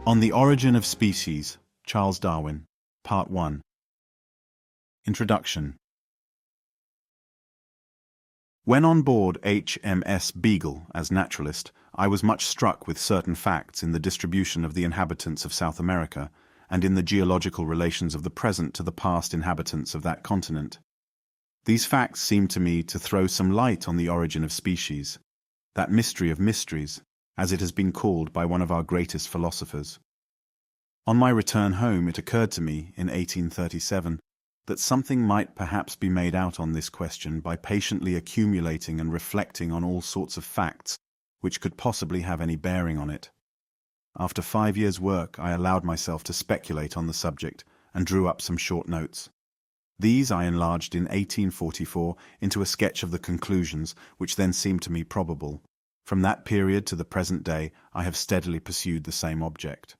On the Origin of Species, Charles Darwin, Part 1. Introduction. When on board HMS Beagle as naturalist, I was much struck with certain facts in the distribution of the inhabitants of South America and in the geological relations of the present to the past inhabitants of that continent. These facts seemed to me to throw some light on the origin of species, that mystery of mysteries, as it has been called by one of our greatest philosophers. On my return home, it occurred to me, in 1837, that something might perhaps be made out on this question by patiently accumulating and reflecting on all sorts of facts which could possibly have any bearing on it. After 5 years' work, I allowed myself to speculate on the subject and drew up some short notes. These I enlarged in 1844 into a sketch of the conclusions which then seemed to me probable. From that period to the present day, I have steadily pursued the same object.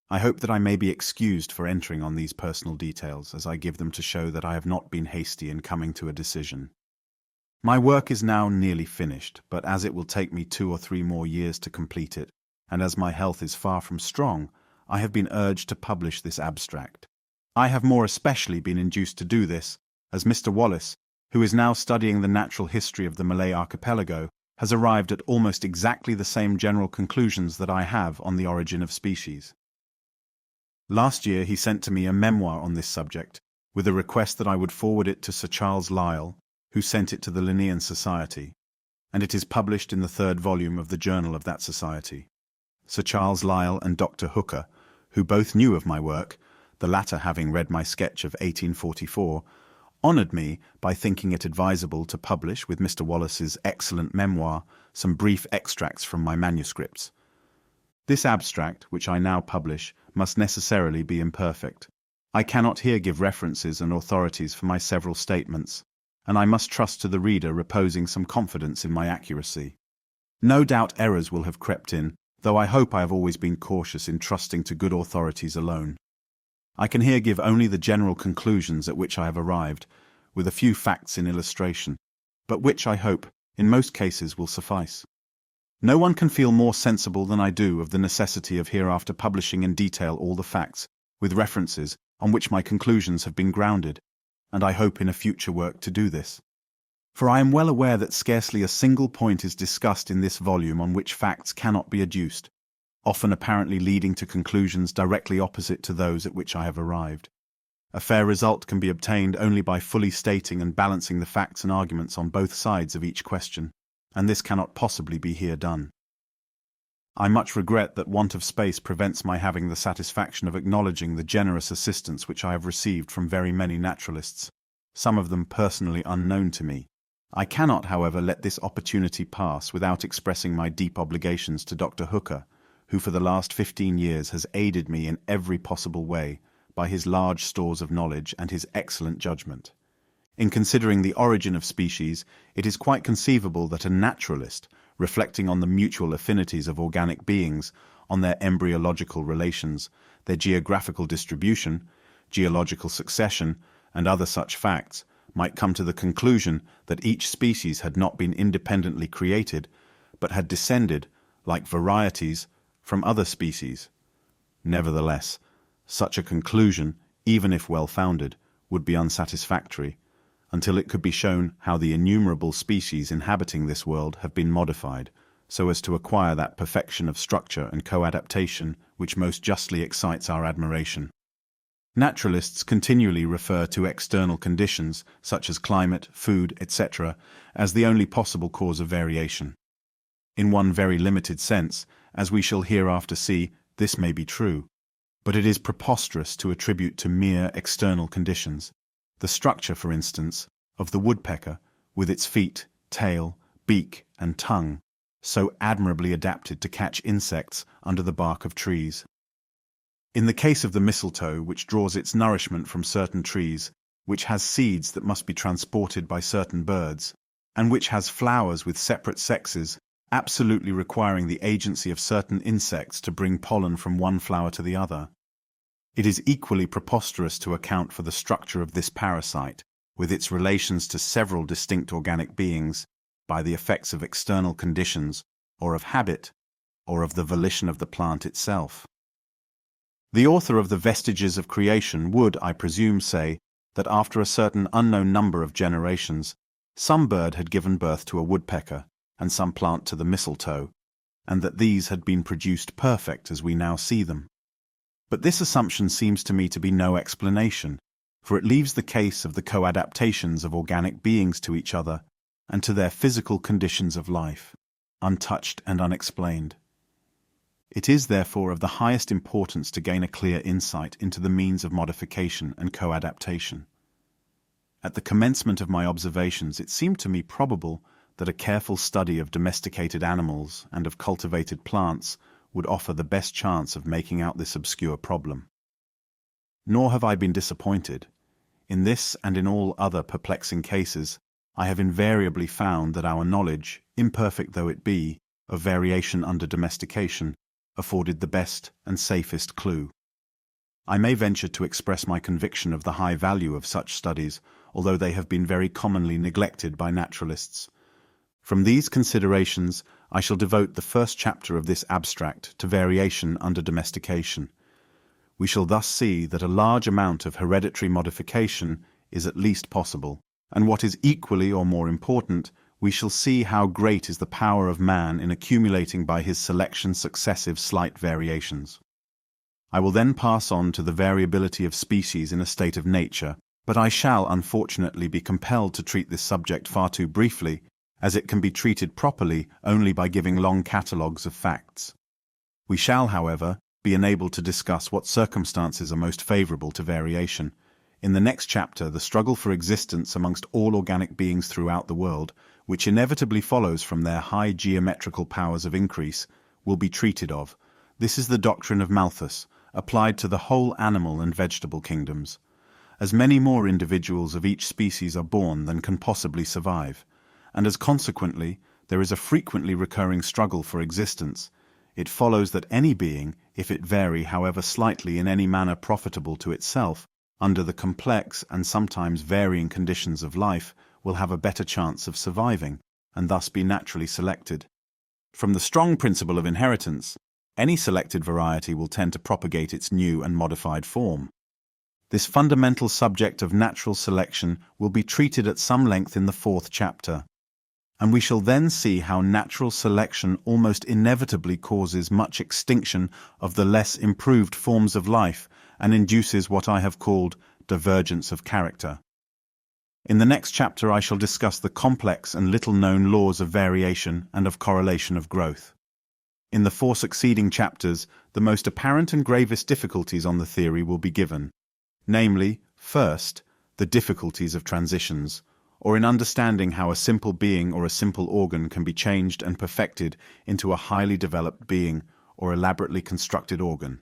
I hope that I may be excused for entering on these personal details, as I give them to show that I have not been hasty in coming to a decision. My work is now nearly finished, but as it will take me 2 or 3 more years to complete it, and as my health is far from strong, I have been urged to publish this abstract. I have more especially been induced to do this, as Mr. Wallace, who is now studying the natural history of the Malay archipelago, has arrived at almost exactly the same general conclusions that I have on the origin of species. Last year he sent to me a memoir on this subject, with a request that I would forward it to Sir Charles Lyell, who sent it to the Linnean Society, and it is published in the 3rd volume of the Journal of that society. Sir Charles Lyell and Dr. Hooker, who both knew of my work, the latter having read my sketch of 1844, honoured me by thinking it advisable to publish with Mr. Wallace's excellent memoir some brief extracts from my manuscripts. This abstract, which I now publish, must necessarily be imperfect. I cannot here give references and authorities for my several statements, and I must trust to the reader reposing some confidence in my accuracy. No doubt errors will have crept in, though I hope I have always been cautious in trusting to good authorities alone. I can here give only the general conclusions at which I have arrived, with a few facts in illustration, but which, I hope, in most cases will suffice. No one can feel more sensible than I do of the necessity of hereafter publishing in detail all the facts, with references, on which my conclusions have been grounded, and I hope in a future work to do this. For I am well aware that scarcely a single point is discussed in this volume on which facts cannot be adduced, often apparently leading to conclusions directly opposite to those at which I have arrived. A fair result can be obtained only by fully stating and balancing the facts and arguments on both sides of each question, and this cannot possibly be here done. I much regret that want of space prevents my having the satisfaction of acknowledging the generous assistance which I have received from very many naturalists, some of them personally unknown to me. I cannot, however, let this opportunity pass without expressing my deep obligations to Dr. Hooker, who for the last 15 years has aided me in every possible way by his large stores of knowledge and his excellent judgment. In considering the origin of species, it is quite conceivable that a naturalist, reflecting on the mutual affinities of organic beings, on their embryological relations, their geographical distribution, geological succession, and other such facts, might come to the conclusion that each species had not been independently created, but had descended, like varieties, from other species. Nevertheless, such a conclusion, even if well-founded, would be unsatisfactory, until it could be shown how the innumerable species inhabiting this world have been modified, so as to acquire that perfection of structure and co-adaptation which most justly excites our admiration. Naturalists continually refer to external conditions, such as climate, food, etc., as the only possible cause of variation. In one very limited sense, as we shall hereafter see, this may be true, but it is preposterous to attribute to mere external conditions the structure, for instance, of the woodpecker, with its feet, tail, beak, and tongue, so admirably adapted to catch insects under the bark of trees. In the case of the mistletoe, which draws its nourishment from certain trees, which has seeds that must be transported by certain birds, and which has flowers with separate sexes, absolutely requiring the agency of certain insects to bring pollen from one flower to the other. It is equally preposterous to account for the structure of this parasite, with its relations to several distinct organic beings, by the effects of external conditions, or of habit, or of the volition of the plant itself. The author of the Vestiges of Creation would, I presume, say that after a certain unknown number of generations, some bird had given birth to a woodpecker, and some plant to the mistletoe, and that these had been produced perfect as we now see them. But this assumption seems to me to be no explanation, for it leaves the case of the co-adaptations of organic beings to each other and to their physical conditions of life untouched and unexplained. It is therefore of the highest importance to gain a clear insight into the means of modification and co-adaptation. At the commencement of my observations, it seemed to me probable that a careful study of domesticated animals and of cultivated plants would offer the best chance of making out this obscure problem. Nor have I been disappointed. In this and in all other perplexing cases, I have invariably found that our knowledge, imperfect though it be, of variation under domestication, afforded the best and safest clue. I may venture to express my conviction of the high value of such studies, although they have been very commonly neglected by naturalists. From these considerations, I shall devote the first chapter of this abstract to variation under domestication. We shall thus see that a large amount of hereditary modification is at least possible, and what is equally or more important, we shall see how great is the power of man in accumulating by his selection successive slight variations. I will then pass on to the variability of species in a state of nature, but I shall unfortunately be compelled to treat this subject far too briefly, as it can be treated properly only by giving long catalogues of facts. We shall, however, be enabled to discuss what circumstances are most favourable to variation. In the next chapter, the struggle for existence amongst all organic beings throughout the world, which inevitably follows from their high geometrical powers of increase, will be treated of. This is the doctrine of Malthus, applied to the whole animal and vegetable kingdoms. As many more individuals of each species are born than can possibly survive, and as consequently there is a frequently recurring struggle for existence, it follows that any being, if it vary however slightly in any manner profitable to itself, under the complex and sometimes varying conditions of life, will have a better chance of surviving, and thus be naturally selected. From the strong principle of inheritance, any selected variety will tend to propagate its new and modified form. This fundamental subject of natural selection will be treated at some length in the fourth chapter, and we shall then see how natural selection almost inevitably causes much extinction of the less improved forms of life and induces what I have called divergence of character. In the next chapter I shall discuss the complex and little-known laws of variation and of correlation of growth. In the four succeeding chapters, the most apparent and gravest difficulties on the theory will be given, namely, first, the difficulties of transitions, or in understanding how a simple being or a simple organ can be changed and perfected into a highly developed being or elaborately constructed organ.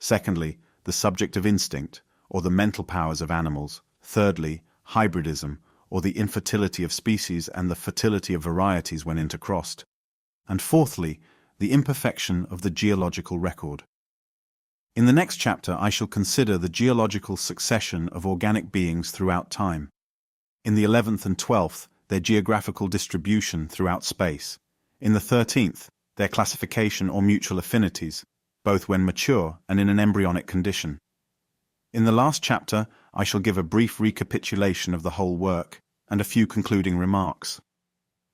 Secondly, the subject of instinct, or the mental powers of animals. Thirdly, hybridism, or the infertility of species and the fertility of varieties when intercrossed. And fourthly, the imperfection of the geological record. In the next chapter I shall consider the geological succession of organic beings throughout time. In the 11th and 12th, their geographical distribution throughout space. In the 13th, their classification or mutual affinities, both when mature and in an embryonic condition. In the last chapter, I shall give a brief recapitulation of the whole work and a few concluding remarks.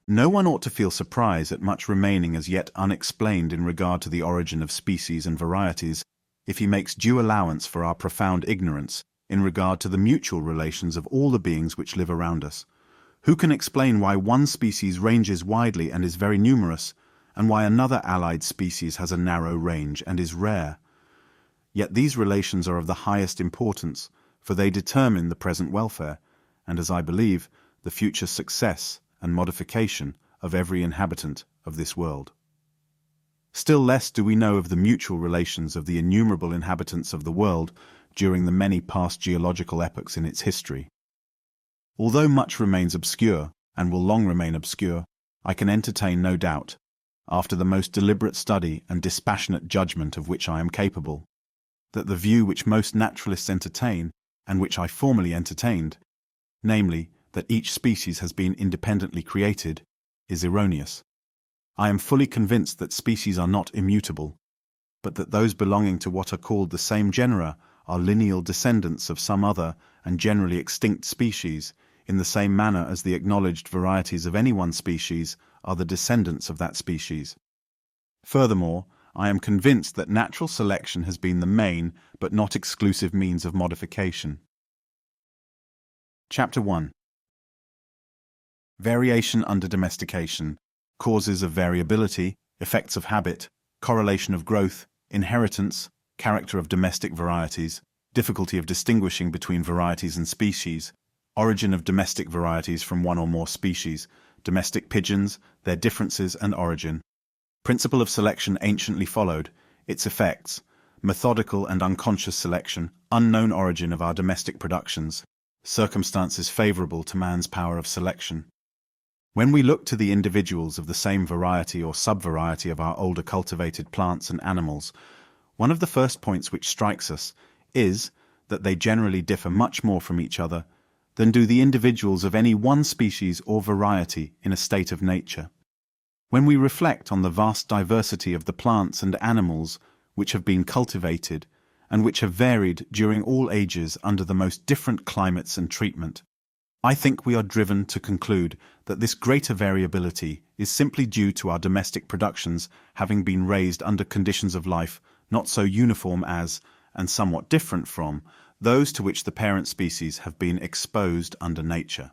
No one ought to feel surprise at much remaining as yet unexplained in regard to the origin of species and varieties, if he makes due allowance for our profound ignorance in regard to the mutual relations of all the beings which live around us. Who can explain why one species ranges widely and is very numerous, and why another allied species has a narrow range and is rare? Yet these relations are of the highest importance, for they determine the present welfare, and, as I believe, the future success and modification of every inhabitant of this world. Still less do we know of the mutual relations of the innumerable inhabitants of the world during the many past geological epochs in its history. Although much remains obscure, and will long remain obscure, I can entertain no doubt, after the most deliberate study and dispassionate judgment of which I am capable, that the view which most naturalists entertain, and which I formerly entertained, namely, that each species has been independently created, is erroneous. I am fully convinced that species are not immutable, but that those belonging to what are called the same genera are lineal descendants of some other and generally extinct species, in the same manner as the acknowledged varieties of any one species are the descendants of that species. Furthermore, I am convinced that natural selection has been the main but not exclusive means of modification. Chapter 1. Variation under domestication, causes of variability, effects of habit, correlation of growth, inheritance, character of domestic varieties, difficulty of distinguishing between varieties and species, origin of domestic varieties from one or more species, domestic pigeons, their differences and origin. Principle of selection anciently followed, its effects, methodical and unconscious selection, unknown origin of our domestic productions, circumstances favorable to man's power of selection. When we look to the individuals of the same variety or subvariety of our older cultivated plants and animals, one of the first points which strikes us is that they generally differ much more from each other than do the individuals of any one species or variety in a state of nature. When we reflect on the vast diversity of the plants and animals which have been cultivated and which have varied during all ages under the most different climates and treatment, I think we are driven to conclude that this greater variability is simply due to our domestic productions having been raised under conditions of life not so uniform as, and somewhat different from, those to which the parent species have been exposed under nature.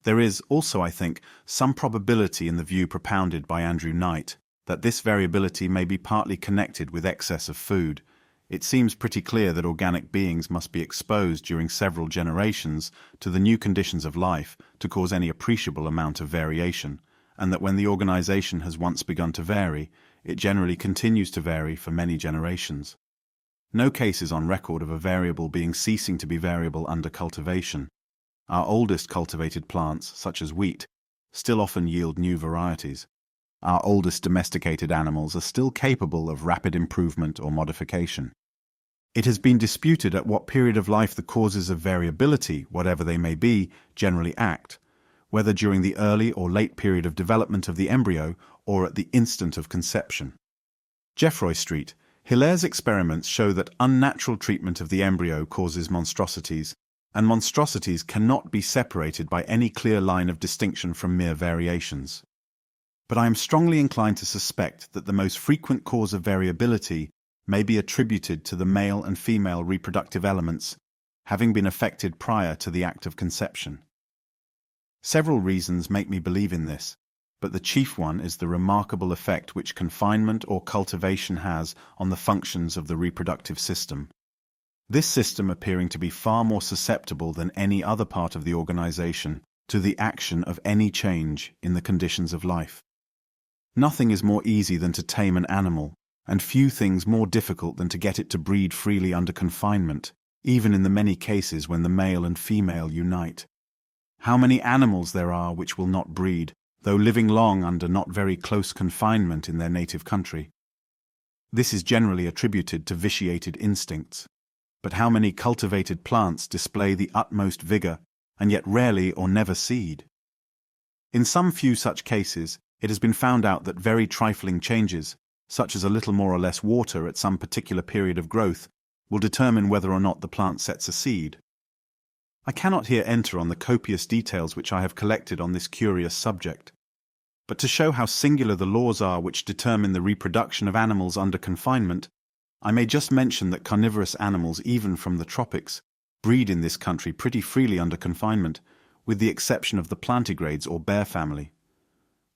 There is also, I think, some probability in the view propounded by Andrew Knight that this variability may be partly connected with excess of food. It seems pretty clear that organic beings must be exposed during several generations to the new conditions of life to cause any appreciable amount of variation, and that when the organization has once begun to vary, it generally continues to vary for many generations. No case is on record of a variable being ceasing to be variable under cultivation. Our oldest cultivated plants, such as wheat, still often yield new varieties. Our oldest domesticated animals are still capable of rapid improvement or modification. It has been disputed at what period of life the causes of variability, whatever they may be, generally act, whether during the early or late period of development of the embryo or at the instant of conception. Geoffroy Street, Hilaire's experiments show that unnatural treatment of the embryo causes monstrosities, and monstrosities cannot be separated by any clear line of distinction from mere variations. But I am strongly inclined to suspect that the most frequent cause of variability may be attributed to the male and female reproductive elements having been affected prior to the act of conception. Several reasons make me believe in this, but the chief one is the remarkable effect which confinement or cultivation has on the functions of the reproductive system. This system appearing to be far more susceptible than any other part of the organization to the action of any change in the conditions of life. Nothing is more easy than to tame an animal, and few things more difficult than to get it to breed freely under confinement, even in the many cases when the male and female unite. How many animals there are which will not breed, though living long under not very close confinement in their native country. This is generally attributed to vitiated instincts. But how many cultivated plants display the utmost vigor, and yet rarely or never seed? In some few such cases, it has been found out that very trifling changes, such as a little more or less water at some particular period of growth, will determine whether or not the plant sets a seed. I cannot here enter on the copious details which I have collected on this curious subject, but to show how singular the laws are which determine the reproduction of animals under confinement, I may just mention that carnivorous animals, even from the tropics, breed in this country pretty freely under confinement, with the exception of the plantigrades or bear family.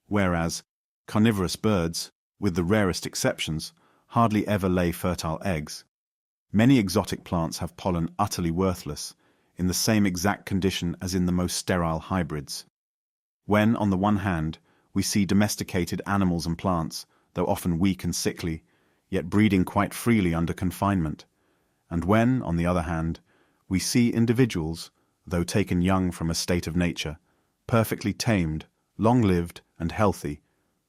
Whereas carnivorous birds, with the rarest exceptions, hardly ever lay fertile eggs. Many exotic plants have pollen utterly worthless, in the same exact condition as in the most sterile hybrids. When, on the one hand, we see domesticated animals and plants, though often weak and sickly, yet breeding quite freely under confinement, and when, on the other hand, we see individuals, though taken young from a state of nature, perfectly tamed, long-lived, and healthy,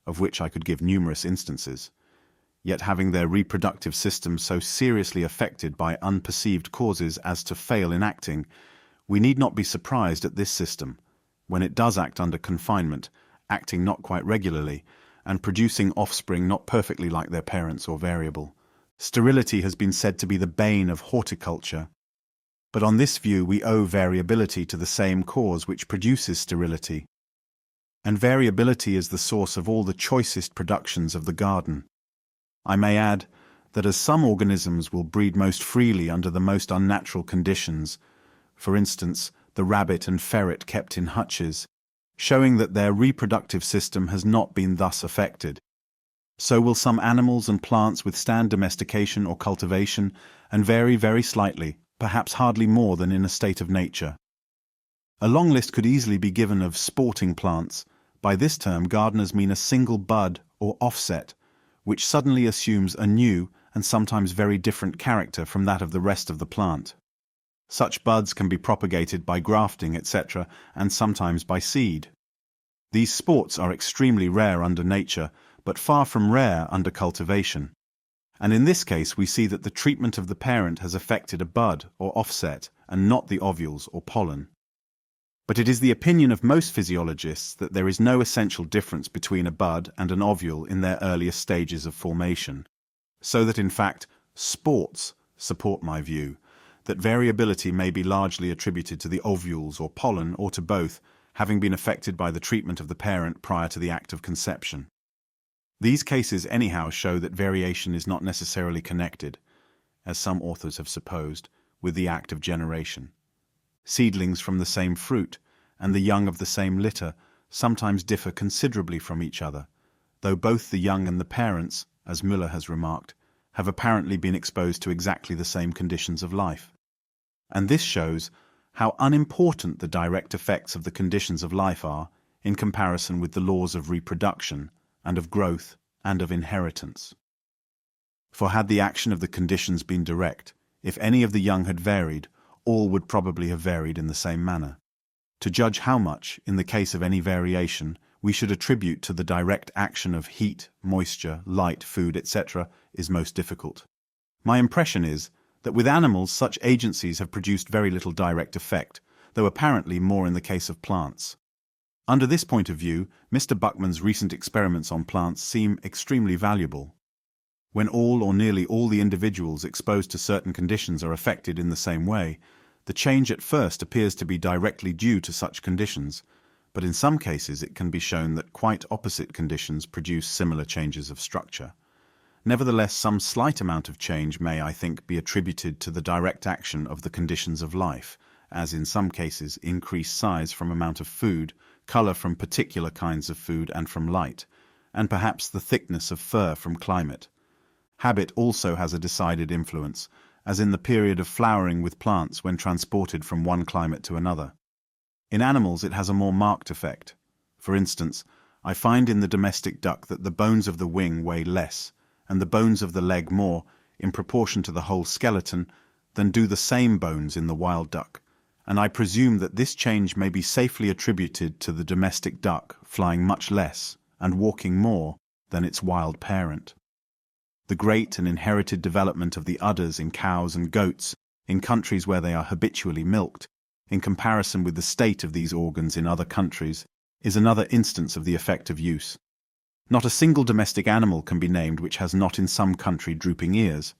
of which I could give numerous instances, yet having their reproductive system so seriously affected by unperceived causes as to fail in acting, we need not be surprised at this system, when it does act under confinement, acting not quite regularly, and producing offspring not perfectly like their parents or variable. Sterility has been said to be the bane of horticulture. But on this view we owe variability to the same cause which produces sterility. And variability is the source of all the choicest productions of the garden. I may add that as some organisms will breed most freely under the most unnatural conditions, for instance, the rabbit and ferret kept in hutches, showing that their reproductive system has not been thus affected, so will some animals and plants withstand domestication or cultivation and vary very slightly, perhaps hardly more than in a state of nature. A long list could easily be given of sporting plants. By this term gardeners mean a single bud or offset, which suddenly assumes a new and sometimes very different character from that of the rest of the plant. Such buds can be propagated by grafting, etc., and sometimes by seed. These sports are extremely rare under nature, but far from rare under cultivation. And in this case we see that the treatment of the parent has affected a bud or offset, and not the ovules or pollen. But it is the opinion of most physiologists that there is no essential difference between a bud and an ovule in their earliest stages of formation, so that in fact sports support my view that variability may be largely attributed to the ovules or pollen, or to both, having been affected by the treatment of the parent prior to the act of conception. These cases anyhow show that variation is not necessarily connected, as some authors have supposed, with the act of generation. Seedlings from the same fruit and the young of the same litter sometimes differ considerably from each other, though both the young and the parents, as Müller has remarked, have apparently been exposed to exactly the same conditions of life. And this shows how unimportant the direct effects of the conditions of life are in comparison with the laws of reproduction and of growth and of inheritance. For had the action of the conditions been direct, if any of the young had varied, all would probably have varied in the same manner. To judge how much, in the case of any variation, we should attribute to the direct action of heat, moisture, light, food, etc., is most difficult. My impression is that with animals such agencies have produced very little direct effect, though apparently more in the case of plants. Under this point of view, Mr. Buckman's recent experiments on plants seem extremely valuable. When all or nearly all the individuals exposed to certain conditions are affected in the same way, the change at first appears to be directly due to such conditions, but in some cases it can be shown that quite opposite conditions produce similar changes of structure. Nevertheless, some slight amount of change may, I think, be attributed to the direct action of the conditions of life, as in some cases increased size from amount of food, color from particular kinds of food and from light, and perhaps the thickness of fur from climate. Habit also has a decided influence, as in the period of flowering with plants when transported from one climate to another. In animals it has a more marked effect. For instance, I find in the domestic duck that the bones of the wing weigh less, and the bones of the leg more, in proportion to the whole skeleton, than do the same bones in the wild duck, and I presume that this change may be safely attributed to the domestic duck flying much less and walking more than its wild parent. The great and inherited development of the udders in cows and goats, in countries where they are habitually milked, in comparison with the state of these organs in other countries, is another instance of the effect of use. Not a single domestic animal can be named which has not in some country drooping ears,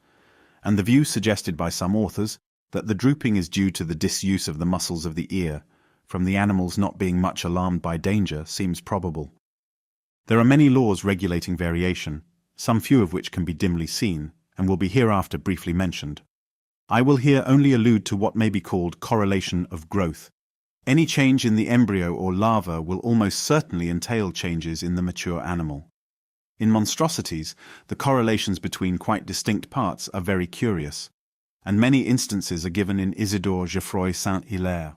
and the view suggested by some authors, that the drooping is due to the disuse of the muscles of the ear, from the animals not being much alarmed by danger, seems probable. There are many laws regulating variation, some few of which can be dimly seen, and will be hereafter briefly mentioned. I will here only allude to what may be called correlation of growth. Any change in the embryo or larva will almost certainly entail changes in the mature animal. In monstrosities, the correlations between quite distinct parts are very curious, and many instances are given in Isidore Geoffroy Saint-Hilaire.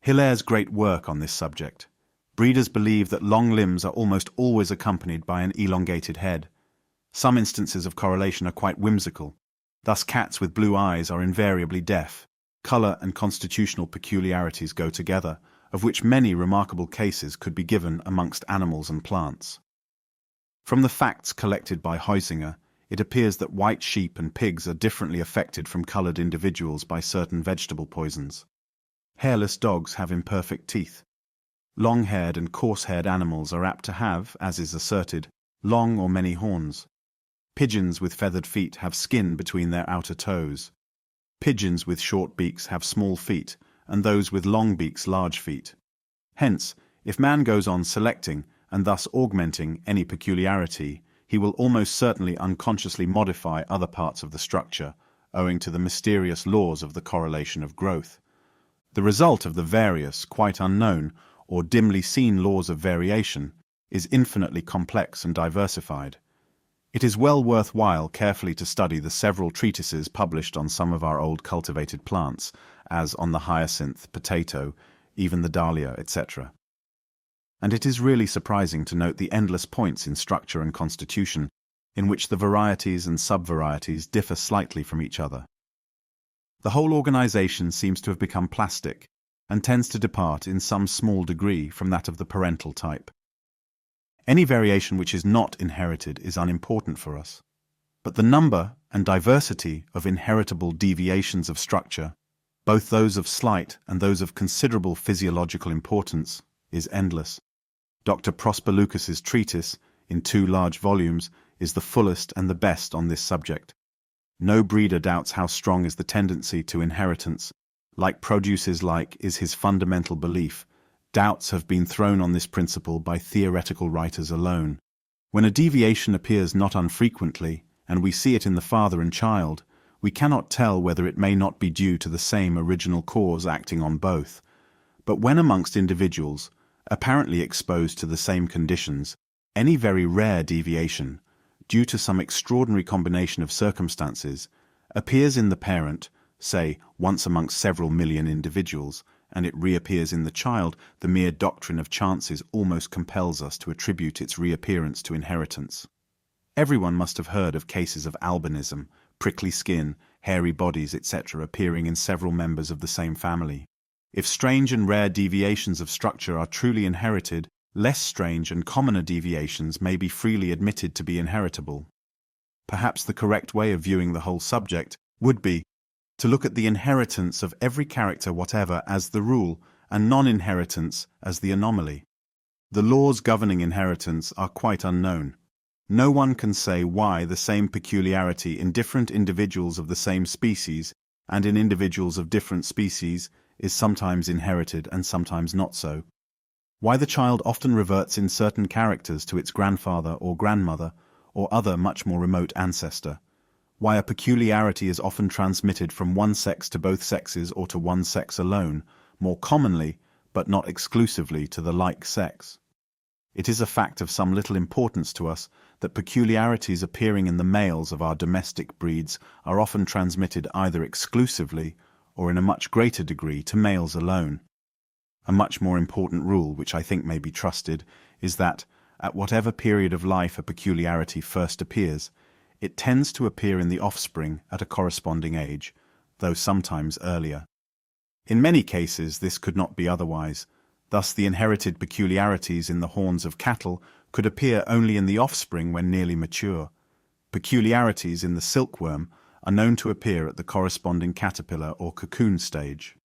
Hilaire's great work on this subject. Breeders believe that long limbs are almost always accompanied by an elongated head. Some instances of correlation are quite whimsical. Thus cats with blue eyes are invariably deaf. Color and constitutional peculiarities go together, of which many remarkable cases could be given amongst animals and plants. From the facts collected by Heusinger, it appears that white sheep and pigs are differently affected from colored individuals by certain vegetable poisons. Hairless dogs have imperfect teeth. Long-haired and coarse-haired animals are apt to have, as is asserted, long or many horns. Pigeons with feathered feet have skin between their outer toes. Pigeons with short beaks have small feet, and those with long beaks large feet. Hence, if man goes on selecting, and thus augmenting, any peculiarity, he will almost certainly unconsciously modify other parts of the structure, owing to the mysterious laws of the correlation of growth. The result of the various, quite unknown, or dimly seen laws of variation is infinitely complex and diversified. It is well worthwhile carefully to study the several treatises published on some of our old cultivated plants, as on the hyacinth, potato, even the dahlia, etc. And it is really surprising to note the endless points in structure and constitution in which the varieties and subvarieties differ slightly from each other. The whole organization seems to have become plastic, and tends to depart in some small degree from that of the parental type. Any variation which is not inherited is unimportant for us, but the number and diversity of inheritable deviations of structure, both those of slight and those of considerable physiological importance, is endless. Dr. Prosper Lucas's treatise, in 2 large volumes, is the fullest and the best on this subject. No breeder doubts how strong is the tendency to inheritance. Like produces like is his fundamental belief. Doubts have been thrown on this principle by theoretical writers alone. When a deviation appears not unfrequently, and we see it in the father and child, we cannot tell whether it may not be due to the same original cause acting on both. But when amongst individuals, apparently exposed to the same conditions, any very rare deviation, due to some extraordinary combination of circumstances, appears in the parent, say, once amongst several million individuals, and it reappears in the child, the mere doctrine of chances almost compels us to attribute its reappearance to inheritance. Everyone must have heard of cases of albinism, prickly skin, hairy bodies, etc. appearing in several members of the same family. If strange and rare deviations of structure are truly inherited, less strange and commoner deviations may be freely admitted to be inheritable. Perhaps the correct way of viewing the whole subject would be to look at the inheritance of every character whatever as the rule, and non-inheritance as the anomaly. The laws governing inheritance are quite unknown. No one can say why the same peculiarity in different individuals of the same species, and in individuals of different species, is sometimes inherited and sometimes not so. Why the child often reverts in certain characters to its grandfather or grandmother, or other much more remote ancestor. Why a peculiarity is often transmitted from one sex to both sexes or to one sex alone, more commonly, but not exclusively, to the like sex. It is a fact of some little importance to us that peculiarities appearing in the males of our domestic breeds are often transmitted either exclusively or in a much greater degree to males alone. A much more important rule, which I think may be trusted, is that, at whatever period of life a peculiarity first appears, it tends to appear in the offspring at a corresponding age, though sometimes earlier. In many cases this could not be otherwise. Thus the inherited peculiarities in the horns of cattle could appear only in the offspring when nearly mature. Peculiarities in the silkworm are known to appear at the corresponding caterpillar or cocoon stage.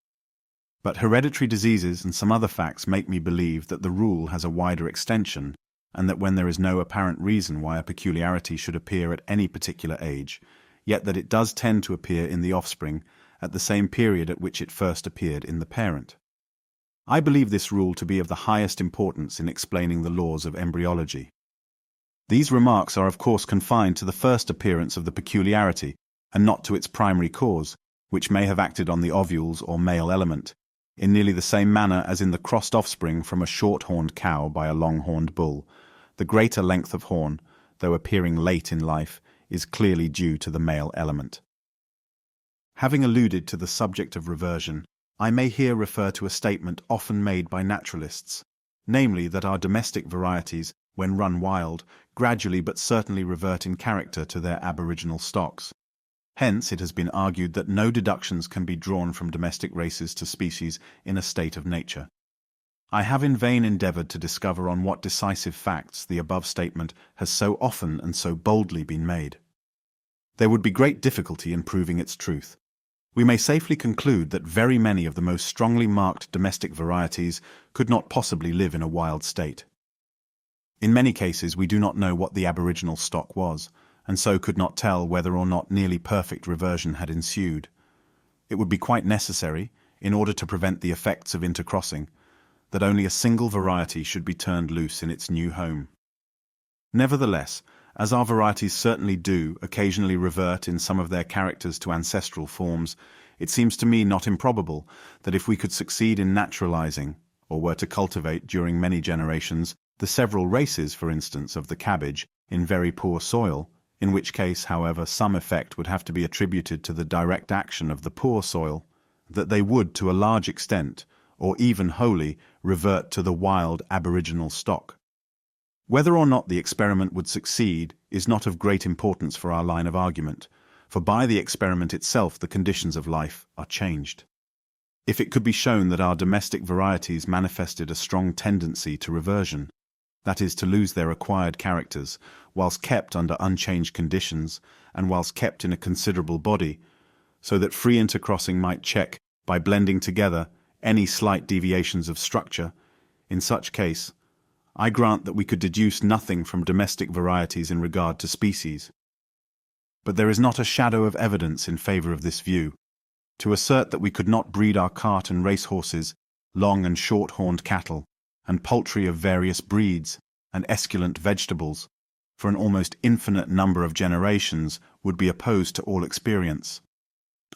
But hereditary diseases and some other facts make me believe that the rule has a wider extension, and that when there is no apparent reason why a peculiarity should appear at any particular age, yet that it does tend to appear in the offspring at the same period at which it first appeared in the parent. I believe this rule to be of the highest importance in explaining the laws of embryology. These remarks are of course confined to the first appearance of the peculiarity, and not to its primary cause, which may have acted on the ovules or male element, in nearly the same manner as in the crossed offspring from a short-horned cow by a long-horned bull. The greater length of horn, though appearing late in life, is clearly due to the male element. Having alluded to the subject of reversion, I may here refer to a statement often made by naturalists, namely that our domestic varieties, when run wild, gradually but certainly revert in character to their aboriginal stocks. Hence it has been argued that no deductions can be drawn from domestic races to species in a state of nature. I have in vain endeavoured to discover on what decisive facts the above statement has so often and so boldly been made. There would be great difficulty in proving its truth. we may safely conclude that very many of the most strongly marked domestic varieties could not possibly live in a wild state. In many cases, we do not know what the aboriginal stock was, and so could not tell whether or not nearly perfect reversion had ensued. It would be quite necessary, in order to prevent the effects of intercrossing, that only a single variety should be turned loose in its new home. Nevertheless, as our varieties certainly do occasionally revert in some of their characters to ancestral forms, it seems to me not improbable that if we could succeed in naturalizing, or were to cultivate during many generations, the several races, for instance, of the cabbage, in very poor soil, in which case, however, some effect would have to be attributed to the direct action of the poor soil, that they would, to a large extent, or even wholly, revert to the wild aboriginal stock. Whether or not the experiment would succeed is not of great importance for our line of argument, for by the experiment itself the conditions of life are changed. If it could be shown that our domestic varieties manifested a strong tendency to reversion, that is, to lose their acquired characters, whilst kept under unchanged conditions, and whilst kept in a considerable body, so that free intercrossing might check, by blending together, any slight deviations of structure, in such case, I grant that we could deduce nothing from domestic varieties in regard to species. But there is not a shadow of evidence in favour of this view. To assert that we could not breed our cart and race horses, long and short-horned cattle, and poultry of various breeds, and esculent vegetables, for an almost infinite number of generations, would be opposed to all experience.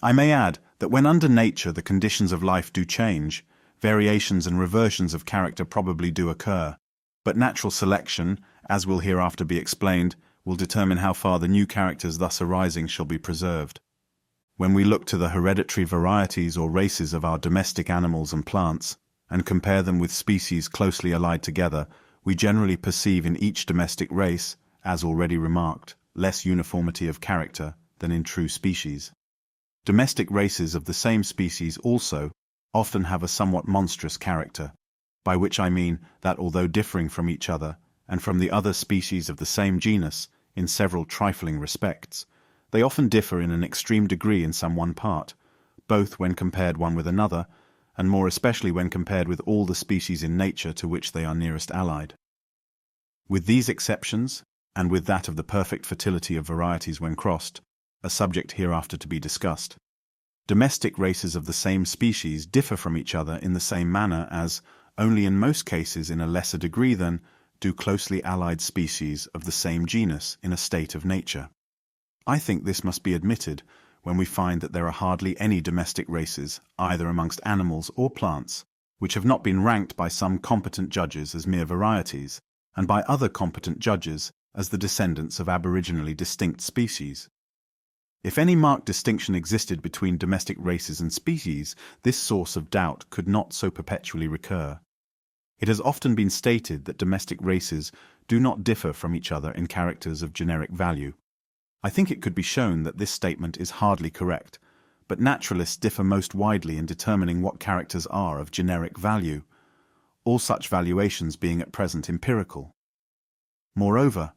I may add that when under nature the conditions of life do change, variations and reversions of character probably do occur, but natural selection, as will hereafter be explained, will determine how far the new characters thus arising shall be preserved. When we look to the hereditary varieties or races of our domestic animals and plants, and compare them with species closely allied together, we generally perceive in each domestic race, as already remarked, less uniformity of character than in true species. Domestic races of the same species also often have a somewhat monstrous character, by which I mean that although differing from each other, and from the other species of the same genus, in several trifling respects, they often differ in an extreme degree in some one part, both when compared one with another, and more especially when compared with all the species in nature to which they are nearest allied. With these exceptions, and with that of the perfect fertility of varieties when crossed, a subject hereafter to be discussed, domestic races of the same species differ from each other in the same manner as, only in most cases in a lesser degree than, do closely allied species of the same genus in a state of nature. I think this must be admitted when we find that there are hardly any domestic races, either amongst animals or plants, which have not been ranked by some competent judges as mere varieties, and by other competent judges as the descendants of aboriginally distinct species. If any marked distinction existed between domestic races and species, this source of doubt could not so perpetually recur. It has often been stated that domestic races do not differ from each other in characters of generic value. I think it could be shown that this statement is hardly correct, but naturalists differ most widely in determining what characters are of generic value, all such valuations being at present empirical. Moreover,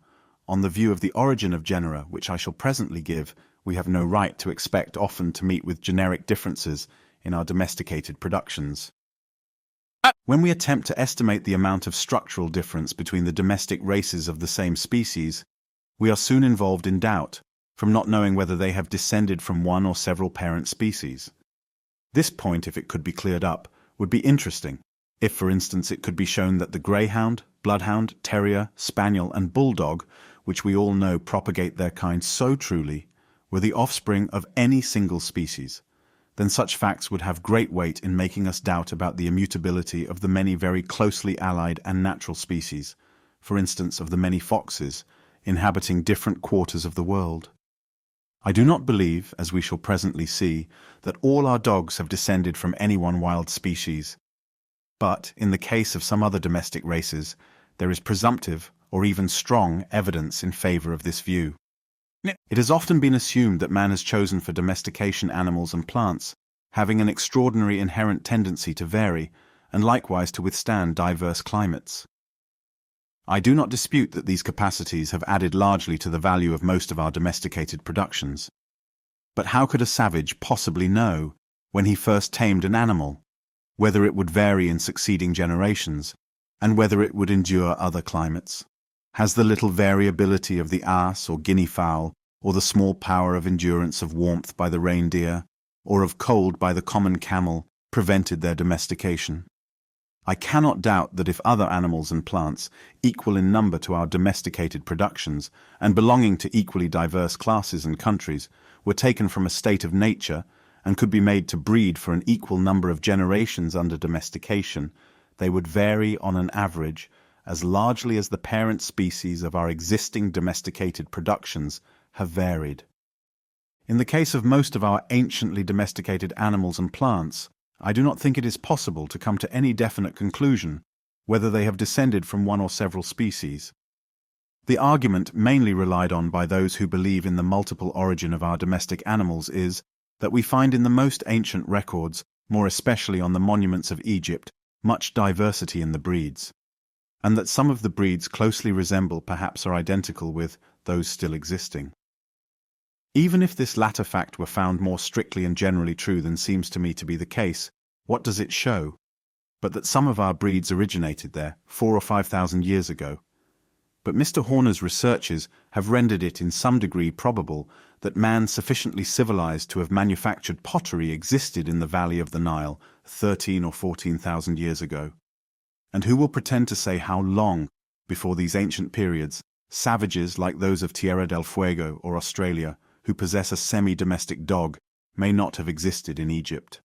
on the view of the origin of genera which I shall presently give, we have no right to expect often to meet with generic differences in our domesticated productions. When we attempt to estimate the amount of structural difference between the domestic races of the same species, we are soon involved in doubt, from not knowing whether they have descended from one or several parent species. This point, if it could be cleared up, would be interesting, if for instance it could be shown that the greyhound, bloodhound, terrier, spaniel and bulldog, which we all know propagate their kind so truly, were the offspring of any single species, then such facts would have great weight in making us doubt about the immutability of the many very closely allied and natural species, for instance of the many foxes, inhabiting different quarters of the world. I do not believe, as we shall presently see, that all our dogs have descended from any one wild species, but, in the case of some other domestic races, there is presumptive, or even strong, evidence in favour of this view. It has often been assumed that man has chosen for domestication animals and plants, having an extraordinary inherent tendency to vary, and likewise to withstand diverse climates. I do not dispute that these capacities have added largely to the value of most of our domesticated productions. But how could a savage possibly know, when he first tamed an animal, whether it would vary in succeeding generations, and whether it would endure other climates? Has the little variability of the ass or guinea fowl, or the small power of endurance of warmth by the reindeer, or of cold by the common camel, prevented their domestication? I cannot doubt that if other animals and plants, equal in number to our domesticated productions, and belonging to equally diverse classes and countries, were taken from a state of nature, and could be made to breed for an equal number of generations under domestication, they would vary on an average as largely as the parent species of our existing domesticated productions have varied. In the case of most of our anciently domesticated animals and plants, I do not think it is possible to come to any definite conclusion whether they have descended from one or several species. The argument mainly relied on by those who believe in the multiple origin of our domestic animals is that we find in the most ancient records, more especially on the monuments of Egypt, much diversity in the breeds, and that some of the breeds closely resemble, perhaps are identical with, those still existing. Even if this latter fact were found more strictly and generally true than seems to me to be the case, what does it show? But that some of our breeds originated there 4,000 or 5,000 years ago. But Mr. Horner's researches have rendered it in some degree probable that man sufficiently civilized to have manufactured pottery existed in the valley of the Nile 13,000 or 14,000 years ago. And who will pretend to say how long, before these ancient periods, savages like those of Tierra del Fuego or Australia, who possess a semi-domestic dog, may not have existed in Egypt?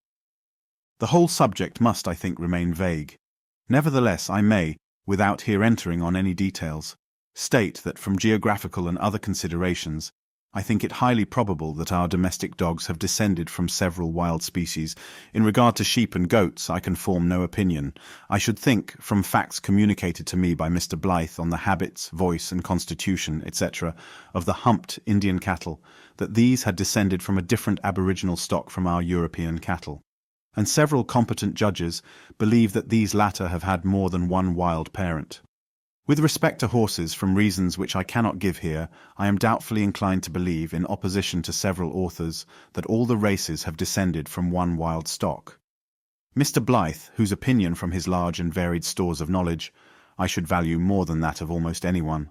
The whole subject must, I think, remain vague. Nevertheless, I may, without here entering on any details, state that from geographical and other considerations, I think it highly probable that our domestic dogs have descended from several wild species. In regard to sheep and goats, I can form no opinion. I should think, from facts communicated to me by Mr. Blyth on the habits, voice, and constitution, etc., of the humped Indian cattle, that these had descended from a different aboriginal stock from our European cattle. And several competent judges believe that these latter have had more than one wild parent. With respect to horses, from reasons which I cannot give here, I am doubtfully inclined to believe, in opposition to several authors, that all the races have descended from one wild stock. Mr. Blyth, whose opinion from his large and varied stores of knowledge I should value more than that of almost anyone,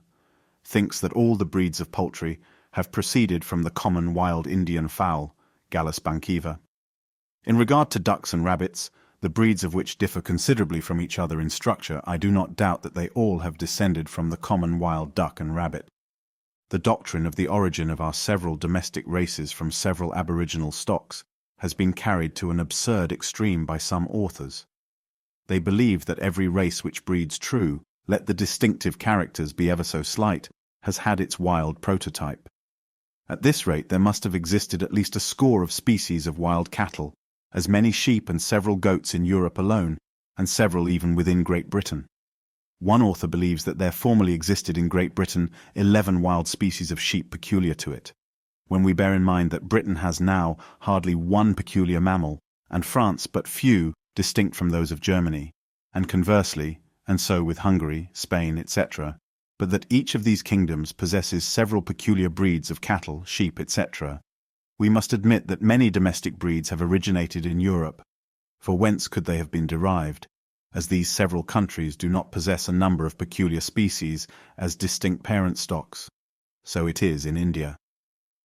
thinks that all the breeds of poultry have proceeded from the common wild Indian fowl, Gallus bankiva. In regard to ducks and rabbits, the breeds of which differ considerably from each other in structure, I do not doubt that they all have descended from the common wild duck and rabbit. The doctrine of the origin of our several domestic races from several aboriginal stocks has been carried to an absurd extreme by some authors. They believe that every race which breeds true, let the distinctive characters be ever so slight, has had its wild prototype. At this rate there must have existed at least a score of species of wild cattle, as many sheep and several goats in Europe alone, and several even within Great Britain. One author believes that there formerly existed in Great Britain 11 wild species of sheep peculiar to it, when we bear in mind that Britain has now hardly one peculiar mammal, and France but few distinct from those of Germany, and conversely, and so with Hungary, Spain, etc., but that each of these kingdoms possesses several peculiar breeds of cattle, sheep, etc., we must admit that many domestic breeds have originated in Europe, for whence could they have been derived, as these several countries do not possess a number of peculiar species as distinct parent stocks. So it is in India.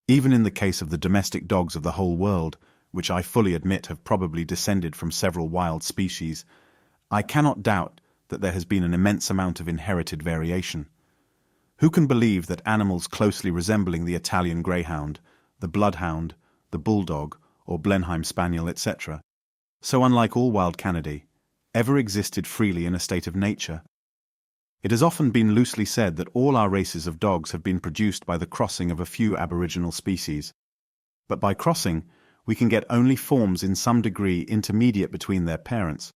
Even in the case of the domestic dogs of the whole world, which I fully admit have probably descended from several wild species, I cannot doubt that there has been an immense amount of inherited variation. Who can believe that animals closely resembling the Italian greyhound, the bloodhound, the bulldog, or Blenheim spaniel, etc., so unlike all wild canidae, ever existed freely in a state of nature? It has often been loosely said that all our races of dogs have been produced by the crossing of a few aboriginal species. But by crossing, we can get only forms in some degree intermediate between their parents,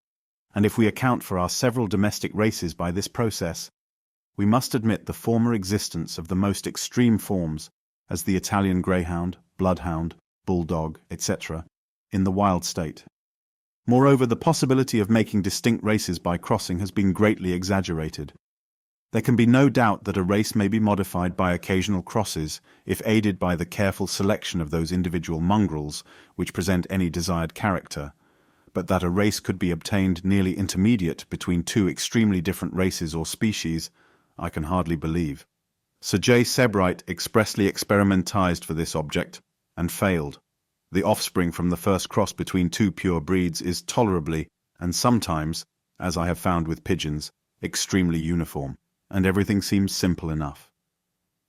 and if we account for our several domestic races by this process, we must admit the former existence of the most extreme forms, as the Italian greyhound, bloodhound, bulldog, etc., in the wild state. Moreover, the possibility of making distinct races by crossing has been greatly exaggerated. There can be no doubt that a race may be modified by occasional crosses if aided by the careful selection of those individual mongrels which present any desired character, but that a race could be obtained nearly intermediate between two extremely different races or species, I can hardly believe. Sir J. Sebright expressly experimentized for this object, and failed. The offspring from the first cross between two pure breeds is tolerably, and sometimes, as I have found with pigeons, extremely uniform, and everything seems simple enough.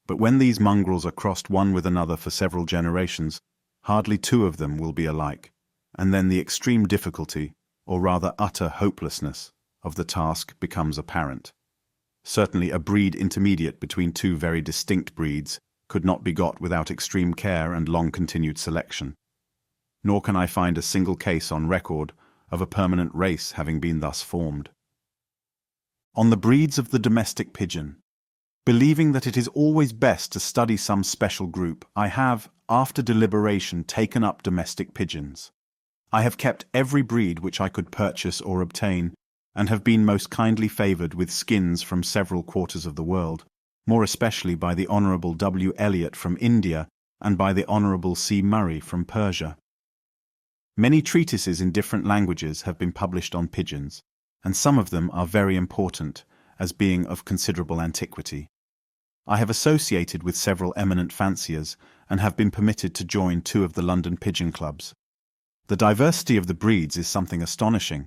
But when these mongrels are crossed one with another for several generations, hardly two of them will be alike, and then the extreme difficulty, or rather utter hopelessness, of the task becomes apparent. Certainly a breed intermediate between two very distinct breeds could not be got without extreme care and long-continued selection. Nor can I find a single case on record of a permanent race having been thus formed. On the breeds of the domestic pigeon. Believing that it is always best to study some special group, I have, after deliberation, taken up domestic pigeons. I have kept every breed which I could purchase or obtain, and have been most kindly favoured with skins from several quarters of the world, more especially by the Honourable W. Elliot from India and by the Honourable C. Murray from Persia. Many treatises in different languages have been published on pigeons, and some of them are very important, as being of considerable antiquity. I have associated with several eminent fanciers, and have been permitted to join two of the London pigeon clubs. The diversity of the breeds is something astonishing.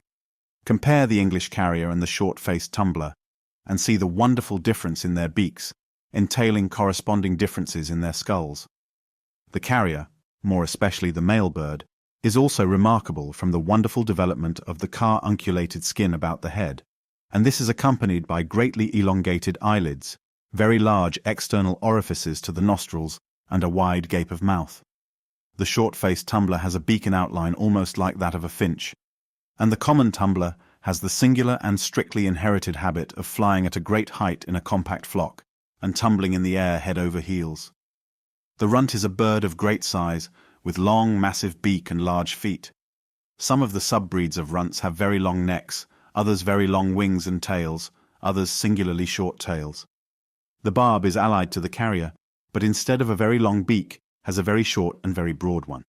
Compare the English carrier and the short-faced tumbler, and see the wonderful difference in their beaks, entailing corresponding differences in their skulls. The carrier, more especially the male bird, is also remarkable from the wonderful development of the car-unculated skin about the head, and this is accompanied by greatly elongated eyelids, very large external orifices to the nostrils, and a wide gape of mouth. The short-faced tumbler has a beak in outline almost like that of a finch, and the common tumbler has the singular and strictly inherited habit of flying at a great height in a compact flock, and tumbling in the air head over heels. The runt is a bird of great size, with long, massive beak and large feet. Some of the sub-breeds of runts have very long necks, others very long wings and tails, others singularly short tails. The barb is allied to the carrier, but instead of a very long beak, has a very short and very broad one.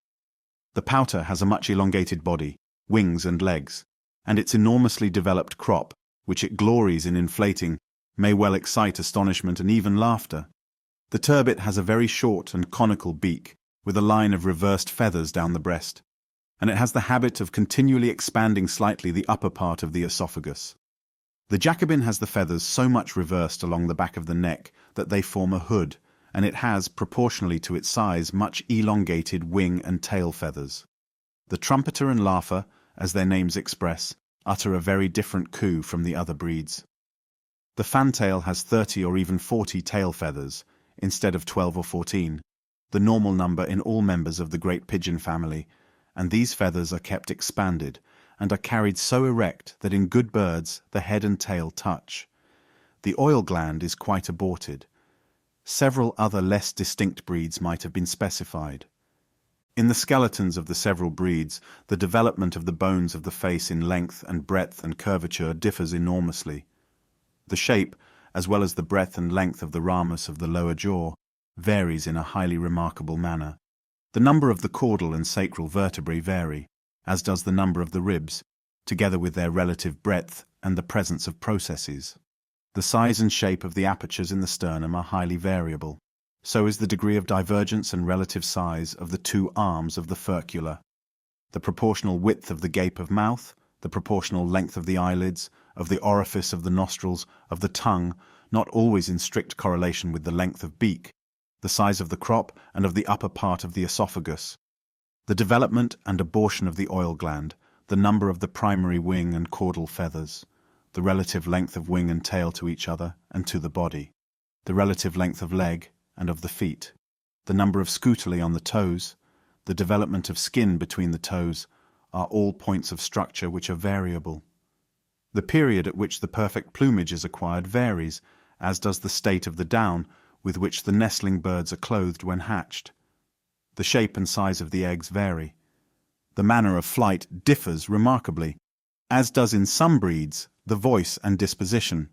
The pouter has a much elongated body, wings and legs, and its enormously developed crop, which it glories in inflating, may well excite astonishment and even laughter. The turbit has a very short and conical beak, with a line of reversed feathers down the breast, and it has the habit of continually expanding slightly the upper part of the esophagus. The Jacobin has the feathers so much reversed along the back of the neck that they form a hood, and it has, proportionally to its size, much elongated wing and tail feathers. The trumpeter and laugher, as their names express, utter a very different coo from the other breeds. The fantail has 30 or even 40 tail feathers, instead of 12 or 14, the normal number in all members of the great pigeon family, and these feathers are kept expanded, and are carried so erect that in good birds the head and tail touch. The oil gland is quite aborted. Several other less distinct breeds might have been specified. In the skeletons of the several breeds, the development of the bones of the face in length and breadth and curvature differs enormously. The shape, as well as the breadth and length of the ramus of the lower jaw, varies in a highly remarkable manner. The number of the caudal and sacral vertebrae vary, as does the number of the ribs, together with their relative breadth and the presence of processes. The size and shape of the apertures in the sternum are highly variable. So is the degree of divergence and relative size of the two arms of the furcula, the proportional width of the gape of mouth, the proportional length of the eyelids, of the orifice of the nostrils, of the tongue, not always in strict correlation with the length of beak, the size of the crop and of the upper part of the esophagus, the development and abortion of the oil gland, the number of the primary wing and caudal feathers, the relative length of wing and tail to each other and to the body, the relative length of leg and of the feet, the number of scutuli on the toes, the development of skin between the toes, are all points of structure which are variable. The period at which the perfect plumage is acquired varies, as does the state of the down with which the nestling birds are clothed when hatched. The shape and size of the eggs vary. The manner of flight differs remarkably, as does in some breeds the voice and disposition.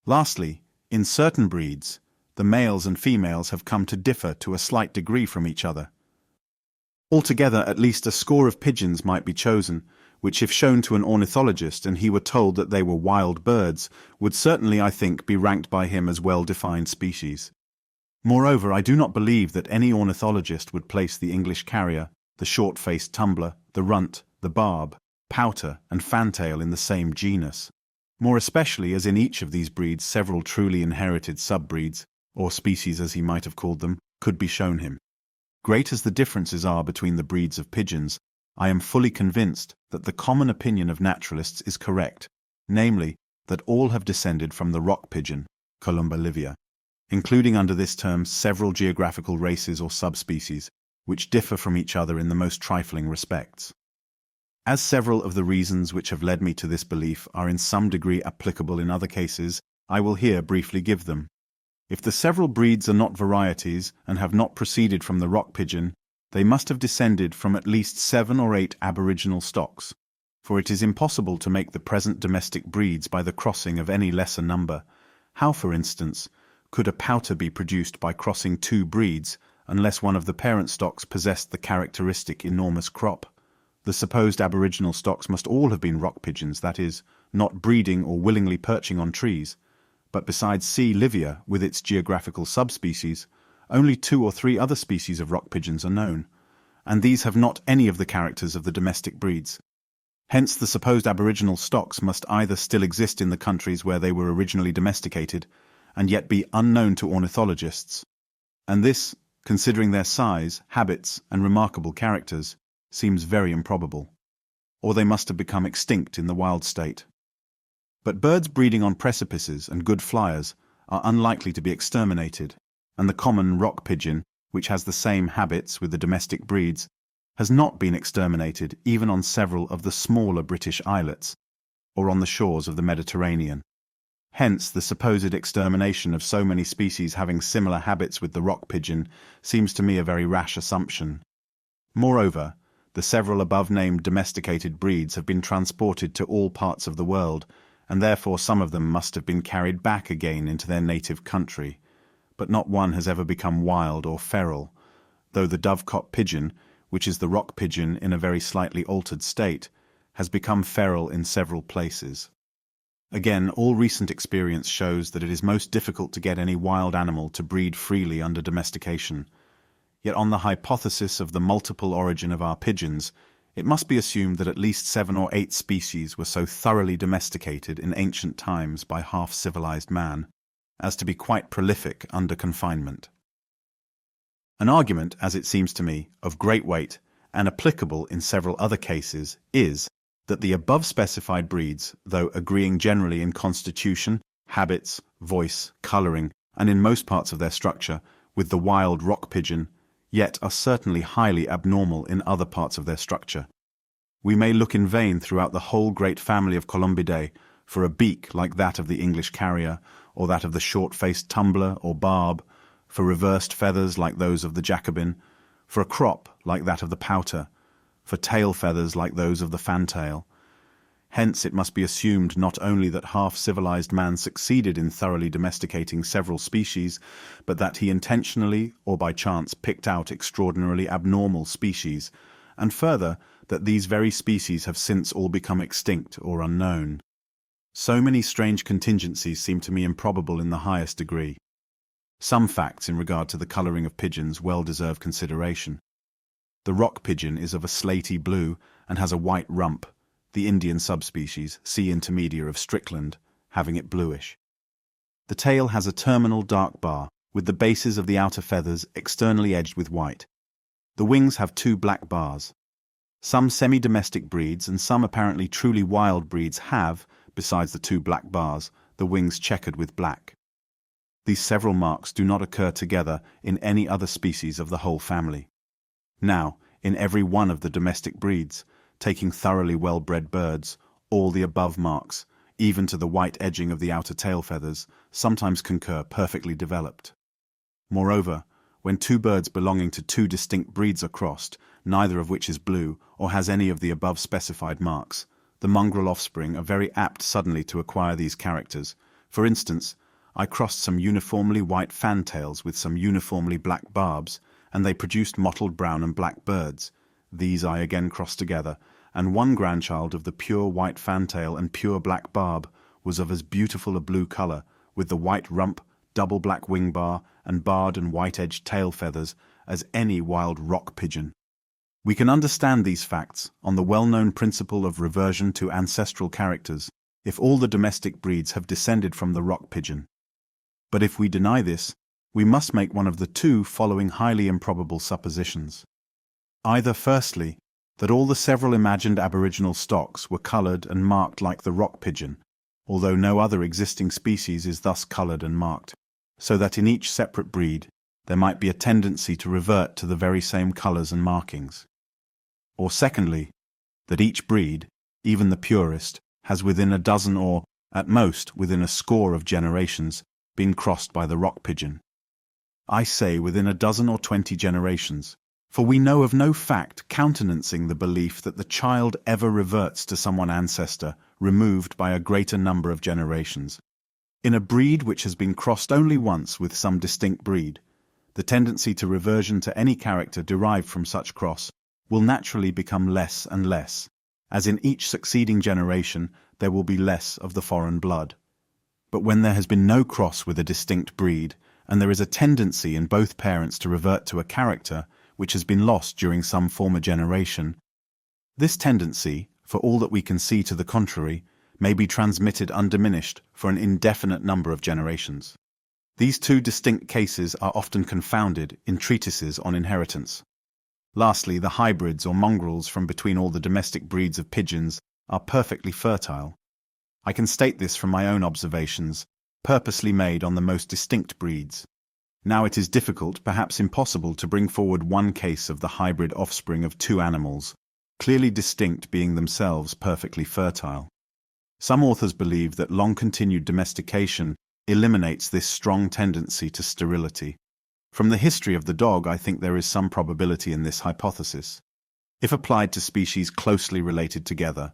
Lastly, in certain breeds, the males and females have come to differ to a slight degree from each other. Altogether, at least a score of pigeons might be chosen, which if shown to an ornithologist and he were told that they were wild birds, would certainly, I think, be ranked by him as well-defined species. Moreover, I do not believe that any ornithologist would place the English carrier, the short-faced tumbler, the runt, the barb, pouter, and fantail in the same genus, more especially as in each of these breeds several truly inherited subbreeds, or species as he might have called them, could be shown him. Great as the differences are between the breeds of pigeons, I am fully convinced that the common opinion of naturalists is correct, namely, that all have descended from the rock pigeon, Columba livia, including under this term several geographical races or subspecies, which differ from each other in the most trifling respects. As several of the reasons which have led me to this belief are in some degree applicable in other cases, I will here briefly give them. If the several breeds are not varieties and have not proceeded from the rock pigeon, they must have descended from at least 7 or 8 aboriginal stocks, for it is impossible to make the present domestic breeds by the crossing of any lesser number. How, for instance, could a pouter be produced by crossing 2 breeds unless one of the parent stocks possessed the characteristic enormous crop? The supposed aboriginal stocks must all have been rock pigeons, that is, not breeding or willingly perching on trees. But besides C. livia with its geographical subspecies, only 2 or 3 other species of rock pigeons are known, and these have not any of the characters of the domestic breeds. Hence the supposed aboriginal stocks must either still exist in the countries where they were originally domesticated, and yet be unknown to ornithologists, and this, considering their size, habits, and remarkable characters, seems very improbable. Or they must have become extinct in the wild state. But birds breeding on precipices and good flyers are unlikely to be exterminated, and the common rock pigeon, which has the same habits with the domestic breeds, has not been exterminated even on several of the smaller British islets, or on the shores of the Mediterranean. Hence, the supposed extermination of so many species having similar habits with the rock pigeon seems to me a very rash assumption. Moreover, the several above-named domesticated breeds have been transported to all parts of the world, and therefore some of them must have been carried back again into their native country, but not one has ever become wild or feral, though the dovecot pigeon, which is the rock pigeon in a very slightly altered state, has become feral in several places. Again, all recent experience shows that it is most difficult to get any wild animal to breed freely under domestication. Yet on the hypothesis of the multiple origin of our pigeons, it must be assumed that at least 7 or 8 species were so thoroughly domesticated in ancient times by half-civilized man as to be quite prolific under confinement. An argument, as it seems to me, of great weight and applicable in several other cases is that the above-specified breeds, though agreeing generally in constitution, habits, voice, colouring, and in most parts of their structure with the wild rock pigeon, yet are certainly highly abnormal in other parts of their structure. We may look in vain throughout the whole great family of Columbidae for a beak like that of the English carrier, or that of the short-faced tumbler or barb, for reversed feathers like those of the Jacobin, for a crop like that of the pouter, for tail feathers like those of the fantail. Hence it must be assumed not only that half-civilized man succeeded in thoroughly domesticating several species, but that he intentionally or by chance picked out extraordinarily abnormal species, and further, that these very species have since all become extinct or unknown. So many strange contingencies seem to me improbable in the highest degree. Some facts in regard to the colouring of pigeons well deserve consideration. The rock pigeon is of a slaty blue and has a white rump, the Indian subspecies, C. intermedia of Strickland, having it bluish. The tail has a terminal dark bar, with the bases of the outer feathers externally edged with white. The wings have 2 black bars. Some semi-domestic breeds and some apparently truly wild breeds have, besides the 2 black bars, the wings checkered with black. These several marks do not occur together in any other species of the whole family. Now, in every one of the domestic breeds, taking thoroughly well-bred birds, all the above marks, even to the white edging of the outer tail feathers, sometimes concur perfectly developed. Moreover, when 2 birds belonging to 2 distinct breeds are crossed, neither of which is blue or has any of the above specified marks, the mongrel offspring are very apt suddenly to acquire these characters, For instance, I crossed some uniformly white fantails with some uniformly black barbs, and they produced mottled brown and black birds. These I again crossed together, and one grandchild of the pure white fantail and pure black barb was of as beautiful a blue colour, with the white rump, double black wing bar, and barred and white-edged tail feathers, as any wild rock pigeon. We can understand these facts on the well-known principle of reversion to ancestral characters, if all the domestic breeds have descended from the rock pigeon. But if we deny this, we must make one of the two following highly improbable suppositions. Either, firstly, that all the several imagined aboriginal stocks were coloured and marked like the rock pigeon, although no other existing species is thus coloured and marked, so that in each separate breed there might be a tendency to revert to the very same colours and markings. Or secondly, that each breed, even the purest, has within a dozen or, at most, within a score of generations, been crossed by the rock pigeon. I say within a dozen or 20 generations, for we know of no fact countenancing the belief that the child ever reverts to some one ancestor removed by a greater number of generations. In a breed which has been crossed only once with some distinct breed, the tendency to reversion to any character derived from such cross will naturally become less and less, as in each succeeding generation there will be less of the foreign blood. But when there has been no cross with a distinct breed, and there is a tendency in both parents to revert to a character which has been lost during some former generation, this tendency, for all that we can see to the contrary, may be transmitted undiminished for an indefinite number of generations. These two distinct cases are often confounded in treatises on inheritance. Lastly, the hybrids or mongrels from between all the domestic breeds of pigeons are perfectly fertile. I can state this from my own observations, purposely made on the most distinct breeds. Now it is difficult, perhaps impossible, to bring forward one case of the hybrid offspring of two animals, clearly distinct being themselves perfectly fertile. Some authors believe that long-continued domestication eliminates this strong tendency to sterility. From the history of the dog, I think there is some probability in this hypothesis, if applied to species closely related together,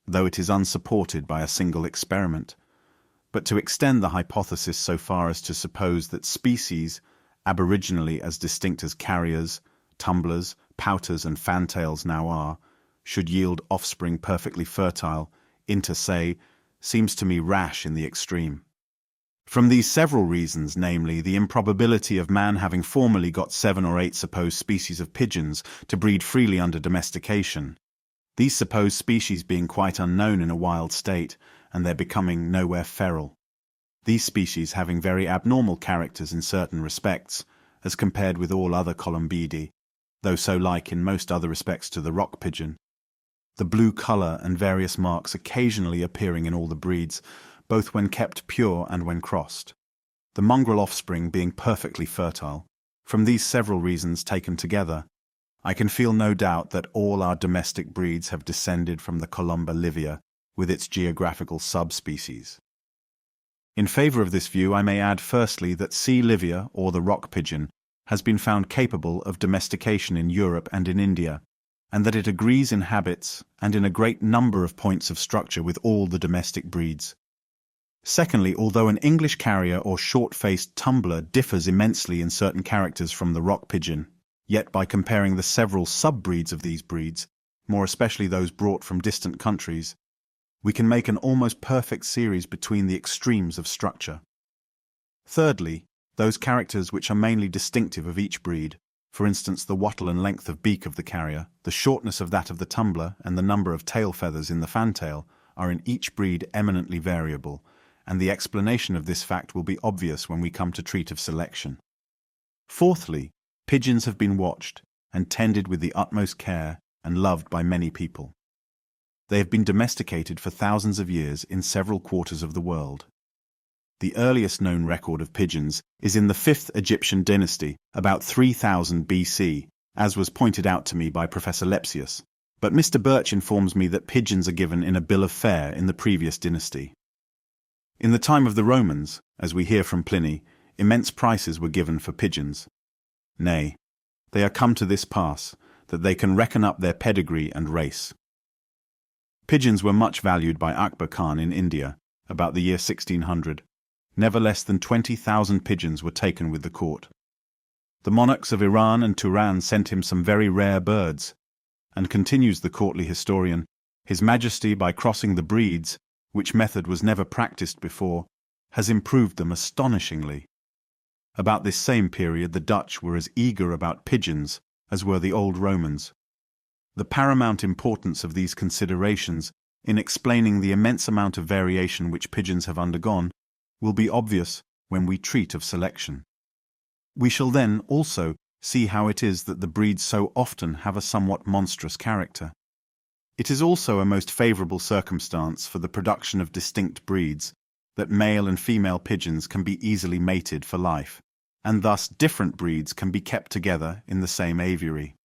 though it is unsupported by a single experiment. But to extend the hypothesis so far as to suppose that species, aboriginally as distinct as carriers, tumblers, pouters and fantails now are, should yield offspring perfectly fertile, inter se, seems to me rash in the extreme. From these several reasons, namely, the improbability of man having formerly got 7 or 8 supposed species of pigeons to breed freely under domestication, these supposed species being quite unknown in a wild state, and their becoming nowhere feral, these species having very abnormal characters in certain respects, as compared with all other columbidae, though so like in most other respects to the rock pigeon, the blue colour and various marks occasionally appearing in all the breeds, both when kept pure and when crossed, the mongrel offspring being perfectly fertile. From these several reasons taken together, I can feel no doubt that all our domestic breeds have descended from the Columba livia, with its geographical subspecies. In favour of this view, I may add firstly that C. livia, or the rock pigeon, has been found capable of domestication in Europe and in India, and that it agrees in habits and in a great number of points of structure with all the domestic breeds. Secondly, although an English carrier or short-faced tumbler differs immensely in certain characters from the rock pigeon, yet by comparing the several sub-breeds of these breeds, more especially those brought from distant countries, we can make an almost perfect series between the extremes of structure. Thirdly, those characters which are mainly distinctive of each breed, for instance the wattle and length of beak of the carrier, the shortness of that of the tumbler, and the number of tail feathers in the fantail, are in each breed eminently variable, and the explanation of this fact will be obvious when we come to treat of selection. Fourthly, pigeons have been watched and tended with the utmost care and loved by many people. They have been domesticated for thousands of years in several quarters of the world. The earliest known record of pigeons is in the 5th Egyptian dynasty, about 3000 BC, as was pointed out to me by Professor Lepsius, but Mr. Birch informs me that pigeons are given in a bill of fare in the previous dynasty. In the time of the Romans, as we hear from Pliny, immense prices were given for pigeons. Nay, they are come to this pass, that they can reckon up their pedigree and race. Pigeons were much valued by Akbar Khan in India, about the year 1600, never less than 20,000 pigeons were taken with the court. The monarchs of Iran and Turan sent him some very rare birds, and continues the courtly historian, His Majesty, by crossing the breeds, which method was never practiced before, has improved them astonishingly. About this same period the Dutch were as eager about pigeons as were the old Romans. The paramount importance of these considerations in explaining the immense amount of variation which pigeons have undergone will be obvious when we treat of selection. We shall then also see how it is that the breeds so often have a somewhat monstrous character. It is also a most favourable circumstance for the production of distinct breeds that male and female pigeons can be easily mated for life, and thus different breeds can be kept together in the same aviary.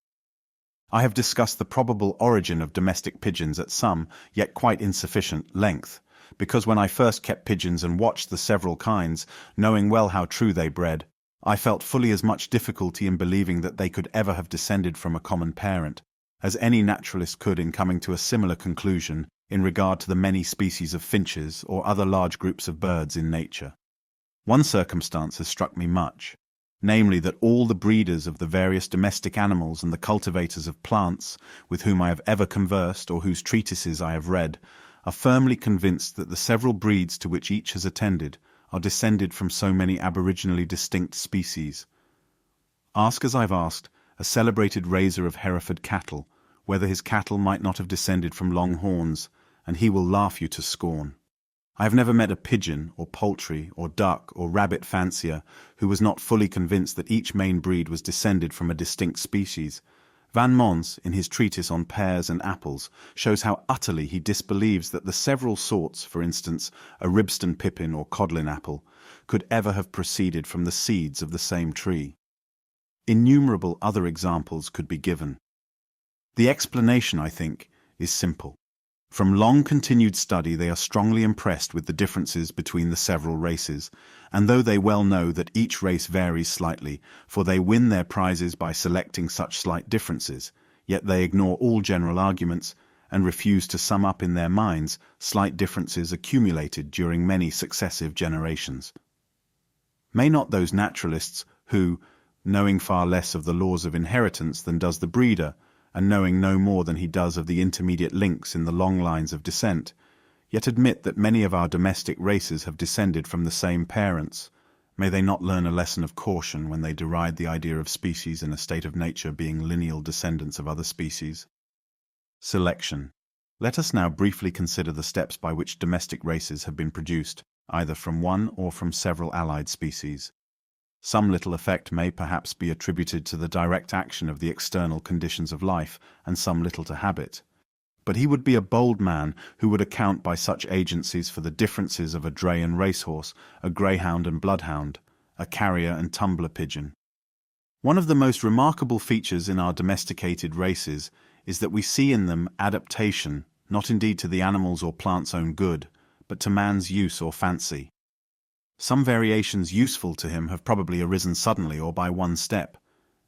I have discussed the probable origin of domestic pigeons at some, yet quite insufficient, length, because when I first kept pigeons and watched the several kinds, knowing well how true they bred, I felt fully as much difficulty in believing that they could ever have descended from a common parent, as any naturalist could in coming to a similar conclusion in regard to the many species of finches or other large groups of birds in nature. One circumstance has struck me much, namely that all the breeders of the various domestic animals and the cultivators of plants with whom I have ever conversed or whose treatises I have read are firmly convinced that the several breeds to which each has attended are descended from so many aboriginally distinct species. Ask, as I've asked, a celebrated raiser of Hereford cattle whether his cattle might not have descended from longhorns, and he will laugh you to scorn. I have never met a pigeon, or poultry, or duck, or rabbit fancier who was not fully convinced that each main breed was descended from a distinct species. Van Mons, in his treatise on pears and apples, shows how utterly he disbelieves that the several sorts, for instance, a Ribston pippin or codlin apple, could ever have proceeded from the seeds of the same tree. Innumerable other examples could be given. The explanation, I think, is simple. From long-continued study they are strongly impressed with the differences between the several races, and though they well know that each race varies slightly, for they win their prizes by selecting such slight differences, yet they ignore all general arguments and refuse to sum up in their minds slight differences accumulated during many successive generations. May not those naturalists who, knowing far less of the laws of inheritance than does the breeder, and knowing no more than he does of the intermediate links in the long lines of descent, yet admit that many of our domestic races have descended from the same parents, may they not learn a lesson of caution when they deride the idea of species in a state of nature being lineal descendants of other species? Selection. Let us now briefly consider the steps by which domestic races have been produced, either from one or from several allied species. Some little effect may perhaps be attributed to the direct action of the external conditions of life, and some little to habit. But he would be a bold man who would account by such agencies for the differences of a dray and racehorse, a greyhound and bloodhound, a carrier and tumbler pigeon. One of the most remarkable features in our domesticated races is that we see in them adaptation, not indeed to the animal's or plant's own good, but to man's use or fancy. Some variations useful to him have probably arisen suddenly or by one step.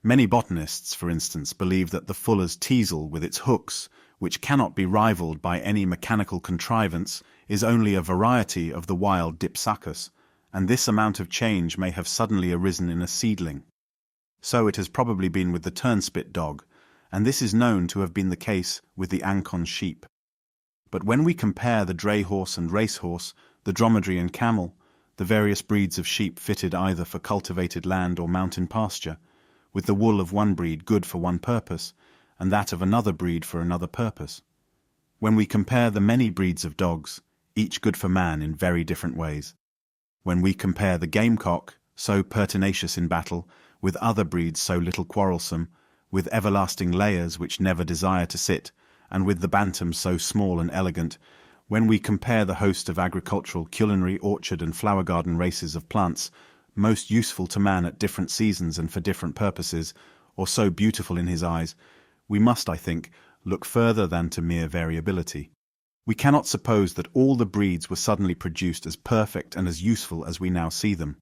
Many botanists, for instance, believe that the fuller's teasel with its hooks, which cannot be rivalled by any mechanical contrivance, is only a variety of the wild Dipsacus, and this amount of change may have suddenly arisen in a seedling. So it has probably been with the turnspit dog, and this is known to have been the case with the Ancon sheep. But when we compare the dray horse and racehorse, the dromedary and camel, the various breeds of sheep fitted either for cultivated land or mountain pasture, with the wool of one breed good for one purpose, and that of another breed for another purpose. When we compare the many breeds of dogs, each good for man in very different ways. When we compare the gamecock, so pertinacious in battle, with other breeds so little quarrelsome, with everlasting layers which never desire to sit, and with the bantam so small and elegant, when we compare the host of agricultural, culinary, orchard and flower garden races of plants, most useful to man at different seasons and for different purposes, or so beautiful in his eyes, we must, I think, look further than to mere variability. We cannot suppose that all the breeds were suddenly produced as perfect and as useful as we now see them.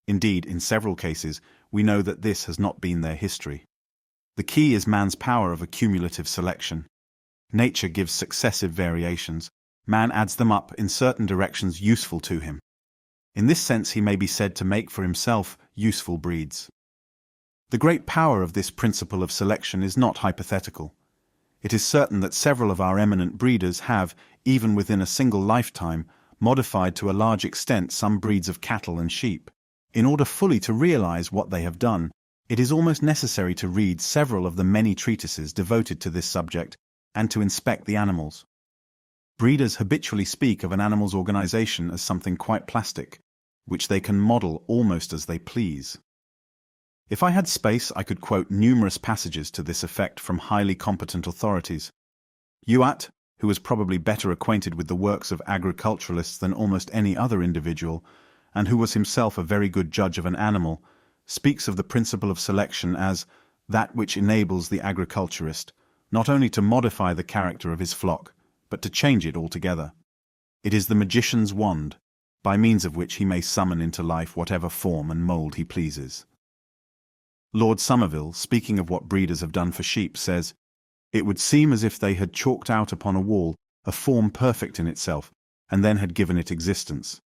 Indeed, in several cases, we know that this has not been their history. The key is man's power of accumulative selection. Nature gives successive variations. Man adds them up in certain directions useful to him. In this sense, he may be said to make for himself useful breeds. The great power of this principle of selection is not hypothetical. It is certain that several of our eminent breeders have, even within a single lifetime, modified to a large extent some breeds of cattle and sheep. In order fully to realize what they have done, it is almost necessary to read several of the many treatises devoted to this subject and to inspect the animals. Breeders habitually speak of an animal's organization as something quite plastic, which they can model almost as they please. If I had space, I could quote numerous passages to this effect from highly competent authorities. Youatt, who was probably better acquainted with the works of agriculturalists than almost any other individual, and who was himself a very good judge of an animal, speaks of the principle of selection as that which enables the agriculturist not only to modify the character of his flock, but to change it altogether. It is the magician's wand, by means of which he may summon into life whatever form and mould he pleases. Lord Somerville, speaking of what breeders have done for sheep, says, "It would seem as if they had chalked out upon a wall a form perfect in itself, and then had given it existence."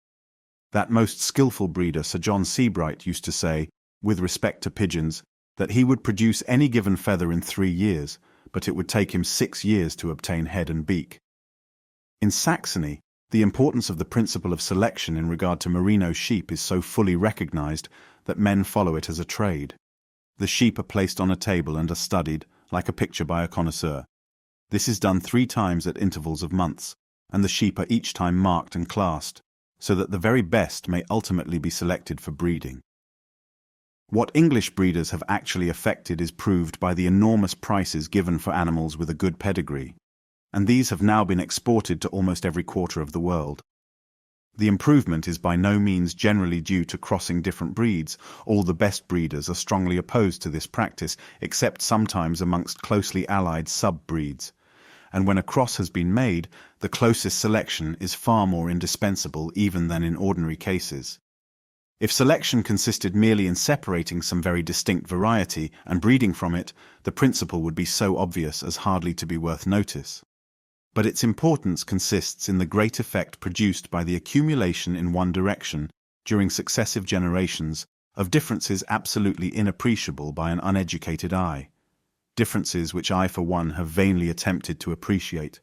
That most skilful breeder, Sir John Seabright, used to say, with respect to pigeons, that he would produce any given feather in 3 years, but it would take him 6 years to obtain head and beak. In Saxony, the importance of the principle of selection in regard to merino sheep is so fully recognized that men follow it as a trade. The sheep are placed on a table and are studied, like a picture by a connoisseur. This is done 3 times at intervals of months, and the sheep are each time marked and classed, so that the very best may ultimately be selected for breeding. What English breeders have actually effected is proved by the enormous prices given for animals with a good pedigree, and these have now been exported to almost every quarter of the world. The improvement is by no means generally due to crossing different breeds. All the best breeders are strongly opposed to this practice, except sometimes amongst closely allied sub-breeds. And when a cross has been made, the closest selection is far more indispensable even than in ordinary cases. If selection consisted merely in separating some very distinct variety and breeding from it, the principle would be so obvious as hardly to be worth notice. But its importance consists in the great effect produced by the accumulation in one direction, during successive generations, of differences absolutely inappreciable by an uneducated eye. Differences which I, for one, have vainly attempted to appreciate.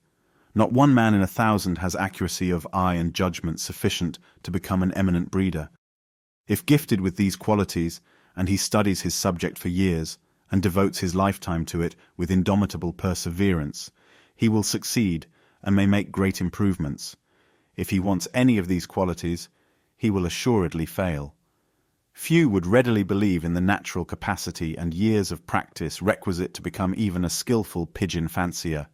Not one man in 1,000 has accuracy of eye and judgment sufficient to become an eminent breeder. If gifted with these qualities, and he studies his subject for years, and devotes his lifetime to it with indomitable perseverance, he will succeed and may make great improvements. If he wants any of these qualities, he will assuredly fail. Few would readily believe in the natural capacity and years of practice requisite to become even a skillful pigeon fancier.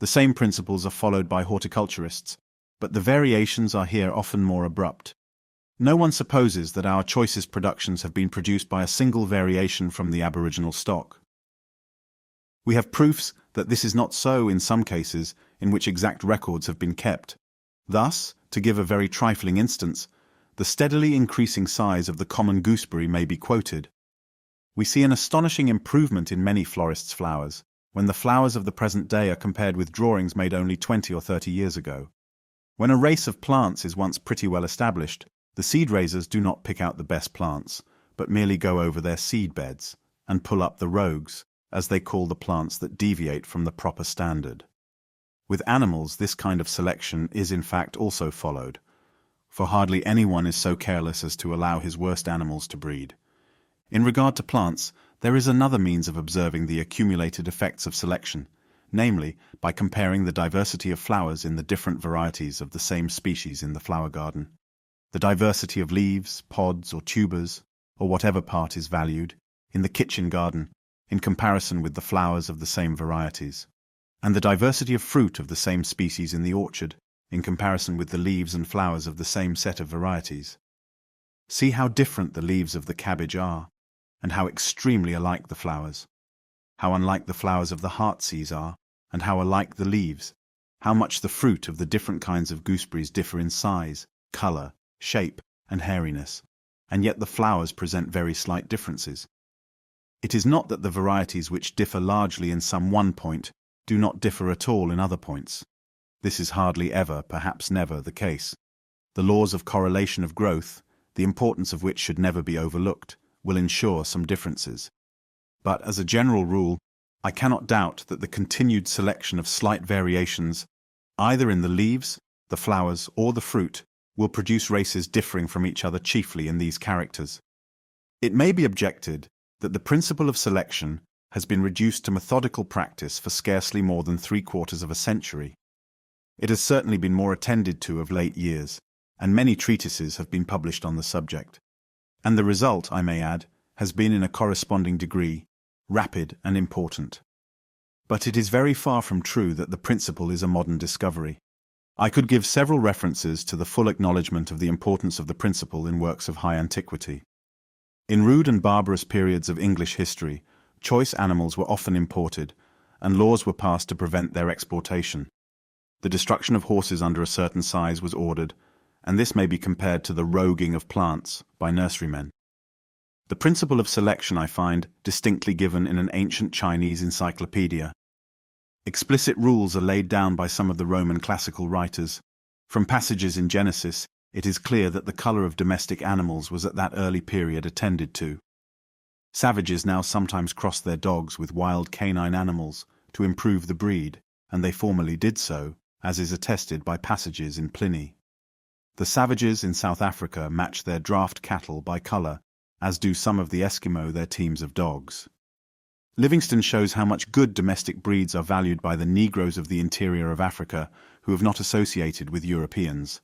The same principles are followed by horticulturists, but the variations are here often more abrupt. No one supposes that our choicest productions have been produced by a single variation from the aboriginal stock. We have proofs that this is not so in some cases in which exact records have been kept. Thus, to give a very trifling instance, the steadily increasing size of the common gooseberry may be quoted. We see an astonishing improvement in many florists' flowers, when the flowers of the present day are compared with drawings made only 20 or 30 years ago. When a race of plants is once pretty well established, the seed raisers do not pick out the best plants, but merely go over their seed beds and pull up the rogues, as they call the plants that deviate from the proper standard. With animals, this kind of selection is in fact also followed, for hardly anyone is so careless as to allow his worst animals to breed. In regard to plants, there is another means of observing the accumulated effects of selection, namely, by comparing the diversity of flowers in the different varieties of the same species in the flower garden. The diversity of leaves, pods, or tubers, or whatever part is valued, in the kitchen garden, in comparison with the flowers of the same varieties, and the diversity of fruit of the same species in the orchard, in comparison with the leaves and flowers of the same set of varieties. See how different the leaves of the cabbage are, and how extremely alike the flowers. How unlike the flowers of the heartsease are, and how alike the leaves. How much the fruit of the different kinds of gooseberries differ in size, colour, shape, and hairiness, and yet the flowers present very slight differences. It is not that the varieties which differ largely in some one point do not differ at all in other points. This is hardly ever, perhaps never, the case. The laws of correlation of growth, the importance of which should never be overlooked, will ensure some differences. But as a general rule, I cannot doubt that the continued selection of slight variations, either in the leaves, the flowers, or the fruit, will produce races differing from each other chiefly in these characters. It may be objected that the principle of selection has been reduced to methodical practice for scarcely more than 3/4 of a century. It has certainly been more attended to of late years, and many treatises have been published on the subject. And the result, I may add, has been in a corresponding degree rapid and important. But it is very far from true that the principle is a modern discovery. I could give several references to the full acknowledgement of the importance of the principle in works of high antiquity. In rude and barbarous periods of English history, choice animals were often imported, and laws were passed to prevent their exportation. The destruction of horses under a certain size was ordered, and this may be compared to the roguing of plants by nurserymen. The principle of selection I find distinctly given in an ancient Chinese encyclopedia. Explicit rules are laid down by some of the Roman classical writers. From passages in Genesis, it is clear that the color of domestic animals was at that early period attended to. Savages now sometimes cross their dogs with wild canine animals to improve the breed, and they formerly did so, as is attested by passages in Pliny. The savages in South Africa match their draft cattle by color, as do some of the Eskimo their teams of dogs. Livingstone shows how much good domestic breeds are valued by the Negroes of the interior of Africa who have not associated with Europeans.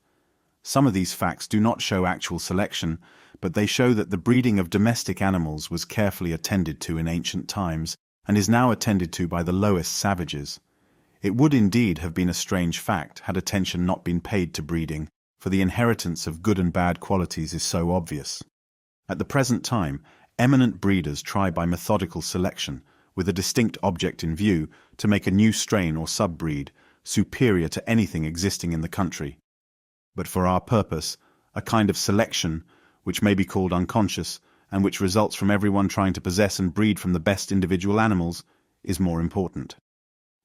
Some of these facts do not show actual selection, but they show that the breeding of domestic animals was carefully attended to in ancient times and is now attended to by the lowest savages. It would indeed have been a strange fact had attention not been paid to breeding, for the inheritance of good and bad qualities is so obvious. At the present time, eminent breeders try by methodical selection, with a distinct object in view, to make a new strain or sub-breed superior to anything existing in the country. But for our purpose, a kind of selection, which may be called unconscious, and which results from everyone trying to possess and breed from the best individual animals, is more important.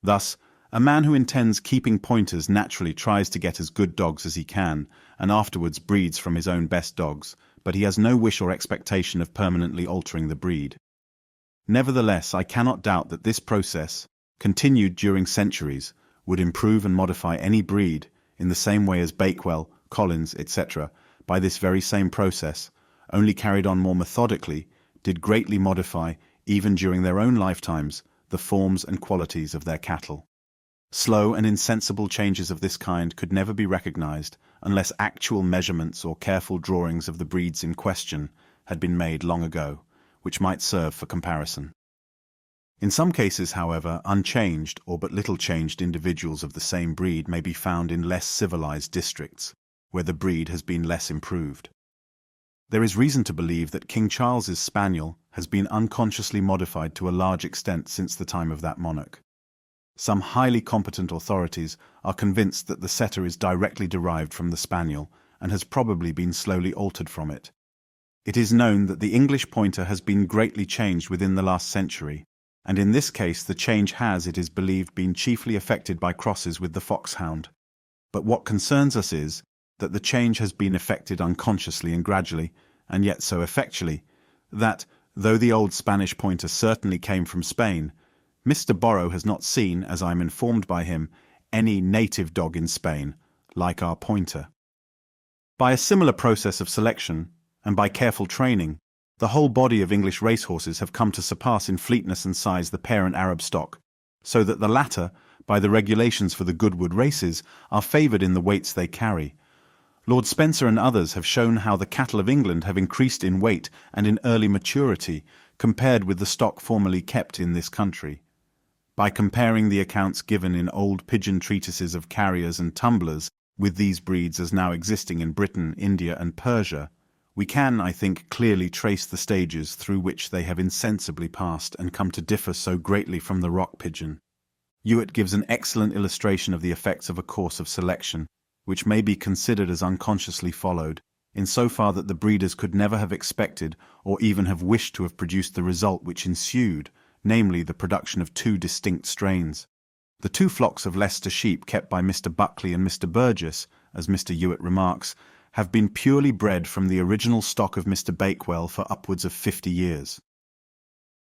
Thus, a man who intends keeping pointers naturally tries to get as good dogs as he can, and afterwards breeds from his own best dogs, but he has no wish or expectation of permanently altering the breed. Nevertheless, I cannot doubt that this process, continued during centuries, would improve and modify any breed, in the same way as Bakewell, Collins, etc., by this very same process, only carried on more methodically, did greatly modify, even during their own lifetimes, the forms and qualities of their cattle. Slow and insensible changes of this kind could never be recognized unless actual measurements or careful drawings of the breeds in question had been made long ago, which might serve for comparison. In some cases, however, unchanged or but little changed individuals of the same breed may be found in less civilized districts, where the breed has been less improved. There is reason to believe that King Charles's spaniel has been unconsciously modified to a large extent since the time of that monarch. Some highly competent authorities are convinced that the setter is directly derived from the spaniel and has probably been slowly altered from it. It is known that the English pointer has been greatly changed within the last century, and in this case the change has, it is believed, been chiefly effected by crosses with the foxhound. But what concerns us is that the change has been effected unconsciously and gradually, and yet so effectually, that, though the old Spanish pointer certainly came from Spain, Mr. Borrow has not seen, as I am informed by him, any native dog in Spain, like our pointer. By a similar process of selection, and by careful training, the whole body of English racehorses have come to surpass in fleetness and size the parent Arab stock, so that the latter, by the regulations for the Goodwood races, are favoured in the weights they carry. Lord Spencer and others have shown how the cattle of England have increased in weight and in early maturity, compared with the stock formerly kept in this country. By comparing the accounts given in old pigeon treatises of carriers and tumblers with these breeds as now existing in Britain, India, and Persia, we can, I think, clearly trace the stages through which they have insensibly passed and come to differ so greatly from the rock pigeon. Youatt gives an excellent illustration of the effects of a course of selection, which may be considered as unconsciously followed, in so far that the breeders could never have expected or even have wished to have produced the result which ensued, namely the production of two distinct strains. The two flocks of Leicester sheep kept by Mr. Buckley and Mr. Burgess, as Mr. Youatt remarks, have been purely bred from the original stock of Mr. Bakewell for upwards of 50 years.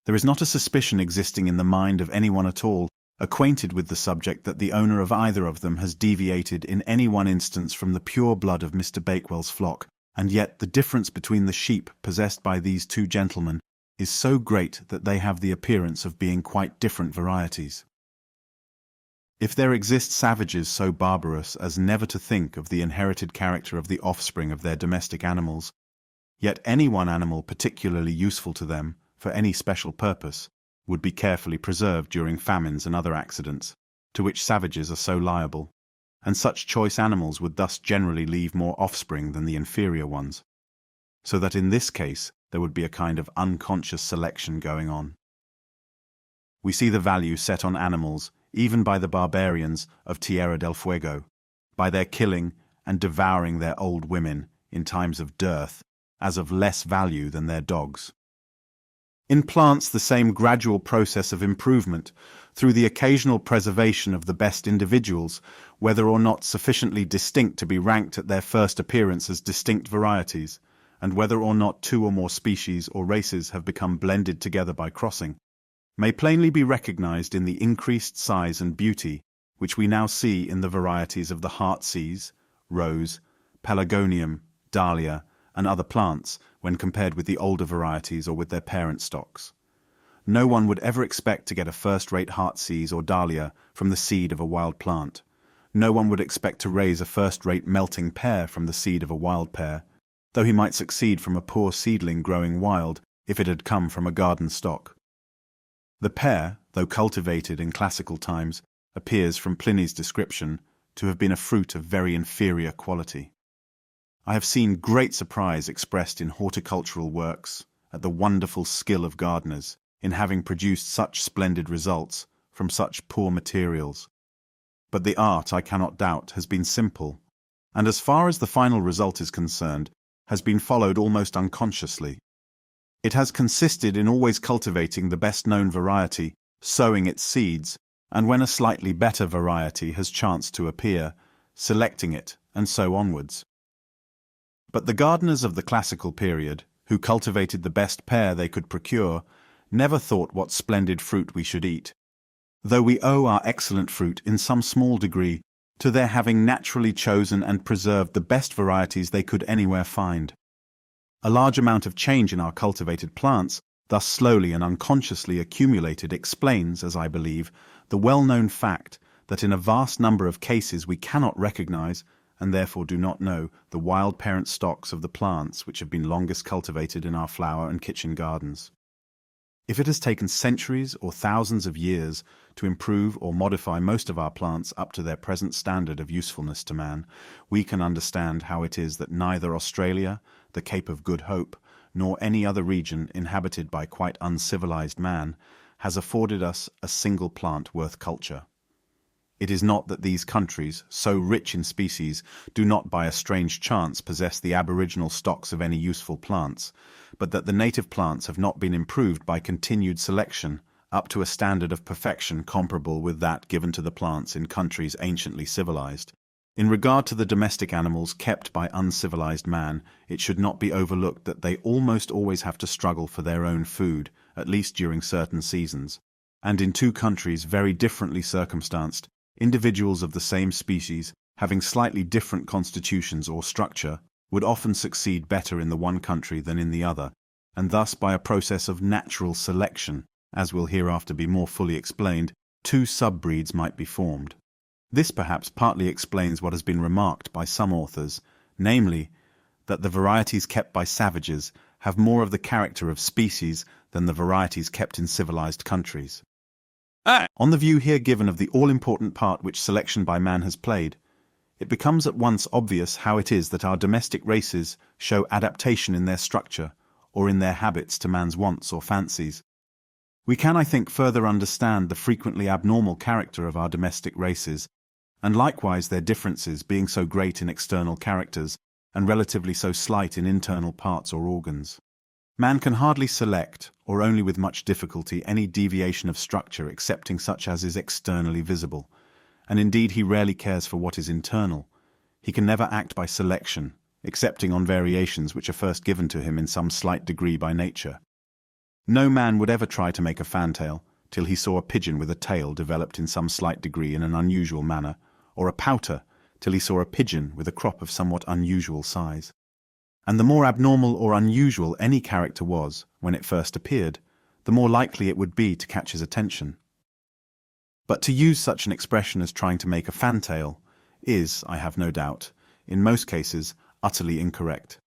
There is not a suspicion existing in the mind of anyone at all acquainted with the subject that the owner of either of them has deviated in any one instance from the pure blood of Mr. Bakewell's flock, and yet the difference between the sheep possessed by these two gentlemen is so great that they have the appearance of being quite different varieties. If there exist savages so barbarous as never to think of the inherited character of the offspring of their domestic animals, yet any one animal particularly useful to them, for any special purpose, would be carefully preserved during famines and other accidents, to which savages are so liable, and such choice animals would thus generally leave more offspring than the inferior ones, so that in this case there would be a kind of unconscious selection going on. We see the value set on animals, even by the barbarians of Tierra del Fuego, by their killing and devouring their old women in times of dearth, as of less value than their dogs. In plants, the same gradual process of improvement, through the occasional preservation of the best individuals, whether or not sufficiently distinct to be ranked at their first appearance as distinct varieties, and whether or not two or more species or races have become blended together by crossing, may plainly be recognized in the increased size and beauty which we now see in the varieties of the heartsease, rose, pelargonium, dahlia, and other plants when compared with the older varieties or with their parent stocks. No one would ever expect to get a first-rate heartsease or dahlia from the seed of a wild plant. No one would expect to raise a first-rate melting pear from the seed of a wild pear, though he might succeed from a poor seedling growing wild if it had come from a garden stock. The pear, though cultivated in classical times, appears from Pliny's description to have been a fruit of very inferior quality. I have seen great surprise expressed in horticultural works at the wonderful skill of gardeners in having produced such splendid results from such poor materials. But the art, I cannot doubt, has been simple, and as far as the final result is concerned, has been followed almost unconsciously. It has consisted in always cultivating the best-known variety, sowing its seeds, and when a slightly better variety has chanced to appear, selecting it, and so onwards. But the gardeners of the classical period, who cultivated the best pear they could procure, never thought what splendid fruit we should eat, though we owe our excellent fruit in some small degree to their having naturally chosen and preserved the best varieties they could anywhere find. A large amount of change in our cultivated plants, thus slowly and unconsciously accumulated, explains, as I believe, the well-known fact that in a vast number of cases we cannot recognize, and therefore do not know, the wild parent stocks of the plants which have been longest cultivated in our flower and kitchen gardens. If it has taken centuries or thousands of years to improve or modify most of our plants up to their present standard of usefulness to man, we can understand how it is that neither Australia, the Cape of Good Hope, nor any other region inhabited by quite uncivilized man has afforded us a single plant worth culture. It is not that these countries, so rich in species, do not by a strange chance possess the aboriginal stocks of any useful plants, but that the native plants have not been improved by continued selection up to a standard of perfection comparable with that given to the plants in countries anciently civilized. In regard to the domestic animals kept by uncivilized man, it should not be overlooked that they almost always have to struggle for their own food, at least during certain seasons, and in two countries very differently circumstanced, individuals of the same species, having slightly different constitutions or structure, would often succeed better in the one country than in the other, and thus by a process of natural selection, as will hereafter be more fully explained, two sub-breeds might be formed. This perhaps partly explains what has been remarked by some authors, namely, that the varieties kept by savages have more of the character of species than the varieties kept in civilized countries. On the view here given of the all-important part which selection by man has played, it becomes at once obvious how it is that our domestic races show adaptation in their structure or in their habits to man's wants or fancies. We can, I think, further understand the frequently abnormal character of our domestic races, and likewise their differences being so great in external characters and relatively so slight in internal parts or organs. Man can hardly select, or only with much difficulty, any deviation of structure excepting such as is externally visible, and indeed he rarely cares for what is internal. He can never act by selection, excepting on variations which are first given to him in some slight degree by nature. No man would ever try to make a fantail till he saw a pigeon with a tail developed in some slight degree in an unusual manner, or a pouter till he saw a pigeon with a crop of somewhat unusual size. And the more abnormal or unusual any character was when it first appeared, the more likely it would be to catch his attention. But to use such an expression as trying to make a fantail is, I have no doubt, in most cases, utterly incorrect.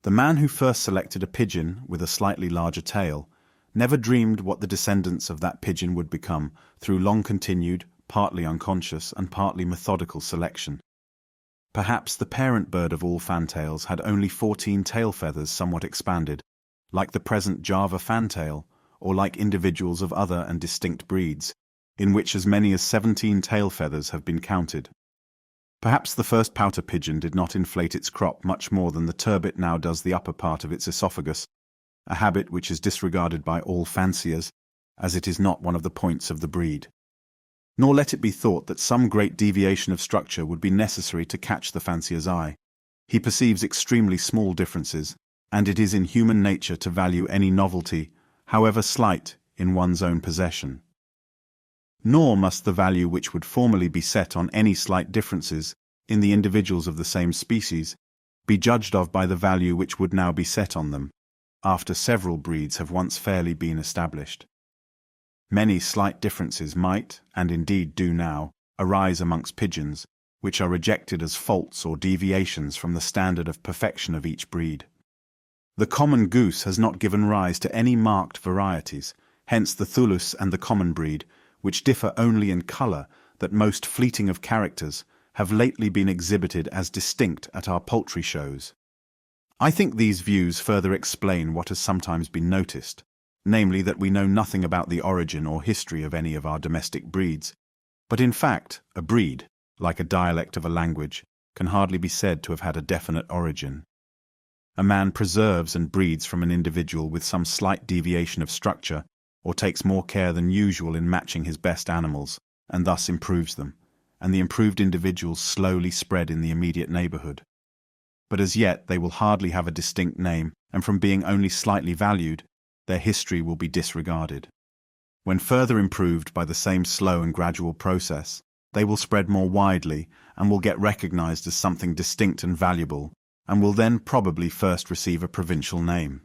The man who first selected a pigeon with a slightly larger tail never dreamed what the descendants of that pigeon would become through long-continued, partly unconscious and partly methodical selection. Perhaps the parent bird of all fantails had only 14 tail feathers somewhat expanded, like the present Java fantail, or like individuals of other and distinct breeds, in which as many as 17 tail feathers have been counted. Perhaps the first pouter pigeon did not inflate its crop much more than the turbit now does the upper part of its esophagus, a habit which is disregarded by all fanciers, as it is not one of the points of the breed. Nor let it be thought that some great deviation of structure would be necessary to catch the fancier's eye. He perceives extremely small differences, and it is in human nature to value any novelty, however slight, in one's own possession. Nor must the value which would formerly be set on any slight differences in the individuals of the same species be judged of by the value which would now be set on them, after several breeds have once fairly been established. Many slight differences might, and indeed do now, arise amongst pigeons, which are rejected as faults or deviations from the standard of perfection of each breed. The common goose has not given rise to any marked varieties, hence the thulus and the common breed, which differ only in colour, that most fleeting of characters, have lately been exhibited as distinct at our poultry shows. I think these views further explain what has sometimes been noticed, namely that we know nothing about the origin or history of any of our domestic breeds, but in fact a breed, like a dialect of a language, can hardly be said to have had a definite origin. A man preserves and breeds from an individual with some slight deviation of structure, or takes more care than usual in matching his best animals, and thus improves them, and the improved individuals slowly spread in the immediate neighbourhood. But as yet they will hardly have a distinct name, and from being only slightly valued, their history will be disregarded. When further improved by the same slow and gradual process, they will spread more widely and will get recognized as something distinct and valuable, and will then probably first receive a provincial name.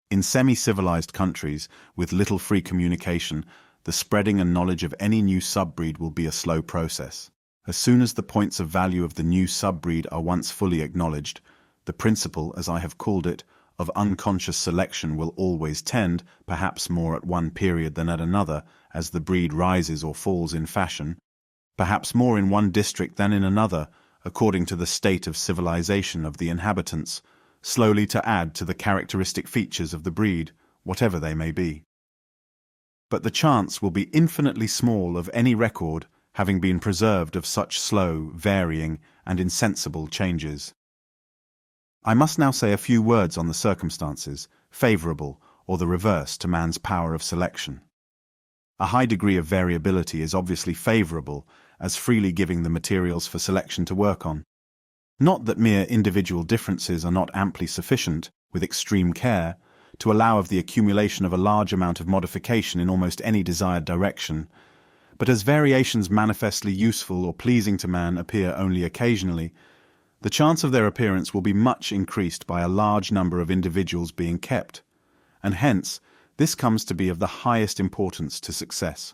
In semi-civilized countries, with little free communication, the spreading and knowledge of any new subbreed will be a slow process. As soon as the points of value of the new subbreed are once fully acknowledged, the principle, as I have called it, of unconscious selection will always tend, perhaps more at one period than at another, as the breed rises or falls in fashion, perhaps more in one district than in another, according to the state of civilization of the inhabitants, slowly to add to the characteristic features of the breed, whatever they may be. But the chance will be infinitely small of any record having been preserved of such slow, varying, and insensible changes. I must now say a few words on the circumstances, favourable or the reverse to man's power of selection. A high degree of variability is obviously favourable, as freely giving the materials for selection to work on. Not that mere individual differences are not amply sufficient, with extreme care, to allow of the accumulation of a large amount of modification in almost any desired direction, but as variations manifestly useful or pleasing to man appear only occasionally, the chance of their appearance will be much increased by a large number of individuals being kept, and hence this comes to be of the highest importance to success.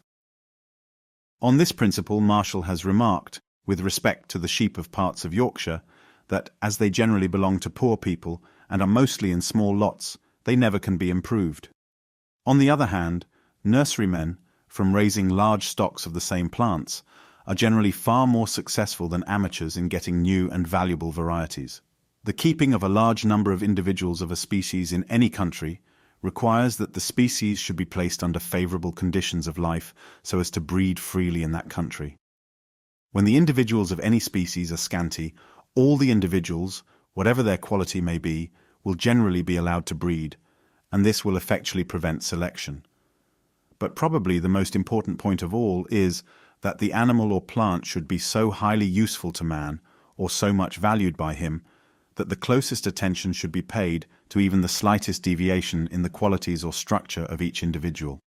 On this principle Marshall has remarked, with respect to the sheep of parts of Yorkshire, that as they generally belong to poor people and are mostly in small lots, they never can be improved. On the other hand, nurserymen, from raising large stocks of the same plants, are generally far more successful than amateurs in getting new and valuable varieties. The keeping of a large number of individuals of a species in any country requires that the species should be placed under favourable conditions of life so as to breed freely in that country. When the individuals of any species are scanty, all the individuals, whatever their quality may be, will generally be allowed to breed, and this will effectually prevent selection. But probably the most important point of all is that the animal or plant should be so highly useful to man, or so much valued by him, that the closest attention should be paid to even the slightest deviation in the qualities or structure of each individual.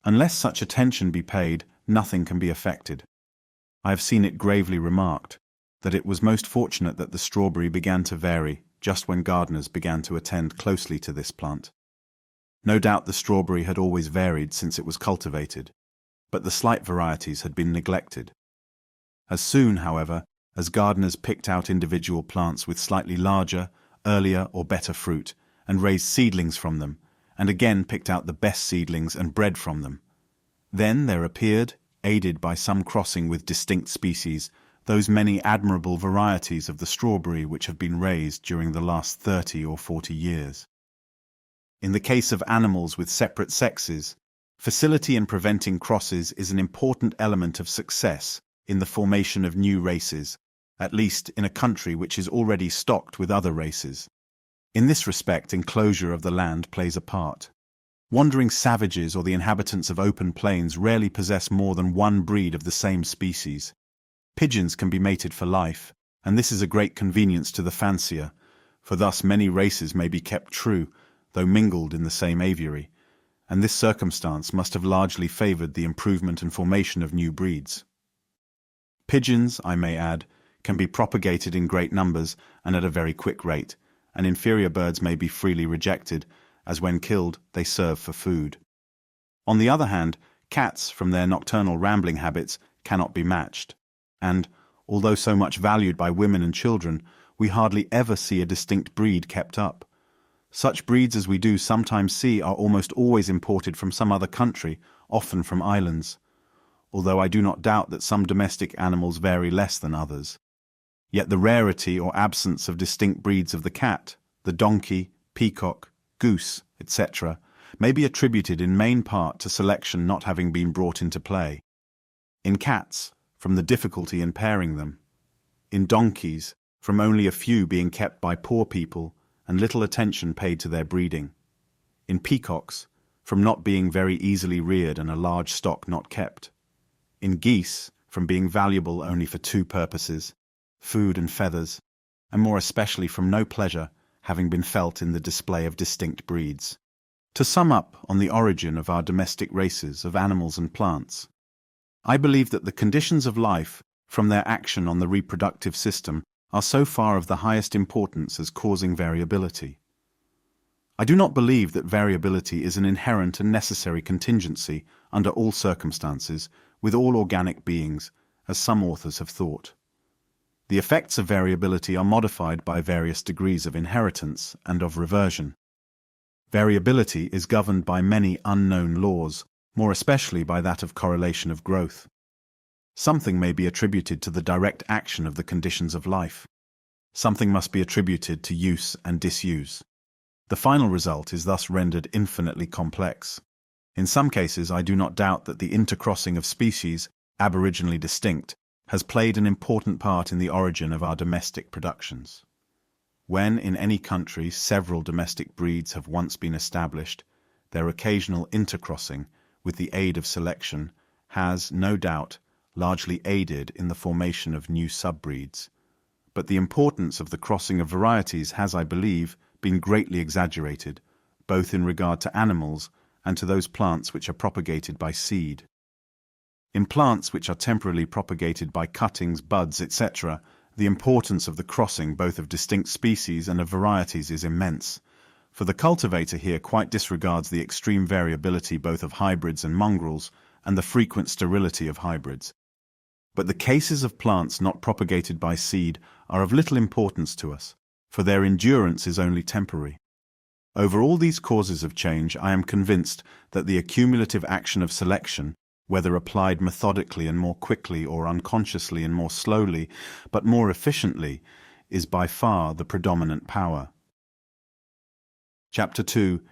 Unless such attention be paid, nothing can be effected. I have seen it gravely remarked that it was most fortunate that the strawberry began to vary just when gardeners began to attend closely to this plant. No doubt the strawberry had always varied since it was cultivated, but the slight varieties had been neglected. As soon, however, as gardeners picked out individual plants with slightly larger, earlier or better fruit, and raised seedlings from them, and again picked out the best seedlings and bred from them, then there appeared, aided by some crossing with distinct species, those many admirable varieties of the strawberry which have been raised during the last 30 or 40 years. In the case of animals with separate sexes, facility in preventing crosses is an important element of success in the formation of new races, at least in a country which is already stocked with other races. In this respect, enclosure of the land plays a part. Wandering savages or the inhabitants of open plains rarely possess more than one breed of the same species. Pigeons can be mated for life, and this is a great convenience to the fancier, for thus many races may be kept true, though mingled in the same aviary, and this circumstance must have largely favoured the improvement and formation of new breeds. Pigeons, I may add, can be propagated in great numbers and at a very quick rate, and inferior birds may be freely rejected, as when killed they serve for food. On the other hand, cats, from their nocturnal rambling habits, cannot be matched, and, although so much valued by women and children, we hardly ever see a distinct breed kept up. Such breeds as we do sometimes see are almost always imported from some other country, often from islands, although I do not doubt that some domestic animals vary less than others. Yet the rarity or absence of distinct breeds of the cat, the donkey, peacock, goose, etc., may be attributed in main part to selection not having been brought into play. In cats, from the difficulty in pairing them. In donkeys, from only a few being kept by poor people and little attention paid to their breeding. In peacocks, from not being very easily reared and a large stock not kept. In geese, from being valuable only for two purposes, food and feathers, and more especially from no pleasure having been felt in the display of distinct breeds. To sum up on the origin of our domestic races of animals and plants, I believe that the conditions of life, from their action on the reproductive system, are so far of the highest importance as causing variability. I do not believe that variability is an inherent and necessary contingency under all circumstances with all organic beings, as some authors have thought. The effects of variability are modified by various degrees of inheritance and of reversion. Variability is governed by many unknown laws, more especially by that of correlation of growth. Something may be attributed to the direct action of the conditions of life. Something must be attributed to use and disuse. The final result is thus rendered infinitely complex. In some cases, I do not doubt that the intercrossing of species, aboriginally distinct, has played an important part in the origin of our domestic productions. When in any country several domestic breeds have once been established, their occasional intercrossing, with the aid of selection, has, no doubt, largely aided in the formation of new subbreeds. But the importance of the crossing of varieties has, I believe, been greatly exaggerated, both in regard to animals and to those plants which are propagated by seed. In plants which are temporarily propagated by cuttings, buds, etc., the importance of the crossing both of distinct species and of varieties is immense, for the cultivator here quite disregards the extreme variability both of hybrids and mongrels and the frequent sterility of hybrids. But the cases of plants not propagated by seed are of little importance to us, for their endurance is only temporary. Over all these causes of change, I am convinced that the accumulative action of selection, whether applied methodically and more quickly or unconsciously and more slowly, but more efficiently, is by far the predominant power. Chapter 2.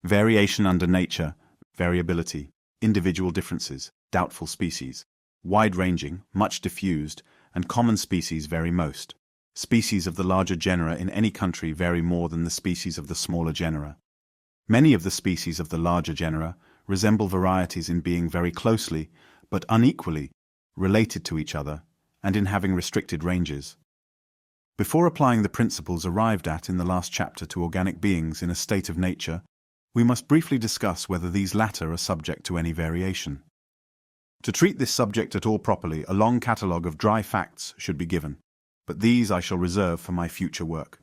Variation under nature, variability, individual differences, doubtful species, wide-ranging, much diffused, and common species vary most. Species of the larger genera in any country vary more than the species of the smaller genera. Many of the species of the larger genera resemble varieties in being very closely, but unequally, related to each other, and in having restricted ranges. Before applying the principles arrived at in the last chapter to organic beings in a state of nature, we must briefly discuss whether these latter are subject to any variation. To treat this subject at all properly, a long catalogue of dry facts should be given, but these I shall reserve for my future work.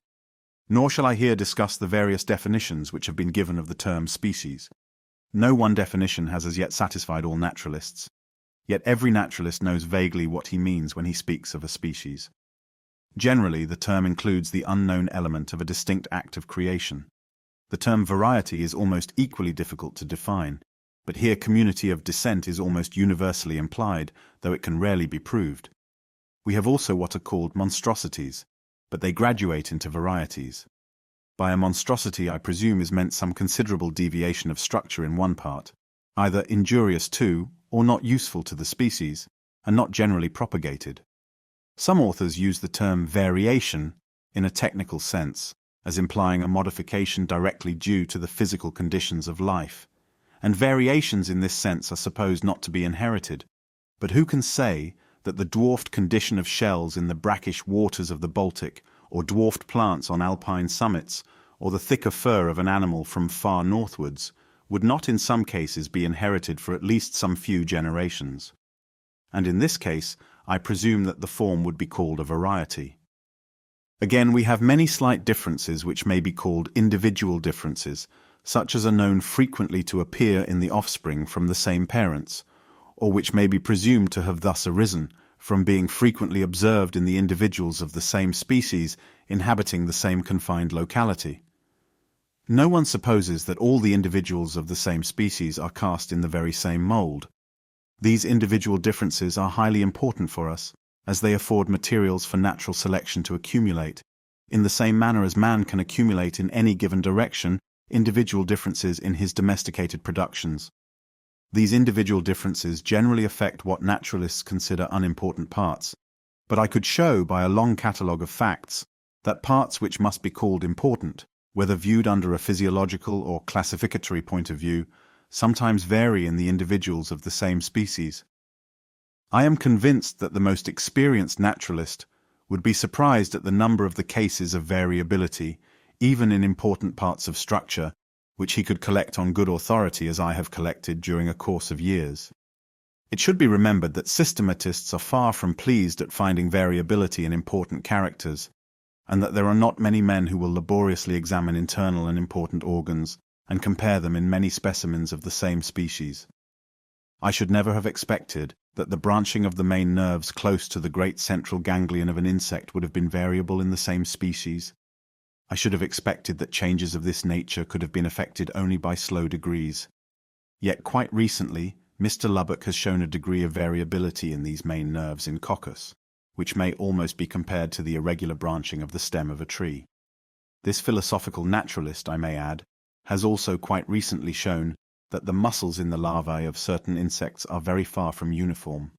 Nor shall I here discuss the various definitions which have been given of the term species. No one definition has as yet satisfied all naturalists, yet every naturalist knows vaguely what he means when he speaks of a species. Generally, the term includes the unknown element of a distinct act of creation. The term variety is almost equally difficult to define, but here community of descent is almost universally implied, though it can rarely be proved. We have also what are called monstrosities, but they graduate into varieties. By a monstrosity I presume is meant some considerable deviation of structure in one part, either injurious to or not useful to the species, and not generally propagated. Some authors use the term variation in a technical sense, as implying a modification directly due to the physical conditions of life, and variations in this sense are supposed not to be inherited. But who can say that the dwarfed condition of shells in the brackish waters of the Baltic, or dwarfed plants on alpine summits, or the thicker fur of an animal from far northwards, would not in some cases be inherited for at least some few generations? And in this case, I presume that the form would be called a variety. Again, we have many slight differences which may be called individual differences, such as are known frequently to appear in the offspring from the same parents, or which may be presumed to have thus arisen from being frequently observed in the individuals of the same species inhabiting the same confined locality. No one supposes that all the individuals of the same species are cast in the very same mould. These individual differences are highly important for us, as they afford materials for natural selection to accumulate, in the same manner as man can accumulate in any given direction individual differences in his domesticated productions. These individual differences generally affect what naturalists consider unimportant parts, but I could show by a long catalogue of facts that parts which must be called important, whether viewed under a physiological or classificatory point of view, sometimes vary in the individuals of the same species. I am convinced that the most experienced naturalist would be surprised at the number of the cases of variability, even in important parts of structure, which he could collect on good authority as I have collected during a course of years. It should be remembered that systematists are far from pleased at finding variability in important characters, and that there are not many men who will laboriously examine internal and important organs and compare them in many specimens of the same species. I should never have expected that the branching of the main nerves close to the great central ganglion of an insect would have been variable in the same species. I should have expected that changes of this nature could have been effected only by slow degrees. Yet quite recently, Mr. Lubbock has shown a degree of variability in these main nerves in Coccus, which may almost be compared to the irregular branching of the stem of a tree. This philosophical naturalist, I may add, has also quite recently shown that the muscles in the larvae of certain insects are very far from uniform.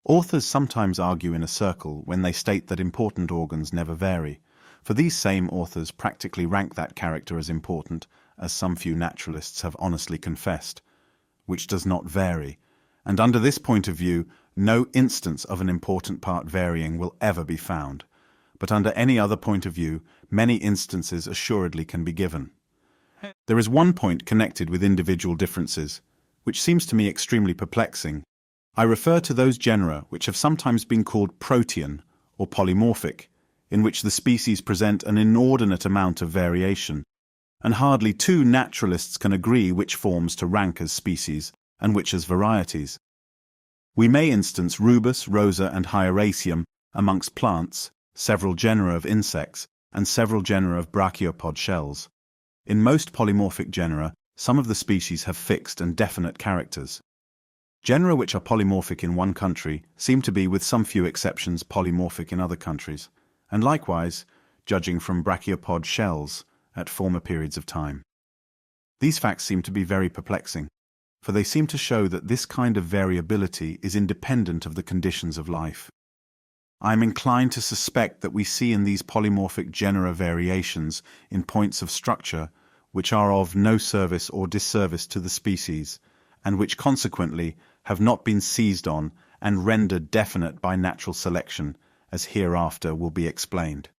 Authors sometimes argue in a circle when they state that important organs never vary, for these same authors practically rank that character as important, as some few naturalists have honestly confessed, which does not vary, and under this point of view, no instance of an important part varying will ever be found, but under any other point of view, many instances assuredly can be given. There is one point connected with individual differences, which seems to me extremely perplexing. I refer to those genera which have sometimes been called protean or polymorphic, in which the species present an inordinate amount of variation, and hardly two naturalists can agree which forms to rank as species and which as varieties. We may instance rubus, rosa, and hieracium amongst plants, several genera of insects, and several genera of brachiopod shells. In most polymorphic genera, some of the species have fixed and definite characters. Genera which are polymorphic in one country seem to be, with some few exceptions, polymorphic in other countries, and likewise, judging from brachiopod shells, at former periods of time. These facts seem to be very perplexing, for they seem to show that this kind of variability is independent of the conditions of life. I am inclined to suspect that we see in these polymorphic genera variations in points of structure which are of no service or disservice to the species, and which consequently have not been seized on and rendered definite by natural selection, as hereafter will be explained.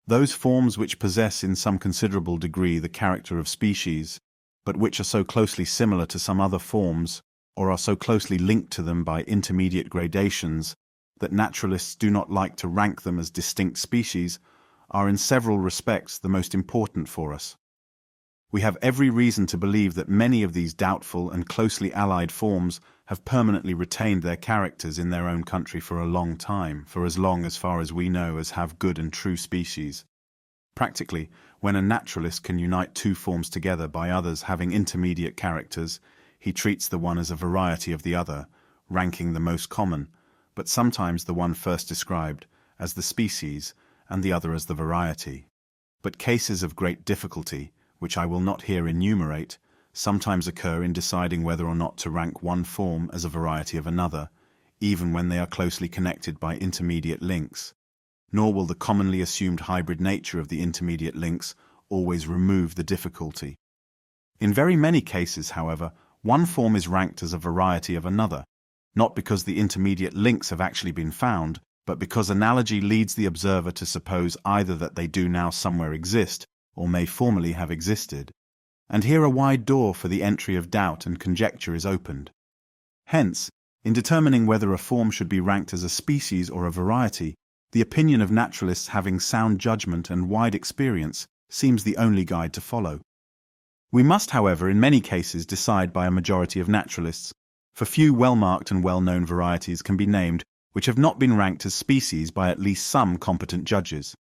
Those forms which possess in some considerable degree the character of species, but which are so closely similar to some other forms, or are so closely linked to them by intermediate gradations, that naturalists do not like to rank them as distinct species, are in several respects the most important for us. We have every reason to believe that many of these doubtful and closely allied forms have permanently retained their characters in their own country for a long time, for as long as far as we know as have good and true species. Practically, when a naturalist can unite two forms together by others having intermediate characters, he treats the one as a variety of the other, ranking the most common, but sometimes the one first described as the species and the other as the variety. But cases of great difficulty, which I will not here enumerate, sometimes occur in deciding whether or not to rank one form as a variety of another, even when they are closely connected by intermediate links. Nor will the commonly assumed hybrid nature of the intermediate links always remove the difficulty. In very many cases, however, one form is ranked as a variety of another, not because the intermediate links have actually been found, but because analogy leads the observer to suppose either that they do now somewhere exist, or may formerly have existed. And here a wide door for the entry of doubt and conjecture is opened. Hence, in determining whether a form should be ranked as a species or a variety, the opinion of naturalists having sound judgment and wide experience seems the only guide to follow. We must, however, in many cases decide by a majority of naturalists, for few well-marked and well-known varieties can be named which have not been ranked as species by at least some competent judges.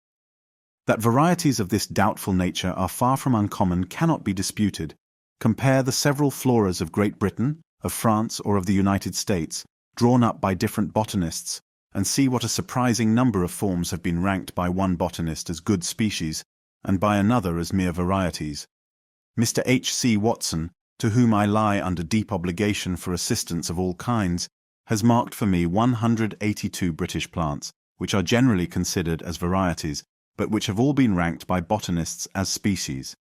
That varieties of this doubtful nature are far from uncommon cannot be disputed. Compare the several floras of Great Britain, of France, or of the United States, drawn up by different botanists, and see what a surprising number of forms have been ranked by one botanist as good species, and by another as mere varieties. Mr. H. C. Watson, to whom I lie under deep obligation for assistance of all kinds, has marked for me 182 British plants, which are generally considered as varieties, but which have all been ranked by botanists as species.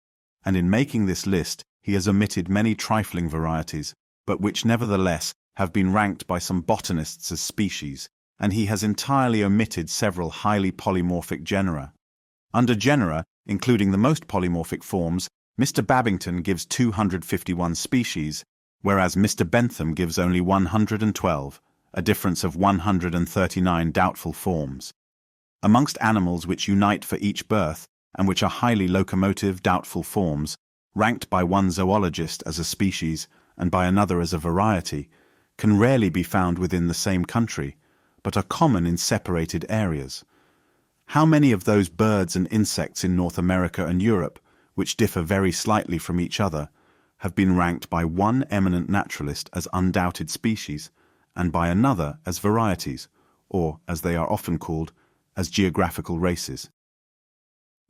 And in making this list, he has omitted many trifling varieties, but which nevertheless have been ranked by some botanists as species, and he has entirely omitted several highly polymorphic genera. Under genera, including the most polymorphic forms, Mr. Babington gives 251 species, whereas Mr. Bentham gives only 112, a difference of 139 doubtful forms. Amongst animals which unite for each birth, and which are highly locomotive doubtful forms, ranked by one zoologist as a species and by another as a variety, can rarely be found within the same country, but are common in separated areas. How many of those birds and insects in North America and Europe, which differ very slightly from each other, have been ranked by one eminent naturalist as undoubted species, and by another as varieties, or, as they are often called, as geographical races?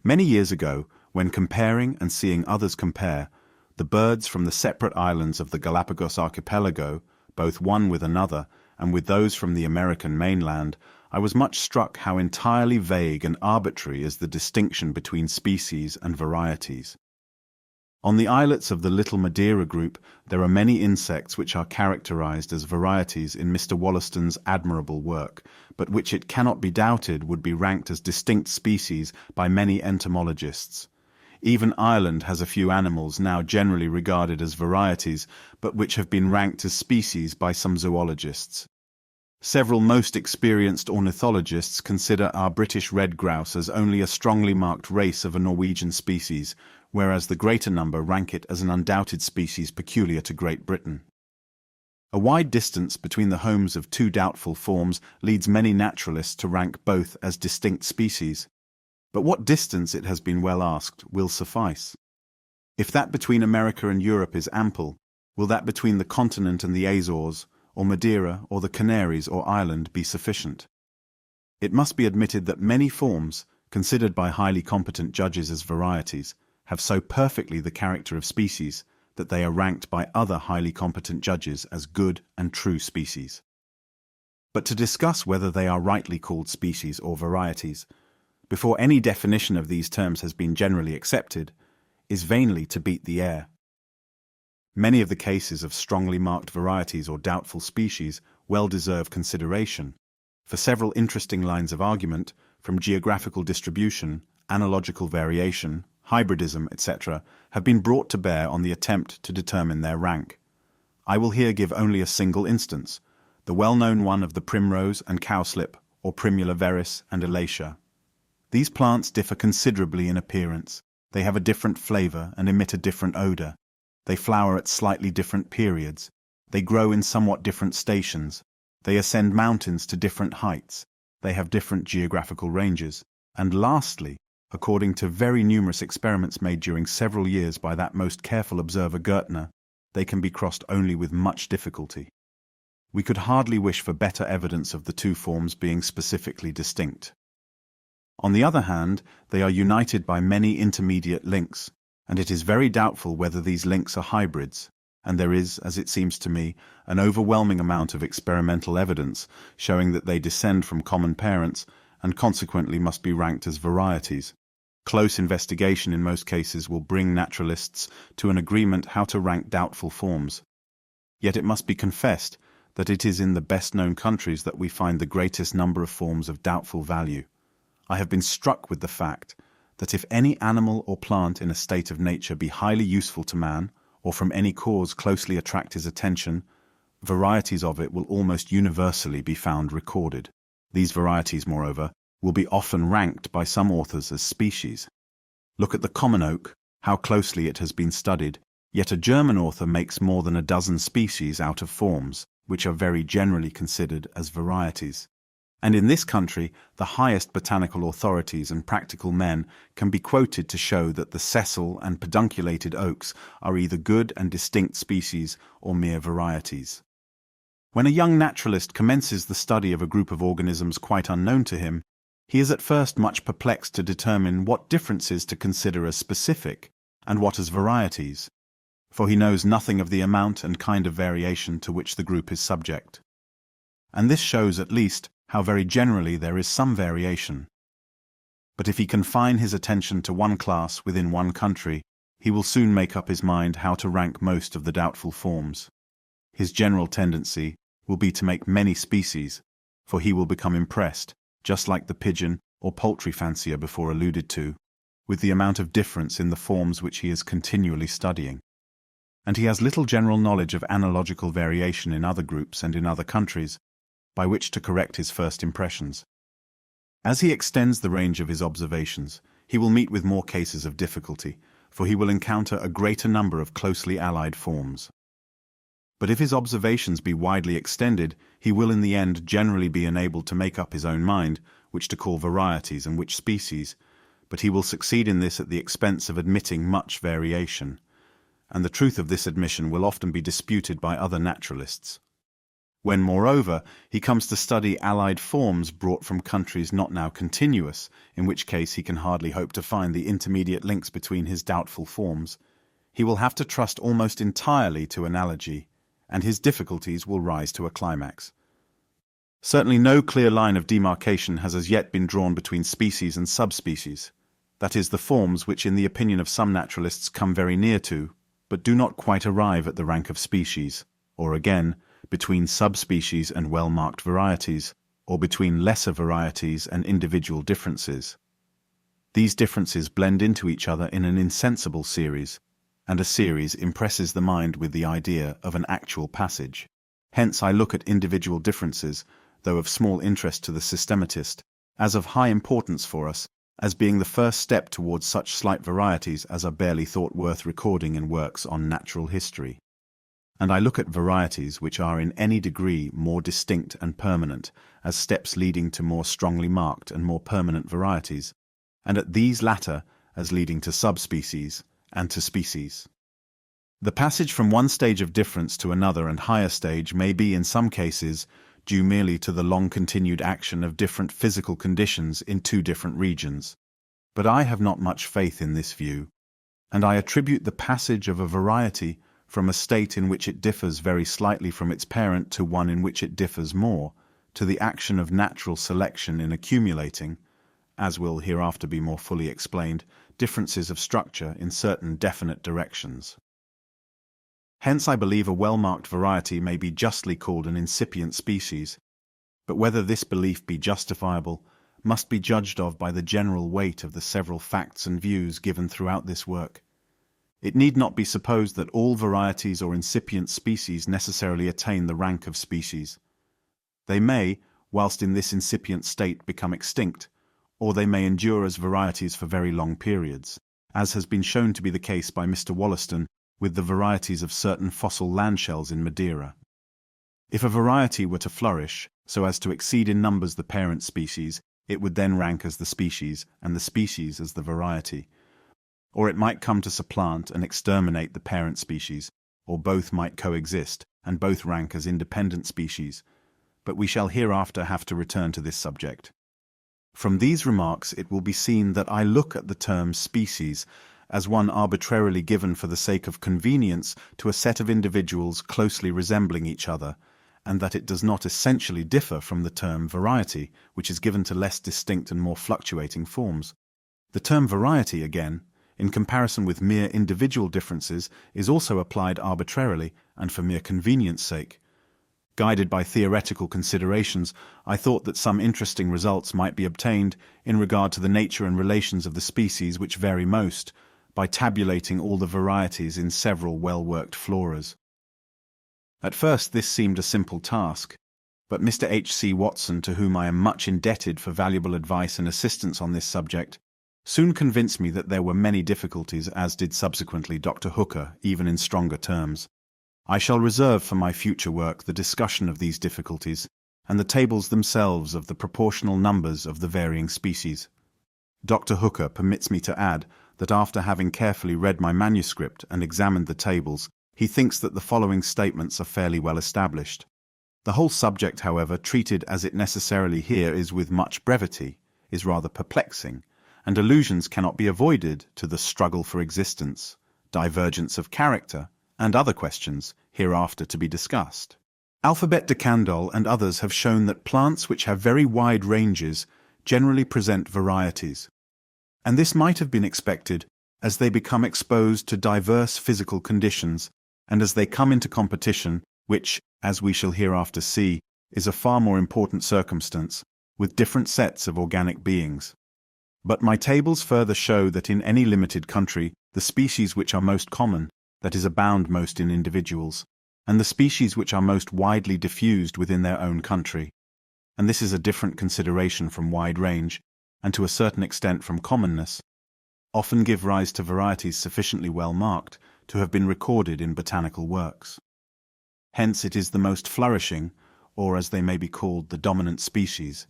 Many years ago, when comparing and seeing others compare, the birds from the separate islands of the Galapagos archipelago, both one with another, and with those from the American mainland, I was much struck how entirely vague and arbitrary is the distinction between species and varieties. On the islets of the Little Madeira group, there are many insects which are characterized as varieties in Mr. Wollaston's admirable work, but which it cannot be doubted would be ranked as distinct species by many entomologists. Even Ireland has a few animals now generally regarded as varieties, but which have been ranked as species by some zoologists. Several most experienced ornithologists consider our British red grouse as only a strongly marked race of a Norwegian species, whereas the greater number rank it as an undoubted species peculiar to Great Britain. A wide distance between the homes of two doubtful forms leads many naturalists to rank both as distinct species. But what distance, it has been well asked, will suffice? If that between America and Europe is ample, will that between the continent and the Azores, or Madeira, or the Canaries, or Ireland be sufficient? It must be admitted that many forms, considered by highly competent judges as varieties, have so perfectly the character of species that they are ranked by other highly competent judges as good and true species. But to discuss whether they are rightly called species or varieties, before any definition of these terms has been generally accepted, is vainly to beat the air. Many of the cases of strongly marked varieties or doubtful species well deserve consideration, For several interesting lines of argument, from geographical distribution, analogical variation, hybridism, etc., have been brought to bear on the attempt to determine their rank. I will here give only a single instance, the well-known one of the primrose and cowslip, or Primula veris and elacia. These plants differ considerably in appearance. They have a different flavor and emit a different odor. They flower at slightly different periods. They grow in somewhat different stations. They ascend mountains to different heights. They have different geographical ranges. And lastly, according to very numerous experiments made during several years by that most careful observer Gertner, they can be crossed only with much difficulty. We could hardly wish for better evidence of the two forms being specifically distinct. On the other hand, they are united by many intermediate links, and it is very doubtful whether these links are hybrids, and there is, as it seems to me, an overwhelming amount of experimental evidence showing that they descend from common parents and consequently must be ranked as varieties. Close investigation in most cases will bring naturalists to an agreement how to rank doubtful forms. Yet it must be confessed that it is in the best-known countries that we find the greatest number of forms of doubtful value. I have been struck with the fact that if any animal or plant in a state of nature be highly useful to man, or from any cause closely attract his attention, varieties of it will almost universally be found recorded. These varieties, moreover, will be often ranked by some authors as species. Look at the common oak, how closely it has been studied, yet a German author makes more than a dozen species out of forms, which are very generally considered as varieties. And in this country, the highest botanical authorities and practical men can be quoted to show that the sessile and pedunculated oaks are either good and distinct species or mere varieties. When a young naturalist commences the study of a group of organisms quite unknown to him, he is at first much perplexed to determine what differences to consider as specific and what as varieties, for he knows nothing of the amount and kind of variation to which the group is subject. And this shows, at least, how very generally there is some variation. But if he confine his attention to one class within one country, he will soon make up his mind how to rank most of the doubtful forms. His general tendency will be to make many species, for he will become impressed, just like the pigeon or poultry fancier before alluded to, with the amount of difference in the forms which he is continually studying. And he has little general knowledge of analogical variation in other groups and in other countries, by which to correct his first impressions. As he extends the range of his observations, he will meet with more cases of difficulty, for he will encounter a greater number of closely allied forms. But if his observations be widely extended, he will in the end generally be enabled to make up his own mind which to call varieties and which species, but he will succeed in this at the expense of admitting much variation, and the truth of this admission will often be disputed by other naturalists. When, moreover, he comes to study allied forms brought from countries not now continuous, in which case he can hardly hope to find the intermediate links between his doubtful forms, he will have to trust almost entirely to analogy, and his difficulties will rise to a climax. Certainly no clear line of demarcation has as yet been drawn between species and subspecies, that is, the forms which in the opinion of some naturalists come very near to, but do not quite arrive at the rank of species, or again, between subspecies and well-marked varieties, or between lesser varieties and individual differences. These differences blend into each other in an insensible series, and a series impresses the mind with the idea of an actual passage. Hence I look at individual differences, though of small interest to the systematist, as of high importance for us, as being the first step towards such slight varieties as are barely thought worth recording in works on natural history. And I look at varieties which are in any degree more distinct and permanent as steps leading to more strongly marked and more permanent varieties, and at these latter as leading to subspecies and to species. The passage from one stage of difference to another and higher stage may be in some cases due merely to the long-continued action of different physical conditions in two different regions. But I have not much faith in this view, and I attribute the passage of a variety from a state in which it differs very slightly from its parent to one in which it differs more, to the action of natural selection in accumulating, as will hereafter be more fully explained, differences of structure in certain definite directions. Hence I believe a well-marked variety may be justly called an incipient species, But whether this belief be justifiable must be judged of by the general weight of the several facts and views given throughout this work. It need not be supposed that all varieties or incipient species necessarily attain the rank of species. They may, whilst in this incipient state, become extinct, or they may endure as varieties for very long periods, as has been shown to be the case by Mr. Wollaston with the varieties of certain fossil land shells in Madeira. If a variety were to flourish so as to exceed in numbers the parent species, it would then rank as the species, and the species as the variety. Or it might come to supplant and exterminate the parent species, or both might coexist, and both rank as independent species. But we shall hereafter have to return to this subject. From these remarks it will be seen that I look at the term species as one arbitrarily given for the sake of convenience to a set of individuals closely resembling each other, and that it does not essentially differ from the term variety, which is given to less distinct and more fluctuating forms. The term variety, again, in comparison with mere individual differences, is also applied arbitrarily and for mere convenience sake. Guided by theoretical considerations, I thought that some interesting results might be obtained in regard to the nature and relations of the species which vary most, by tabulating all the varieties in several well-worked floras. At first this seemed a simple task, but Mr. H.C. Watson, to whom I am much indebted for valuable advice and assistance on this subject, soon convinced me that there were many difficulties, as did subsequently Dr. Hooker, even in stronger terms. I shall reserve for my future work the discussion of these difficulties, and the tables themselves of the proportional numbers of the varying species. Dr. Hooker permits me to add that after having carefully read my manuscript and examined the tables, he thinks that the following statements are fairly well established. The whole subject, however, treated as it necessarily here is with much brevity, is rather perplexing, and allusions cannot be avoided to the struggle for existence, divergence of character, and other questions hereafter to be discussed. Alphabet de Candolle and others have shown that plants which have very wide ranges generally present varieties, and this might have been expected as they become exposed to diverse physical conditions and as they come into competition, which, as we shall hereafter see, is a far more important circumstance, with different sets of organic beings. But my tables further show that in any limited country, the species which are most common, that is, abound most in individuals, and the species which are most widely diffused within their own country, and this is a different consideration from wide range, and to a certain extent from commonness, often give rise to varieties sufficiently well marked to have been recorded in botanical works. Hence it is the most flourishing, or as they may be called, the dominant species,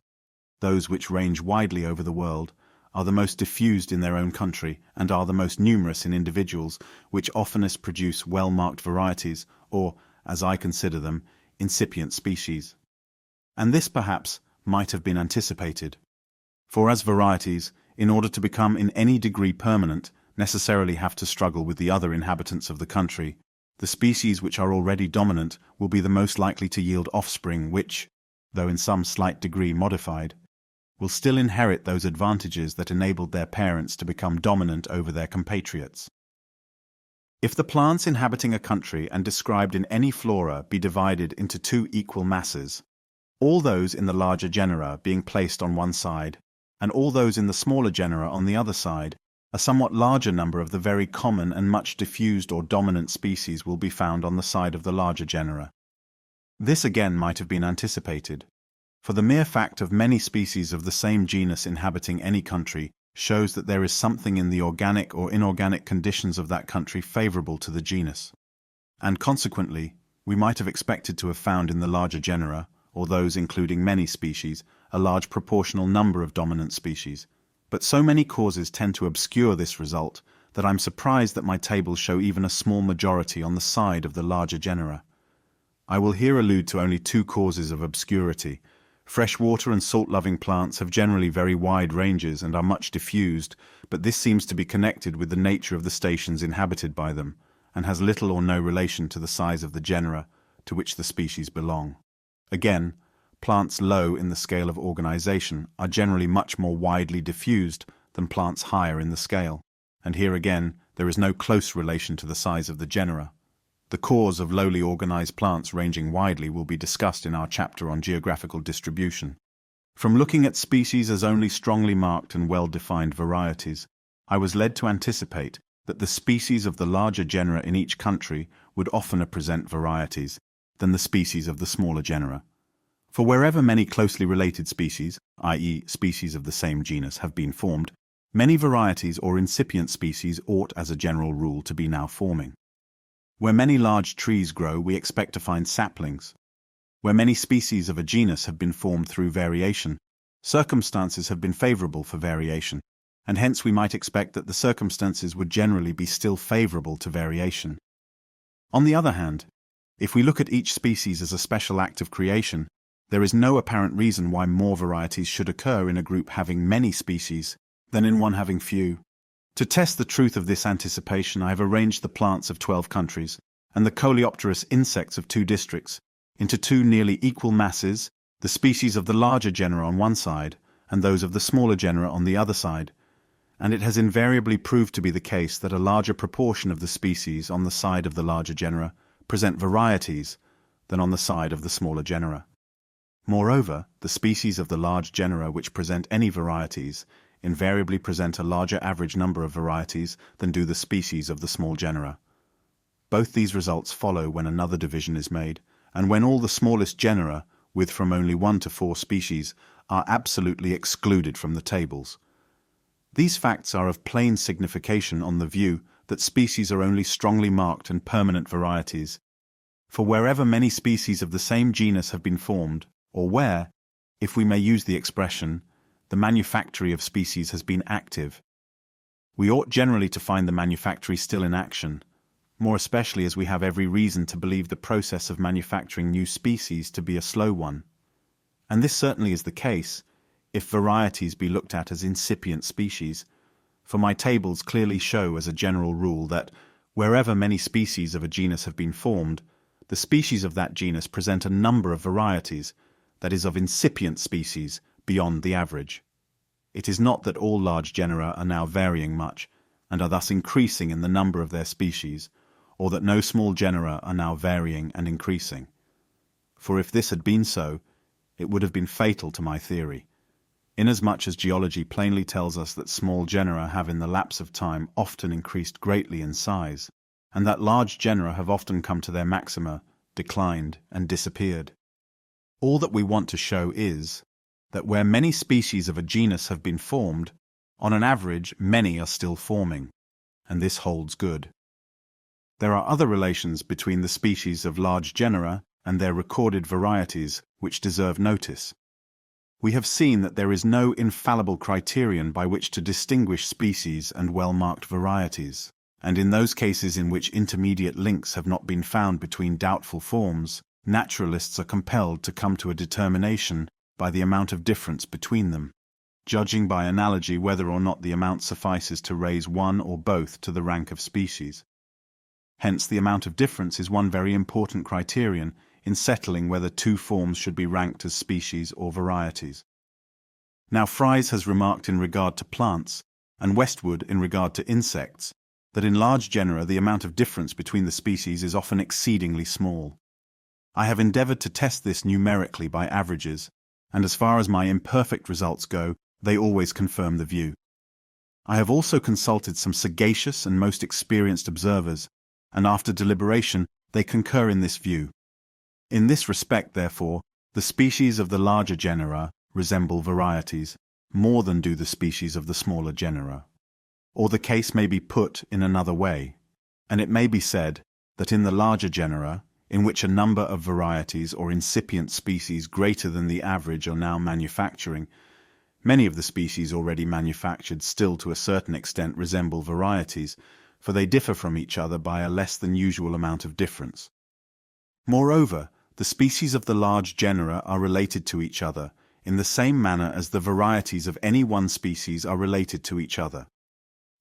those which range widely over the world, are the most diffused in their own country, and are the most numerous in individuals, which oftenest produce well-marked varieties, or, as I consider them, incipient species. And this, perhaps, might have been anticipated. For as varieties, in order to become in any degree permanent, necessarily have to struggle with the other inhabitants of the country, the species which are already dominant will be the most likely to yield offspring which, though in some slight degree modified, will still inherit those advantages that enabled their parents to become dominant over their compatriots. If the plants inhabiting a country and described in any flora be divided into two equal masses, all those in the larger genera being placed on one side, and all those in the smaller genera on the other side, a somewhat larger number of the very common and much diffused or dominant species will be found on the side of the larger genera. This again might have been anticipated, for the mere fact of many species of the same genus inhabiting any country shows that there is something in the organic or inorganic conditions of that country favorable to the genus, and consequently we might have expected to have found in the larger genera, or those including many species, a large proportional number of dominant species. But so many causes tend to obscure this result that I'm surprised that my tables show even a small majority on the side of the larger genera. I will here allude to only two causes of obscurity. Freshwater and salt-loving plants have generally very wide ranges and are much diffused, but this seems to be connected with the nature of the stations inhabited by them, and has little or no relation to the size of the genera to which the species belong. Again, plants low in the scale of organization are generally much more widely diffused than plants higher in the scale, and here again there is no close relation to the size of the genera. The cause of lowly organized plants ranging widely will be discussed in our chapter on geographical distribution. From looking at species as only strongly marked and well-defined varieties, I was led to anticipate that the species of the larger genera in each country would oftener present varieties than the species of the smaller genera. For wherever many closely related species, i.e. species of the same genus, have been formed, many varieties or incipient species ought as a general rule to be now forming. Where many large trees grow, we expect to find saplings. Where many species of a genus have been formed through variation, circumstances have been favorable for variation, and hence we might expect that the circumstances would generally be still favorable to variation. On the other hand, if we look at each species as a special act of creation, there is no apparent reason why more varieties should occur in a group having many species than in one having few. To test the truth of this anticipation, I have arranged the plants of 12 countries and the coleopterous insects of 2 districts into 2 nearly equal masses, the species of the larger genera on one side and those of the smaller genera on the other side, and it has invariably proved to be the case that a larger proportion of the species on the side of the larger genera present varieties than on the side of the smaller genera. Moreover, the species of the large genera which present any varieties invariably present a larger average number of varieties than do the species of the small genera. Both these results follow when another division is made, and when all the smallest genera, with from only 1 to 4 species, are absolutely excluded from the tables. These facts are of plain signification on the view that species are only strongly marked and permanent varieties, for wherever many species of the same genus have been formed, or where, if we may use the expression, the manufactory of species has been active, we ought generally to find the manufactory still in action, more especially as we have every reason to believe the process of manufacturing new species to be a slow one. And this certainly is the case, if varieties be looked at as incipient species, for my tables clearly show as a general rule that, wherever many species of a genus have been formed, the species of that genus present a number of varieties, that is, of incipient species, beyond the average. It is not that all large genera are now varying much, and are thus increasing in the number of their species, or that no small genera are now varying and increasing. For if this had been so, it would have been fatal to my theory, inasmuch as geology plainly tells us that small genera have in the lapse of time often increased greatly in size, and that large genera have often come to their maxima, declined, and disappeared. All that we want to show is that where many species of a genus have been formed, on an average many are still forming, and this holds good. There are other relations between the species of large genera and their recorded varieties which deserve notice. We have seen that there is no infallible criterion by which to distinguish species and well-marked varieties, and in those cases in which intermediate links have not been found between doubtful forms, naturalists are compelled to come to a determination by the amount of difference between them, judging by analogy whether or not the amount suffices to raise one or both to the rank of species. Hence, the amount of difference is one very important criterion in settling whether 2 forms should be ranked as species or varieties. Now, Fries has remarked in regard to plants, and Westwood in regard to insects, that in large genera the amount of difference between the species is often exceedingly small. I have endeavored to test this numerically by averages, and as far as my imperfect results go, they always confirm the view. I have also consulted some sagacious and most experienced observers, and after deliberation they concur in this view. In this respect, therefore, the species of the larger genera resemble varieties more than do the species of the smaller genera. Or the case may be put in another way, and it may be said that in the larger genera, in which a number of varieties or incipient species greater than the average are now manufacturing, many of the species already manufactured still to a certain extent resemble varieties, for they differ from each other by a less than usual amount of difference. Moreover, the species of the large genera are related to each other in the same manner as the varieties of any one species are related to each other.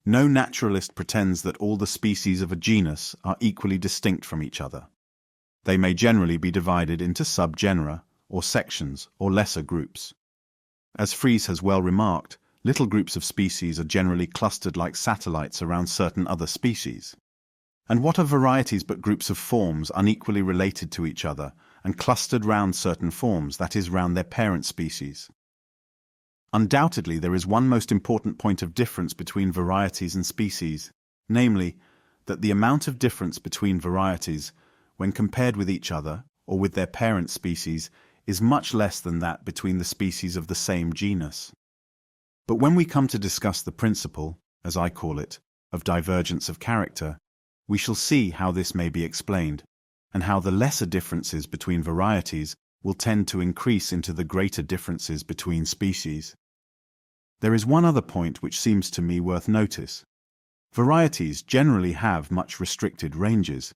No naturalist pretends that all the species of a genus are equally distinct from each other. They may generally be divided into subgenera, or sections, or lesser groups. As Fries has well remarked, little groups of species are generally clustered like satellites around certain other species. And what are varieties but groups of forms unequally related to each other and clustered round certain forms, that is, round their parent species? Undoubtedly, there is one most important point of difference between varieties and species, namely, that the amount of difference between varieties, when compared with each other or with their parent species, is much less than that between the species of the same genus. But when we come to discuss the principle, as I call it, of divergence of character, we shall see how this may be explained, and how the lesser differences between varieties will tend to increase into the greater differences between species. There is one other point which seems to me worth notice. Varieties generally have much restricted ranges.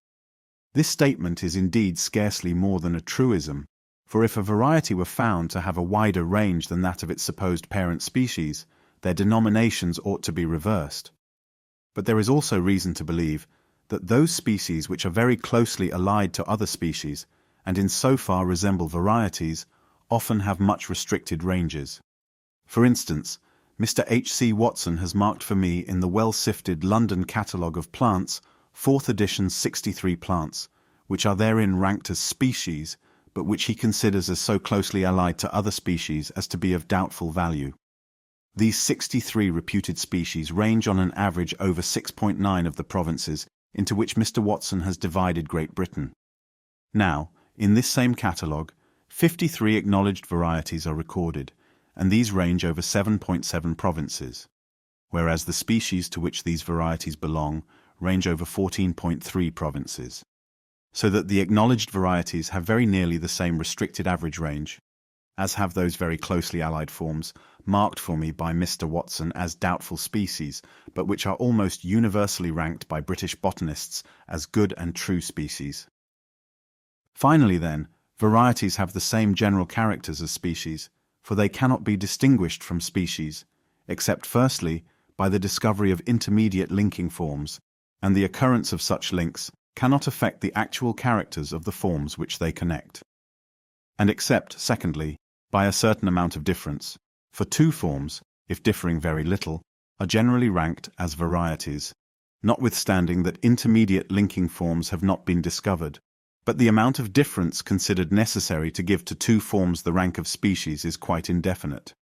This statement is indeed scarcely more than a truism, for if a variety were found to have a wider range than that of its supposed parent species, their denominations ought to be reversed. But there is also reason to believe that those species which are very closely allied to other species, and in so far resemble varieties, often have much restricted ranges. For instance, Mr. H.C. Watson has marked for me in the well-sifted London Catalogue of Plants, 4th edition, 63 plants, which are therein ranked as species, but which he considers as so closely allied to other species as to be of doubtful value. These 63 reputed species range on an average over 6.9 of the provinces into which Mr. Watson has divided Great Britain. Now, in this same catalogue, 53 acknowledged varieties are recorded, and these range over 7.7 provinces, whereas the species to which these varieties belong range over 14.3 provinces. So that the acknowledged varieties have very nearly the same restricted average range, as have those very closely allied forms, marked for me by Mr. Watson as doubtful species, but which are almost universally ranked by British botanists as good and true species. Finally, then, varieties have the same general characters as species, for they cannot be distinguished from species, except firstly by the discovery of intermediate linking forms, and the occurrence of such links cannot affect the actual characters of the forms which they connect. And except, secondly, by a certain amount of difference, for two forms, if differing very little, are generally ranked as varieties, notwithstanding that intermediate linking forms have not been discovered, but the amount of difference considered necessary to give to two forms the rank of species is quite indefinite.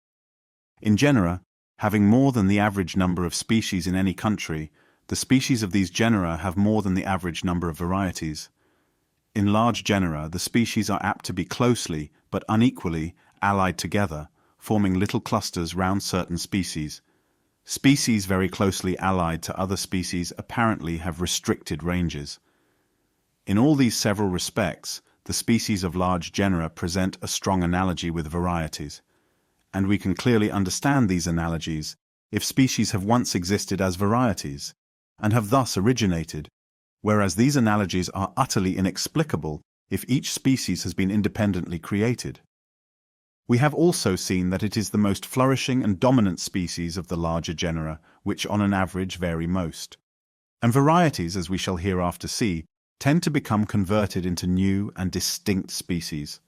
In genera, having more than the average number of species in any country, the species of these genera have more than the average number of varieties. In large genera, the species are apt to be closely, but unequally, allied together, forming little clusters round certain species. Species very closely allied to other species apparently have restricted ranges. In all these several respects, the species of large genera present a strong analogy with varieties, and we can clearly understand these analogies if species have once existed as varieties, and have thus originated, whereas these analogies are utterly inexplicable if each species has been independently created. We have also seen that it is the most flourishing and dominant species of the larger genera which on an average vary most. And varieties, as we shall hereafter see, tend to become converted into new and distinct species.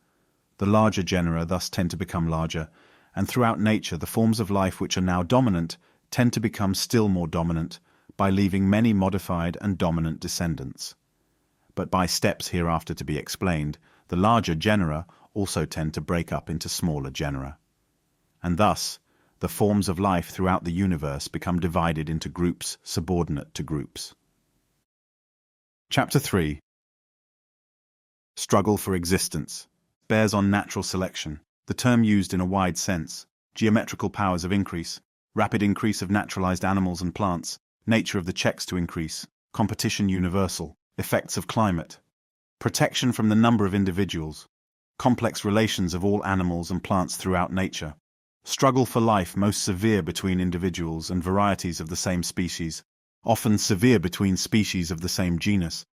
The larger genera thus tend to become larger, and throughout nature the forms of life which are now dominant tend to become still more dominant by leaving many modified and dominant descendants. But by steps hereafter to be explained, the larger genera also tend to break up into smaller genera. And thus, the forms of life throughout the universe become divided into groups subordinate to groups. Chapter 3. Struggle for existence. Bears on natural selection, the term used in a wide sense, geometrical powers of increase, rapid increase of naturalized animals and plants, nature of the checks to increase, competition universal, effects of climate, protection from the number of individuals, complex relations of all animals and plants throughout nature, struggle for life most severe between individuals and varieties of the same species, often severe between species of the same genus,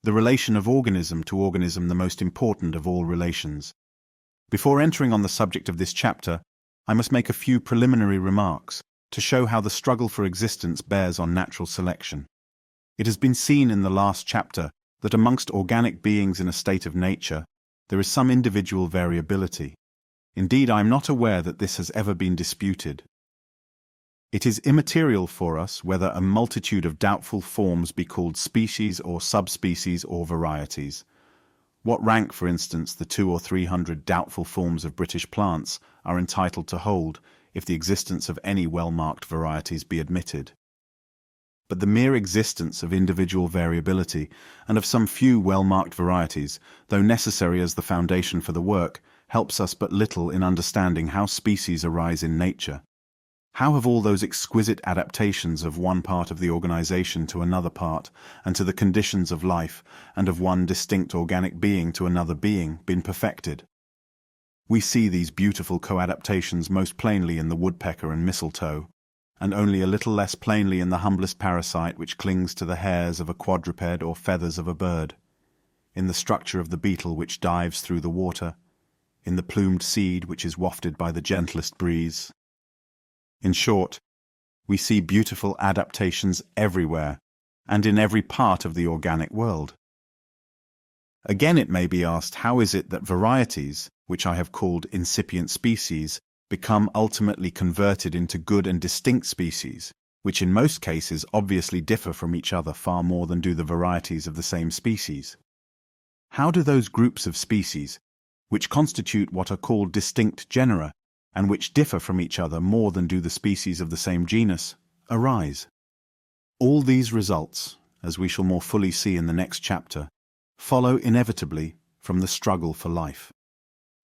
the relation of organism to organism the most important of all relations. Before entering on the subject of this chapter, I must make a few preliminary remarks to show how the struggle for existence bears on natural selection. It has been seen in the last chapter that amongst organic beings in a state of nature, there is some individual variability. Indeed, I am not aware that this has ever been disputed. It is immaterial for us whether a multitude of doubtful forms be called species or subspecies or varieties. What rank, for instance, the 200 or 300 doubtful forms of British plants are entitled to hold if the existence of any well-marked varieties be admitted? But the mere existence of individual variability and of some few well-marked varieties, though necessary as the foundation for the work, helps us but little in understanding how species arise in nature. How have all those exquisite adaptations of one part of the organization to another part, and to the conditions of life, and of one distinct organic being to another being, been perfected? We see these beautiful co-adaptations most plainly in the woodpecker and mistletoe, and only a little less plainly in the humblest parasite which clings to the hairs of a quadruped or feathers of a bird, in the structure of the beetle which dives through the water, in the plumed seed which is wafted by the gentlest breeze. In short, we see beautiful adaptations everywhere, and in every part of the organic world. Again, it may be asked, how is it that varieties, which I have called incipient species, become ultimately converted into good and distinct species, which in most cases obviously differ from each other far more than do the varieties of the same species? How do those groups of species, which constitute what are called distinct genera, and which differ from each other more than do the species of the same genus, arise? All these results, as we shall more fully see in the next chapter, follow inevitably from the struggle for life.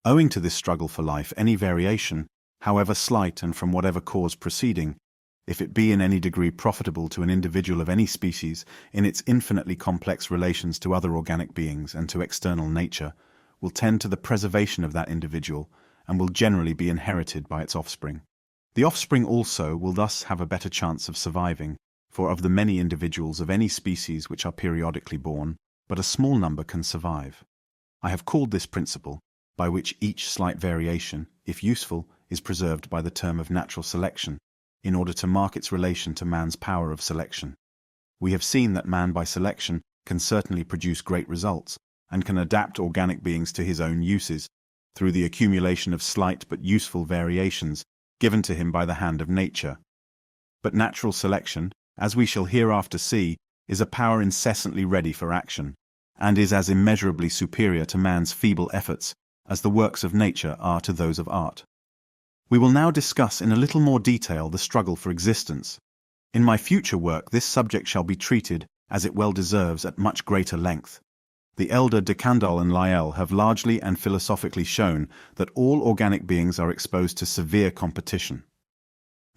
Owing to this struggle for life, any variation, however slight and from whatever cause proceeding, if it be in any degree profitable to an individual of any species in its infinitely complex relations to other organic beings and to external nature, will tend to the preservation of that individual, and will generally be inherited by its offspring. The offspring also will thus have a better chance of surviving, for of the many individuals of any species which are periodically born, but a small number can survive. I have called this principle, by which each slight variation, if useful, is preserved, by the term of natural selection, in order to mark its relation to man's power of selection. We have seen that man by selection can certainly produce great results, and can adapt organic beings to his own uses, through the accumulation of slight but useful variations given to him by the hand of nature. But natural selection, as we shall hereafter see, is a power incessantly ready for action, and is as immeasurably superior to man's feeble efforts as the works of nature are to those of art. We will now discuss in a little more detail the struggle for existence. In my future work this subject shall be treated, as it well deserves, at much greater length. The elder de Candolle and Lyell have largely and philosophically shown that all organic beings are exposed to severe competition.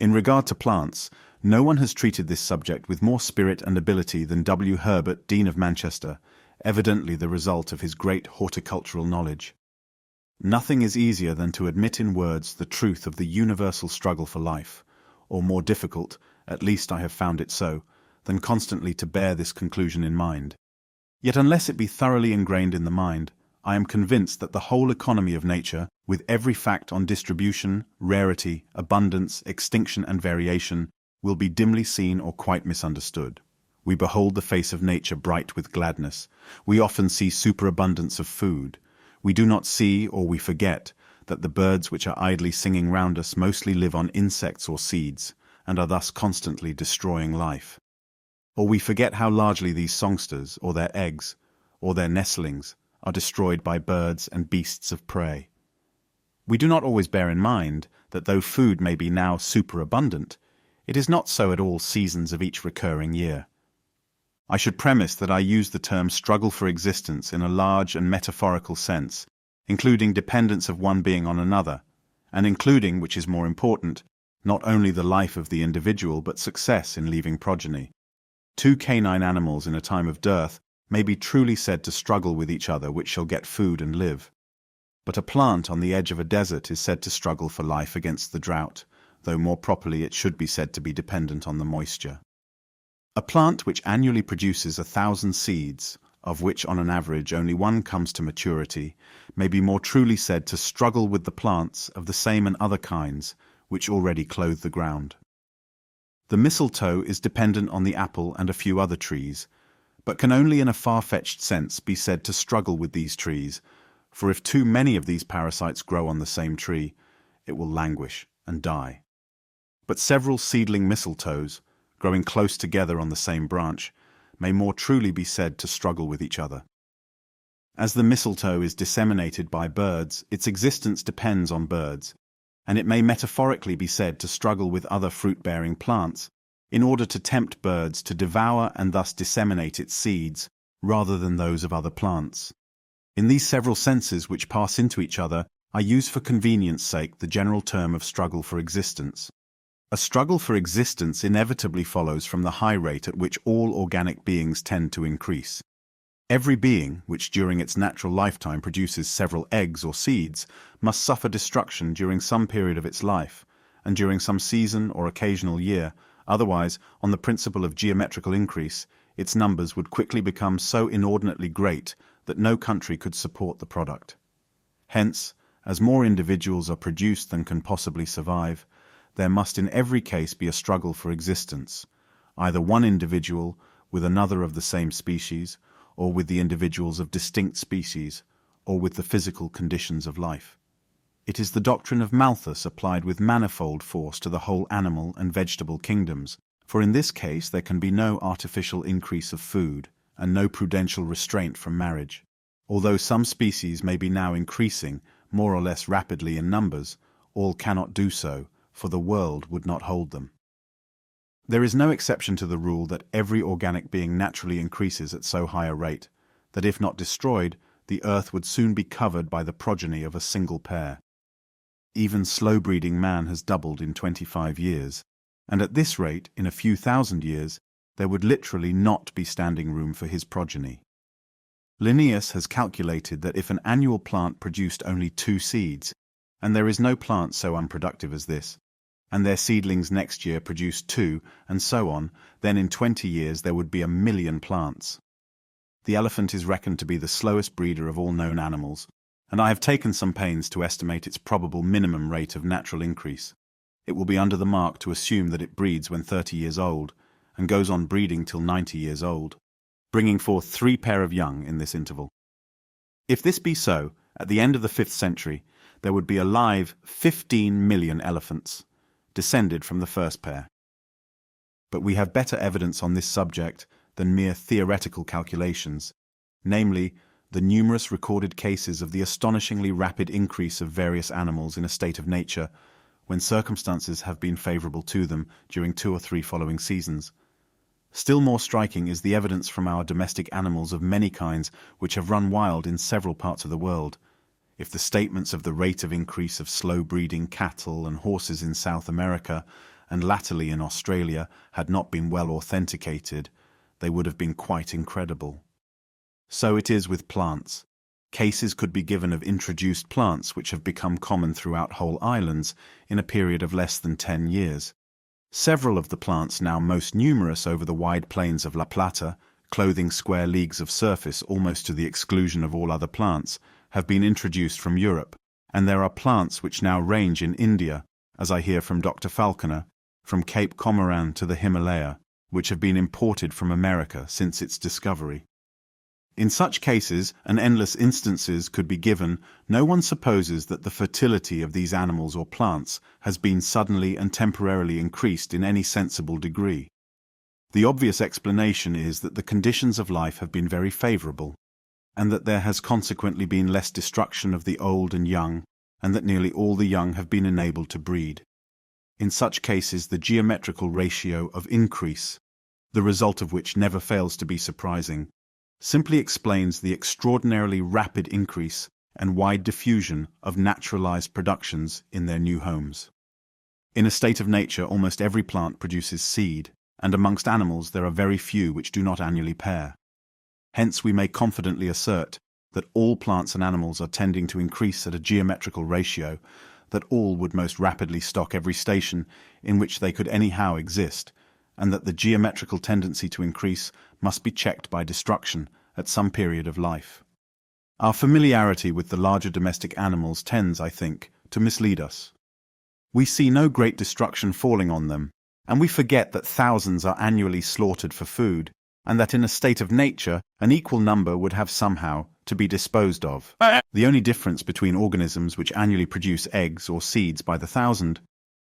In regard to plants, no one has treated this subject with more spirit and ability than W. Herbert, Dean of Manchester, evidently the result of his great horticultural knowledge. Nothing is easier than to admit in words the truth of the universal struggle for life, or more difficult, at least I have found it so, than constantly to bear this conclusion in mind. Yet unless it be thoroughly ingrained in the mind, I am convinced that the whole economy of nature, with every fact on distribution, rarity, abundance, extinction and variation, will be dimly seen or quite misunderstood. We behold the face of nature bright with gladness. We often see superabundance of food. We do not see, or we forget, that the birds which are idly singing round us mostly live on insects or seeds, and are thus constantly destroying life. Or we forget how largely these songsters, or their eggs, or their nestlings, are destroyed by birds and beasts of prey. We do not always bear in mind that though food may be now superabundant, it is not so at all seasons of each recurring year. I should premise that I use the term struggle for existence in a large and metaphorical sense, including dependence of one being on another, and including, which is more important, not only the life of the individual but success in leaving progeny. Two canine animals in a time of dearth may be truly said to struggle with each other which shall get food and live. But a plant on the edge of a desert is said to struggle for life against the drought, though more properly it should be said to be dependent on the moisture. A plant which annually produces 1,000 seeds, of which on an average only one comes to maturity, may be more truly said to struggle with the plants of the same and other kinds which already clothe the ground. The mistletoe is dependent on the apple and a few other trees, but can only in a far-fetched sense be said to struggle with these trees, for if too many of these parasites grow on the same tree, it will languish and die. But several seedling mistletoes, growing close together on the same branch, may more truly be said to struggle with each other. As the mistletoe is disseminated by birds, its existence depends on birds, and it may metaphorically be said to struggle with other fruit-bearing plants in order to tempt birds to devour and thus disseminate its seeds rather than those of other plants. In these several senses which pass into each other, I use for convenience sake the general term of struggle for existence. A struggle for existence inevitably follows from the high rate at which all organic beings tend to increase. Every being, which during its natural lifetime produces several eggs or seeds, must suffer destruction during some period of its life, and during some season or occasional year. Otherwise, on the principle of geometrical increase, its numbers would quickly become so inordinately great that no country could support the product. Hence, as more individuals are produced than can possibly survive, there must in every case be a struggle for existence, either one individual with another of the same species, or with the individuals of distinct species, or with the physical conditions of life. It is the doctrine of Malthus applied with manifold force to the whole animal and vegetable kingdoms, for in this case there can be no artificial increase of food, and no prudential restraint from marriage. Although some species may be now increasing, more or less rapidly in numbers, all cannot do so, for the world would not hold them. There is no exception to the rule that every organic being naturally increases at so high a rate, that if not destroyed, the earth would soon be covered by the progeny of a single pair. Even slow-breeding man has doubled in 25 years, and at this rate, in a few thousand years, there would literally not be standing room for his progeny. Linnaeus has calculated that if an annual plant produced only 2 seeds, and there is no plant so unproductive as this, and their seedlings next year produced 2, and so on, then in 20 years there would be 1,000,000 plants. The elephant is reckoned to be the slowest breeder of all known animals, and I have taken some pains to estimate its probable minimum rate of natural increase. It will be under the mark to assume that it breeds when 30 years old, and goes on breeding till 90 years old, bringing forth 3 pair of young in this interval. If this be so, at the end of the 5th century, there would be alive 15 million elephants, descended from the first pair. But we have better evidence on this subject than mere theoretical calculations, namely, the numerous recorded cases of the astonishingly rapid increase of various animals in a state of nature, when circumstances have been favorable to them during 2 or 3 following seasons. Still more striking is the evidence from our domestic animals of many kinds which have run wild in several parts of the world. If the statements of the rate of increase of slow-breeding cattle and horses in South America, and latterly in Australia, had not been well authenticated, they would have been quite incredible. So it is with plants. Cases could be given of introduced plants which have become common throughout whole islands in a period of less than 10 years. Several of the plants now most numerous over the wide plains of La Plata, clothing square leagues of surface almost to the exclusion of all other plants, have been introduced from Europe, and there are plants which now range in India, as I hear from Dr. Falconer, from Cape Comorin to the Himalaya, which have been imported from America since its discovery. In such cases, and endless instances could be given, no one supposes that the fertility of these animals or plants has been suddenly and temporarily increased in any sensible degree. The obvious explanation is that the conditions of life have been very favorable, and that there has consequently been less destruction of the old and young, and that nearly all the young have been enabled to breed. In such cases, the geometrical ratio of increase, the result of which never fails to be surprising, simply explains the extraordinarily rapid increase and wide diffusion of naturalized productions in their new homes. In a state of nature, almost every plant produces seed, and amongst animals there are very few which do not annually pair. Hence we may confidently assert that all plants and animals are tending to increase at a geometrical ratio, that all would most rapidly stock every station in which they could anyhow exist, and that the geometrical tendency to increase must be checked by destruction at some period of life. Our familiarity with the larger domestic animals tends, I think, to mislead us. We see no great destruction falling on them, and we forget that thousands are annually slaughtered for food, and that in a state of nature an equal number would have somehow to be disposed of. The only difference between organisms which annually produce eggs or seeds by the thousand,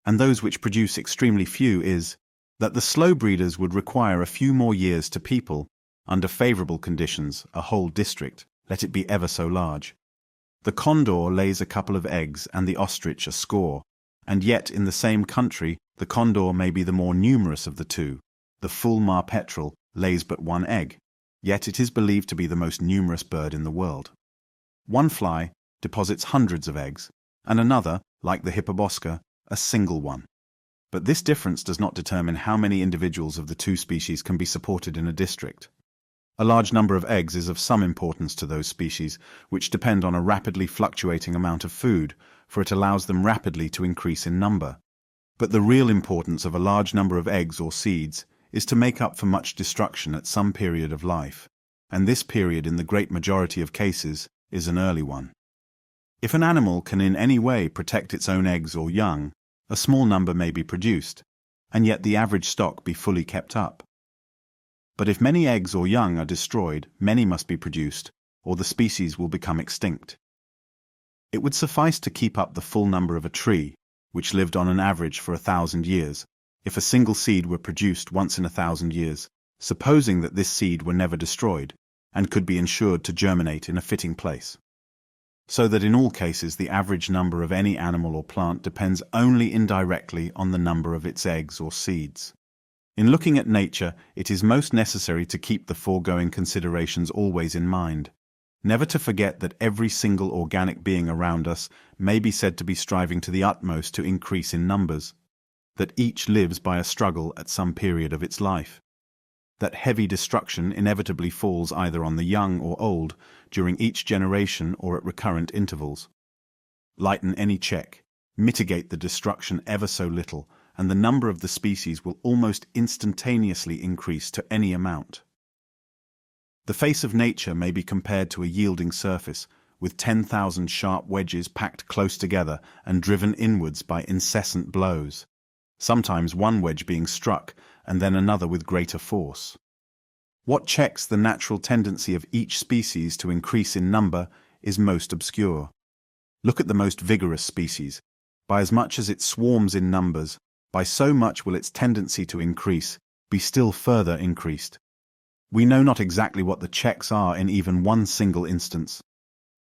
and those which produce extremely few is that the slow breeders would require a few more years to people, under favorable conditions, a whole district, let it be ever so large. The condor lays a couple of eggs and the ostrich a score, and yet in the same country the condor may be the more numerous of the two. The fulmar petrel lays but one egg, yet it is believed to be the most numerous bird in the world. One fly deposits hundreds of eggs, and another, like the hippobosca, a single one. But this difference does not determine how many individuals of the two species can be supported in a district. A large number of eggs is of some importance to those species, which depend on a rapidly fluctuating amount of food, for it allows them rapidly to increase in number. But the real importance of a large number of eggs or seeds is to make up for much destruction at some period of life, and this period in the great majority of cases is an early one. If an animal can in any way protect its own eggs or young, a small number may be produced, and yet the average stock be fully kept up. But if many eggs or young are destroyed, many must be produced, or the species will become extinct. It would suffice to keep up the full number of a tree, which lived on an average for 1,000 years, if a single seed were produced once in 1,000 years, supposing that this seed were never destroyed, and could be ensured to germinate in a fitting place. So that in all cases the average number of any animal or plant depends only indirectly on the number of its eggs or seeds. In looking at nature, it is most necessary to keep the foregoing considerations always in mind, never to forget that every single organic being around us may be said to be striving to the utmost to increase in numbers, that each lives by a struggle at some period of its life, that heavy destruction inevitably falls either on the young or old during each generation or at recurrent intervals. Lighten any check, mitigate the destruction ever so little, and the number of the species will almost instantaneously increase to any amount. The face of nature may be compared to a yielding surface, with 10,000 sharp wedges packed close together and driven inwards by incessant blows, sometimes one wedge being struck and then another with greater force. What checks the natural tendency of each species to increase in number is most obscure. Look at the most vigorous species. By as much as it swarms in numbers, by so much will its tendency to increase be still further increased. We know not exactly what the checks are in even one single instance.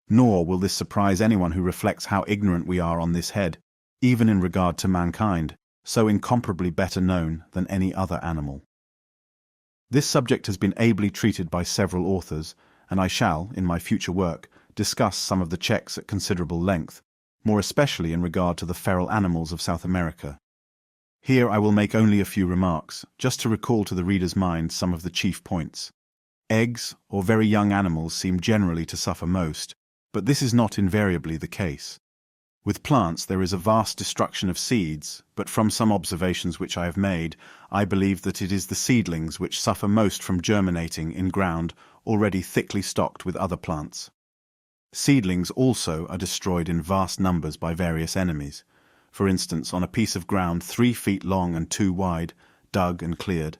Nor will this surprise anyone who reflects how ignorant we are on this head, even in regard to mankind, so incomparably better known than any other animal. This subject has been ably treated by several authors, and I shall, in my future work, discuss some of the checks at considerable length, more especially in regard to the feral animals of South America. Here I will make only a few remarks, just to recall to the reader's mind some of the chief points. Eggs, or very young animals, seem generally to suffer most, but this is not invariably the case. With plants there is a vast destruction of seeds, but from some observations which I have made, I believe that it is the seedlings which suffer most from germinating in ground already thickly stocked with other plants. Seedlings also are destroyed in vast numbers by various enemies. For instance, on a piece of ground 3 feet long and 2 wide, dug and cleared,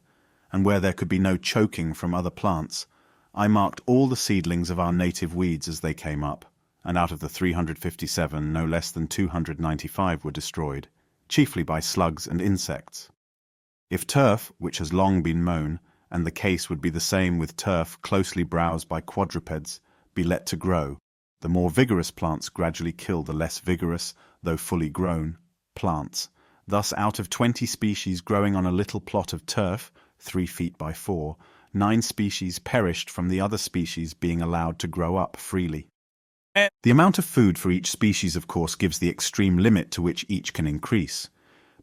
and where there could be no choking from other plants, I marked all the seedlings of our native weeds as they came up, and out of the 357, no less than 295 were destroyed, chiefly by slugs and insects. If turf, which has long been mown, and the case would be the same with turf closely browsed by quadrupeds, be let to grow, the more vigorous plants gradually kill the less vigorous, though fully grown, plants. Thus, out of 20 species growing on a little plot of turf, 3 feet by 4, 9 species perished from the other species being allowed to grow up freely. The amount of food for each species, of course, gives the extreme limit to which each can increase,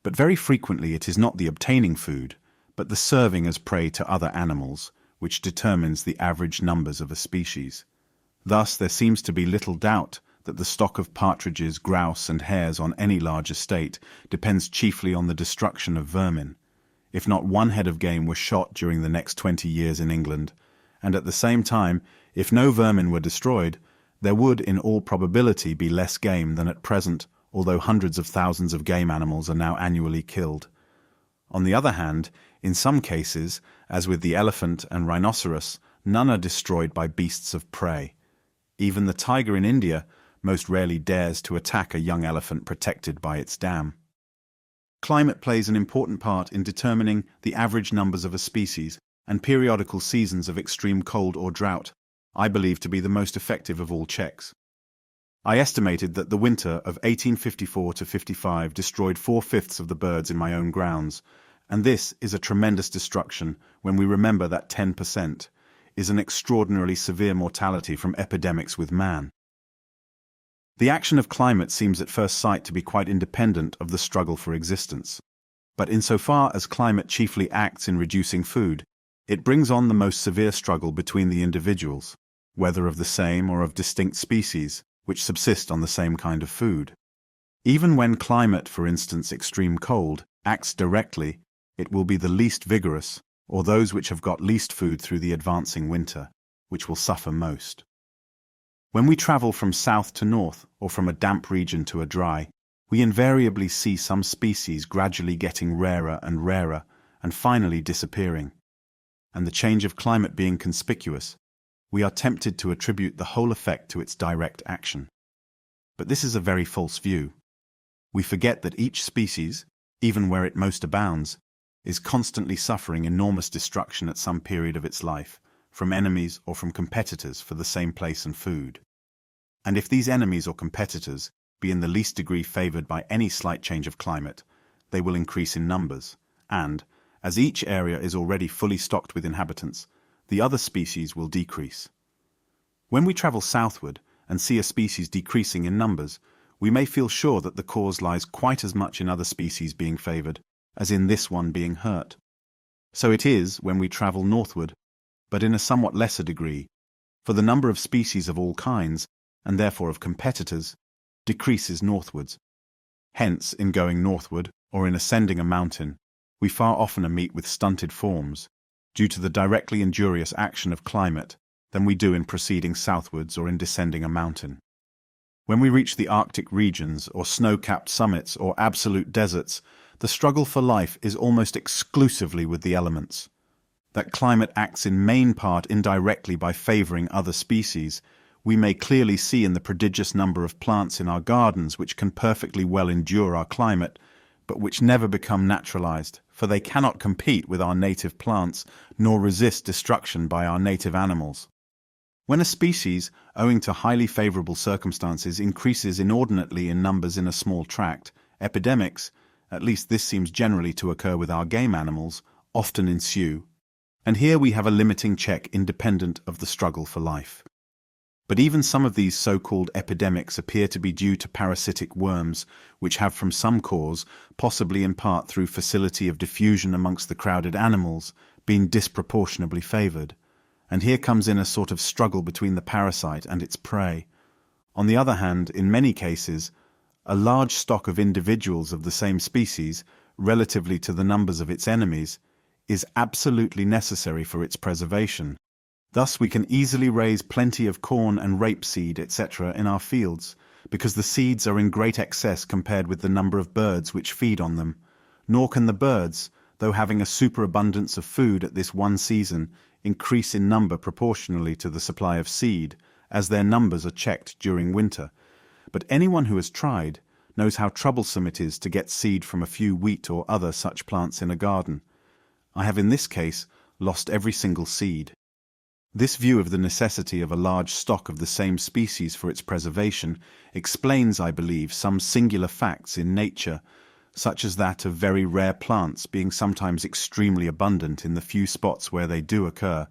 but very frequently it is not the obtaining food, but the serving as prey to other animals, which determines the average numbers of a species. Thus, there seems to be little doubt that the stock of partridges, grouse, and hares on any large estate depends chiefly on the destruction of vermin. If not one head of game were shot during the next 20 years in England, and at the same time, if no vermin were destroyed, there would in all probability be less game than at present, although hundreds of thousands of game animals are now annually killed. On the other hand, in some cases, as with the elephant and rhinoceros, none are destroyed by beasts of prey. Even the tiger in India most rarely dares to attack a young elephant protected by its dam. Climate plays an important part in determining the average numbers of a species, and periodical seasons of extreme cold or drought I believe to be the most effective of all checks. I estimated that the winter of 1854 to 55 destroyed 4/5 of the birds in my own grounds, and this is a tremendous destruction when we remember that 10% is an extraordinarily severe mortality from epidemics with man. The action of climate seems at first sight to be quite independent of the struggle for existence. But insofar as climate chiefly acts in reducing food, it brings on the most severe struggle between the individuals, whether of the same or of distinct species, which subsist on the same kind of food. Even when climate, for instance extreme cold, acts directly, it will be the least vigorous, or those which have got least food through the advancing winter, which will suffer most. When we travel from south to north, or from a damp region to a dry, we invariably see some species gradually getting rarer and finally disappearing. And the change of climate being conspicuous, we are tempted to attribute the whole effect to its direct action. But this is a very false view. We forget that each species, even where it most abounds, is constantly suffering enormous destruction at some period of its life, from enemies or from competitors for the same place and food. And if these enemies or competitors be in the least degree favored by any slight change of climate, they will increase in numbers, and, as each area is already fully stocked with inhabitants, the other species will decrease. When we travel southward and see a species decreasing in numbers, we may feel sure that the cause lies quite as much in other species being favored as in this one being hurt. So it is when we travel northward, but in a somewhat lesser degree, for the number of species of all kinds, and therefore of competitors, decreases northwards. Hence, in going northward, or in ascending a mountain, we far oftener meet with stunted forms, due to the directly injurious action of climate, than we do in proceeding southwards or in descending a mountain. When we reach the Arctic regions, or snow-capped summits, or absolute deserts, the struggle for life is almost exclusively with the elements. That climate acts in main part indirectly by favoring other species, we may clearly see in the prodigious number of plants in our gardens which can perfectly well endure our climate, but which never become naturalized, for they cannot compete with our native plants, nor resist destruction by our native animals. When a species, owing to highly favorable circumstances, increases inordinately in numbers in a small tract, epidemics, at least this seems generally to occur with our game animals, often ensue. And here we have a limiting check independent of the struggle for life. But even some of these so-called epidemics appear to be due to parasitic worms, which have from some cause, possibly in part through facility of diffusion amongst the crowded animals, been disproportionately favored. And here comes in a sort of struggle between the parasite and its prey. On the other hand, in many cases, a large stock of individuals of the same species, relatively to the numbers of its enemies, is absolutely necessary for its preservation. Thus we can easily raise plenty of corn and rapeseed, etc. in our fields, because the seeds are in great excess compared with the number of birds which feed on them. Nor can the birds, though having a superabundance of food at this one season, increase in number proportionally to the supply of seed, as their numbers are checked during winter. But anyone who has tried knows how troublesome it is to get seed from a few wheat or other such plants in a garden. I have in this case lost every single seed. This view of the necessity of a large stock of the same species for its preservation explains, I believe, some singular facts in nature, such as that of very rare plants being sometimes extremely abundant in the few spots where they do occur,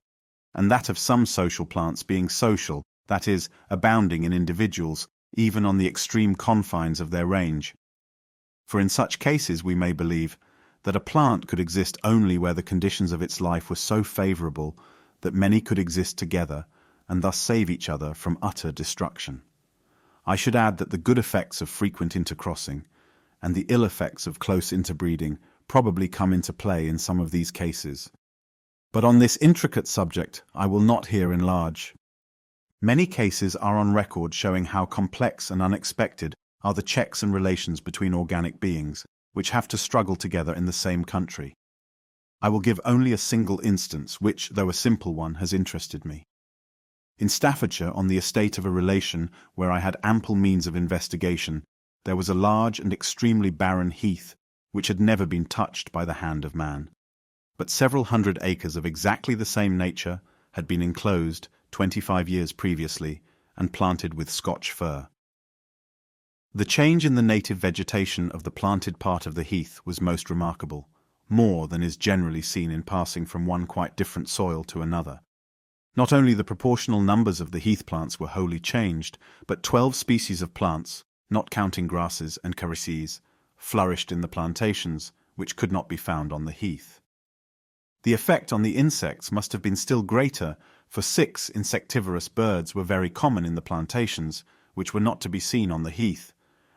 and that of some social plants being social, that is, abounding in individuals, even on the extreme confines of their range. For in such cases we may believe that a plant could exist only where the conditions of its life were so favorable that many could exist together and thus save each other from utter destruction. I should add that the good effects of frequent intercrossing and the ill effects of close interbreeding probably come into play in some of these cases. But on this intricate subject I will not here enlarge. Many cases are on record showing how complex and unexpected are the checks and relations between organic beings, which have to struggle together in the same country. I will give only a single instance, which, though a simple one, has interested me. In Staffordshire, on the estate of a relation where I had ample means of investigation, there was a large and extremely barren heath, which had never been touched by the hand of man. But several hundred acres of exactly the same nature had been enclosed 25 years previously and planted with Scotch fir. The change in the native vegetation of the planted part of the heath was most remarkable, more than is generally seen in passing from one quite different soil to another. Not only the proportional numbers of the heath plants were wholly changed, but 12 species of plants, not counting grasses and carices, flourished in the plantations, which could not be found on the heath. The effect on the insects must have been still greater, for 6 insectivorous birds were very common in the plantations, which were not to be seen on the heath,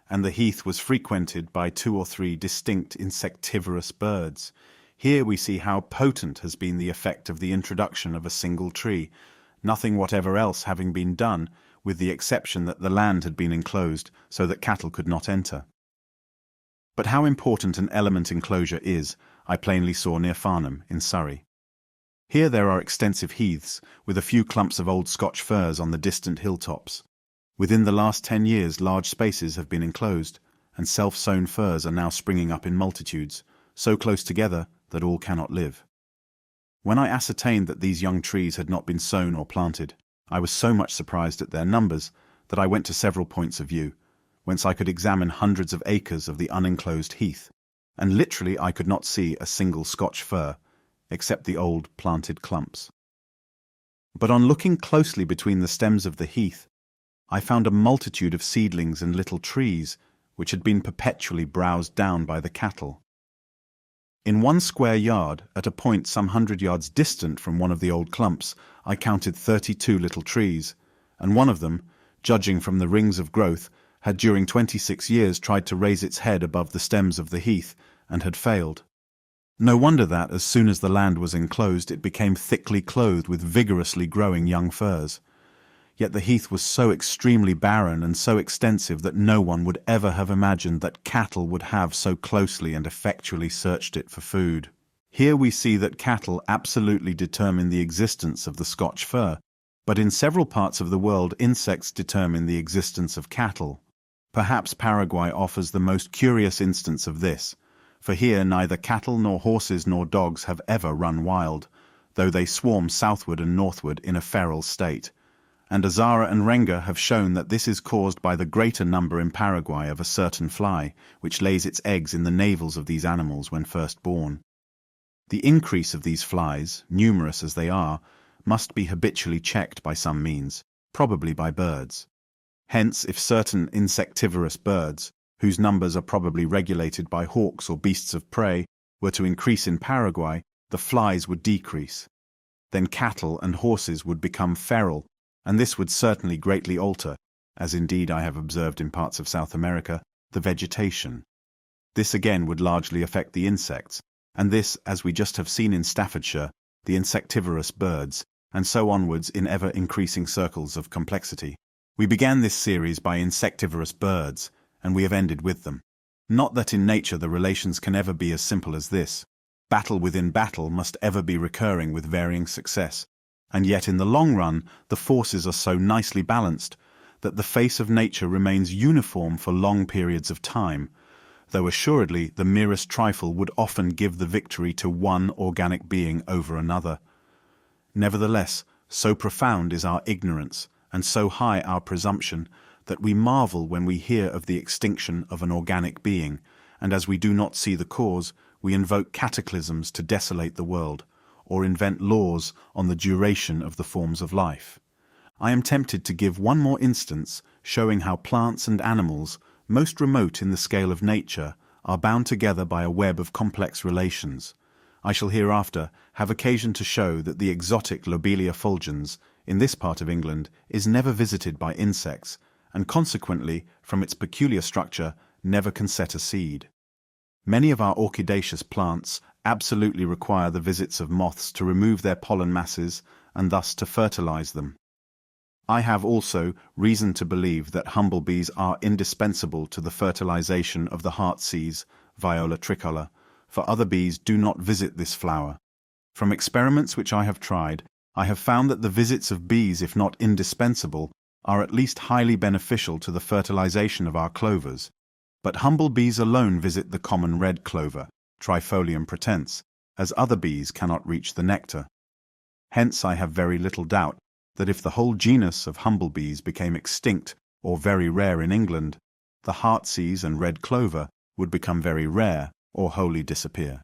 and the heath was frequented by 2 or 3 distinct insectivorous birds. Here we see how potent has been the effect of the introduction of a single tree, nothing whatever else having been done, with the exception that the land had been enclosed so that cattle could not enter. But how important an element enclosure is, I plainly saw near Farnham, in Surrey. Here there are extensive heaths, with a few clumps of old Scotch firs on the distant hilltops. Within the last 10 years large spaces have been enclosed, and self-sown firs are now springing up in multitudes, so close together that all cannot live. When I ascertained that these young trees had not been sown or planted, I was so much surprised at their numbers that I went to several points of view, whence I could examine hundreds of acres of the unenclosed heath, and literally I could not see a single Scotch fir, except the old planted clumps. But on looking closely between the stems of the heath, I found a multitude of seedlings and little trees, which had been perpetually browsed down by the cattle. In 1 square yard, at a point some 100 yards distant from one of the old clumps, I counted 32 little trees, and one of them, judging from the rings of growth, had during 26 years tried to raise its head above the stems of the heath, and had failed. No wonder that, as soon as the land was enclosed, it became thickly clothed with vigorously growing young firs. Yet the heath was so extremely barren and so extensive that no one would ever have imagined that cattle would have so closely and effectually searched it for food. Here we see that cattle absolutely determine the existence of the Scotch fir, but in several parts of the world insects determine the existence of cattle. Perhaps Paraguay offers the most curious instance of this, for here neither cattle nor horses nor dogs have ever run wild, though they swarm southward and northward in a feral state. And Azara and Renga have shown that this is caused by the greater number in Paraguay of a certain fly, which lays its eggs in the navels of these animals when first born. The increase of these flies, numerous as they are, must be habitually checked by some means, probably by birds. Hence, if certain insectivorous birds, whose numbers are probably regulated by hawks or beasts of prey, were to increase in Paraguay, the flies would decrease. Then cattle and horses would become feral, and this would certainly greatly alter, as indeed I have observed in parts of South America, the vegetation. This again would largely affect the insects, and this, as we just have seen in Staffordshire, the insectivorous birds, and so onwards in ever-increasing circles of complexity. We began this series by insectivorous birds, and we have ended with them. Not that in nature the relations can ever be as simple as this. Battle within battle must ever be recurring with varying success, and yet in the long run the forces are so nicely balanced that the face of nature remains uniform for long periods of time, though assuredly the merest trifle would often give the victory to one organic being over another. Nevertheless, so profound is our ignorance, and so high our presumption, that we marvel when we hear of the extinction of an organic being, and as we do not see the cause, we invoke cataclysms to desolate the world, or invent laws on the duration of the forms of life. I am tempted to give one more instance showing how plants and animals, most remote in the scale of nature, are bound together by a web of complex relations. I shall hereafter have occasion to show that the exotic Lobelia fulgens in this part of England is never visited by insects, and consequently, from its peculiar structure, never can set a seed. Many of our orchidaceous plants absolutely require the visits of moths to remove their pollen masses and thus to fertilize them. I have also reason to believe that humblebees are indispensable to the fertilization of the heartsease, Viola tricolor, for other bees do not visit this flower. From experiments which I have tried, I have found that the visits of bees, if not indispensable, are at least highly beneficial to the fertilization of our clovers, But humblebees alone visit the common red clover, Trifolium pratense, as other bees cannot reach the nectar. Hence I have very little doubt that if the whole genus of humblebees became extinct or very rare in England, the heartsease and red clover would become very rare or wholly disappear.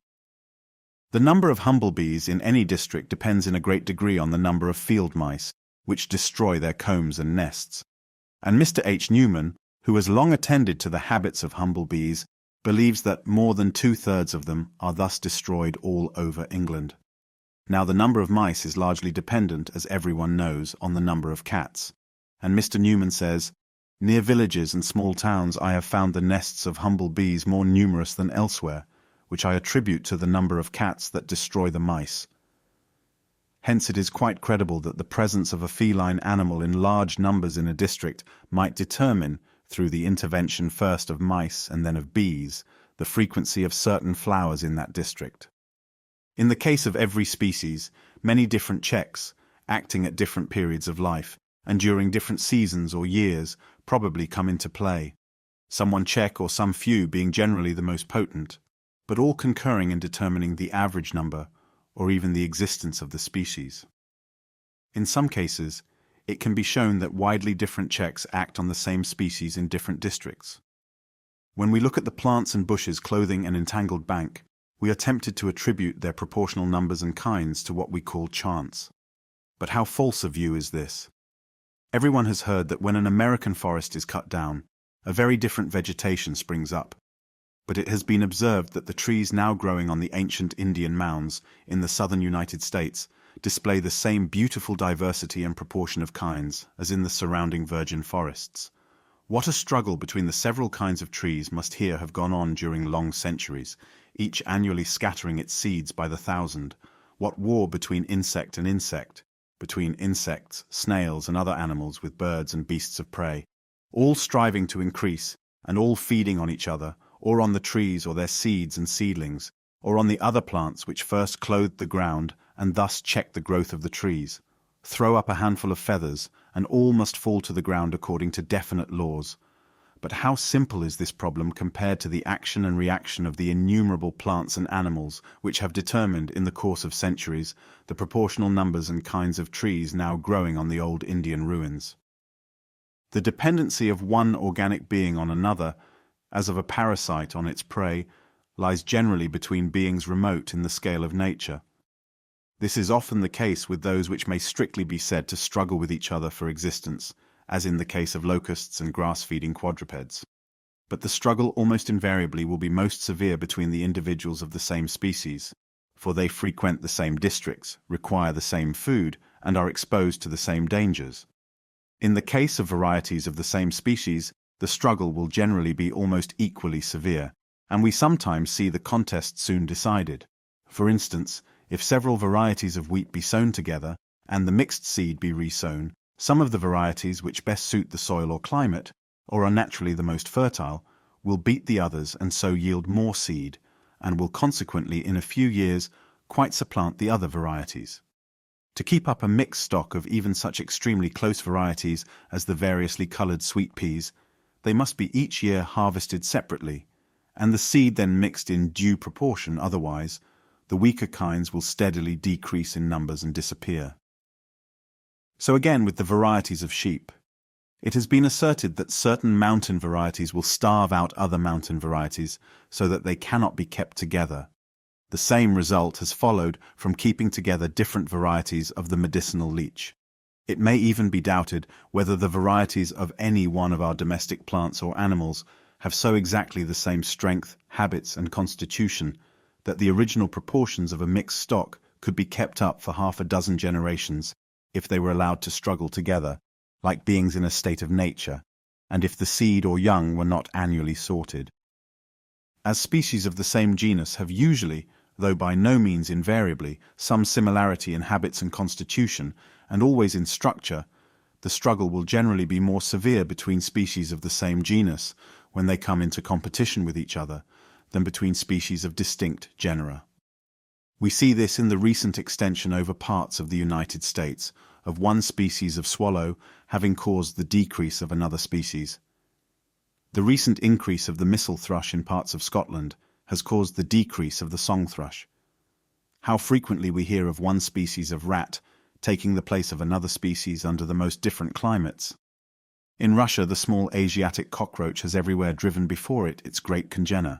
The number of humblebees in any district depends in a great degree on the number of field mice, which destroy their combs and nests. And Mr. H. Newman, who has long attended to the habits of humblebees, believes that more than 2/3 of them are thus destroyed all over England. Now the number of mice is largely dependent, as everyone knows, on the number of cats. And Mr. Newman says, "Near villages and small towns I have found the nests of humblebees more numerous than elsewhere, which I attribute to the number of cats that destroy the mice." Hence it is quite credible that the presence of a feline animal in large numbers in a district might determine, through the intervention first of mice and then of bees, the frequency of certain flowers in that district. In the case of every species, many different checks, acting at different periods of life, and during different seasons or years, probably come into play, some one check or some few being generally the most potent, but all concurring in determining the average number, or even the existence of the species. In some cases, it can be shown that widely different checks act on the same species in different districts. When we look at the plants and bushes clothing an entangled bank, we are tempted to attribute their proportional numbers and kinds to what we call chance. But how false a view is this? Everyone has heard that when an American forest is cut down, a very different vegetation springs up. But it has been observed that the trees now growing on the ancient Indian mounds in the southern United States display the same beautiful diversity and proportion of kinds as in the surrounding virgin forests. What a struggle between the several kinds of trees must here have gone on during long centuries, each annually scattering its seeds by the thousand. What war between insect and insect, between insects, snails, and other animals with birds and beasts of prey, all striving to increase, and all feeding on each other, or on the trees or their seeds and seedlings, or on the other plants which first clothed the ground and thus checked the growth of the trees. Throw up a handful of feathers, and all must fall to the ground according to definite laws. But how simple is this problem compared to the action and reaction of the innumerable plants and animals which have determined, in the course of centuries, the proportional numbers and kinds of trees now growing on the old Indian ruins. The dependency of one organic being on another, as of a parasite on its prey, lies generally between beings remote in the scale of nature. This is often the case with those which may strictly be said to struggle with each other for existence, as in the case of locusts and grass-feeding quadrupeds. But the struggle almost invariably will be most severe between the individuals of the same species, for they frequent the same districts, require the same food, and are exposed to the same dangers. In the case of varieties of the same species, the struggle will generally be almost equally severe, and we sometimes see the contest soon decided. For instance, if several varieties of wheat be sown together, and the mixed seed be resown, some of the varieties which best suit the soil or climate, or are naturally the most fertile, will beat the others and so yield more seed, and will consequently in a few years quite supplant the other varieties. To keep up a mixed stock of even such extremely close varieties as the variously coloured sweet peas, they must be each year harvested separately, and the seed then mixed in due proportion, otherwise the weaker kinds will steadily decrease in numbers and disappear. So again with the varieties of sheep. It has been asserted that certain mountain varieties will starve out other mountain varieties so that they cannot be kept together. The same result has followed from keeping together different varieties of the medicinal leech. It may even be doubted whether the varieties of any one of our domestic plants or animals have so exactly the same strength, habits, and constitution that the original proportions of a mixed stock could be kept up for half a dozen generations if they were allowed to struggle together, like beings in a state of nature, and if the seed or young were not annually sorted. As species of the same genus have usually, though by no means invariably, some similarity in habits and constitution, and always in structure, the struggle will generally be more severe between species of the same genus when they come into competition with each other than between species of distinct genera. We see this in the recent extension over parts of the United States of one species of swallow having caused the decrease of another species. The recent increase of the missel thrush in parts of Scotland has caused the decrease of the song thrush. How frequently we hear of one species of rat taking the place of another species under the most different climates. In Russia, the small Asiatic cockroach has everywhere driven before it its great congener.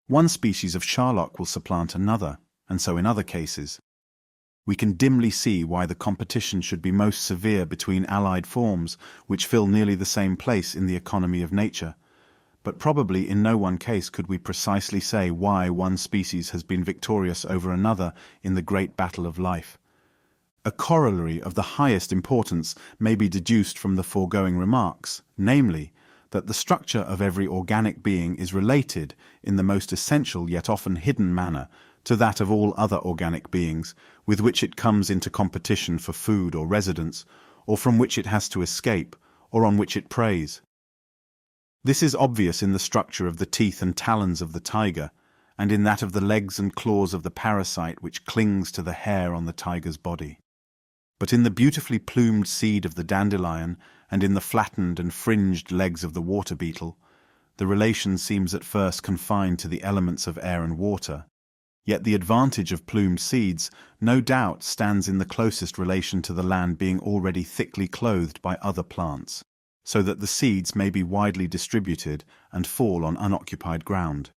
One species of charlock will supplant another, and so in other cases. We can dimly see why the competition should be most severe between allied forms which fill nearly the same place in the economy of nature, but probably in no one case could we precisely say why one species has been victorious over another in the great battle of life. A corollary of the highest importance may be deduced from the foregoing remarks, namely, that the structure of every organic being is related, in the most essential yet often hidden manner, to that of all other organic beings, with which it comes into competition for food or residence, or from which it has to escape, or on which it preys. This is obvious in the structure of the teeth and talons of the tiger, and in that of the legs and claws of the parasite which clings to the hair on the tiger's body. But in the beautifully plumed seed of the dandelion, and in the flattened and fringed legs of the water beetle, the relation seems at first confined to the elements of air and water. Yet the advantage of plumed seeds no doubt stands in the closest relation to the land being already thickly clothed by other plants, so that the seeds may be widely distributed and fall on unoccupied ground.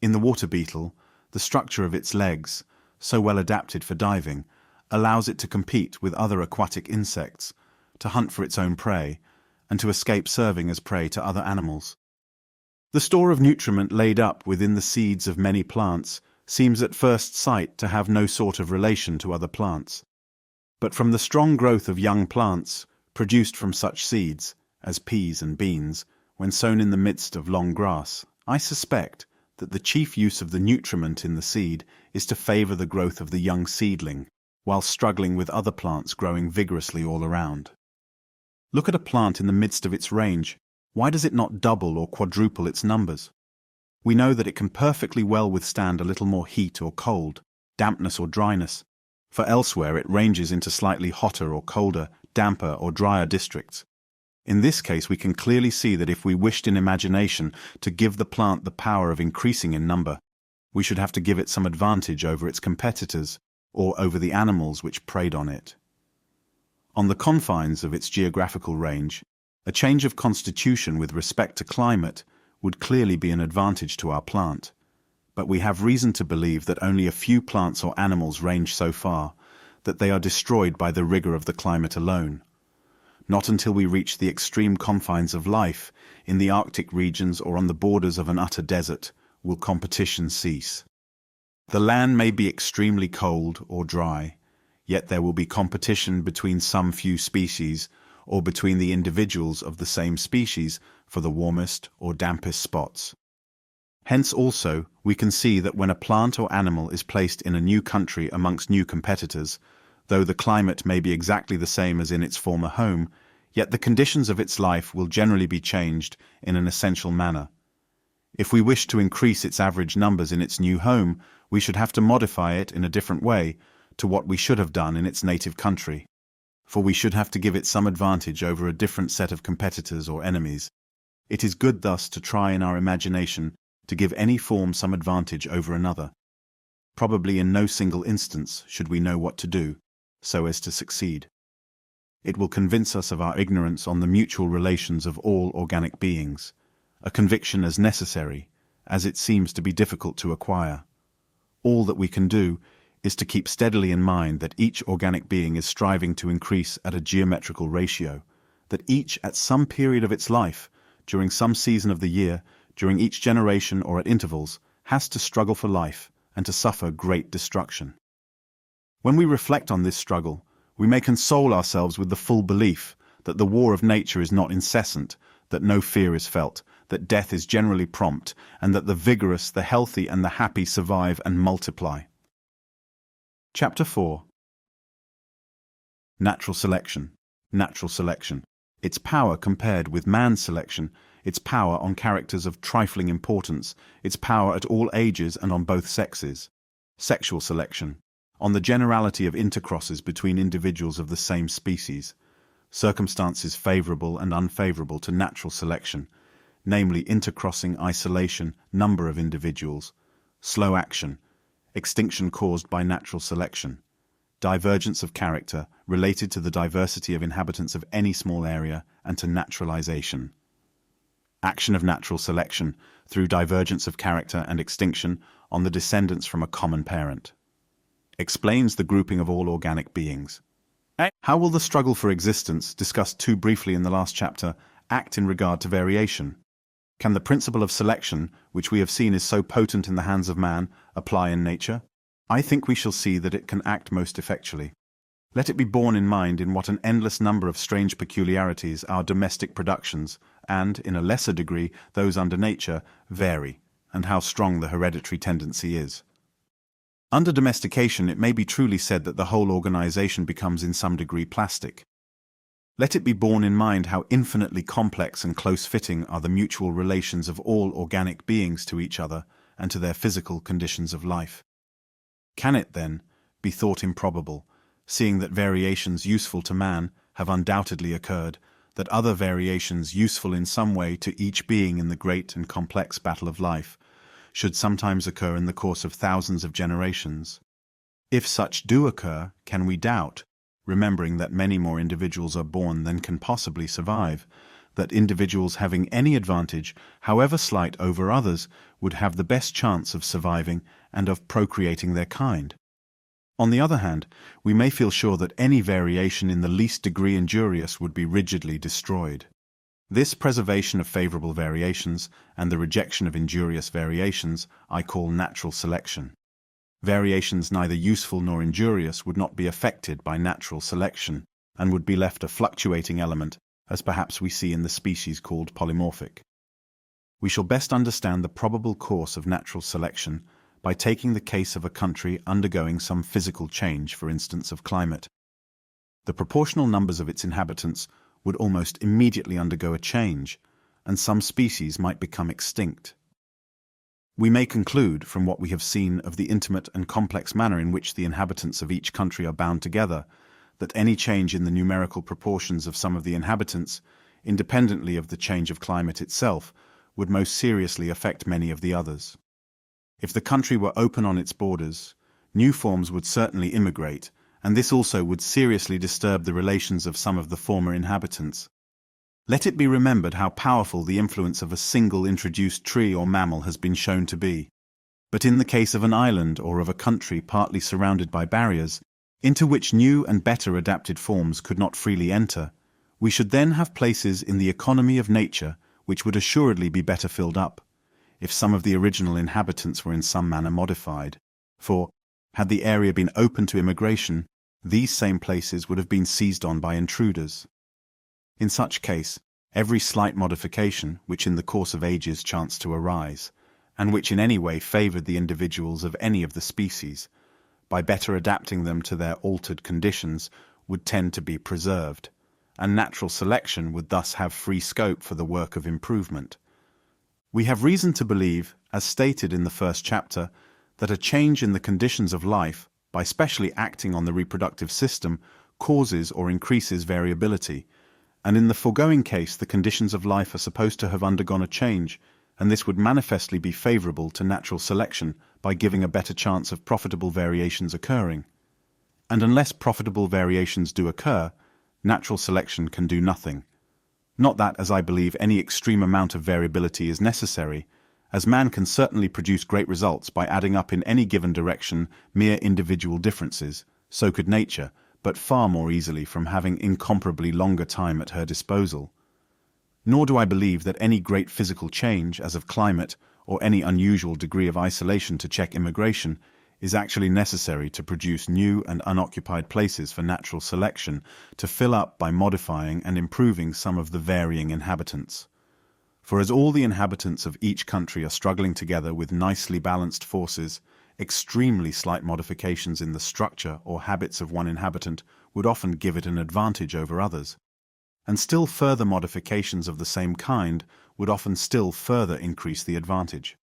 In the water beetle, the structure of its legs, so well adapted for diving, allows it to compete with other aquatic insects, to hunt for its own prey, and to escape serving as prey to other animals. The store of nutriment laid up within the seeds of many plants seems at first sight to have no sort of relation to other plants. But from the strong growth of young plants, produced from such seeds, as peas and beans, when sown in the midst of long grass, I suspect that the chief use of the nutriment in the seed is to favour the growth of the young seedling, while struggling with other plants growing vigorously all around. Look at a plant in the midst of its range. Why does it not double or quadruple its numbers? We know that it can perfectly well withstand a little more heat or cold, dampness or dryness, for elsewhere it ranges into slightly hotter or colder, damper or drier districts. In this case we can clearly see that if we wished in imagination to give the plant the power of increasing in number, we should have to give it some advantage over its competitors, or over the animals which preyed on it. On the confines of its geographical range, a change of constitution with respect to climate would clearly be an advantage to our plant, but we have reason to believe that only a few plants or animals range so far, that they are destroyed by the rigour of the climate alone. Not until we reach the extreme confines of life, in the Arctic regions or on the borders of an utter desert, will competition cease. The land may be extremely cold or dry, yet there will be competition between some few species or between the individuals of the same species for the warmest or dampest spots. Hence also we can see that when a plant or animal is placed in a new country amongst new competitors, though the climate may be exactly the same as in its former home, yet the conditions of its life will generally be changed in an essential manner. If we wish to increase its average numbers in its new home, we should have to modify it in a different way to what we should have done in its native country, for we should have to give it some advantage over a different set of competitors or enemies. It is good thus to try in our imagination to give any form some advantage over another. Probably in no single instance should we know what to do, so as to succeed. It will convince us of our ignorance on the mutual relations of all organic beings, a conviction as necessary as it seems to be difficult to acquire. All that we can do is to keep steadily in mind that each organic being is striving to increase at a geometrical ratio, that each at some period of its life, during some season of the year, during each generation or at intervals, has to struggle for life and to suffer great destruction. When we reflect on this struggle, we may console ourselves with the full belief that the war of nature is not incessant, that no fear is felt, that death is generally prompt, and that the vigorous, the healthy, and the happy survive and multiply. Chapter 4. Natural selection. Natural selection. Its power compared with man's selection, its power on characters of trifling importance, its power at all ages and on both sexes. Sexual selection. On the generality of intercrosses between individuals of the same species. Circumstances favourable and unfavourable to natural selection, namely intercrossing, isolation, number of individuals, slow action, extinction caused by natural selection, divergence of character related to the diversity of inhabitants of any small area and to naturalization. Action of natural selection through divergence of character and extinction on the descendants from a common parent. Explains the grouping of all organic beings. How will the struggle for existence, discussed too briefly in the last chapter, act in regard to variation? Can the principle of selection, which we have seen is so potent in the hands of man, apply in nature? I think we shall see that it can act most effectually. Let it be borne in mind in what an endless number of strange peculiarities our domestic productions, and, in a lesser degree, those under nature, vary, and how strong the hereditary tendency is. Under domestication, it may be truly said that the whole organization becomes in some degree plastic. Let it be borne in mind how infinitely complex and close-fitting are the mutual relations of all organic beings to each other and to their physical conditions of life. Can it, then, be thought improbable, seeing that variations useful to man have undoubtedly occurred, that other variations useful in some way to each being in the great and complex battle of life should sometimes occur in the course of thousands of generations? If such do occur, can we doubt, remembering that many more individuals are born than can possibly survive, that individuals having any advantage, however slight, over others would have the best chance of surviving and of procreating their kind? On the other hand, we may feel sure that any variation in the least degree injurious would be rigidly destroyed. This preservation of favorable variations and the rejection of injurious variations I call natural selection. Variations neither useful nor injurious would not be affected by natural selection, and would be left a fluctuating element, as perhaps we see in the species called polymorphic. We shall best understand the probable course of natural selection by taking the case of a country undergoing some physical change, for instance of climate. The proportional numbers of its inhabitants would almost immediately undergo a change, and some species might become extinct. We may conclude, from what we have seen of the intimate and complex manner in which the inhabitants of each country are bound together, that any change in the numerical proportions of some of the inhabitants, independently of the change of climate itself, would most seriously affect many of the others. If the country were open on its borders, new forms would certainly immigrate, and this also would seriously disturb the relations of some of the former inhabitants. Let it be remembered how powerful the influence of a single introduced tree or mammal has been shown to be. But in the case of an island or of a country partly surrounded by barriers, into which new and better adapted forms could not freely enter, we should then have places in the economy of nature which would assuredly be better filled up, if some of the original inhabitants were in some manner modified. For, had the area been open to immigration, these same places would have been seized on by intruders. In such case, every slight modification which in the course of ages chanced to arise, and which in any way favoured the individuals of any of the species, by better adapting them to their altered conditions, would tend to be preserved, and natural selection would thus have free scope for the work of improvement. We have reason to believe, as stated in the first chapter, that a change in the conditions of life, by specially acting on the reproductive system, causes or increases variability, and in the foregoing case the conditions of life are supposed to have undergone a change, and this would manifestly be favourable to natural selection by giving a better chance of profitable variations occurring. And unless profitable variations do occur, natural selection can do nothing. Not that, as I believe, any extreme amount of variability is necessary, as man can certainly produce great results by adding up in any given direction mere individual differences, so could nature, but far more easily from having incomparably longer time at her disposal. Nor do I believe that any great physical change, as of climate, or any unusual degree of isolation to check immigration, is actually necessary to produce new and unoccupied places for natural selection to fill up by modifying and improving some of the varying inhabitants. For as all the inhabitants of each country are struggling together with nicely balanced forces, extremely slight modifications in the structure or habits of one inhabitant would often give it an advantage over others, and still further modifications of the same kind would often still further increase the advantage.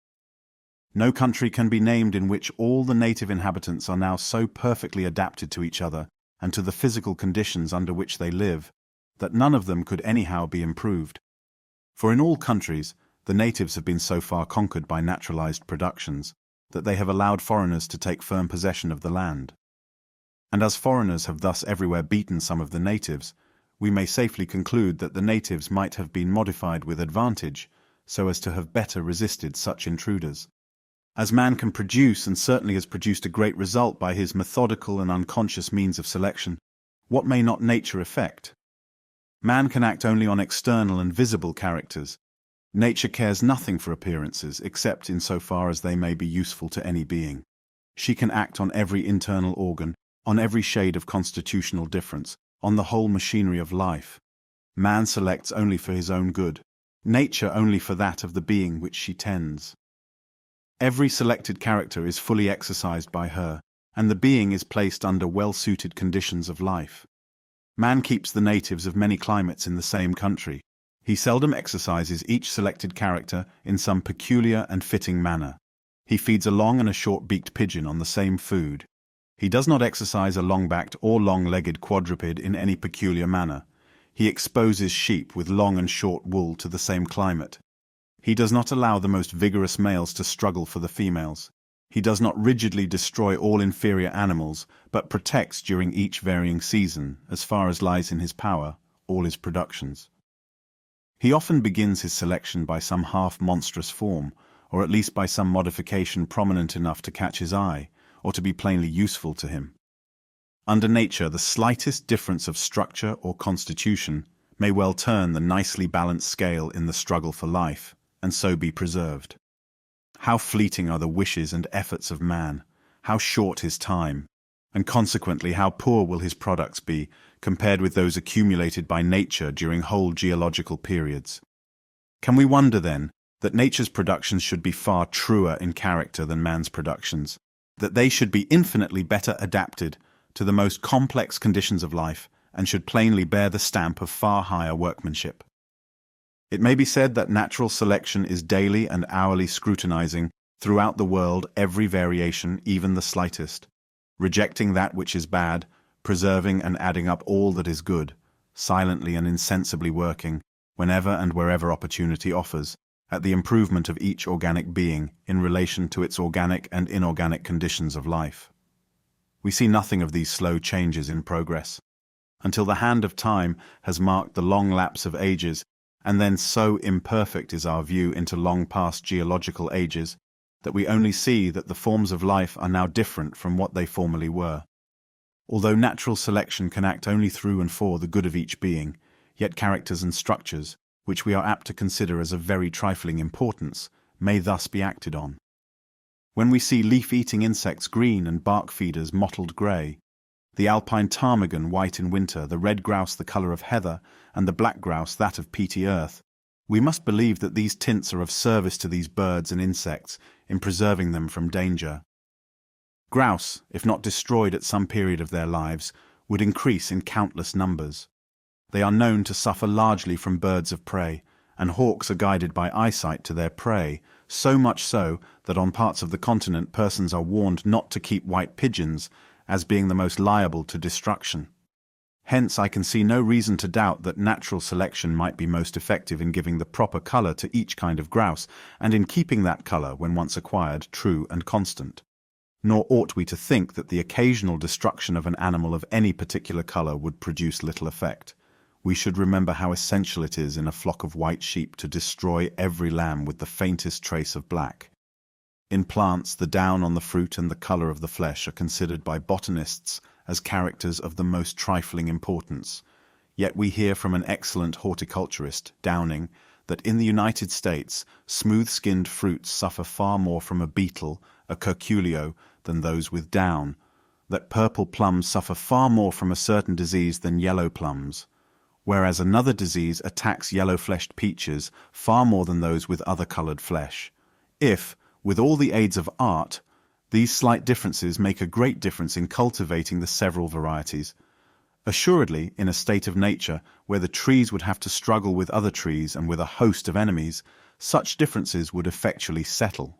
No country can be named in which all the native inhabitants are now so perfectly adapted to each other and to the physical conditions under which they live, that none of them could anyhow be improved. For in all countries, the natives have been so far conquered by naturalized productions that they have allowed foreigners to take firm possession of the land. And as foreigners have thus everywhere beaten some of the natives, we may safely conclude that the natives might have been modified with advantage so as to have better resisted such intruders. As man can produce, and certainly has produced a great result by his methodical and unconscious means of selection, what may not nature effect? Man can act only on external and visible characters. Nature cares nothing for appearances, except in so far as they may be useful to any being. She can act on every internal organ, on every shade of constitutional difference, on the whole machinery of life. Man selects only for his own good, nature only for that of the being which she tends. Every selected character is fully exercised by her, and the being is placed under well-suited conditions of life. Man keeps the natives of many climates in the same country. He seldom exercises each selected character in some peculiar and fitting manner. He feeds a long and a short-beaked pigeon on the same food. He does not exercise a long-backed or long-legged quadruped in any peculiar manner. He exposes sheep with long and short wool to the same climate. He does not allow the most vigorous males to struggle for the females. He does not rigidly destroy all inferior animals, but protects during each varying season, as far as lies in his power, all his productions. He often begins his selection by some half-monstrous form, or at least by some modification prominent enough to catch his eye, or to be plainly useful to him. Under nature, the slightest difference of structure or constitution may well turn the nicely balanced scale in the struggle for life, and so be preserved. How fleeting are the wishes and efforts of man, how short his time, and consequently how poor will his products be compared with those accumulated by nature during whole geological periods. Can we wonder, then, that nature's productions should be far truer in character than man's productions, that they should be infinitely better adapted to the most complex conditions of life, and should plainly bear the stamp of far higher workmanship? It may be said that natural selection is daily and hourly scrutinizing throughout the world every variation, even the slightest, rejecting that which is bad, preserving and adding up all that is good, silently and insensibly working, whenever and wherever opportunity offers, at the improvement of each organic being in relation to its organic and inorganic conditions of life. We see nothing of these slow changes in progress, until the hand of time has marked the long lapse of ages, and then so imperfect is our view into long past geological ages that we only see that the forms of life are now different from what they formerly were. Although natural selection can act only through and for the good of each being, yet characters and structures, which we are apt to consider as of very trifling importance, may thus be acted on. When we see leaf-eating insects green and bark-feeders mottled grey, the alpine ptarmigan white in winter, the red grouse the colour of heather, and the black grouse that of peaty earth, we must believe that these tints are of service to these birds and insects in preserving them from danger. Grouse, if not destroyed at some period of their lives, would increase in countless numbers. They are known to suffer largely from birds of prey, and hawks are guided by eyesight to their prey, so much so that on parts of the continent persons are warned not to keep white pigeons, as being the most liable to destruction. Hence I can see no reason to doubt that natural selection might be most effective in giving the proper colour to each kind of grouse, and in keeping that colour, when once acquired, true and constant. Nor ought we to think that the occasional destruction of an animal of any particular colour would produce little effect. We should remember how essential it is in a flock of white sheep to destroy every lamb with the faintest trace of black. In plants, the down on the fruit and the colour of the flesh are considered by botanists as characters of the most trifling importance. Yet we hear from an excellent horticulturist, Downing, that in the United States, smooth-skinned fruits suffer far more from a beetle, a curculio, than those with down, that purple plums suffer far more from a certain disease than yellow plums, whereas another disease attacks yellow-fleshed peaches far more than those with other coloured flesh. If, with all the aids of art, these slight differences make a great difference in cultivating the several varieties, assuredly, in a state of nature where the trees would have to struggle with other trees and with a host of enemies, such differences would effectually settle.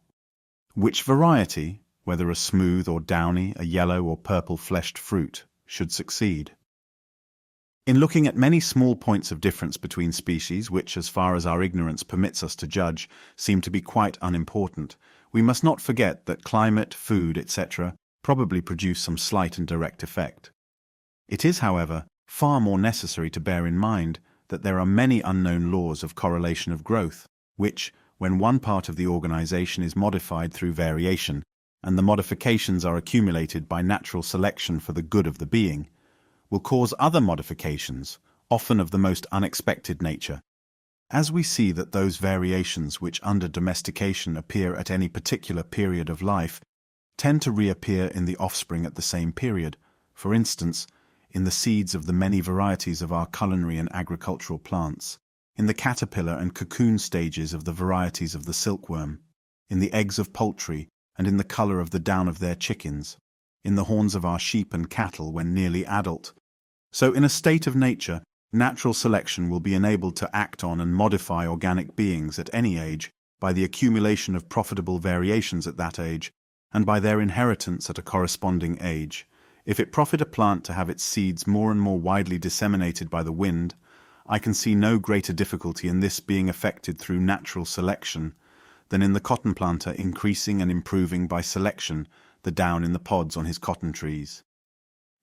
Which variety, whether a smooth or downy, a yellow or purple-fleshed fruit, should succeed? In looking at many small points of difference between species, which, as far as our ignorance permits us to judge, seem to be quite unimportant, we must not forget that climate, food, etc. probably produce some slight and direct effect. It is, however, far more necessary to bear in mind that there are many unknown laws of correlation of growth, which, when one part of the organization is modified through variation, and the modifications are accumulated by natural selection for the good of the being, will cause other modifications, often of the most unexpected nature. As we see that those variations which under domestication appear at any particular period of life tend to reappear in the offspring at the same period, for instance, in the seeds of the many varieties of our culinary and agricultural plants, in the caterpillar and cocoon stages of the varieties of the silkworm, in the eggs of poultry and in the color of the down of their chickens, in the horns of our sheep and cattle when nearly adult. So in a state of nature, natural selection will be enabled to act on and modify organic beings at any age by the accumulation of profitable variations at that age, and by their inheritance at a corresponding age. If it profit a plant to have its seeds more and more widely disseminated by the wind, I can see no greater difficulty in this being effected through natural selection than in the cotton planter increasing and improving by selection the down in the pods on his cotton trees.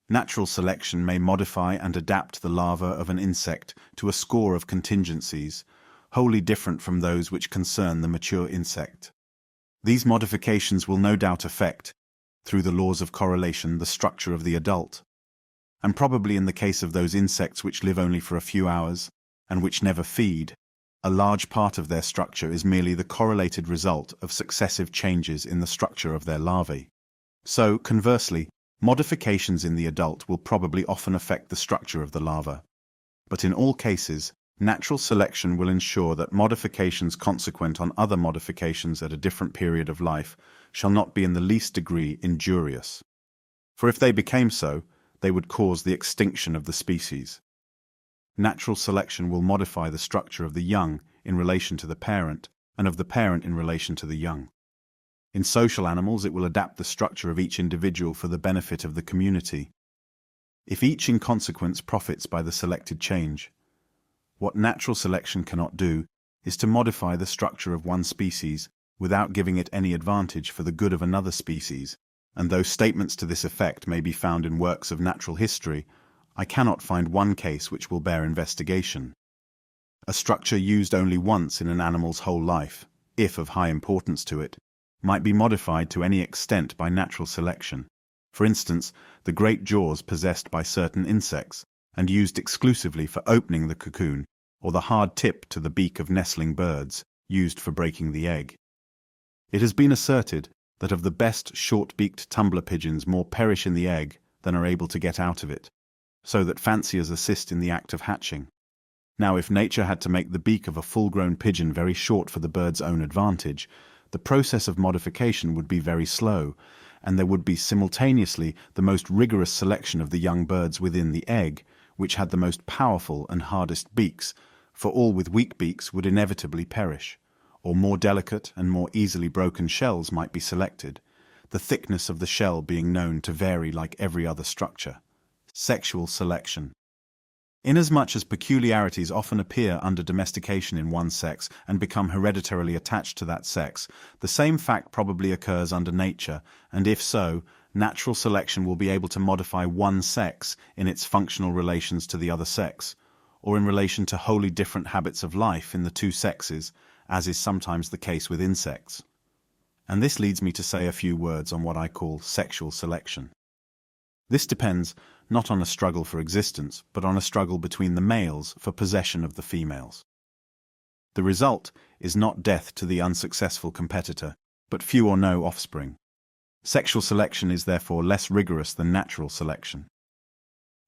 Natural selection may modify and adapt the larva of an insect to a score of contingencies, wholly different from those which concern the mature insect. These modifications will no doubt affect, through the laws of correlation, the structure of the adult, and probably in the case of those insects which live only for a few hours, and which never feed, a large part of their structure is merely the correlated result of successive changes in the structure of their larvae. So, conversely, modifications in the adult will probably often affect the structure of the larva. But in all cases, natural selection will ensure that modifications consequent on other modifications at a different period of life shall not be in the least degree injurious. For if they became so, they would cause the extinction of the species. Natural selection will modify the structure of the young in relation to the parent, and of the parent in relation to the young. In social animals, it will adapt the structure of each individual for the benefit of the community. If each in consequence profits by the selected change, what natural selection cannot do is to modify the structure of one species without giving it any advantage for the good of another species, and though statements to this effect may be found in works of natural history, I cannot find one case which will bear investigation. A structure used only once in an animal's whole life, if of high importance to it, might be modified to any extent by natural selection. For instance, the great jaws possessed by certain insects, and used exclusively for opening the cocoon, or the hard tip to the beak of nestling birds, used for breaking the egg. It has been asserted that of the best short-beaked tumbler pigeons more perish in the egg than are able to get out of it, so that fanciers assist in the act of hatching. Now, if nature had to make the beak of a full-grown pigeon very short for the bird's own advantage, the process of modification would be very slow, and there would be simultaneously the most rigorous selection of the young birds within the egg, which had the most powerful and hardest beaks, for all with weak beaks would inevitably perish, or more delicate and more easily broken shells might be selected, the thickness of the shell being known to vary like every other structure. Sexual selection. Inasmuch as peculiarities often appear under domestication in one sex and become hereditarily attached to that sex, the same fact probably occurs under nature, and if so, natural selection will be able to modify one sex in its functional relations to the other sex, or in relation to wholly different habits of life in the two sexes, as is sometimes the case with insects. And this leads me to say a few words on what I call sexual selection. This depends not on a struggle for existence, but on a struggle between the males for possession of the females. The result is not death to the unsuccessful competitor, but few or no offspring. Sexual selection is therefore less rigorous than natural selection.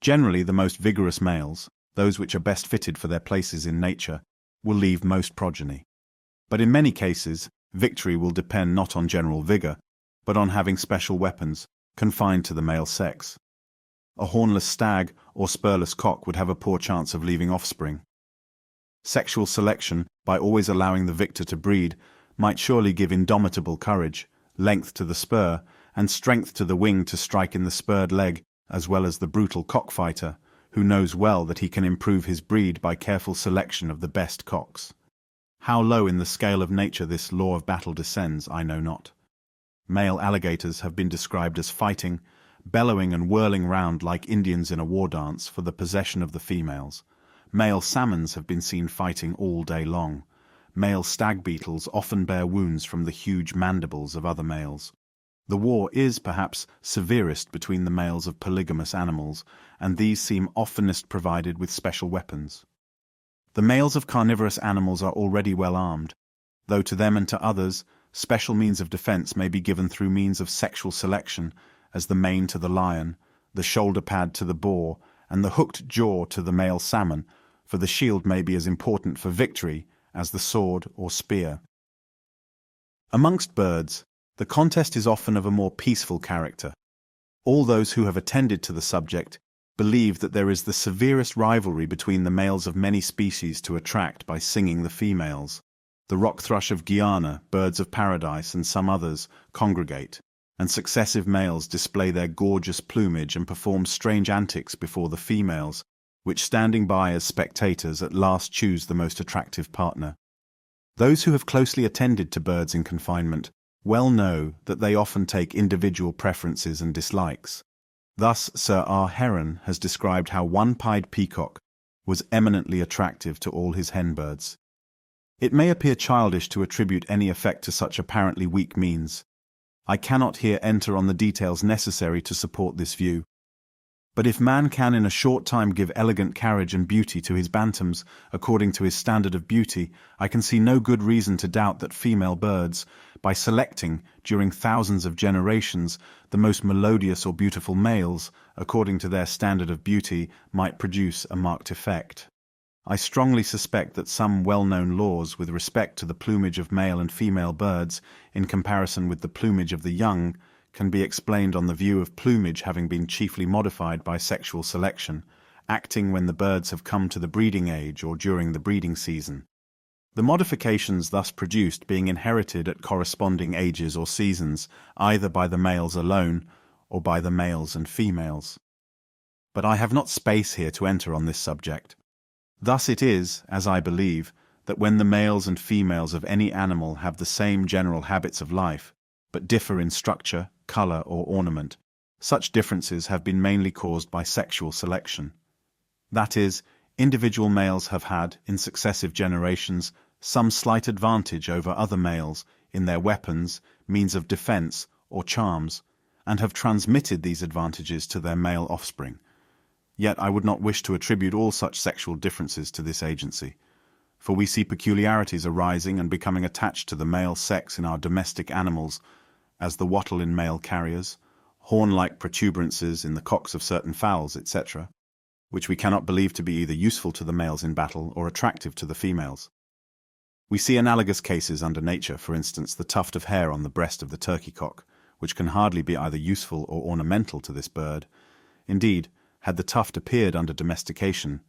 Generally, the most vigorous males, those which are best fitted for their places in nature, will leave most progeny. But in many cases, victory will depend not on general vigor, but on having special weapons confined to the male sex. A hornless stag or spurless cock would have a poor chance of leaving offspring. Sexual selection, by always allowing the victor to breed, might surely give indomitable courage, length to the spur, and strength to the wing to strike in the spurred leg, as well as the brutal cockfighter, who knows well that he can improve his breed by careful selection of the best cocks. How low in the scale of nature this law of battle descends, I know not. Male alligators have been described as fighting, bellowing and whirling round like Indians in a war dance for the possession of the females. Male salmons have been seen fighting all day long. Male stag beetles often bear wounds from the huge mandibles of other males. The war is, perhaps, severest between the males of polygamous animals, and these seem oftenest provided with special weapons. The males of carnivorous animals are already well armed, though to them and to others, special means of defense may be given through means of sexual selection, as the mane to the lion, the shoulder pad to the boar, and the hooked jaw to the male salmon, for the shield may be as important for victory as the sword or spear. Amongst birds, the contest is often of a more peaceful character. All those who have attended to the subject believe that there is the severest rivalry between the males of many species to attract by singing the females. The rock thrush of Guiana, birds of paradise, and some others congregate, and successive males display their gorgeous plumage and perform strange antics before the females, which standing by as spectators at last choose the most attractive partner. Those who have closely attended to birds in confinement well know that they often take individual preferences and dislikes. Thus Sir R. Heron has described how one-pied peacock was eminently attractive to all his hen birds. It may appear childish to attribute any effect to such apparently weak means. I cannot here enter on the details necessary to support this view. But if man can in a short time give elegant carriage and beauty to his bantams according to his standard of beauty, I can see no good reason to doubt that female birds, by selecting, during thousands of generations, the most melodious or beautiful males, according to their standard of beauty, might produce a marked effect. I strongly suspect that some well-known laws with respect to the plumage of male and female birds, in comparison with the plumage of the young, can be explained on the view of plumage having been chiefly modified by sexual selection, acting when the birds have come to the breeding age or during the breeding season. The modifications thus produced being inherited at corresponding ages or seasons, either by the males alone or by the males and females. But I have not space here to enter on this subject. Thus it is, as I believe, that when the males and females of any animal have the same general habits of life, but differ in structure, color, or ornament, such differences have been mainly caused by sexual selection. That is, individual males have had, in successive generations, some slight advantage over other males in their weapons, means of defense, or charms, and have transmitted these advantages to their male offspring. Yet I would not wish to attribute all such sexual differences to this agency, for we see peculiarities arising and becoming attached to the male sex in our domestic animals, as the wattle in male carriers, horn-like protuberances in the cocks of certain fowls, etc., which we cannot believe to be either useful to the males in battle or attractive to the females. We see analogous cases under nature, for instance, the tuft of hair on the breast of the turkey cock, which can hardly be either useful or ornamental to this bird. Indeed, had the tuft appeared under domestication,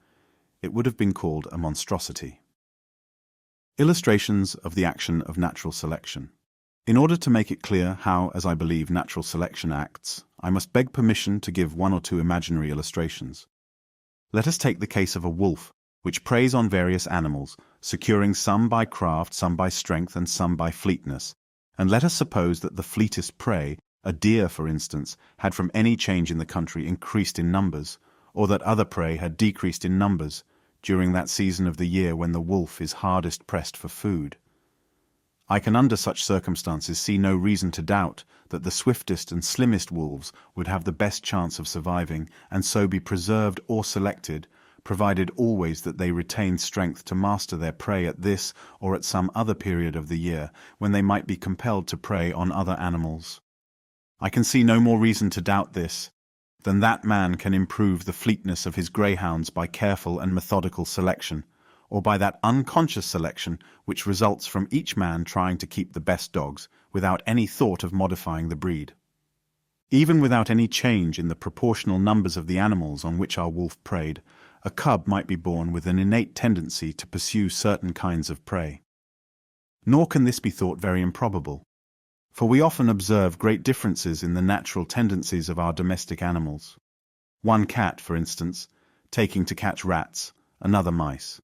it would have been called a monstrosity. Illustrations of the action of natural selection. In order to make it clear how, as I believe, natural selection acts, I must beg permission to give one or two imaginary illustrations. Let us take the case of a wolf, which preys on various animals, securing some by craft, some by strength, and some by fleetness. And let us suppose that the fleetest prey, a deer for instance, had from any change in the country increased in numbers, or that other prey had decreased in numbers, during that season of the year when the wolf is hardest pressed for food. I can under such circumstances see no reason to doubt that the swiftest and slimmest wolves would have the best chance of surviving, and so be preserved or selected, provided always that they retained strength to master their prey at this or at some other period of the year, when they might be compelled to prey on other animals. I can see no more reason to doubt this, than that man can improve the fleetness of his greyhounds by careful and methodical selection, or by that unconscious selection which results from each man trying to keep the best dogs, without any thought of modifying the breed. Even without any change in the proportional numbers of the animals on which our wolf preyed, a cub might be born with an innate tendency to pursue certain kinds of prey. Nor can this be thought very improbable, for we often observe great differences in the natural tendencies of our domestic animals. One cat, for instance, taking to catch rats, another mice.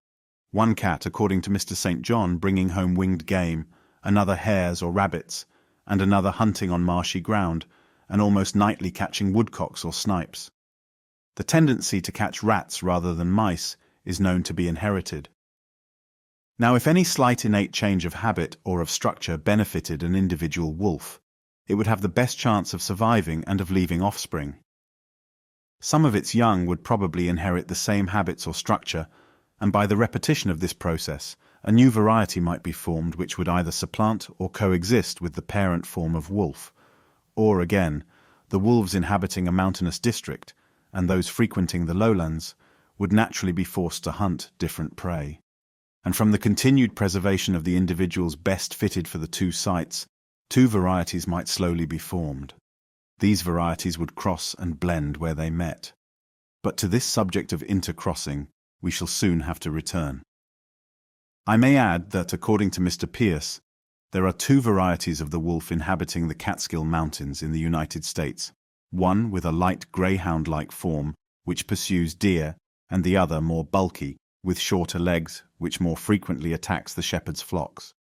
One cat, according to Mr. St. John, bringing home winged game, another hares or rabbits, and another hunting on marshy ground, and almost nightly catching woodcocks or snipes. The tendency to catch rats rather than mice is known to be inherited. Now, if any slight innate change of habit or of structure benefited an individual wolf, it would have the best chance of surviving and of leaving offspring. Some of its young would probably inherit the same habits or structure, and by the repetition of this process, a new variety might be formed which would either supplant or coexist with the parent form of wolf, or again, the wolves inhabiting a mountainous district, and those frequenting the lowlands, would naturally be forced to hunt different prey. And from the continued preservation of the individuals best fitted for the two sites, two varieties might slowly be formed. These varieties would cross and blend where they met. But to this subject of intercrossing, we shall soon have to return. I may add that, according to Mr. Pierce, there are two varieties of the wolf inhabiting the Catskill Mountains in the United States, one with a light greyhound-like form, which pursues deer, and the other more bulky, with shorter legs, which more frequently attacks the shepherd's flocks.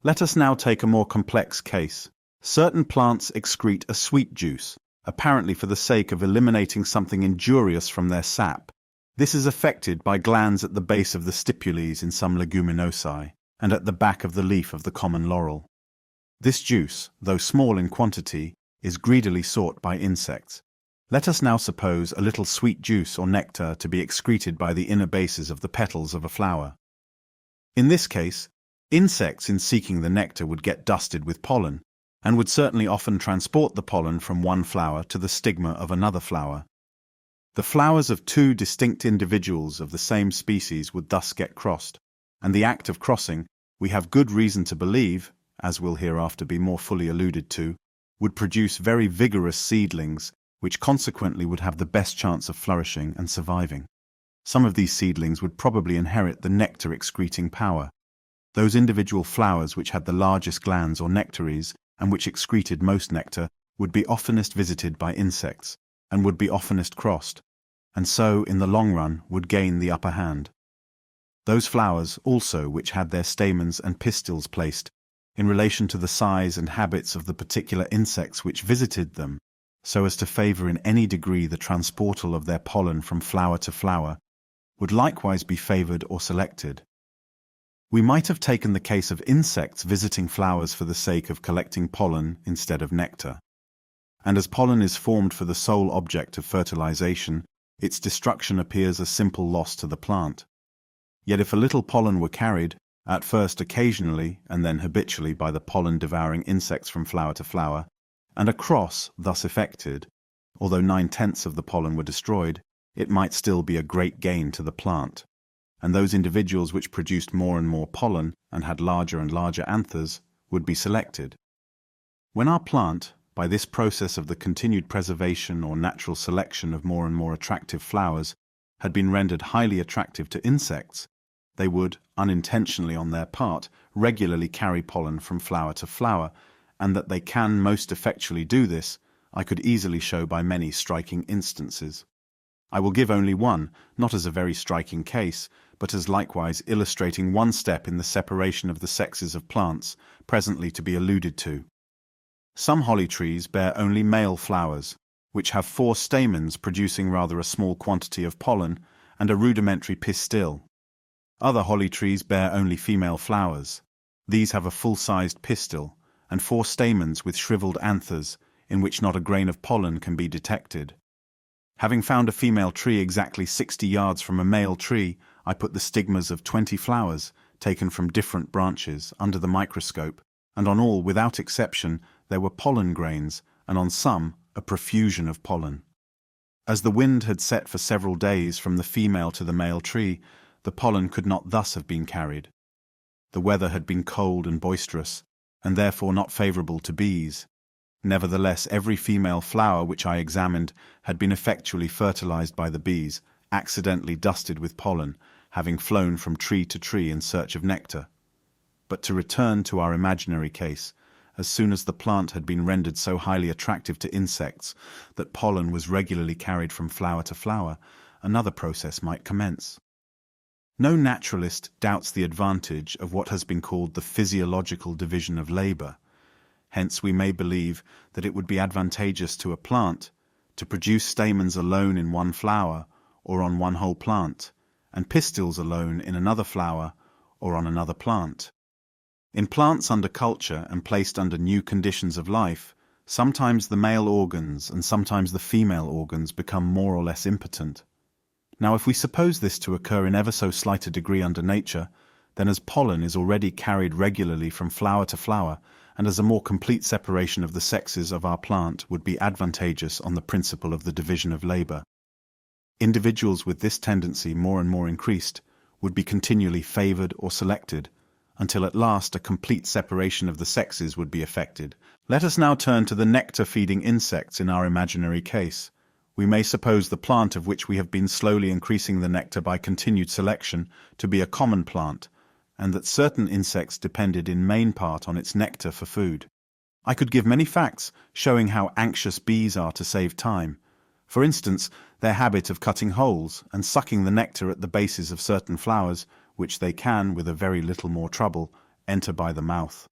Let us now take a more complex case. Certain plants excrete a sweet juice, apparently for the sake of eliminating something injurious from their sap. This is effected by glands at the base of the stipules in some leguminosae, and at the back of the leaf of the common laurel. This juice, though small in quantity, is greedily sought by insects. Let us now suppose a little sweet juice or nectar to be excreted by the inner bases of the petals of a flower. In this case, insects in seeking the nectar would get dusted with pollen, and would certainly often transport the pollen from one flower to the stigma of another flower. The flowers of two distinct individuals of the same species would thus get crossed, and the act of crossing, we have good reason to believe, as will hereafter be more fully alluded to, would produce very vigorous seedlings, which consequently would have the best chance of flourishing and surviving. Some of these seedlings would probably inherit the nectar-excreting power. Those individual flowers which had the largest glands or nectaries, and which excreted most nectar, would be oftenest visited by insects, and would be oftenest crossed, and so, in the long run, would gain the upper hand. Those flowers, also, which had their stamens and pistils placed, in relation to the size and habits of the particular insects which visited them, so as to favour in any degree the transportal of their pollen from flower to flower, would likewise be favoured or selected. We might have taken the case of insects visiting flowers for the sake of collecting pollen instead of nectar. And as pollen is formed for the sole object of fertilization, its destruction appears a simple loss to the plant. Yet if a little pollen were carried, at first occasionally and then habitually by the pollen-devouring insects from flower to flower, and a cross thus effected, although 9/10 of the pollen were destroyed, it might still be a great gain to the plant, and those individuals which produced more and more pollen and had larger and larger anthers would be selected. When our plant, by this process of the continued preservation or natural selection of more and more attractive flowers, had been rendered highly attractive to insects, they would, unintentionally on their part, regularly carry pollen from flower to flower, and that they can most effectually do this, I could easily show by many striking instances. I will give only one, not as a very striking case, but as likewise illustrating one step in the separation of the sexes of plants, presently to be alluded to. Some holly trees bear only male flowers, which have 4 stamens producing rather a small quantity of pollen, and a rudimentary pistil. Other holly trees bear only female flowers. These have a full-sized pistil, and 4 stamens with shriveled anthers, in which not a grain of pollen can be detected. Having found a female tree exactly 60 yards from a male tree, I put the stigmas of 20 flowers, taken from different branches, under the microscope, and on all, without exception, there were pollen grains, and on some, a profusion of pollen. As the wind had set for several days from the female to the male tree, the pollen could not thus have been carried. The weather had been cold and boisterous, and therefore not favourable to bees. Nevertheless, every female flower which I examined had been effectually fertilized by the bees, accidentally dusted with pollen, having flown from tree to tree in search of nectar. But to return to our imaginary case, as soon as the plant had been rendered so highly attractive to insects that pollen was regularly carried from flower to flower, another process might commence. No naturalist doubts the advantage of what has been called the physiological division of labor. Hence we may believe that it would be advantageous to a plant to produce stamens alone in one flower or on one whole plant, and pistils alone in another flower or on another plant. In plants under culture and placed under new conditions of life, sometimes the male organs and sometimes the female organs become more or less impotent. Now, if we suppose this to occur in ever so slight a degree under nature, then as pollen is already carried regularly from flower to flower, and as a more complete separation of the sexes of our plant would be advantageous on the principle of the division of labor, individuals with this tendency more and more increased would be continually favored or selected, until at last a complete separation of the sexes would be effected. Let us now turn to the nectar-feeding insects in our imaginary case. We may suppose the plant of which we have been slowly increasing the nectar by continued selection to be a common plant, and that certain insects depended in main part on its nectar for food. I could give many facts showing how anxious bees are to save time. For instance, their habit of cutting holes and sucking the nectar at the bases of certain flowers, which they can, with a very little more trouble, enter by the mouth.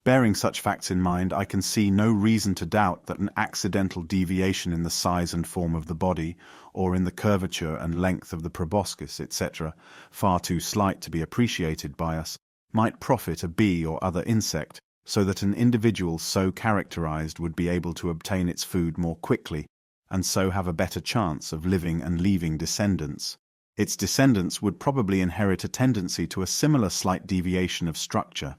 Bearing such facts in mind, I can see no reason to doubt that an accidental deviation in the size and form of the body, or in the curvature and length of the proboscis, etc., far too slight to be appreciated by us, might profit a bee or other insect, so that an individual so characterized would be able to obtain its food more quickly, and so have a better chance of living and leaving descendants. Its descendants would probably inherit a tendency to a similar slight deviation of structure.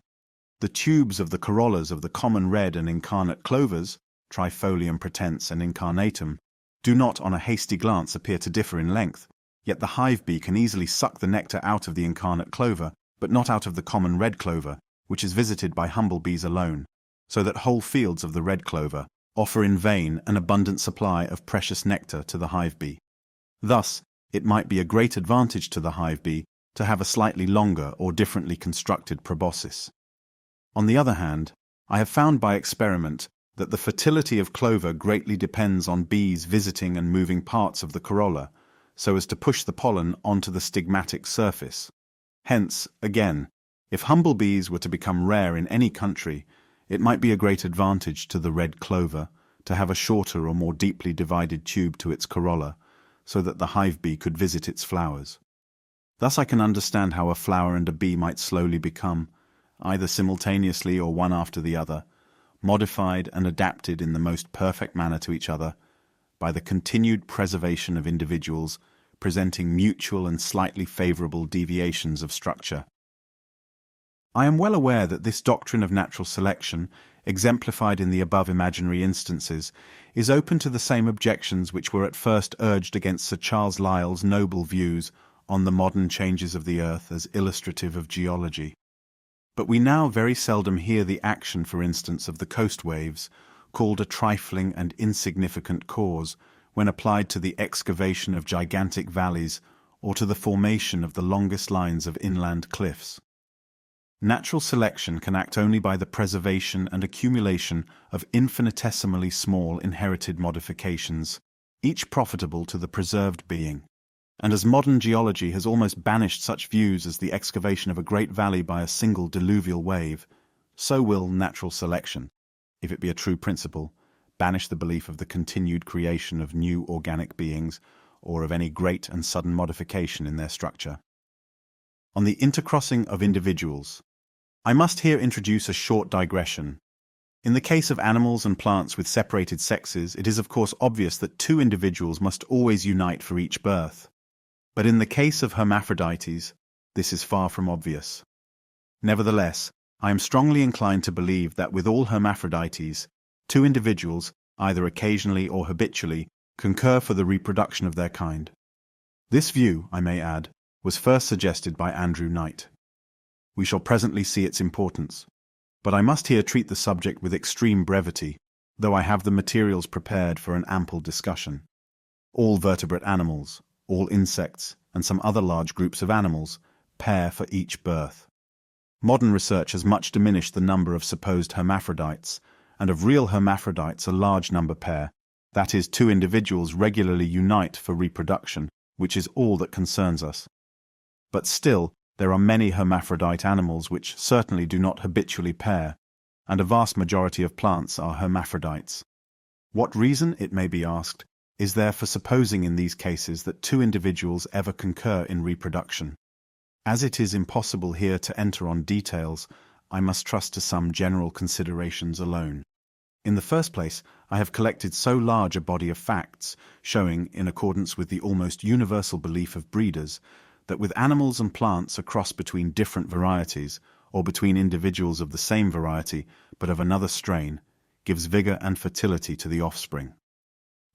The tubes of the corollas of the common red and incarnate clovers, Trifolium pratense and incarnatum, do not on a hasty glance appear to differ in length, yet the hive bee can easily suck the nectar out of the incarnate clover, but not out of the common red clover, which is visited by humble bees alone, so that whole fields of the red clover offer in vain an abundant supply of precious nectar to the hive bee. Thus, it might be a great advantage to the hive bee to have a slightly longer or differently constructed proboscis. On the other hand, I have found by experiment that the fertility of clover greatly depends on bees visiting and moving parts of the corolla, so as to push the pollen onto the stigmatic surface. Hence, again, if humble bees were to become rare in any country, it might be a great advantage to the red clover to have a shorter or more deeply divided tube to its corolla, so that the hive bee could visit its flowers. Thus I can understand how a flower and a bee might slowly become, either simultaneously or one after the other, modified and adapted in the most perfect manner to each other, by the continued preservation of individuals presenting mutual and slightly favorable deviations of structure. I am well aware that this doctrine of natural selection, exemplified in the above imaginary instances, is open to the same objections which were at first urged against Sir Charles Lyell's noble views on the modern changes of the earth as illustrative of geology. But we now very seldom hear the action, for instance, of the coast waves, called a trifling and insignificant cause, when applied to the excavation of gigantic valleys or to the formation of the longest lines of inland cliffs. Natural selection can act only by the preservation and accumulation of infinitesimally small inherited modifications, each profitable to the preserved being. And as modern geology has almost banished such views as the excavation of a great valley by a single diluvial wave, so will natural selection, if it be a true principle, banish the belief of the continued creation of new organic beings or of any great and sudden modification in their structure. On the intercrossing of individuals, I must here introduce a short digression. In the case of animals and plants with separated sexes, it is of course obvious that two individuals must always unite for each birth. But in the case of hermaphrodites, this is far from obvious. Nevertheless, I am strongly inclined to believe that with all hermaphrodites, two individuals, either occasionally or habitually, concur for the reproduction of their kind. This view, I may add, was first suggested by Andrew Knight. We shall presently see its importance, but I must here treat the subject with extreme brevity, though I have the materials prepared for an ample discussion. All vertebrate animals, all insects, and some other large groups of animals, pair for each birth. Modern research has much diminished the number of supposed hermaphrodites, and of real hermaphrodites a large number pair, that is, two individuals regularly unite for reproduction, which is all that concerns us. But still, there are many hermaphrodite animals which certainly do not habitually pair, and a vast majority of plants are hermaphrodites. What reason, it may be asked, is there for supposing in these cases that two individuals ever concur in reproduction? As it is impossible here to enter on details, I must trust to some general considerations alone. In the first place, I have collected so large a body of facts, showing, in accordance with the almost universal belief of breeders, that with animals and plants a cross between different varieties, or between individuals of the same variety but of another strain, gives vigor and fertility to the offspring.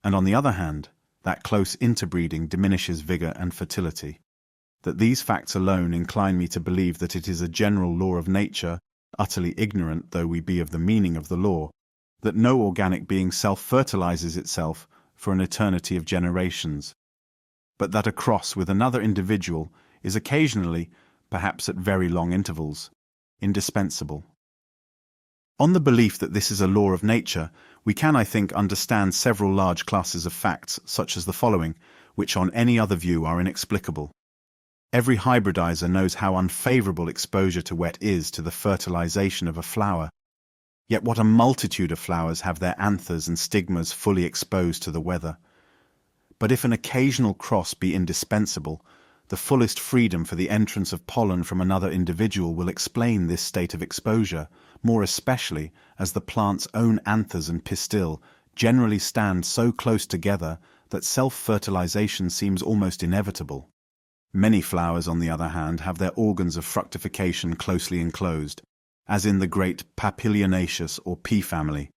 And on the other hand, that close interbreeding diminishes vigor and fertility. That these facts alone incline me to believe that it is a general law of nature, utterly ignorant though we be of the meaning of the law, that no organic being self-fertilizes itself for an eternity of generations, but that a cross with another individual is occasionally, perhaps at very long intervals, indispensable. On the belief that this is a law of nature, we can, I think, understand several large classes of facts, such as the following, which on any other view are inexplicable. Every hybridizer knows how unfavorable exposure to wet is to the fertilization of a flower. Yet what a multitude of flowers have their anthers and stigmas fully exposed to the weather. But if an occasional cross be indispensable, the fullest freedom for the entrance of pollen from another individual will explain this state of exposure, more especially as the plant's own anthers and pistil generally stand so close together that self-fertilization seems almost inevitable. Many flowers, on the other hand, have their organs of fructification closely enclosed, as in the great Papilionaceous or pea family.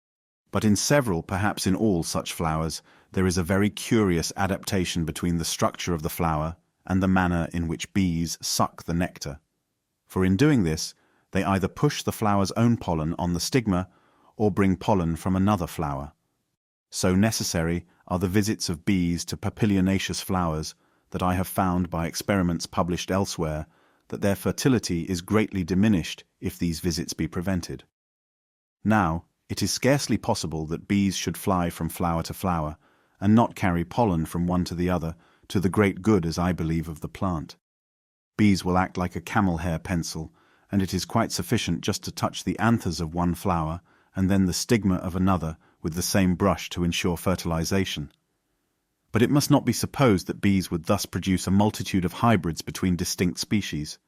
But in several, perhaps in all such flowers, there is a very curious adaptation between the structure of the flower and the manner in which bees suck the nectar. For in doing this, they either push the flower's own pollen on the stigma or bring pollen from another flower. So necessary are the visits of bees to papilionaceous flowers that I have found by experiments published elsewhere that their fertility is greatly diminished if these visits be prevented. Now, it is scarcely possible that bees should fly from flower to flower and not carry pollen from one to the other, to the great good, as I believe, of the plant. Bees will act like a camel hair pencil, and it is quite sufficient just to touch the anthers of one flower and then the stigma of another with the same brush to ensure fertilization. But it must not be supposed that bees would thus produce a multitude of hybrids between distinct species.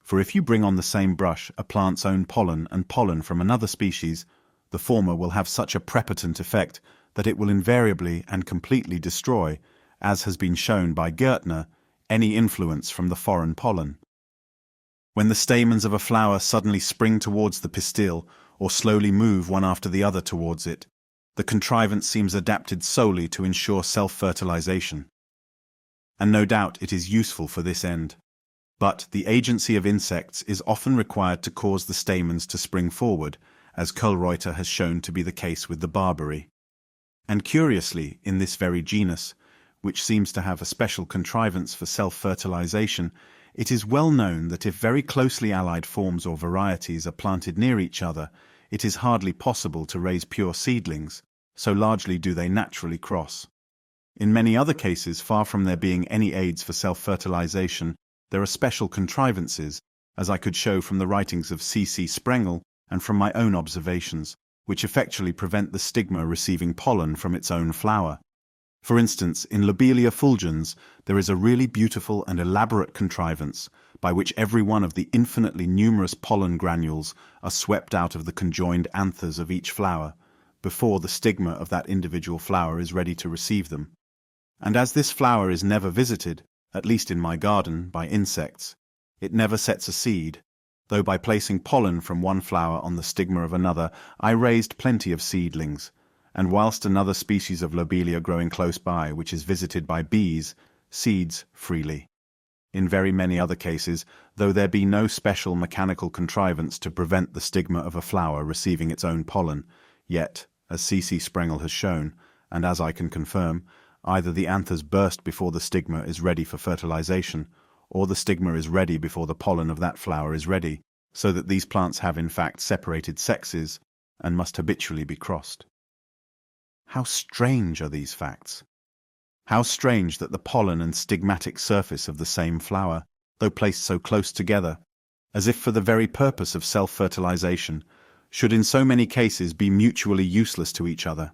For if you bring on the same brush a plant's own pollen and pollen from another species, the former will have such a prepotent effect that it will invariably and completely destroy, as has been shown by Gertner, any influence from the foreign pollen. When the stamens of a flower suddenly spring towards the pistil, or slowly move one after the other towards it, the contrivance seems adapted solely to ensure self-fertilization. And no doubt it is useful for this end. But the agency of insects is often required to cause the stamens to spring forward, as Kohlreuter has shown to be the case with the barberry. And curiously, in this very genus, which seems to have a special contrivance for self-fertilization, it is well known that if very closely allied forms or varieties are planted near each other, it is hardly possible to raise pure seedlings, so largely do they naturally cross. In many other cases, far from there being any aids for self-fertilization, there are special contrivances, as I could show from the writings of C.C. Sprengel and from my own observations, which effectually prevent the stigma receiving pollen from its own flower. For instance, in Lobelia fulgens, there is a really beautiful and elaborate contrivance by which every one of the infinitely numerous pollen granules are swept out of the conjoined anthers of each flower, before the stigma of that individual flower is ready to receive them. And as this flower is never visited, at least in my garden, by insects, it never sets a seed, though by placing pollen from one flower on the stigma of another, I raised plenty of seedlings, and whilst another species of lobelia growing close by, which is visited by bees, seeds freely. In very many other cases, though there be no special mechanical contrivance to prevent the stigma of a flower receiving its own pollen, yet, as C.C. Sprengel has shown, and as I can confirm, either the anthers burst before the stigma is ready for fertilization, or the stigma is ready before the pollen of that flower is ready, so that these plants have in fact separated sexes, and must habitually be crossed. How strange are these facts! How strange that the pollen and stigmatic surface of the same flower, though placed so close together, as if for the very purpose of self-fertilization, should in so many cases be mutually useless to each other.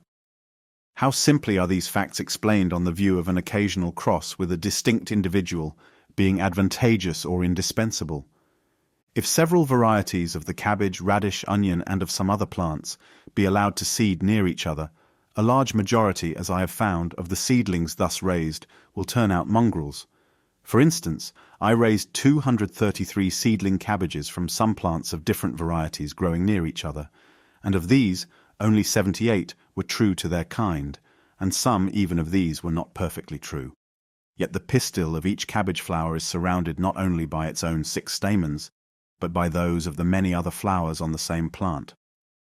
How simply are these facts explained on the view of an occasional cross with a distinct individual being advantageous or indispensable. If several varieties of the cabbage, radish, onion, and of some other plants be allowed to seed near each other, a large majority, as I have found, of the seedlings thus raised will turn out mongrels. For instance, I raised 233 seedling cabbages from some plants of different varieties growing near each other, and of these, only 78 were true to their kind, and some even of these were not perfectly true. Yet the pistil of each cabbage flower is surrounded not only by its own 6 stamens, but by those of the many other flowers on the same plant.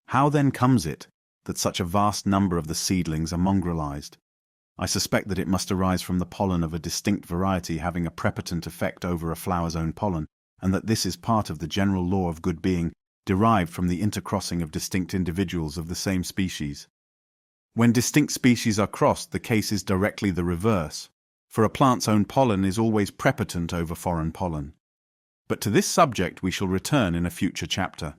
How then comes it that such a vast number of the seedlings are mongrelized? I suspect that it must arise from the pollen of a distinct variety having a prepotent effect over a flower's own pollen, and that this is part of the general law of good being, derived from the intercrossing of distinct individuals of the same species. When distinct species are crossed, the case is directly the reverse, for a plant's own pollen is always prepotent over foreign pollen. But to this subject we shall return in a future chapter.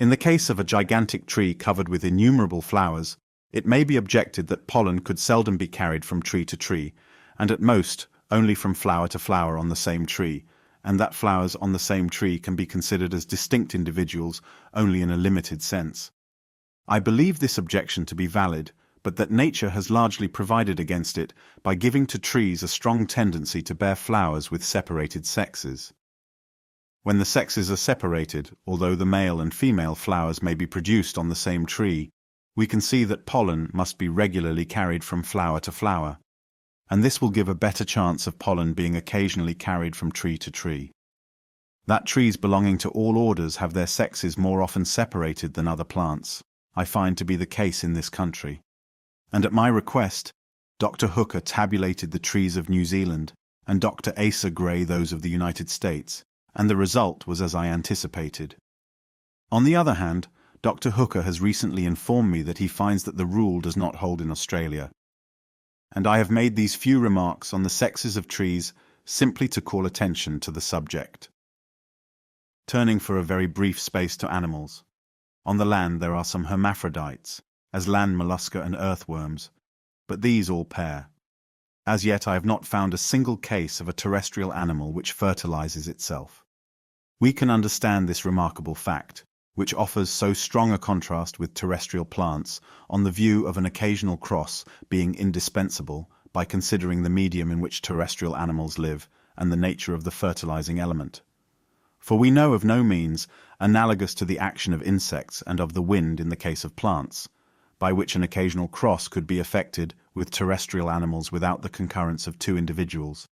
In the case of a gigantic tree covered with innumerable flowers, it may be objected that pollen could seldom be carried from tree to tree, and at most only from flower to flower on the same tree, and that flowers on the same tree can be considered as distinct individuals only in a limited sense. I believe this objection to be valid, but that nature has largely provided against it by giving to trees a strong tendency to bear flowers with separated sexes. When the sexes are separated, although the male and female flowers may be produced on the same tree, we can see that pollen must be regularly carried from flower to flower, and this will give a better chance of pollen being occasionally carried from tree to tree. That trees belonging to all orders have their sexes more often separated than other plants, I find to be the case in this country. And at my request, Dr. Hooker tabulated the trees of New Zealand, and Dr. Asa Gray those of the United States, and the result was as I anticipated. On the other hand, Dr. Hooker has recently informed me that he finds that the rule does not hold in Australia, and I have made these few remarks on the sexes of trees simply to call attention to the subject. Turning for a very brief space to animals. On the land there are some hermaphrodites, as land mollusca and earthworms, but these all pair. As yet I have not found a single case of a terrestrial animal which fertilizes itself. We can understand this remarkable fact, which offers so strong a contrast with terrestrial plants, on the view of an occasional cross being indispensable, by considering the medium in which terrestrial animals live and the nature of the fertilizing element. For we know of no means, analogous to the action of insects and of the wind in the case of plants, by which an occasional cross could be effected with terrestrial animals without the concurrence of 2 individuals.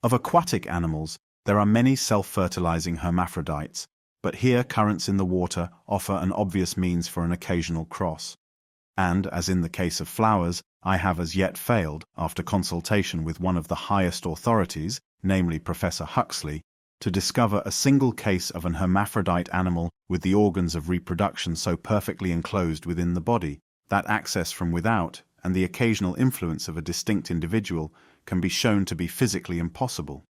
Of aquatic animals, there are many self-fertilizing hermaphrodites, but here currents in the water offer an obvious means for an occasional cross. And, as in the case of flowers, I have as yet failed, after consultation with one of the highest authorities, namely Professor Huxley, to discover a single case of an hermaphrodite animal with the organs of reproduction so perfectly enclosed within the body, that access from without, and the occasional influence of a distinct individual, can be shown to be physically impossible.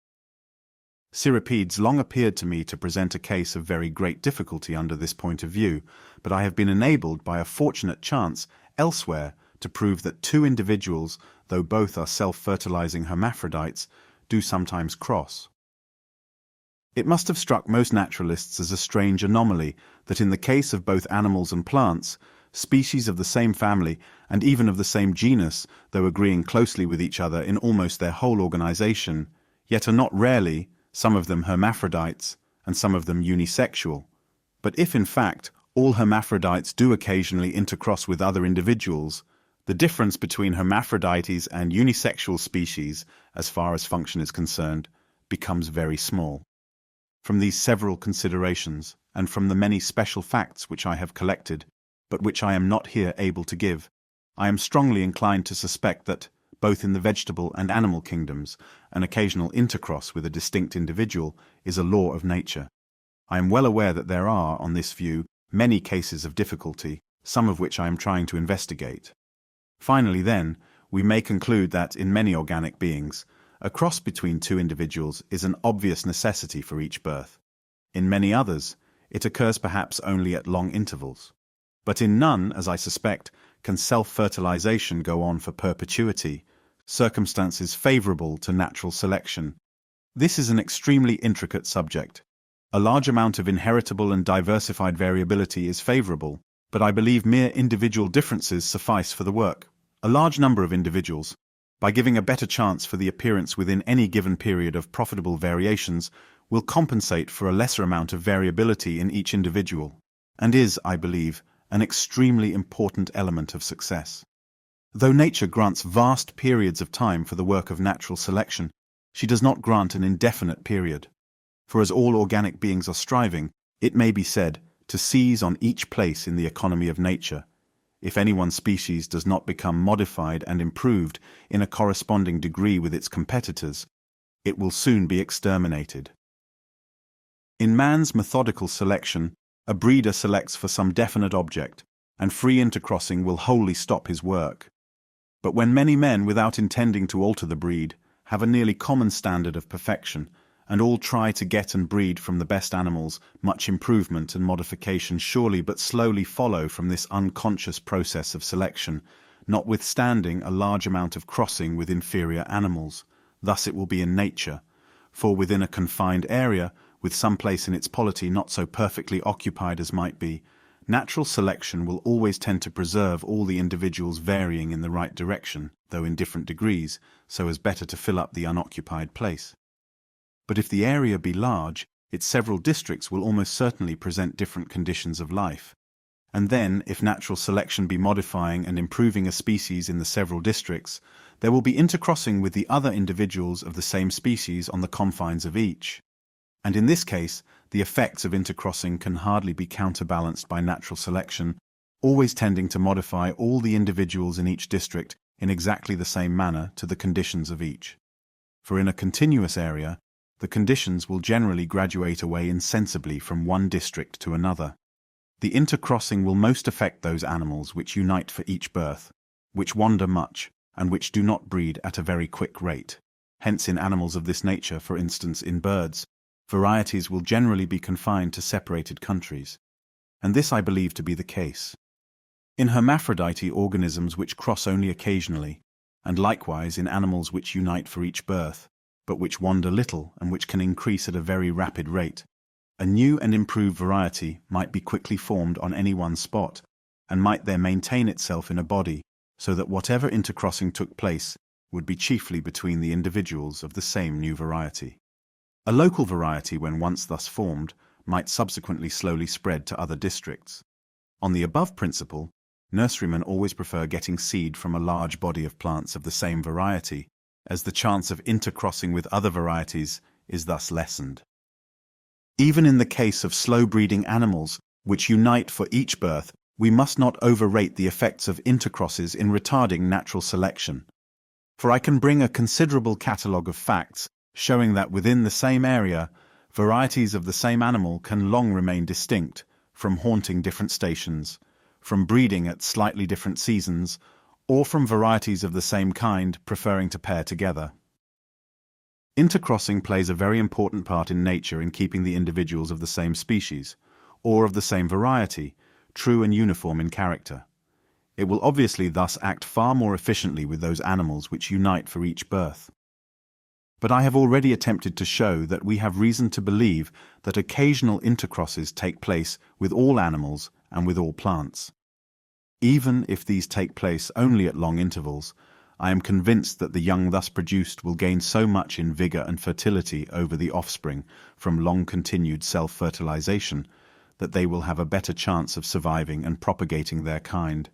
Cirripedes long appeared to me to present a case of very great difficulty under this point of view, but I have been enabled by a fortunate chance elsewhere to prove that 2 individuals, though both are self-fertilizing hermaphrodites, do sometimes cross. It must have struck most naturalists as a strange anomaly that in the case of both animals and plants, species of the same family and even of the same genus, though agreeing closely with each other in almost their whole organization, yet are not rarely, some of them hermaphrodites, and some of them unisexual. But if in fact all hermaphrodites do occasionally intercross with other individuals, the difference between hermaphrodites and unisexual species, as far as function is concerned, becomes very small. From these several considerations, and from the many special facts which I have collected, but which I am not here able to give, I am strongly inclined to suspect that, both in the vegetable and animal kingdoms, an occasional intercross with a distinct individual is a law of nature. I am well aware that there are, on this view, many cases of difficulty, some of which I am trying to investigate. Finally, then, we may conclude that, in many organic beings, a cross between two individuals is an obvious necessity for each birth. In many others, it occurs perhaps only at long intervals. But in none, as I suspect, can self-fertilization go on for perpetuity, circumstances favorable to natural selection. This is an extremely intricate subject. A large amount of inheritable and diversified variability is favorable, but I believe mere individual differences suffice for the work. A large number of individuals, by giving a better chance for the appearance within any given period of profitable variations, will compensate for a lesser amount of variability in each individual, and is, I believe, an extremely important element of success. Though nature grants vast periods of time for the work of natural selection, she does not grant an indefinite period. For as all organic beings are striving, it may be said, to seize on each place in the economy of nature, if any one species does not become modified and improved in a corresponding degree with its competitors, it will soon be exterminated. In man's methodical selection, a breeder selects for some definite object, and free intercrossing will wholly stop his work. But when many men, without intending to alter the breed, have a nearly common standard of perfection, and all try to get and breed from the best animals, much improvement and modification surely but slowly follow from this unconscious process of selection, notwithstanding a large amount of crossing with inferior animals. Thus it will be in nature, for within a confined area, with some place in its polity not so perfectly occupied as might be, natural selection will always tend to preserve all the individuals varying in the right direction, though in different degrees, so as better to fill up the unoccupied place. But if the area be large, its several districts will almost certainly present different conditions of life. And then, if natural selection be modifying and improving a species in the several districts, there will be intercrossing with the other individuals of the same species on the confines of each. And in this case, the effects of intercrossing can hardly be counterbalanced by natural selection, always tending to modify all the individuals in each district in exactly the same manner to the conditions of each. For in a continuous area, the conditions will generally graduate away insensibly from one district to another. The intercrossing will most affect those animals which unite for each birth, which wander much, and which do not breed at a very quick rate. Hence in animals of this nature, for instance in birds, varieties will generally be confined to separated countries. And this I believe to be the case. In hermaphrodite organisms which cross only occasionally, and likewise in animals which unite for each birth, but which wander little and which can increase at a very rapid rate, a new and improved variety might be quickly formed on any one spot, and might there maintain itself in a body, so that whatever intercrossing took place would be chiefly between the individuals of the same new variety. A local variety, when once thus formed, might subsequently slowly spread to other districts. On the above principle, nurserymen always prefer getting seed from a large body of plants of the same variety, as the chance of intercrossing with other varieties is thus lessened. Even in the case of slow-breeding animals, which unite for each birth, we must not overrate the effects of intercrosses in retarding natural selection. For I can bring a considerable catalogue of facts showing that within the same area, varieties of the same animal can long remain distinct, from haunting different stations, from breeding at slightly different seasons, or from varieties of the same kind preferring to pair together. Intercrossing plays a very important part in nature in keeping the individuals of the same species, or of the same variety, true and uniform in character. It will obviously thus act far more efficiently with those animals which unite for each birth. But I have already attempted to show that we have reason to believe that occasional intercrosses take place with all animals and with all plants. Even if these take place only at long intervals, I am convinced that the young thus produced will gain so much in vigor and fertility over the offspring from long-continued self-fertilization that they will have a better chance of surviving and propagating their kind.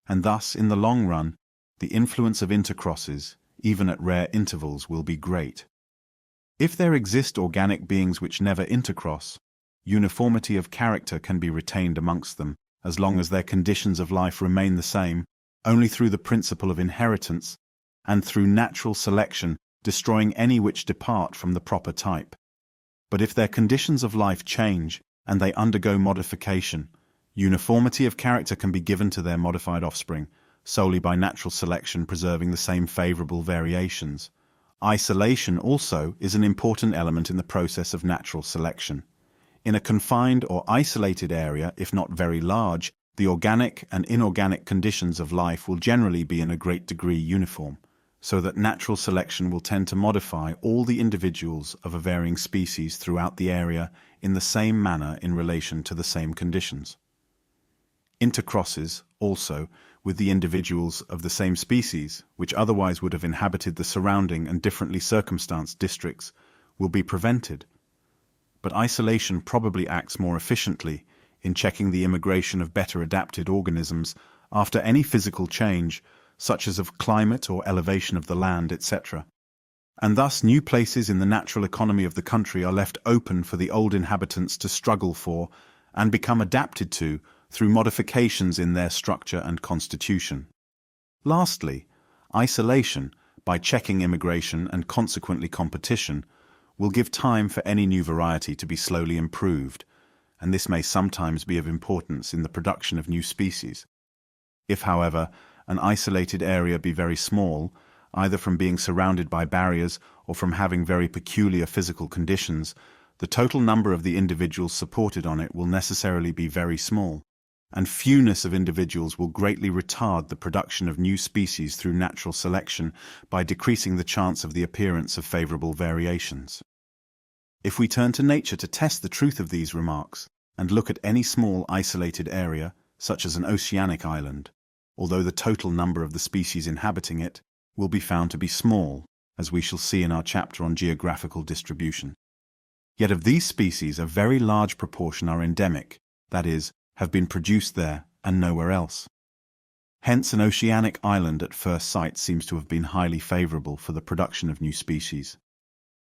And thus, in the long run, the influence of intercrosses, even at rare intervals, will be great. If there exist organic beings which never intercross, uniformity of character can be retained amongst them, as long as their conditions of life remain the same, only through the principle of inheritance, and through natural selection, destroying any which depart from the proper type. But if their conditions of life change, and they undergo modification, uniformity of character can be given to their modified offspring, solely by natural selection preserving the same favorable variations. Isolation also is an important element in the process of natural selection. In a confined or isolated area, if not very large, the organic and inorganic conditions of life will generally be in a great degree uniform, so that natural selection will tend to modify all the individuals of a varying species throughout the area in the same manner in relation to the same conditions. Intercrosses, also, with the individuals of the same species, which otherwise would have inhabited the surrounding and differently circumstanced districts, will be prevented. But isolation probably acts more efficiently in checking the immigration of better adapted organisms after any physical change, such as of climate or elevation of the land, etc. And thus new places in the natural economy of the country are left open for the old inhabitants to struggle for and become adapted to through modifications in their structure and constitution. Lastly, isolation, by checking immigration and consequently competition, will give time for any new variety to be slowly improved, and this may sometimes be of importance in the production of new species. If, however, an isolated area be very small, either from being surrounded by barriers or from having very peculiar physical conditions, the total number of the individuals supported on it will necessarily be very small, and fewness of individuals will greatly retard the production of new species through natural selection by decreasing the chance of the appearance of favorable variations. If we turn to nature to test the truth of these remarks, and look at any small isolated area, such as an oceanic island, although the total number of the species inhabiting it will be found to be small, as we shall see in our chapter on geographical distribution. Yet of these species a very large proportion are endemic, that is, have been produced there and nowhere else. Hence an oceanic island at first sight seems to have been highly favorable for the production of new species.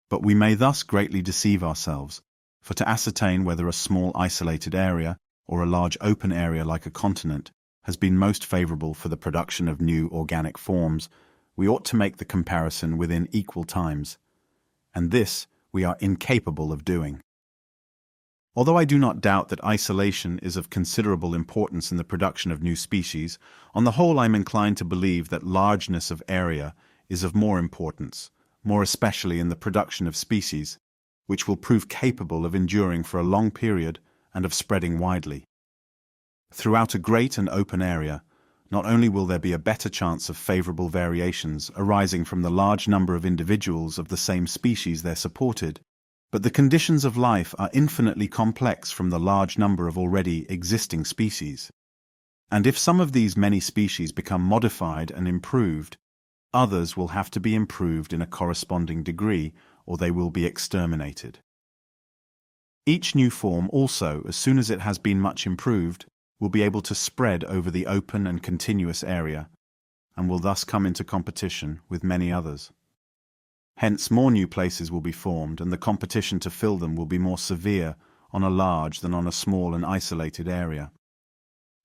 But we may thus greatly deceive ourselves, for to ascertain whether a small isolated area or a large open area like a continent has been most favorable for the production of new organic forms, we ought to make the comparison within equal times, and this we are incapable of doing. Although I do not doubt that isolation is of considerable importance in the production of new species, on the whole I am inclined to believe that largeness of area is of more importance, more especially in the production of species, which will prove capable of enduring for a long period and of spreading widely. Throughout a great and open area, not only will there be a better chance of favorable variations arising from the large number of individuals of the same species there supported, but the conditions of life are infinitely complex from the large number of already existing species. And if some of these many species become modified and improved, others will have to be improved in a corresponding degree, or they will be exterminated. Each new form also, as soon as it has been much improved, will be able to spread over the open and continuous area, and will thus come into competition with many others. Hence more new places will be formed, and the competition to fill them will be more severe on a large than on a small and isolated area.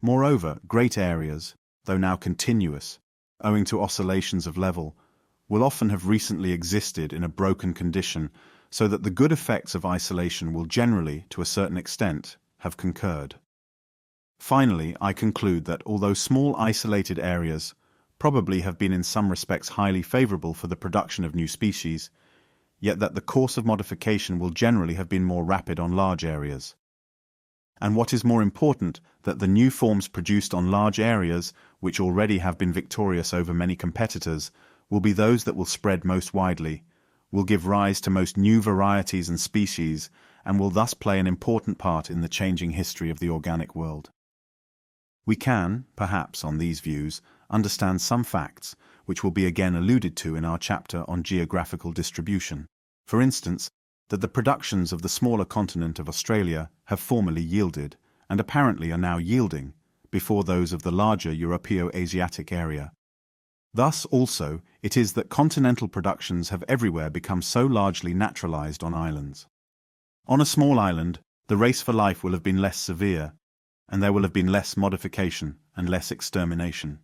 Moreover, great areas, though now continuous, owing to oscillations of level, will often have recently existed in a broken condition, so that the good effects of isolation will generally, to a certain extent, have concurred. Finally, I conclude that although small isolated areas probably have been in some respects highly favorable for the production of new species, yet that the course of modification will generally have been more rapid on large areas. And what is more important, that the new forms produced on large areas, which already have been victorious over many competitors, will be those that will spread most widely, will give rise to most new varieties and species, and will thus play an important part in the changing history of the organic world. We can, perhaps on these views, understand some facts, which will be again alluded to in our chapter on geographical distribution. For instance, that the productions of the smaller continent of Australia have formerly yielded, and apparently are now yielding, before those of the larger European-Asiatic area. Thus, also, it is that continental productions have everywhere become so largely naturalized on islands. On a small island, the race for life will have been less severe, and there will have been less modification and less extermination.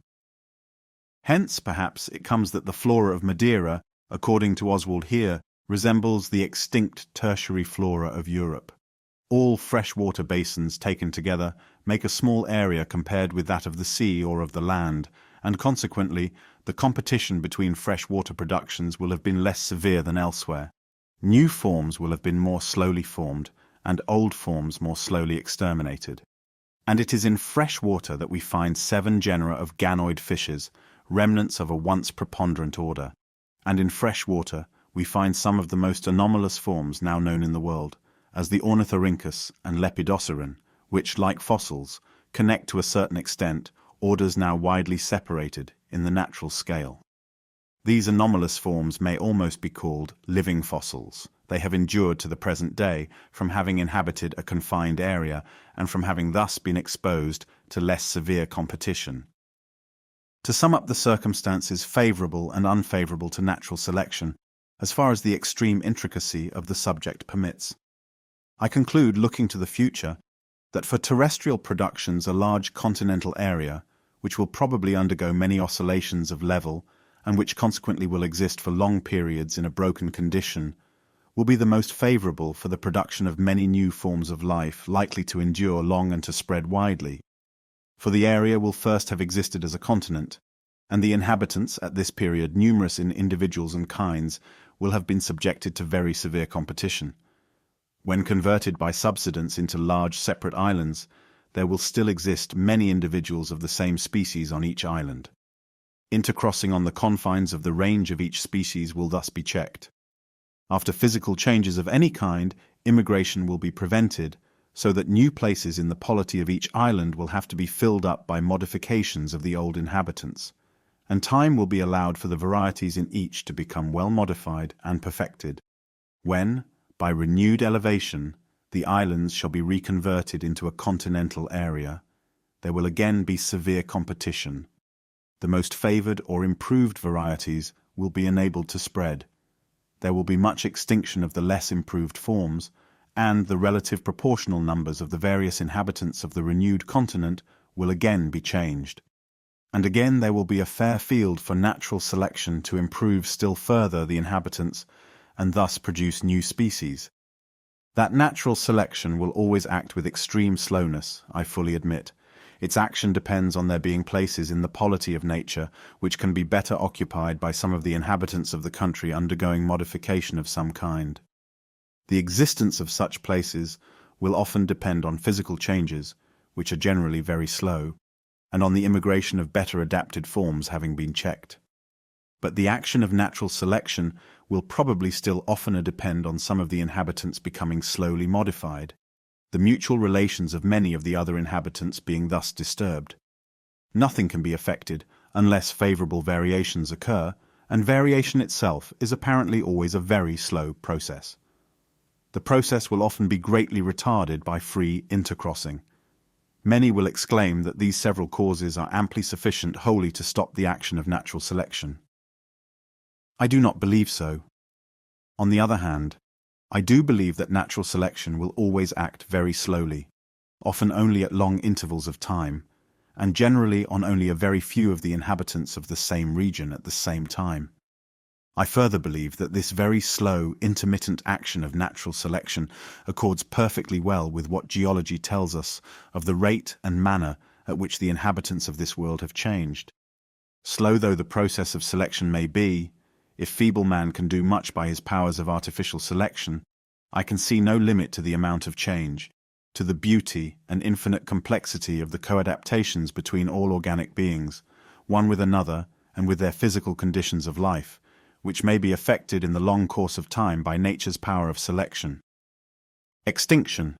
Hence, perhaps, it comes that the flora of Madeira, according to Oswald here, resembles the extinct tertiary flora of Europe. All freshwater basins taken together make a small area compared with that of the sea or of the land, and consequently, the competition between freshwater productions will have been less severe than elsewhere. New forms will have been more slowly formed, and old forms more slowly exterminated. And it is in fresh water that we find 7 genera of ganoid fishes, remnants of a once preponderant order. And in fresh water, we find some of the most anomalous forms now known in the world, as the Ornithorhynchus and Lepidosiren, which, like fossils, connect to a certain extent orders now widely separated in the natural scale. These anomalous forms may almost be called living fossils. They have endured to the present day from having inhabited a confined area and from having thus been exposed to less severe competition. To sum up the circumstances favorable and unfavorable to natural selection, as far as the extreme intricacy of the subject permits, I conclude, looking to the future, that for terrestrial productions a large continental area, which will probably undergo many oscillations of level and which consequently will exist for long periods in a broken condition, will be the most favorable for the production of many new forms of life likely to endure long and to spread widely. For the area will first have existed as a continent, and the inhabitants, at this period numerous in individuals and kinds, will have been subjected to very severe competition. When converted by subsidence into large separate islands, there will still exist many individuals of the same species on each island. Intercrossing on the confines of the range of each species will thus be checked. After physical changes of any kind, immigration will be prevented, so that new places in the polity of each island will have to be filled up by modifications of the old inhabitants, and time will be allowed for the varieties in each to become well modified and perfected. When, by renewed elevation, the islands shall be reconverted into a continental area, there will again be severe competition. The most favoured or improved varieties will be enabled to spread. There will be much extinction of the less improved forms, and the relative proportional numbers of the various inhabitants of the renewed continent will again be changed. And again there will be a fair field for natural selection to improve still further the inhabitants, and thus produce new species. That natural selection will always act with extreme slowness, I fully admit. Its action depends on there being places in the polity of nature which can be better occupied by some of the inhabitants of the country undergoing modification of some kind. The existence of such places will often depend on physical changes, which are generally very slow, and on the immigration of better adapted forms having been checked. But the action of natural selection will probably still oftener depend on some of the inhabitants becoming slowly modified, the mutual relations of many of the other inhabitants being thus disturbed. Nothing can be effected unless favourable variations occur, and variation itself is apparently always a very slow process. The process will often be greatly retarded by free intercrossing. Many will exclaim that these several causes are amply sufficient wholly to stop the action of natural selection. I do not believe so. On the other hand, I do believe that natural selection will always act very slowly, often only at long intervals of time, and generally on only a very few of the inhabitants of the same region at the same time. I further believe that this very slow, intermittent action of natural selection accords perfectly well with what geology tells us of the rate and manner at which the inhabitants of this world have changed. Slow though the process of selection may be, if feeble man can do much by his powers of artificial selection, I can see no limit to the amount of change, to the beauty and infinite complexity of the co-adaptations between all organic beings, one with another and with their physical conditions of life, which may be effected in the long course of time by nature's power of selection. Extinction.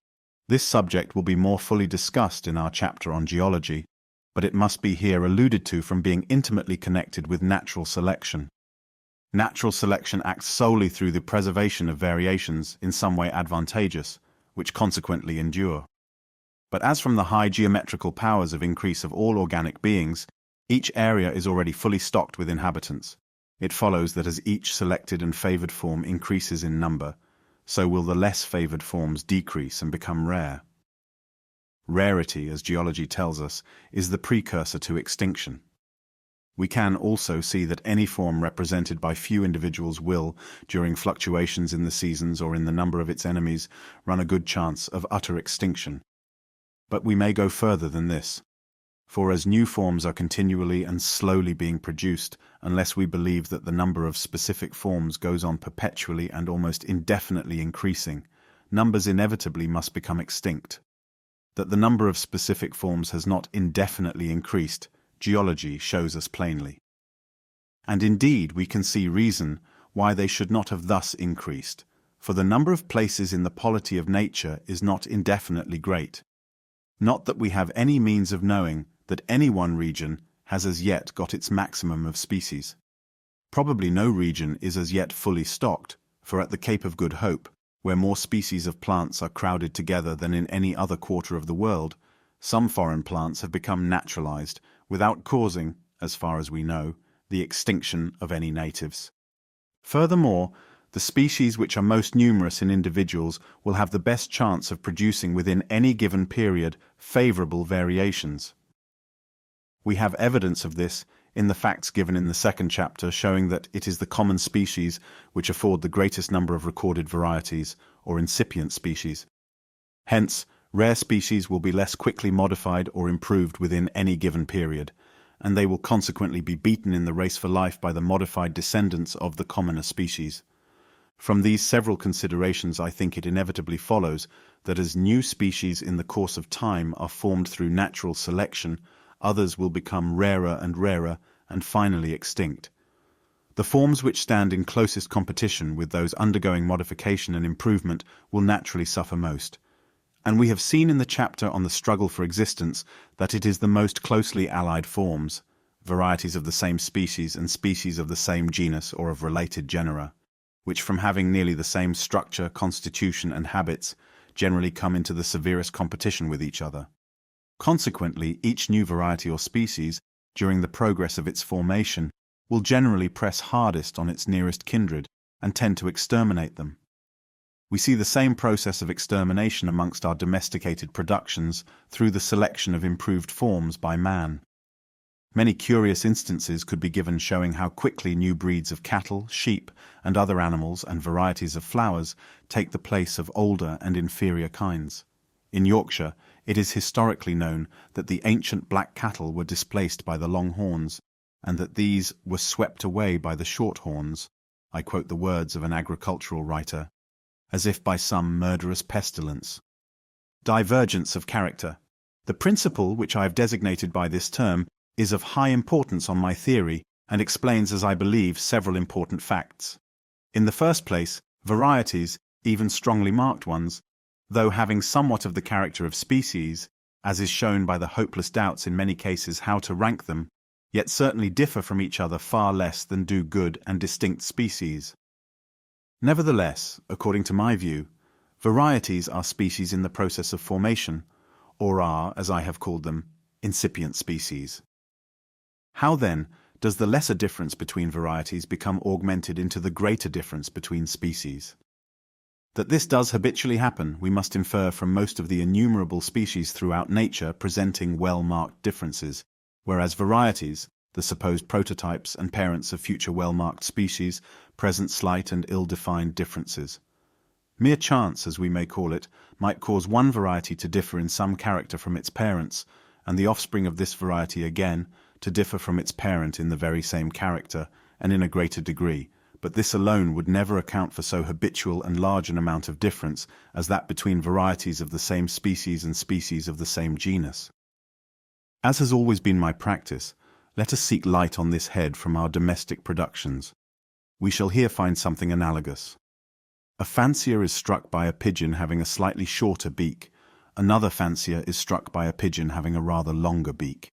This subject will be more fully discussed in our chapter on geology, but it must be here alluded to from being intimately connected with natural selection. Natural selection acts solely through the preservation of variations in some way advantageous, which consequently endure. But as from the high geometrical powers of increase of all organic beings, each area is already fully stocked with inhabitants, it follows that as each selected and favoured form increases in number, so will the less favoured forms decrease and become rare. Rarity, as geology tells us, is the precursor to extinction. We can also see that any form represented by few individuals will, during fluctuations in the seasons or in the number of its enemies, run a good chance of utter extinction. But we may go further than this. For as new forms are continually and slowly being produced, unless we believe that the number of specific forms goes on perpetually and almost indefinitely increasing, numbers inevitably must become extinct. That the number of specific forms has not indefinitely increased, geology shows us plainly. And indeed, we can see reason why they should not have thus increased, for the number of places in the polity of nature is not indefinitely great. Not that we have any means of knowing that any one region has as yet got its maximum of species. Probably no region is as yet fully stocked, for at the Cape of Good Hope, where more species of plants are crowded together than in any other quarter of the world, some foreign plants have become naturalized without causing, as far as we know, the extinction of any natives. Furthermore, the species which are most numerous in individuals will have the best chance of producing within any given period favorable variations. We have evidence of this in the facts given in the second chapter, showing that it is the common species which afford the greatest number of recorded varieties, or incipient species. Hence, rare species will be less quickly modified or improved within any given period, and they will consequently be beaten in the race for life by the modified descendants of the commoner species. From these several considerations, I think it inevitably follows that as new species in the course of time are formed through natural selection, others will become rarer and finally extinct. The forms which stand in closest competition with those undergoing modification and improvement will naturally suffer most. And we have seen in the chapter on the struggle for existence that it is the most closely allied forms, varieties of the same species and species of the same genus or of related genera, which from having nearly the same structure, constitution, and habits, generally come into the severest competition with each other. Consequently, each new variety or species, during the progress of its formation, will generally press hardest on its nearest kindred and tend to exterminate them. We see the same process of extermination amongst our domesticated productions through the selection of improved forms by man. Many curious instances could be given showing how quickly new breeds of cattle, sheep, and other animals and varieties of flowers take the place of older and inferior kinds. In Yorkshire, it is historically known that the ancient black cattle were displaced by the long horns, and that these were swept away by the short horns, I quote the words of an agricultural writer, as if by some murderous pestilence. Divergence of character. The principle which I have designated by this term is of high importance on my theory and explains, as I believe, several important facts. In the first place, varieties, even strongly marked ones, though having somewhat of the character of species, as is shown by the hopeless doubts in many cases how to rank them, yet certainly differ from each other far less than do good and distinct species. Nevertheless, according to my view, varieties are species in the process of formation, or are, as I have called them, incipient species. How, then, does the lesser difference between varieties become augmented into the greater difference between species? That this does habitually happen, we must infer from most of the innumerable species throughout nature presenting well-marked differences, whereas varieties, the supposed prototypes and parents of future well-marked species, present slight and ill-defined differences. Mere chance, as we may call it, might cause one variety to differ in some character from its parents, and the offspring of this variety again to differ from its parent in the very same character, and in a greater degree, but this alone would never account for so habitual and large an amount of difference as that between varieties of the same species and species of the same genus. As has always been my practice, let us seek light on this head from our domestic productions. We shall here find something analogous. A fancier is struck by a pigeon having a slightly shorter beak, another fancier is struck by a pigeon having a rather longer beak,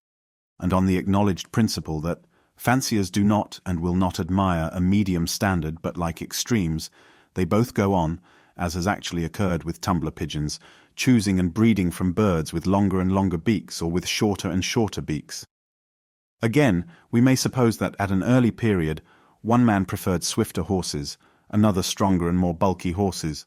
and on the acknowledged principle that fanciers do not and will not admire a medium standard but like extremes, they both go on, as has actually occurred with tumbler pigeons, choosing and breeding from birds with longer and longer beaks or with shorter and shorter beaks. Again, we may suppose that at an early period, one man preferred swifter horses, another stronger and more bulky horses.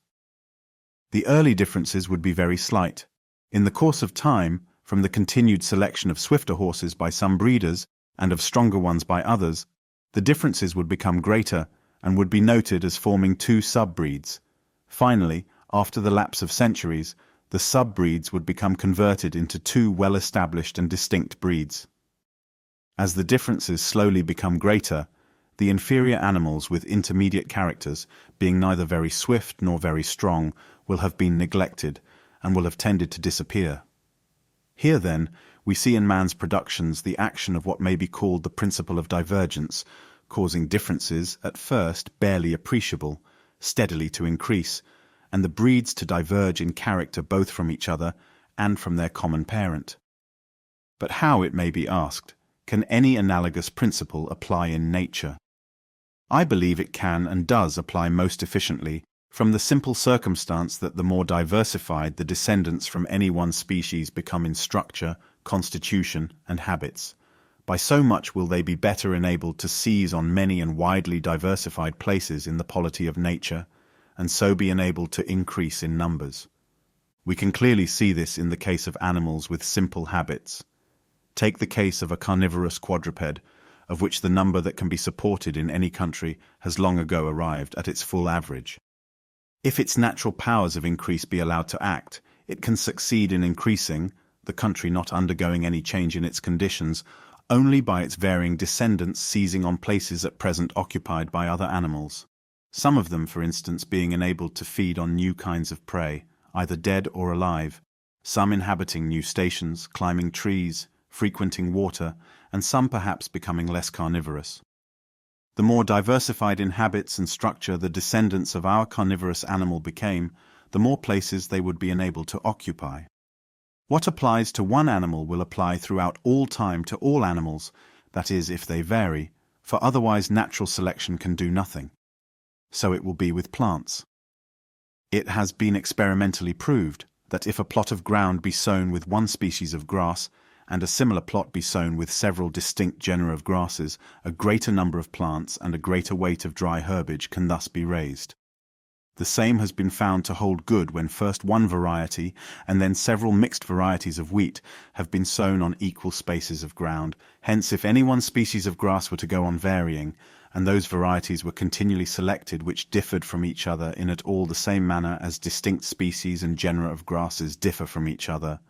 The early differences would be very slight. In the course of time, from the continued selection of swifter horses by some breeders, and of stronger ones by others, the differences would become greater and would be noted as forming two sub-breeds. Finally, after the lapse of centuries, the sub-breeds would become converted into two well-established and distinct breeds. As the differences slowly become greater, the inferior animals with intermediate characters, being neither very swift nor very strong, will have been neglected and will have tended to disappear. Here, then, we see in man's productions the action of what may be called the principle of divergence, causing differences, at first barely appreciable, steadily to increase, and the breeds to diverge in character both from each other and from their common parent. But how, it may be asked, can any analogous principle apply in nature? I believe it can and does apply most efficiently from the simple circumstance that the more diversified the descendants from any one species become in structure, constitution, and habits, by so much will they be better enabled to seize on many and widely diversified places in the polity of nature, and so be enabled to increase in numbers. We can clearly see this in the case of animals with simple habits. Take the case of a carnivorous quadruped, of which the number that can be supported in any country has long ago arrived at its full average. If its natural powers of increase be allowed to act, it can succeed in increasing, the country not undergoing any change in its conditions, only by its varying descendants seizing on places at present occupied by other animals. Some of them, for instance, being enabled to feed on new kinds of prey, either dead or alive, some inhabiting new stations, climbing trees, frequenting water, and some perhaps becoming less carnivorous. The more diversified in habits and structure the descendants of our carnivorous animal became, the more places they would be enabled to occupy. What applies to one animal will apply throughout all time to all animals, that is, if they vary, for otherwise natural selection can do nothing. So it will be with plants. It has been experimentally proved that if a plot of ground be sown with one species of grass, and a similar plot be sown with several distinct genera of grasses, a greater number of plants and a greater weight of dry herbage can thus be raised. The same has been found to hold good when first one variety and then several mixed varieties of wheat have been sown on equal spaces of ground. Hence, if any one species of grass were to go on varying, and those varieties were continually selected which differed from each other in at all the same manner as distinct species and genera of grasses differ from each other,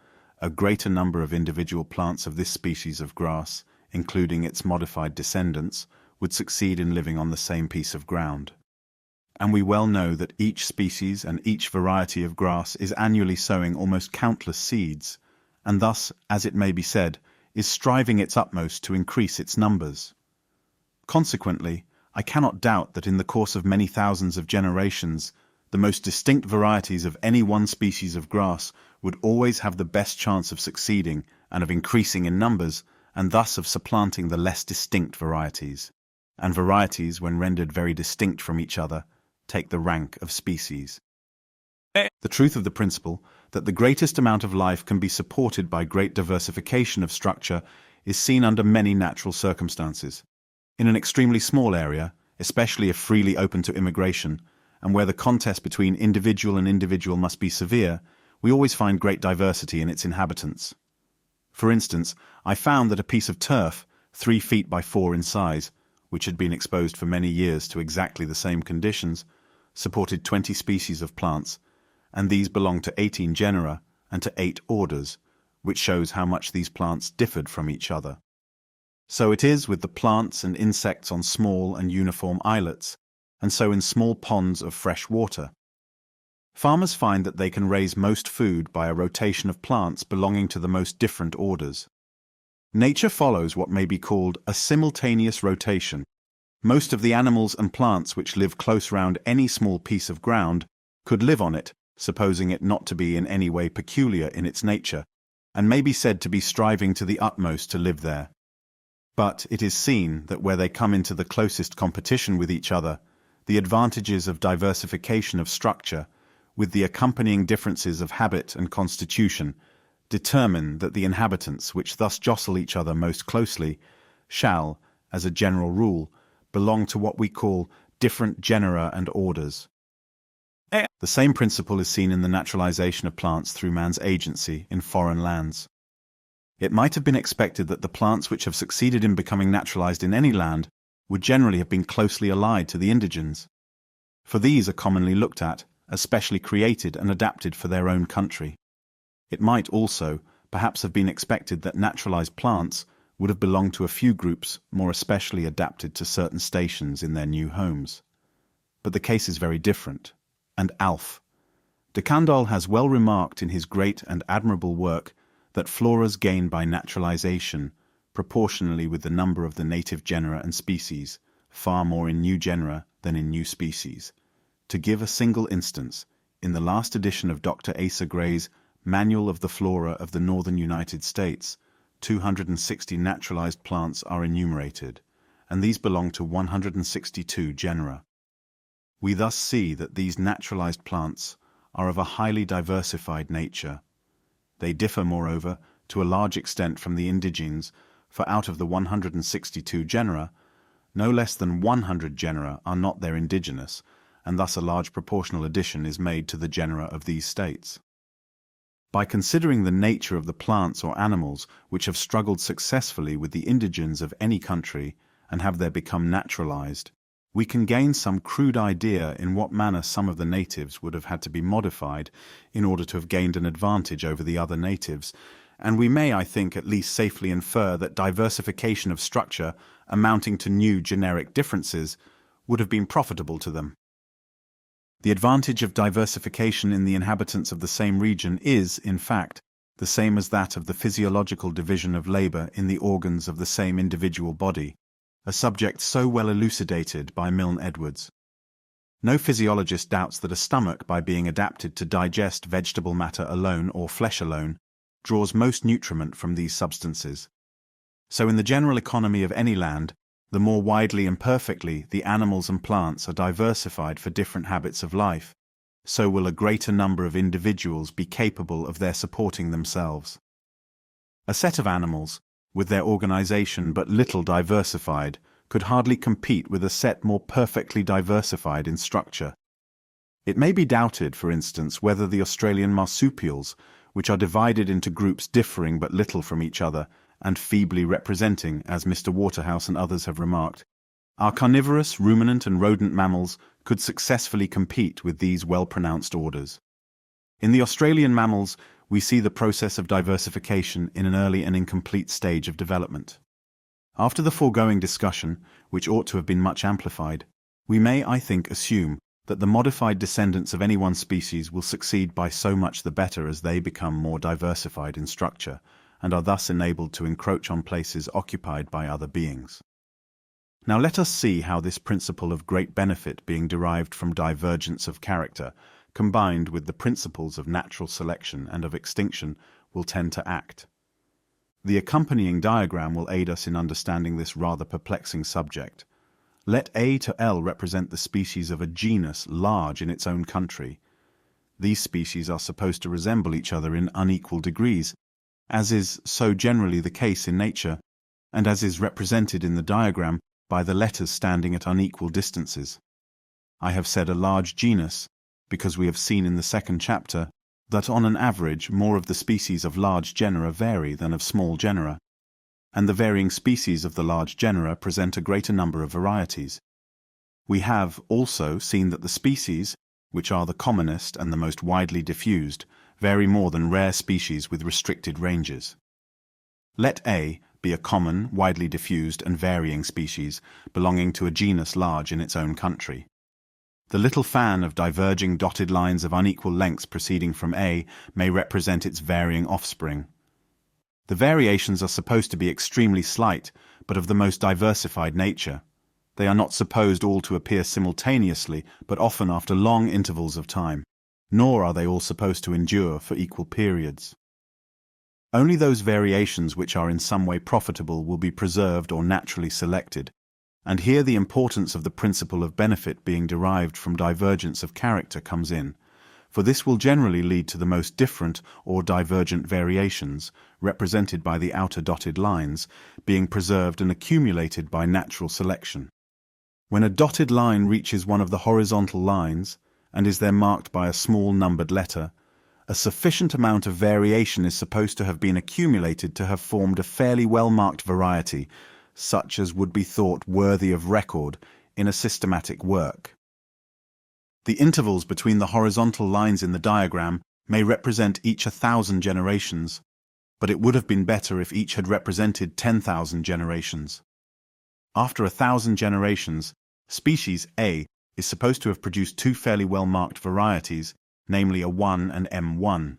a greater number of individual plants of this species of grass, including its modified descendants, would succeed in living on the same piece of ground. And we well know that each species and each variety of grass is annually sowing almost countless seeds, and thus, as it may be said, is striving its utmost to increase its numbers. Consequently, I cannot doubt that in the course of many thousands of generations, the most distinct varieties of any one species of grass would always have the best chance of succeeding and of increasing in numbers, and thus of supplanting the less distinct varieties. And varieties, when rendered very distinct from each other, take the rank of species. The truth of the principle that the greatest amount of life can be supported by great diversification of structure is seen under many natural circumstances. In an extremely small area, especially if freely open to immigration, and where the contest between individual and individual must be severe, we always find great diversity in its inhabitants. For instance, I found that a piece of turf, 3 feet by 4 in size, which had been exposed for many years to exactly the same conditions, supported 20 species of plants, and these belonged to 18 genera and to 8 orders, which shows how much these plants differed from each other. So it is with the plants and insects on small and uniform islets, and so in small ponds of fresh water. Farmers find that they can raise most food by a rotation of plants belonging to the most different orders. Nature follows what may be called a simultaneous rotation. Most of the animals and plants which live close round any small piece of ground could live on it, supposing it not to be in any way peculiar in its nature, and may be said to be striving to the utmost to live there. But it is seen that where they come into the closest competition with each other, the advantages of diversification of structure, with the accompanying differences of habit and constitution, determine that the inhabitants which thus jostle each other most closely shall, as a general rule, belong to what we call different genera and orders. The same principle is seen in the naturalization of plants through man's agency in foreign lands. It might have been expected that the plants which have succeeded in becoming naturalized in any land would generally have been closely allied to the indigens, for these are commonly looked at as specially created and adapted for their own country. It might also, perhaps, have been expected that naturalized plants would have belonged to a few groups more especially adapted to certain stations in their new homes. But the case is very different, and Alf. De Candolle has well remarked in his great and admirable work that floras gain by naturalization, proportionally with the number of the native genera and species, far more in new genera than in new species. To give a single instance, in the last edition of Dr. Asa Gray's Manual of the Flora of the Northern United States, 260 naturalized plants are enumerated, and these belong to 162 genera. We thus see that these naturalized plants are of a highly diversified nature. They differ, moreover, to a large extent from the indigenes, for out of the 162 genera, no less than 100 genera are not their indigenous, and thus a large proportional addition is made to the genera of these states. By considering the nature of the plants or animals which have struggled successfully with the indigenes of any country and have there become naturalized, we can gain some crude idea in what manner some of the natives would have had to be modified in order to have gained an advantage over the other natives, and we may, I think, at least safely infer that diversification of structure amounting to new generic differences would have been profitable to them. The advantage of diversification in the inhabitants of the same region is, in fact, the same as that of the physiological division of labor in the organs of the same individual body, a subject so well elucidated by Milne Edwards. No physiologist doubts that a stomach, by being adapted to digest vegetable matter alone or flesh alone, draws most nutriment from these substances. So in the general economy of any land, the more widely and perfectly the animals and plants are diversified for different habits of life, so will a greater number of individuals be capable of their supporting themselves. A set of animals, with their organization but little diversified, could hardly compete with a set more perfectly diversified in structure. It may be doubted, for instance, whether the Australian marsupials, which are divided into groups differing but little from each other, and feebly representing, as Mr. Waterhouse and others have remarked, our carnivorous, ruminant and rodent mammals could successfully compete with these well-pronounced orders. In the Australian mammals, we see the process of diversification in an early and incomplete stage of development. After the foregoing discussion, which ought to have been much amplified, we may, I think, assume that the modified descendants of any one species will succeed by so much the better as they become more diversified in structure, and are thus enabled to encroach on places occupied by other beings. Now let us see how this principle of great benefit being derived from divergence of character, combined with the principles of natural selection and of extinction, will tend to act. The accompanying diagram will aid us in understanding this rather perplexing subject. Let A to L represent the species of a genus large in its own country. These species are supposed to resemble each other in unequal degrees, as is so generally the case in nature, and as is represented in the diagram by the letters standing at unequal distances. I have said a large genus, because we have seen in the second chapter that on an average more of the species of large genera vary than of small genera, and the varying species of the large genera present a greater number of varieties. We have also seen that the species, which are the commonest and the most widely diffused, vary more than rare species with restricted ranges. Let A be a common, widely diffused and varying species belonging to a genus large in its own country. The little fan of diverging dotted lines of unequal lengths proceeding from A may represent its varying offspring. The variations are supposed to be extremely slight, but of the most diversified nature. They are not supposed all to appear simultaneously, but often after long intervals of time. Nor are they all supposed to endure for equal periods. Only those variations which are in some way profitable will be preserved or naturally selected, and here the importance of the principle of benefit being derived from divergence of character comes in, for this will generally lead to the most different or divergent variations, represented by the outer dotted lines, being preserved and accumulated by natural selection. When a dotted line reaches one of the horizontal lines, and is there marked by a small numbered letter, a sufficient amount of variation is supposed to have been accumulated to have formed a fairly well-marked variety, such as would be thought worthy of record in a systematic work. The intervals between the horizontal lines in the diagram may represent each 1,000 generations, but it would have been better if each had represented 10,000 generations. After 1,000 generations, species A is supposed to have produced two fairly well-marked varieties, namely a 1 and M1.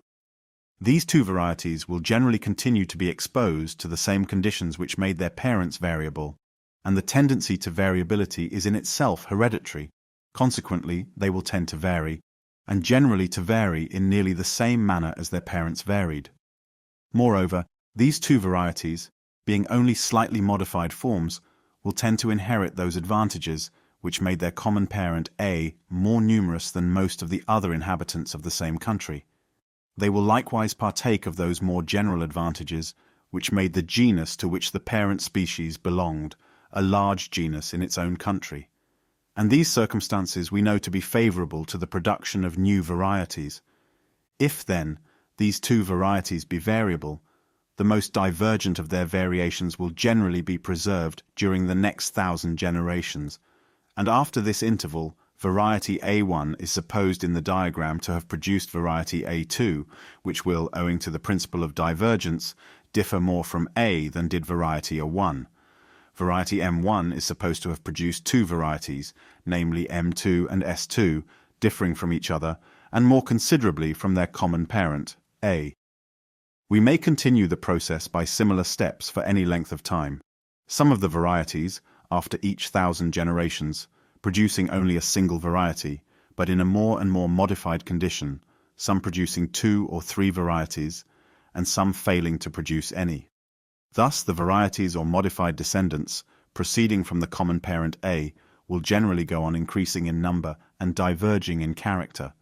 These two varieties will generally continue to be exposed to the same conditions which made their parents variable, and the tendency to variability is in itself hereditary. Consequently, they will tend to vary, and generally to vary in nearly the same manner as their parents varied. Moreover, these two varieties, being only slightly modified forms, will tend to inherit those advantages which made their common parent A more numerous than most of the other inhabitants of the same country. They will likewise partake of those more general advantages which made the genus to which the parent species belonged a large genus in its own country. And these circumstances we know to be favorable to the production of new varieties. If, then, these two varieties be variable, the most divergent of their variations will generally be preserved during the next 1,000 generations, and after this interval, variety A1 is supposed in the diagram to have produced variety A2, which will, owing to the principle of divergence, differ more from A than did variety A1. Variety M1 is supposed to have produced two varieties, namely M2 and S2, differing from each other and more considerably from their common parent, A. We may continue the process by similar steps for any length of time. Some of the varieties, after each 1,000 generations, producing only a single variety, but in a more and more modified condition, some producing 2 or 3 varieties, and some failing to produce any. Thus, the varieties or modified descendants, proceeding from the common parent A, will generally go on increasing in number and diverging in character.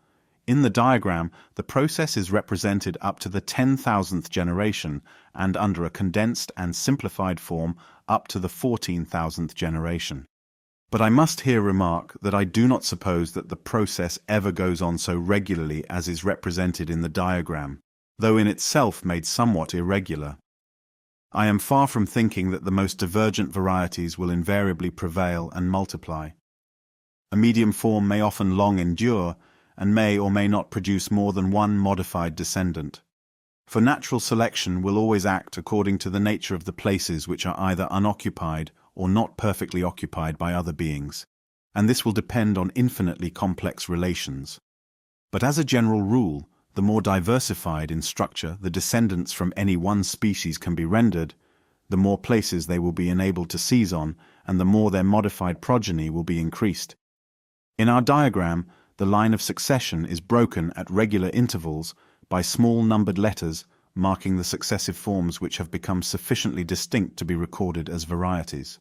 In the diagram, the process is represented up to the 10,000th generation and under a condensed and simplified form up to the 14,000th generation. But I must here remark that I do not suppose that the process ever goes on so regularly as is represented in the diagram, though in itself made somewhat irregular. I am far from thinking that the most divergent varieties will invariably prevail and multiply. A medium form may often long endure, and may or may not produce more than one modified descendant. For natural selection will always act according to the nature of the places which are either unoccupied or not perfectly occupied by other beings, and this will depend on infinitely complex relations. But as a general rule, the more diversified in structure the descendants from any one species can be rendered, the more places they will be enabled to seize on, and the more their modified progeny will be increased. In our diagram, the line of succession is broken at regular intervals by small numbered letters marking the successive forms which have become sufficiently distinct to be recorded as varieties.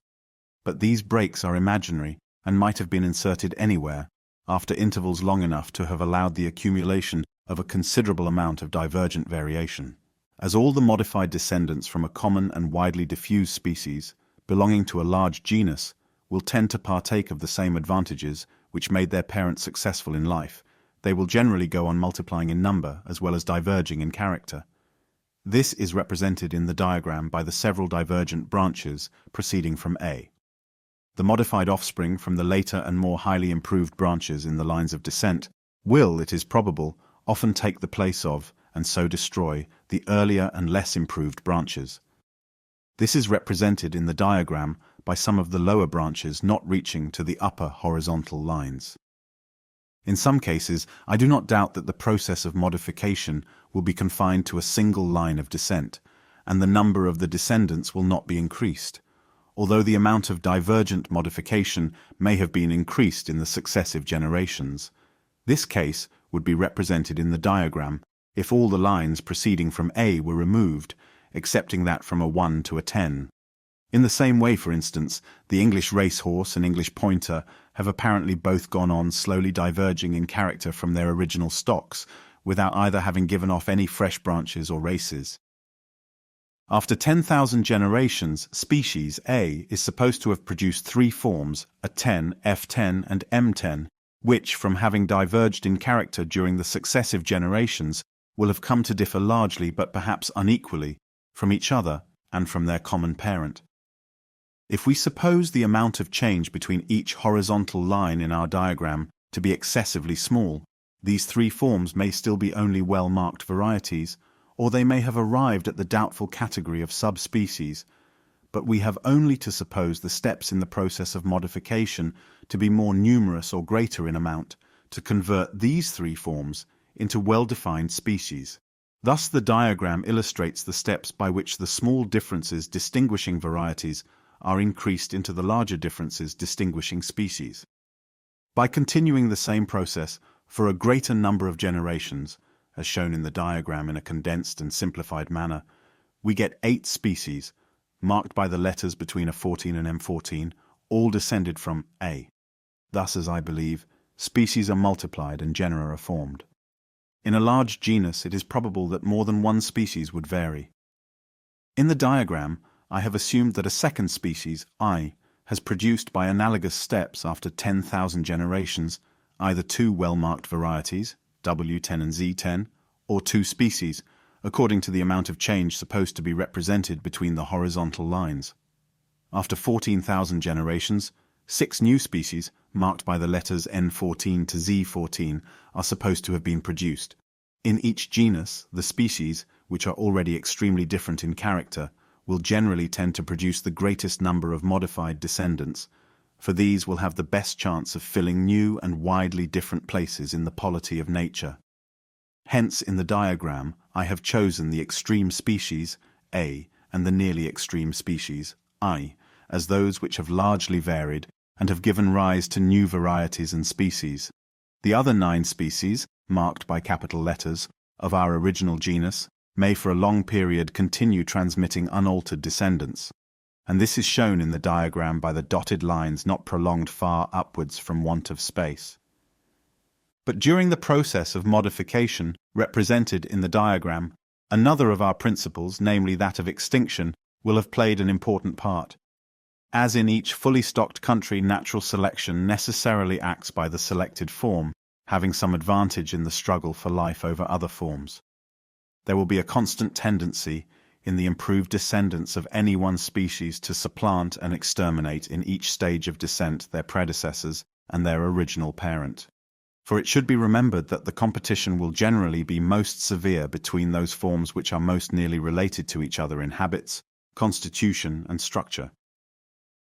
But these breaks are imaginary and might have been inserted anywhere, after intervals long enough to have allowed the accumulation of a considerable amount of divergent variation. As all the modified descendants from a common and widely diffused species, belonging to a large genus, will tend to partake of the same advantages which made their parents successful in life, they will generally go on multiplying in number as well as diverging in character. This is represented in the diagram by the several divergent branches proceeding from A. The modified offspring from the later and more highly improved branches in the lines of descent will, it is probable, often take the place of, and so destroy, the earlier and less improved branches. This is represented in the diagram by some of the lower branches not reaching to the upper horizontal lines. In some cases, I do not doubt that the process of modification will be confined to a single line of descent, and the number of the descendants will not be increased, although the amount of divergent modification may have been increased in the successive generations. This case would be represented in the diagram if all the lines proceeding from A were removed, excepting that from a 1 to a 10. In the same way, for instance, the English racehorse and English pointer have apparently both gone on slowly diverging in character from their original stocks, without either having given off any fresh branches or races. After 10,000 generations, species A is supposed to have produced 3 forms, a 10, F10 and M10, which, from having diverged in character during the successive generations, will have come to differ largely but perhaps unequally from each other and from their common parent. If we suppose the amount of change between each horizontal line in our diagram to be excessively small, These three forms may still be only well-marked varieties, or they may have arrived at the doubtful category of subspecies, but we have only to suppose the steps in the process of modification to be more numerous or greater in amount to convert these three forms into well-defined species. Thus, the diagram illustrates the steps by which the small differences distinguishing varieties are increased into the larger differences distinguishing species. By continuing the same process for a greater number of generations, as shown in the diagram in a condensed and simplified manner, we get 8 species, marked by the letters between A14 and M14, all descended from A. Thus, as I believe, species are multiplied and genera are formed. In a large genus, it is probable that more than one species would vary. In the diagram, I have assumed that a second species, I, has produced by analogous steps after 10,000 generations either 2 well-marked varieties, W10 and Z10, or 2 species, according to the amount of change supposed to be represented between the horizontal lines. After 14,000 generations, 6 new species, marked by the letters N14 to Z14, are supposed to have been produced. In each genus, the species, which are already extremely different in character, will generally tend to produce the greatest number of modified descendants, for these will have the best chance of filling new and widely different places in the polity of nature. Hence, in the diagram, I have chosen the extreme species, A, and the nearly extreme species, I, as those which have largely varied and have given rise to new varieties and species. The other 9 species, marked by capital letters, of our original genus, may for a long period continue transmitting unaltered descendants, and this is shown in the diagram by the dotted lines not prolonged far upwards from want of space. But during the process of modification represented in the diagram, another of our principles, namely that of extinction, will have played an important part. As in each fully stocked country, natural selection necessarily acts by the selected form, having some advantage in the struggle for life over other forms. There will be a constant tendency in the improved descendants of any one species to supplant and exterminate in each stage of descent their predecessors and their original parent. For it should be remembered that the competition will generally be most severe between those forms which are most nearly related to each other in habits, constitution, and structure.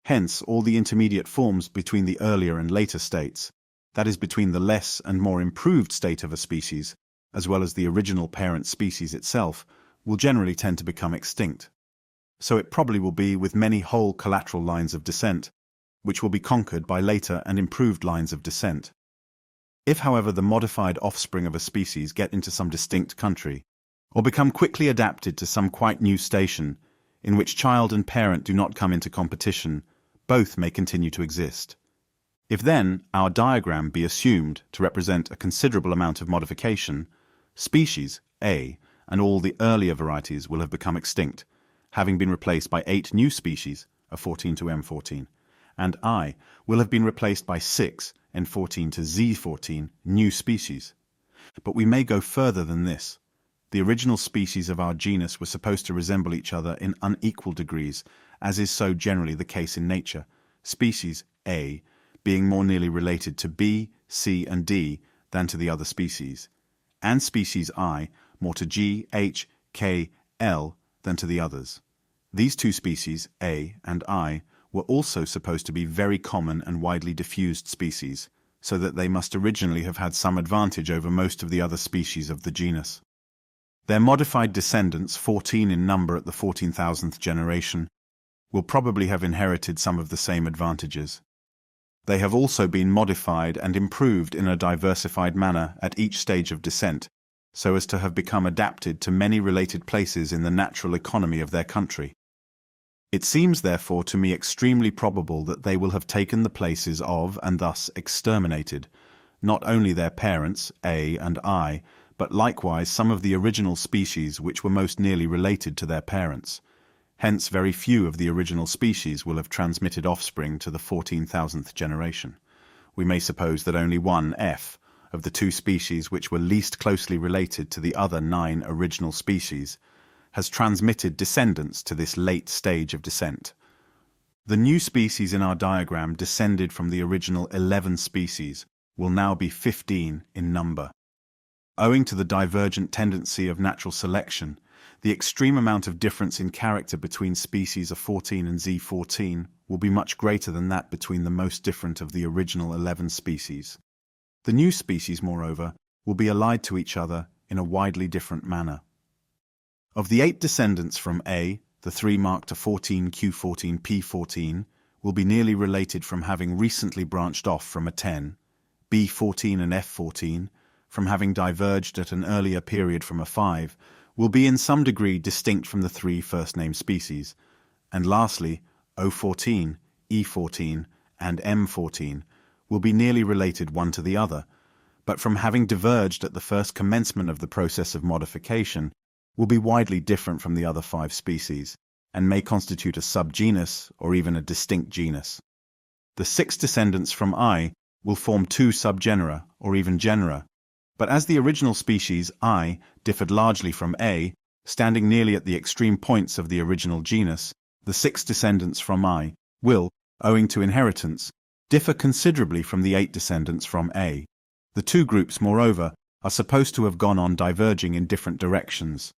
Hence, all the intermediate forms between the earlier and later states, that is, between the less and more improved state of a species, as well as the original parent species itself, will generally tend to become extinct. So it probably will be with many whole collateral lines of descent, which will be conquered by later and improved lines of descent. If, however, the modified offspring of a species get into some distinct country, or become quickly adapted to some quite new station, in which child and parent do not come into competition, both may continue to exist. If then our diagram be assumed to represent a considerable amount of modification, species A and all the earlier varieties will have become extinct, having been replaced by 8 new species, A14 to M14, and I will have been replaced by 6, N14 to Z14, new species. But we may go further than this. The original species of our genus were supposed to resemble each other in unequal degrees, as is so generally the case in nature, species A being more nearly related to B, C, and D than to the other species, and species I more to G, H, K, L than to the others. These 2 species, A and I, were also supposed to be very common and widely diffused species, so that they must originally have had some advantage over most of the other species of the genus. Their modified descendants, 14 in number at the 14,000th generation, will probably have inherited some of the same advantages. They have also been modified and improved in a diversified manner at each stage of descent, so as to have become adapted to many related places in the natural economy of their country. It seems therefore to me extremely probable that they will have taken the places of, and thus exterminated, not only their parents, A and I, but likewise some of the original species which were most nearly related to their parents. Hence very few of the original species will have transmitted offspring to the 14,000th generation. We may suppose that only one F, of the 2 species which were least closely related to the other 9 original species, has transmitted descendants to this late stage of descent. The new species in our diagram descended from the original 11 species, will now be 15 in number. owing to the divergent tendency of natural selection, the extreme amount of difference in character between species A14 and Z14 will be much greater than that between the most different of the original 11 species. The new species, moreover, will be allied to each other in a widely different manner. Of the 8 descendants from A, the 3 marked A14, Q14, P14 will be nearly related from having recently branched off from A10, B14 and F14, from having diverged at an earlier period from A5, will be in some degree distinct from the 3 first-named species, and lastly, O14, E14, and M14 will be nearly related one to the other, but from having diverged at the first commencement of the process of modification, will be widely different from the other 5 species, and may constitute a subgenus or even a distinct genus. The 6 descendants from I will form 2 subgenera or even genera, but as the original species I differed largely from A, standing nearly at the extreme points of the original genus, the 6 descendants from I will, owing to inheritance, differ considerably from the 8 descendants from A. The 2 groups, moreover, are supposed to have gone on diverging in different directions.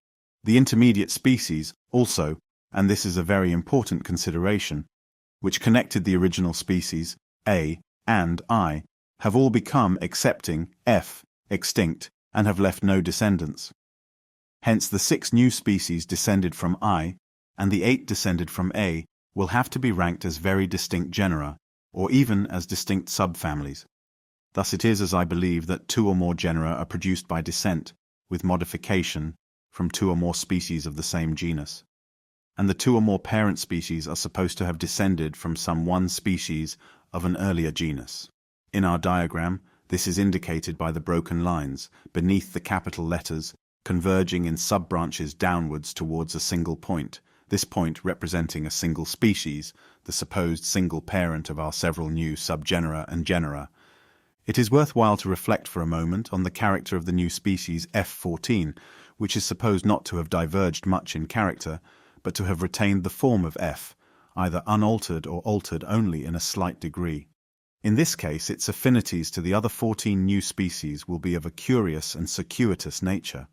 The intermediate species also, and this is a very important consideration, which connected the original species, A, and I, have all become, excepting F, extinct, and have left no descendants. Hence the 6 new species descended from I, and the 8 descended from A, will have to be ranked as very distinct genera, or even as distinct subfamilies. Thus it is, as I believe, that 2 or more genera are produced by descent, with modification, from 2 or more species of the same genus. And the 2 or more parent species are supposed to have descended from some one species of an earlier genus. In our diagram, this is indicated by the broken lines beneath the capital letters converging in sub-branches downwards towards a single point, this point representing a single species, the supposed single parent of our several new subgenera and genera. It is worthwhile to reflect for a moment on the character of the new species F14, which is supposed not to have diverged much in character, but to have retained the form of F, either unaltered or altered only in a slight degree. In this case, its affinities to the other 14 new species will be of a curious and circuitous nature.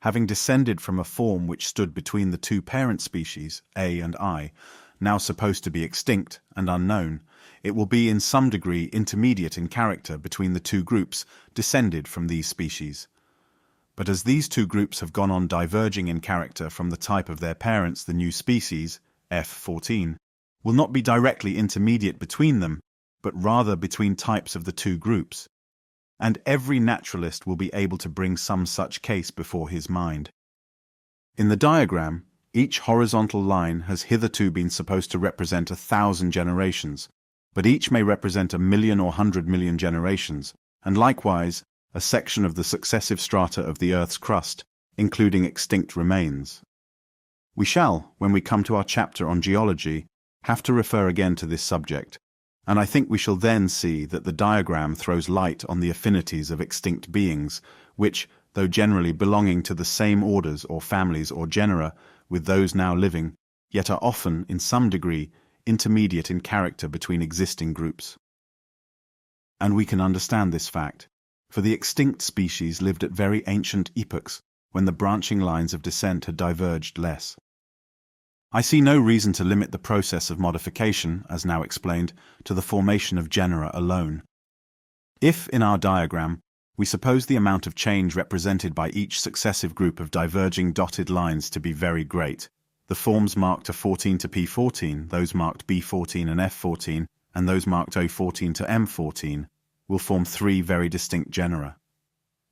Having descended from a form which stood between the 2 parent species, A and I, now supposed to be extinct and unknown, it will be in some degree intermediate in character between the 2 groups descended from these species. But as these 2 groups have gone on diverging in character from the type of their parents, the new species, F14, will not be directly intermediate between them, but rather between types of the 2 groups. And every naturalist will be able to bring some such case before his mind. In the diagram, each horizontal line has hitherto been supposed to represent 1,000 generations, but each may represent 1,000,000 or 100,000,000 generations, and likewise a section of the successive strata of the Earth's crust, including extinct remains. We shall, when we come to our chapter on geology, have to refer again to this subject, and I think we shall then see that the diagram throws light on the affinities of extinct beings, which, though generally belonging to the same orders or families or genera with those now living, yet are often, in some degree, intermediate in character between existing groups. And we can understand this fact, for the extinct species lived at very ancient epochs when the branching lines of descent had diverged less. I see no reason to limit the process of modification, as now explained, to the formation of genera alone. If, in our diagram, we suppose the amount of change represented by each successive group of diverging dotted lines to be very great, the forms marked A14 to P14, those marked B14 and F14, and those marked O14 to M14, will form 3 very distinct genera.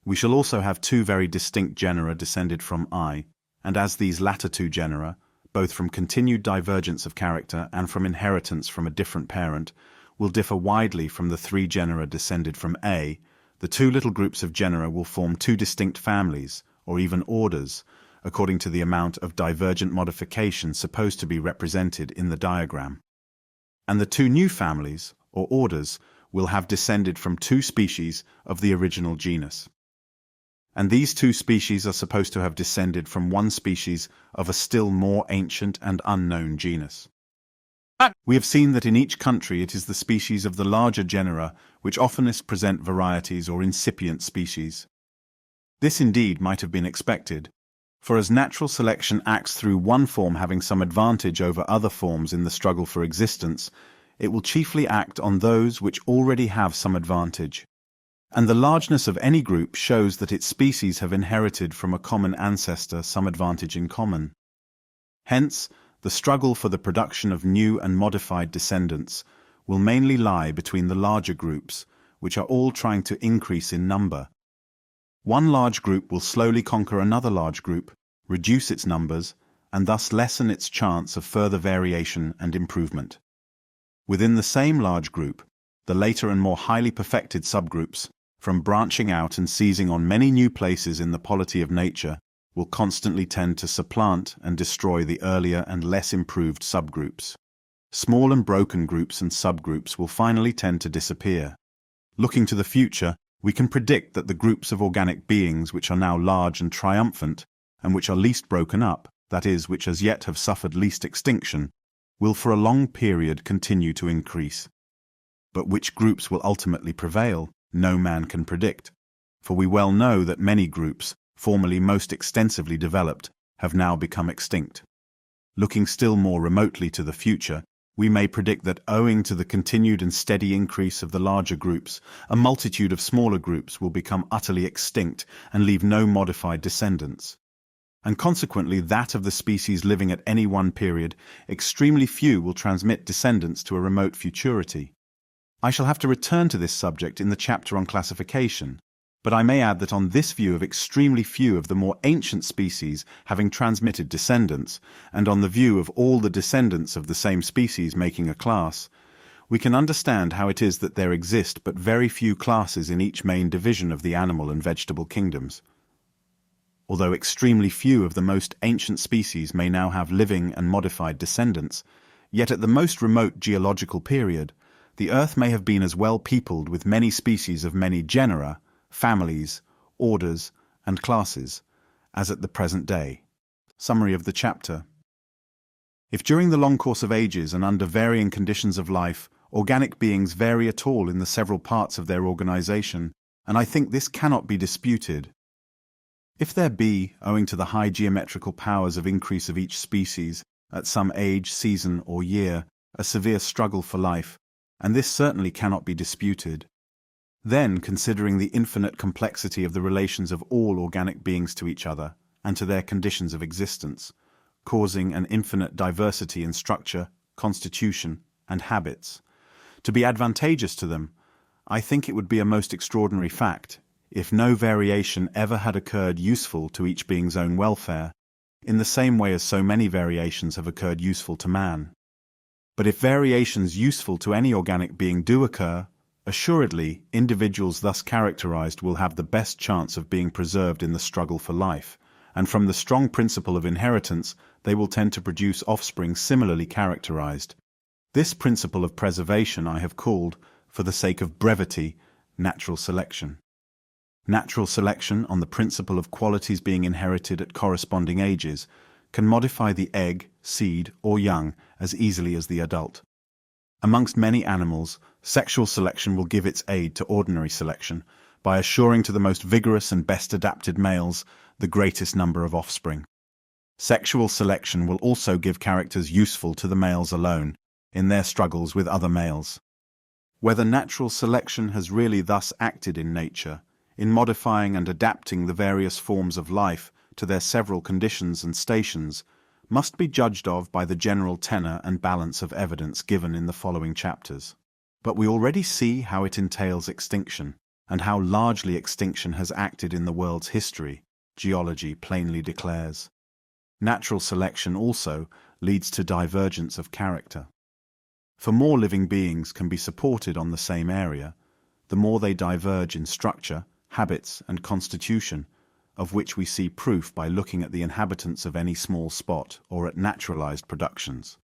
We shall also have 2 very distinct genera descended from I, and as these latter 2 genera, both from continued divergence of character and from inheritance from a different parent, will differ widely from the 3 genera descended from A, the 2 little groups of genera will form 2 distinct families, or even orders, according to the amount of divergent modification supposed to be represented in the diagram. And the 2 new families, or orders, will have descended from 2 species of the original genus. And these 2 species are supposed to have descended from 1 species of a still more ancient and unknown genus. We have seen that in each country it is the species of the larger genera which oftenest present varieties or incipient species. This indeed might have been expected, for as natural selection acts through one form having some advantage over other forms in the struggle for existence, it will chiefly act on those which already have some advantage. And the largeness of any group shows that its species have inherited from a common ancestor some advantage in common. Hence, the struggle for the production of new and modified descendants will mainly lie between the larger groups, which are all trying to increase in number. One large group will slowly conquer another large group, reduce its numbers, and thus lessen its chance of further variation and improvement. Within the same large group, the later and more highly perfected subgroups, from branching out and seizing on many new places in the polity of nature, will constantly tend to supplant and destroy the earlier and less improved subgroups. Small and broken groups and subgroups will finally tend to disappear. Looking to the future, we can predict that the groups of organic beings which are now large and triumphant, and which are least broken up, that is, which as yet have suffered least extinction, will for a long period continue to increase. But which groups will ultimately prevail, no man can predict, for we well know that many groups, formerly most extensively developed, have now become extinct. Looking still more remotely to the future, we may predict that owing to the continued and steady increase of the larger groups, a multitude of smaller groups will become utterly extinct and leave no modified descendants. And consequently that of the species living at any one period, extremely few will transmit descendants to a remote futurity. I shall have to return to this subject in the chapter on classification, but I may add that on this view of extremely few of the more ancient species having transmitted descendants, and on the view of all the descendants of the same species making a class, we can understand how it is that there exist but very few classes in each main division of the animal and vegetable kingdoms. Although extremely few of the most ancient species may now have living and modified descendants, yet at the most remote geological period, the earth may have been as well peopled with many species of many genera, families, orders, and classes, as at the present day. Summary of the chapter. If during the long course of ages and under varying conditions of life, organic beings vary at all in the several parts of their organization, and I think this cannot be disputed. If there be, owing to the high geometrical powers of increase of each species, at some age, season, or year, a severe struggle for life, and this certainly cannot be disputed, then, considering the infinite complexity of the relations of all organic beings to each other, and to their conditions of existence, causing an infinite diversity in structure, constitution, and habits, to be advantageous to them, I think it would be a most extraordinary fact, if no variation ever had occurred useful to each being's own welfare, in the same way as so many variations have occurred useful to man. But if variations useful to any organic being do occur, assuredly, individuals thus characterized will have the best chance of being preserved in the struggle for life, and from the strong principle of inheritance, they will tend to produce offspring similarly characterized. This principle of preservation I have called, for the sake of brevity, natural selection. Natural selection, on the principle of qualities being inherited at corresponding ages, can modify the egg, seed, or young as easily as the adult. Amongst many animals, sexual selection will give its aid to ordinary selection by assuring to the most vigorous and best adapted males the greatest number of offspring. Sexual selection will also give characters useful to the males alone in their struggles with other males. Whether natural selection has really thus acted in nature, in modifying and adapting the various forms of life to their several conditions and stations, must be judged of by the general tenor and balance of evidence given in the following chapters. But we already see how it entails extinction, and how largely extinction has acted in the world's history, geology plainly declares. Natural selection also leads to divergence of character. For more living beings can be supported on the same area, the more they diverge in structure, habits, and constitution, of which we see proof by looking at the inhabitants of any small spot or at naturalized productions.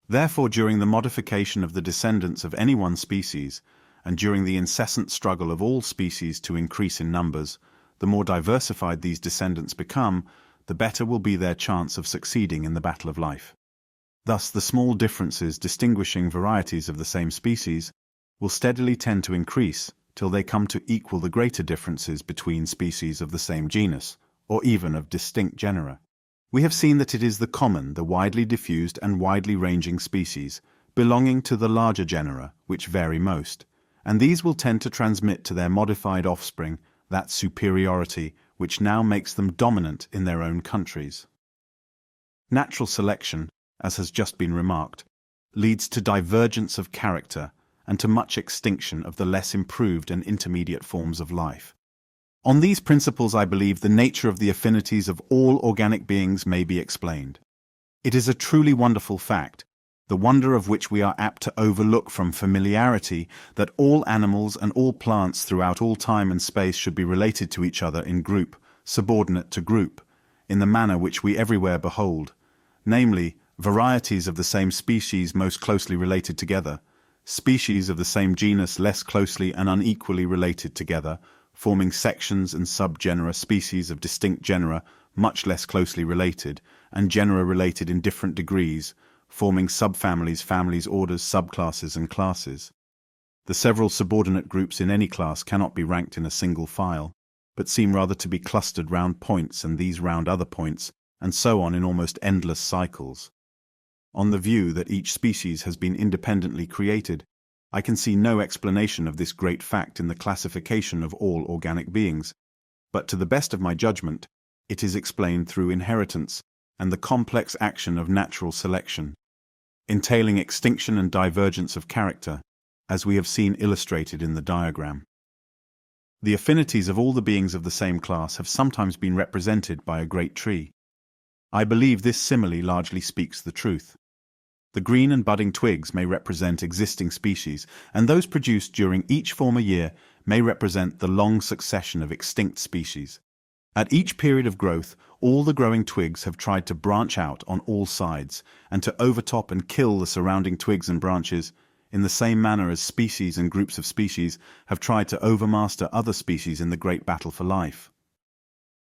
Therefore, during the modification of the descendants of any one species, and during the incessant struggle of all species to increase in numbers, the more diversified these descendants become, the better will be their chance of succeeding in the battle of life. Thus, the small differences distinguishing varieties of the same species will steadily tend to increase, till they come to equal the greater differences between species of the same genus, or even of distinct genera. We have seen that it is the common, the widely diffused and widely ranging species, belonging to the larger genera, which vary most, and these will tend to transmit to their modified offspring that superiority which now makes them dominant in their own countries. Natural selection, as has just been remarked, leads to divergence of character and to much extinction of the less improved and intermediate forms of life. On these principles, I believe the nature of the affinities of all organic beings may be explained. It is a truly wonderful fact, the wonder of which we are apt to overlook from familiarity, that all animals and all plants throughout all time and space should be related to each other in group, subordinate to group, in the manner which we everywhere behold, namely, varieties of the same species most closely related together, species of the same genus less closely and unequally related together, forming sections and subgenera, species of distinct genera much less closely related, and genera related in different degrees, forming subfamilies, families, orders, subclasses, and classes. The several subordinate groups in any class cannot be ranked in a single file, but seem rather to be clustered round points, and these round other points, and so on in almost endless cycles. On the view that each species has been independently created, I can see no explanation of this great fact in the classification of all organic beings, but to the best of my judgment, it is explained through inheritance and the complex action of natural selection, entailing extinction and divergence of character, as we have seen illustrated in the diagram. The affinities of all the beings of the same class have sometimes been represented by a great tree. I believe this simile largely speaks the truth. The green and budding twigs may represent existing species, and those produced during each former year may represent the long succession of extinct species. At each period of growth, all the growing twigs have tried to branch out on all sides, and to overtop and kill the surrounding twigs and branches, in the same manner as species and groups of species have tried to overmaster other species in the great battle for life.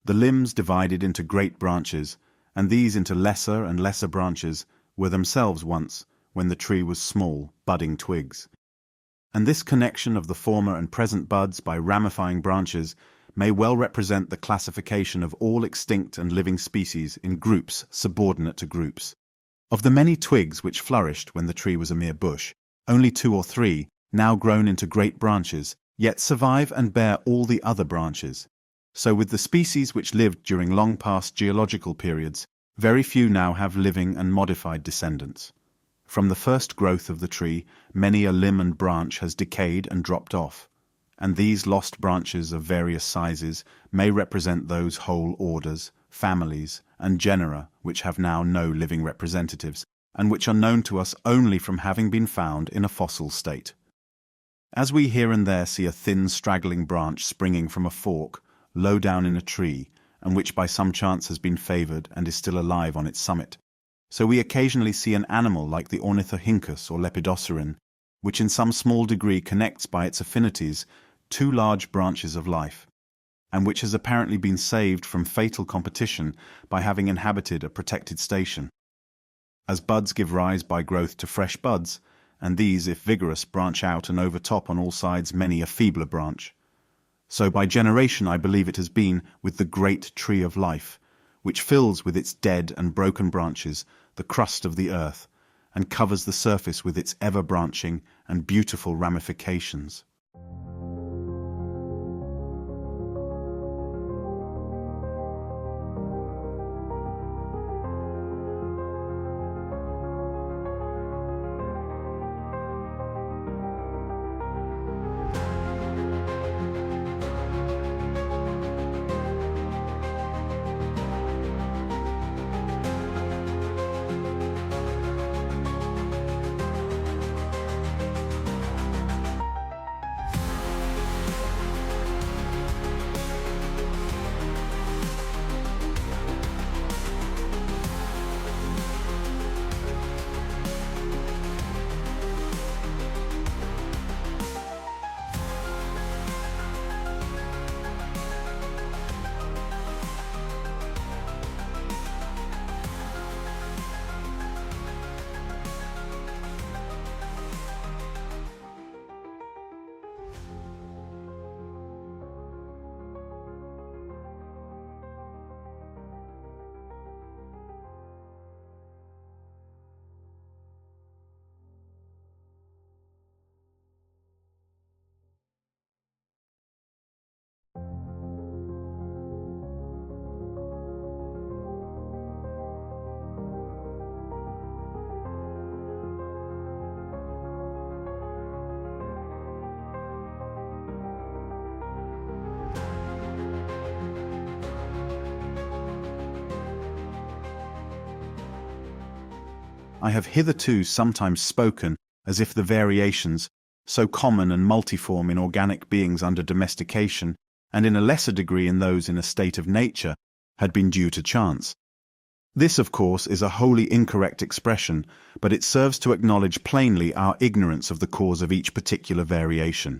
The limbs divided into great branches, and these into lesser and lesser branches, were themselves once, when the tree was small, budding twigs. And this connection of the former and present buds by ramifying branches may well represent the classification of all extinct and living species in groups subordinate to groups. Of the many twigs which flourished when the tree was a mere bush, only 2 or 3, now grown into great branches, yet survive and bear all the other branches. So with the species which lived during long past geological periods, very few now have living and modified descendants. From the first growth of the tree, many a limb and branch has decayed and dropped off, and these lost branches of various sizes may represent those whole orders, families, and genera which have now no living representatives, and which are known to us only from having been found in a fossil state. As we here and there see a thin straggling branch springing from a fork, low down in a tree, and which by some chance has been favoured and is still alive on its summit, so we occasionally see an animal like the ornithorhynchus or lepidosiren, which in some small degree connects by its affinities 2 large branches of life, and which has apparently been saved from fatal competition by having inhabited a protected station. As buds give rise by growth to fresh buds, and these, if vigorous, branch out and overtop on all sides many a feebler branch, so by generation I believe it has been with the great tree of life, which fills with its dead and broken branches the crust of the earth, and covers the surface with its ever-branching and beautiful ramifications. I have hitherto sometimes spoken as if the variations, so common and multiform in organic beings under domestication, and in a lesser degree in those in a state of nature, had been due to chance. This, of course, is a wholly incorrect expression, but it serves to acknowledge plainly our ignorance of the cause of each particular variation.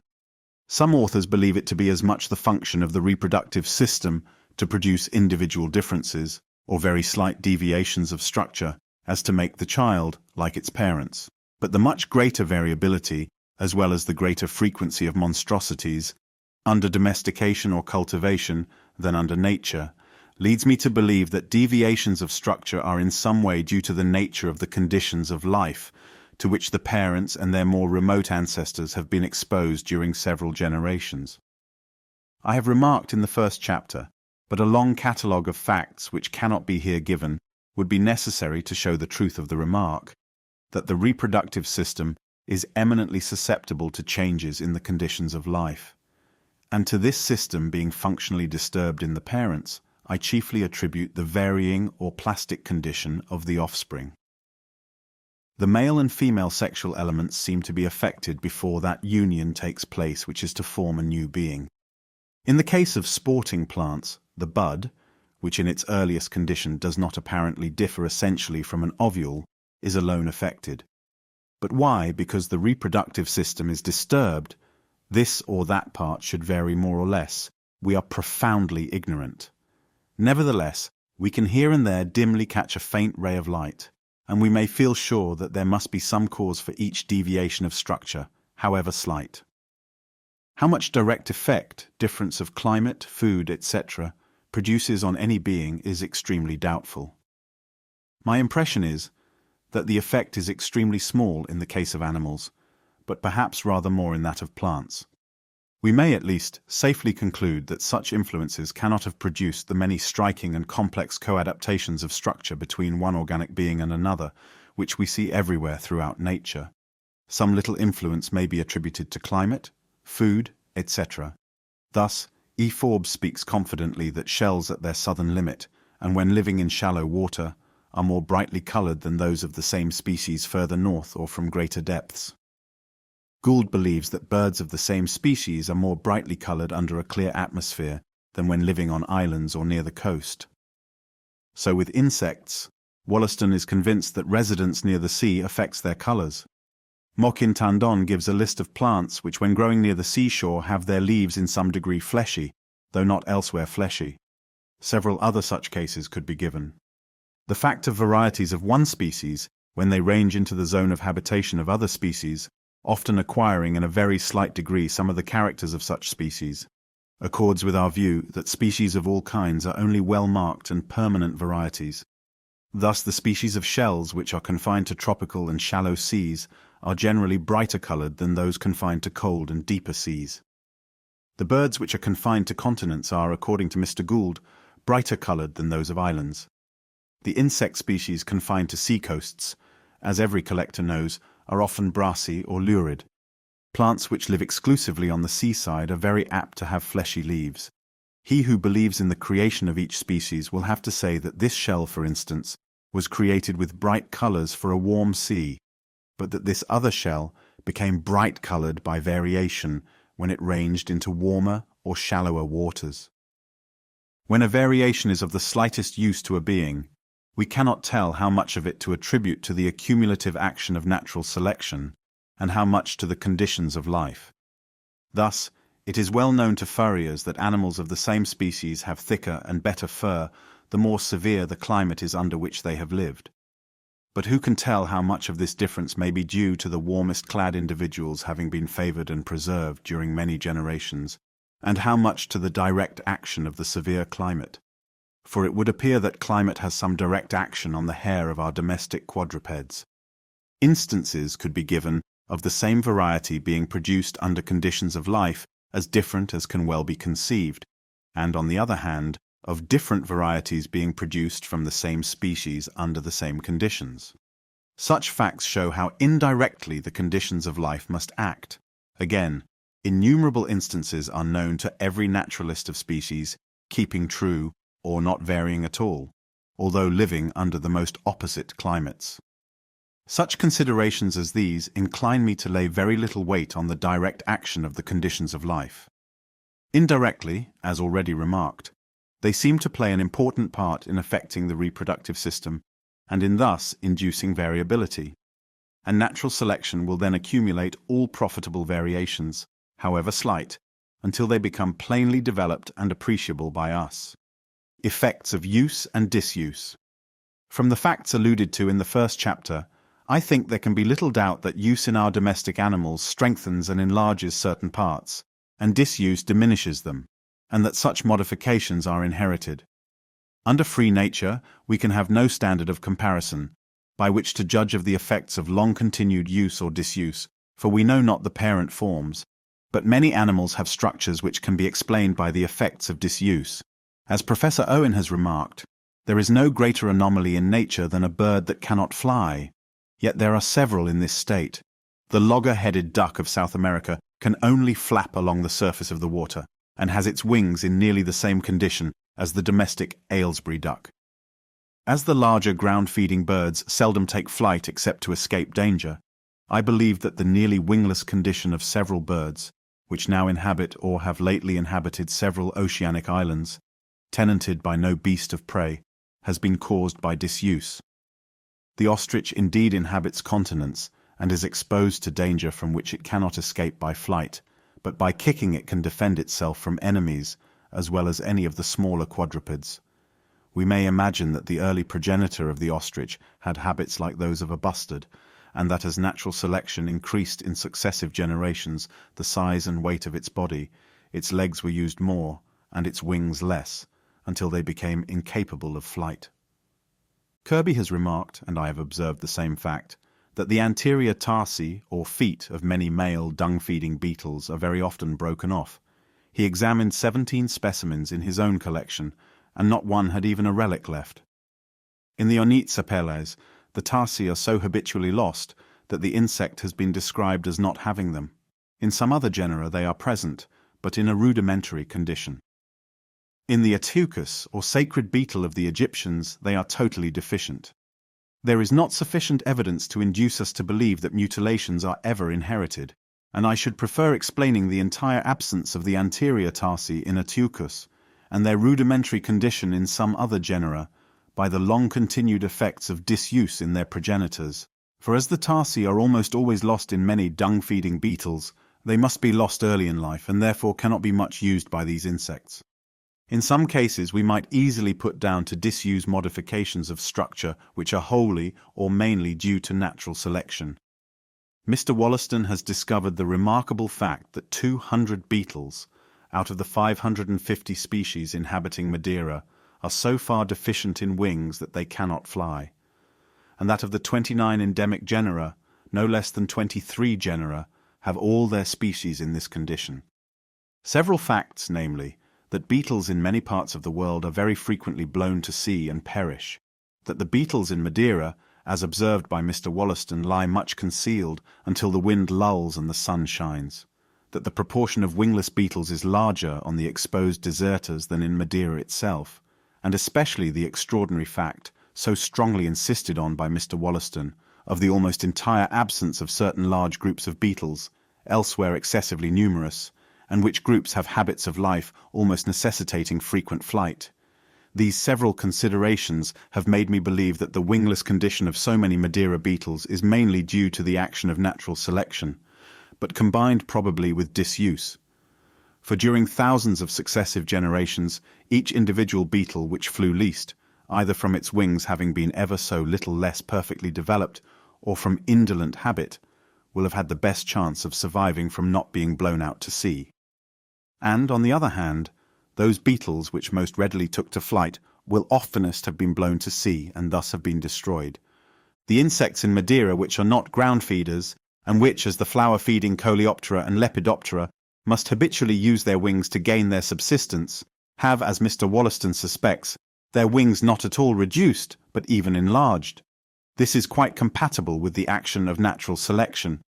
Some authors believe it to be as much the function of the reproductive system to produce individual differences, or very slight deviations of structure, as to make the child like its parents. But the much greater variability, as well as the greater frequency of monstrosities, under domestication or cultivation than under nature, leads me to believe that deviations of structure are in some way due to the nature of the conditions of life, to which the parents and their more remote ancestors have been exposed during several generations. I have remarked in the first chapter, but a long catalogue of facts which cannot be here given would be necessary to show the truth of the remark, that the reproductive system is eminently susceptible to changes in the conditions of life. And to this system being functionally disturbed in the parents, I chiefly attribute the varying or plastic condition of the offspring. The male and female sexual elements seem to be affected before that union takes place which is to form a new being. In the case of sporting plants, the bud, which in its earliest condition does not apparently differ essentially from an ovule, is alone affected. But why, because the reproductive system is disturbed, this or that part should vary more or less, we are profoundly ignorant. Nevertheless, we can here and there dimly catch a faint ray of light, and we may feel sure that there must be some cause for each deviation of structure, however slight. How much direct effect difference of climate, food, etc., produces on any being is extremely doubtful. My impression is that the effect is extremely small in the case of animals, but perhaps rather more in that of plants. We may at least safely conclude that such influences cannot have produced the many striking and complex co-adaptations of structure between one organic being and another, which we see everywhere throughout nature. Some little influence may be attributed to climate, food, etc. Thus, E. Forbes speaks confidently that shells at their southern limit, and when living in shallow water, are more brightly coloured than those of the same species further north or from greater depths. Gould believes that birds of the same species are more brightly coloured under a clear atmosphere than when living on islands or near the coast. So with insects, Wollaston is convinced that residence near the sea affects their colours. Mokin Tandon gives a list of plants which when growing near the seashore have their leaves in some degree fleshy, though not elsewhere fleshy. Several other such cases could be given. The fact of varieties of one species, when they range into the zone of habitation of other species, often acquiring in a very slight degree some of the characters of such species, accords with our view that species of all kinds are only well-marked and permanent varieties. Thus the species of shells which are confined to tropical and shallow seas are generally brighter coloured than those confined to cold and deeper seas. The birds which are confined to continents are, according to Mr. Gould, brighter coloured than those of islands. The insect species confined to seacoasts, as every collector knows, are often brassy or lurid. Plants which live exclusively on the seaside are very apt to have fleshy leaves. He who believes in the creation of each species will have to say that this shell, for instance, was created with bright colours for a warm sea, but that this other shell became bright-coloured by variation when it ranged into warmer or shallower waters. When a variation is of the slightest use to a being, we cannot tell how much of it to attribute to the accumulative action of natural selection, and how much to the conditions of life. Thus, it is well known to furriers that animals of the same species have thicker and better fur the more severe the climate is under which they have lived. But who can tell how much of this difference may be due to the warmest-clad individuals having been favoured and preserved during many generations, and how much to the direct action of the severe climate? For it would appear that climate has some direct action on the hair of our domestic quadrupeds. Instances could be given of the same variety being produced under conditions of life as different as can well be conceived, and on the other hand, of different varieties being produced from the same species under the same conditions. Such facts show how indirectly the conditions of life must act. Again, innumerable instances are known to every naturalist of species keeping true or not varying at all, although living under the most opposite climates. Such considerations as these incline me to lay very little weight on the direct action of the conditions of life. Indirectly, as already remarked, they seem to play an important part in affecting the reproductive system and in thus inducing variability. And natural selection will then accumulate all profitable variations, however slight, until they become plainly developed and appreciable by us. Effects of use and disuse. From the facts alluded to in the first chapter, I think there can be little doubt that use in our domestic animals strengthens and enlarges certain parts, and disuse diminishes them, and that such modifications are inherited. Under free nature, we can have no standard of comparison by which to judge of the effects of long-continued use or disuse, for we know not the parent forms, but many animals have structures which can be explained by the effects of disuse. As Professor Owen has remarked, there is no greater anomaly in nature than a bird that cannot fly, yet there are several in this state. The logger-headed duck of South America can only flap along the surface of the water, and has its wings in nearly the same condition as the domestic Aylesbury duck. As the larger ground-feeding birds seldom take flight except to escape danger, I believe that the nearly wingless condition of several birds, which now inhabit or have lately inhabited several oceanic islands, tenanted by no beast of prey, has been caused by disuse. The ostrich indeed inhabits continents and is exposed to danger from which it cannot escape by flight, but by kicking it can defend itself from enemies as well as any of the smaller quadrupeds. We may imagine that the early progenitor of the ostrich had habits like those of a bustard, and that as natural selection increased in successive generations the size and weight of its body, its legs were used more and its wings less, until they became incapable of flight. Kirby has remarked, and I have observed the same fact, that the anterior tarsi or feet of many male dung-feeding beetles are very often broken off. He examined 17 specimens in his own collection, and not one had even a relic left. In the Onytsapeles, the tarsi are so habitually lost that the insect has been described as not having them. In some other genera they are present, but in a rudimentary condition. In the Ateuchus, or sacred beetle of the Egyptians, they are totally deficient. There is not sufficient evidence to induce us to believe that mutilations are ever inherited, and I should prefer explaining the entire absence of the anterior tarsi in Ateuchus, and their rudimentary condition in some other genera, by the long-continued effects of disuse in their progenitors. For as the tarsi are almost always lost in many dung-feeding beetles, they must be lost early in life and therefore cannot be much used by these insects. In some cases we might easily put down to disuse modifications of structure which are wholly or mainly due to natural selection. Mr. Wollaston has discovered the remarkable fact that 200 beetles, out of the 550 species inhabiting Madeira, are so far deficient in wings that they cannot fly, and that of the 29 endemic genera, no less than 23 genera have all their species in this condition. Several facts, namely, that beetles in many parts of the world are very frequently blown to sea and perish, that the beetles in Madeira, as observed by Mr. Wollaston, lie much concealed until the wind lulls and the sun shines, that the proportion of wingless beetles is larger on the exposed deserters than in Madeira itself, and especially the extraordinary fact, so strongly insisted on by Mr. Wollaston, of the almost entire absence of certain large groups of beetles, elsewhere excessively numerous, and which groups have habits of life almost necessitating frequent flight. These several considerations have made me believe that the wingless condition of so many Madeira beetles is mainly due to the action of natural selection, but combined probably with disuse. For during thousands of successive generations, each individual beetle which flew least, either from its wings having been ever so little less perfectly developed, or from indolent habit, will have had the best chance of surviving from not being blown out to sea. And, on the other hand, those beetles which most readily took to flight will oftenest have been blown to sea and thus have been destroyed. The insects in Madeira which are not ground feeders, and which, as the flower-feeding Coleoptera and Lepidoptera, must habitually use their wings to gain their subsistence, have, as Mr. Wollaston suspects, their wings not at all reduced, but even enlarged. This is quite compatible with the action of natural selection,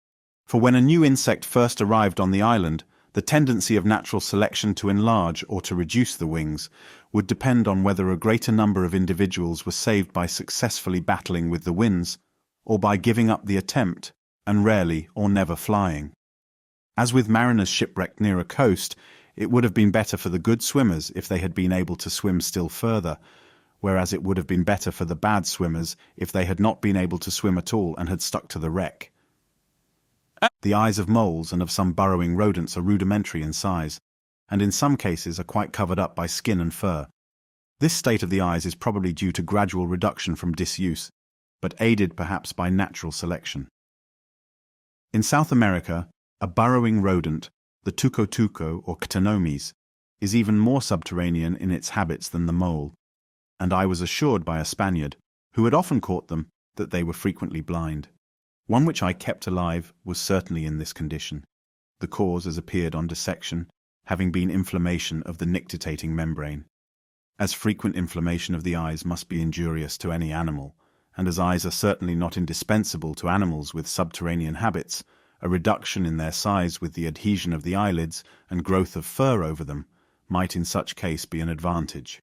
for when a new insect first arrived on the island, the tendency of natural selection to enlarge or to reduce the wings would depend on whether a greater number of individuals were saved by successfully battling with the winds, or by giving up the attempt, and rarely or never flying. As with mariners shipwrecked near a coast, it would have been better for the good swimmers if they had been able to swim still further, whereas it would have been better for the bad swimmers if they had not been able to swim at all and had stuck to the wreck. The eyes of moles and of some burrowing rodents are rudimentary in size, and in some cases are quite covered up by skin and fur. This state of the eyes is probably due to gradual reduction from disuse, but aided perhaps by natural selection. In South America, a burrowing rodent, the tuco-tuco or ctenomys, is even more subterranean in its habits than the mole, and I was assured by a Spaniard, who had often caught them, that they were frequently blind. One which I kept alive was certainly in this condition, the cause as appeared on dissection, having been inflammation of the nictitating membrane. As frequent inflammation of the eyes must be injurious to any animal, and as eyes are certainly not indispensable to animals with subterranean habits, a reduction in their size with the adhesion of the eyelids and growth of fur over them might in such case be an advantage.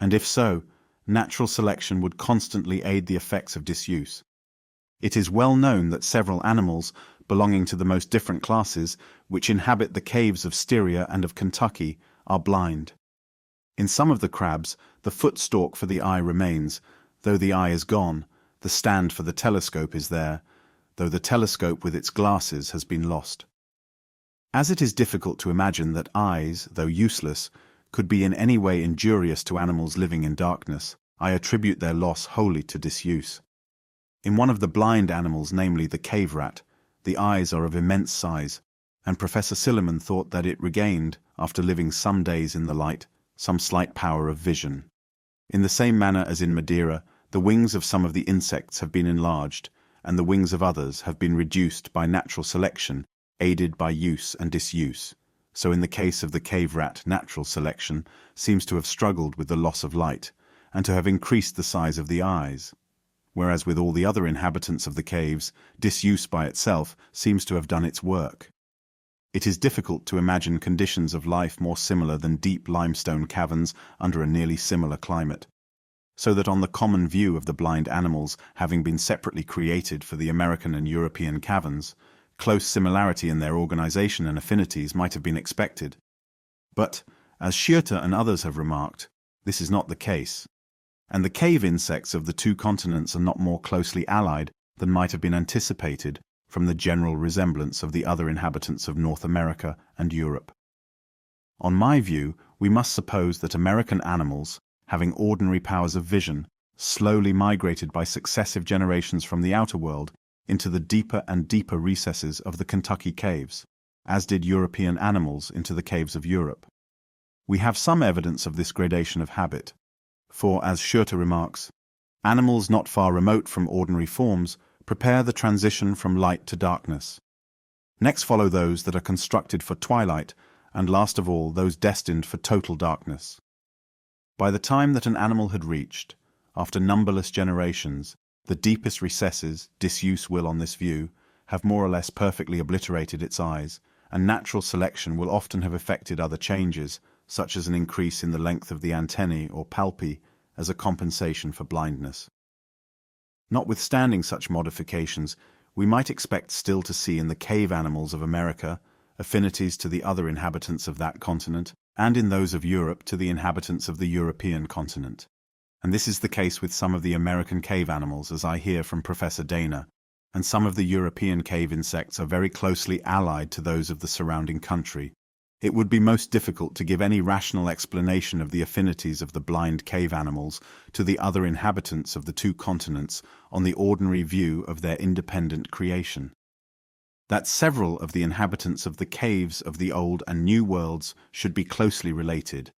And if so, natural selection would constantly aid the effects of disuse. It is well known that several animals, belonging to the most different classes, which inhabit the caves of Styria and of Kentucky, are blind. In some of the crabs, the foot stalk for the eye remains, though the eye is gone, the stand for the telescope is there, though the telescope with its glasses has been lost. As it is difficult to imagine that eyes, though useless, could be in any way injurious to animals living in darkness, I attribute their loss wholly to disuse. In one of the blind animals, namely the cave rat, the eyes are of immense size, and Professor Silliman thought that it regained, after living some days in the light, some slight power of vision. In the same manner as in Madeira, the wings of some of the insects have been enlarged, and the wings of others have been reduced by natural selection, aided by use and disuse. So in the case of the cave rat, natural selection seems to have struggled with the loss of light, and to have increased the size of the eyes, whereas with all the other inhabitants of the caves, disuse by itself seems to have done its work. It is difficult to imagine conditions of life more similar than deep limestone caverns under a nearly similar climate, so that on the common view of the blind animals having been separately created for the American and European caverns, close similarity in their organization and affinities might have been expected. But, as Schurter and others have remarked, this is not the case, and the cave insects of the two continents are not more closely allied than might have been anticipated from the general resemblance of the other inhabitants of North America and Europe. On my view, we must suppose that American animals, having ordinary powers of vision, slowly migrated by successive generations from the outer world into the deeper and deeper recesses of the Kentucky caves, as did European animals into the caves of Europe. We have some evidence of this gradation of habit, for, as Schurter remarks, animals not far remote from ordinary forms prepare the transition from light to darkness. Next follow those that are constructed for twilight, and last of all those destined for total darkness. By the time that an animal had reached, after numberless generations, the deepest recesses, disuse will, on this view, have more or less perfectly obliterated its eyes, and natural selection will often have effected other changes, such as an increase in the length of the antennae or palpi, as a compensation for blindness. Notwithstanding such modifications, we might expect still to see in the cave animals of America affinities to the other inhabitants of that continent, and in those of Europe to the inhabitants of the European continent. And this is the case with some of the American cave animals, as I hear from Professor Dana, and some of the European cave insects are very closely allied to those of the surrounding country. It would be most difficult to give any rational explanation of the affinities of the blind cave animals to the other inhabitants of the two continents on the ordinary view of their independent creation. That several of the inhabitants of the caves of the Old and New Worlds should be closely related,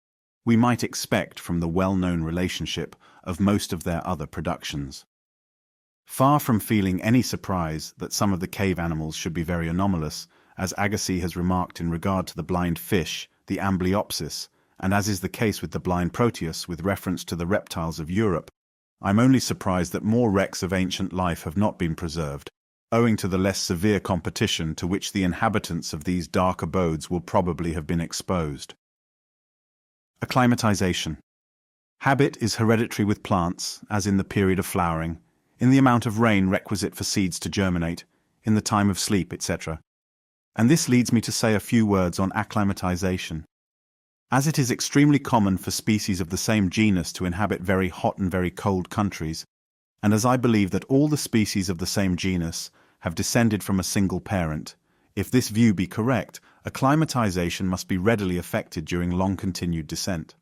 we might expect from the well-known relationship of most of their other productions. Far from feeling any surprise that some of the cave animals should be very anomalous, as Agassiz has remarked in regard to the blind fish, the amblyopsis, and as is the case with the blind Proteus with reference to the reptiles of Europe, I'm only surprised that more wrecks of ancient life have not been preserved, owing to the less severe competition to which the inhabitants of these dark abodes will probably have been exposed. Acclimatization. Habit is hereditary with plants, as in the period of flowering. in the amount of rain requisite for seeds to germinate, in the time of sleep, etc. And this leads me to say a few words on acclimatization. As it is extremely common for species of the same genus to inhabit very hot and very cold countries, and as I believe that all the species of the same genus have descended from a single parent, if this view be correct, acclimatization must be readily effected during long-continued descent.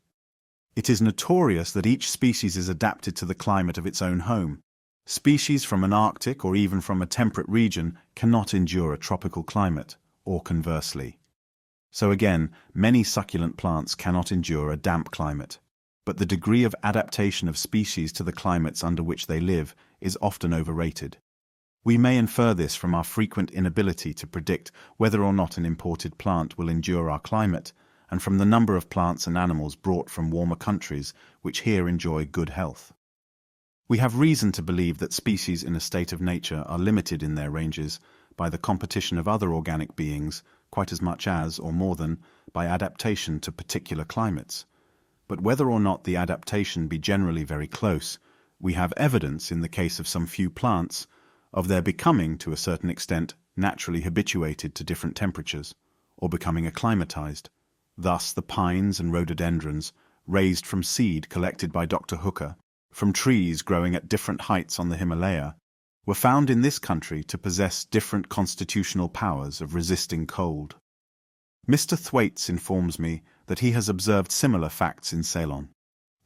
It is notorious that each species is adapted to the climate of its own home. Species from an Arctic or even from a temperate region cannot endure a tropical climate, or conversely. So again, many succulent plants cannot endure a damp climate, but the degree of adaptation of species to the climates under which they live is often overrated. We may infer this from our frequent inability to predict whether or not an imported plant will endure our climate, and from the number of plants and animals brought from warmer countries which here enjoy good health. We have reason to believe that species in a state of nature are limited in their ranges by the competition of other organic beings, quite as much as, or more than, by adaptation to particular climates. But whether or not the adaptation be generally very close, we have evidence, in the case of some few plants, of their becoming, to a certain extent, naturally habituated to different temperatures, or becoming acclimatized. Thus the pines and rhododendrons, raised from seed collected by Dr. Hooker, from trees growing at different heights on the Himalaya, were found in this country to possess different constitutional powers of resisting cold. Mr. Thwaites informs me that he has observed similar facts in Ceylon,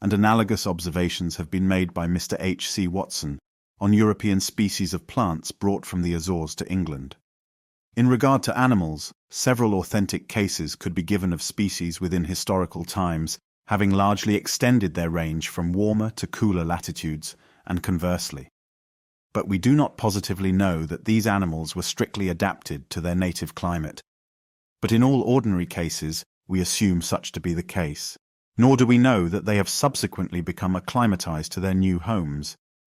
and analogous observations have been made by Mr. H. C. Watson on European species of plants brought from the Azores to England. In regard to animals, several authentic cases could be given of species within historical times having largely extended their range from warmer to cooler latitudes, and conversely. But we do not positively know that these animals were strictly adapted to their native climate. But in all ordinary cases, we assume such to be the case, nor do we know that they have subsequently become acclimatized to their new homes,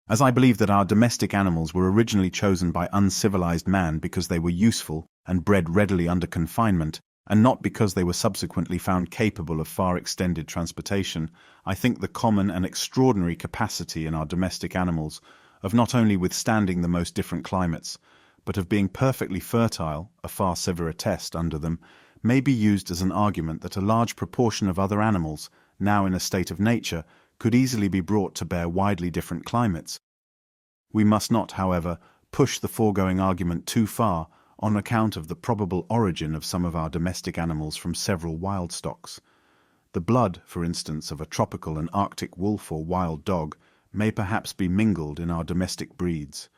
as I believe that our domestic animals were originally chosen by uncivilized man because they were useful and bred readily under confinement, and not because they were subsequently found capable of far extended transportation. I think the common and extraordinary capacity in our domestic animals of not only withstanding the most different climates, but of being perfectly fertile, a far severer test under them, may be used as an argument that a large proportion of other animals, now in a state of nature, could easily be brought to bear widely different climates. We must not, however, push the foregoing argument too far on account of the probable origin of some of our domestic animals from several wild stocks. The blood, for instance, of a tropical and Arctic wolf or wild dog may perhaps be mingled in our domestic breeds.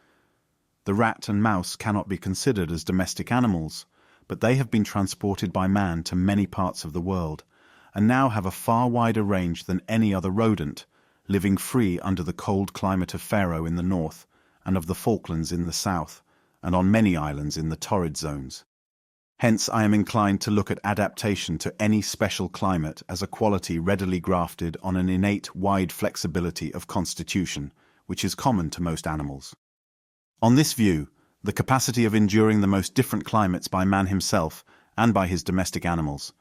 The rat and mouse cannot be considered as domestic animals, but they have been transported by man to many parts of the world, and now have a far wider range than any other rodent, living free under the cold climate of Faroe in the north, and of the Falklands in the south, and on many islands in the torrid zones. Hence I am inclined to look at adaptation to any special climate as a quality readily grafted on an innate wide flexibility of constitution, which is common to most animals. On this view, the capacity of enduring the most different climates by man himself and by his domestic animals,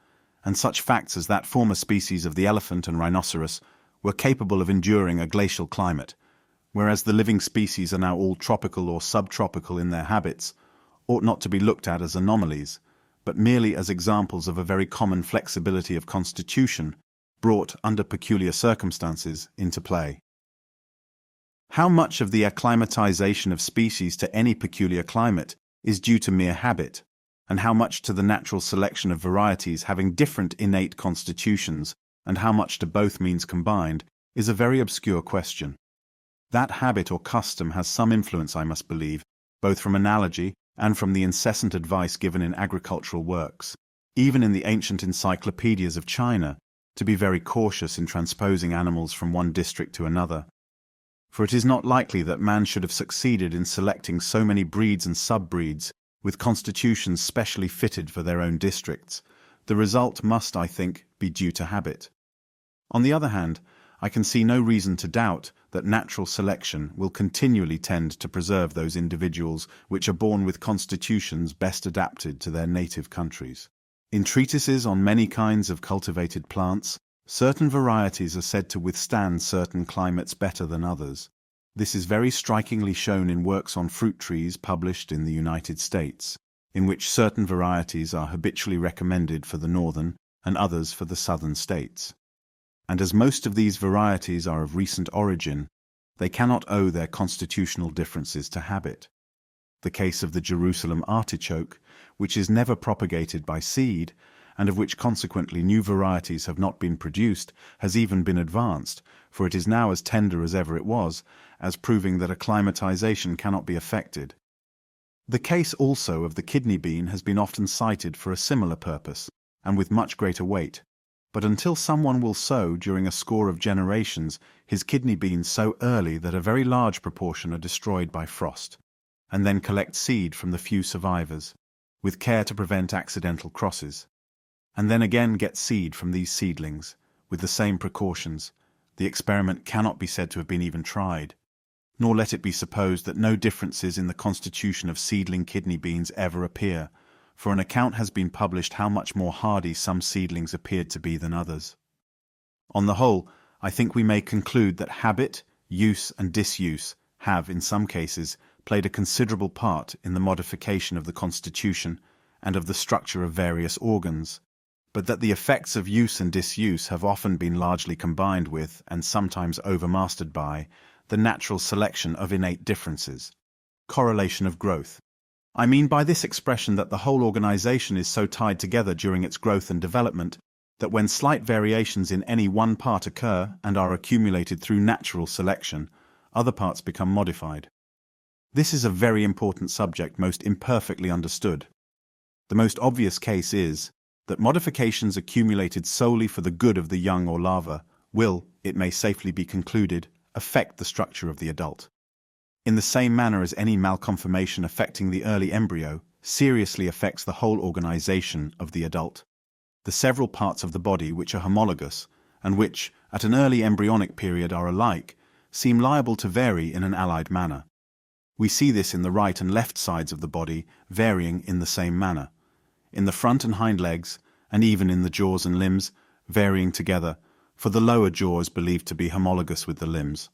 and such facts as that former species of the elephant and rhinoceros were capable of enduring a glacial climate, whereas the living species are now all tropical or subtropical in their habits, ought not to be looked at as anomalies, but merely as examples of a very common flexibility of constitution brought, under peculiar circumstances, into play. How much of the acclimatization of species to any peculiar climate is due to mere habit, and how much to the natural selection of varieties having different innate constitutions, and how much to both means combined, is a very obscure question. That habit or custom has some influence, I must believe, both from analogy and from the incessant advice given in agricultural works, even in the ancient encyclopedias of China, to be very cautious in transposing animals from one district to another. For it is not likely that man should have succeeded in selecting so many breeds and sub-breeds with constitutions specially fitted for their own districts. The result must, I think, be due to habit. On the other hand, I can see no reason to doubt that natural selection will continually tend to preserve those individuals which are born with constitutions best adapted to their native countries. In treatises on many kinds of cultivated plants, certain varieties are said to withstand certain climates better than others. This is very strikingly shown in works on fruit trees published in the United States, in which certain varieties are habitually recommended for the northern and others for the southern states. And as most of these varieties are of recent origin, they cannot owe their constitutional differences to habit. The case of the Jerusalem artichoke, which is never propagated by seed, and of which consequently new varieties have not been produced, has even been advanced, for it is now as tender as ever it was, as proving that acclimatization cannot be effected. The case also of the kidney bean has been often cited for a similar purpose, and with much greater weight. But until someone will sow during a score of generations his kidney beans so early that a very large proportion are destroyed by frost, and then collect seed from the few survivors, with care to prevent accidental crosses, and then again get seed from these seedlings, with the same precautions, the experiment cannot be said to have been even tried, nor let it be supposed that no differences in the constitution of seedling kidney beans ever appear, for an account has been published how much more hardy some seedlings appeared to be than others. On the whole, I think we may conclude that habit, use and disuse have, in some cases, played a considerable part in the modification of the constitution and of the structure of various organs, but that the effects of use and disuse have often been largely combined with, and sometimes overmastered by, the natural selection of innate differences. Correlation of growth. I mean by this expression that the whole organization is so tied together during its growth and development that when slight variations in any one part occur and are accumulated through natural selection, other parts become modified. This is a very important subject most imperfectly understood. The most obvious case is that modifications accumulated solely for the good of the young or larva will, it may safely be concluded, affect the structure of the adult. In the same manner as any malconformation affecting the early embryo seriously affects the whole organization of the adult, the several parts of the body which are homologous, and which, at an early embryonic period are alike, seem liable to vary in an allied manner. We see this in the right and left sides of the body varying in the same manner, in the front and hind legs, and even in the jaws and limbs, varying together, for the lower jaw is believed to be homologous with the limbs.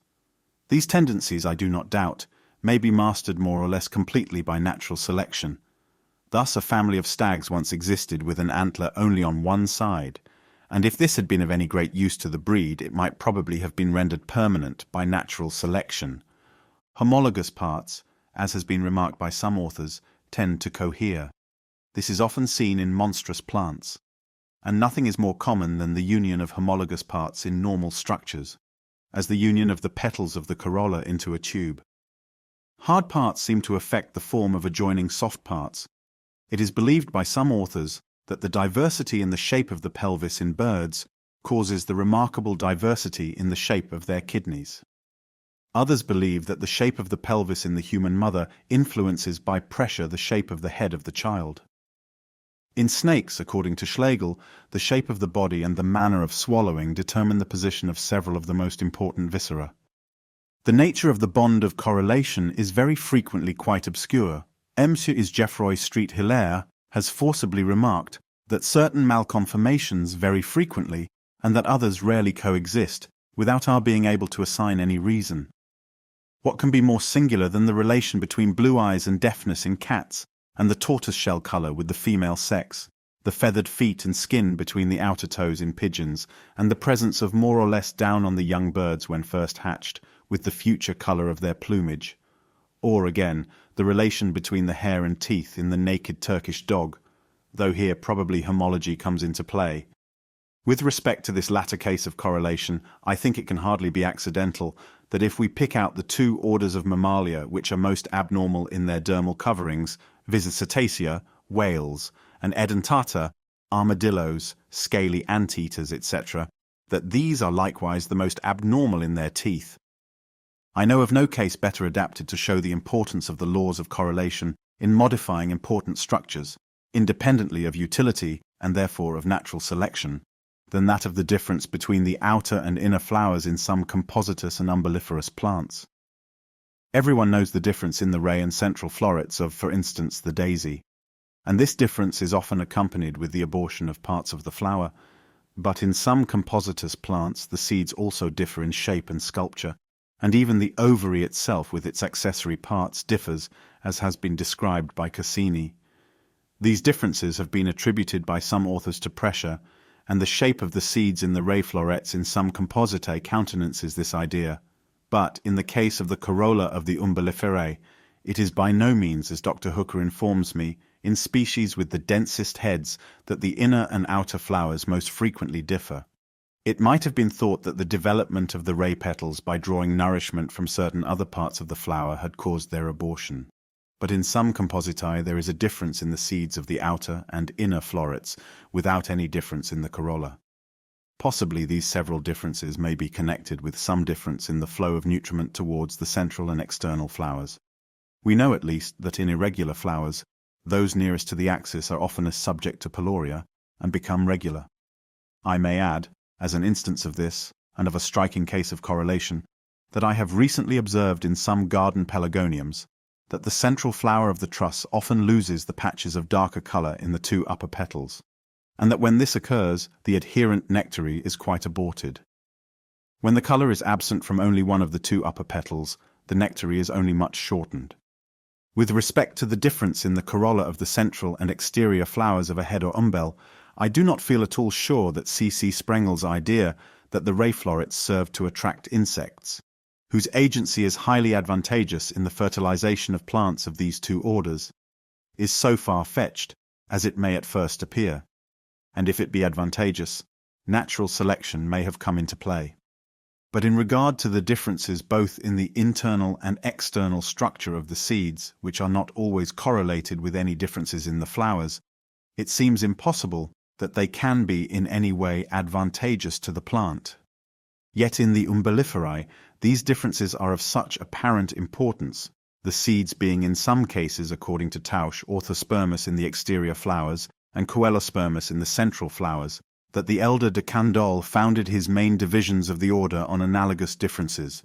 These tendencies, I do not doubt, may be mastered more or less completely by natural selection. Thus a family of stags once existed with an antler only on one side, and if this had been of any great use to the breed, it might probably have been rendered permanent by natural selection. Homologous parts, as has been remarked by some authors, tend to cohere. This is often seen in monstrous plants, and nothing is more common than the union of homologous parts in normal structures, as the union of the petals of the corolla into a tube. Hard parts seem to affect the form of adjoining soft parts. It is believed by some authors that the diversity in the shape of the pelvis in birds causes the remarkable diversity in the shape of their kidneys. Others believe that the shape of the pelvis in the human mother influences by pressure the shape of the head of the child. In snakes, according to Schlegel, the shape of the body and the manner of swallowing determine the position of several of the most important viscera. The nature of the bond of correlation is very frequently quite obscure. M. is Geoffroy Street Hilaire has forcibly remarked that certain malconformations very frequently, and that others rarely coexist, without our being able to assign any reason. What can be more singular than the relation between blue eyes and deafness in cats, and the tortoise-shell colour with the female sex, the feathered feet and skin between the outer toes in pigeons, and the presence of more or less down on the young birds when first hatched, with the future colour of their plumage? Or, again, the relation between the hair and teeth in the naked Turkish dog, though here probably homology comes into play. With respect to this latter case of correlation, I think it can hardly be accidental that if we pick out the two orders of mammalia which are most abnormal in their dermal coverings, viz. Cetacea, whales, and Edentata, armadillos, scaly anteaters, etc., that these are likewise the most abnormal in their teeth. I know of no case better adapted to show the importance of the laws of correlation in modifying important structures, independently of utility and therefore of natural selection, than that of the difference between the outer and inner flowers in some compositous and umbelliferous plants. Everyone knows the difference in the ray and central florets of, for instance, the daisy, and this difference is often accompanied with the abortion of parts of the flower, but in some compositous plants the seeds also differ in shape and sculpture, and even the ovary itself with its accessory parts differs, as has been described by Cassini. These differences have been attributed by some authors to pressure, and the shape of the seeds in the ray florets in some compositae countenances this idea. But, in the case of the corolla of the Umbelliferae, it is by no means, as Dr. Hooker informs me, in species with the densest heads that the inner and outer flowers most frequently differ. It might have been thought that the development of the ray petals by drawing nourishment from certain other parts of the flower had caused their abortion. But in some compositae there is a difference in the seeds of the outer and inner florets without any difference in the corolla. Possibly these several differences may be connected with some difference in the flow of nutriment towards the central and external flowers. We know at least that in irregular flowers, those nearest to the axis are often subject to pylorrhea and become regular. I may add, as an instance of this, and of a striking case of correlation, that I have recently observed in some garden pelargoniums that the central flower of the truss often loses the patches of darker color in the two upper petals, and that when this occurs, the adherent nectary is quite aborted. When the color is absent from only one of the two upper petals, the nectary is only much shortened. With respect to the difference in the corolla of the central and exterior flowers of a head or umbel, I do not feel at all sure that C.C. Sprengel's idea that the ray florets serve to attract insects, whose agency is highly advantageous in the fertilization of plants of these two orders, is so far-fetched as it may at first appear, and if it be advantageous, natural selection may have come into play. But in regard to the differences both in the internal and external structure of the seeds, which are not always correlated with any differences in the flowers, it seems impossible that they can be in any way advantageous to the plant. Yet in the Umbelliferae, these differences are of such apparent importance, the seeds being in some cases, according to Tausch, orthospermous in the exterior flowers and coelospermous in the central flowers, that the elder de Candolle founded his main divisions of the order on analogous differences.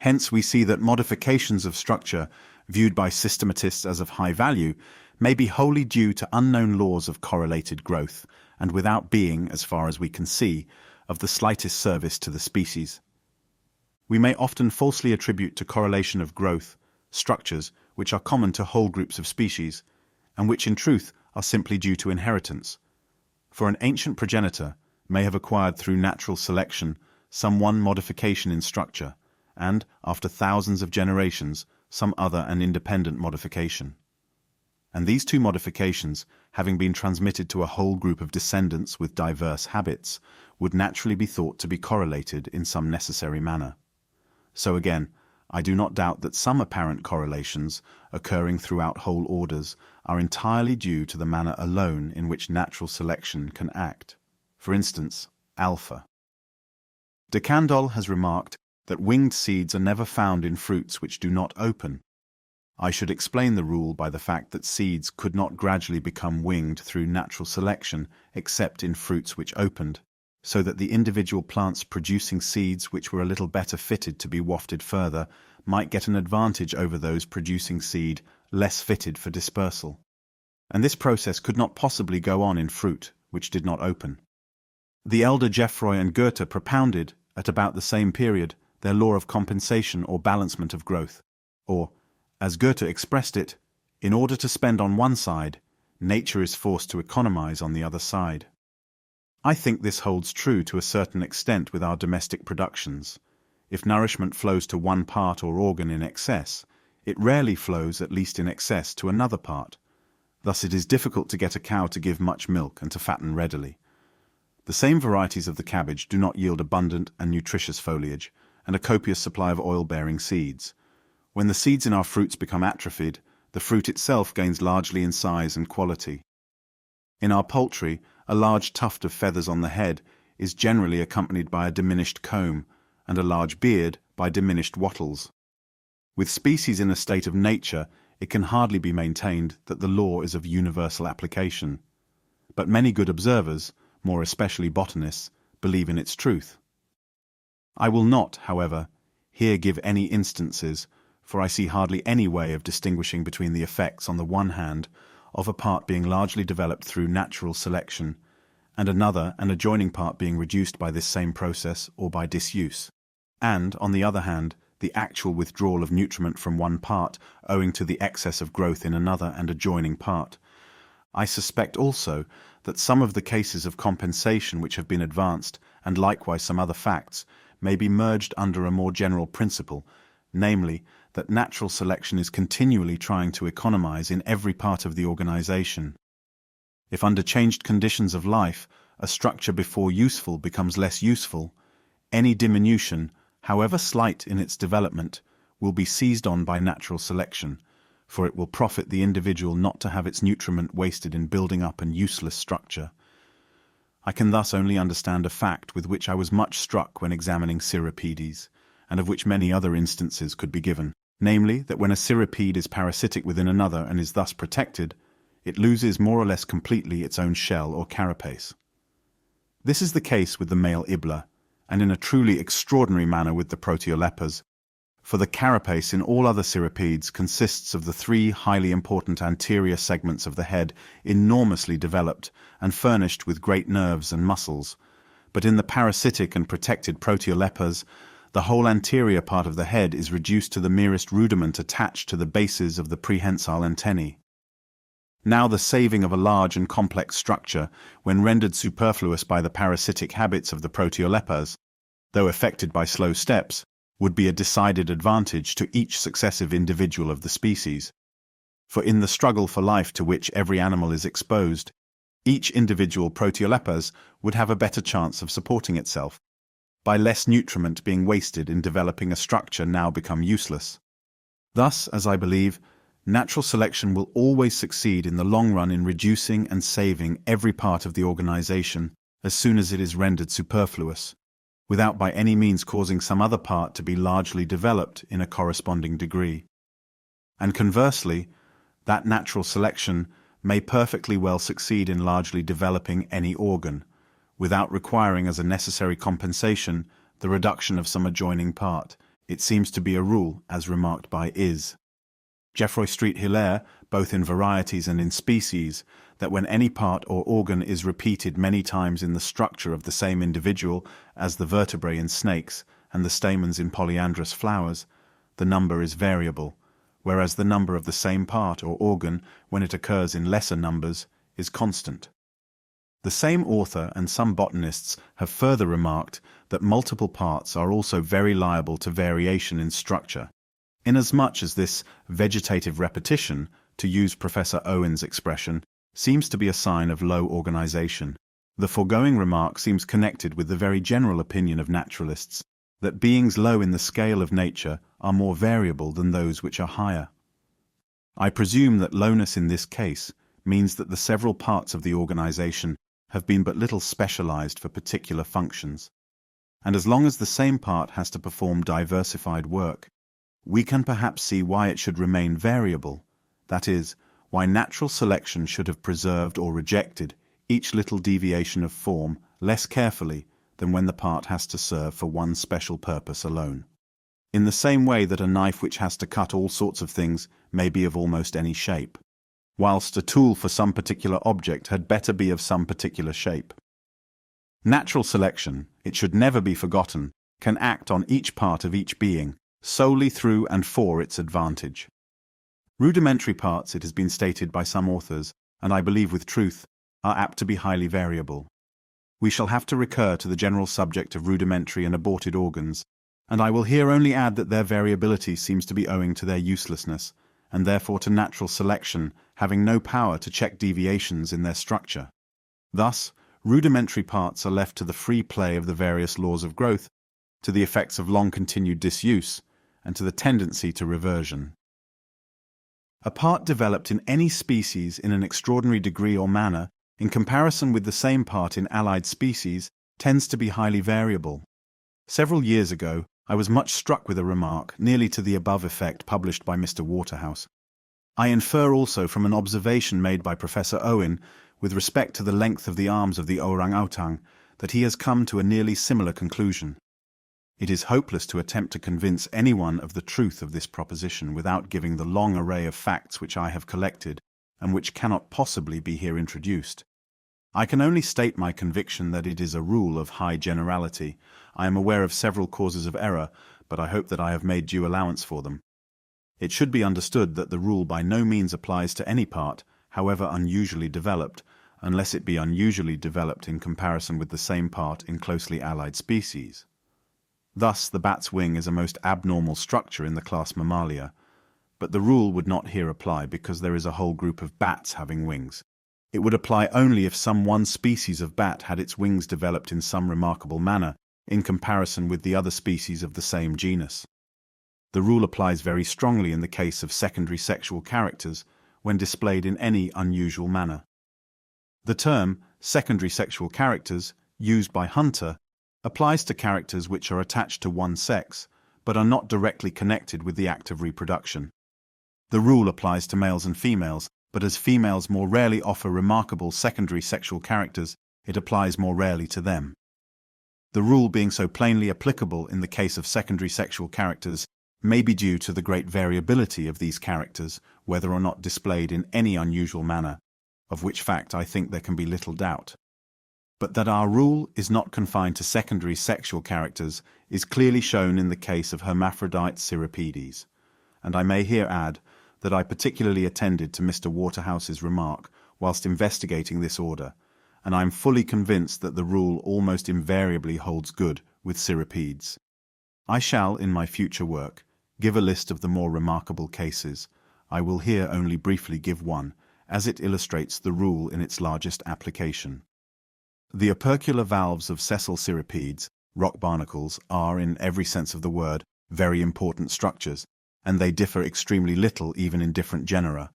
Hence we see that modifications of structure, viewed by systematists as of high value, may be wholly due to unknown laws of correlated growth, and without being, as far as we can see, of the slightest service to the species. We may often falsely attribute to correlation of growth structures which are common to whole groups of species, and which in truth are simply due to inheritance. For an ancient progenitor may have acquired through natural selection some one modification in structure, and, after thousands of generations, some other and independent modification. And these two modifications, having been transmitted to a whole group of descendants with diverse habits, would naturally be thought to be correlated in some necessary manner. So again, I do not doubt that some apparent correlations, occurring throughout whole orders, are entirely due to the manner alone in which natural selection can act. For instance, alpha. De Candolle has remarked that winged seeds are never found in fruits which do not open. I should explain the rule by the fact that seeds could not gradually become winged through natural selection except in fruits which opened, so that the individual plants producing seeds which were a little better fitted to be wafted further might get an advantage over those producing seed less fitted for dispersal. And this process could not possibly go on in fruit which did not open. The elder Geoffroy and Goethe propounded, at about the same period, their law of compensation or balancement of growth, or, as Goethe expressed it, in order to spend on one side, nature is forced to economize on the other side. I think this holds true to a certain extent with our domestic productions. If nourishment flows to one part or organ in excess, it rarely flows, at least in excess, to another part. Thus it is difficult to get a cow to give much milk and to fatten readily. The same varieties of the cabbage do not yield abundant and nutritious foliage, and a copious supply of oil-bearing seeds. When the seeds in our fruits become atrophied, the fruit itself gains largely in size and quality. In our poultry, a large tuft of feathers on the head is generally accompanied by a diminished comb, and a large beard by diminished wattles. With species in a state of nature, it can hardly be maintained that the law is of universal application. But many good observers, more especially botanists, believe in its truth. I will not, however, here give any instances, for I see hardly any way of distinguishing between the effects, on the one hand, of a part being largely developed through natural selection, and another and adjoining part being reduced by this same process or by disuse. and, on the other hand, the actual withdrawal of nutriment from one part owing to the excess of growth in another and adjoining part. I suspect also that some of the cases of compensation which have been advanced, and likewise some other facts, may be merged under a more general principle, namely, that natural selection is continually trying to economize in every part of the organization. If under changed conditions of life, a structure before useful becomes less useful, any diminution, however slight in its development, will be seized on by natural selection, for it will profit the individual not to have its nutriment wasted in building up an useless structure. I can thus only understand a fact with which I was much struck when examining cirripedes, and of which many other instances could be given, namely, that when a cirripede is parasitic within another and is thus protected, it loses more or less completely its own shell or carapace. This is the case with the male Ibla, and in a truly extraordinary manner with the Proteolepers, for the carapace in all other cirripedes consists of the three highly important anterior segments of the head, enormously developed and furnished with great nerves and muscles, but in the parasitic and protected Proteolepers, the whole anterior part of the head is reduced to the merest rudiment attached to the bases of the prehensile antennae. Now the saving of a large and complex structure, when rendered superfluous by the parasitic habits of the Proteolepers, though effected by slow steps, would be a decided advantage to each successive individual of the species. For in the struggle for life to which every animal is exposed, each individual Proteolepers would have a better chance of supporting itself, by less nutriment being wasted in developing a structure now become useless. Thus, as I believe, natural selection will always succeed in the long run in reducing and saving every part of the organization as soon as it is rendered superfluous, without by any means causing some other part to be largely developed in a corresponding degree. And conversely, that natural selection may perfectly well succeed in largely developing any organ, without requiring as a necessary compensation the reduction of some adjoining part. It seems to be a rule, as remarked by Is. Geoffroy Street Hilaire, both in Varieties and in Species, that when any part or organ is repeated many times in the structure of the same individual, as the vertebrae in snakes and the stamens in polyandrous flowers, the number is variable, whereas the number of the same part or organ, when it occurs in lesser numbers, is constant. The same author and some botanists have further remarked that multiple parts are also very liable to variation in structure, inasmuch as this vegetative repetition, to use Professor Owen's expression, seems to be a sign of low organization. The foregoing remark seems connected with the very general opinion of naturalists that beings low in the scale of nature are more variable than those which are higher. I presume that lowness in this case means that the several parts of the organization have been but little specialized for particular functions, and as long as the same part has to perform diversified work, we can perhaps see why it should remain variable, that is, why natural selection should have preserved or rejected each little deviation of form less carefully than when the part has to serve for one special purpose alone. In the same way that a knife which has to cut all sorts of things may be of almost any shape, whilst a tool for some particular object had better be of some particular shape. Natural selection, it should never be forgotten, can act on each part of each being, solely through and for its advantage. Rudimentary parts, it has been stated by some authors, and I believe with truth, are apt to be highly variable. We shall have to recur to the general subject of rudimentary and aborted organs, and I will here only add that their variability seems to be owing to their uselessness, and therefore to natural selection having no power to check deviations in their structure. Thus, rudimentary parts are left to the free play of the various laws of growth, to the effects of long-continued disuse, and to the tendency to reversion. A part developed in any species in an extraordinary degree or manner, in comparison with the same part in allied species, tends to be highly variable. Several years ago, I was much struck with a remark, nearly to the above effect, published by Mr. Waterhouse. I infer also from an observation made by Professor Owen, with respect to the length of the arms of the orang-outang, that he has come to a nearly similar conclusion. It is hopeless to attempt to convince anyone of the truth of this proposition without giving the long array of facts which I have collected, and which cannot possibly be here introduced. I can only state my conviction that it is a rule of high generality. I am aware of several causes of error, but I hope that I have made due allowance for them. It should be understood that the rule by no means applies to any part, however unusually developed, unless it be unusually developed in comparison with the same part in closely allied species. Thus, the bat's wing is a most abnormal structure in the class Mammalia, but the rule would not here apply because there is a whole group of bats having wings. It would apply only if some one species of bat had its wings developed in some remarkable manner in comparison with the other species of the same genus. The rule applies very strongly in the case of secondary sexual characters when displayed in any unusual manner. The term secondary sexual characters, used by Hunter, applies to characters which are attached to one sex but are not directly connected with the act of reproduction. The rule applies to males and females, but as females more rarely offer remarkable secondary sexual characters, it applies more rarely to them. The rule being so plainly applicable in the case of secondary sexual characters may be due to the great variability of these characters, whether or not displayed in any unusual manner, of which fact I think there can be little doubt. But that our rule is not confined to secondary sexual characters is clearly shown in the case of hermaphrodite cirripedes, and I may here add that I particularly attended to Mr. Waterhouse's remark whilst investigating this order, and I am fully convinced that the rule almost invariably holds good with cirripedes. I shall, in my future work, give a list of the more remarkable cases. I will here only briefly give one, as it illustrates the rule in its largest application. The opercular valves of sessile cirripedes, rock barnacles, are, in every sense of the word, very important structures, and they differ extremely little even in different genera.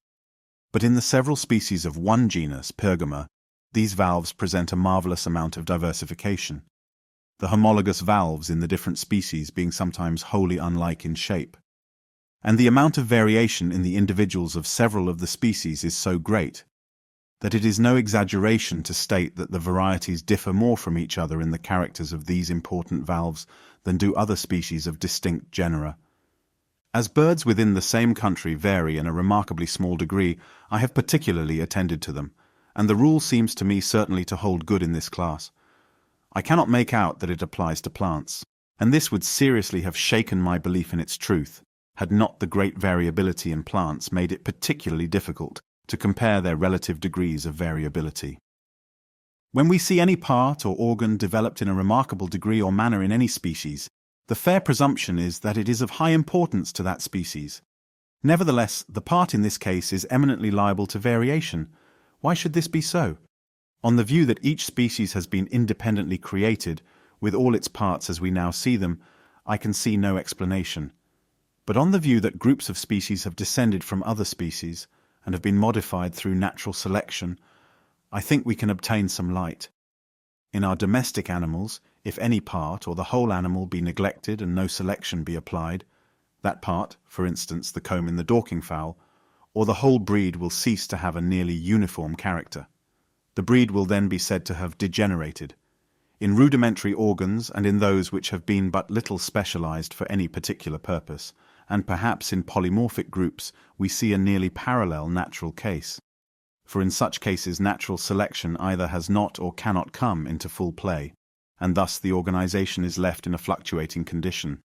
But in the several species of one genus, Pergama, these valves present a marvelous amount of diversification, the homologous valves in the different species being sometimes wholly unlike in shape. And the amount of variation in the individuals of several of the species is so great that it is no exaggeration to state that the varieties differ more from each other in the characters of these important valves than do other species of distinct genera. As birds within the same country vary in a remarkably small degree, I have particularly attended to them, and the rule seems to me certainly to hold good in this class. I cannot make out that it applies to plants, and this would seriously have shaken my belief in its truth, had not the great variability in plants made it particularly difficult to compare their relative degrees of variability. When we see any part or organ developed in a remarkable degree or manner in any species, the fair presumption is that it is of high importance to that species. Nevertheless, the part in this case is eminently liable to variation. Why should this be so? On the view that each species has been independently created, with all its parts as we now see them, I can see no explanation. But on the view that groups of species have descended from other species, and have been modified through natural selection, I think we can obtain some light. In our domestic animals, if any part or the whole animal be neglected and no selection be applied, that part, for instance the comb in the Dorking fowl, or the whole breed will cease to have a nearly uniform character. The breed will then be said to have degenerated. In rudimentary organs and in those which have been but little specialized for any particular purpose, and perhaps in polymorphic groups, we see a nearly parallel natural case. For in such cases natural selection either has not or cannot come into full play, and thus the organization is left in a fluctuating condition.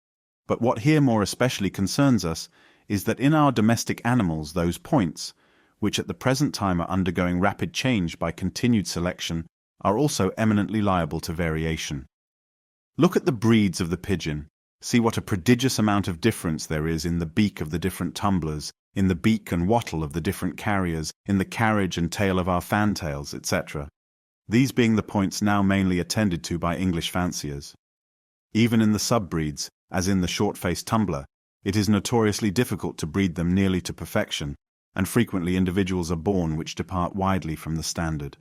But what here more especially concerns us is that in our domestic animals those points, which at the present time are undergoing rapid change by continued selection, are also eminently liable to variation. Look at the breeds of the pigeon. See what a prodigious amount of difference there is in the beak of the different tumblers, in the beak and wattle of the different carriers, in the carriage and tail of our fantails, etc. These being the points now mainly attended to by English fanciers. Even in the sub-breeds, as in the short-faced tumbler, it is notoriously difficult to breed them nearly to perfection, and frequently individuals are born which depart widely from the standard.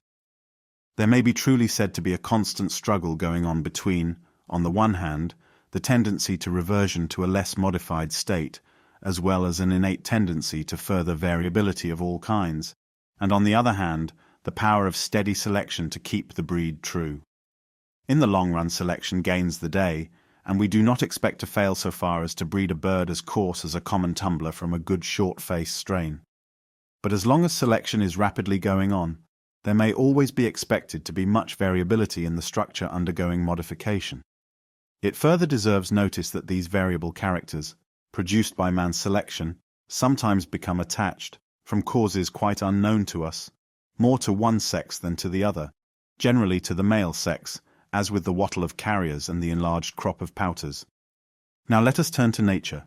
There may be truly said to be a constant struggle going on between, on the one hand, the tendency to reversion to a less modified state, as well as an innate tendency to further variability of all kinds, and on the other hand, the power of steady selection to keep the breed true. In the long run selection gains the day, and we do not expect to fail so far as to breed a bird as coarse as a common tumbler from a good short-faced strain. But as long as selection is rapidly going on, there may always be expected to be much variability in the structure undergoing modification. It further deserves notice that these variable characters, produced by man's selection, sometimes become attached, from causes quite unknown to us, more to one sex than to the other, generally to the male sex, as with the wattle of carriers and the enlarged crop of pouters. Now let us turn to nature.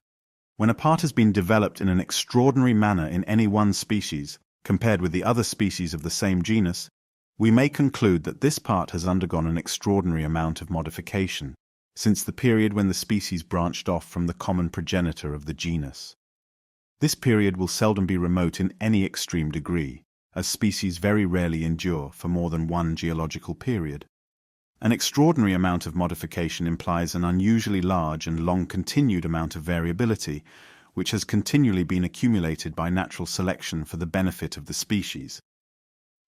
When a part has been developed in an extraordinary manner in any one species, compared with the other species of the same genus, we may conclude that this part has undergone an extraordinary amount of modification, since the period when the species branched off from the common progenitor of the genus. This period will seldom be remote in any extreme degree, as species very rarely endure for more than one geological period. An extraordinary amount of modification implies an unusually large and long-continued amount of variability, which has continually been accumulated by natural selection for the benefit of the species.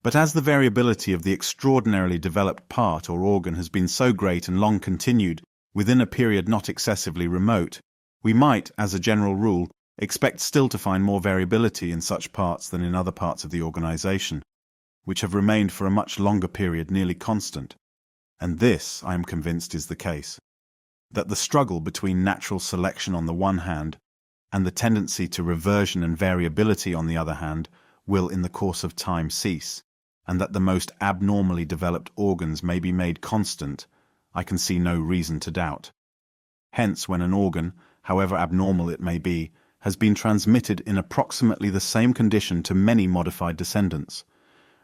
But as the variability of the extraordinarily developed part or organ has been so great and long continued, within a period not excessively remote, we might, as a general rule, expect still to find more variability in such parts than in other parts of the organization, which have remained for a much longer period nearly constant. And this, I am convinced, is the case. That the struggle between natural selection on the one hand and the tendency to reversion and variability on the other hand will in the course of time cease, and that the most abnormally developed organs may be made constant, I can see no reason to doubt. Hence, when an organ, however abnormal it may be, has been transmitted in approximately the same condition to many modified descendants,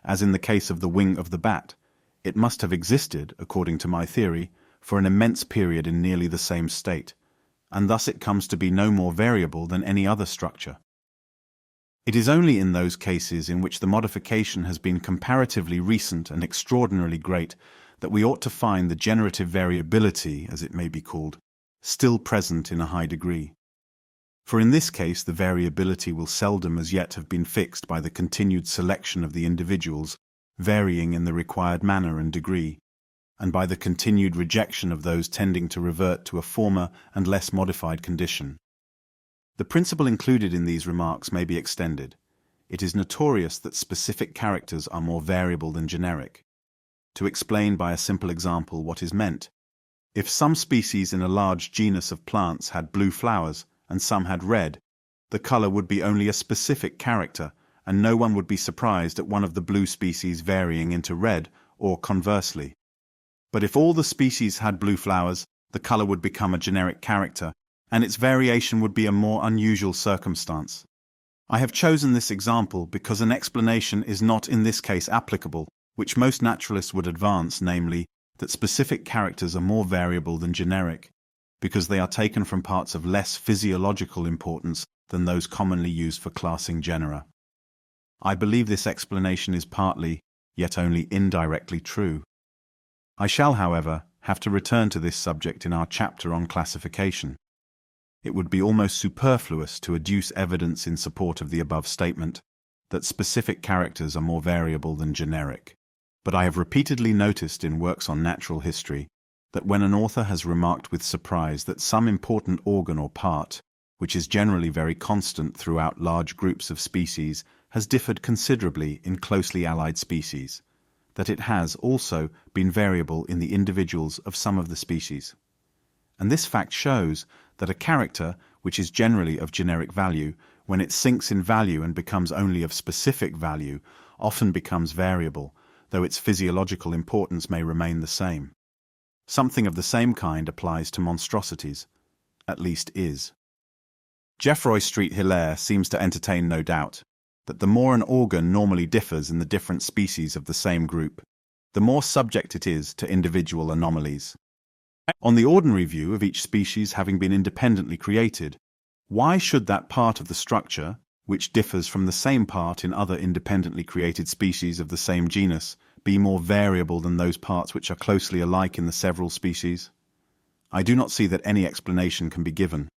as in the case of the wing of the bat, it must have existed, according to my theory, for an immense period in nearly the same state, and thus it comes to be no more variable than any other structure. It is only in those cases in which the modification has been comparatively recent and extraordinarily great that we ought to find the generative variability, as it may be called, still present in a high degree. For in this case the variability will seldom as yet have been fixed by the continued selection of the individuals, varying in the required manner and degree, and by the continued rejection of those tending to revert to a former and less modified condition. The principle included in these remarks may be extended. It is notorious that specific characters are more variable than generic. To explain by a simple example what is meant, if some species in a large genus of plants had blue flowers and some had red, the color would be only a specific character, and no one would be surprised at one of the blue species varying into red, or conversely. But if all the species had blue flowers, the color would become a generic character, and its variation would be a more unusual circumstance. I have chosen this example because an explanation is not in this case applicable, which most naturalists would advance, namely, that specific characters are more variable than generic, because they are taken from parts of less physiological importance than those commonly used for classing genera. I believe this explanation is partly, yet only indirectly true. I shall, however, have to return to this subject in our chapter on classification. It would be almost superfluous to adduce evidence in support of the above statement that specific characters are more variable than generic. But I have repeatedly noticed in works on natural history that when an author has remarked with surprise that some important organ or part, which is generally very constant throughout large groups of species, has differed considerably in closely allied species, that it has also been variable in the individuals of some of the species. And this fact shows that a character, which is generally of generic value, when it sinks in value and becomes only of specific value, often becomes variable, though its physiological importance may remain the same. Something of the same kind applies to monstrosities, at least is. Geoffroy Street Hilaire seems to entertain no doubt that the more an organ normally differs in the different species of the same group, the more subject it is to individual anomalies. On the ordinary view of each species having been independently created, why should that part of the structure, which differs from the same part in other independently created species of the same genus, be more variable than those parts which are closely alike in the several species? I do not see that any explanation can be given,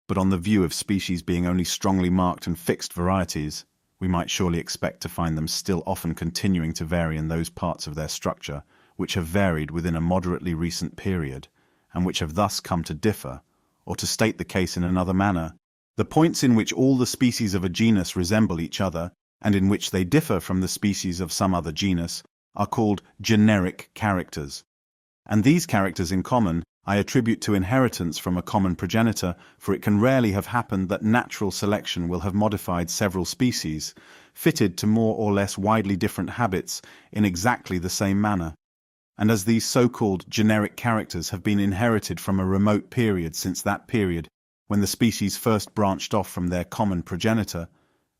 but on the view of species being only strongly marked and fixed varieties, we might surely expect to find them still often continuing to vary in those parts of their structure which have varied within a moderately recent period, and which have thus come to differ, or to state the case in another manner, the points in which all the species of a genus resemble each other and in which they differ from the species of some other genus, are called generic characters. And these characters in common I attribute to inheritance from a common progenitor, for it can rarely have happened that natural selection will have modified several species, fitted to more or less widely different habits in exactly the same manner. And as these so-called generic characters have been inherited from a remote period since that period when the species first branched off from their common progenitor,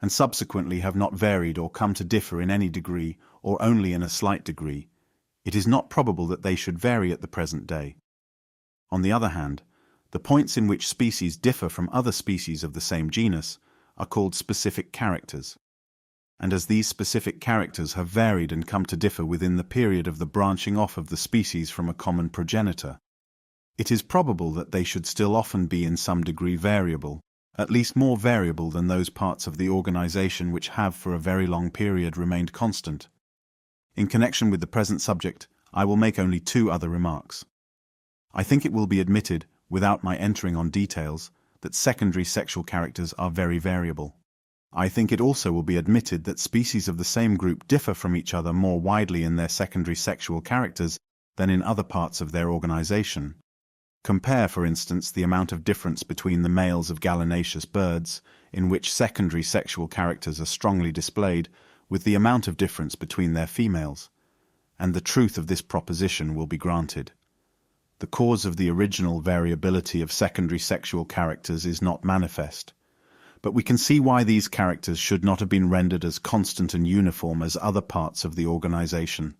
and subsequently have not varied or come to differ in any degree or only in a slight degree, it is not probable that they should vary at the present day. On the other hand, the points in which species differ from other species of the same genus are called specific characters. And as these specific characters have varied and come to differ within the period of the branching off of the species from a common progenitor, it is probable that they should still often be in some degree variable, at least more variable than those parts of the organization which have for a very long period remained constant. In connection with the present subject, I will make only two other remarks. I think it will be admitted, without my entering on details, that secondary sexual characters are very variable. I think it also will be admitted that species of the same group differ from each other more widely in their secondary sexual characters than in other parts of their organization. Compare, for instance, the amount of difference between the males of gallinaceous birds, in which secondary sexual characters are strongly displayed, with the amount of difference between their females, and the truth of this proposition will be granted. The cause of the original variability of secondary sexual characters is not manifest, but we can see why these characters should not have been rendered as constant and uniform as other parts of the organization.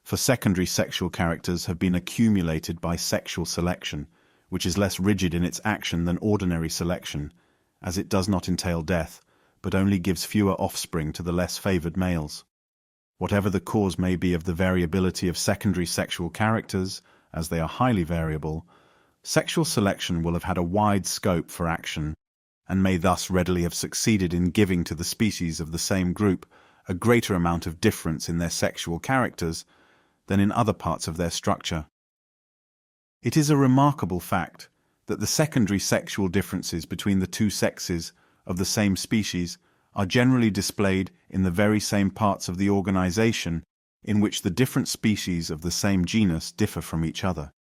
For secondary sexual characters have been accumulated by sexual selection, which is less rigid in its action than ordinary selection, as it does not entail death, but only gives fewer offspring to the less favored males. Whatever the cause may be of the variability of secondary sexual characters, as they are highly variable, sexual selection will have had a wide scope for action, and may thus readily have succeeded in giving to the species of the same group a greater amount of difference in their sexual characters than in other parts of their structure. It is a remarkable fact that the secondary sexual differences between the two sexes of the same species are generally displayed in the very same parts of the organization in which the different species of the same genus differ from each other.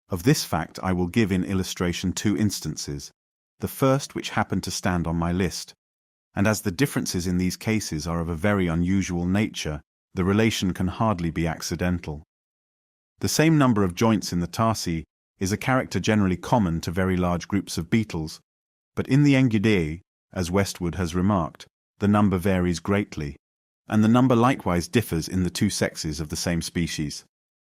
Of this fact I will give in illustration two instances, the first which happened to stand on my list, and as the differences in these cases are of a very unusual nature, the relation can hardly be accidental. The same number of joints in the tarsi is a character generally common to very large groups of beetles, but in the Engidae, as Westwood has remarked, the number varies greatly, and the number likewise differs in the two sexes of the same species.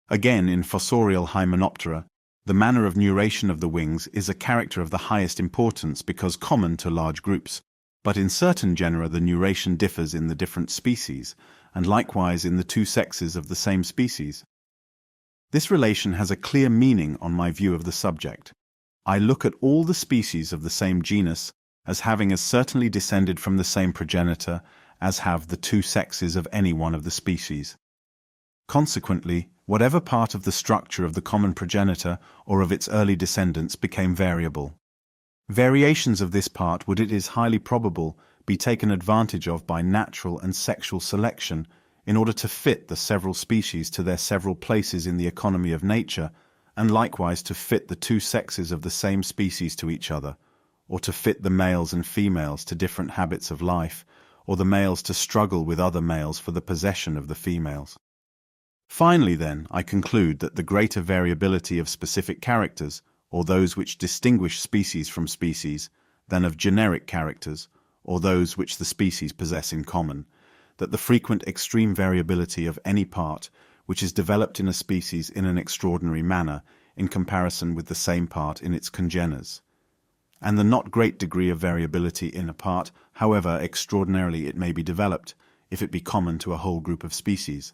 Again, in fossorial Hymenoptera, the manner of neuration of the wings is a character of the highest importance because common to large groups, but in certain genera the neuration differs in the different species, and likewise in the two sexes of the same species. This relation has a clear meaning on my view of the subject. I look at all the species of the same genus as having as certainly descended from the same progenitor as have the two sexes of any one of the species. Consequently, whatever part of the structure of the common progenitor or of its early descendants became variable. Variations of this part would, it is highly probable, be taken advantage of by natural and sexual selection in order to fit the several species to their several places in the economy of nature, and likewise to fit the two sexes of the same species to each other, or to fit the males and females to different habits of life, or the males to struggle with other males for the possession of the females. Finally, then, I conclude that the greater variability of specific characters, or those which distinguish species from species, than of generic characters, or those which the species possess in common, that the frequent extreme variability of any part which is developed in a species in an extraordinary manner in comparison with the same part in its congeners, and the not great degree of variability in a part, however extraordinarily it may be developed, if it be common to a whole group of species,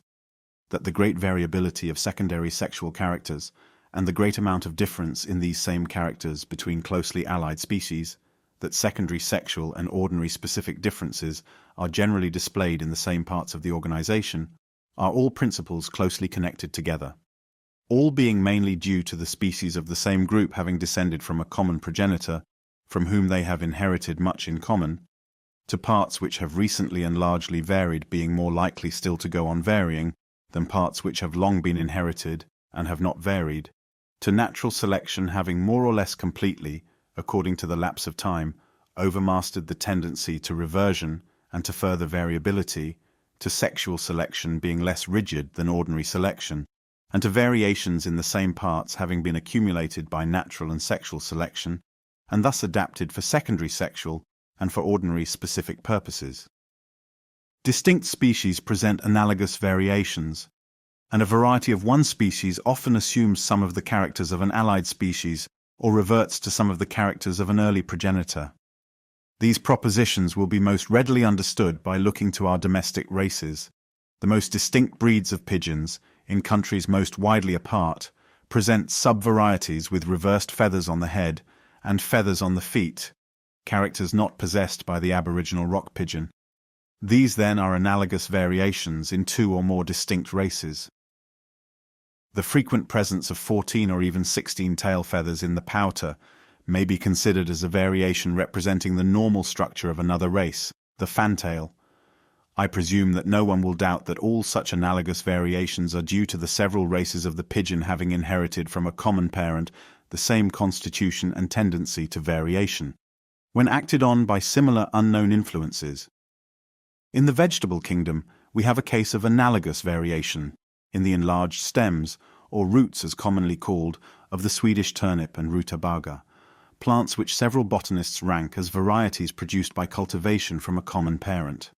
that the great variability of secondary sexual characters, and the great amount of difference in these same characters between closely allied species, that secondary sexual and ordinary specific differences are generally displayed in the same parts of the organization, are all principles closely connected together, all being mainly due to the species of the same group having descended from a common progenitor, from whom they have inherited much in common, to parts which have recently and largely varied being more likely still to go on varying than parts which have long been inherited and have not varied, to natural selection having more or less completely, according to the lapse of time, overmastered the tendency to reversion and to further variability, to sexual selection being less rigid than ordinary selection, and to variations in the same parts having been accumulated by natural and sexual selection, and thus adapted for secondary sexual and for ordinary specific purposes. Distinct species present analogous variations, and a variety of one species often assumes some of the characters of an allied species or reverts to some of the characters of an early progenitor. These propositions will be most readily understood by looking to our domestic races. The most distinct breeds of pigeons, in countries most widely apart, present sub-varieties with reversed feathers on the head and feathers on the feet, characters not possessed by the aboriginal rock pigeon. These then are analogous variations in two or more distinct races. The frequent presence of 14 or even 16 tail feathers in the pouter may be considered as a variation representing the normal structure of another race, the fantail. I presume that no one will doubt that all such analogous variations are due to the several races of the pigeon having inherited from a common parent the same constitution and tendency to variation, when acted on by similar unknown influences. In the vegetable kingdom, we have a case of analogous variation in the enlarged stems, or roots as commonly called, of the Swedish turnip and rutabaga, plants which several botanists rank as varieties produced by cultivation from a common parent.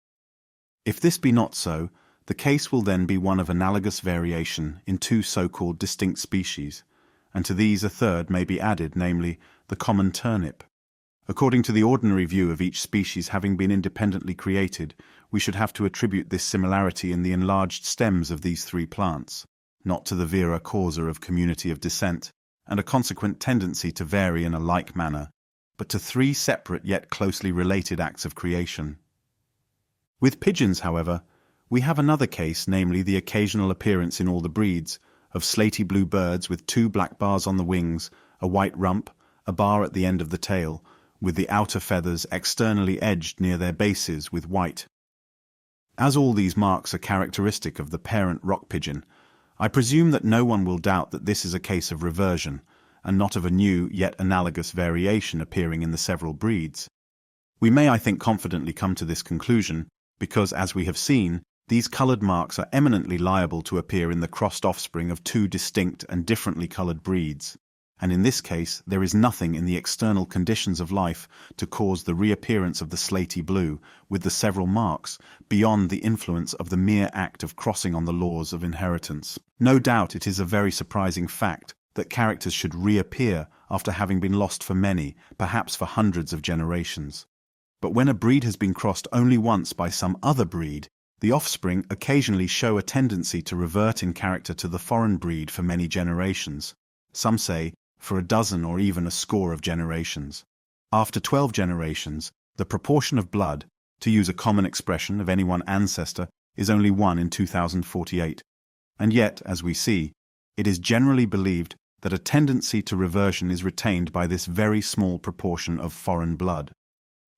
If this be not so, the case will then be one of analogous variation in two so-called distinct species, and to these a third may be added, namely, the common turnip. According to the ordinary view of each species having been independently created, we should have to attribute this similarity in the enlarged stems of these three plants, not to the vera causa of community of descent, and a consequent tendency to vary in a like manner, but to three separate yet closely related acts of creation. With pigeons, however, we have another case, namely the occasional appearance in all the breeds of slaty blue birds with two black bars on the wings, a white rump, a bar at the end of the tail, with the outer feathers externally edged near their bases with white. As all these marks are characteristic of the parent rock pigeon, I presume that no one will doubt that this is a case of reversion, and not of a new yet analogous variation appearing in the several breeds. We may, I think, confidently come to this conclusion, because, as we have seen, these coloured marks are eminently liable to appear in the crossed offspring of two distinct and differently coloured breeds, and in this case there is nothing in the external conditions of life to cause the reappearance of the slaty blue with the several marks beyond the influence of the mere act of crossing on the laws of inheritance. No doubt it is a very surprising fact that characters should reappear after having been lost for many, perhaps for hundreds of generations. But when a breed has been crossed only once by some other breed, the offspring occasionally show a tendency to revert in character to the foreign breed for many generations. Some say for a dozen or even a score of generations. After 12 generations, the proportion of blood, to use a common expression, of any one ancestor is only 1 in 2048. And yet, as we see, it is generally believed that a tendency to reversion is retained by this very small proportion of foreign blood.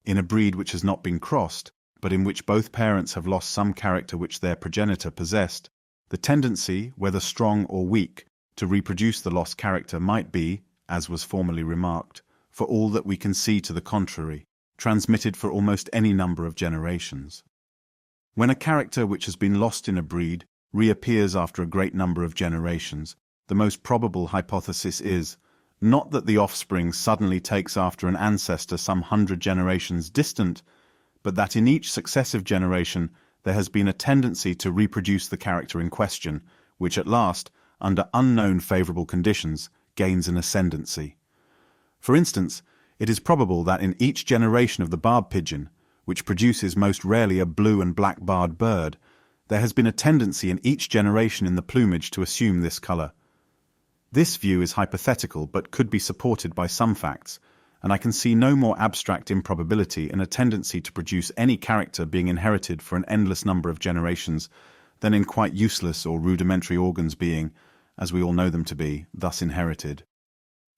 In a breed which has not been crossed, but in which both parents have lost some character which their progenitor possessed, the tendency, whether strong or weak, to reproduce the lost character might be, as was formerly remarked, for all that we can see to the contrary, transmitted for almost any number of generations. When a character which has been lost in a breed reappears after a great number of generations, the most probable hypothesis is, not that the offspring suddenly takes after an ancestor some 100 generations distant, but that in each successive generation there has been a tendency to reproduce the character in question, which at last, under unknown favourable conditions, gains an ascendancy. For instance, it is probable that in each generation of the barb pigeon, which produces most rarely a blue and black barred bird, there has been a tendency in each generation in the plumage to assume this colour. This view is hypothetical but could be supported by some facts, and I can see no more abstract improbability in a tendency to produce any character being inherited for an endless number of generations than in quite useless or rudimentary organs being, as we all know them to be, thus inherited.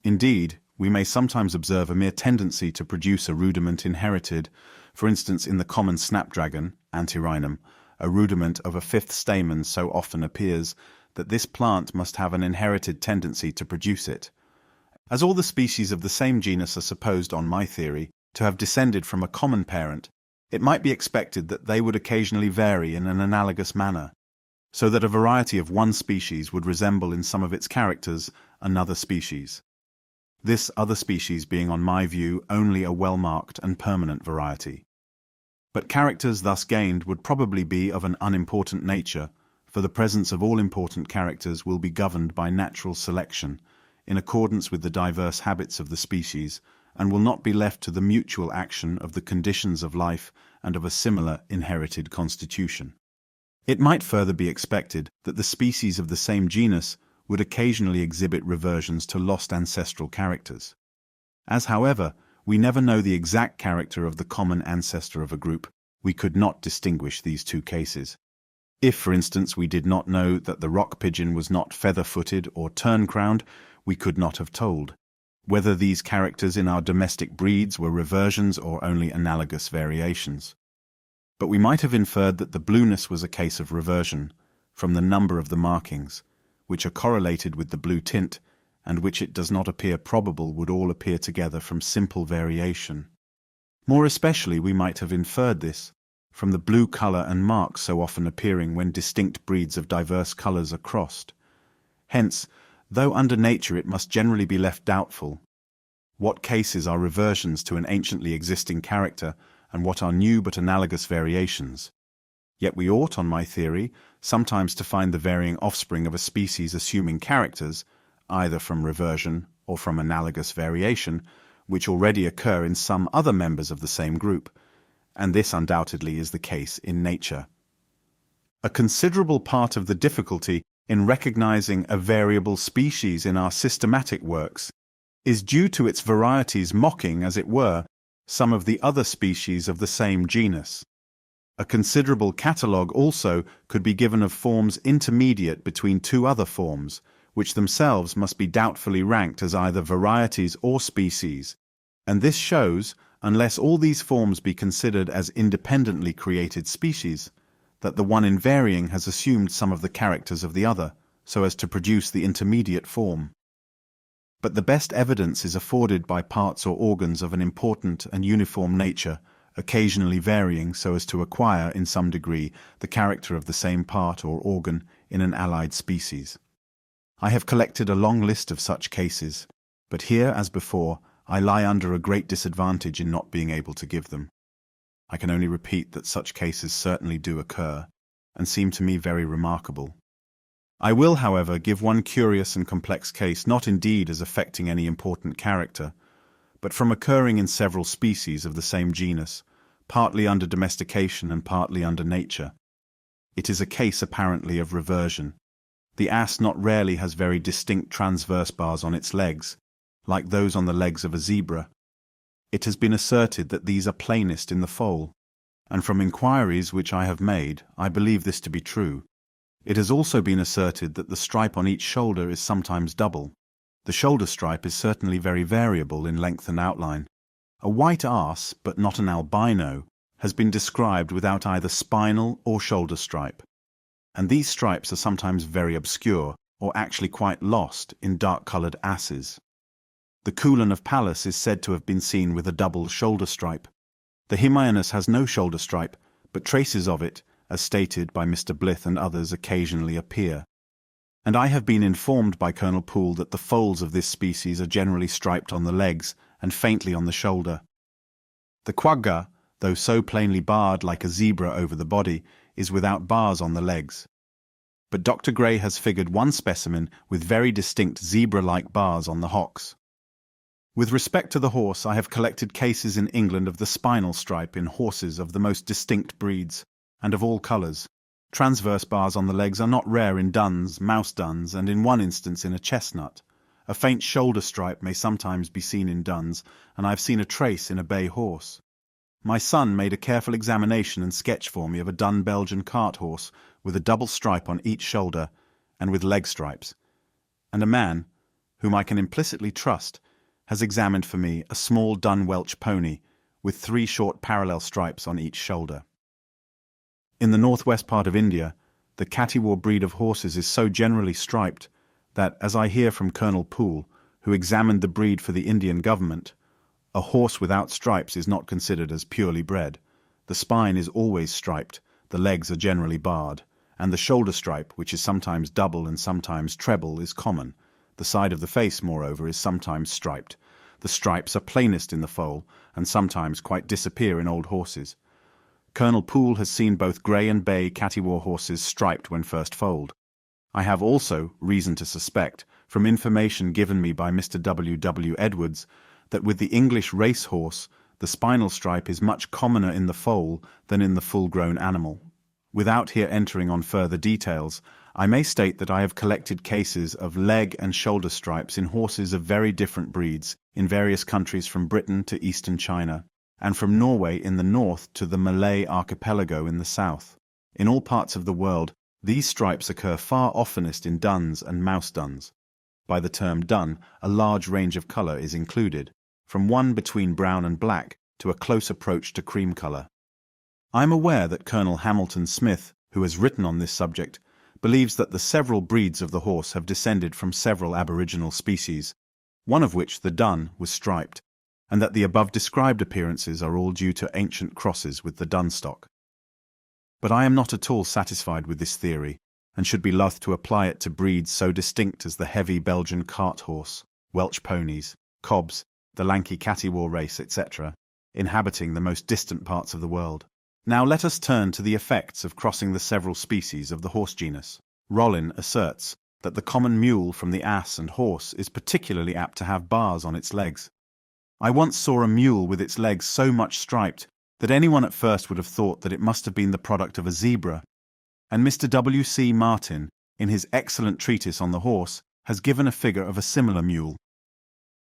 Indeed, we may sometimes observe a mere tendency to produce a rudiment inherited For instance, in the common snapdragon, Antirrhinum, a rudiment of a fifth stamen so often appears that this plant must have an inherited tendency to produce it. As all the species of the same genus are supposed, on my theory, to have descended from a common parent, it might be expected that they would occasionally vary in an analogous manner, so that a variety of one species would resemble in some of its characters another species. This other species being, on my view, only a well-marked and permanent variety. But characters thus gained would probably be of an unimportant nature, for the presence of all important characters will be governed by natural selection, in accordance with the diverse habits of the species, and will not be left to the mutual action of the conditions of life and of a similar inherited constitution. It might further be expected that the species of the same genus would occasionally exhibit reversions to lost ancestral characters. As, however, we never know the exact character of the common ancestor of a group, we could not distinguish these two cases. If, for instance, we did not know that the rock pigeon was not feather-footed or tern-crowned, we could not have told whether these characters in our domestic breeds were reversions or only analogous variations. But we might have inferred that the blueness was a case of reversion, from the number of the markings, which are correlated with the blue tint, and which it does not appear probable would all appear together from simple variation. More especially we might have inferred this from the blue colour and marks so often appearing when distinct breeds of diverse colours are crossed. Hence, though under nature it must generally be left doubtful what cases are reversions to an anciently existing character and what are new but analogous variations, yet we ought, on my theory, sometimes to find the varying offspring of a species assuming characters, either from reversion or from analogous variation, which already occur in some other members of the same group, and this undoubtedly is the case in nature. A considerable part of the difficulty in recognizing a variable species in our systematic works is due to its varieties mocking, as it were, some of the other species of the same genus. A considerable catalogue also could be given of forms intermediate between two other forms, which themselves must be doubtfully ranked as either varieties or species, and this shows, unless all these forms be considered as independently created species, that the one in varying has assumed some of the characters of the other, so as to produce the intermediate form. But the best evidence is afforded by parts or organs of an important and uniform nature, occasionally varying so as to acquire, in some degree, the character of the same part or organ in an allied species. I have collected a long list of such cases, but here, as before, I lie under a great disadvantage in not being able to give them. I can only repeat that such cases certainly do occur, and seem to me very remarkable. I will, however, give one curious and complex case, not indeed as affecting any important character, but from occurring in several species of the same genus, partly under domestication and partly under nature. It is a case apparently of reversion. The ass not rarely has very distinct transverse bars on its legs, like those on the legs of a zebra. It has been asserted that these are plainest in the foal, and from inquiries which I have made, I believe this to be true. It has also been asserted that the stripe on each shoulder is sometimes double. The shoulder stripe is certainly very variable in length and outline. A white arse, but not an albino, has been described without either spinal or shoulder stripe, and these stripes are sometimes very obscure, or actually quite lost, in dark-coloured asses. The Kulan of Pallas is said to have been seen with a double shoulder stripe. The Himyanus has no shoulder stripe, but traces of it, as stated by Mr. Blyth and others, occasionally appear. And I have been informed by Colonel Poole that the foals of this species are generally striped on the legs and faintly on the shoulder. The quagga, though so plainly barred like a zebra over the body, is without bars on the legs. But Dr. Gray has figured one specimen with very distinct zebra-like bars on the hocks. With respect to the horse, I have collected cases in England of the spinal stripe in horses of the most distinct breeds, and of all colours. Transverse bars on the legs are not rare in duns, mouse duns, and in one instance in a chestnut. A faint shoulder stripe may sometimes be seen in duns, and I have seen a trace in a bay horse. My son made a careful examination and sketch for me of a dun Belgian cart horse with a double stripe on each shoulder and with leg stripes, and a man, whom I can implicitly trust, has examined for me a small dun Welsh pony with 3 short parallel stripes on each shoulder. In the northwest part of India, the Kathiawar breed of horses is so generally striped that, as I hear from Colonel Poole, who examined the breed for the Indian government, a horse without stripes is not considered as purely bred. The spine is always striped, the legs are generally barred, and the shoulder stripe, which is sometimes double and sometimes treble, is common. The side of the face, moreover, is sometimes striped. The stripes are plainest in the foal, and sometimes quite disappear in old horses. Colonel Poole has seen both grey and bay Kathiawar horses striped when first foaled. I have also reason to suspect, from information given me by Mr. W. W. Edwards, that with the English race horse, the spinal stripe is much commoner in the foal than in the full-grown animal. Without here entering on further details, I may state that I have collected cases of leg and shoulder stripes in horses of very different breeds in various countries from Britain to eastern China, and from Norway in the north to the Malay archipelago in the south. In all parts of the world, these stripes occur far oftenest in duns and mouse duns. By the term dun, a large range of colour is included, from one between brown and black to a close approach to cream colour. I am aware that Colonel Hamilton Smith, who has written on this subject, believes that the several breeds of the horse have descended from several aboriginal species, one of which, the dun, was striped, and that the above described appearances are all due to ancient crosses with the dun stock. But I am not at all satisfied with this theory, and should be loth to apply it to breeds so distinct as the heavy Belgian cart horse, Welsh ponies, cobs, the lanky Kathiawar race, etc., inhabiting the most distant parts of the world. Now let us turn to the effects of crossing the several species of the horse genus. Rollin asserts that the common mule from the ass and horse is particularly apt to have bars on its legs. I once saw a mule with its legs so much striped that anyone at first would have thought that it must have been the product of a zebra, and Mr. W. C. Martin, in his excellent treatise on the horse, has given a figure of a similar mule.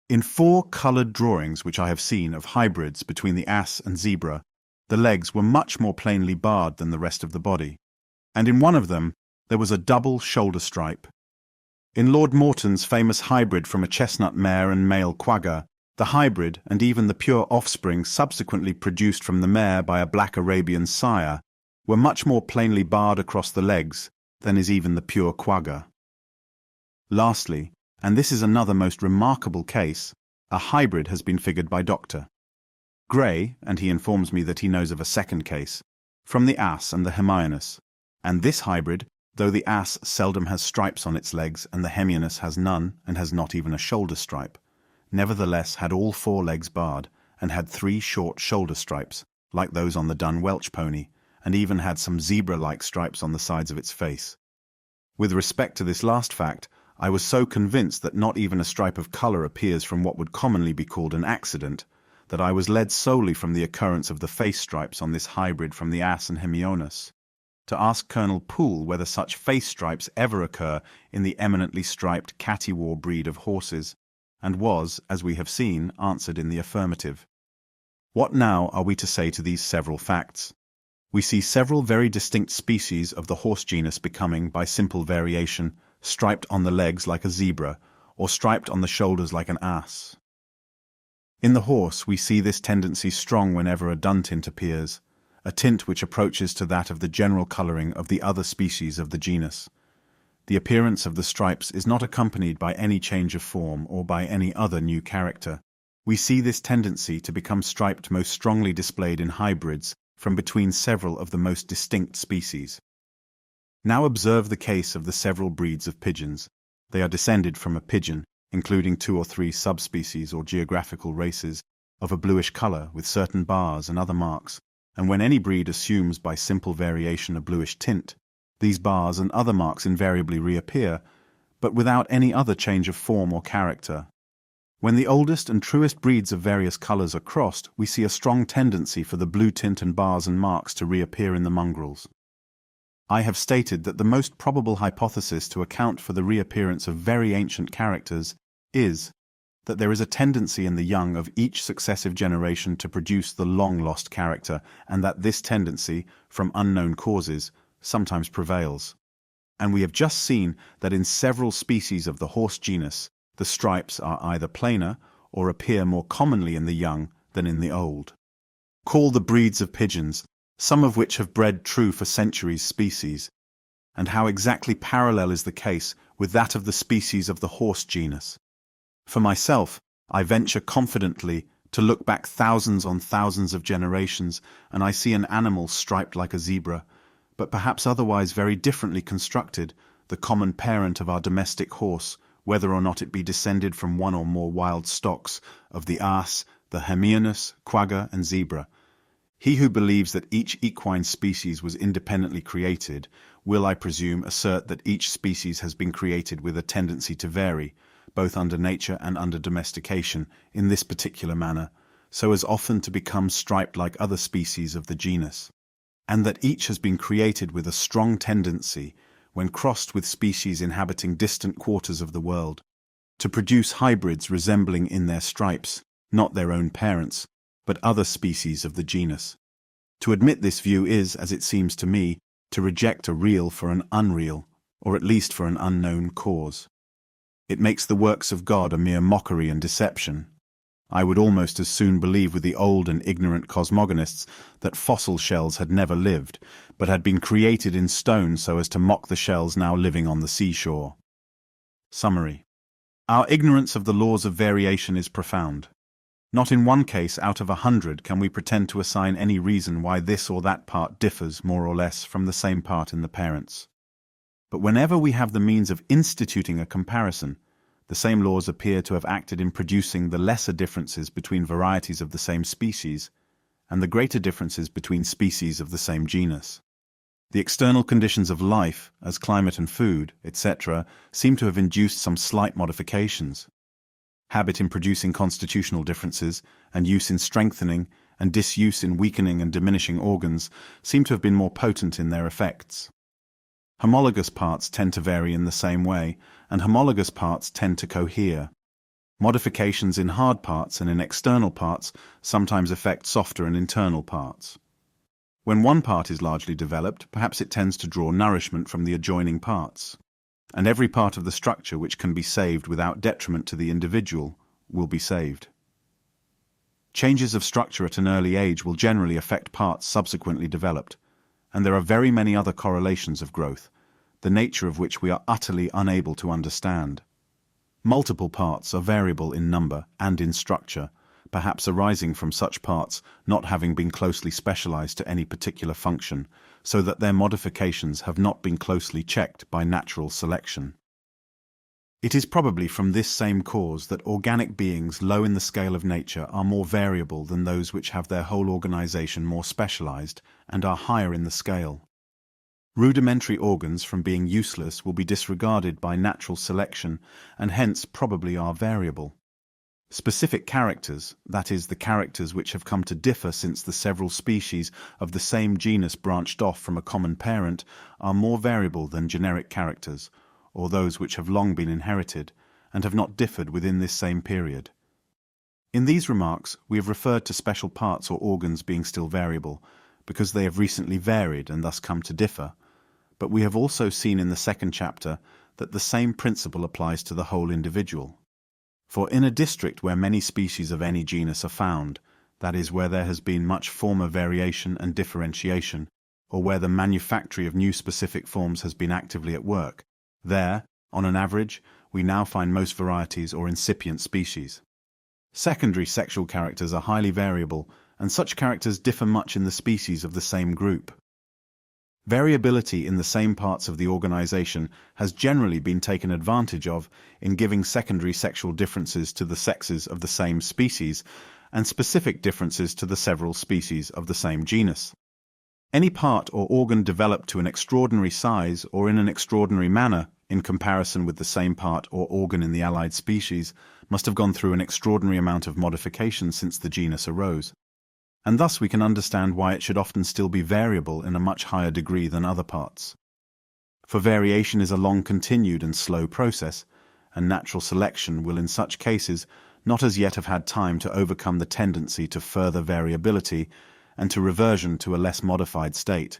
In 4 coloured drawings which I have seen of hybrids between the ass and zebra, the legs were much more plainly barred than the rest of the body, and in one of them there was a double shoulder stripe. In Lord Morton's famous hybrid from a chestnut mare and male quagga, the hybrid and even the pure offspring subsequently produced from the mare by a black Arabian sire were much more plainly barred across the legs than is even the pure quagga. Lastly, and this is another most remarkable case, a hybrid has been figured by Dr. Gray, and he informs me that he knows of a second case, from the ass and the hemionus, and this hybrid, though the ass seldom has stripes on its legs and the hemionus has none and has not even a shoulder stripe, nevertheless had all 4 legs barred and had 3 short shoulder stripes, like those on the dun Welsh pony, and even had some zebra-like stripes on the sides of its face. With respect to this last fact, I was so convinced that not even a stripe of colour appears from what would commonly be called an accident, that I was led solely from the occurrence of the face stripes on this hybrid from the ass and hemionus, to ask Colonel Poole whether such face stripes ever occur in the eminently striped Kathiawar breed of horses, and was, as we have seen, answered in the affirmative. What now are we to say to these several facts? We see several very distinct species of the horse genus becoming, by simple variation, striped on the legs like a zebra, or striped on the shoulders like an ass. In the horse we see this tendency strong whenever a dun tint appears, a tint which approaches to that of the general colouring of the other species of the genus. The appearance of the stripes is not accompanied by any change of form or by any other new character. We see this tendency to become striped most strongly displayed in hybrids from between several of the most distinct species. Now observe the case of the several breeds of pigeons. They are descended from a pigeon, including 2 or 3 subspecies or geographical races, of a bluish colour with certain bars and other marks, and when any breed assumes by simple variation a bluish tint, these bars and other marks invariably reappear, but without any other change of form or character. When the oldest and truest breeds of various colours are crossed, we see a strong tendency for the blue tint and bars and marks to reappear in the mongrels. I have stated that the most probable hypothesis to account for the reappearance of very ancient characters is that there is a tendency in the young of each successive generation to produce the long-lost character, and that this tendency, from unknown causes, sometimes prevails. And we have just seen that in several species of the horse genus, the stripes are either plainer or appear more commonly in the young than in the old. Call the breeds of pigeons, some of which have bred true for centuries species, and how exactly parallel is the case with that of the species of the horse genus. For myself, I venture confidently to look back thousands on thousands of generations, and I see an animal striped like a zebra, but perhaps otherwise very differently constructed, the common parent of our domestic horse, whether or not it be descended from one or more wild stocks of the ass, the hemionus, quagga, and zebra. He who believes that each equine species was independently created will, I presume, assert that each species has been created with a tendency to vary, both under nature and under domestication, in this particular manner, so as often to become striped like other species of the genus, and that each has been created with a strong tendency, when crossed with species inhabiting distant quarters of the world, to produce hybrids resembling in their stripes, not their own parents, but other species of the genus. To admit this view is, as it seems to me, to reject a real for an unreal, or at least for an unknown cause. It makes the works of God a mere mockery and deception. I would almost as soon believe with the old and ignorant cosmogonists that fossil shells had never lived, but had been created in stone so as to mock the shells now living on the seashore. Summary. Our ignorance of the laws of variation is profound. Not in one case out of 100 can we pretend to assign any reason why this or that part differs more or less from the same part in the parents. But whenever we have the means of instituting a comparison, the same laws appear to have acted in producing the lesser differences between varieties of the same species and the greater differences between species of the same genus. The external conditions of life, as climate and food, etc., seem to have induced some slight modifications. Habit in producing constitutional differences, and use in strengthening, and disuse in weakening and diminishing organs seem to have been more potent in their effects. Homologous parts tend to vary in the same way, and homologous parts tend to cohere. Modifications in hard parts and in external parts sometimes affect softer and internal parts. When one part is largely developed, perhaps it tends to draw nourishment from the adjoining parts, and every part of the structure which can be saved without detriment to the individual will be saved. Changes of structure at an early age will generally affect parts subsequently developed, and there are very many other correlations of growth, the nature of which we are utterly unable to understand. Multiple parts are variable in number and in structure, perhaps arising from such parts not having been closely specialized to any particular function, so that their modifications have not been closely checked by natural selection. It is probably from this same cause that organic beings low in the scale of nature are more variable than those which have their whole organization more specialized and are higher in the scale. Rudimentary organs from being useless will be disregarded by natural selection and hence probably are variable. Specific characters, that is, the characters which have come to differ since the several species of the same genus branched off from a common parent, are more variable than generic characters, or those which have long been inherited, and have not differed within this same period. In these remarks, we have referred to special parts or organs being still variable, because they have recently varied and thus come to differ, but we have also seen in the second chapter that the same principle applies to the whole individual. For in a district where many species of any genus are found, that is, where there has been much former variation and differentiation, or where the manufactory of new specific forms has been actively at work, there, on an average, we now find most varieties or incipient species. Secondary sexual characters are highly variable, and such characters differ much in the species of the same group. Variability in the same parts of the organization has generally been taken advantage of in giving secondary sexual differences to the sexes of the same species and specific differences to the several species of the same genus. Any part or organ developed to an extraordinary size or in an extraordinary manner in comparison with the same part or organ in the allied species must have gone through an extraordinary amount of modification since the genus arose. And thus we can understand why it should often still be variable in a much higher degree than other parts. For variation is a long-continued and slow process, and natural selection will in such cases not as yet have had time to overcome the tendency to further variability and to reversion to a less modified state.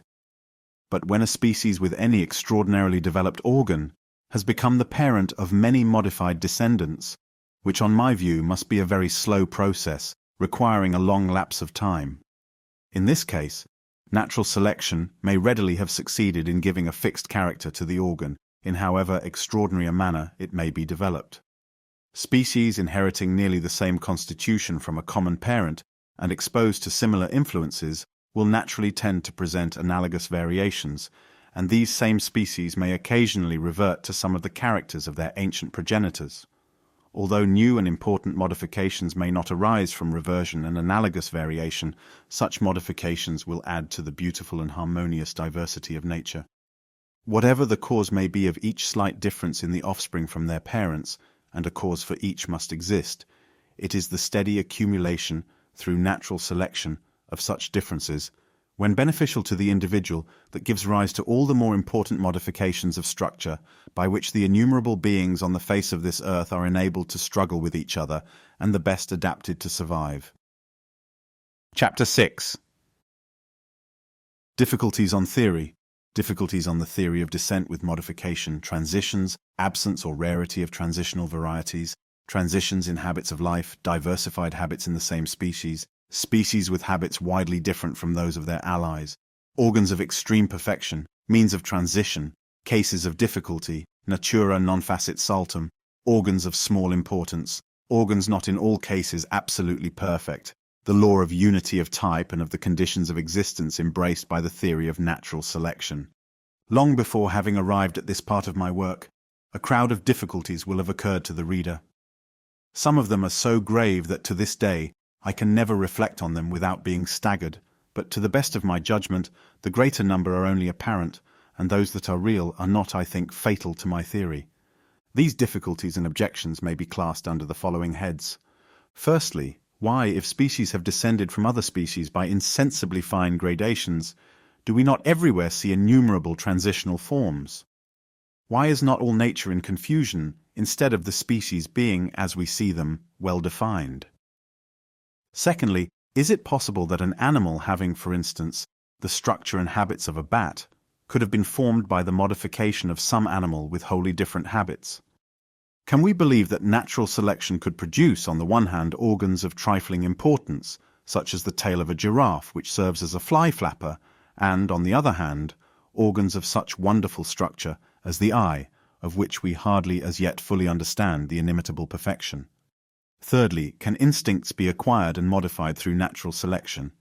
But when a species with any extraordinarily developed organ has become the parent of many modified descendants, which on my view must be a very slow process, requiring a long lapse of time, In this case, natural selection may readily have succeeded in giving a fixed character to the organ, in however extraordinary a manner it may be developed. Species inheriting nearly the same constitution from a common parent and exposed to similar influences will naturally tend to present analogous variations, and these same species may occasionally revert to some of the characters of their ancient progenitors. Although new and important modifications may not arise from reversion and analogous variation, such modifications will add to the beautiful and harmonious diversity of nature. Whatever the cause may be of each slight difference in the offspring from their parents, and a cause for each must exist, it is the steady accumulation, through natural selection, of such differences, when beneficial to the individual, that gives rise to all the more important modifications of structure, by which the innumerable beings on the face of this earth are enabled to struggle with each other, and the best adapted to survive. Chapter 6. Difficulties on theory. Difficulties on the theory of descent with modification, transitions, absence or rarity of transitional varieties, transitions in habits of life, diversified habits in the same species, species with habits widely different from those of their allies, organs of extreme perfection, means of transition, cases of difficulty, natura non facit saltum, organs of small importance, organs not in all cases absolutely perfect, the law of unity of type and of the conditions of existence embraced by the theory of natural selection. Long before having arrived at this part of my work, a crowd of difficulties will have occurred to the reader. Some of them are so grave that to this day I can never reflect on them without being staggered, but to the best of my judgment, the greater number are only apparent, and those that are real are not, I think, fatal to my theory. These difficulties and objections may be classed under the following heads. Firstly, why, if species have descended from other species by insensibly fine gradations, do we not everywhere see innumerable transitional forms? Why is not all nature in confusion, instead of the species being, as we see them, well defined? Secondly, is it possible that an animal having, for instance, the structure and habits of a bat, could have been formed by the modification of some animal with wholly different habits? Can we believe that natural selection could produce, on the one hand, organs of trifling importance, such as the tail of a giraffe which serves as a fly flapper, and, on the other hand, organs of such wonderful structure as the eye, of which we hardly as yet fully understand the inimitable perfection? Thirdly, can instincts be acquired and modified through natural selection?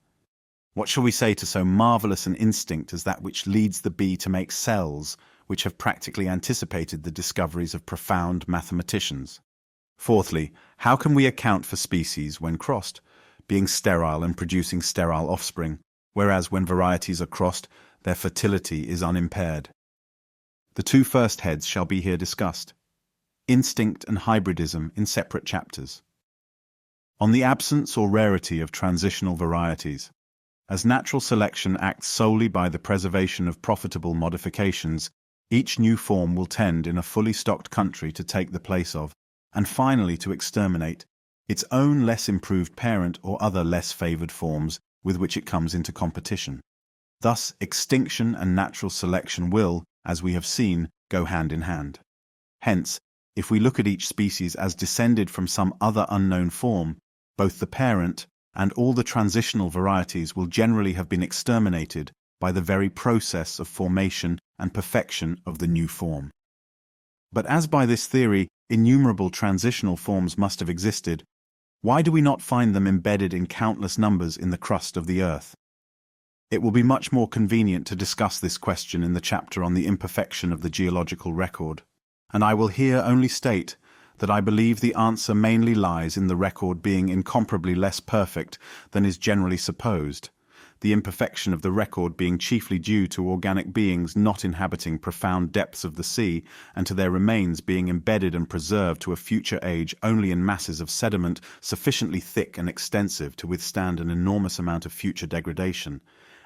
What shall we say to so marvelous an instinct as that which leads the bee to make cells which have practically anticipated the discoveries of profound mathematicians? Fourthly, how can we account for species, when crossed, being sterile and producing sterile offspring, whereas when varieties are crossed, their fertility is unimpaired? The two first heads shall be here discussed. Instinct and hybridism in separate chapters. On the absence or rarity of transitional varieties. As natural selection acts solely by the preservation of profitable modifications, each new form will tend in a fully stocked country to take the place of, and finally to exterminate, its own less improved parent or other less favored forms with which it comes into competition. Thus, extinction and natural selection will, as we have seen, go hand in hand. Hence, if we look at each species as descended from some other unknown form, both the parent and all the transitional varieties will generally have been exterminated by the very process of formation and perfection of the new form. But as by this theory innumerable transitional forms must have existed, why do we not find them embedded in countless numbers in the crust of the earth? It will be much more convenient to discuss this question in the chapter on the imperfection of the geological record, and I will here only state that I believe the answer mainly lies in the record being incomparably less perfect than is generally supposed, the imperfection of the record being chiefly due to organic beings not inhabiting profound depths of the sea, and to their remains being embedded and preserved to a future age only in masses of sediment sufficiently thick and extensive to withstand an enormous amount of future degradation,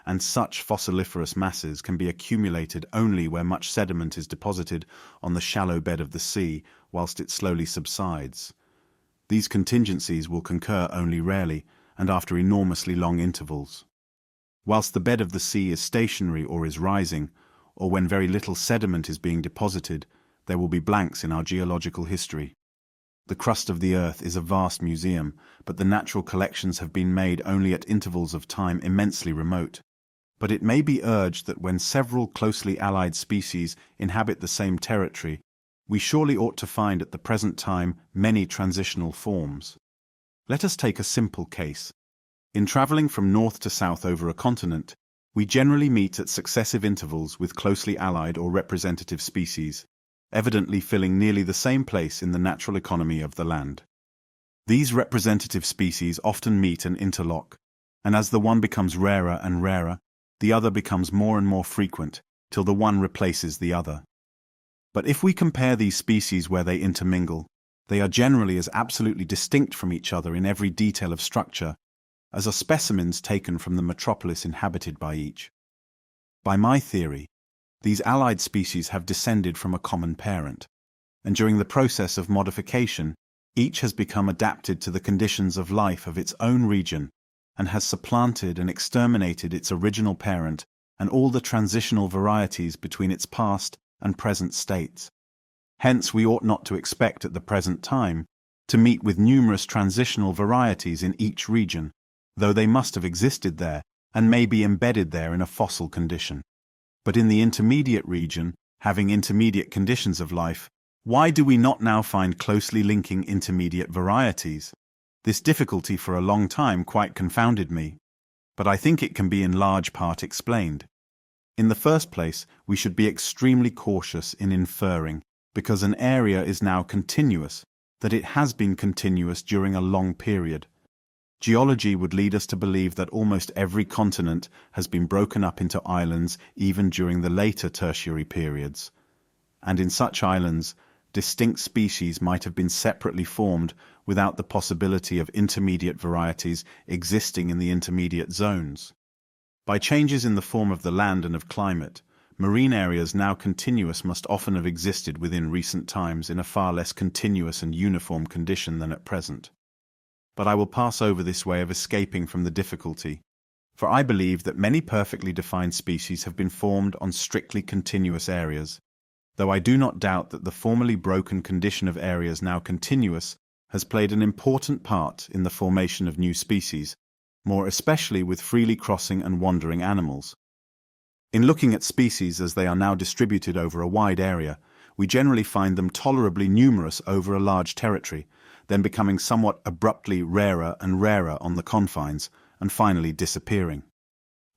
and such fossiliferous masses can be accumulated only where much sediment is deposited on the shallow bed of the sea, whilst it slowly subsides. These contingencies will concur only rarely, and after enormously long intervals. Whilst the bed of the sea is stationary or is rising, or when very little sediment is being deposited, there will be blanks in our geological history. The crust of the Earth is a vast museum, but the natural collections have been made only at intervals of time immensely remote. But it may be urged that when several closely allied species inhabit the same territory, we surely ought to find at the present time many transitional forms. Let us take a simple case. In traveling from north to south over a continent, we generally meet at successive intervals with closely allied or representative species, evidently filling nearly the same place in the natural economy of the land. These representative species often meet and interlock, and as the one becomes rarer and rarer, the other becomes more and more frequent, till the one replaces the other. But if we compare these species where they intermingle, they are generally as absolutely distinct from each other in every detail of structure as are specimens taken from the metropolis inhabited by each. By my theory, these allied species have descended from a common parent, and during the process of modification, each has become adapted to the conditions of life of its own region and has supplanted and exterminated its original parent and all the transitional varieties between its past and present states. Hence, we ought not to expect at the present time to meet with numerous transitional varieties in each region, though they must have existed there and may be embedded there in a fossil condition. But in the intermediate region, having intermediate conditions of life, why do we not now find closely linking intermediate varieties? This difficulty for a long time quite confounded me, but I think it can be in large part explained. In the first place, we should be extremely cautious in inferring, because an area is now continuous, that it has been continuous during a long period. Geology would lead us to believe that almost every continent has been broken up into islands even during the later tertiary periods. And in such islands, distinct species might have been separately formed without the possibility of intermediate varieties existing in the intermediate zones. By changes in the form of the land and of climate, marine areas now continuous must often have existed within recent times in a far less continuous and uniform condition than at present. But I will pass over this way of escaping from the difficulty, for I believe that many perfectly defined species have been formed on strictly continuous areas, though I do not doubt that the formerly broken condition of areas now continuous has played an important part in the formation of new species, more especially with freely crossing and wandering animals. In looking at species as they are now distributed over a wide area, we generally find them tolerably numerous over a large territory, then becoming somewhat abruptly rarer and rarer on the confines, and finally disappearing.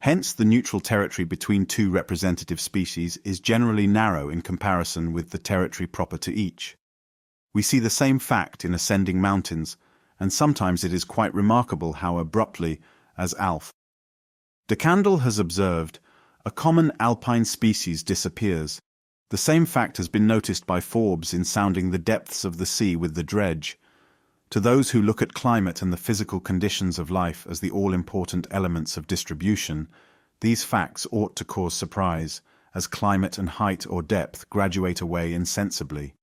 Hence, the neutral territory between two representative species is generally narrow in comparison with the territory proper to each. We see the same fact in ascending mountains, and sometimes it is quite remarkable how abruptly, as Alf. De Candolle has observed, a common alpine species disappears. The same fact has been noticed by Forbes in sounding the depths of the sea with the dredge. To those who look at climate and the physical conditions of life as the all-important elements of distribution, these facts ought to cause surprise, as climate and height or depth graduate away insensibly.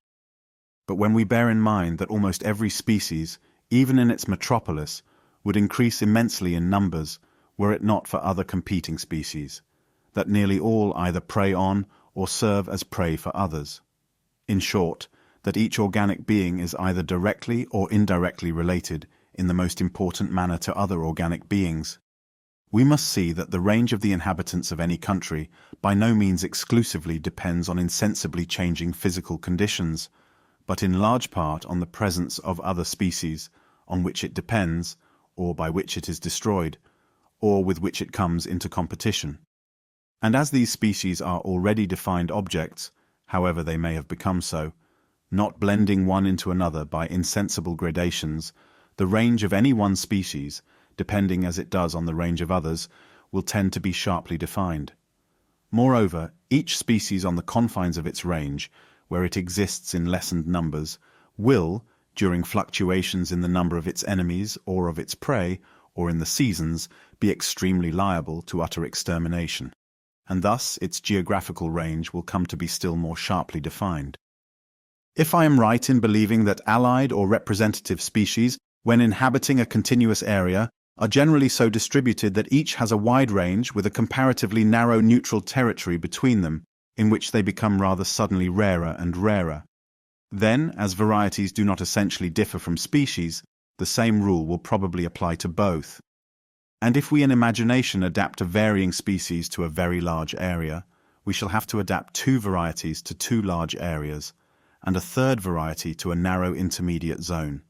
But when we bear in mind that almost every species, even in its metropolis, would increase immensely in numbers were it not for other competing species, that nearly all either prey on or serve as prey for others. In short, that each organic being is either directly or indirectly related in the most important manner to other organic beings. We must see that the range of the inhabitants of any country by no means exclusively depends on insensibly changing physical conditions, but in large part on the presence of other species, on which it depends, or by which it is destroyed, or with which it comes into competition. And as these species are already defined objects, however they may have become so, not blending one into another by insensible gradations, the range of any one species, depending as it does on the range of others, will tend to be sharply defined. Moreover, each species on the confines of its range, where it exists in lessened numbers, will, during fluctuations in the number of its enemies or of its prey, or in the seasons, be extremely liable to utter extermination, and thus its geographical range will come to be still more sharply defined. If I am right in believing that allied or representative species, when inhabiting a continuous area, are generally so distributed that each has a wide range with a comparatively narrow neutral territory between them, in which they become rather suddenly rarer and rarer, Then, as varieties do not essentially differ from species, the same rule will probably apply to both. And if we in imagination adapt a varying species to a very large area, we shall have to adapt two varieties to two large areas, and a third variety to a narrow intermediate zone.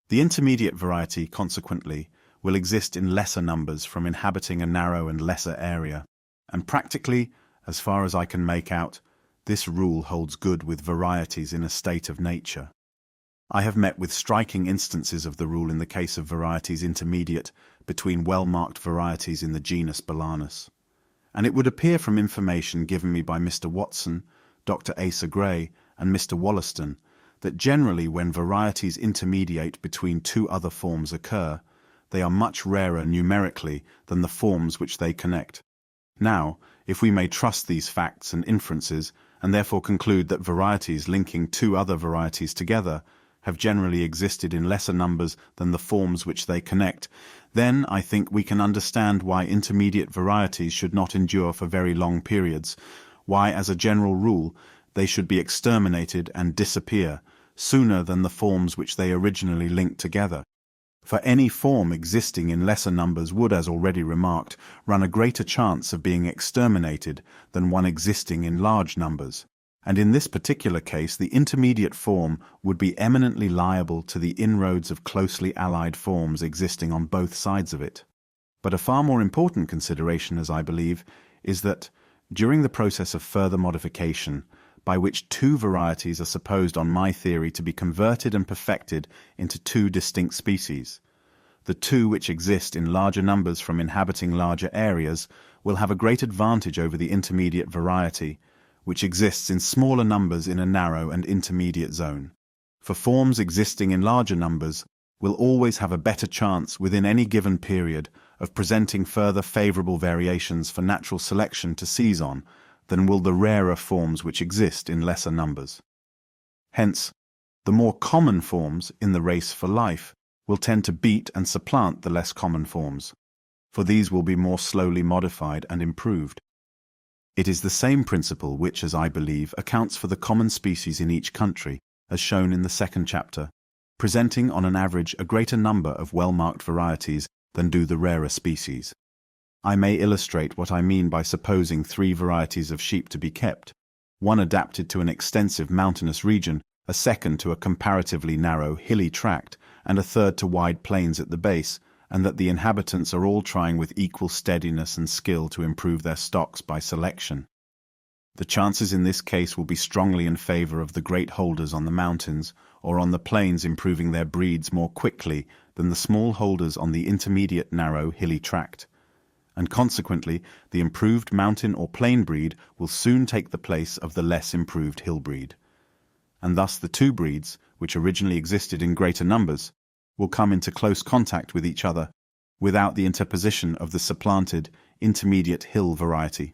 The intermediate variety, consequently, will exist in lesser numbers from inhabiting a narrow and lesser area, and practically, as far as I can make out, this rule holds good with varieties in a state of nature. I have met with striking instances of the rule in the case of varieties intermediate between well-marked varieties in the genus Balanus, and it would appear from information given me by Mr. Watson, Dr. Asa Gray, and Mr. Wollaston that generally when varieties intermediate between two other forms occur, they are much rarer numerically than the forms which they connect. Now, if we may trust these facts and inferences, and therefore conclude that varieties linking two other varieties together have generally existed in lesser numbers than the forms which they connect, then I think we can understand why intermediate varieties should not endure for very long periods, why as a general rule they should be exterminated and disappear sooner than the forms which they originally linked together. For any form existing in lesser numbers would, as already remarked, run a greater chance of being exterminated than one existing in large numbers, and in this particular case the intermediate form would be eminently liable to the inroads of closely allied forms existing on both sides of it. But a far more important consideration, as I believe, is that, during the process of further modification, by which two varieties are supposed on my theory to be converted and perfected into two distinct species, the two which exist in larger numbers from inhabiting larger areas will have a great advantage over the intermediate variety, which exists in smaller numbers in a narrow and intermediate zone. For forms existing in larger numbers will always have a better chance within any given period of presenting further favorable variations for natural selection to seize on than will the rarer forms which exist in lesser numbers. Hence, the more common forms in the race for life will tend to beat and supplant the less common forms, for these will be more slowly modified and improved. It is the same principle which, as I believe, accounts for the common species in each country, as shown in the second chapter, presenting on an average a greater number of well-marked varieties than do the rarer species. I may illustrate what I mean by supposing 3 varieties of sheep to be kept, one adapted to an extensive mountainous region, a second to a comparatively narrow hilly tract, and a third to wide plains at the base, and that the inhabitants are all trying with equal steadiness and skill to improve their stocks by selection. The chances in this case will be strongly in favor of the great holders on the mountains or on the plains improving their breeds more quickly than the small holders on the intermediate narrow hilly tract, and consequently the improved mountain or plain breed will soon take the place of the less improved hill breed. And thus the two breeds, which originally existed in greater numbers, will come into close contact with each other, without the interposition of the supplanted intermediate hill variety.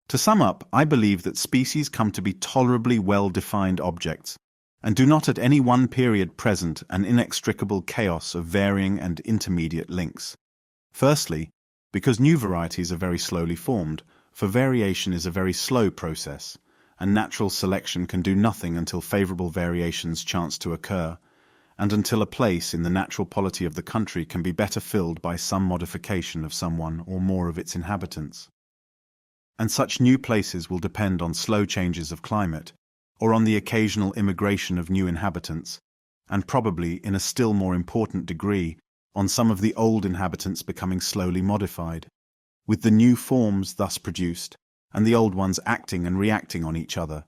To sum up, I believe that species come to be tolerably well-defined objects, and do not at any one period present an inextricable chaos of varying and intermediate links. Firstly, because new varieties are very slowly formed, for variation is a very slow process, and natural selection can do nothing until favorable variations chance to occur, and until a place in the natural polity of the country can be better filled by some modification of some one or more of its inhabitants. And such new places will depend on slow changes of climate, or on the occasional immigration of new inhabitants, and probably, in a still more important degree, on some of the old inhabitants becoming slowly modified, with the new forms thus produced, and the old ones acting and reacting on each other,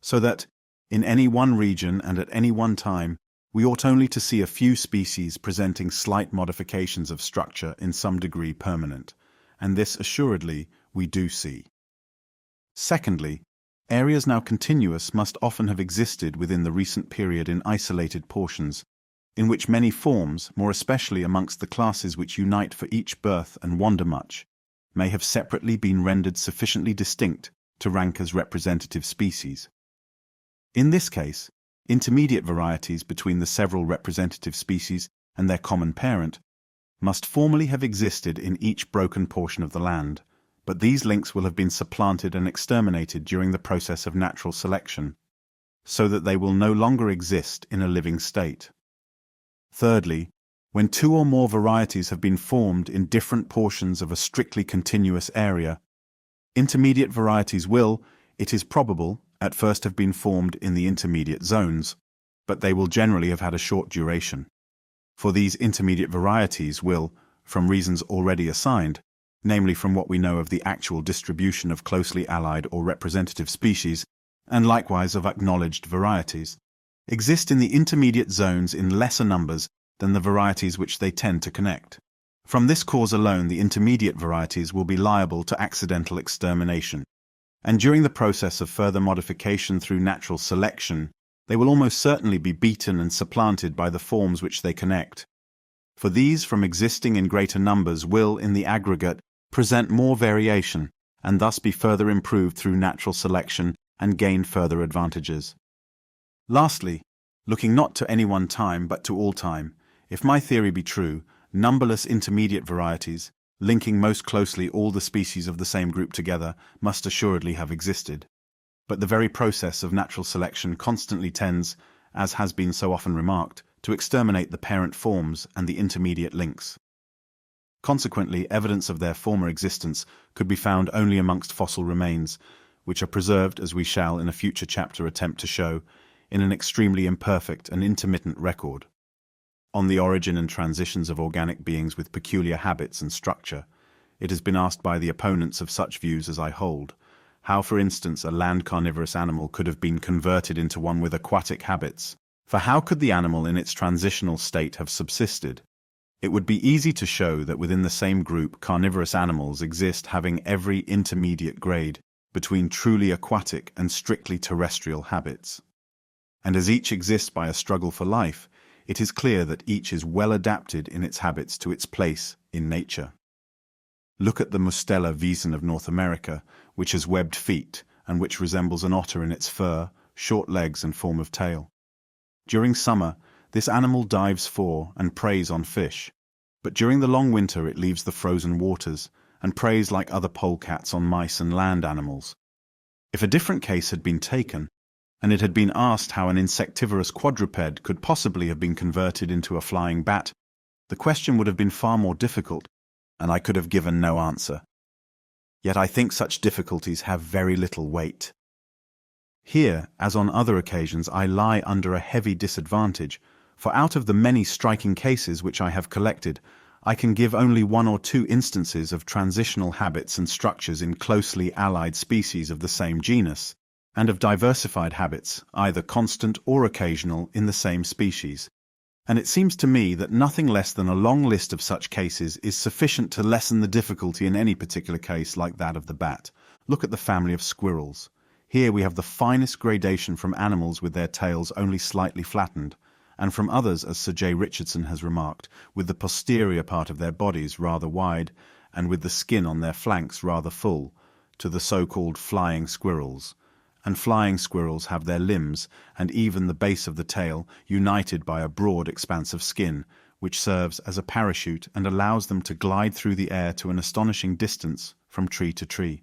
so that, in any one region and at any one time, we ought only to see a few species presenting slight modifications of structure in some degree permanent, and this assuredly we do see. Secondly, areas now continuous must often have existed within the recent period in isolated portions, in which many forms, more especially amongst the classes which unite for each birth and wander much, may have separately been rendered sufficiently distinct to rank as representative species. In this case, intermediate varieties between the several representative species and their common parent must formerly have existed in each broken portion of the land, but these links will have been supplanted and exterminated during the process of natural selection. so that they will no longer exist in a living state. Thirdly, when two or more varieties have been formed in different portions of a strictly continuous area, intermediate varieties will, it is probable, at first have been formed in the intermediate zones, but they will generally have had a short duration. For these intermediate varieties will, from reasons already assigned, namely from what we know of the actual distribution of closely allied or representative species, and likewise of acknowledged varieties, exist in the intermediate zones in lesser numbers than the varieties which they tend to connect. From this cause alone, the intermediate varieties will be liable to accidental extermination, and during the process of further modification through natural selection, they will almost certainly be beaten and supplanted by the forms which they connect. For these, from existing in greater numbers, will, in the aggregate, present more variation, and thus be further improved through natural selection and gain further advantages. Lastly, looking not to any one time but to all time, if my theory be true, numberless intermediate varieties, linking most closely all the species of the same group together, must assuredly have existed. But the very process of natural selection constantly tends, as has been so often remarked, to exterminate the parent forms and the intermediate links. Consequently, evidence of their former existence could be found only amongst fossil remains, which are preserved, as we shall in a future chapter attempt to show, in an extremely imperfect and intermittent record. On the origin and transitions of organic beings with peculiar habits and structure, it has been asked by the opponents of such views as I hold, how, for instance, a land carnivorous animal could have been converted into one with aquatic habits. For how could the animal in its transitional state have subsisted? It would be easy to show that within the same group carnivorous animals exist having every intermediate grade between truly aquatic and strictly terrestrial habits. And as each exists by a struggle for life, it is clear that each is well adapted in its habits to its place in nature. Look at the Mustela vison of North America, which has webbed feet and which resembles an otter in its fur, short legs and form of tail. During summer, this animal dives for and preys on fish, but during the long winter it leaves the frozen waters and preys like other polecats on mice and land animals. If a different case had been taken, and it had been asked how an insectivorous quadruped could possibly have been converted into a flying bat, the question would have been far more difficult, and I could have given no answer. Yet I think such difficulties have very little weight. Here, as on other occasions, I lie under a heavy disadvantage, for out of the many striking cases which I have collected, I can give only one or two instances of transitional habits and structures in closely allied species of the same genus, and of diversified habits, either constant or occasional, in the same species. And it seems to me that nothing less than a long list of such cases is sufficient to lessen the difficulty in any particular case like that of the bat. Look at the family of squirrels. Here we have the finest gradation from animals with their tails only slightly flattened, and from others, as Sir J. Richardson has remarked, with the posterior part of their bodies rather wide, and with the skin on their flanks rather full, to the so-called flying squirrels. And flying squirrels have their limbs, and even the base of the tail, united by a broad expanse of skin, which serves as a parachute and allows them to glide through the air to an astonishing distance from tree to tree.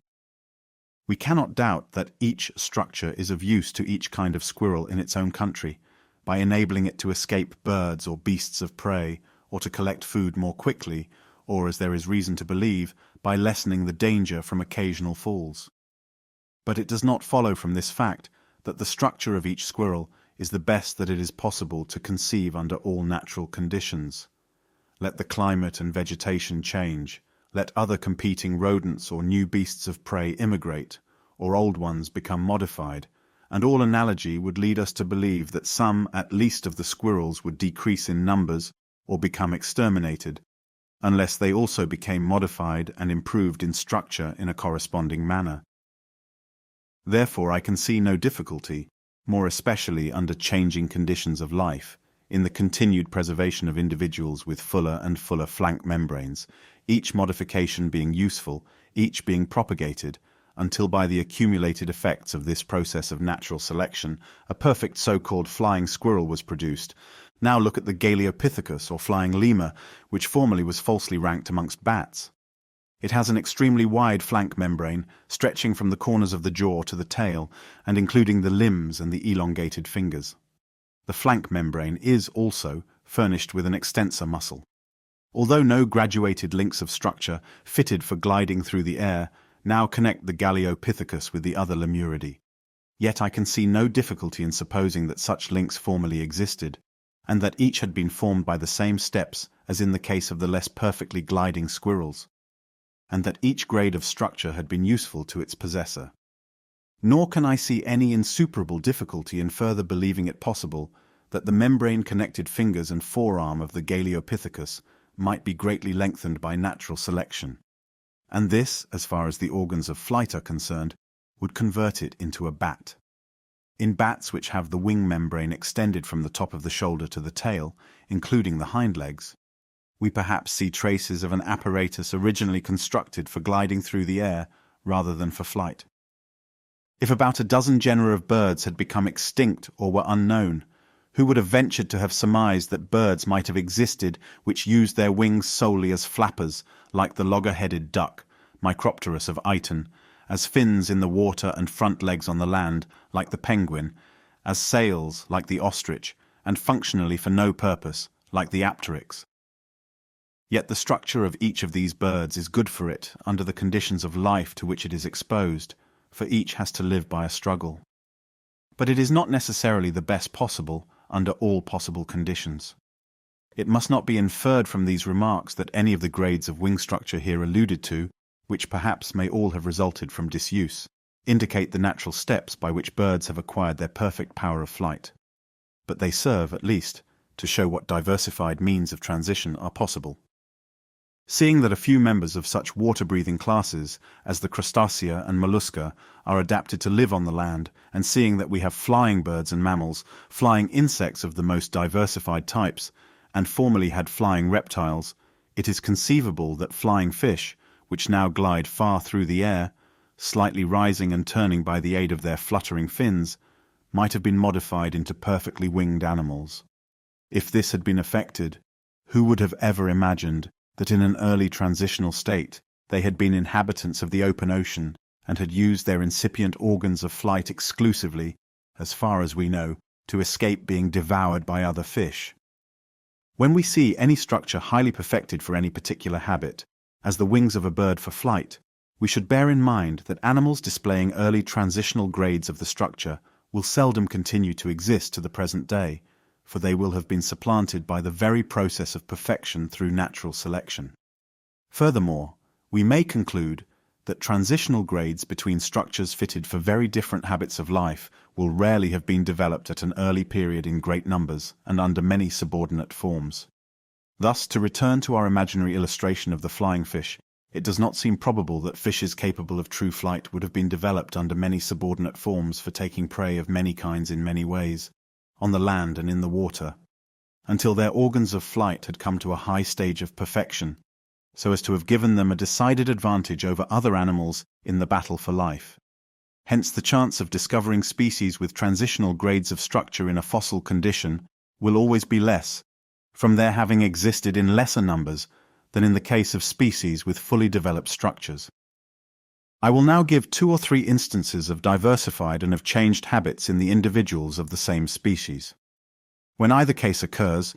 We cannot doubt that each structure is of use to each kind of squirrel in its own country, by enabling it to escape birds or beasts of prey, or to collect food more quickly, or, as there is reason to believe, by lessening the danger from occasional falls. But it does not follow from this fact that the structure of each squirrel is the best that it is possible to conceive under all natural conditions. Let the climate and vegetation change, let other competing rodents or new beasts of prey immigrate, or old ones become modified, and all analogy would lead us to believe that some at least of the squirrels would decrease in numbers or become exterminated, unless they also became modified and improved in structure in a corresponding manner. Therefore I can see no difficulty, more especially under changing conditions of life, in the continued preservation of individuals with fuller and fuller flank membranes, each modification being useful, each being propagated, until by the accumulated effects of this process of natural selection, a perfect so-called flying squirrel was produced. Now look at the Galeopithecus or flying lemur, which formerly was falsely ranked amongst bats. It has an extremely wide flank membrane, stretching from the corners of the jaw to the tail, and including the limbs and the elongated fingers. The flank membrane is also furnished with an extensor muscle. Although no graduated links of structure fitted for gliding through the air now connect the Galeopithecus with the other Lemuridae, yet I can see no difficulty in supposing that such links formerly existed, and that each had been formed by the same steps as in the case of the less perfectly gliding squirrels, and that each grade of structure had been useful to its possessor. Nor can I see any insuperable difficulty in further believing it possible that the membrane-connected fingers and forearm of the Galeopithecus might be greatly lengthened by natural selection, and this, as far as the organs of flight are concerned, would convert it into a bat. In bats which have the wing membrane extended from the top of the shoulder to the tail, including the hind legs, we perhaps see traces of an apparatus originally constructed for gliding through the air rather than for flight. If about a dozen genera of birds had become extinct or were unknown, who would have ventured to have surmised that birds might have existed which used their wings solely as flappers, like the logger-headed duck, Micropterus of Iton, as fins in the water and front legs on the land, like the penguin, as sails, like the ostrich, and functionally for no purpose, like the apteryx. Yet the structure of each of these birds is good for it under the conditions of life to which it is exposed, for each has to live by a struggle. But it is not necessarily the best possible under all possible conditions. It must not be inferred from these remarks that any of the grades of wing structure here alluded to, which perhaps may all have resulted from disuse, indicate the natural steps by which birds have acquired their perfect power of flight. But they serve, at least, to show what diversified means of transition are possible. Seeing that a few members of such water-breathing classes as the crustacea and mollusca are adapted to live on the land, and seeing that we have flying birds and mammals, flying insects of the most diversified types, and formerly had flying reptiles, it is conceivable that flying fish, which now glide far through the air, slightly rising and turning by the aid of their fluttering fins, might have been modified into perfectly winged animals. If this had been effected, who would have ever imagined that in an early transitional state they had been inhabitants of the open ocean and had used their incipient organs of flight exclusively, as far as we know, to escape being devoured by other fish? When we see any structure highly perfected for any particular habit, as the wings of a bird for flight, we should bear in mind that animals displaying early transitional grades of the structure will seldom continue to exist to the present day, for they will have been supplanted by the very process of perfection through natural selection. Furthermore, we may conclude that transitional grades between structures fitted for very different habits of life will rarely have been developed at an early period in great numbers and under many subordinate forms. Thus, to return to our imaginary illustration of the flying fish, it does not seem probable that fishes capable of true flight would have been developed under many subordinate forms for taking prey of many kinds in many ways, on the land and in the water, until their organs of flight had come to a high stage of perfection, so as to have given them a decided advantage over other animals in the battle for life. Hence the chance of discovering species with transitional grades of structure in a fossil condition will always be less, from their having existed in lesser numbers than in the case of species with fully developed structures. I will now give 2 or 3 instances of diversified and of changed habits in the individuals of the same species. When either case occurs,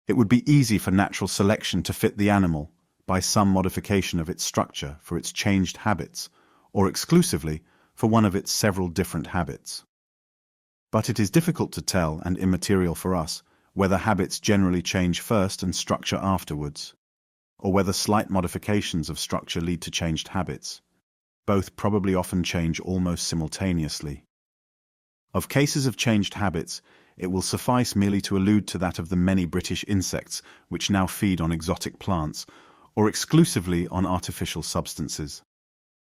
it would be easy for natural selection to fit the animal, by some modification of its structure, for its changed habits, or exclusively for one of its several different habits. But it is difficult to tell, and immaterial for us, whether habits generally change first and structure afterwards, or whether slight modifications of structure lead to changed habits. Both probably often change almost simultaneously. Of cases of changed habits, it will suffice merely to allude to that of the many British insects which now feed on exotic plants, or exclusively on artificial substances.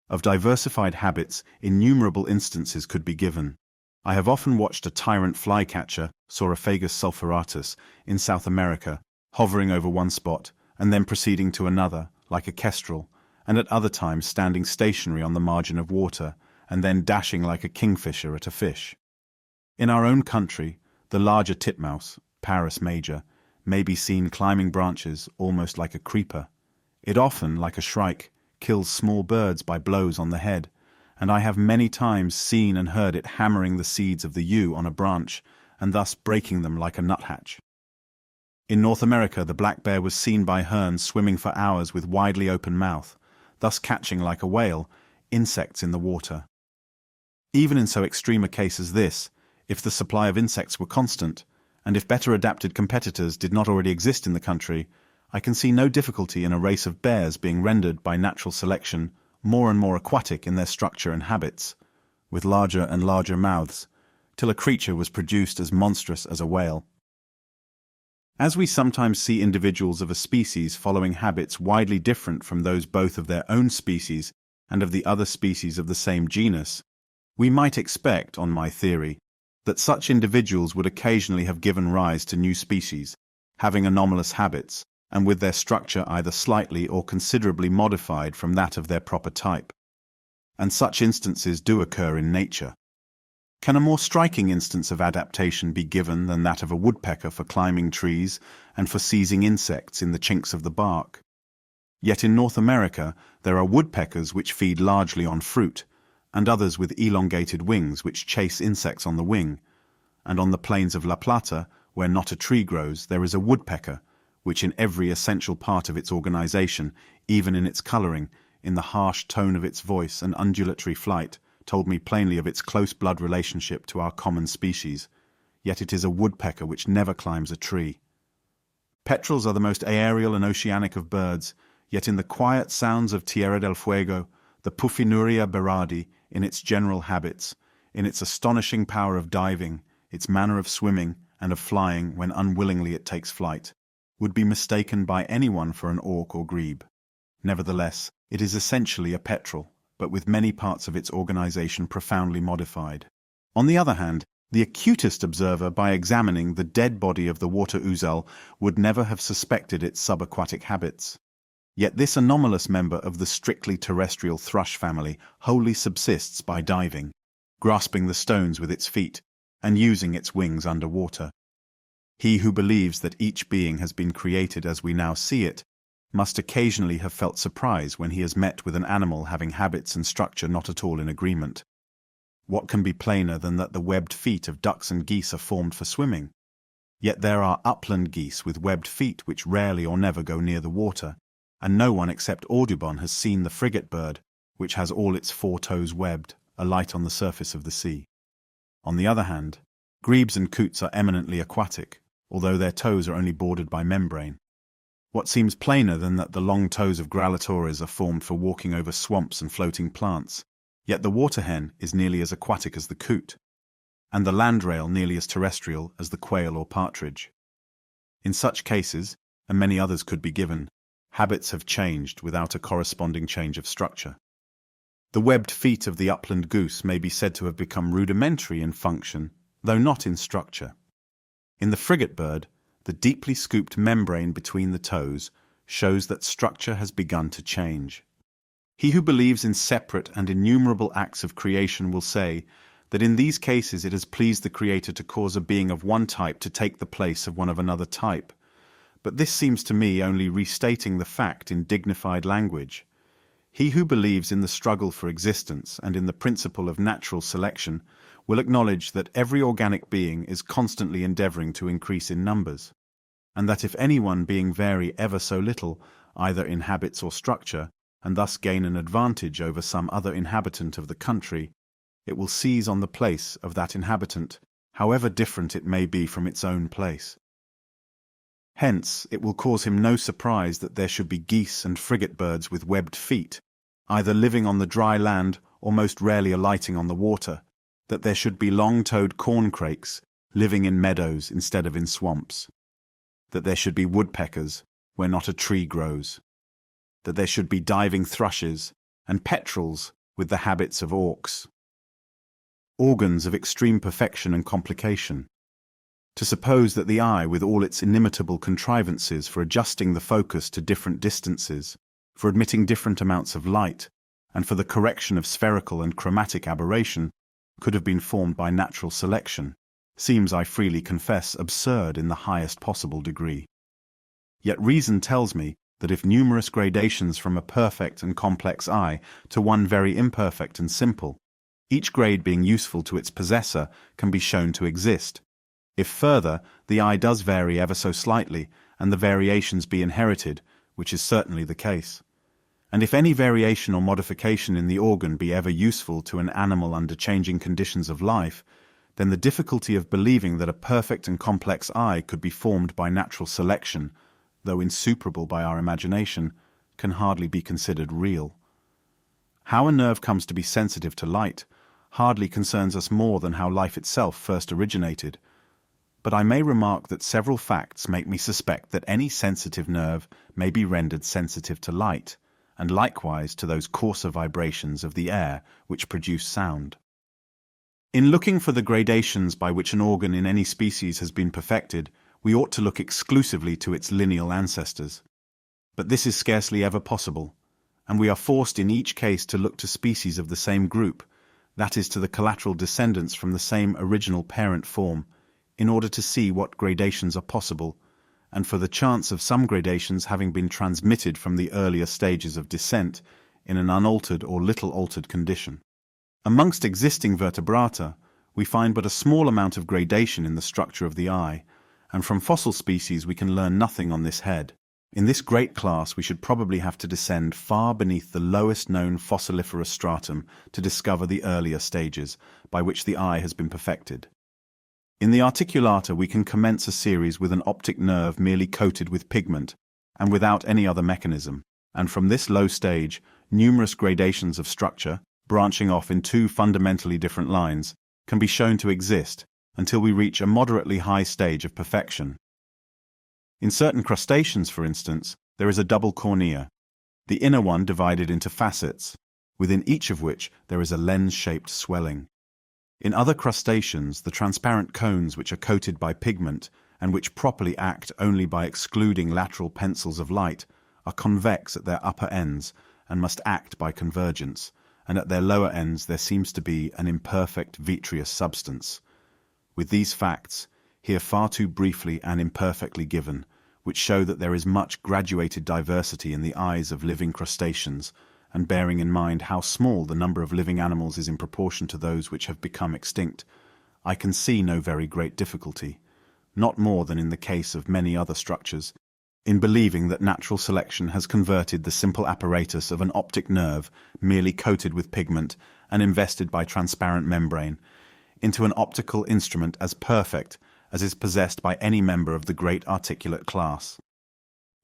Of diversified habits, innumerable instances could be given. I have often watched a tyrant flycatcher, Saurophagus sulphuratus, in South America, hovering over one spot and then proceeding to another, like a kestrel, and at other times standing stationary on the margin of water, and then dashing like a kingfisher at a fish. In our own country, the larger titmouse, Parus major, may be seen climbing branches almost like a creeper. It often, like a shrike, kills small birds by blows on the head, and I have many times seen and heard it hammering the seeds of the yew on a branch and thus breaking them like a nuthatch. In North America, the black bear was seen by Hearn swimming for hours with widely open mouth, thus catching, like a whale, insects in the water. Even in so extreme a case as this, if the supply of insects were constant, and if better adapted competitors did not already exist in the country, I can see no difficulty in a race of bears being rendered by natural selection more and more aquatic in their structure and habits, with larger and larger mouths, till a creature was produced as monstrous as a whale. As we sometimes see individuals of a species following habits widely different from those both of their own species and of the other species of the same genus, we might expect, on my theory, that such individuals would occasionally have given rise to new species, having anomalous habits, and with their structure either slightly or considerably modified from that of their proper type. And such instances do occur in nature. Can a more striking instance of adaptation be given than that of a woodpecker for climbing trees and for seizing insects in the chinks of the bark? Yet in North America there are woodpeckers which feed largely on fruit, and others with elongated wings which chase insects on the wing, and on the plains of La Plata, where not a tree grows, there is a woodpecker, which in every essential part of its organization, even in its coloring, in the harsh tone of its voice and undulatory flight, told me plainly of its close blood relationship to our common species, yet it is a woodpecker which never climbs a tree. Petrels are the most aerial and oceanic of birds, yet in the quiet sounds of Tierra del Fuego, the Puffinuria berardi, in its general habits, in its astonishing power of diving, its manner of swimming and of flying when unwillingly it takes flight, would be mistaken by anyone for an auk or grebe. Nevertheless, it is essentially a petrel, but with many parts of its organization profoundly modified. On the other hand, the acutest observer, by examining the dead body of the water ouzel, would never have suspected its subaquatic habits. Yet this anomalous member of the strictly terrestrial thrush family wholly subsists by diving, grasping the stones with its feet, and using its wings under water. He who believes that each being has been created as we now see it, must occasionally have felt surprise when he has met with an animal having habits and structure not at all in agreement. What can be plainer than that the webbed feet of ducks and geese are formed for swimming? Yet there are upland geese with webbed feet which rarely or never go near the water, and no one except Audubon has seen the frigate bird, which has all its 4 toes webbed, alight on the surface of the sea. On the other hand, grebes and coots are eminently aquatic, although their toes are only bordered by membrane. What seems plainer than that the long toes of grallatorers are formed for walking over swamps and floating plants, yet the water hen is nearly as aquatic as the coot, and the landrail nearly as terrestrial as the quail or partridge. In such cases, and many others could be given, habits have changed without a corresponding change of structure. The webbed feet of the upland goose may be said to have become rudimentary in function, though not in structure. In the frigate bird, the deeply scooped membrane between the toes shows that structure has begun to change. He who believes in separate and innumerable acts of creation will say that in these cases it has pleased the Creator to cause a being of one type to take the place of one of another type. But this seems to me only restating the fact in dignified language. He who believes in the struggle for existence and in the principle of natural selection will acknowledge that every organic being is constantly endeavoring to increase in numbers, and that if any one being vary ever so little, either in habits or structure, and thus gain an advantage over some other inhabitant of the country, it will seize on the place of that inhabitant, however different it may be from its own place. Hence, it will cause him no surprise that there should be geese and frigate birds with webbed feet, either living on the dry land or most rarely alighting on the water, that there should be long-toed corncrakes living in meadows instead of in swamps, that there should be woodpeckers where not a tree grows, that there should be diving thrushes and petrels with the habits of auks. Organs of extreme perfection and complication. To suppose that the eye, with all its inimitable contrivances for adjusting the focus to different distances, for admitting different amounts of light, and for the correction of spherical and chromatic aberration, could have been formed by natural selection, seems, I freely confess, absurd in the highest possible degree. Yet reason tells me that if numerous gradations from a perfect and complex eye to one very imperfect and simple, each grade being useful to its possessor, can be shown to exist. If further, the eye does vary ever so slightly, and the variations be inherited, which is certainly the case. And if any variation or modification in the organ be ever useful to an animal under changing conditions of life, then the difficulty of believing that a perfect and complex eye could be formed by natural selection, though insuperable by our imagination, can hardly be considered real. How a nerve comes to be sensitive to light hardly concerns us more than how life itself first originated, but I may remark that several facts make me suspect that any sensitive nerve may be rendered sensitive to light, and likewise to those coarser vibrations of the air which produce sound. In looking for the gradations by which an organ in any species has been perfected, we ought to look exclusively to its lineal ancestors. But this is scarcely ever possible, and we are forced in each case to look to species of the same group, that is, to the collateral descendants from the same original parent form, in order to see what gradations are possible, and for the chance of some gradations having been transmitted from the earlier stages of descent in an unaltered or little altered condition. Amongst existing vertebrata, we find but a small amount of gradation in the structure of the eye, and from fossil species we can learn nothing on this head. In this great class we should probably have to descend far beneath the lowest known fossiliferous stratum to discover the earlier stages by which the eye has been perfected. In the articulata we can commence a series with an optic nerve merely coated with pigment, and without any other mechanism, and from this low stage, numerous gradations of structure, branching off in two fundamentally different lines, can be shown to exist until we reach a moderately high stage of perfection. In certain crustaceans, for instance, there is a double cornea, the inner one divided into facets, within each of which there is a lens-shaped swelling. In other crustaceans, the transparent cones which are coated by pigment and which properly act only by excluding lateral pencils of light are convex at their upper ends and must act by convergence, and at their lower ends there seems to be an imperfect vitreous substance. With these facts, here far too briefly and imperfectly given, which show that there is much graduated diversity in the eyes of living crustaceans, and bearing in mind how small the number of living animals is in proportion to those which have become extinct, I can see no very great difficulty, not more than in the case of many other structures, in believing that natural selection has converted the simple apparatus of an optic nerve, merely coated with pigment and invested by transparent membrane, into an optical instrument as perfect as is possessed by any member of the great articulate class.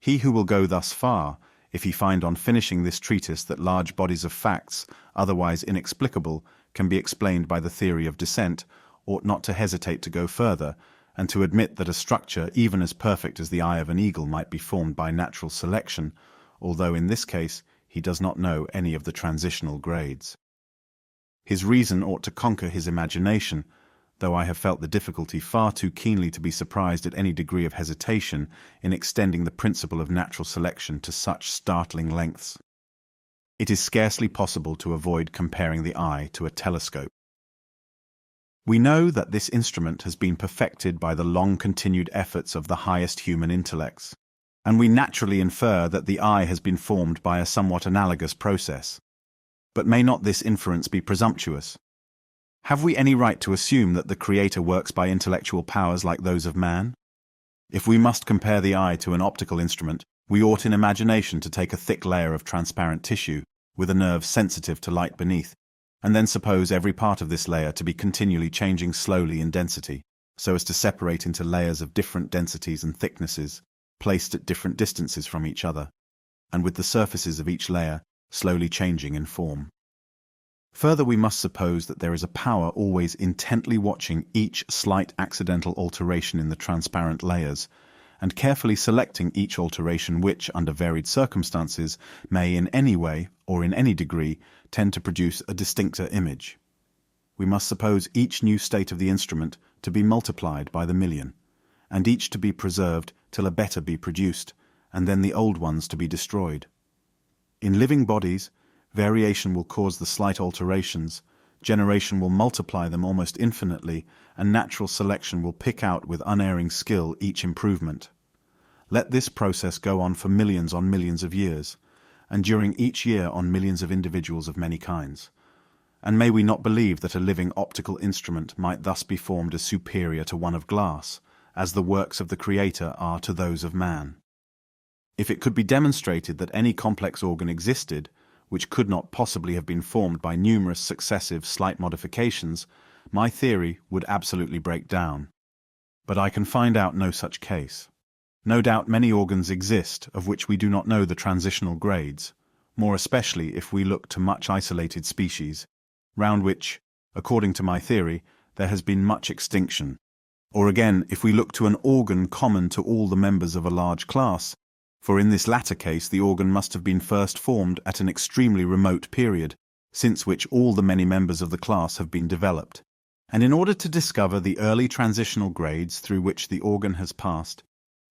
He who will go thus far, if he find on finishing this treatise that large bodies of facts, otherwise inexplicable, can be explained by the theory of descent, ought not to hesitate to go further, and to admit that a structure even as perfect as the eye of an eagle might be formed by natural selection, although in this case he does not know any of the transitional grades. His reason ought to conquer his imagination, though I have felt the difficulty far too keenly to be surprised at any degree of hesitation in extending the principle of natural selection to such startling lengths. It is scarcely possible to avoid comparing the eye to a telescope. We know that this instrument has been perfected by the long-continued efforts of the highest human intellects, and we naturally infer that the eye has been formed by a somewhat analogous process. But may not this inference be presumptuous? Have we any right to assume that the Creator works by intellectual powers like those of man? If we must compare the eye to an optical instrument, we ought in imagination to take a thick layer of transparent tissue, with a nerve sensitive to light beneath, and then suppose every part of this layer to be continually changing slowly in density, so as to separate into layers of different densities and thicknesses, placed at different distances from each other, and with the surfaces of each layer slowly changing in form. Further, we must suppose that there is a power always intently watching each slight accidental alteration in the transparent layers, and carefully selecting each alteration which, under varied circumstances, may in any way, or in any degree, tend to produce a distincter image. We must suppose each new state of the instrument to be multiplied by the million, and each to be preserved till a better be produced, and then the old ones to be destroyed. In living bodies, variation will cause the slight alterations, generation will multiply them almost infinitely, and natural selection will pick out with unerring skill each improvement. Let this process go on for millions on millions of years, and during each year on millions of individuals of many kinds. And may we not believe that a living optical instrument might thus be formed as superior to one of glass, as the works of the Creator are to those of man. If it could be demonstrated that any complex organ existed, which could not possibly have been formed by numerous successive slight modifications, my theory would absolutely break down. But I can find out no such case. No doubt many organs exist of which we do not know the transitional grades, more especially if we look to much isolated species, round which, according to my theory, there has been much extinction. Or again, if we look to an organ common to all the members of a large class, for in this latter case the organ must have been first formed at an extremely remote period, since which all the many members of the class have been developed. And in order to discover the early transitional grades through which the organ has passed,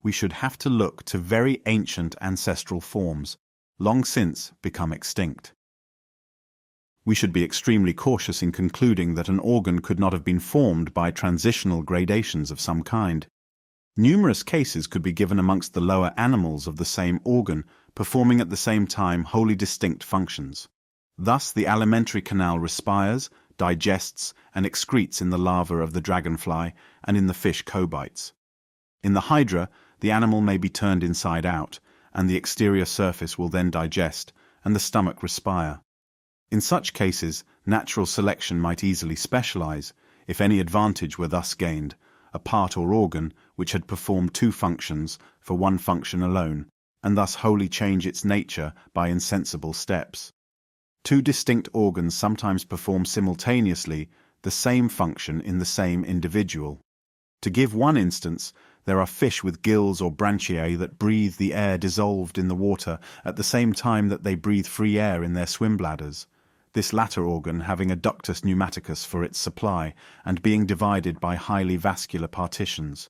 we should have to look to very ancient ancestral forms, long since become extinct. We should be extremely cautious in concluding that an organ could not have been formed by transitional gradations of some kind. Numerous cases could be given amongst the lower animals of the same organ, performing at the same time wholly distinct functions. Thus the alimentary canal respires, digests, and excretes in the larva of the dragonfly and in the fish cobites. In the hydra, the animal may be turned inside out, and the exterior surface will then digest, and the stomach respire. In such cases, natural selection might easily specialize, if any advantage were thus gained, a part or organ which had performed two functions for one function alone, and thus wholly change its nature by insensible steps. Two distinct organs sometimes perform simultaneously the same function in the same individual. To give one instance, there are fish with gills or branchiae that breathe the air dissolved in the water at the same time that they breathe free air in their swim bladders, this latter organ having a ductus pneumaticus for its supply and being divided by highly vascular partitions.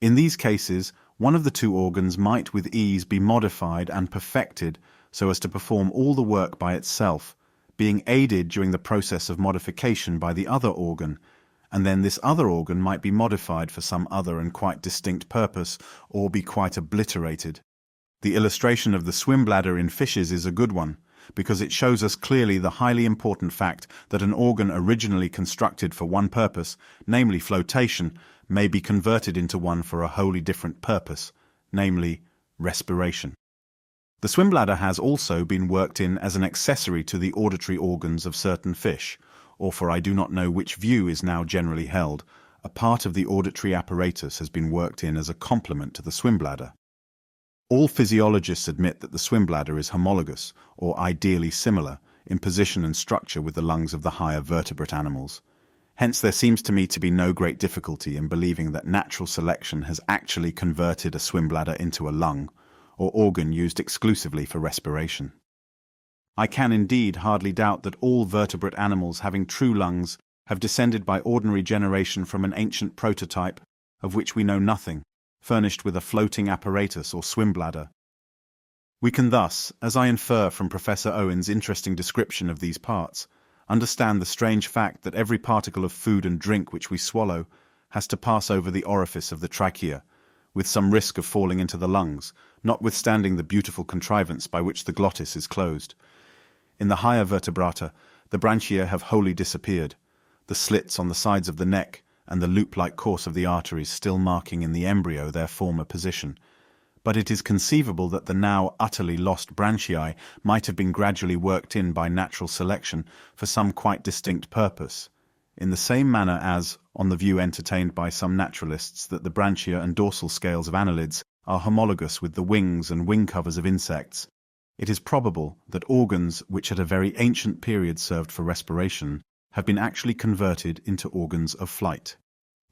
In these cases, one of the two organs might with ease be modified and perfected so as to perform all the work by itself, being aided during the process of modification by the other organ, and then this other organ might be modified for some other and quite distinct purpose, or be quite obliterated. The illustration of the swim bladder in fishes is a good one, because it shows us clearly the highly important fact that an organ originally constructed for one purpose, namely flotation, may be converted into one for a wholly different purpose, namely respiration. The swim bladder has also been worked in as an accessory to the auditory organs of certain fish, or for I do not know which view is now generally held, a part of the auditory apparatus has been worked in as a complement to the swim bladder. All physiologists admit that the swim bladder is homologous, or ideally similar, in position and structure with the lungs of the higher vertebrate animals. Hence there seems to me to be no great difficulty in believing that natural selection has actually converted a swim bladder into a lung, or organ used exclusively for respiration. I can indeed hardly doubt that all vertebrate animals having true lungs have descended by ordinary generation from an ancient prototype, of which we know nothing, furnished with a floating apparatus or swim bladder. We can thus, as I infer from Professor Owen's interesting description of these parts, understand the strange fact that every particle of food and drink which we swallow has to pass over the orifice of the trachea, with some risk of falling into the lungs, notwithstanding the beautiful contrivance by which the glottis is closed. In the higher vertebrata, the branchia have wholly disappeared, the slits on the sides of the neck and the loop-like course of the arteries still marking in the embryo their former position. But it is conceivable that the now utterly lost branchiae might have been gradually worked in by natural selection for some quite distinct purpose, in the same manner as, on the view entertained by some naturalists that the branchia and dorsal scales of annelids are homologous with the wings and wing covers of insects, it is probable that organs which at a very ancient period served for respiration have been actually converted into organs of flight.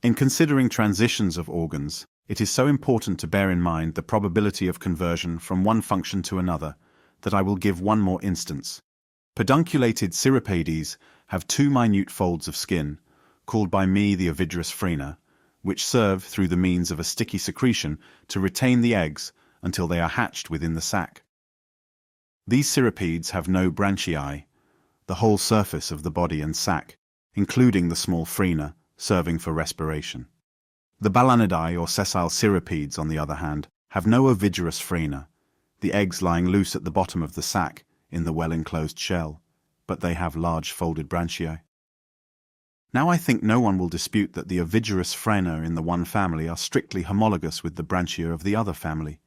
In considering transitions of organs, it is so important to bear in mind the probability of conversion from one function to another that I will give one more instance. Pedunculated cirripades have two minute folds of skin, called by me the ovigerous frena, which serve, through the means of a sticky secretion, to retain the eggs until they are hatched within the sac. These cirripeds have no branchiae, the whole surface of the body and sac, including the small frena, serving for respiration. The balanidae or sessile cirripeds, on the other hand, have no ovigerous frena, the eggs lying loose at the bottom of the sac in the well-enclosed shell, but they have large folded branchiae. Now I think no one will dispute that the ovigerous frena in the one family are strictly homologous with the branchia of the other family.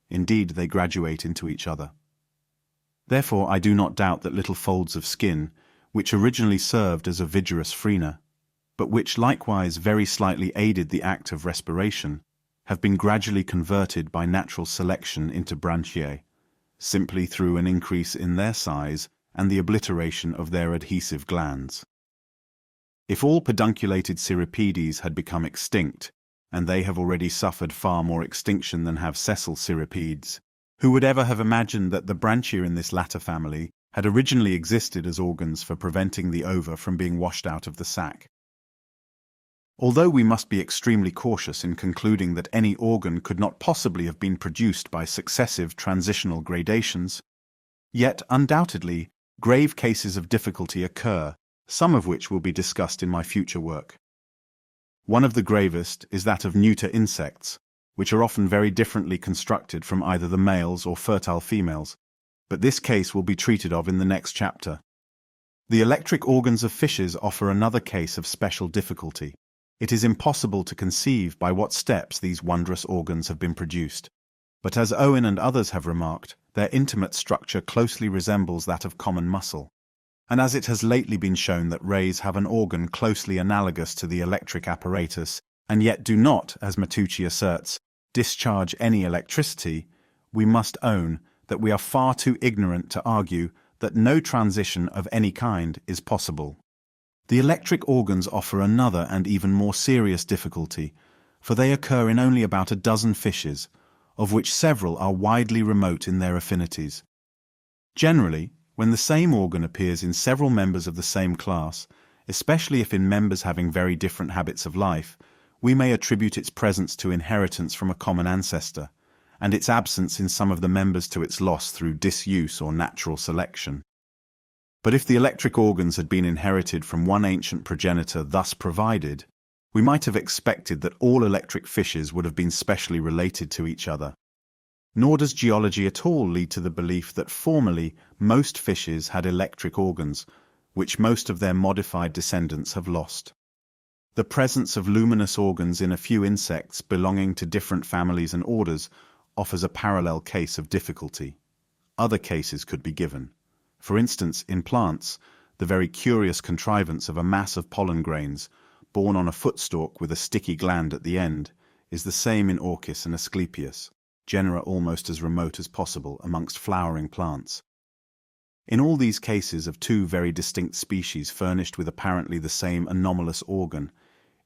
Indeed, they graduate into each other. Therefore, I do not doubt that little folds of skin, which originally served as ovigerous frena, but which likewise very slightly aided the act of respiration, have been gradually converted by natural selection into branchiae, simply through an increase in their size and the obliteration of their adhesive glands. If all pedunculated cirripedes had become extinct, and they have already suffered far more extinction than have sessile cirripedes, who would ever have imagined that the branchia in this latter family had originally existed as organs for preventing the ova from being washed out of the sac? Although we must be extremely cautious in concluding that any organ could not possibly have been produced by successive transitional gradations, yet undoubtedly grave cases of difficulty occur, some of which will be discussed in my future work. One of the gravest is that of neuter insects, which are often very differently constructed from either the males or fertile females, but this case will be treated of in the next chapter. The electric organs of fishes offer another case of special difficulty. It is impossible to conceive by what steps these wondrous organs have been produced, but as Owen and others have remarked, their intimate structure closely resembles that of common muscle. And as it has lately been shown that rays have an organ closely analogous to the electric apparatus, and yet do not, as Matteucci asserts, discharge any electricity, we must own that we are far too ignorant to argue that no transition of any kind is possible. The electric organs offer another and even more serious difficulty, for they occur in only about a dozen fishes, of which several are widely remote in their affinities. Generally, when the same organ appears in several members of the same class, especially if in members having very different habits of life, we may attribute its presence to inheritance from a common ancestor, and its absence in some of the members to its loss through disuse or natural selection. But if the electric organs had been inherited from one ancient progenitor thus provided, we might have expected that all electric fishes would have been specially related to each other. Nor does geology at all lead to the belief that formerly most fishes had electric organs, which most of their modified descendants have lost. The presence of luminous organs in a few insects belonging to different families and orders offers a parallel case of difficulty. Other cases could be given. For instance, in plants, the very curious contrivance of a mass of pollen grains, borne on a footstalk with a sticky gland at the end, is the same in Orchis and Asclepias, genera almost as remote as possible amongst flowering plants. In all these cases of two very distinct species furnished with apparently the same anomalous organ,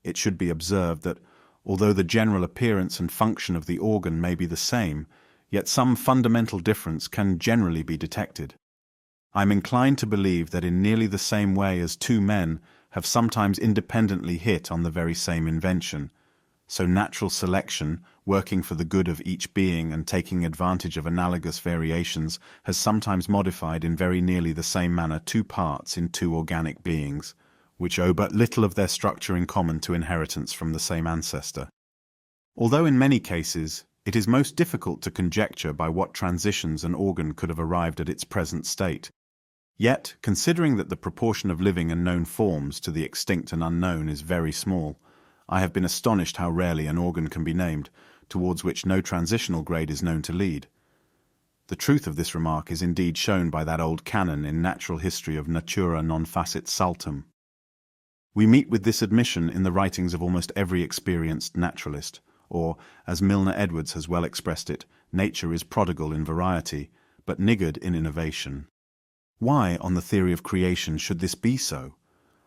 it should be observed that, although the general appearance and function of the organ may be the same, yet some fundamental difference can generally be detected. I am inclined to believe that in nearly the same way as two men have sometimes independently hit on the very same invention, so natural selection, working for the good of each being and taking advantage of analogous variations, has sometimes modified in very nearly the same manner two parts in two organic beings, which owe but little of their structure in common to inheritance from the same ancestor. Although in many cases it is most difficult to conjecture by what transitions an organ could have arrived at its present state, yet, considering that the proportion of living and known forms to the extinct and unknown is very small, I have been astonished how rarely an organ can be named, towards which no transitional grade is known to lead. The truth of this remark is indeed shown by that old canon in natural history of natura non facit saltum. We meet with this admission in the writings of almost every experienced naturalist, or, as Milner Edwards has well expressed it, nature is prodigal in variety, but niggard in innovation. Why, on the theory of creation, should this be so?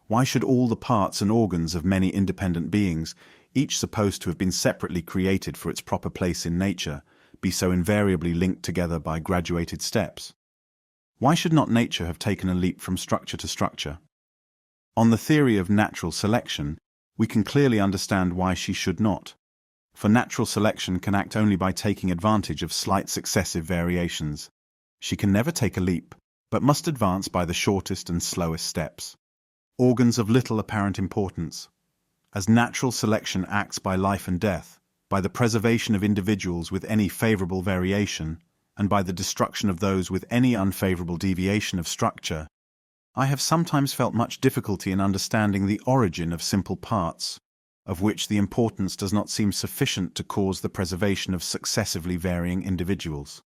Why should all the parts and organs of many independent beings, each supposed to have been separately created for its proper place in nature, be so invariably linked together by graduated steps? Why should not nature have taken a leap from structure to structure? On the theory of natural selection, we can clearly understand why she should not. For natural selection can act only by taking advantage of slight successive variations. She can never take a leap, but must advance by the shortest and slowest steps. Organs of little apparent importance. As natural selection acts by life and death, by the preservation of individuals with any favorable variation, and by the destruction of those with any unfavorable deviation of structure, I have sometimes felt much difficulty in understanding the origin of simple parts, of which the importance does not seem sufficient to cause the preservation of successively varying individuals.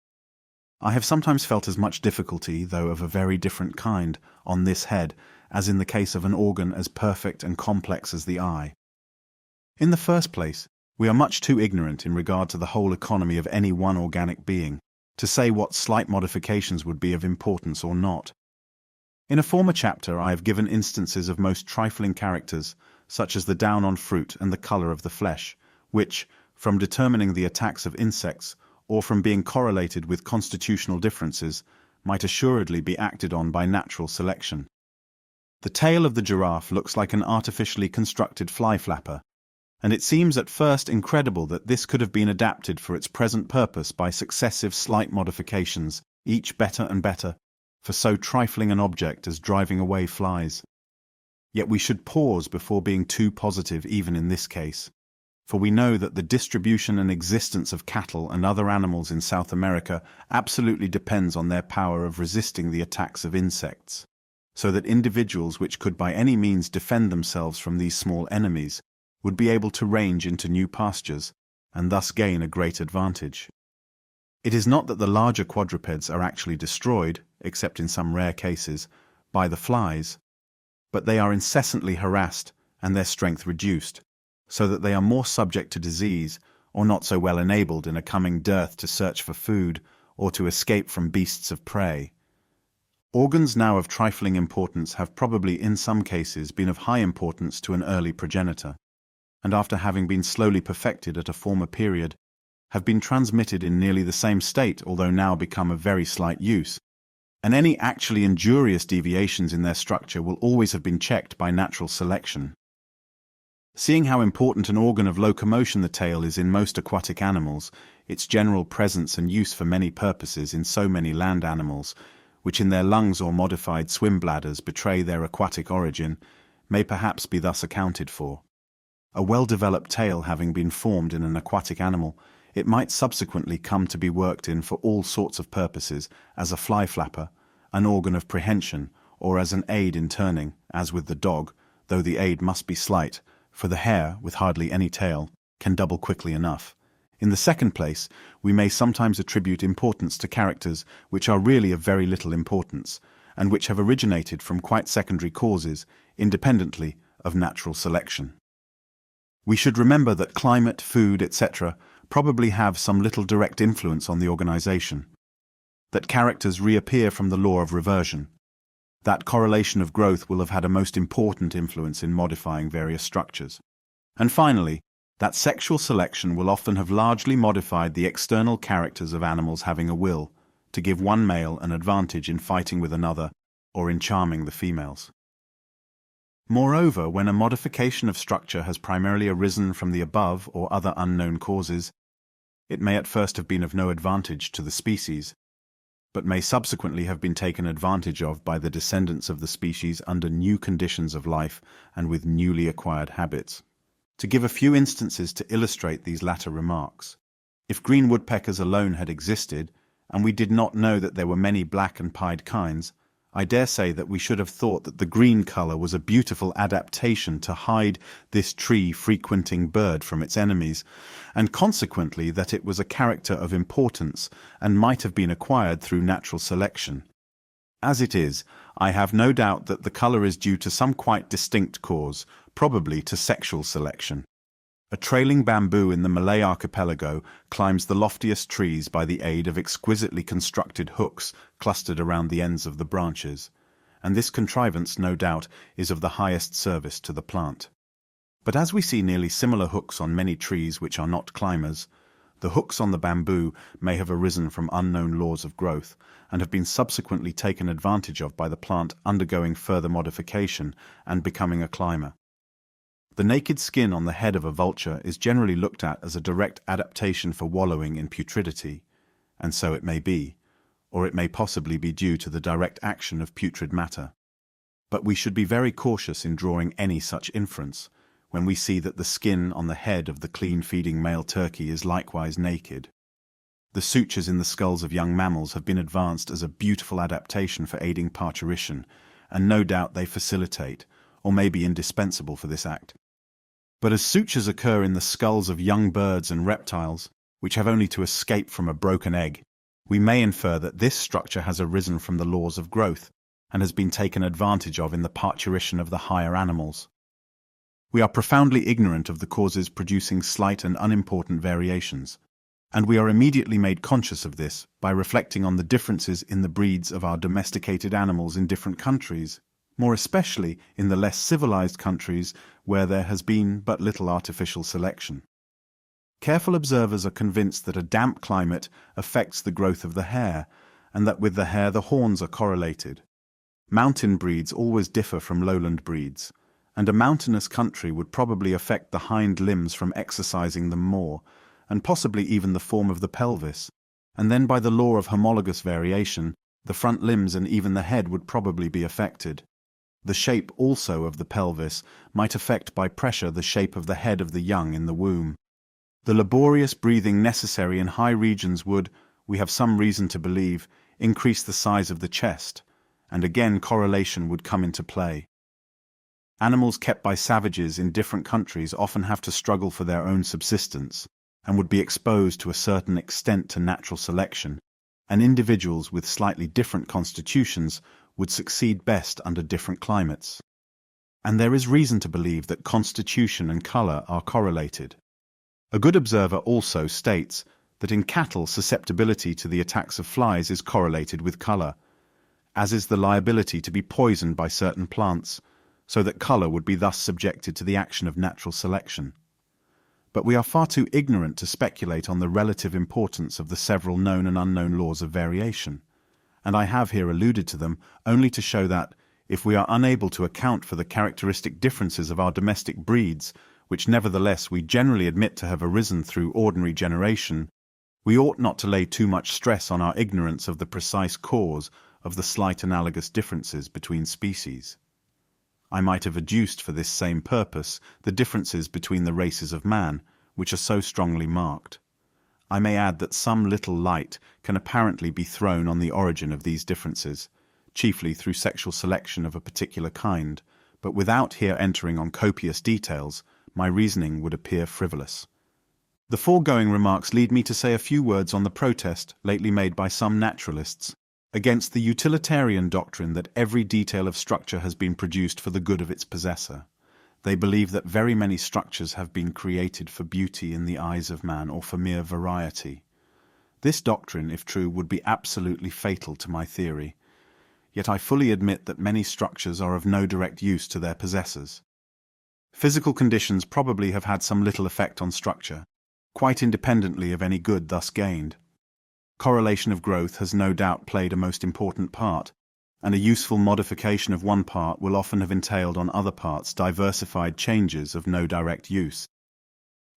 I have sometimes felt as much difficulty, though of a very different kind, on this head, as in the case of an organ as perfect and complex as the eye. In the first place, we are much too ignorant in regard to the whole economy of any one organic being, to say what slight modifications would be of importance or not. In a former chapter I have given instances of most trifling characters, such as the down on fruit and the colour of the flesh, which, from determining the attacks of insects, or from being correlated with constitutional differences, might assuredly be acted on by natural selection. The tail of the giraffe looks like an artificially constructed fly flapper, and it seems at first incredible that this could have been adapted for its present purpose by successive slight modifications, each better and better, for so trifling an object as driving away flies. Yet we should pause before being too positive even in this case, for we know that the distribution and existence of cattle and other animals in South America absolutely depends on their power of resisting the attacks of insects, so that individuals which could by any means defend themselves from these small enemies would be able to range into new pastures, and thus gain a great advantage. It is not that the larger quadrupeds are actually destroyed, except in some rare cases, by the flies, but they are incessantly harassed and their strength reduced, so that they are more subject to disease, or not so well enabled in a coming dearth to search for food, or to escape from beasts of prey. Organs now of trifling importance have probably in some cases been of high importance to an early progenitor, and after having been slowly perfected at a former period, have been transmitted in nearly the same state, although now become of very slight use, and any actually injurious deviations in their structure will always have been checked by natural selection. Seeing how important an organ of locomotion the tail is in most aquatic animals, its general presence and use for many purposes in so many land animals, which in their lungs or modified swim bladders betray their aquatic origin, may perhaps be thus accounted for. A well-developed tail having been formed in an aquatic animal, it might subsequently come to be worked in for all sorts of purposes, as a fly flapper, an organ of prehension, or as an aid in turning, as with the dog, though the aid must be slight, for the hare, with hardly any tail, can double quickly enough. In the second place, we may sometimes attribute importance to characters which are really of very little importance, and which have originated from quite secondary causes, independently of natural selection. We should remember that climate, food, etc. probably have some little direct influence on the organization, that characters reappear from the law of reversion, that correlation of growth will have had a most important influence in modifying various structures, and finally, that sexual selection will often have largely modified the external characters of animals having a will, to give one male an advantage in fighting with another or in charming the females. Moreover, when a modification of structure has primarily arisen from the above or other unknown causes, it may at first have been of no advantage to the species, but may subsequently have been taken advantage of by the descendants of the species under new conditions of life and with newly acquired habits. To give a few instances to illustrate these latter remarks, if green woodpeckers alone had existed, and we did not know that there were many black and pied kinds, I dare say that we should have thought that the green colour was a beautiful adaptation to hide this tree-frequenting bird from its enemies, and consequently that it was a character of importance and might have been acquired through natural selection. As it is, I have no doubt that the colour is due to some quite distinct cause, probably to sexual selection. A trailing bamboo in the Malay archipelago climbs the loftiest trees by the aid of exquisitely constructed hooks clustered around the ends of the branches, and this contrivance, no doubt, is of the highest service to the plant. But as we see nearly similar hooks on many trees which are not climbers, the hooks on the bamboo may have arisen from unknown laws of growth, and have been subsequently taken advantage of by the plant undergoing further modification and becoming a climber. The naked skin on the head of a vulture is generally looked at as a direct adaptation for wallowing in putridity, and so it may be, or it may possibly be due to the direct action of putrid matter. But we should be very cautious in drawing any such inference, when we see that the skin on the head of the clean-feeding male turkey is likewise naked. The sutures in the skulls of young mammals have been advanced as a beautiful adaptation for aiding parturition, and no doubt they facilitate, or may be indispensable for this act. But as sutures occur in the skulls of young birds and reptiles, which have only to escape from a broken egg, we may infer that this structure has arisen from the laws of growth, and has been taken advantage of in the parturition of the higher animals. We are profoundly ignorant of the causes producing slight and unimportant variations, and we are immediately made conscious of this by reflecting on the differences in the breeds of our domesticated animals in different countries, more especially in the less civilized countries where there has been but little artificial selection. Careful observers are convinced that a damp climate affects the growth of the hair, and that with the hair the horns are correlated. Mountain breeds always differ from lowland breeds, and a mountainous country would probably affect the hind limbs from exercising them more, and possibly even the form of the pelvis, and then by the law of homologous variation, the front limbs and even the head would probably be affected. The shape also of the pelvis might affect by pressure the shape of the head of the young in the womb. The laborious breathing necessary in high regions would, we have some reason to believe, increase the size of the chest, and again correlation would come into play. Animals kept by savages in different countries often have to struggle for their own subsistence, and would be exposed to a certain extent to natural selection, and individuals with slightly different constitutions would succeed best under different climates. And there is reason to believe that constitution and color are correlated. A good observer also states that in cattle susceptibility to the attacks of flies is correlated with color, as is the liability to be poisoned by certain plants, so that color would be thus subjected to the action of natural selection. But we are far too ignorant to speculate on the relative importance of the several known and unknown laws of variation, and I have here alluded to them only to show that, if we are unable to account for the characteristic differences of our domestic breeds, which nevertheless we generally admit to have arisen through ordinary generation, we ought not to lay too much stress on our ignorance of the precise cause of the slight analogous differences between species. I might have adduced for this same purpose the differences between the races of man, which are so strongly marked. I may add that some little light can apparently be thrown on the origin of these differences, chiefly through sexual selection of a particular kind, but without here entering on copious details, my reasoning would appear frivolous. The foregoing remarks lead me to say a few words on the protest lately made by some naturalists against the utilitarian doctrine that every detail of structure has been produced for the good of its possessor. They believe that very many structures have been created for beauty in the eyes of man or for mere variety. This doctrine, if true, would be absolutely fatal to my theory. Yet I fully admit that many structures are of no direct use to their possessors. Physical conditions probably have had some little effect on structure, quite independently of any good thus gained. Correlation of growth has no doubt played a most important part, and a useful modification of one part will often have entailed on other parts diversified changes of no direct use.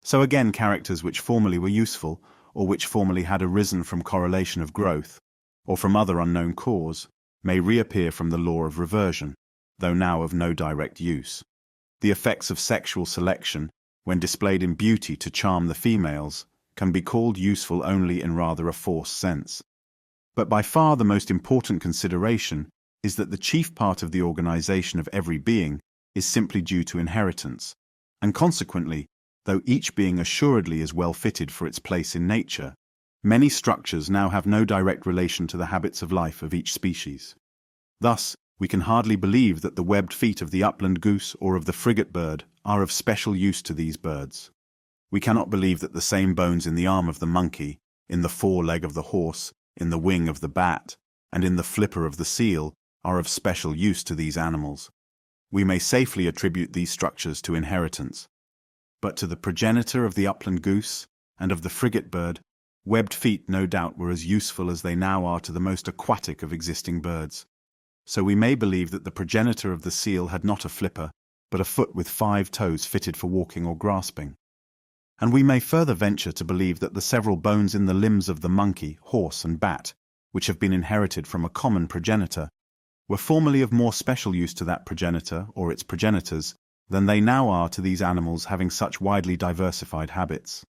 So again, characters which formerly were useful, or which formerly had arisen from correlation of growth, or from other unknown cause, may reappear from the law of reversion, though now of no direct use. The effects of sexual selection, when displayed in beauty to charm the females, can be called useful only in rather a forced sense. But by far the most important consideration is that the chief part of the organization of every being is simply due to inheritance, and consequently, though each being assuredly is well fitted for its place in nature, many structures now have no direct relation to the habits of life of each species. Thus, we can hardly believe that the webbed feet of the upland goose or of the frigate bird are of special use to these birds. We cannot believe that the same bones in the arm of the monkey, in the foreleg of the horse, in the wing of the bat, and in the flipper of the seal are of special use to these animals. We may safely attribute these structures to inheritance. But to the progenitor of the upland goose and of the frigate bird, webbed feet no doubt were as useful as they now are to the most aquatic of existing birds. So we may believe that the progenitor of the seal had not a flipper, but a foot with 5 toes fitted for walking or grasping. And we may further venture to believe that the several bones in the limbs of the monkey, horse, and bat, which have been inherited from a common progenitor, were formerly of more special use to that progenitor or its progenitors than they now are to these animals having such widely diversified habits.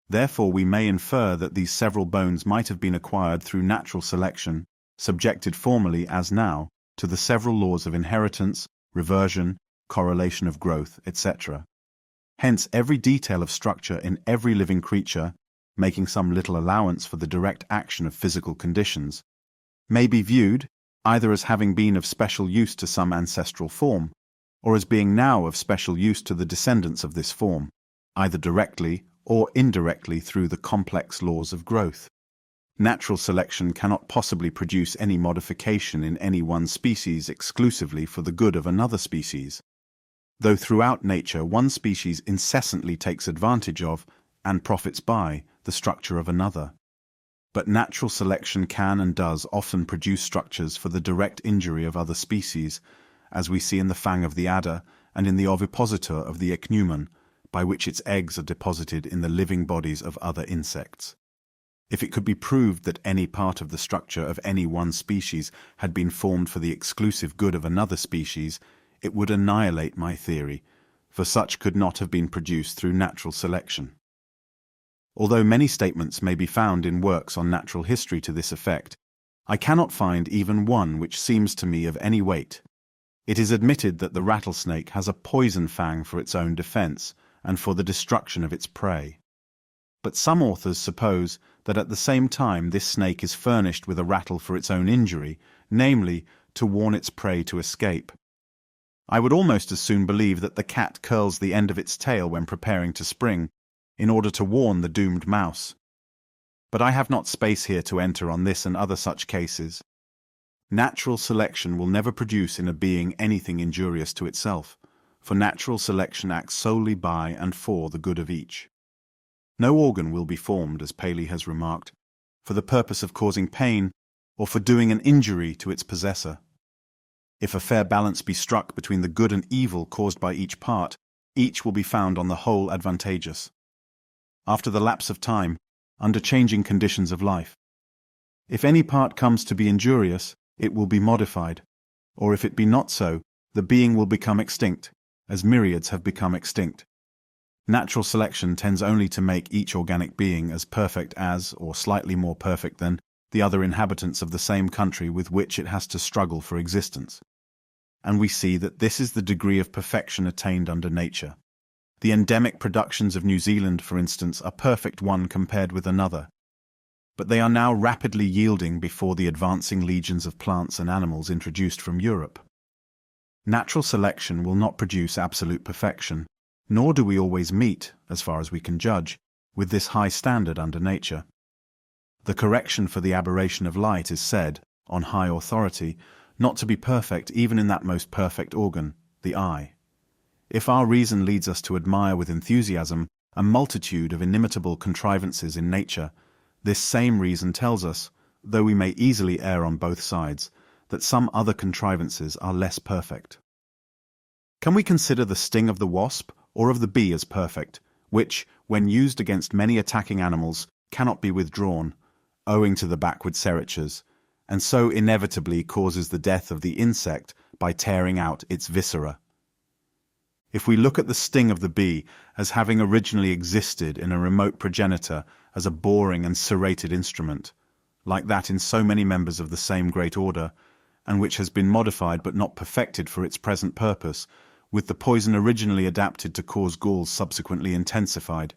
Therefore, we may infer that these several bones might have been acquired through natural selection, subjected formerly, as now, to the several laws of inheritance, reversion, correlation of growth, etc. Hence, every detail of structure in every living creature, making some little allowance for the direct action of physical conditions, may be viewed either as having been of special use to some ancestral form, or as being now of special use to the descendants of this form, either directly or indirectly through the complex laws of growth. Natural selection cannot possibly produce any modification in any one species exclusively for the good of another species, though throughout nature one species incessantly takes advantage of, and profits by, the structure of another. But natural selection can and does often produce structures for the direct injury of other species, as we see in the fang of the adder and in the ovipositor of the ichneumon, by which its eggs are deposited in the living bodies of other insects. If it could be proved that any part of the structure of any one species had been formed for the exclusive good of another species, it would annihilate my theory, for such could not have been produced through natural selection. Although many statements may be found in works on natural history to this effect, I cannot find even one which seems to me of any weight. It is admitted that the rattlesnake has a poison fang for its own defense and for the destruction of its prey. But some authors suppose that at the same time this snake is furnished with a rattle for its own injury, namely, to warn its prey to escape. I would almost as soon believe that the cat curls the end of its tail when preparing to spring, in order to warn the doomed mouse. But I have not space here to enter on this and other such cases. Natural selection will never produce in a being anything injurious to itself, for natural selection acts solely by and for the good of each. No organ will be formed, as Paley has remarked, for the purpose of causing pain or for doing an injury to its possessor. If a fair balance be struck between the good and evil caused by each part, each will be found on the whole advantageous. After the lapse of time, under changing conditions of life, if any part comes to be injurious, it will be modified, or if it be not so, the being will become extinct, as myriads have become extinct. Natural selection tends only to make each organic being as perfect as, or slightly more perfect than, the other inhabitants of the same country with which it has to struggle for existence. And we see that this is the degree of perfection attained under nature. The endemic productions of New Zealand, for instance, are perfect one compared with another. But they are now rapidly yielding before the advancing legions of plants and animals introduced from Europe. Natural selection will not produce absolute perfection, nor do we always meet, as far as we can judge, with this high standard under nature. The correction for the aberration of light is said, on high authority, not to be perfect even in that most perfect organ, the eye. If our reason leads us to admire with enthusiasm a multitude of inimitable contrivances in nature, this same reason tells us, though we may easily err on both sides, that some other contrivances are less perfect. Can we consider the sting of the wasp or of the bee as perfect, which, when used against many attacking animals, cannot be withdrawn, owing to the backward serratures, and so inevitably causes the death of the insect by tearing out its viscera? If we look at the sting of the bee as having originally existed in a remote progenitor as a boring and serrated instrument, like that in so many members of the same great order, and which has been modified but not perfected for its present purpose, with the poison originally adapted to cause galls subsequently intensified,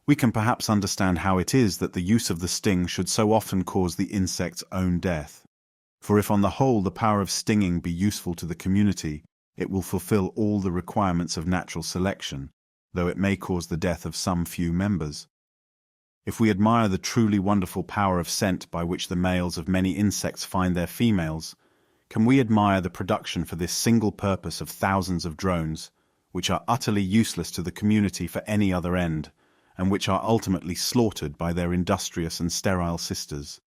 we can perhaps understand how it is that the use of the sting should so often cause the insect's own death. For if on the whole the power of stinging be useful to the community, it will fulfill all the requirements of natural selection, though it may cause the death of some few members. If we admire the truly wonderful power of scent by which the males of many insects find their females, can we admire the production for this single purpose of thousands of drones, which are utterly useless to the community for any other end, and which are ultimately slaughtered by their industrious and sterile sisters?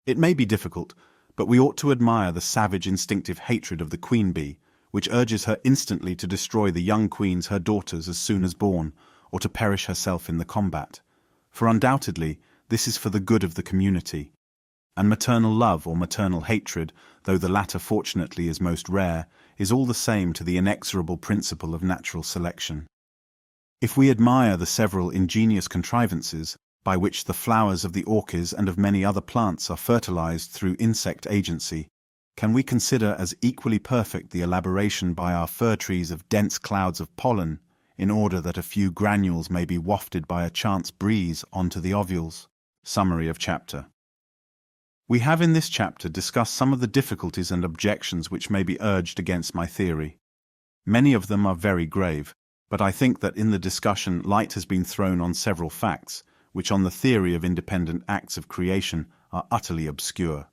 It may be difficult, but we ought to admire the savage instinctive hatred of the queen bee, which urges her instantly to destroy the young queens her daughters as soon as born, or to perish herself in the combat. For undoubtedly this is for the good of the community. And maternal love or maternal hatred, though the latter fortunately is most rare, is all the same to the inexorable principle of natural selection. If we admire the several ingenious contrivances by which the flowers of the orchids and of many other plants are fertilized through insect agency, can we consider as equally perfect the elaboration by our fir trees of dense clouds of pollen, in order that a few granules may be wafted by a chance breeze onto the ovules? Summary of chapter. We have in this chapter discussed some of the difficulties and objections which may be urged against my theory. Many of them are very grave, but I think that in the discussion light has been thrown on several facts, which on the theory of independent acts of creation are utterly obscure.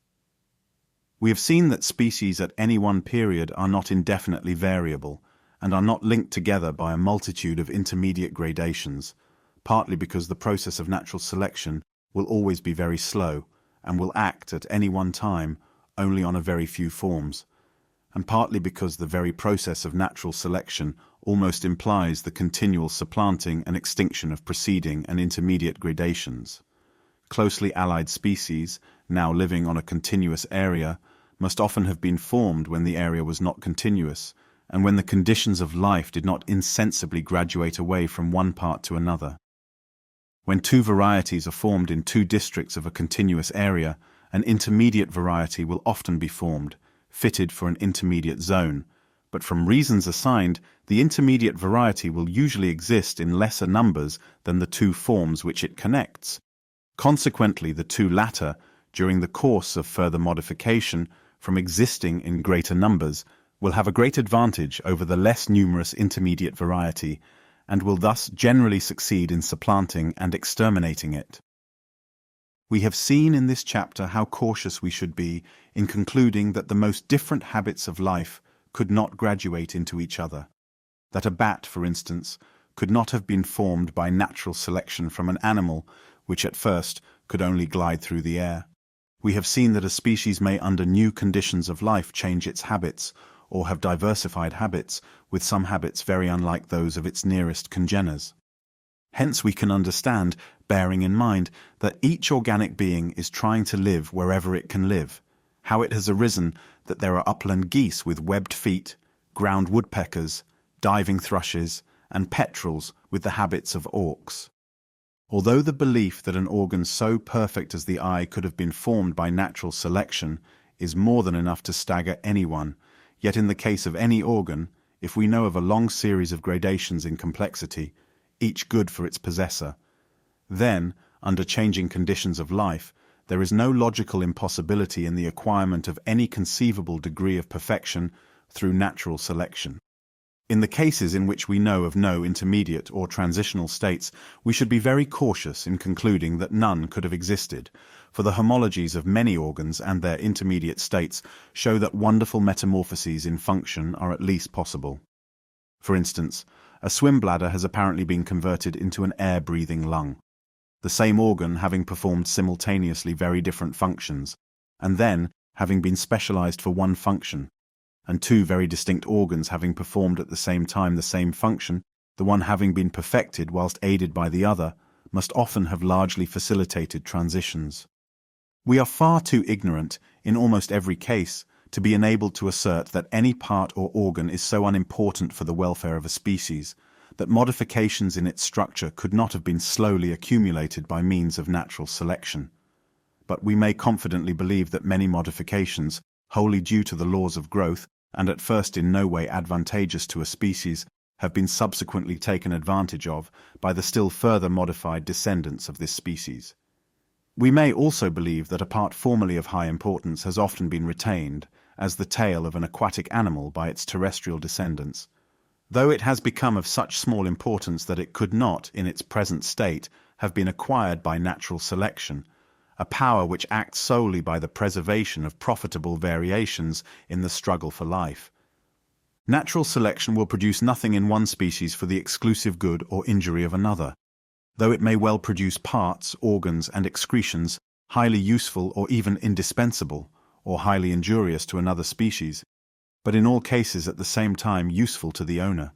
We have seen that species at any one period are not indefinitely variable, and are not linked together by a multitude of intermediate gradations, partly because the process of natural selection will always be very slow, and will act at any one time only on a very few forms, and partly because the very process of natural selection almost implies the continual supplanting and extinction of preceding and intermediate gradations. Closely allied species, now living on a continuous area, must often have been formed when the area was not continuous, and when the conditions of life did not insensibly graduate away from one part to another. When two varieties are formed in two districts of a continuous area, an intermediate variety will often be formed, fitted for an intermediate zone, but from reasons assigned, the intermediate variety will usually exist in lesser numbers than the two forms which it connects. Consequently, the two latter, during the course of further modification, from existing in greater numbers, will have a great advantage over the less numerous intermediate variety, and will thus generally succeed in supplanting and exterminating it. We have seen in this chapter how cautious we should be in concluding that the most different habits of life could not graduate into each other, that a bat, for instance, could not have been formed by natural selection from an animal which at first could only glide through the air. We have seen that a species may under new conditions of life change its habits, or have diversified habits, with some habits very unlike those of its nearest congeners. Hence we can understand, bearing in mind, that each organic being is trying to live wherever it can live, how it has arisen that there are upland geese with webbed feet, ground woodpeckers, diving thrushes, and petrels with the habits of auks. Although the belief that an organ so perfect as the eye could have been formed by natural selection is more than enough to stagger anyone, yet in the case of any organ, if we know of a long series of gradations in complexity, each good for its possessor, then, under changing conditions of life, there is no logical impossibility in the acquirement of any conceivable degree of perfection through natural selection. In the cases in which we know of no intermediate or transitional states, we should be very cautious in concluding that none could have existed, for the homologies of many organs and their intermediate states show that wonderful metamorphoses in function are at least possible. For instance, a swim bladder has apparently been converted into an air-breathing lung, the same organ having performed simultaneously very different functions, and then having been specialized for one function, and two very distinct organs having performed at the same time the same function, the one having been perfected whilst aided by the other, must often have largely facilitated transitions. We are far too ignorant, in almost every case, to be enabled to assert that any part or organ is so unimportant for the welfare of a species, that modifications in its structure could not have been slowly accumulated by means of natural selection. But we may confidently believe that many modifications, wholly due to the laws of growth, and at first in no way advantageous to a species, have been subsequently taken advantage of by the still further modified descendants of this species. We may also believe that a part formerly of high importance has often been retained, as the tail of an aquatic animal by its terrestrial descendants, though it has become of such small importance that it could not, in its present state, have been acquired by natural selection, a power which acts solely by the preservation of profitable variations in the struggle for life. Natural selection will produce nothing in one species for the exclusive good or injury of another, though it may well produce parts, organs, and excretions highly useful or even indispensable, or highly injurious to another species, but in all cases at the same time useful to the owner.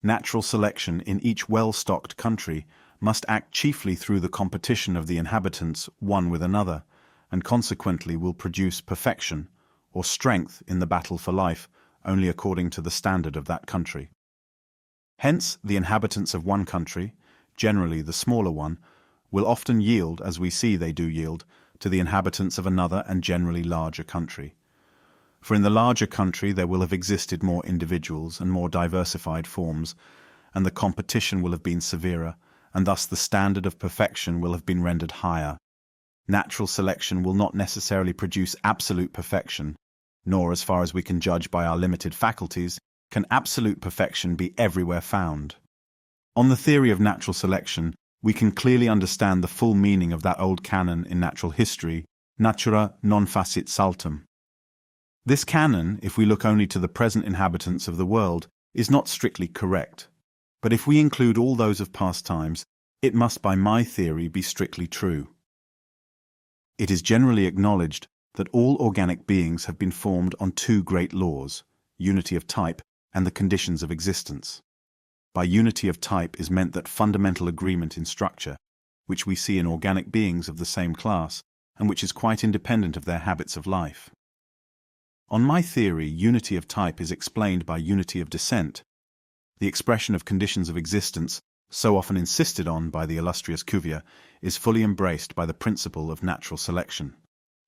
Natural selection in each well-stocked country must act chiefly through the competition of the inhabitants one with another, and consequently will produce perfection, or strength in the battle for life, only according to the standard of that country. Hence, the inhabitants of one country, generally the smaller one, will often yield, as we see they do yield, to the inhabitants of another and generally larger country. For in the larger country there will have existed more individuals and more diversified forms, and the competition will have been severer, and thus the standard of perfection will have been rendered higher. Natural selection will not necessarily produce absolute perfection, nor, as far as we can judge by our limited faculties, can absolute perfection be everywhere found. On the theory of natural selection, we can clearly understand the full meaning of that old canon in natural history, natura non facit saltum. This canon, if we look only to the present inhabitants of the world, is not strictly correct. But if we include all those of past times, it must by my theory be strictly true. It is generally acknowledged that all organic beings have been formed on two great laws, unity of type and the conditions of existence. By unity of type is meant that fundamental agreement in structure, which we see in organic beings of the same class, and which is quite independent of their habits of life. On my theory, unity of type is explained by unity of descent, the expression of conditions of existence, so often insisted on by the illustrious Cuvier, is fully embraced by the principle of natural selection.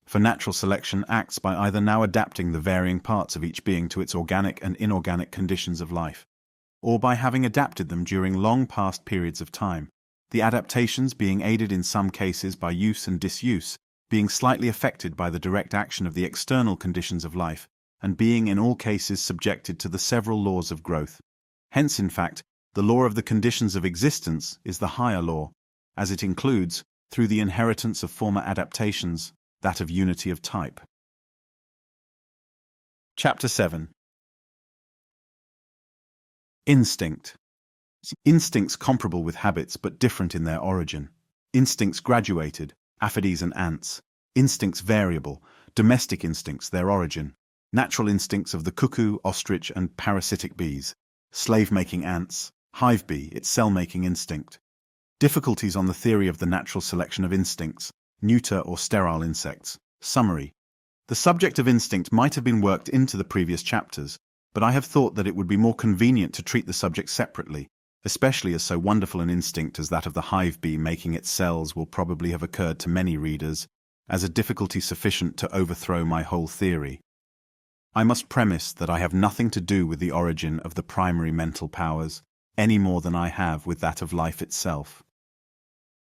For natural selection acts by either now adapting the varying parts of each being to its organic and inorganic conditions of life, or by having adapted them during long past periods of time, the adaptations being aided in some cases by use and disuse, being slightly affected by the direct action of the external conditions of life, and being in all cases subjected to the several laws of growth. Hence, in fact, the law of the conditions of existence is the higher law, as it includes, through the inheritance of former adaptations, that of unity of type. Chapter 7. Instinct. Instincts comparable with habits but different in their origin. Instincts graduated, aphides and ants. Instincts variable, domestic instincts their origin. Natural instincts of the cuckoo, ostrich and parasitic bees. Slave-making ants. Hive bee, its cell-making instinct. Difficulties on the theory of the natural selection of instincts. Neuter or sterile insects. Summary. The subject of instinct might have been worked into the previous chapters, but I have thought that it would be more convenient to treat the subject separately, especially as so wonderful an instinct as that of the hive bee making its cells will probably have occurred to many readers, as a difficulty sufficient to overthrow my whole theory. I must premise that I have nothing to do with the origin of the primary mental powers, any more than I have with that of life itself.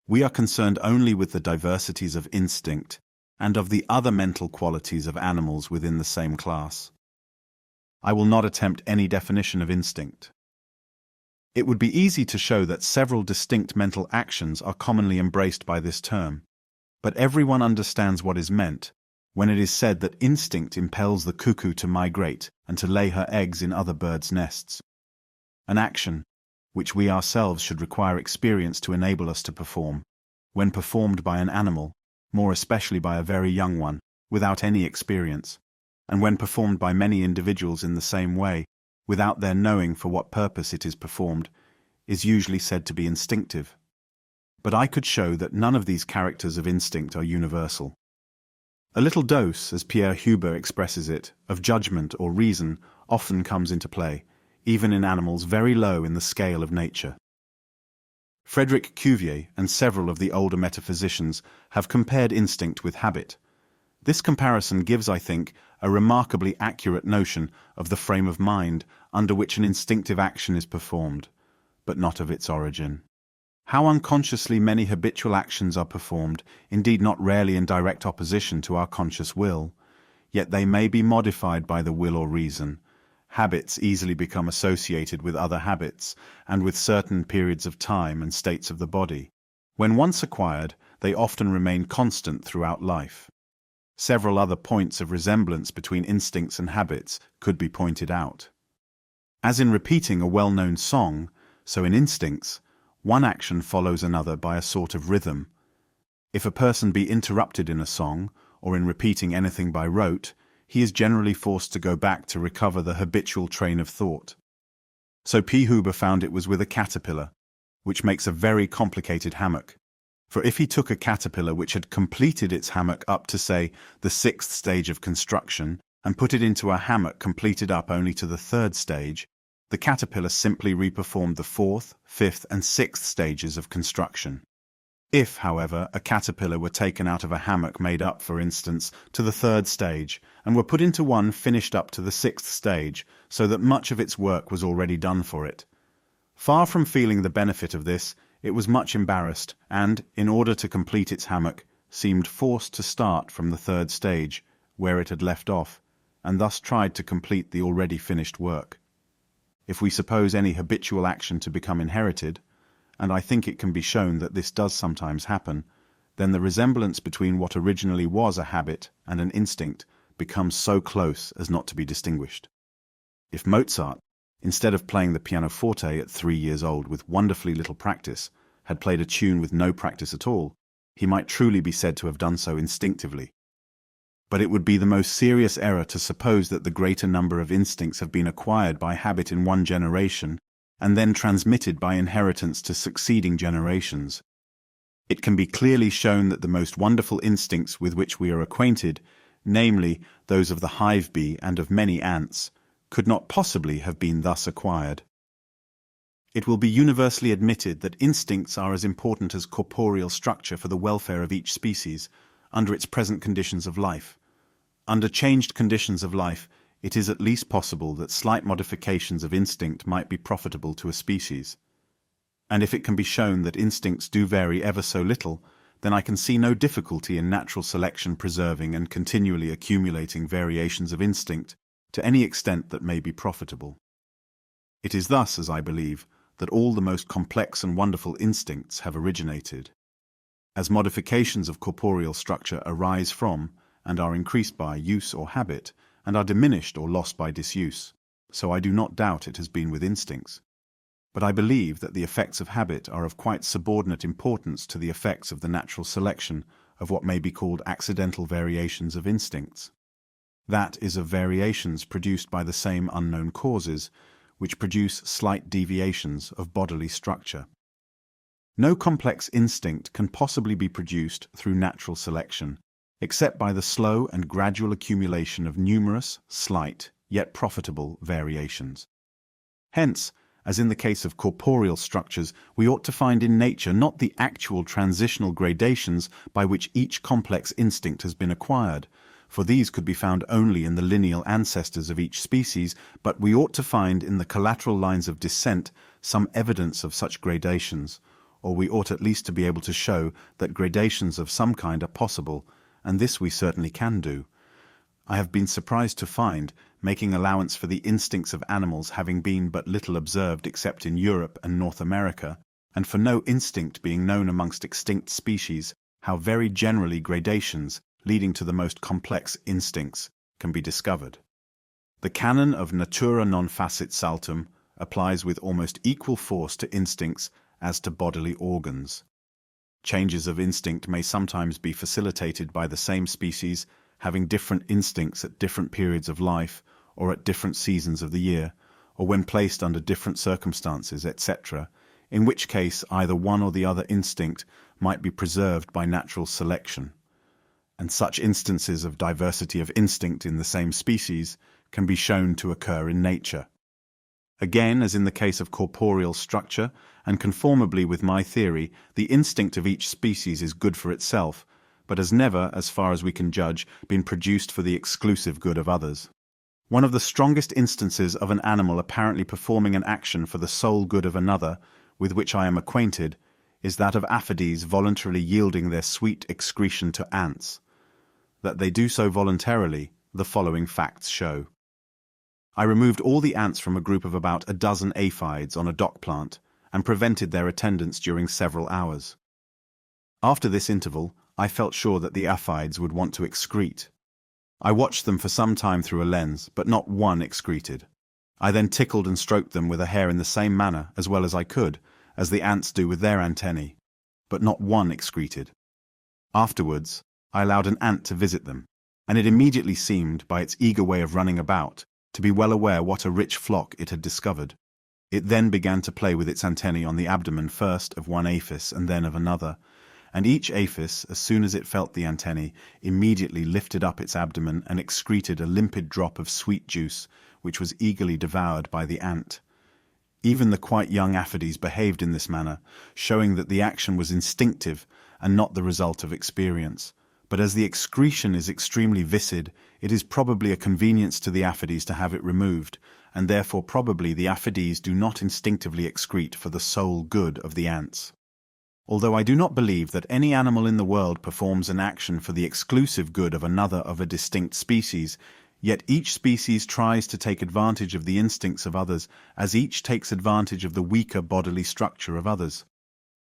We are concerned only with the diversities of instinct and of the other mental qualities of animals within the same class. I will not attempt any definition of instinct. It would be easy to show that several distinct mental actions are commonly embraced by this term, but everyone understands what is meant when it is said that instinct impels the cuckoo to migrate and to lay her eggs in other birds' nests. An action which we ourselves should require experience to enable us to perform, when performed by an animal, more especially by a very young one, without any experience, and when performed by many individuals in the same way, without their knowing for what purpose it is performed, is usually said to be instinctive. But I could show that none of these characters of instinct are universal. A little dose, as Pierre Huber expresses it, of judgment or reason often comes into play, even in animals very low in the scale of nature. Frédéric Cuvier and several of the older metaphysicians have compared instinct with habit. This comparison gives, I think, a remarkably accurate notion of the frame of mind under which an instinctive action is performed, but not of its origin. How unconsciously many habitual actions are performed, indeed not rarely in direct opposition to our conscious will, yet they may be modified by the will or reason. Habits easily become associated with other habits and with certain periods of time and states of the body. When once acquired, they often remain constant throughout life. Several other points of resemblance between instincts and habits could be pointed out. As in repeating a well-known song, so in instincts, one action follows another by a sort of rhythm. If a person be interrupted in a song, or in repeating anything by rote, he is generally forced to go back to recover the habitual train of thought. So P. Huber found it was with a caterpillar, which makes a very complicated hammock. For if he took a caterpillar which had completed its hammock up to, say, the 6th stage of construction, and put it into a hammock completed up only to the third stage, the caterpillar simply reperformed the fourth, fifth, and sixth stages of construction. If, however, a caterpillar were taken out of a hammock made up, for instance, to the third stage, and were put into one finished up to the sixth stage, so that much of its work was already done for it, far from feeling the benefit of this, it was much embarrassed, and, in order to complete its hammock, seemed forced to start from the third stage, where it had left off, and thus tried to complete the already finished work. If we suppose any habitual action to become inherited, and I think it can be shown that this does sometimes happen, then the resemblance between what originally was a habit and an instinct becomes so close as not to be distinguished. If Mozart, instead of playing the pianoforte at 3 years old with wonderfully little practice, had played a tune with no practice at all, he might truly be said to have done so instinctively. But it would be the most serious error to suppose that the greater number of instincts have been acquired by habit in one generation and then transmitted by inheritance to succeeding generations. It can be clearly shown that the most wonderful instincts with which we are acquainted, namely those of the hive bee and of many ants, could not possibly have been thus acquired. It will be universally admitted that instincts are as important as corporeal structure for the welfare of each species, under its present conditions of life. Under changed conditions of life, it is at least possible that slight modifications of instinct might be profitable to a species. And if it can be shown that instincts do vary ever so little, then I can see no difficulty in natural selection preserving and continually accumulating variations of instinct to any extent that may be profitable. It is thus, as I believe, that all the most complex and wonderful instincts have originated. As modifications of corporeal structure arise from, and are increased by, use or habit, and are diminished or lost by disuse, so I do not doubt it has been with instincts. But I believe that the effects of habit are of quite subordinate importance to the effects of the natural selection of what may be called accidental variations of instincts. That is, of variations produced by the same unknown causes, which produce slight deviations of bodily structure. No complex instinct can possibly be produced through natural selection, except by the slow and gradual accumulation of numerous, slight, yet profitable variations. Hence, as in the case of corporeal structures, we ought to find in nature not the actual transitional gradations by which each complex instinct has been acquired, for these could be found only in the lineal ancestors of each species, but we ought to find in the collateral lines of descent some evidence of such gradations, or we ought at least to be able to show that gradations of some kind are possible, and this we certainly can do. I have been surprised to find, making allowance for the instincts of animals having been but little observed except in Europe and North America, and for no instinct being known amongst extinct species, how very generally gradations, leading to the most complex instincts, can be discovered. The canon of natura non facit saltum applies with almost equal force to instincts as to bodily organs. Changes of instinct may sometimes be facilitated by the same species having different instincts at different periods of life or at different seasons of the year, or when placed under different circumstances, etc., in which case either one or the other instinct might be preserved by natural selection. And such instances of diversity of instinct in the same species can be shown to occur in nature. Again, as in the case of corporeal structure, and conformably with my theory, the instinct of each species is good for itself, but has never, as far as we can judge, been produced for the exclusive good of others. One of the strongest instances of an animal apparently performing an action for the sole good of another, with which I am acquainted, is that of aphides voluntarily yielding their sweet excretion to ants. That they do so voluntarily, the following facts show. I removed all the ants from a group of about a dozen aphides on a dock plant, and prevented their attendance during several hours. After this interval, I felt sure that the aphides would want to excrete. I watched them for some time through a lens, but not one excreted. I then tickled and stroked them with a hair in the same manner, as well as I could, as the ants do with their antennae, but not one excreted. Afterwards, I allowed an ant to visit them, and it immediately seemed, by its eager way of running about, to be well aware what a rich flock it had discovered. It then began to play with its antennae on the abdomen first of one aphis and then of another, and each aphis, as soon as it felt the antennae, immediately lifted up its abdomen and excreted a limpid drop of sweet juice, which was eagerly devoured by the ant. Even the quite young aphides behaved in this manner, showing that the action was instinctive and not the result of experience. But as the excretion is extremely viscid, it is probably a convenience to the aphides to have it removed, and therefore probably the aphides do not instinctively excrete for the sole good of the ants. Although I do not believe that any animal in the world performs an action for the exclusive good of another of a distinct species, yet each species tries to take advantage of the instincts of others, as each takes advantage of the weaker bodily structure of others.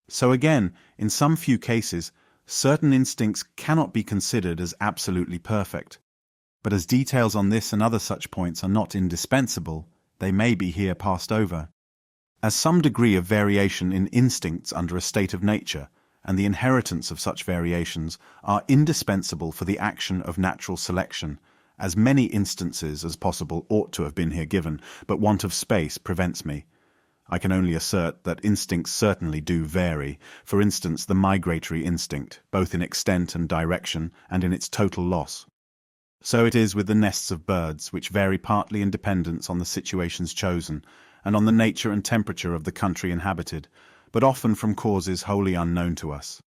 So again, in some few cases, certain instincts cannot be considered as absolutely perfect. But as details on this and other such points are not indispensable, they may be here passed over. As some degree of variation in instincts under a state of nature, and the inheritance of such variations, are indispensable for the action of natural selection, as many instances as possible ought to have been here given, but want of space prevents me. I can only assert that instincts certainly do vary, for instance the migratory instinct, both in extent and direction, and in its total loss. So it is with the nests of birds, which vary partly in dependence on the situations chosen, and on the nature and temperature of the country inhabited, but often from causes wholly unknown to us.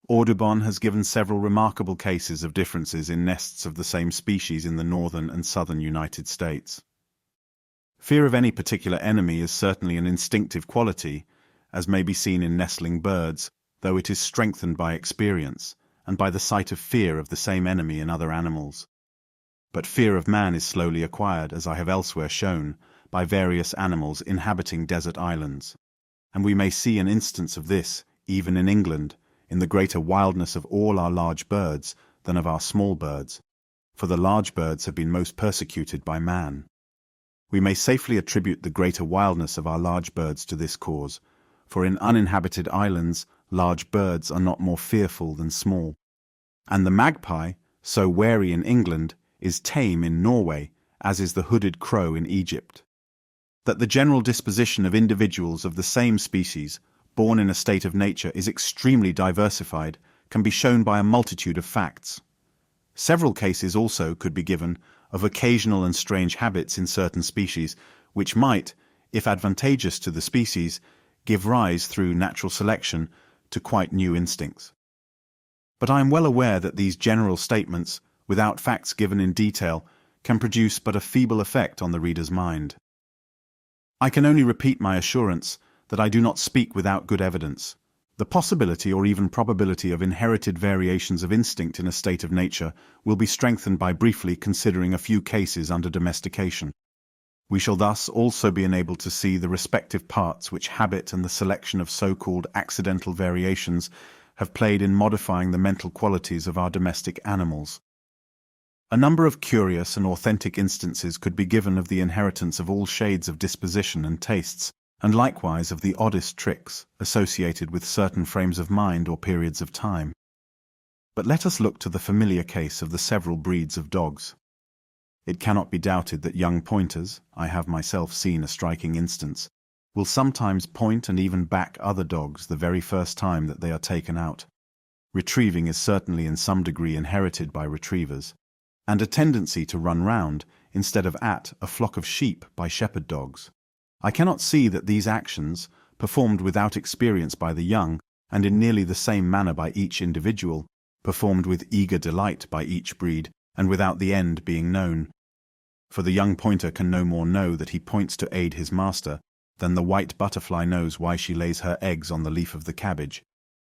Audubon has given several remarkable cases of differences in nests of the same species in the northern and southern United States. Fear of any particular enemy is certainly an instinctive quality, as may be seen in nestling birds, though it is strengthened by experience, and by the sight of fear of the same enemy in other animals. But fear of man is slowly acquired, as I have elsewhere shown, by various animals inhabiting desert islands, and we may see an instance of this, even in England, in the greater wildness of all our large birds than of our small birds, for the large birds have been most persecuted by man. We may safely attribute the greater wildness of our large birds to this cause, for in uninhabited islands large birds are not more fearful than small, and the magpie, so wary in England, is tame in Norway, as is the hooded crow in Egypt. That the general disposition of individuals of the same species, born in a state of nature, is extremely diversified, can be shown by a multitude of facts. Several cases also could be given of occasional and strange habits in certain species, which might, if advantageous to the species, give rise through natural selection to quite new instincts. But I am well aware that these general statements, without facts given in detail, can produce but a feeble effect on the reader's mind. I can only repeat my assurance that I do not speak without good evidence. The possibility or even probability of inherited variations of instinct in a state of nature will be strengthened by briefly considering a few cases under domestication. We shall thus also be enabled to see the respective parts which habit and the selection of so-called accidental variations have played in modifying the mental qualities of our domestic animals. A number of curious and authentic instances could be given of the inheritance of all shades of disposition and tastes, and likewise of the oddest tricks associated with certain frames of mind or periods of time. But let us look to the familiar case of the several breeds of dogs. It cannot be doubted that young pointers, I have myself seen a striking instance, will sometimes point and even back other dogs the very first time that they are taken out. Retrieving is certainly in some degree inherited by retrievers, and a tendency to run round, instead of at, a flock of sheep by shepherd dogs. I cannot see that these actions, performed without experience by the young, and in nearly the same manner by each individual, performed with eager delight by each breed, and without the end being known. For the young pointer can no more know that he points to aid his master, than the white butterfly knows why she lays her eggs on the leaf of the cabbage.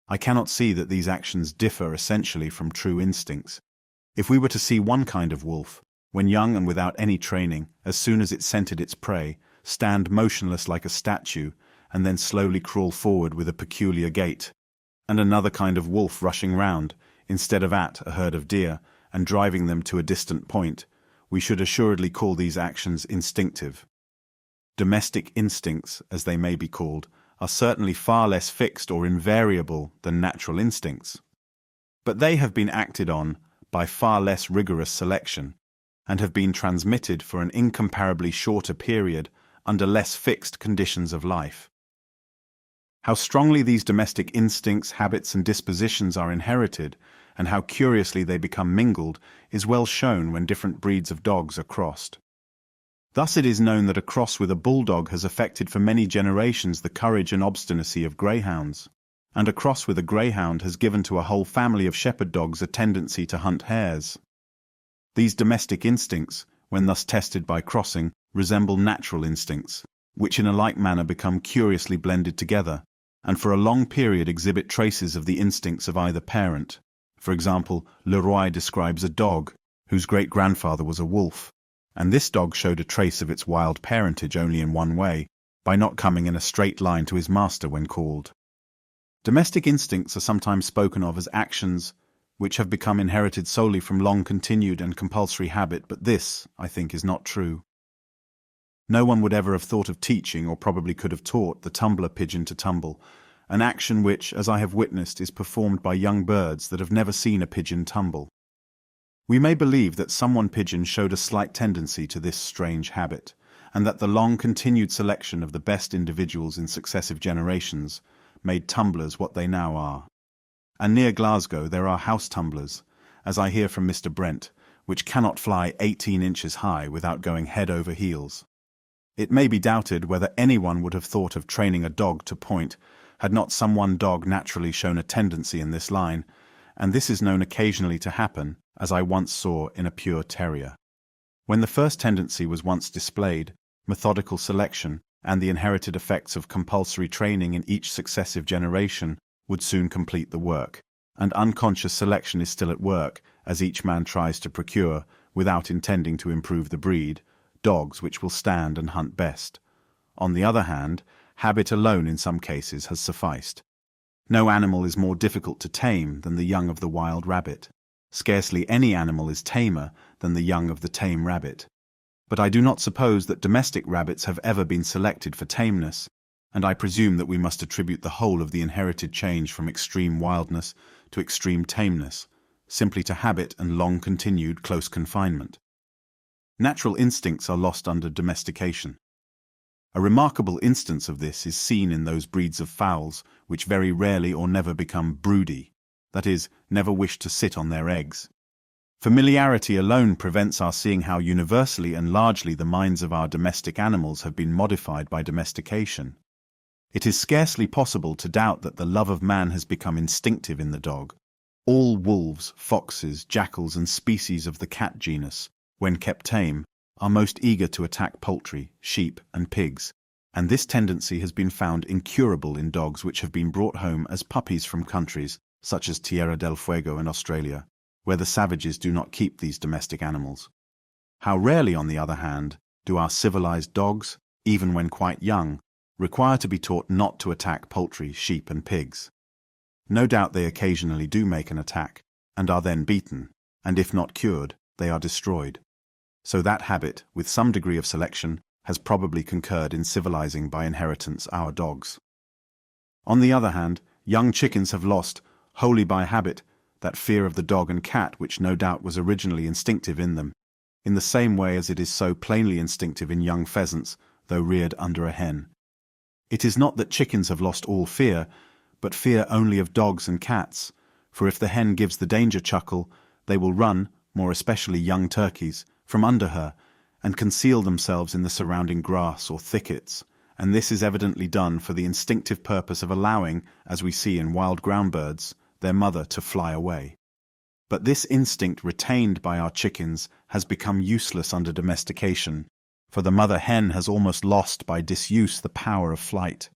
I cannot see that these actions differ essentially from true instincts. If we were to see one kind of wolf, when young and without any training, as soon as it scented its prey, stand motionless like a statue, and then slowly crawl forward with a peculiar gait, and another kind of wolf rushing round, instead of at a herd of deer, and driving them to a distant point, we should assuredly call these actions instinctive. Domestic instincts, as they may be called, are certainly far less fixed or invariable than natural instincts. But they have been acted on by far less rigorous selection, and have been transmitted for an incomparably shorter period under less fixed conditions of life. How strongly these domestic instincts, habits, and dispositions are inherited, and how curiously they become mingled, is well shown when different breeds of dogs are crossed. Thus it is known that a cross with a bulldog has affected for many generations the courage and obstinacy of greyhounds, and a cross with a greyhound has given to a whole family of shepherd dogs a tendency to hunt hares. These domestic instincts, when thus tested by crossing, resemble natural instincts, which in a like manner become curiously blended together, and for a long period exhibit traces of the instincts of either parent. For example, Leroy describes a dog, whose great-grandfather was a wolf, and this dog showed a trace of its wild parentage only in one way, by not coming in a straight line to his master when called. Domestic instincts are sometimes spoken of as actions which have become inherited solely from long-continued and compulsory habit, but this, I think, is not true. No one would ever have thought of teaching, or probably could have taught, the tumbler pigeon to tumble, an action which, as I have witnessed, is performed by young birds that have never seen a pigeon tumble. We may believe that some one pigeon showed a slight tendency to this strange habit, and that the long-continued selection of the best individuals in successive generations made tumblers what they now are. And near Glasgow there are house tumblers, as I hear from Mr. Brent, which cannot fly 18 inches high without going head over heels. It may be doubted whether anyone would have thought of training a dog to point, had not some one dog naturally shown a tendency in this line, and this is known occasionally to happen, as I once saw in a pure terrier. When the first tendency was once displayed, methodical selection and the inherited effects of compulsory training in each successive generation would soon complete the work, and unconscious selection is still at work as each man tries to procure, without intending to improve the breed, dogs which will stand and hunt best. On the other hand, habit alone in some cases has sufficed. No animal is more difficult to tame than the young of the wild rabbit. Scarcely any animal is tamer than the young of the tame rabbit. But I do not suppose that domestic rabbits have ever been selected for tameness, and I presume that we must attribute the whole of the inherited change from extreme wildness to extreme tameness, simply to habit and long-continued close confinement. Natural instincts are lost under domestication. A remarkable instance of this is seen in those breeds of fowls which very rarely or never become broody, that is, never wish to sit on their eggs. Familiarity alone prevents our seeing how universally and largely the minds of our domestic animals have been modified by domestication. It is scarcely possible to doubt that the love of man has become instinctive in the dog. All wolves, foxes, jackals, and species of the cat genus, when kept tame, are most eager to attack poultry, sheep, and pigs, and this tendency has been found incurable in dogs which have been brought home as puppies from countries such as Tierra del Fuego and Australia, where the savages do not keep these domestic animals. How rarely, on the other hand, do our civilized dogs, even when quite young, require to be taught not to attack poultry, sheep, and pigs. No doubt they occasionally do make an attack, and are then beaten, and if not cured, they are destroyed. So that habit, with some degree of selection, has probably concurred in civilizing by inheritance our dogs. On the other hand, young chickens have lost, wholly by habit, that fear of the dog and cat which no doubt was originally instinctive in them, in the same way as it is so plainly instinctive in young pheasants, though reared under a hen. It is not that chickens have lost all fear, but fear only of dogs and cats, for if the hen gives the danger chuckle, they will run, more especially young turkeys, from under her, and conceal themselves in the surrounding grass or thickets, and this is evidently done for the instinctive purpose of allowing, as we see in wild ground birds, their mother to fly away. But this instinct retained by our chickens has become useless under domestication, for the mother hen has almost lost by disuse the power of flight.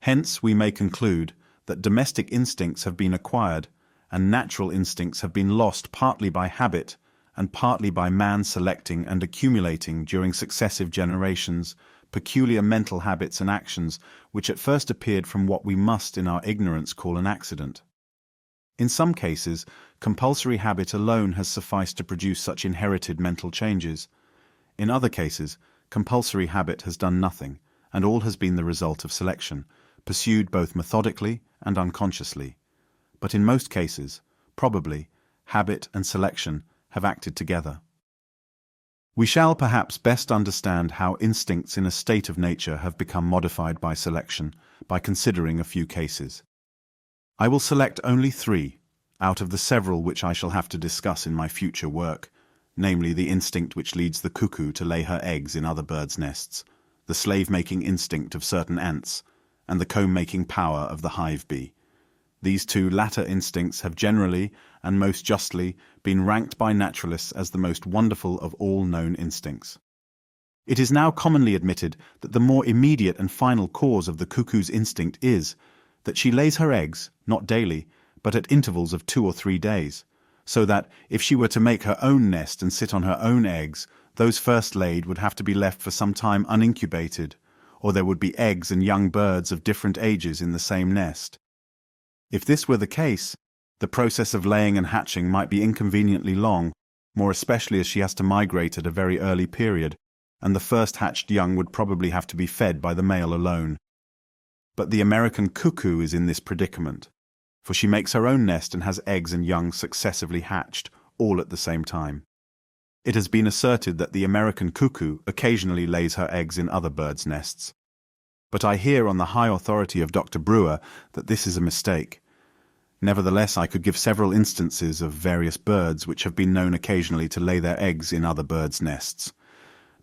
Hence we may conclude that domestic instincts have been acquired, and natural instincts have been lost partly by habit, and partly by man selecting and accumulating during successive generations peculiar mental habits and actions which at first appeared from what we must in our ignorance call an accident. In some cases, compulsory habit alone has sufficed to produce such inherited mental changes. In other cases, compulsory habit has done nothing, and all has been the result of selection, pursued both methodically and unconsciously. But in most cases, probably, habit and selection have acted together. We shall perhaps best understand how instincts in a state of nature have become modified by selection by considering a few cases. I will select only 3 out of the several which I shall have to discuss in my future work, namely the instinct which leads the cuckoo to lay her eggs in other birds' nests, the slave-making instinct of certain ants, and the comb-making power of the hive bee. These 2 latter instincts have generally, and most justly, been ranked by naturalists as the most wonderful of all known instincts. It is now commonly admitted that the more immediate and final cause of the cuckoo's instinct is that she lays her eggs, not daily, but at intervals of 2 or 3 days, so that, if she were to make her own nest and sit on her own eggs, those first laid would have to be left for some time unincubated, or there would be eggs and young birds of different ages in the same nest. If this were the case, the process of laying and hatching might be inconveniently long, more especially as she has to migrate at a very early period, and the first hatched young would probably have to be fed by the male alone. But the American cuckoo is in this predicament, for she makes her own nest and has eggs and young successively hatched, all at the same time. It has been asserted that the American cuckoo occasionally lays her eggs in other birds' nests. But I hear on the high authority of Dr. Brewer that this is a mistake. Nevertheless, I could give several instances of various birds which have been known occasionally to lay their eggs in other birds' nests.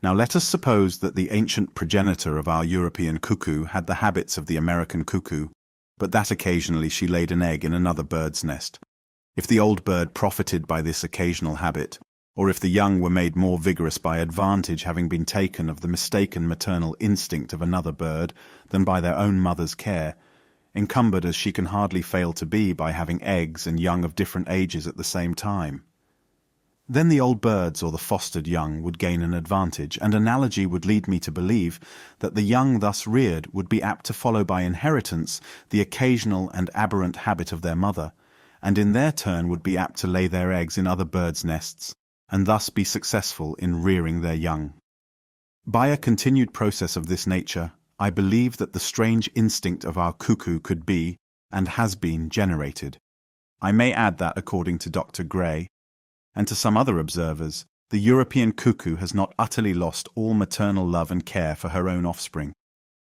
Now let us suppose that the ancient progenitor of our European cuckoo had the habits of the American cuckoo, but that occasionally she laid an egg in another bird's nest. If the old bird profited by this occasional habit, or if the young were made more vigorous by advantage having been taken of the mistaken maternal instinct of another bird than by their own mother's care, encumbered as she can hardly fail to be by having eggs and young of different ages at the same time, then the old birds or the fostered young would gain an advantage, and analogy would lead me to believe that the young thus reared would be apt to follow by inheritance the occasional and aberrant habit of their mother, and in their turn would be apt to lay their eggs in other birds' nests, and thus be successful in rearing their young. By a continued process of this nature, I believe that the strange instinct of our cuckoo could be, and has been, generated. I may add that, according to Dr. Gray, and to some other observers, the European cuckoo has not utterly lost all maternal love and care for her own offspring.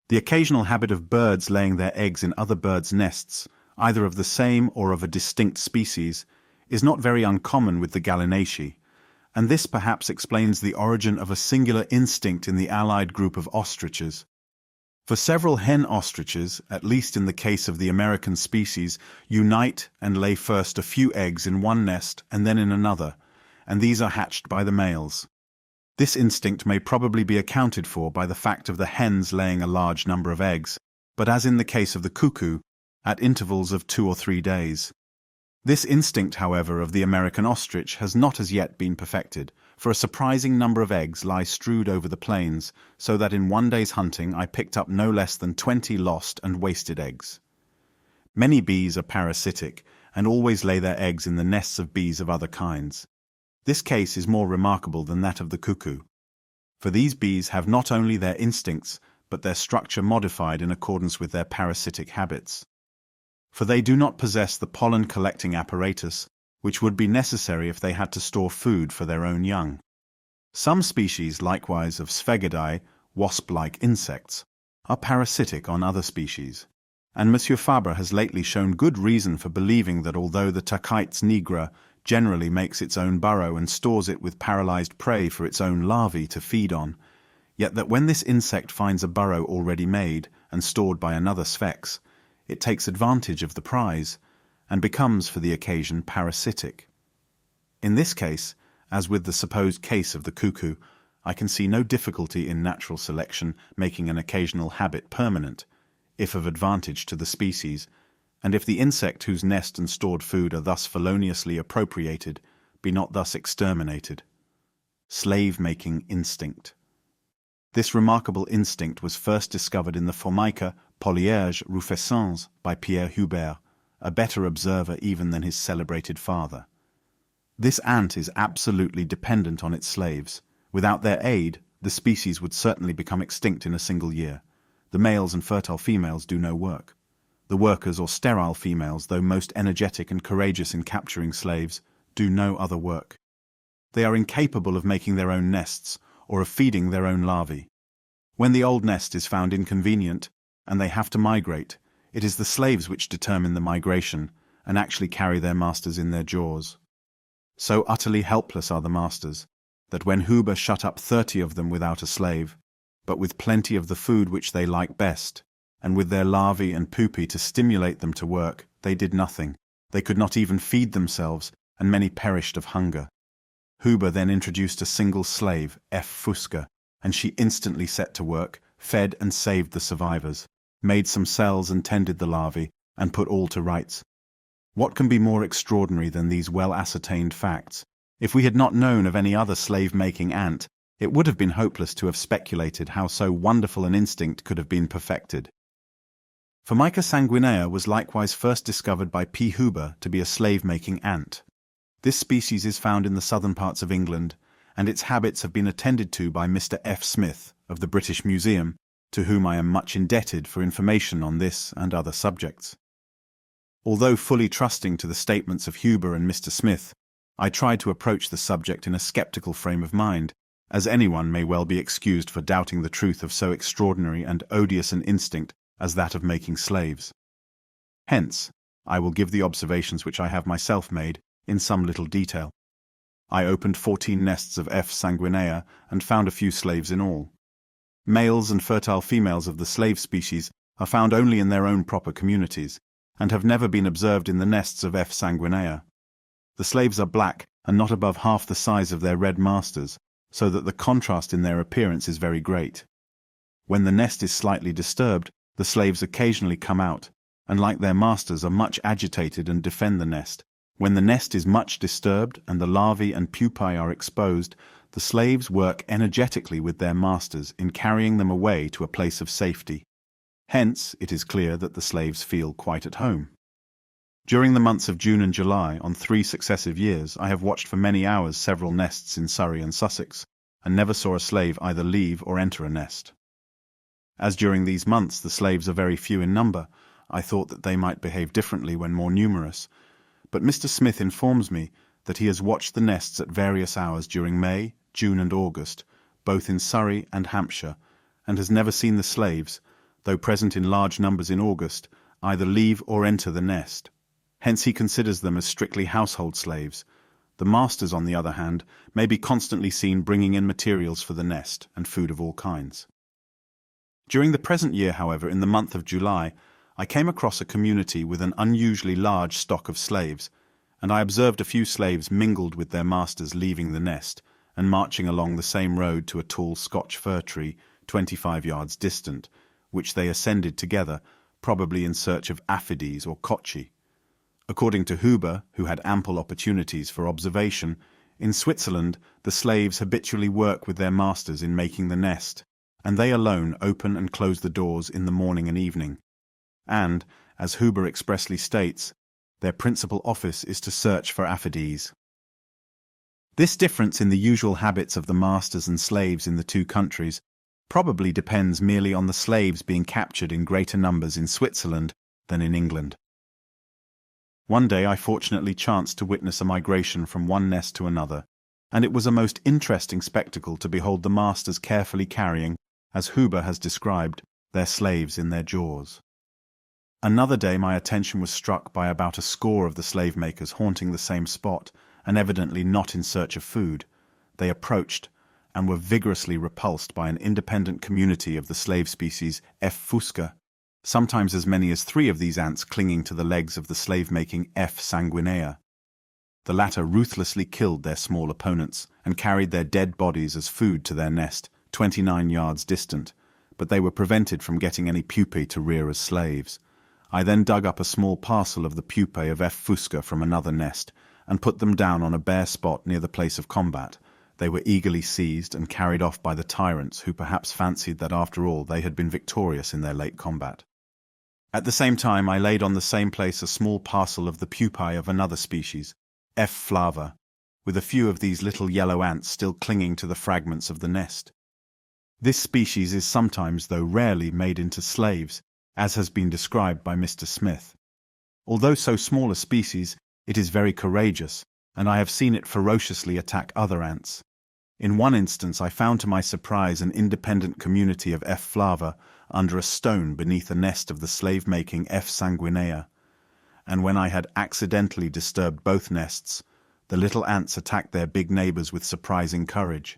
The occasional habit of birds laying their eggs in other birds' nests, either of the same or of a distinct species, is not very uncommon with the Gallinaceae, and this perhaps explains the origin of a singular instinct in the allied group of ostriches. For several hen ostriches, at least in the case of the American species, unite and lay first a few eggs in one nest and then in another, and these are hatched by the males. This instinct may probably be accounted for by the fact of the hens laying a large number of eggs, but as in the case of the cuckoo, at intervals of 2 or 3 days. This instinct, however, of the American ostrich has not as yet been perfected, for a surprising number of eggs lie strewed over the plains, so that in one day's hunting I picked up no less than 20 lost and wasted eggs. Many bees are parasitic, and always lay their eggs in the nests of bees of other kinds. This case is more remarkable than that of the cuckoo, for these bees have not only their instincts, but their structure modified in accordance with their parasitic habits. For they do not possess the pollen-collecting apparatus, which would be necessary if they had to store food for their own young. Some species, likewise, of Sphegidae, wasp-like insects, are parasitic on other species, and M. Fabre has lately shown good reason for believing that although the Tachytes nigra generally makes its own burrow and stores it with paralyzed prey for its own larvae to feed on, yet that when this insect finds a burrow already made and stored by another sphex, it takes advantage of the prize, and becomes for the occasion parasitic. In this case, as with the supposed case of the cuckoo, I can see no difficulty in natural selection making an occasional habit permanent, if of advantage to the species, and if the insect whose nest and stored food are thus feloniously appropriated be not thus exterminated. Slave-making instinct. This remarkable instinct was first discovered in the Formica Polyerge rufescens by Pierre Hubert, a better observer even than his celebrated father. This ant is absolutely dependent on its slaves. Without their aid, the species would certainly become extinct in a single year. The males and fertile females do no work. The workers or sterile females, though most energetic and courageous in capturing slaves, do no other work. They are incapable of making their own nests or of feeding their own larvae. When the old nest is found inconvenient, and they have to migrate. It is the slaves which determine the migration, and actually carry their masters in their jaws. So utterly helpless are the masters, that when Huber shut up 30 of them without a slave, but with plenty of the food which they like best, and with their larvae and pupae to stimulate them to work, they did nothing. They could not even feed themselves, and many perished of hunger. Huber then introduced a single slave, F. Fusca, and she instantly set to work, fed and saved the survivors, made some cells and tended the larvae, and put all to rights. What can be more extraordinary than these well-ascertained facts? If we had not known of any other slave-making ant, it would have been hopeless to have speculated how so wonderful an instinct could have been perfected. Formica sanguinea was likewise first discovered by P. Huber to be a slave-making ant. This species is found in the southern parts of England, and its habits have been attended to by Mr. F. Smith of the British Museum, to whom I am much indebted for information on this and other subjects. Although fully trusting to the statements of Huber and Mr. Smith, I tried to approach the subject in a sceptical frame of mind, as anyone may well be excused for doubting the truth of so extraordinary and odious an instinct as that of making slaves. Hence, I will give the observations which I have myself made in some little detail. I opened 14 nests of F. sanguinea and found a few slaves in all. Males and fertile females of the slave species are found only in their own proper communities, and have never been observed in the nests of F. sanguinea. The slaves are black and not above half the size of their red masters, so that the contrast in their appearance is very great. When the nest is slightly disturbed, the slaves occasionally come out, and like their masters are much agitated and defend the nest. When the nest is much disturbed and the larvae and pupae are exposed, the slaves work energetically with their masters in carrying them away to a place of safety. Hence, it is clear that the slaves feel quite at home. During the months of June and July, on 3 successive years, I have watched for many hours several nests in Surrey and Sussex, and never saw a slave either leave or enter a nest. As during these months the slaves are very few in number, I thought that they might behave differently when more numerous, but Mr. Smith informs me that he has watched the nests at various hours during May, June and August, both in Surrey and Hampshire, and has never seen the slaves, though present in large numbers in August, either leave or enter the nest. Hence he considers them as strictly household slaves. The masters, on the other hand, may be constantly seen bringing in materials for the nest and food of all kinds. During the present year, however, in the month of July, I came across a community with an unusually large stock of slaves, and I observed a few slaves mingled with their masters leaving the nest and marching along the same road to a tall Scotch fir tree 25 yards distant, which they ascended together, probably in search of aphides or cocci. According to Huber, who had ample opportunities for observation, in Switzerland the slaves habitually work with their masters in making the nest, and they alone open and close the doors in the morning and evening. And, as Huber expressly states, their principal office is to search for aphides. This difference in the usual habits of the masters and slaves in the two countries probably depends merely on the slaves being captured in greater numbers in Switzerland than in England. One day I fortunately chanced to witness a migration from one nest to another, and it was a most interesting spectacle to behold the masters carefully carrying, as Huber has described, their slaves in their jaws. Another day my attention was struck by about a score of the slave-makers haunting the same spot, and evidently not in search of food. They approached, and were vigorously repulsed by an independent community of the slave species F. fusca, sometimes as many as 3 of these ants clinging to the legs of the slave-making F. sanguinea. The latter ruthlessly killed their small opponents and carried their dead bodies as food to their nest, 29 yards distant, but they were prevented from getting any pupae to rear as slaves. I then dug up a small parcel of the pupae of F. fusca from another nest, and put them down on a bare spot near the place of combat. They were eagerly seized and carried off by the tyrants, who perhaps fancied that after all they had been victorious in their late combat. At the same time I laid on the same place a small parcel of the pupae of another species, F. flava, with a few of these little yellow ants still clinging to the fragments of the nest. This species is sometimes, though rarely, made into slaves, as has been described by Mr. Smith. Although so small a species, it is very courageous, and I have seen it ferociously attack other ants. In one instance I found to my surprise an independent community of F. flava under a stone beneath a nest of the slave-making F. sanguinea, and when I had accidentally disturbed both nests, the little ants attacked their big neighbors with surprising courage.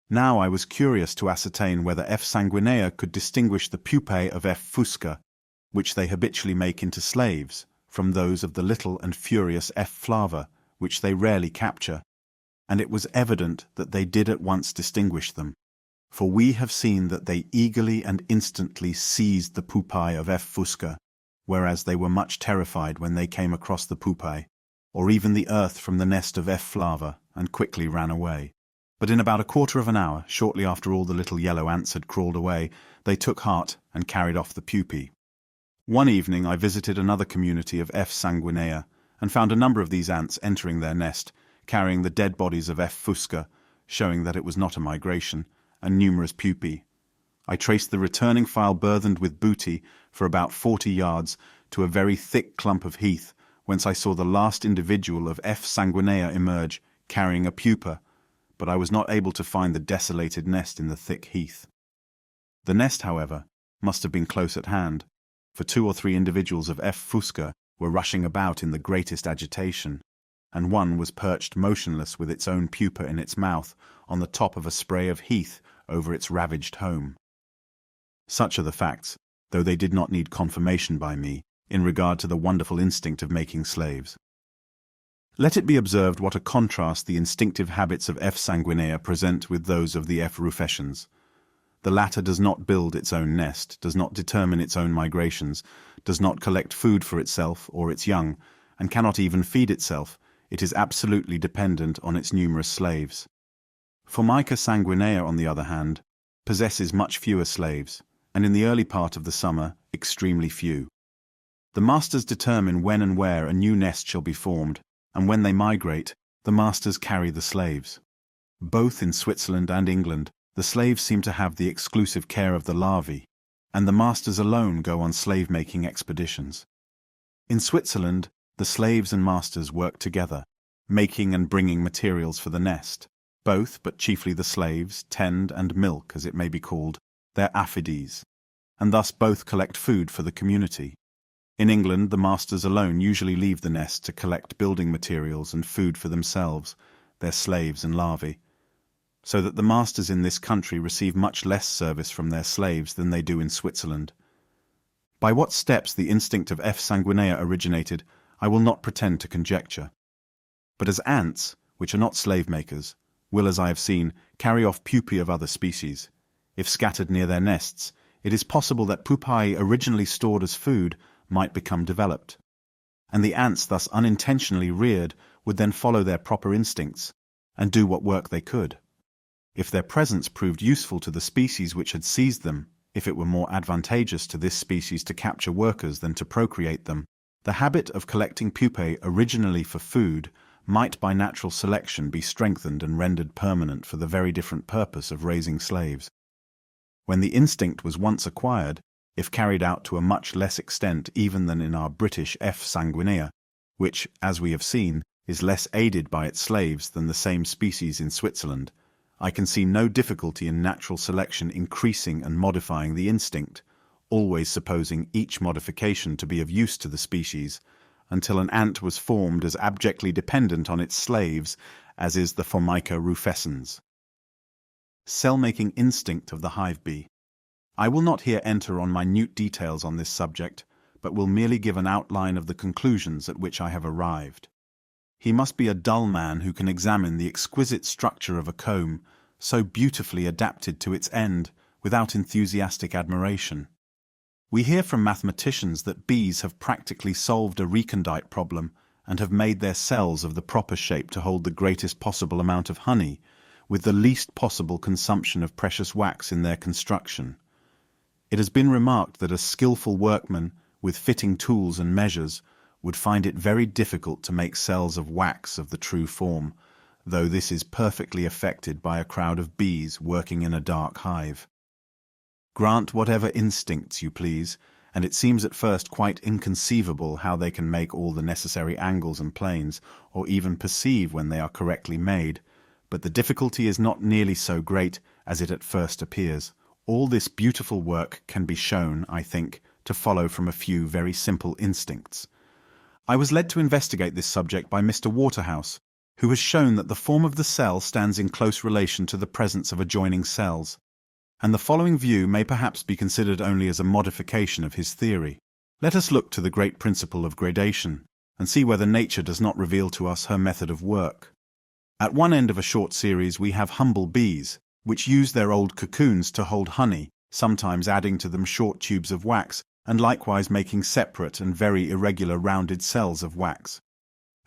Now I was curious to ascertain whether F. sanguinea could distinguish the pupae of F. fusca, which they habitually make into slaves, from those of the little and furious F. flava, which they rarely capture, and it was evident that they did at once distinguish them, for we have seen that they eagerly and instantly seized the pupae of F. fusca, whereas they were much terrified when they came across the pupae, or even the earth from the nest of F. flava, and quickly ran away. But in about a quarter of an hour, shortly after all the little yellow ants had crawled away, they took heart and carried off the pupae. One evening I visited another community of F. sanguinea, and found a number of these ants entering their nest, carrying the dead bodies of F. fusca, showing that it was not a migration, and numerous pupae. I traced the returning file burthened with booty for about 40 yards to a very thick clump of heath, whence I saw the last individual of F. sanguinea emerge, carrying a pupa, but I was not able to find the desolated nest in the thick heath. The nest, however, must have been close at hand, for 2 or 3 individuals of F. fusca were rushing about in the greatest agitation, and one was perched motionless with its own pupa in its mouth on the top of a spray of heath over its ravaged home. Such are the facts, though they did not need confirmation by me, in regard to the wonderful instinct of making slaves. Let it be observed what a contrast the instinctive habits of F. sanguinea present with those of the F. rufescens. The latter does not build its own nest, does not determine its own migrations, does not collect food for itself or its young, and cannot even feed itself. It is absolutely dependent on its numerous slaves. Formica sanguinea, on the other hand, possesses much fewer slaves, and in the early part of the summer, extremely few. The masters determine when and where a new nest shall be formed, and when they migrate, the masters carry the slaves. Both in Switzerland and England, the slaves seem to have the exclusive care of the larvae, and the masters alone go on slave-making expeditions. In Switzerland, the slaves and masters work together, making and bringing materials for the nest. Both, but chiefly the slaves, tend and milk, as it may be called, their aphides, and thus both collect food for the community. In England, the masters alone usually leave the nest to collect building materials and food for themselves, their slaves and larvae, so that the masters in this country receive much less service from their slaves than they do in Switzerland. By what steps the instinct of F. sanguinea originated, I will not pretend to conjecture. But as ants, which are not slave-makers, will, as I have seen, carry off pupae of other species, if scattered near their nests, it is possible that pupae originally stored as food might become developed, and the ants thus unintentionally reared would then follow their proper instincts and do what work they could. If their presence proved useful to the species which had seized them, if it were more advantageous to this species to capture workers than to procreate them, the habit of collecting pupae originally for food might by natural selection be strengthened and rendered permanent for the very different purpose of raising slaves. When the instinct was once acquired, if carried out to a much less extent even than in our British F. sanguinea, which, as we have seen, is less aided by its slaves than the same species in Switzerland, I can see no difficulty in natural selection increasing and modifying the instinct, always supposing each modification to be of use to the species, until an ant was formed as abjectly dependent on its slaves as is the Formica rufescens. Cell-making instinct of the hive bee. I will not here enter on minute details on this subject, but will merely give an outline of the conclusions at which I have arrived. He must be a dull man who can examine the exquisite structure of a comb, so beautifully adapted to its end, without enthusiastic admiration. We hear from mathematicians that bees have practically solved a recondite problem and have made their cells of the proper shape to hold the greatest possible amount of honey, with the least possible consumption of precious wax in their construction. It has been remarked that a skillful workman, with fitting tools and measures, would find it very difficult to make cells of wax of the true form, though this is perfectly effected by a crowd of bees working in a dark hive. Grant whatever instincts you please, and it seems at first quite inconceivable how they can make all the necessary angles and planes, or even perceive when they are correctly made, but the difficulty is not nearly so great as it at first appears, All this beautiful work can be shown, I think, to follow from a few very simple instincts. I was led to investigate this subject by Mr. Waterhouse, who has shown that the form of the cell stands in close relation to the presence of adjoining cells, and the following view may perhaps be considered only as a modification of his theory. Let us look to the great principle of gradation, and see whether nature does not reveal to us her method of work. At one end of a short series we have humble bees, which use their old cocoons to hold honey, sometimes adding to them short tubes of wax, and likewise making separate and very irregular rounded cells of wax.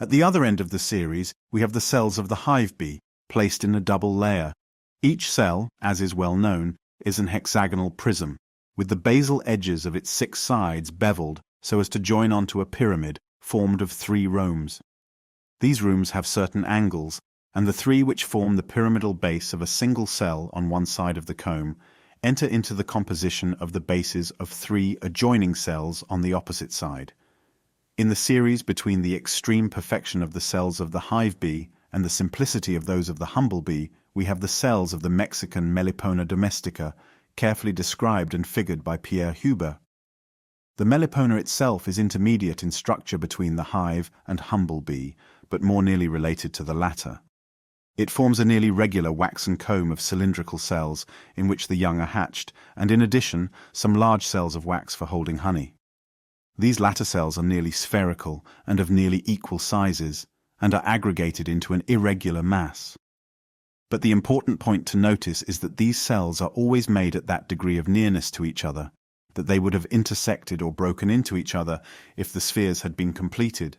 At the other end of the series we have the cells of the hive bee, placed in a double layer. Each cell, as is well known, is an hexagonal prism, with the basal edges of its 6 sides beveled so as to join onto a pyramid formed of 3 rooms. These rooms have certain angles, and the 3 which form the pyramidal base of a single cell on one side of the comb enter into the composition of the bases of 3 adjoining cells on the opposite side. In the series between the extreme perfection of the cells of the hive bee and the simplicity of those of the humble bee, we have the cells of the Mexican Melipona domestica, carefully described and figured by Pierre Huber. The Melipona itself is intermediate in structure between the hive and humble bee, but more nearly related to the latter. It forms a nearly regular waxen comb of cylindrical cells in which the young are hatched, and in addition some large cells of wax for holding honey. These latter cells are nearly spherical and of nearly equal sizes, and are aggregated into an irregular mass. But the important point to notice is that these cells are always made at that degree of nearness to each other, that they would have intersected or broken into each other if the spheres had been completed.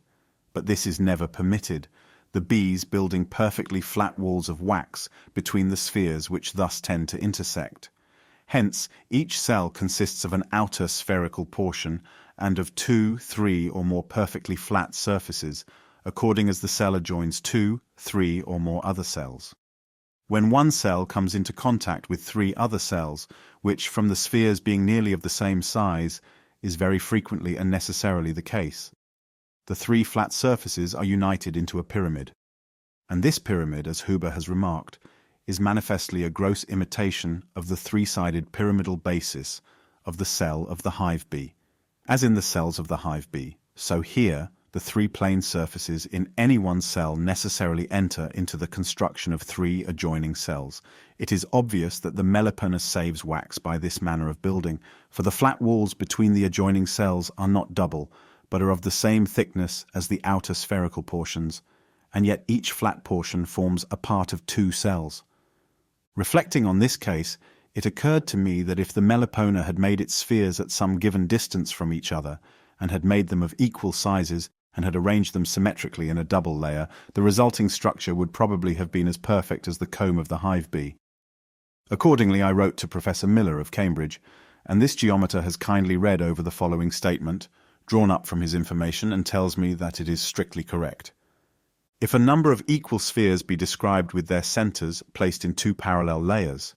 But this is never permitted, the bees building perfectly flat walls of wax between the spheres which thus tend to intersect. Hence, each cell consists of an outer spherical portion and of 2, 3 or more perfectly flat surfaces, according as the cell adjoins 2, 3 or more other cells. When one cell comes into contact with 3 other cells, which, from the spheres being nearly of the same size, is very frequently and necessarily the case, the 3 flat surfaces are united into a pyramid. And this pyramid, as Huber has remarked, is manifestly a gross imitation of the 3-sided pyramidal basis of the cell of the hive bee. As in the cells of the hive bee, so here the 3 plane surfaces in any one cell necessarily enter into the construction of 3 adjoining cells. It is obvious that the Melipona saves wax by this manner of building, for the flat walls between the adjoining cells are not double, but are of the same thickness as the outer spherical portions, and yet each flat portion forms a part of 2 cells. Reflecting on this case, it occurred to me that if the Melipona had made its spheres at some given distance from each other, and had made them of equal sizes, and had arranged them symmetrically in a double layer, the resulting structure would probably have been as perfect as the comb of the hive bee. Accordingly, I wrote to Professor Miller of Cambridge, and this geometer has kindly read over the following statement, drawn up from his information, and tells me that it is strictly correct. If a number of equal spheres be described with their centers placed in 2 parallel layers,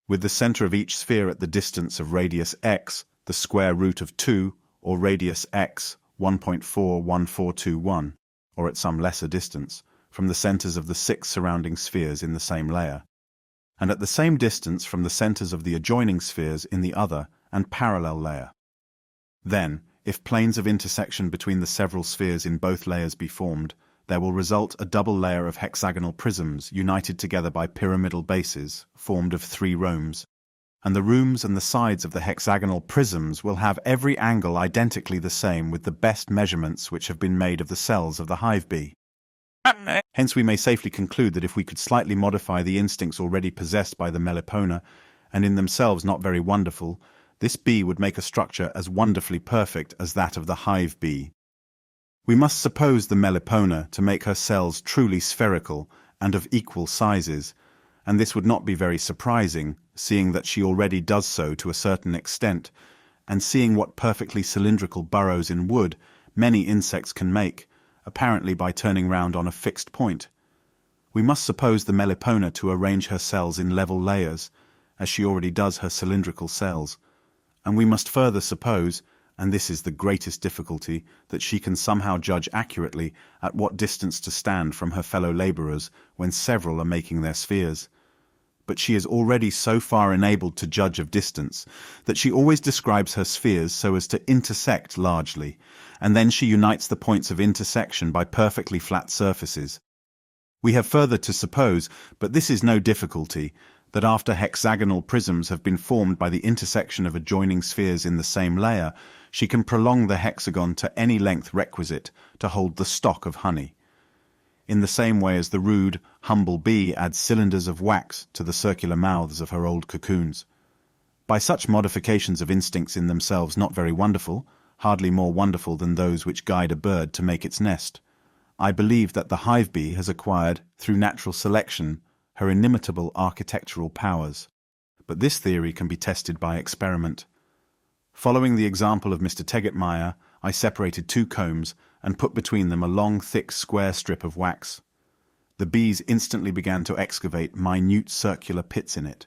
with the center of each sphere at the distance of radius x, the square root of 2, or radius x, 1.41421, or at some lesser distance, from the centers of the 6 surrounding spheres in the same layer, and at the same distance from the centers of the adjoining spheres in the other and parallel layer. Then, if planes of intersection between the several spheres in both layers be formed, there will result a double layer of hexagonal prisms united together by pyramidal bases formed of 3 rooms, and the rooms and the sides of the hexagonal prisms will have every angle identically the same with the best measurements which have been made of the cells of the hive bee. Hence we may safely conclude that if we could slightly modify the instincts already possessed by the Melipona, and in themselves not very wonderful, this bee would make a structure as wonderfully perfect as that of the hive bee. We must suppose the Melipona to make her cells truly spherical and of equal sizes, and this would not be very surprising, seeing that she already does so to a certain extent, and seeing what perfectly cylindrical burrows in wood many insects can make, apparently by turning round on a fixed point. We must suppose the Melipona to arrange her cells in level layers, as she already does her cylindrical cells, and we must further suppose, and this is the greatest difficulty, that she can somehow judge accurately at what distance to stand from her fellow labourers when several are making their spheres. but she is already so far enabled to judge of distance that she always describes her spheres so as to intersect largely, and then she unites the points of intersection by perfectly flat surfaces. We have further to suppose, but this is no difficulty, that after hexagonal prisms have been formed by the intersection of adjoining spheres in the same layer, she can prolong the hexagon to any length requisite to hold the stock of honey, in the same way as the rude, humble bee adds cylinders of wax to the circular mouths of her old cocoons. By such modifications of instincts in themselves not very wonderful, hardly more wonderful than those which guide a bird to make its nest, I believe that the hive bee has acquired, through natural selection, her inimitable architectural powers. But this theory can be tested by experiment. Following the example of Mr. Tegetmeier, I separated 2 combs and put between them a long, thick, square strip of wax. The bees instantly began to excavate minute circular pits in it,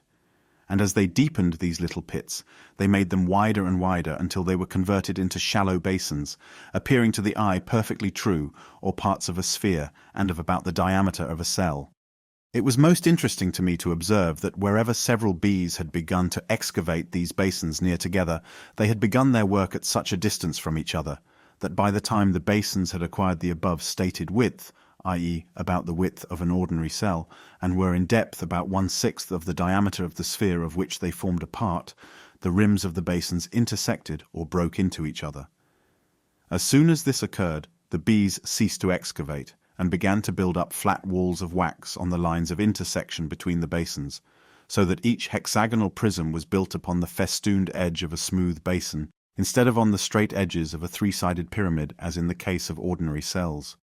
and as they deepened these little pits, they made them wider and wider until they were converted into shallow basins, appearing to the eye perfectly true, or parts of a sphere, and of about the diameter of a cell. It was most interesting to me to observe that wherever several bees had begun to excavate these basins near together, they had begun their work at such a distance from each other, that by the time the basins had acquired the above stated width, i.e. about the width of an ordinary cell, and were in depth about 1/6 of the diameter of the sphere of which they formed a part, the rims of the basins intersected or broke into each other. As soon as this occurred, the bees ceased to excavate, and began to build up flat walls of wax on the lines of intersection between the basins, so that each hexagonal prism was built upon the festooned edge of a smooth basin, instead of on the straight edges of a 3-sided pyramid as in the case of ordinary cells.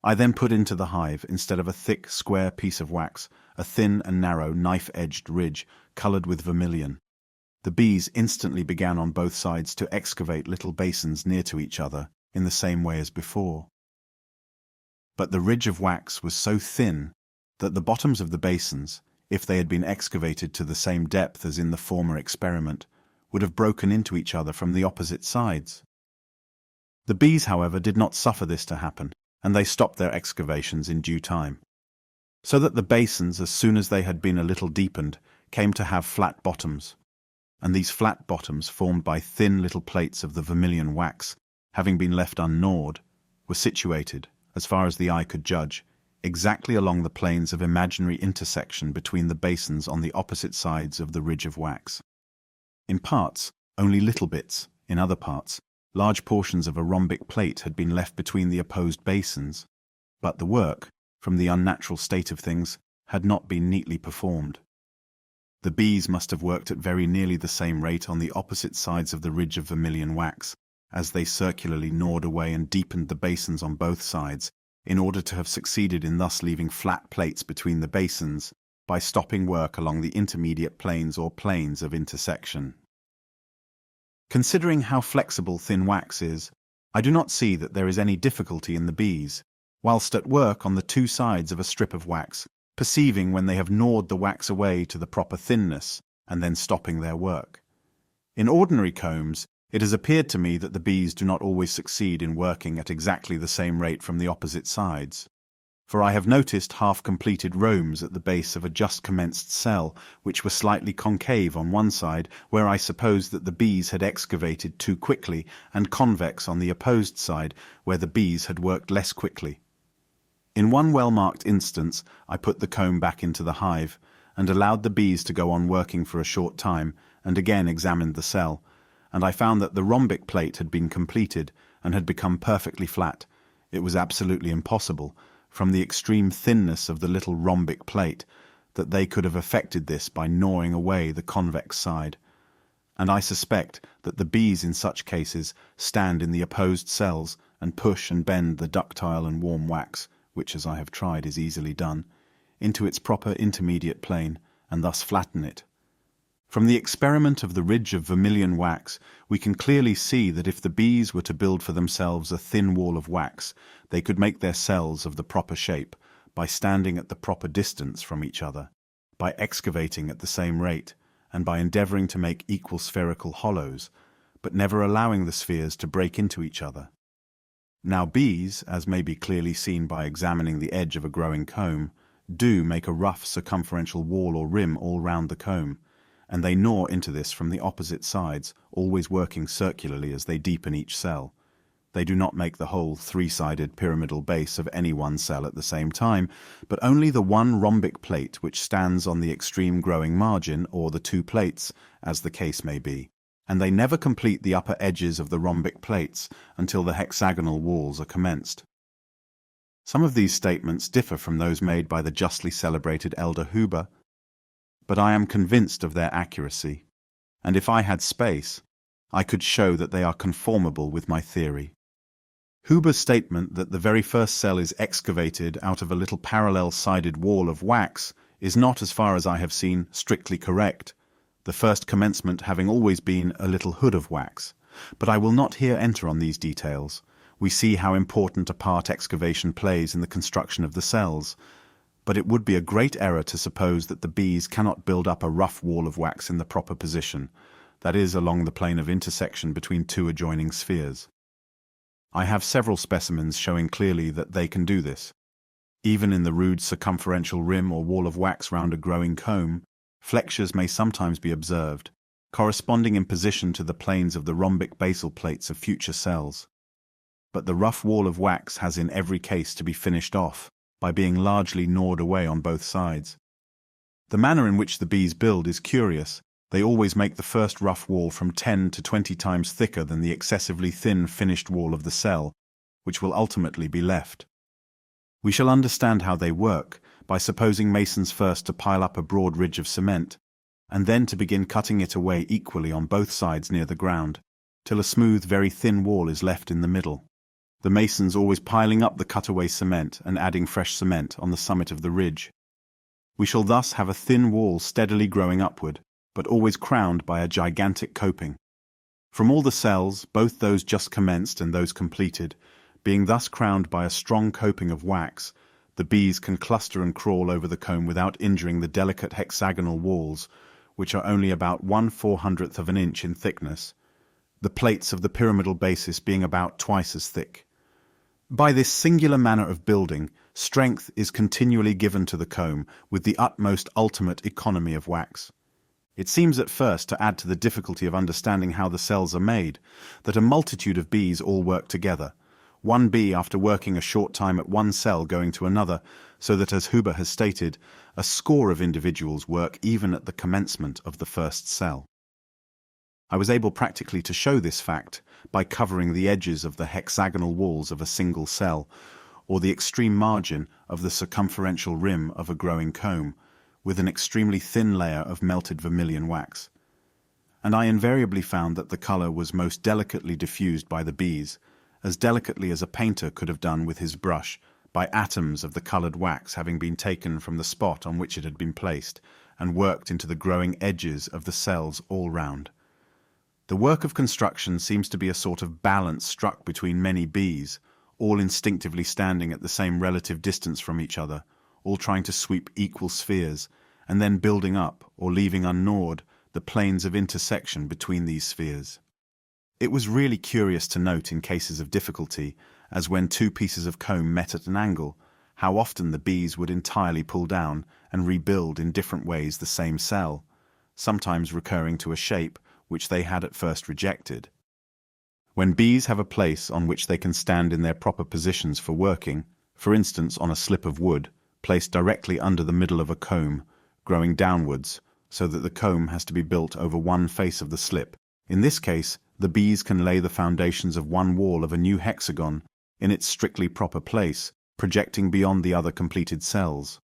I then put into the hive, instead of a thick, square piece of wax, a thin and narrow, knife-edged ridge, coloured with vermilion. The bees instantly began on both sides to excavate little basins near to each other, in the same way as before. But the ridge of wax was so thin that the bottoms of the basins, if they had been excavated to the same depth as in the former experiment, would have broken into each other from the opposite sides. The bees, however, did not suffer this to happen, and they stopped their excavations in due time, so that the basins, as soon as they had been a little deepened, came to have flat bottoms, and these flat bottoms, formed by thin little plates of the vermilion wax, having been left ungnawed, were situated, as far as the eye could judge, exactly along the planes of imaginary intersection between the basins on the opposite sides of the ridge of wax. In parts, only little bits; in other parts, large portions of a rhombic plate had been left between the opposed basins, but the work, from the unnatural state of things, had not been neatly performed. The bees must have worked at very nearly the same rate on the opposite sides of the ridge of vermilion wax, as they circularly gnawed away and deepened the basins on both sides, in order to have succeeded in thus leaving flat plates between the basins, by stopping work along the intermediate planes or planes of intersection. Considering how flexible thin wax is, I do not see that there is any difficulty in the bees, whilst at work on the 2 sides of a strip of wax, perceiving when they have gnawed the wax away to the proper thinness, and then stopping their work. In ordinary combs, it has appeared to me that the bees do not always succeed in working at exactly the same rate from the opposite sides, for I have noticed half-completed roams at the base of a just-commenced cell, which were slightly concave on one side, where I supposed that the bees had excavated too quickly, and convex on the opposed side, where the bees had worked less quickly. In one well-marked instance, I put the comb back into the hive, and allowed the bees to go on working for a short time, and again examined the cell, and I found that the rhombic plate had been completed, and had become perfectly flat. It was absolutely impossible, from the extreme thinness of the little rhombic plate, that they could have effected this by gnawing away the convex side, and I suspect that the bees in such cases stand in the opposed cells and push and bend the ductile and warm wax, which, as I have tried, is easily done, into its proper intermediate plane, and thus flatten it. From the experiment of the ridge of vermilion wax, we can clearly see that if the bees were to build for themselves a thin wall of wax, they could make their cells of the proper shape, by standing at the proper distance from each other, by excavating at the same rate, and by endeavouring to make equal spherical hollows, but never allowing the spheres to break into each other. Now bees, as may be clearly seen by examining the edge of a growing comb, do make a rough circumferential wall or rim all round the comb, and they gnaw into this from the opposite sides, always working circularly as they deepen each cell. They do not make the whole three-sided pyramidal base of any one cell at the same time, but only the one rhombic plate which stands on the extreme growing margin, or the two plates, as the case may be, and they never complete the upper edges of the rhombic plates until the hexagonal walls are commenced. Some of these statements differ from those made by the justly celebrated elder Huber, but I am convinced of their accuracy, and if I had space, I could show that they are conformable with my theory. Huber's statement that the very first cell is excavated out of a little parallel-sided wall of wax is not, as far as I have seen, strictly correct, the first commencement having always been a little hood of wax. But I will not here enter on these details. We see how important a part excavation plays in the construction of the cells, but it would be a great error to suppose that the bees cannot build up a rough wall of wax in the proper position, that is, along the plane of intersection between two adjoining spheres. I have several specimens showing clearly that they can do this. Even in the rude circumferential rim or wall of wax round a growing comb, flexures may sometimes be observed, corresponding in position to the planes of the rhombic basal plates of future cells. But the rough wall of wax has in every case to be finished off by being largely gnawed away on both sides. The manner in which the bees build is curious. They always make the first rough wall from 10 to 20 times thicker than the excessively thin finished wall of the cell, which will ultimately be left. We shall understand how they work by supposing masons first to pile up a broad ridge of cement, and then to begin cutting it away equally on both sides near the ground, till a smooth, very thin wall is left in the middle. The masons always piling up the cut-away cement and adding fresh cement on the summit of the ridge. We shall thus have a thin wall steadily growing upward, but always crowned by a gigantic coping. From all the cells, both those just commenced and those completed, being thus crowned by a strong coping of wax, the bees can cluster and crawl over the comb without injuring the delicate hexagonal walls, which are only about 1/400th of an inch in thickness, the plates of the pyramidal basis being about twice as thick. By this singular manner of building, strength is continually given to the comb with the utmost ultimate economy of wax. It seems at first to add to the difficulty of understanding how the cells are made, that a multitude of bees all work together, one bee after working a short time at one cell going to another, so that, as Huber has stated, a score of individuals work even at the commencement of the first cell. I was able practically to show this fact by covering the edges of the hexagonal walls of a single cell, or the extreme margin of the circumferential rim of a growing comb, with an extremely thin layer of melted vermilion wax. And I invariably found that the colour was most delicately diffused by the bees, as delicately as a painter could have done with his brush, by atoms of the coloured wax having been taken from the spot on which it had been placed, and worked into the growing edges of the cells all round. The work of construction seems to be a sort of balance struck between many bees, all instinctively standing at the same relative distance from each other, all trying to sweep equal spheres, and then building up, or leaving ungnawed, the planes of intersection between these spheres. It was really curious to note in cases of difficulty, as when two pieces of comb met at an angle, how often the bees would entirely pull down and rebuild in different ways the same cell, sometimes recurring to a shape which they had at first rejected. When bees have a place on which they can stand in their proper positions for working, for instance on a slip of wood, placed directly under the middle of a comb, growing downwards, so that the comb has to be built over one face of the slip. In this case, the bees can lay the foundations of one wall of a new hexagon in its strictly proper place, projecting beyond the other completed cells.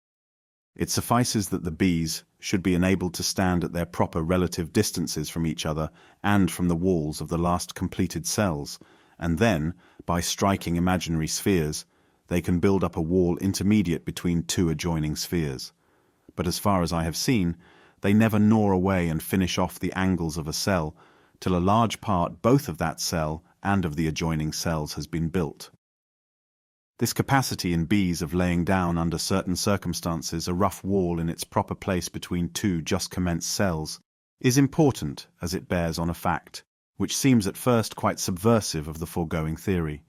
It suffices that the bees should be enabled to stand at their proper relative distances from each other and from the walls of the last completed cells, and then, by striking imaginary spheres, they can build up a wall intermediate between two adjoining spheres. But as far as I have seen, they never gnaw away and finish off the angles of a cell till a large part both of that cell and of the adjoining cells has been built. This capacity in bees of laying down under certain circumstances a rough wall in its proper place between two just commenced cells is important, as it bears on a fact which seems at first quite subversive of the foregoing theory,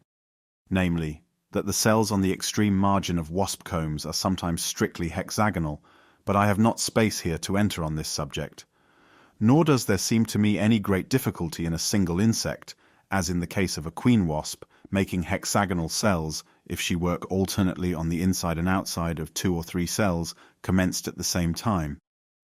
namely, that the cells on the extreme margin of wasp combs are sometimes strictly hexagonal, but I have not space here to enter on this subject. Nor does there seem to me any great difficulty in a single insect, as in the case of a queen wasp, making hexagonal cells if she work alternately on the inside and outside of 2 or 3 cells commenced at the same time,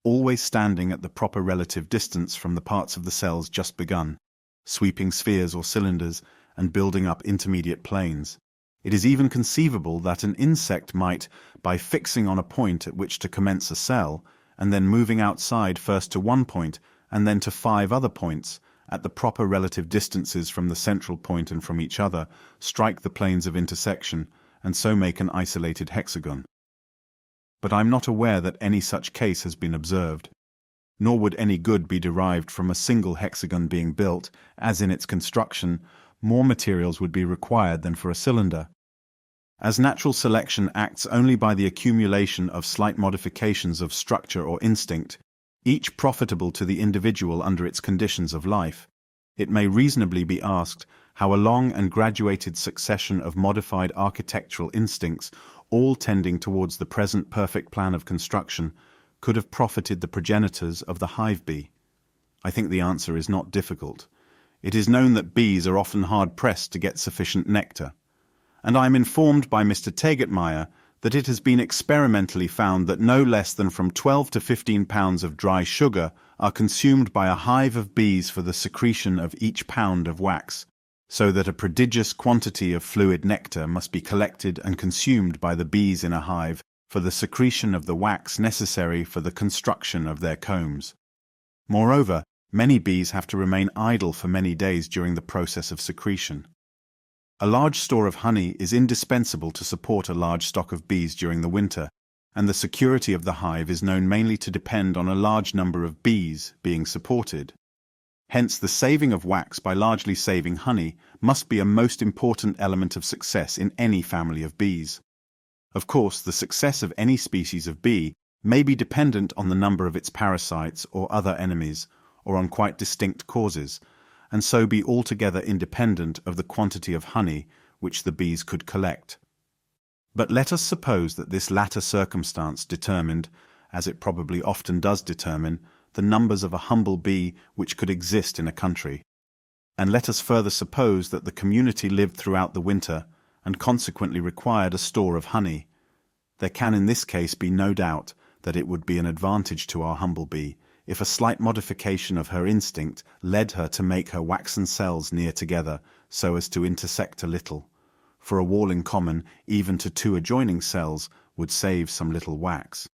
always standing at the proper relative distance from the parts of the cells just begun, sweeping spheres or cylinders and building up intermediate planes. It is even conceivable that an insect might, by fixing on a point at which to commence a cell, and then moving outside first to one point and then to 5 other points, at the proper relative distances from the central point and from each other, strike the planes of intersection, and so make an isolated hexagon. But I am not aware that any such case has been observed. Nor would any good be derived from a single hexagon being built, as in its construction, more materials would be required than for a cylinder. As natural selection acts only by the accumulation of slight modifications of structure or instinct, each profitable to the individual under its conditions of life, it may reasonably be asked how a long and graduated succession of modified architectural instincts, all tending towards the present perfect plan of construction, could have profited the progenitors of the hive bee. I think the answer is not difficult. It is known that bees are often hard-pressed to get sufficient nectar, and I am informed by Mr. Tegetmeier that it has been experimentally found that no less than from 12 to 15 pounds of dry sugar are consumed by a hive of bees for the secretion of each pound of wax, so that a prodigious quantity of fluid nectar must be collected and consumed by the bees in a hive for the secretion of the wax necessary for the construction of their combs. Moreover, many bees have to remain idle for many days during the process of secretion. A large store of honey is indispensable to support a large stock of bees during the winter, and the security of the hive is known mainly to depend on a large number of bees being supported. Hence, the saving of wax by largely saving honey must be a most important element of success in any family of bees. Of course, the success of any species of bee may be dependent on the number of its parasites or other enemies, or on quite distinct causes, and so be altogether independent of the quantity of honey which the bees could collect. But let us suppose that this latter circumstance determined, as it probably often does determine, the numbers of a humble bee which could exist in a country. And let us further suppose that the community lived throughout the winter, and consequently required a store of honey. There can in this case be no doubt that it would be an advantage to our humble bee if a slight modification of her instinct led her to make her waxen cells near together so as to intersect a little, for a wall in common, even to 2 adjoining cells, would save some little wax.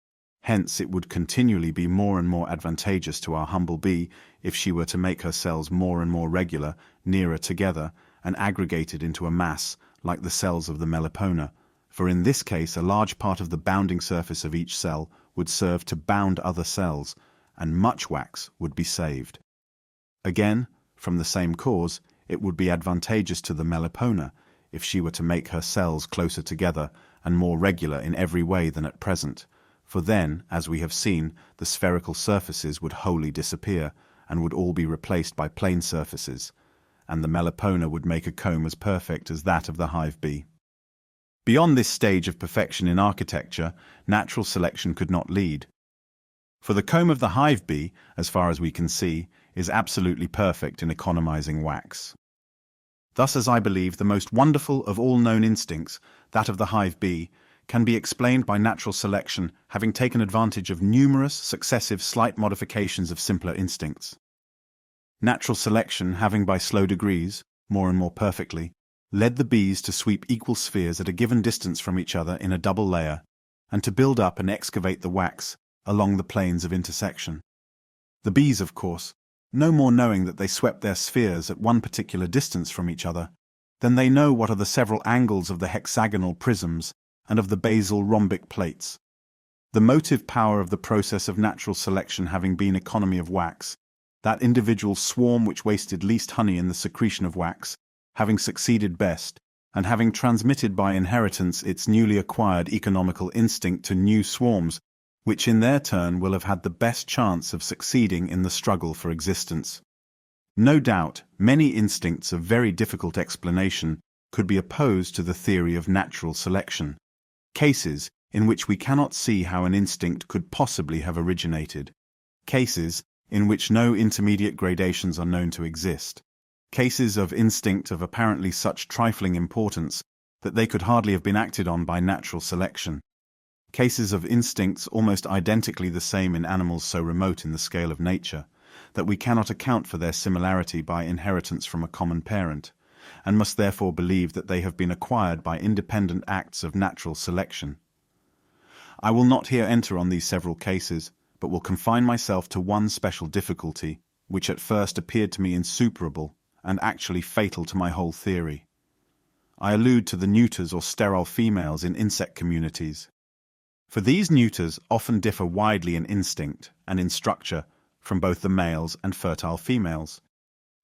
Hence it would continually be more and more advantageous to our humble bee if she were to make her cells more and more regular, nearer together, and aggregated into a mass like the cells of the Melipona, for in this case a large part of the bounding surface of each cell would serve to bound other cells, and much wax would be saved. Again, from the same cause, it would be advantageous to the Melipona if she were to make her cells closer together and more regular in every way than at present, for then, as we have seen, the spherical surfaces would wholly disappear and would all be replaced by plane surfaces, and the Melipona would make a comb as perfect as that of the hive bee. Beyond this stage of perfection in architecture, natural selection could not lead. For the comb of the hive bee, as far as we can see, is absolutely perfect in economizing wax. Thus, as I believe, the most wonderful of all known instincts, that of the hive bee, can be explained by natural selection having taken advantage of numerous, successive, slight modifications of simpler instincts. Natural selection having by slow degrees, more and more perfectly, led the bees to sweep equal spheres at a given distance from each other in a double layer, and to build up and excavate the wax along the planes of intersection. The bees, of course, no more knowing that they swept their spheres at one particular distance from each other, than they know what are the several angles of the hexagonal prisms and of the basal rhombic plates. The motive power of the process of natural selection having been economy of wax, that individual swarm which wasted least honey in the secretion of wax, having succeeded best, and having transmitted by inheritance its newly acquired economical instinct to new swarms, which in their turn will have had the best chance of succeeding in the struggle for existence. No doubt, many instincts of very difficult explanation could be opposed to the theory of natural selection, cases in which we cannot see how an instinct could possibly have originated, cases in which no intermediate gradations are known to exist, cases of instinct of apparently such trifling importance that they could hardly have been acted on by natural selection, cases of instincts almost identically the same in animals so remote in the scale of nature that we cannot account for their similarity by inheritance from a common parent, and must therefore believe that they have been acquired by independent acts of natural selection. I will not here enter on these several cases, but will confine myself to one special difficulty, which at first appeared to me insuperable and actually fatal to my whole theory. I allude to the neuters or sterile females in insect communities. For these neuters often differ widely in instinct and in structure from both the males and fertile females,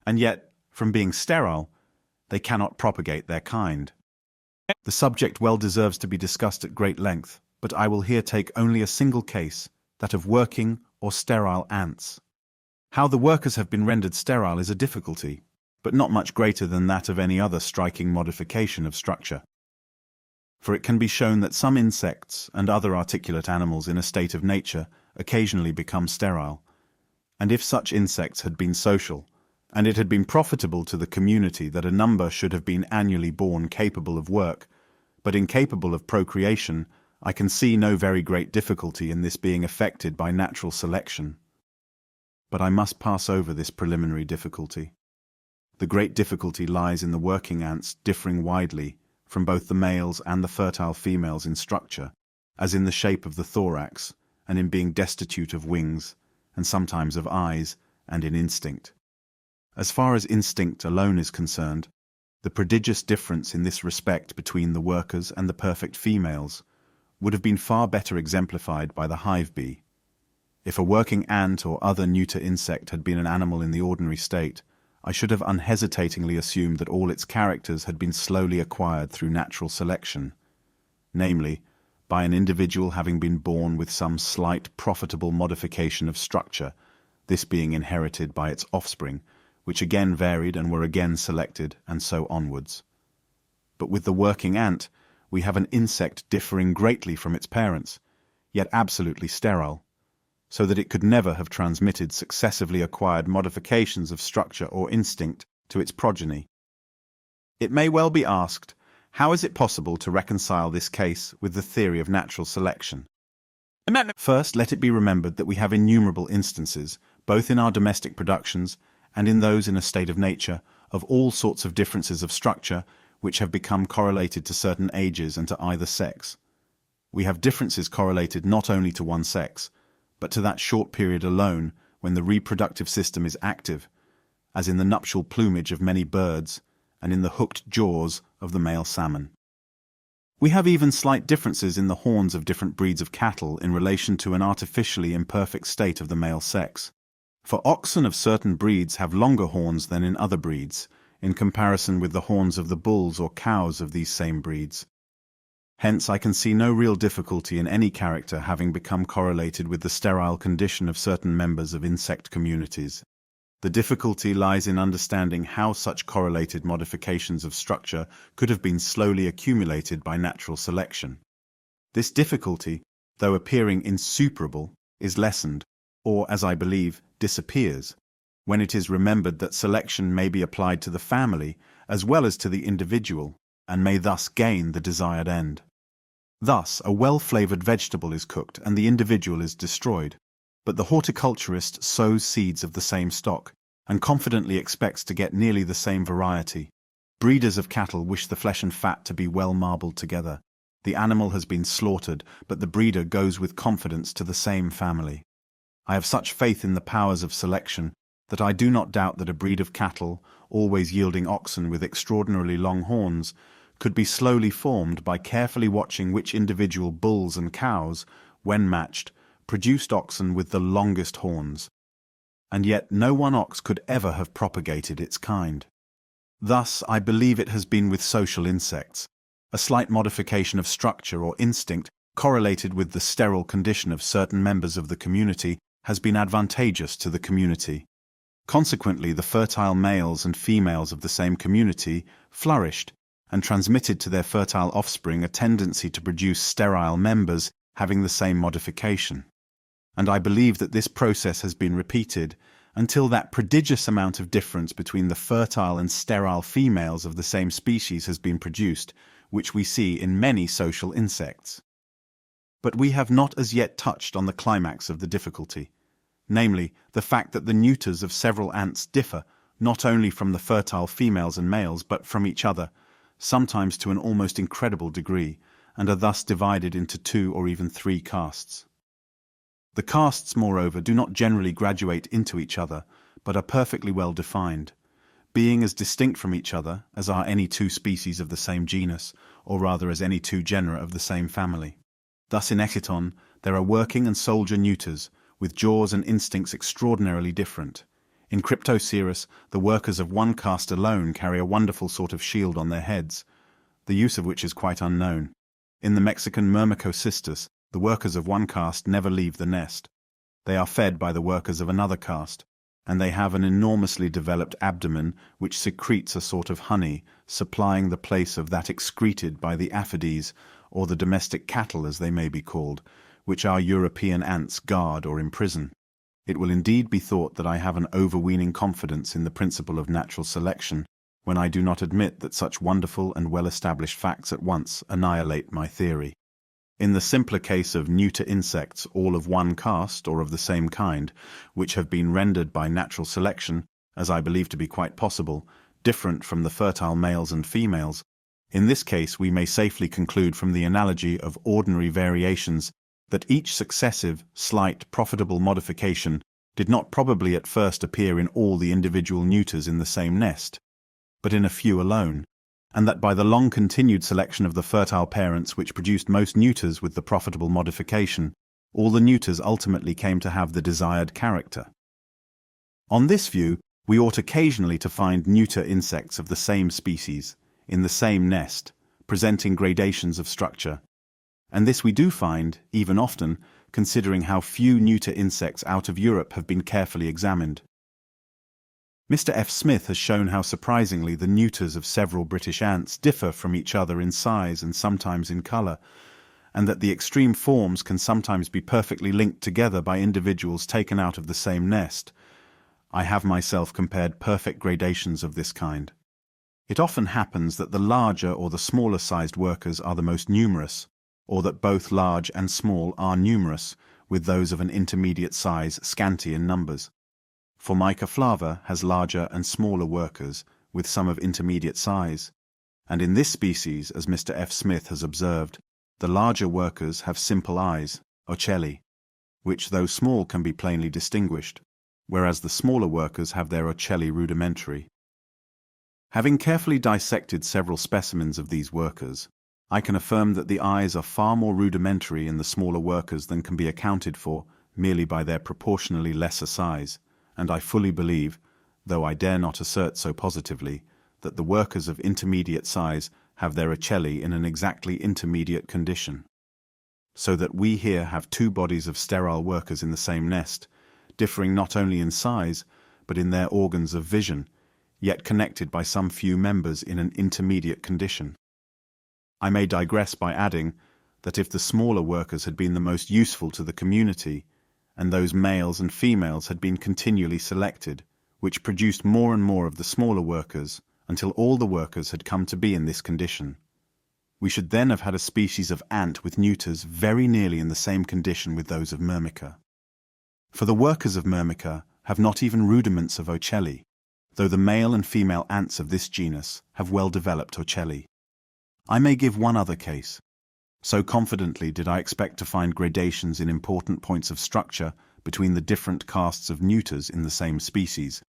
and yet, from being sterile, they cannot propagate their kind. The subject well deserves to be discussed at great length, but I will here take only a single case, that of working or sterile ants. How the workers have been rendered sterile is a difficulty, but not much greater than that of any other striking modification of structure. For it can be shown that some insects and other articulate animals in a state of nature occasionally become sterile, and if such insects had been social, and it had been profitable to the community that a number should have been annually born capable of work, but incapable of procreation, I can see no very great difficulty in this being effected by natural selection. But I must pass over this preliminary difficulty. The great difficulty lies in the working ants differing widely from both the males and the fertile females in structure, as in the shape of the thorax, and in being destitute of wings, and sometimes of eyes, and in instinct. As far as instinct alone is concerned, the prodigious difference in this respect between the workers and the perfect females would have been far better exemplified by the hive bee. If a working ant or other neuter insect had been an animal in the ordinary state, I should have unhesitatingly assumed that all its characters had been slowly acquired through natural selection, namely, by an individual having been born with some slight profitable modification of structure, this being inherited by its offspring, which again varied and were again selected, and so onwards. But with the working ant, we have an insect differing greatly from its parents, yet absolutely sterile, so that it could never have transmitted successively acquired modifications of structure or instinct to its progeny. It may well be asked, how is it possible to reconcile this case with the theory of natural selection? First, let it be remembered that we have innumerable instances, both in our domestic productions and in those in a state of nature, of all sorts of differences of structure which have become correlated to certain ages and to either sex. We have differences correlated not only to one sex, but to that short period alone when the reproductive system is active, as in the nuptial plumage of many birds and in the hooked jaws of the male salmon. We have even slight differences in the horns of different breeds of cattle in relation to an artificially imperfect state of the male sex. For oxen of certain breeds have longer horns than in other breeds, in comparison with the horns of the bulls or cows of these same breeds. Hence I can see no real difficulty in any character having become correlated with the sterile condition of certain members of insect communities. The difficulty lies in understanding how such correlated modifications of structure could have been slowly accumulated by natural selection. This difficulty, though appearing insuperable, is lessened, or, as I believe, disappears, when it is remembered that selection may be applied to the family as well as to the individual, and may thus gain the desired end. Thus, a well-flavored vegetable is cooked and the individual is destroyed, but the horticulturist sows seeds of the same stock, and confidently expects to get nearly the same variety. Breeders of cattle wish the flesh and fat to be well marbled together. The animal has been slaughtered, but the breeder goes with confidence to the same family. I have such faith in the powers of selection that I do not doubt that a breed of cattle, always yielding oxen with extraordinarily long horns, could be slowly formed by carefully watching which individual bulls and cows, when matched, produced oxen with the longest horns. And yet no one ox could ever have propagated its kind. Thus, I believe it has been with social insects. A slight modification of structure or instinct, correlated with the sterile condition of certain members of the community, has been advantageous to the community. Consequently, the fertile males and females of the same community flourished, and transmitted to their fertile offspring a tendency to produce sterile members having the same modification. And I believe that this process has been repeated until that prodigious amount of difference between the fertile and sterile females of the same species has been produced, which we see in many social insects. But we have not as yet touched on the climax of the difficulty, namely, the fact that the neuters of several ants differ not only from the fertile females and males but from each other, sometimes to an almost incredible degree, and are thus divided into 2 or even 3 castes. The castes, moreover, do not generally graduate into each other, but are perfectly well defined, being as distinct from each other as are any 2 species of the same genus, or rather as any 2 genera of the same family. Thus in Echinton there are working and soldier neuters, with jaws and instincts extraordinarily different. In Cryptocerus, the workers of one caste alone carry a wonderful sort of shield on their heads, the use of which is quite unknown. In the Mexican Myrmecocystus, the workers of one caste never leave the nest. They are fed by the workers of another caste, and they have an enormously developed abdomen which secretes a sort of honey, supplying the place of that excreted by the aphides, or the domestic cattle as they may be called, which our European ants guard or imprison. It will indeed be thought that I have an overweening confidence in the principle of natural selection, when I do not admit that such wonderful and well-established facts at once annihilate my theory. In the simpler case of neuter insects, all of one caste or of the same kind, which have been rendered by natural selection, as I believe to be quite possible, different from the fertile males and females, in this case we may safely conclude from the analogy of ordinary variations that each successive, slight, profitable modification did not probably at first appear in all the individual neuters in the same nest, but in a few alone, and that by the long-continued selection of the fertile parents which produced most neuters with the profitable modification, all the neuters ultimately came to have the desired character. On this view, we ought occasionally to find neuter insects of the same species, in the same nest, presenting gradations of structure, and this we do find, even often, considering how few neuter insects out of Europe have been carefully examined. Mr. F. Smith has shown how surprisingly the neuters of several British ants differ from each other in size and sometimes in colour, and that the extreme forms can sometimes be perfectly linked together by individuals taken out of the same nest. I have myself compared perfect gradations of this kind. It often happens that the larger or the smaller sized workers are the most numerous, or that both large and small are numerous, with those of an intermediate size scanty in numbers. Formica flava has larger and smaller workers, with some of intermediate size, and in this species, as Mr. F. Smith has observed, the larger workers have simple eyes, ocelli, which though small can be plainly distinguished, whereas the smaller workers have their ocelli rudimentary. Having carefully dissected several specimens of these workers, I can affirm that the eyes are far more rudimentary in the smaller workers than can be accounted for merely by their proportionally lesser size, and I fully believe, though I dare not assert so positively, that the workers of intermediate size have their ocelli in an exactly intermediate condition. So that we here have 2 bodies of sterile workers in the same nest, differing not only in size, but in their organs of vision, yet connected by some few members in an intermediate condition. I may digress by adding that if the smaller workers had been the most useful to the community, and those males and females had been continually selected, which produced more and more of the smaller workers, until all the workers had come to be in this condition, we should then have had a species of ant with neuters very nearly in the same condition with those of Myrmica. For the workers of Myrmica have not even rudiments of ocelli, though the male and female ants of this genus have well-developed ocelli. I may give one other case. So confidently did I expect to find gradations in important points of structure between the different castes of neuters in the same species,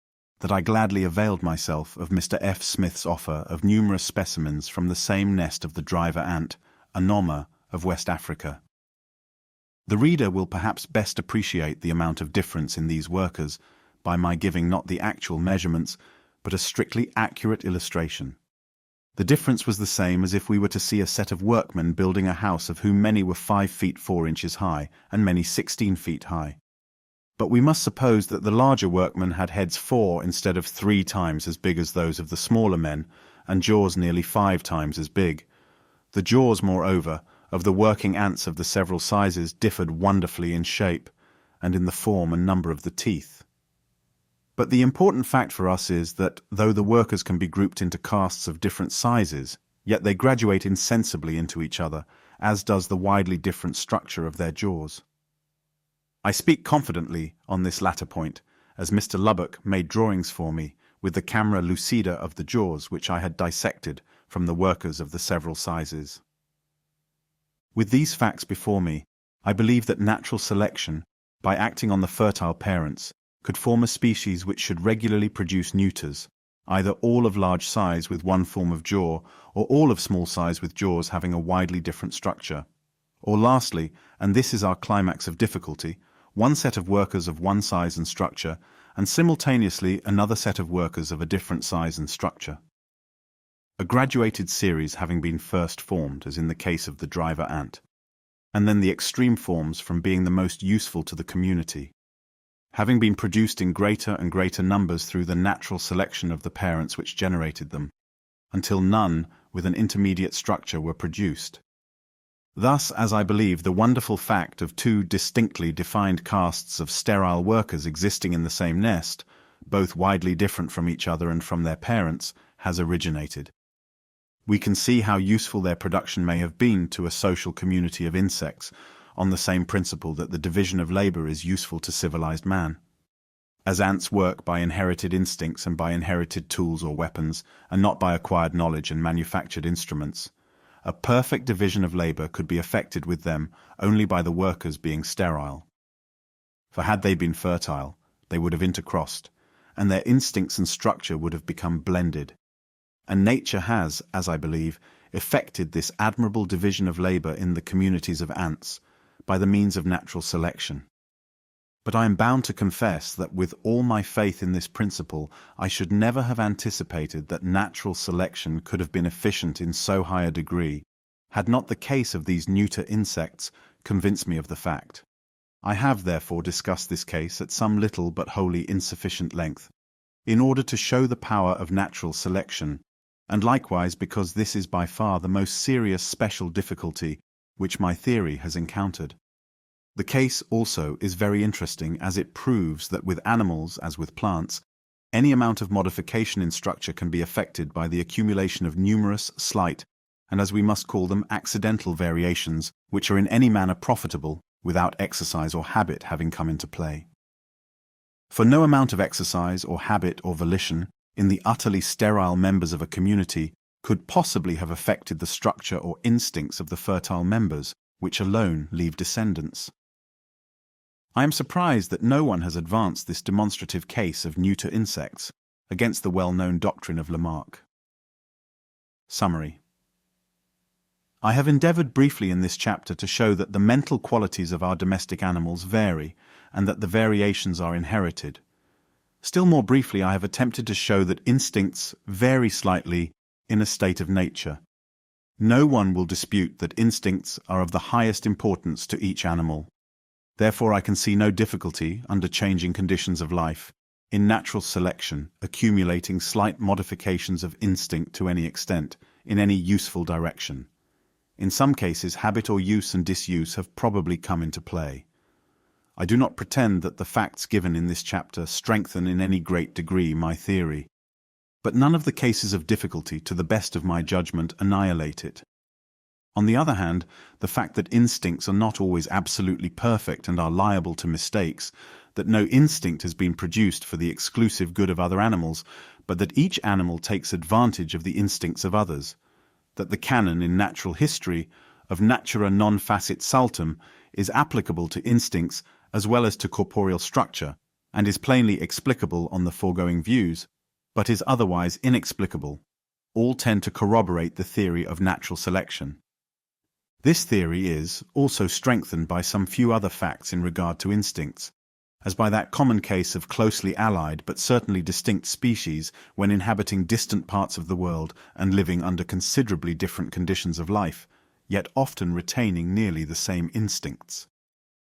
that I gladly availed myself of Mr. F. Smith's offer of numerous specimens from the same nest of the driver ant, Anoma, of West Africa. The reader will perhaps best appreciate the amount of difference in these workers by my giving not the actual measurements, but a strictly accurate illustration. The difference was the same as if we were to see a set of workmen building a house of whom many were 5 feet 4 inches high, and many 16 feet high. But we must suppose that the larger workmen had heads 4 instead of 3 times as big as those of the smaller men, and jaws nearly 5 times as big. The jaws, moreover, of the working ants of the several sizes differed wonderfully in shape, and in the form and number of the teeth. But the important fact for us is that, though the workers can be grouped into castes of different sizes, yet they graduate insensibly into each other, as does the widely different structure of their jaws. I speak confidently on this latter point, as Mr. Lubbock made drawings for me with the camera lucida of the jaws which I had dissected from the workers of the several sizes. With these facts before me, I believe that natural selection, by acting on the fertile parents, could form a species which should regularly produce neuters, either all of large size with one form of jaw, or all of small size with jaws having a widely different structure. Or lastly, and this is our climax of difficulty, one set of workers of one size and structure, and simultaneously another set of workers of a different size and structure. A graduated series having been first formed, as in the case of the driver ant, and then the extreme forms from being the most useful to the community, having been produced in greater and greater numbers through the natural selection of the parents which generated them, until none with an intermediate structure were produced. Thus, as I believe, the wonderful fact of 2 distinctly defined castes of sterile workers existing in the same nest, both widely different from each other and from their parents, has originated. We can see how useful their production may have been to a social community of insects, on the same principle that the division of labor is useful to civilized man. As ants work by inherited instincts and by inherited tools or weapons, and not by acquired knowledge and manufactured instruments, a perfect division of labor could be effected with them only by the workers being sterile. For had they been fertile, they would have intercrossed, and their instincts and structure would have become blended. And nature has, as I believe, effected this admirable division of labor in the communities of ants by the means of natural selection. But I am bound to confess that with all my faith in this principle, I should never have anticipated that natural selection could have been efficient in so high a degree, had not the case of these neuter insects convinced me of the fact. I have therefore discussed this case at some little but wholly insufficient length, in order to show the power of natural selection, and likewise because this is by far the most serious special difficulty which my theory has encountered. The case also is very interesting as it proves that with animals, as with plants, any amount of modification in structure can be effected by the accumulation of numerous, slight, and as we must call them, accidental variations, which are in any manner profitable, without exercise or habit having come into play. For no amount of exercise or habit or volition in the utterly sterile members of a community could possibly have affected the structure or instincts of the fertile members, which alone leave descendants. I am surprised that no one has advanced this demonstrative case of neuter insects against the well-known doctrine of Lamarck. Summary. I have endeavored briefly in this chapter to show that the mental qualities of our domestic animals vary, and that the variations are inherited. Still more briefly, I have attempted to show that instincts vary slightly in a state of nature. No one will dispute that instincts are of the highest importance to each animal. Therefore, I can see no difficulty, under changing conditions of life, in natural selection accumulating slight modifications of instinct to any extent, in any useful direction. In some cases, habit or use and disuse have probably come into play. I do not pretend that the facts given in this chapter strengthen in any great degree my theory, but none of the cases of difficulty, to the best of my judgment, annihilate it. On the other hand, the fact that instincts are not always absolutely perfect and are liable to mistakes, that no instinct has been produced for the exclusive good of other animals, but that each animal takes advantage of the instincts of others, that the canon in natural history of natura non facit saltum is applicable to instincts as well as to corporeal structure, and is plainly explicable on the foregoing views, but is otherwise inexplicable, all tend to corroborate the theory of natural selection. This theory is also strengthened by some few other facts in regard to instincts, as by that common case of closely allied but certainly distinct species when inhabiting distant parts of the world and living under considerably different conditions of life, yet often retaining nearly the same instincts.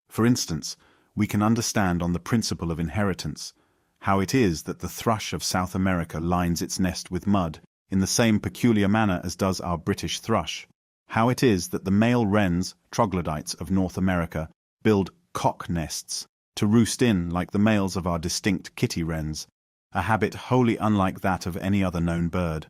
For instance, we can understand on the principle of inheritance how it is that the thrush of South America lines its nest with mud in the same peculiar manner as does our British thrush. How it is that the male wrens, troglodytes of North America, build cock nests to roost in like the males of our distinct kitty wrens, a habit wholly unlike that of any other known bird.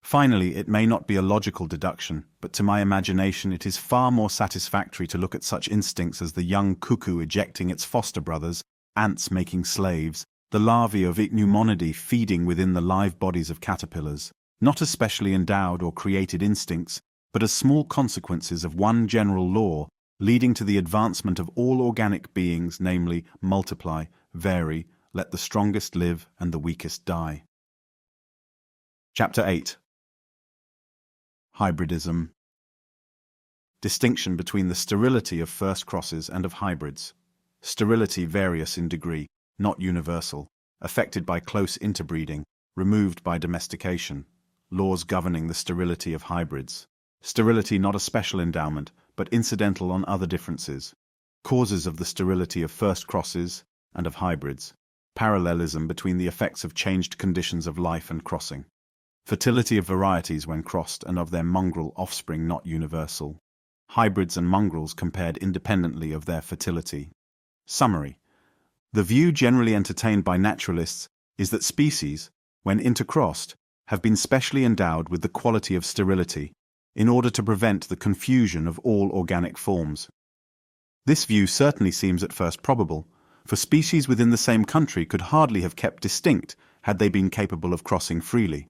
Finally, it may not be a logical deduction, but to my imagination it is far more satisfactory to look at such instincts as the young cuckoo ejecting its foster brothers, ants making slaves, the larvae of Ichneumonidae feeding within the live bodies of caterpillars, not as specially endowed or created instincts, but as small consequences of one general law leading to the advancement of all organic beings, namely, multiply, vary, let the strongest live and the weakest die. Chapter 8. Hybridism. Distinction between the sterility of first crosses and of hybrids. Sterility various in degree, not universal, affected by close interbreeding, removed by domestication. Laws governing the sterility of hybrids. Sterility not a special endowment, but incidental on other differences. Causes of the sterility of first crosses and of hybrids. Parallelism between the effects of changed conditions of life and crossing. Fertility of varieties when crossed and of their mongrel offspring not universal. Hybrids and mongrels compared independently of their fertility. Summary. The view generally entertained by naturalists is that species, when intercrossed, have been specially endowed with the quality of sterility, in order to prevent the confusion of all organic forms. This view certainly seems at first probable, for species within the same country could hardly have kept distinct had they been capable of crossing freely.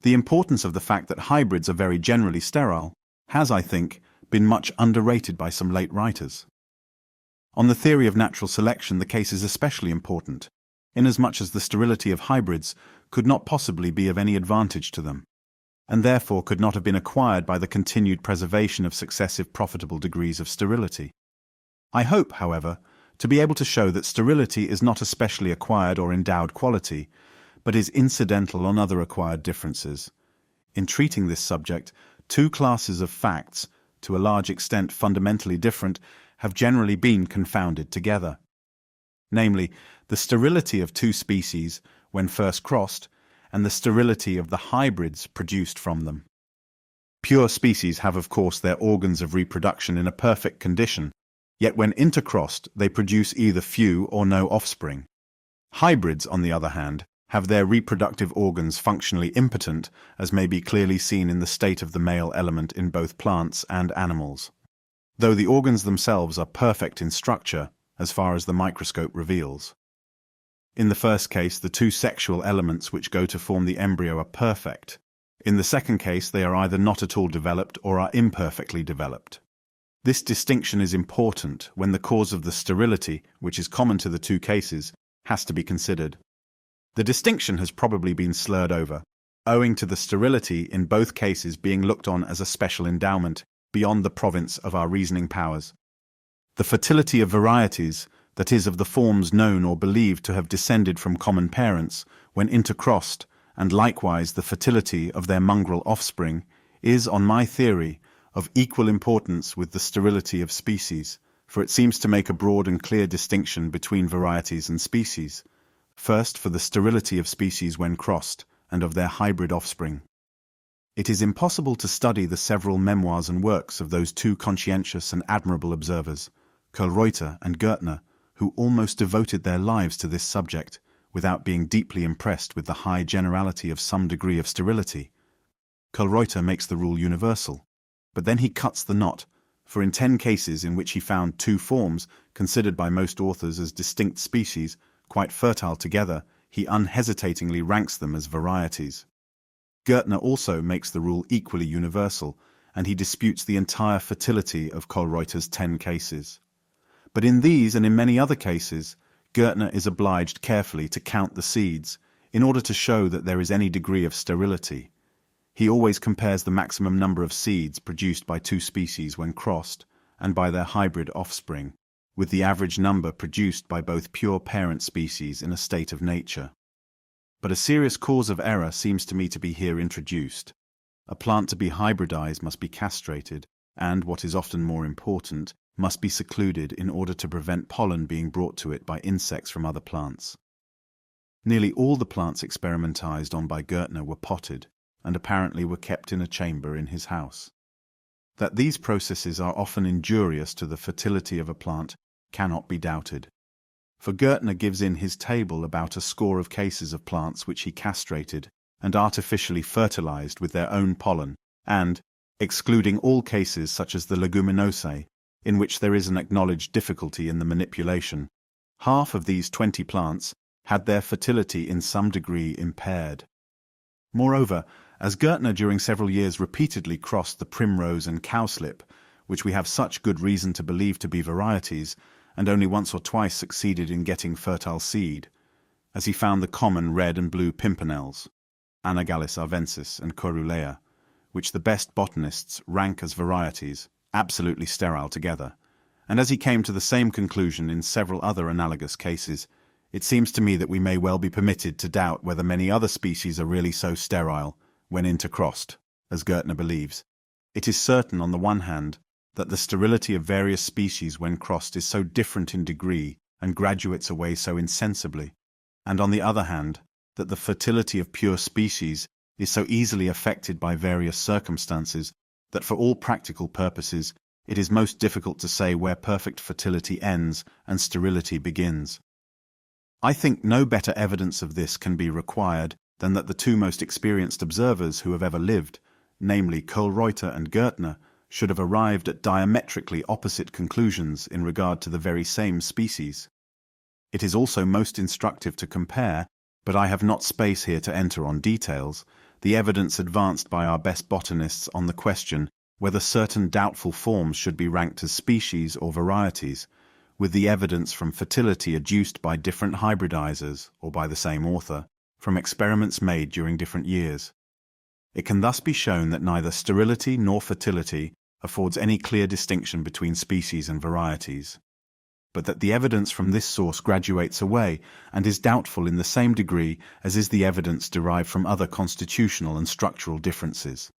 The importance of the fact that hybrids are very generally sterile has, I think, been much underrated by some late writers. On the theory of natural selection, the case is especially important, inasmuch as the sterility of hybrids could not possibly be of any advantage to them, and therefore could not have been acquired by the continued preservation of successive profitable degrees of sterility. I hope, however, to be able to show that sterility is not a specially acquired or endowed quality, but is incidental on other acquired differences. In treating this subject, two classes of facts, to a large extent fundamentally different, have generally been confounded together. Namely, the sterility of two species when first crossed, and the sterility of the hybrids produced from them. Pure species have of course their organs of reproduction in a perfect condition, yet when intercrossed they produce either few or no offspring. Hybrids, on the other hand, have their reproductive organs functionally impotent, as may be clearly seen in the state of the male element in both plants and animals, though the organs themselves are perfect in structure, as far as the microscope reveals. In the first case, the two sexual elements which go to form the embryo are perfect. In the second case, they are either not at all developed or are imperfectly developed. This distinction is important when the cause of the sterility, which is common to the two cases, has to be considered. The distinction has probably been slurred over, owing to the sterility in both cases being looked on as a special endowment, beyond the province of our reasoning powers. The fertility of varieties, that is, of the forms known or believed to have descended from common parents, when intercrossed, and likewise the fertility of their mongrel offspring, is, on my theory, of equal importance with the sterility of species, for it seems to make a broad and clear distinction between varieties and species. First, for the sterility of species when crossed, and of their hybrid offspring. It is impossible to study the several memoirs and works of those two conscientious and admirable observers, Kölreuter and Gärtner, who almost devoted their lives to this subject, without being deeply impressed with the high generality of some degree of sterility. Kölreuter makes the rule universal, but then he cuts the knot, for in 10 cases in which he found two forms, considered by most authors as distinct species, quite fertile together, he unhesitatingly ranks them as varieties. Gärtner also makes the rule equally universal, and he disputes the entire fertility of Kölreuter's 10 cases. But in these and in many other cases, Gärtner is obliged carefully to count the seeds, in order to show that there is any degree of sterility. He always compares the maximum number of seeds produced by two species when crossed, and by their hybrid offspring, with the average number produced by both pure parent species in a state of nature. But a serious cause of error seems to me to be here introduced. A plant to be hybridized must be castrated, and, what is often more important, must be secluded in order to prevent pollen being brought to it by insects from other plants. Nearly all the plants experimentized on by Gärtner were potted, and apparently were kept in a chamber in his house. That these processes are often injurious to the fertility of a plant cannot be doubted. For Gertner gives in his table about a score of cases of plants which he castrated and artificially fertilized with their own pollen, and, excluding all cases such as the leguminosae, in which there is an acknowledged difficulty in the manipulation, half of these 20 plants had their fertility in some degree impaired. Moreover, as Gertner during several years repeatedly crossed the primrose and cowslip, which we have such good reason to believe to be varieties, and only once or twice succeeded in getting fertile seed, as he found the common red and blue pimpernels, Anagallis arvensis and Corulea, which the best botanists rank as varieties, absolutely sterile together, and as he came to the same conclusion in several other analogous cases, it seems to me that we may well be permitted to doubt whether many other species are really so sterile when intercrossed, as Gertner believes. It is certain, on the one hand, that the sterility of various species when crossed is so different in degree and graduates away so insensibly, and on the other hand, that the fertility of pure species is so easily affected by various circumstances that for all practical purposes it is most difficult to say where perfect fertility ends and sterility begins. I think no better evidence of this can be required than that the two most experienced observers who have ever lived, namely Kohlreuter and Gertner, should have arrived at diametrically opposite conclusions in regard to the very same species. It is also most instructive to compare, but I have not space here to enter on details, the evidence advanced by our best botanists on the question whether certain doubtful forms should be ranked as species or varieties, with the evidence from fertility adduced by different hybridizers, or by the same author, from experiments made during different years. It can thus be shown that neither sterility nor fertility affords any clear distinction between species and varieties, but that the evidence from this source graduates away and is doubtful in the same degree as is the evidence derived from other constitutional and structural differences.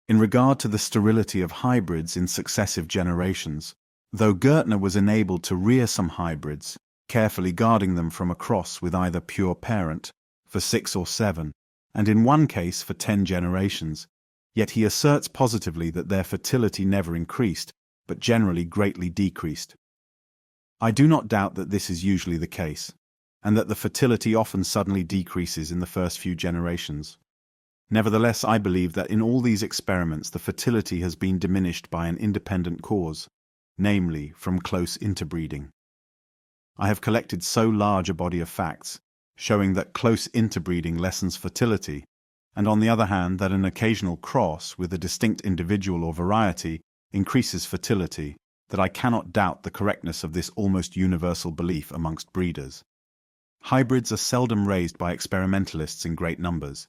In regard to the sterility of hybrids in successive generations, though Gertner was enabled to rear some hybrids, carefully guarding them from a cross with either pure parent, for 6 or 7, and in one case for 10 generations, yet he asserts positively that their fertility never increased, but generally greatly decreased. I do not doubt that this is usually the case, and that the fertility often suddenly decreases in the first few generations. Nevertheless, I believe that in all these experiments the fertility has been diminished by an independent cause, namely from close interbreeding. I have collected so large a body of facts, showing that close interbreeding lessens fertility, and on the other hand that an occasional cross with a distinct individual or variety increases fertility, that I cannot doubt the correctness of this almost universal belief amongst breeders. Hybrids are seldom raised by experimentalists in great numbers,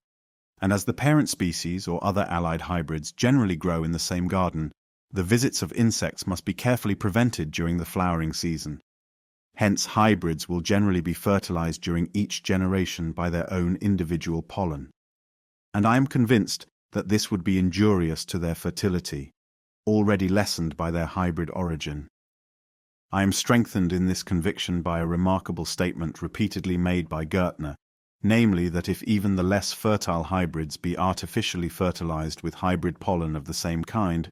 and as the parent species or other allied hybrids generally grow in the same garden, the visits of insects must be carefully prevented during the flowering season. Hence, hybrids will generally be fertilized during each generation by their own individual pollen. And I am convinced that this would be injurious to their fertility, already lessened by their hybrid origin. I am strengthened in this conviction by a remarkable statement repeatedly made by Gertner, namely that if even the less fertile hybrids be artificially fertilized with hybrid pollen of the same kind,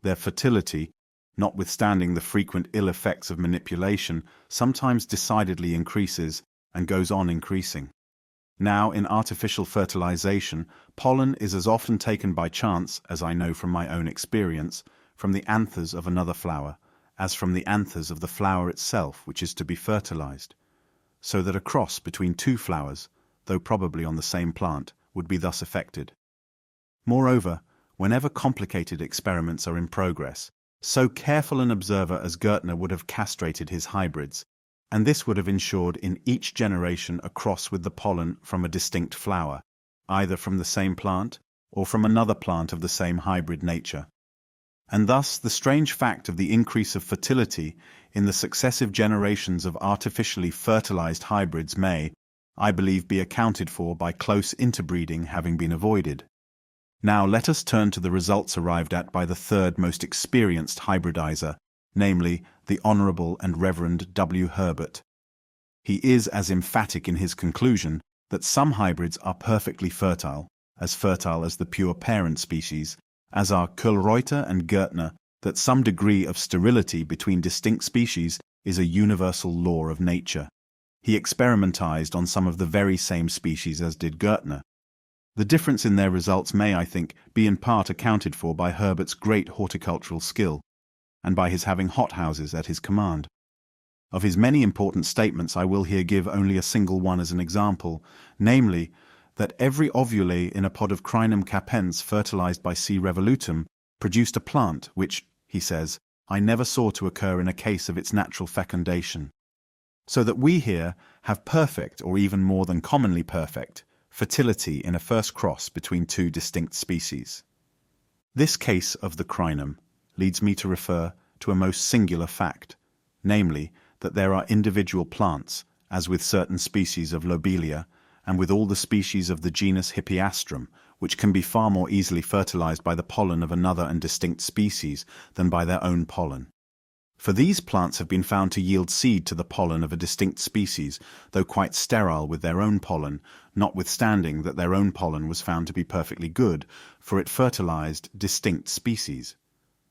their fertility, notwithstanding the frequent ill effects of manipulation, sometimes decidedly increases and goes on increasing. Now, in artificial fertilization, pollen is as often taken by chance, as I know from my own experience, from the anthers of another flower, as from the anthers of the flower itself which is to be fertilized, so that a cross between two flowers, though probably on the same plant, would be thus effected. Moreover, whenever complicated experiments are in progress, so careful an observer as Gertner would have castrated his hybrids, and this would have ensured in each generation a cross with the pollen from a distinct flower, either from the same plant or from another plant of the same hybrid nature. And thus the strange fact of the increase of fertility in the successive generations of artificially fertilized hybrids may, I believe, be accounted for by close interbreeding having been avoided. Now let us turn to the results arrived at by the third most experienced hybridizer, namely the Honourable and Reverend W. Herbert. He is as emphatic in his conclusion that some hybrids are perfectly fertile, as fertile as the pure parent species, as are Kohlreuter and Gärtner, that some degree of sterility between distinct species is a universal law of nature. He experimentized on some of the very same species as did Gärtner. The difference in their results may, I think, be in part accounted for by Herbert's great horticultural skill, and by his having hothouses at his command. Of his many important statements I will here give only a single one as an example, namely, that every ovule in a pod of Crinum capense fertilized by C. revolutum produced a plant which, he says, I never saw to occur in a case of its natural fecundation. So that we here have perfect, or even more than commonly perfect, fertility in a first cross between two distinct species. This case of the Crinum leads me to refer to a most singular fact, namely, that there are individual plants, as with certain species of Lobelia, and with all the species of the genus Hippeastrum, which can be far more easily fertilized by the pollen of another and distinct species than by their own pollen. For these plants have been found to yield seed to the pollen of a distinct species, though quite sterile with their own pollen, notwithstanding that their own pollen was found to be perfectly good, for it fertilized distinct species.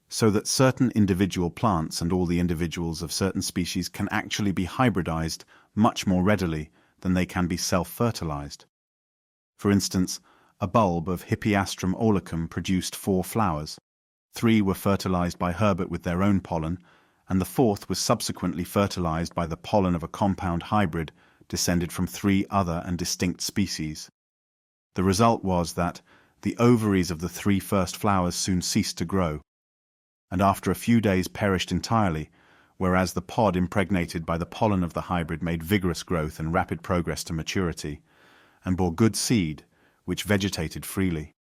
So that certain individual plants and all the individuals of certain species can actually be hybridized much more readily than they can be self-fertilized. For instance, a bulb of Hippeastrum olicum produced 4 flowers. 3 were fertilized by Herbert with their own pollen, and the 4th was subsequently fertilized by the pollen of a compound hybrid descended from 3 other and distinct species. The result was that the ovaries of the 3 first flowers soon ceased to grow, and after a few days perished entirely, whereas the pod impregnated by the pollen of the hybrid made vigorous growth and rapid progress to maturity, and bore good seed, which vegetated freely.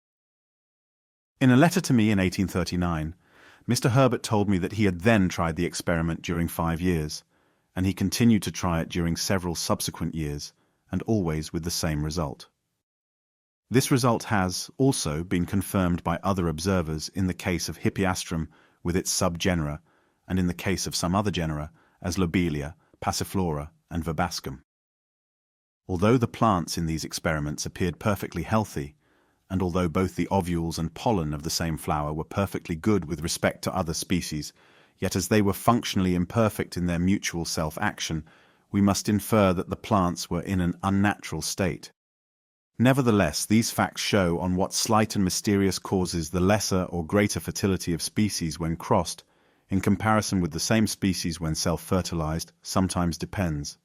In a letter to me in 1839, Mr. Herbert told me that he had then tried the experiment during 5 years, and he continued to try it during several subsequent years, and always with the same result. This result has also been confirmed by other observers in the case of Hippeastrum with its subgenera, and in the case of some other genera, as Lobelia, Passiflora, and Verbascum. Although the plants in these experiments appeared perfectly healthy, and although both the ovules and pollen of the same flower were perfectly good with respect to other species, yet as they were functionally imperfect in their mutual self-action, we must infer that the plants were in an unnatural state. Nevertheless, these facts show on what slight and mysterious causes the lesser or greater fertility of species when crossed, in comparison with the same species when self-fertilized, sometimes depends.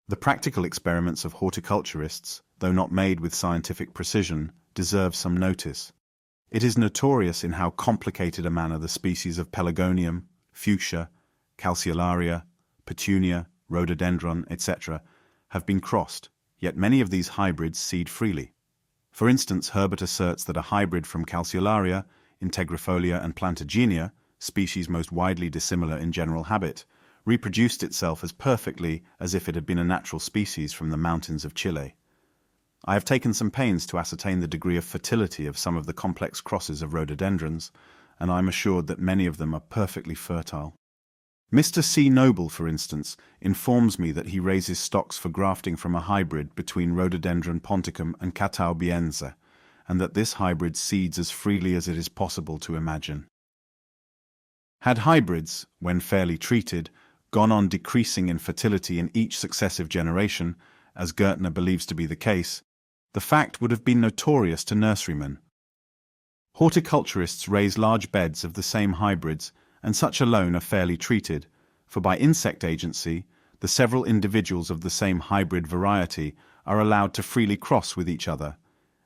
The practical experiments of horticulturists, though not made with scientific precision, deserve some notice. It is notorious in how complicated a manner the species of Pelargonium, Fuchsia, Calceolaria, Petunia, Rhododendron, etc. have been crossed, yet many of these hybrids seed freely. For instance, Herbert asserts that a hybrid from Calceolaria, Integrifolia and Plantagenia, species most widely dissimilar in general habit, reproduced itself as perfectly as if it had been a natural species from the mountains of Chile. I have taken some pains to ascertain the degree of fertility of some of the complex crosses of rhododendrons, and I am assured that many of them are perfectly fertile. Mr. C. Noble, for instance, informs me that he raises stocks for grafting from a hybrid between Rhododendron ponticum and Catawbiense, and that this hybrid seeds as freely as it is possible to imagine. Had hybrids, when fairly treated, gone on decreasing in fertility in each successive generation, as Gärtner believes to be the case, the fact would have been notorious to nurserymen. Horticulturists raise large beds of the same hybrids, and such alone are fairly treated, for by insect agency, the several individuals of the same hybrid variety are allowed to freely cross with each other,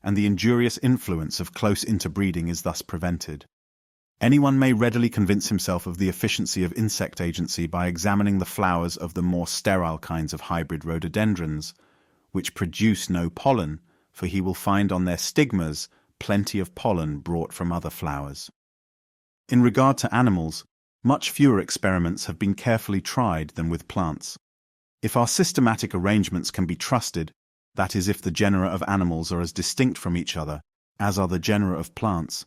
and the injurious influence of close interbreeding is thus prevented. Anyone may readily convince himself of the efficiency of insect agency by examining the flowers of the more sterile kinds of hybrid rhododendrons, which produce no pollen, for he will find on their stigmas plenty of pollen brought from other flowers. In regard to animals, much fewer experiments have been carefully tried than with plants. If our systematic arrangements can be trusted, that is, if the genera of animals are as distinct from each other as are the genera of plants,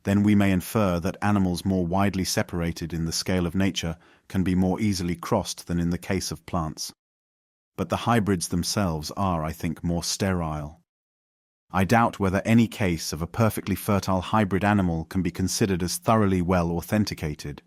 then we may infer that animals more widely separated in the scale of nature can be more easily crossed than in the case of plants. But the hybrids themselves are, I think, more sterile. I doubt whether any case of a perfectly fertile hybrid animal can be considered as thoroughly well authenticated.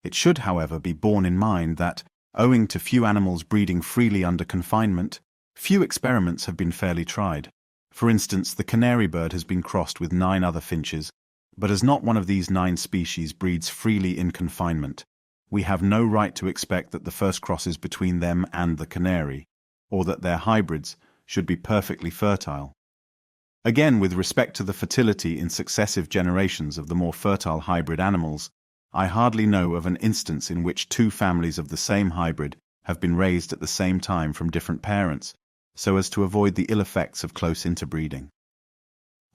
It should, however, be borne in mind that, owing to few animals breeding freely under confinement, few experiments have been fairly tried. For instance, the canary bird has been crossed with 9 other finches, but as not one of these 9 species breeds freely in confinement, we have no right to expect that the first crosses between them and the canary, or that their hybrids, should be perfectly fertile. Again, with respect to the fertility in successive generations of the more fertile hybrid animals, I hardly know of an instance in which 2 families of the same hybrid have been raised at the same time from different parents, so as to avoid the ill effects of close interbreeding.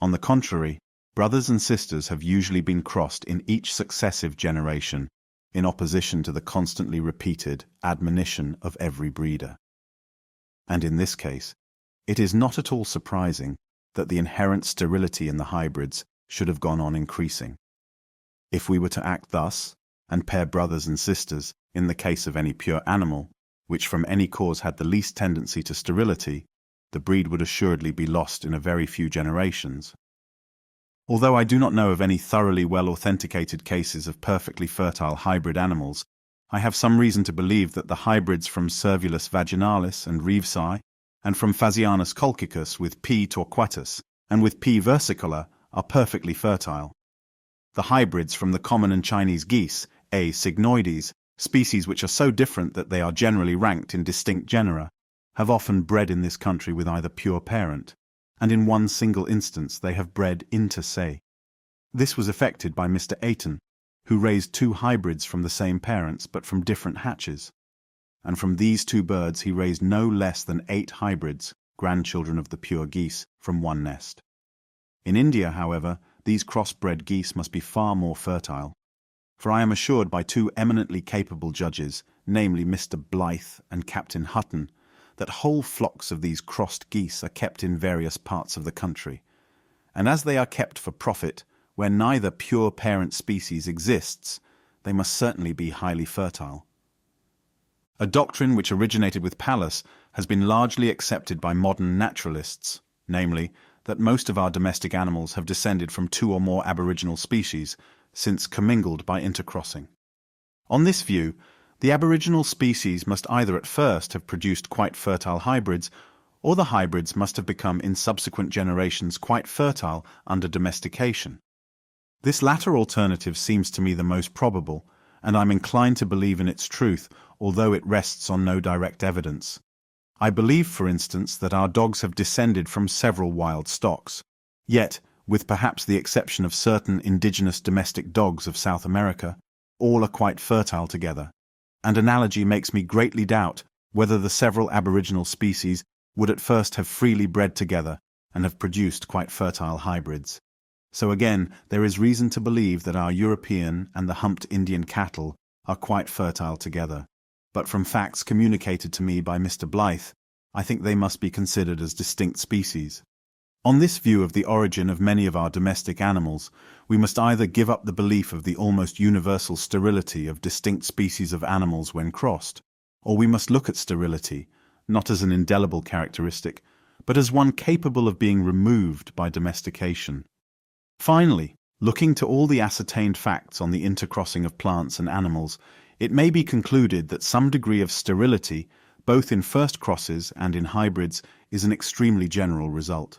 On the contrary, brothers and sisters have usually been crossed in each successive generation, in opposition to the constantly repeated admonition of every breeder. And in this case, it is not at all surprising that the inherent sterility in the hybrids should have gone on increasing. If we were to act thus, and pair brothers and sisters, in the case of any pure animal, which from any cause had the least tendency to sterility, the breed would assuredly be lost in a very few generations. Although I do not know of any thoroughly well authenticated cases of perfectly fertile hybrid animals, I have some reason to believe that the hybrids from Cervulus vaginalis and Reevesi, and from Phasianus colchicus with P. torquatus, and with P. versicolor, are perfectly fertile. The hybrids from the common and Chinese geese, A. cygnoides, species which are so different that they are generally ranked in distinct genera, have often bred in this country with either pure parent, and in one single instance they have bred inter se. This was effected by Mr. Ayton, who raised 2 hybrids from the same parents but from different hatches, and from these 2 birds he raised no less than 8 hybrids, grandchildren of the pure geese, from one nest. In India, however, these crossbred geese must be far more fertile, for I am assured by 2 eminently capable judges, namely Mr. Blyth and Captain Hutton, that whole flocks of these crossed geese are kept in various parts of the country, and as they are kept for profit, where neither pure parent species exists, they must certainly be highly fertile. A doctrine which originated with Pallas has been largely accepted by modern naturalists, namely, that most of our domestic animals have descended from 2 or more aboriginal species, since commingled by intercrossing. On this view, the aboriginal species must either at first have produced quite fertile hybrids, or the hybrids must have become in subsequent generations quite fertile under domestication. This latter alternative seems to me the most probable, and I'm inclined to believe in its truth, although it rests on no direct evidence. I believe, for instance, that our dogs have descended from several wild stocks. Yet, with perhaps the exception of certain indigenous domestic dogs of South America, all are quite fertile together, and analogy makes me greatly doubt whether the several aboriginal species would at first have freely bred together and have produced quite fertile hybrids. So again, there is reason to believe that our European and the humped Indian cattle are quite fertile together. But from facts communicated to me by Mr. Blyth, I think they must be considered as distinct species. On this view of the origin of many of our domestic animals, we must either give up the belief of the almost universal sterility of distinct species of animals when crossed, or we must look at sterility, not as an indelible characteristic, but as one capable of being removed by domestication. Finally, looking to all the ascertained facts on the intercrossing of plants and animals, it may be concluded that some degree of sterility, both in first crosses and in hybrids, is an extremely general result,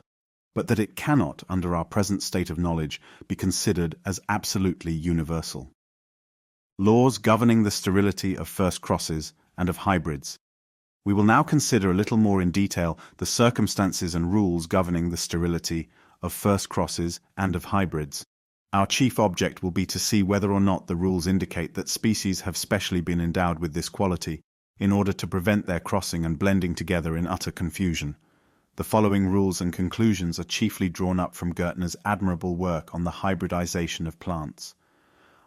but that it cannot, under our present state of knowledge, be considered as absolutely universal. Laws governing the sterility of first crosses and of hybrids. We will now consider a little more in detail the circumstances and rules governing the sterility of first crosses and of hybrids. Our chief object will be to see whether or not the rules indicate that species have specially been endowed with this quality, in order to prevent their crossing and blending together in utter confusion. The following rules and conclusions are chiefly drawn up from Gertner's admirable work on the hybridization of plants.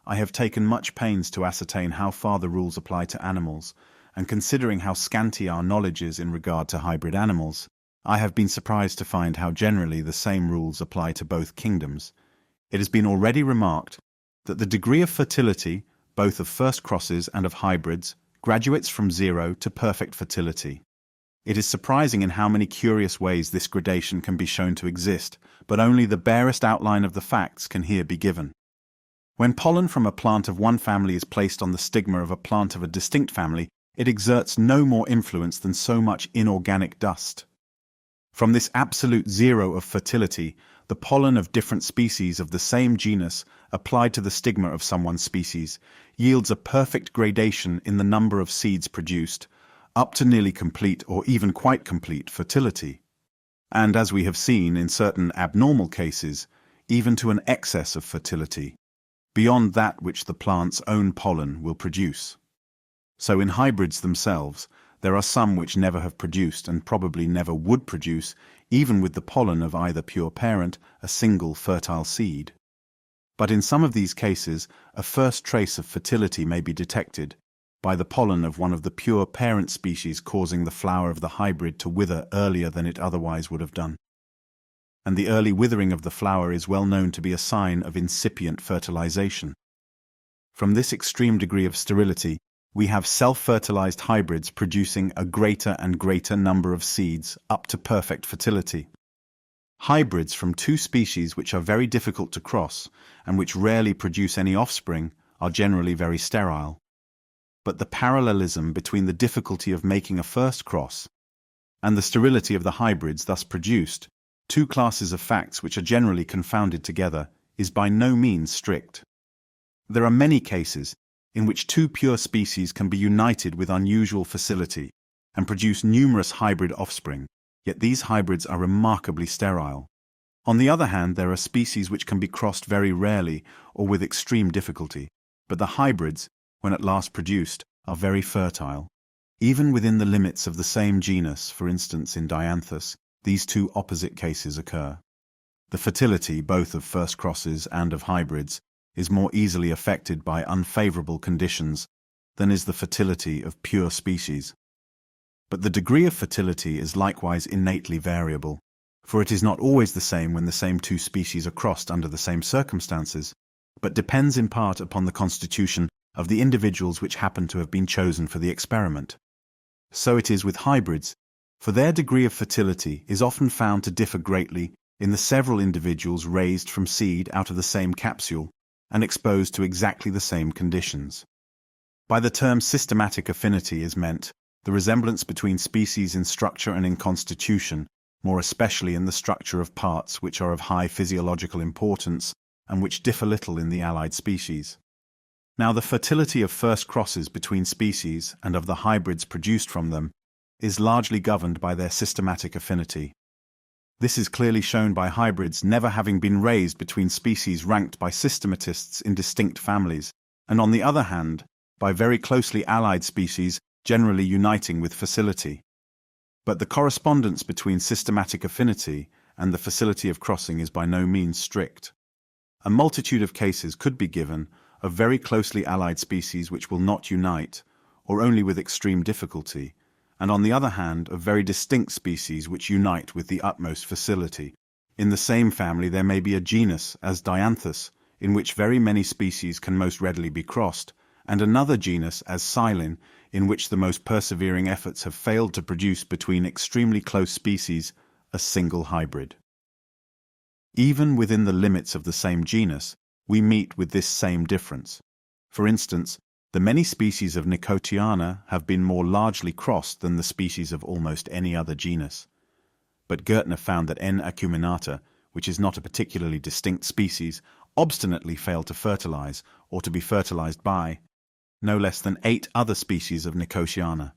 I have taken much pains to ascertain how far the rules apply to animals, and considering how scanty our knowledge is in regard to hybrid animals, I have been surprised to find how generally the same rules apply to both kingdoms. It has been already remarked that the degree of fertility, both of first crosses and of hybrids, graduates from 0 to perfect fertility. It is surprising in how many curious ways this gradation can be shown to exist, but only the barest outline of the facts can here be given. When pollen from a plant of one family is placed on the stigma of a plant of a distinct family, it exerts no more influence than so much inorganic dust. From this absolute zero of fertility, the pollen of different species of the same genus applied to the stigma of someone's species yields a perfect gradation in the number of seeds produced, up to nearly complete or even quite complete fertility. And as we have seen in certain abnormal cases, even to an excess of fertility, beyond that which the plant's own pollen will produce. So in hybrids themselves, there are some which never have produced and probably never would produce, even with the pollen of either pure parent, a single fertile seed. But in some of these cases, a first trace of fertility may be detected by the pollen of one of the pure parent species causing the flower of the hybrid to wither earlier than it otherwise would have done. And the early withering of the flower is well known to be a sign of incipient fertilization. From this extreme degree of sterility, we have self-fertilized hybrids producing a greater and greater number of seeds up to perfect fertility. Hybrids from two species which are very difficult to cross and which rarely produce any offspring are generally very sterile. But the parallelism between the difficulty of making a first cross and the sterility of the hybrids thus produced, two classes of facts which are generally confounded together, is by no means strict. There are many cases in which two pure species can be united with unusual facility and produce numerous hybrid offspring, yet these hybrids are remarkably sterile. On the other hand, there are species which can be crossed very rarely or with extreme difficulty, but the hybrids, when at last produced, are very fertile. Even within the limits of the same genus, for instance in Dianthus, these two opposite cases occur. The fertility, both of first crosses and of hybrids, is more easily affected by unfavorable conditions than is the fertility of pure species. But the degree of fertility is likewise innately variable, for it is not always the same when the same two species are crossed under the same circumstances, but depends in part upon the constitution of the individuals which happen to have been chosen for the experiment. So it is with hybrids, for their degree of fertility is often found to differ greatly in the several individuals raised from seed out of the same capsule and exposed to exactly the same conditions. By the term systematic affinity is meant the resemblance between species in structure and in constitution, more especially in the structure of parts which are of high physiological importance and which differ little in the allied species. Now the fertility of first crosses between species and of the hybrids produced from them is largely governed by their systematic affinity. This is clearly shown by hybrids never having been raised between species ranked by systematists in distinct families, and on the other hand, by very closely allied species generally uniting with facility. But the correspondence between systematic affinity and the facility of crossing is by no means strict. A multitude of cases could be given of very closely allied species which will not unite, or only with extreme difficulty, and on the other hand of very distinct species which unite with the utmost facility. In the same family there may be a genus, as Dianthus, in which very many species can most readily be crossed, and another genus, as Silene, in which the most persevering efforts have failed to produce between extremely close species a single hybrid. Even within the limits of the same genus, we meet with this same difference. For instance, the many species of Nicotiana have been more largely crossed than the species of almost any other genus. But Gertner found that N. acuminata, which is not a particularly distinct species, obstinately failed to fertilize, or to be fertilized by, no less than 8 other species of Nicotiana.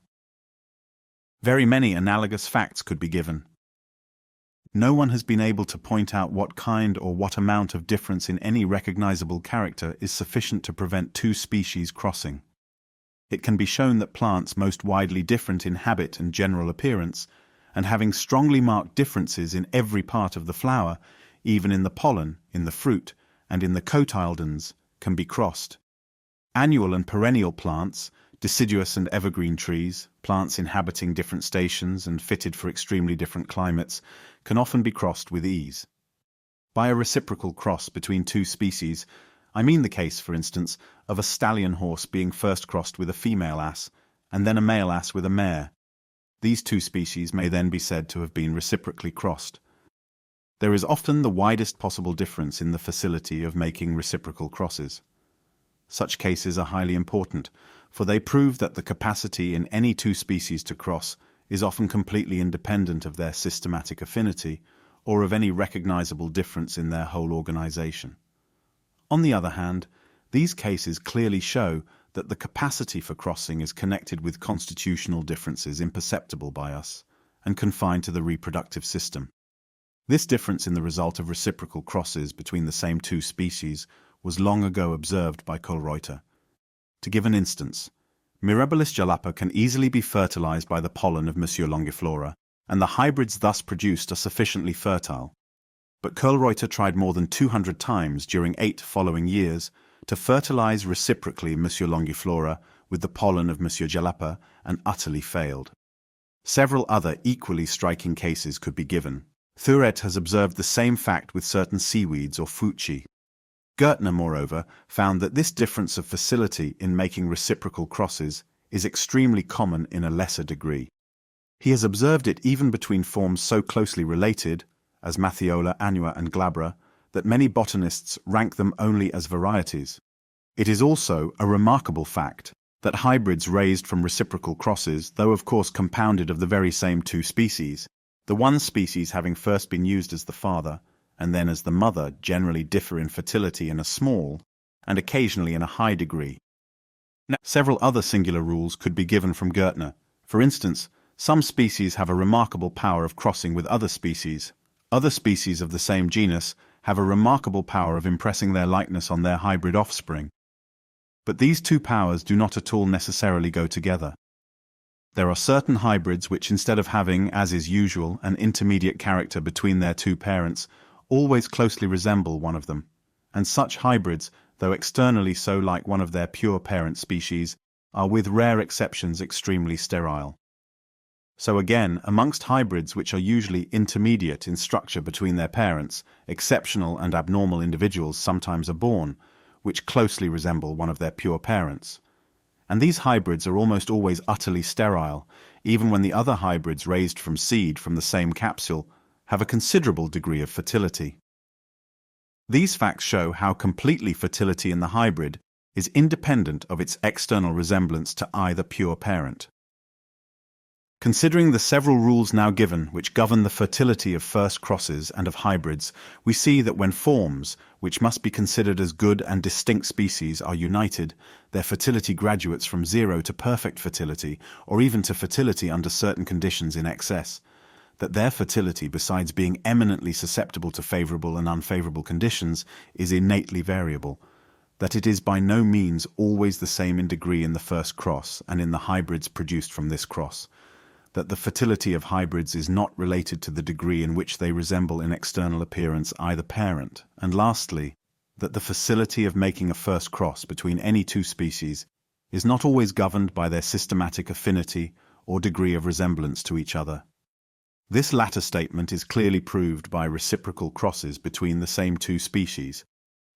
Very many analogous facts could be given. No one has been able to point out what kind or what amount of difference in any recognizable character is sufficient to prevent two species crossing. It can be shown that plants most widely different in habit and general appearance, and having strongly marked differences in every part of the flower, even in the pollen, in the fruit, and in the cotyledons, can be crossed. Annual and perennial plants, deciduous and evergreen trees, plants inhabiting different stations and fitted for extremely different climates, can often be crossed with ease. By a reciprocal cross between two species, I mean the case, for instance, of a stallion horse being first crossed with a female ass, and then a male ass with a mare. These two species may then be said to have been reciprocally crossed. There is often the widest possible difference in the facility of making reciprocal crosses. Such cases are highly important, for they prove that the capacity in any two species to cross is often completely independent of their systematic affinity or of any recognizable difference in their whole organization. On the other hand, these cases clearly show that the capacity for crossing is connected with constitutional differences imperceptible by us and confined to the reproductive system. This difference in the result of reciprocal crosses between the same two species was long ago observed by Kölreuter. To give an instance, Mirabilis jalapa can easily be fertilized by the pollen of Monsieur longiflora, and the hybrids thus produced are sufficiently fertile. But Kölreuter tried more than 200 times during 8 following years to fertilize reciprocally Monsieur longiflora with the pollen of Monsieur jalapa and utterly failed. Several other equally striking cases could be given. Thuret has observed the same fact with certain seaweeds or fuci. Gertner, moreover, found that this difference of facility in making reciprocal crosses is extremely common in a lesser degree. He has observed it even between forms so closely related, as Mathiola annua and glabra, that many botanists rank them only as varieties. It is also a remarkable fact that hybrids raised from reciprocal crosses, though of course compounded of the very same two species, the one species having first been used as the father, and then as the mother, generally differ in fertility in a small, and occasionally in a high degree. Now, several other singular rules could be given from Gertner. For instance, some species have a remarkable power of crossing with other species. Other species of the same genus have a remarkable power of impressing their likeness on their hybrid offspring. But these two powers do not at all necessarily go together. There are certain hybrids which, instead of having, as is usual, an intermediate character between their two parents, always closely resemble one of them, and such hybrids, though externally so like one of their pure parent species, are with rare exceptions extremely sterile. So again, amongst hybrids which are usually intermediate in structure between their parents, exceptional and abnormal individuals sometimes are born, which closely resemble one of their pure parents. And these hybrids are almost always utterly sterile, even when the other hybrids raised from seed from the same capsule have a considerable degree of fertility. These facts show how completely fertility in the hybrid is independent of its external resemblance to either pure parent. Considering the several rules now given which govern the fertility of first crosses and of hybrids, we see that when forms, which must be considered as good and distinct species, are united, their fertility graduates from 0 to perfect fertility, or even to fertility under certain conditions in excess. That their fertility, besides being eminently susceptible to favorable and unfavorable conditions, is innately variable, that it is by no means always the same in degree in the first cross and in the hybrids produced from this cross, that the fertility of hybrids is not related to the degree in which they resemble in external appearance either parent, and lastly, that the facility of making a first cross between any two species is not always governed by their systematic affinity or degree of resemblance to each other. This latter statement is clearly proved by reciprocal crosses between the same two species,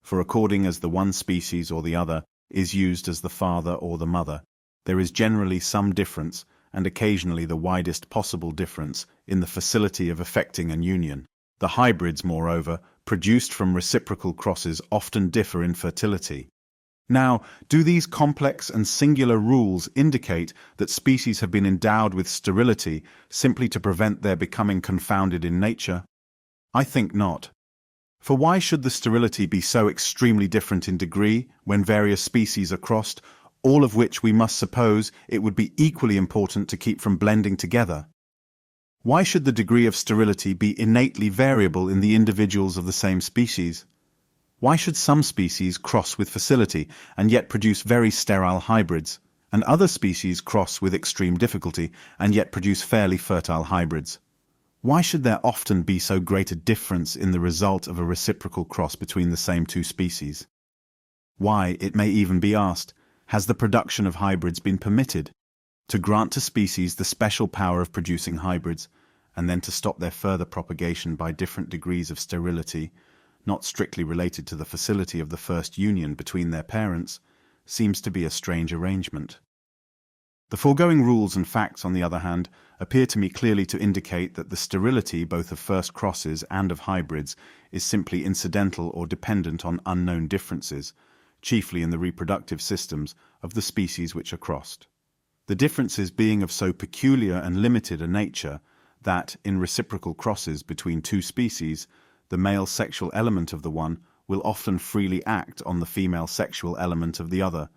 for according as the one species or the other is used as the father or the mother, there is generally some difference, and occasionally the widest possible difference, in the facility of effecting an union. The hybrids, moreover, produced from reciprocal crosses often differ in fertility. Now, do these complex and singular rules indicate that species have been endowed with sterility simply to prevent their becoming confounded in nature? I think not. For why should the sterility be so extremely different in degree when various species are crossed, all of which we must suppose it would be equally important to keep from blending together? Why should the degree of sterility be innately variable in the individuals of the same species? Why should some species cross with facility and yet produce very sterile hybrids, and other species cross with extreme difficulty and yet produce fairly fertile hybrids? Why should there often be so great a difference in the result of a reciprocal cross between the same two species? Why, it may even be asked, has the production of hybrids been permitted? To grant to species the special power of producing hybrids, and then to stop their further propagation by different degrees of sterility, not strictly related to the facility of the first union between their parents, seems to be a strange arrangement. The foregoing rules and facts, on the other hand, appear to me clearly to indicate that the sterility both of first crosses and of hybrids is simply incidental or dependent on unknown differences, chiefly in the reproductive systems of the species which are crossed. The differences being of so peculiar and limited a nature that, in reciprocal crosses between two species, the male sexual element of the one will often freely act on the female sexual element of the other,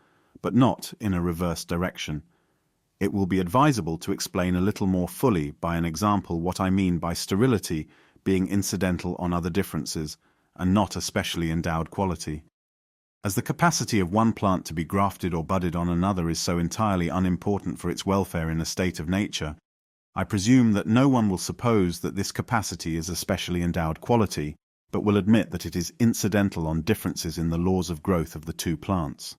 but not in a reverse direction. It will be advisable to explain a little more fully by an example what I mean by sterility being incidental on other differences, and not a specially endowed quality. As the capacity of one plant to be grafted or budded on another is so entirely unimportant for its welfare in a state of nature, I presume that no one will suppose that this capacity is a specially endowed quality, but will admit that it is incidental on differences in the laws of growth of the two plants.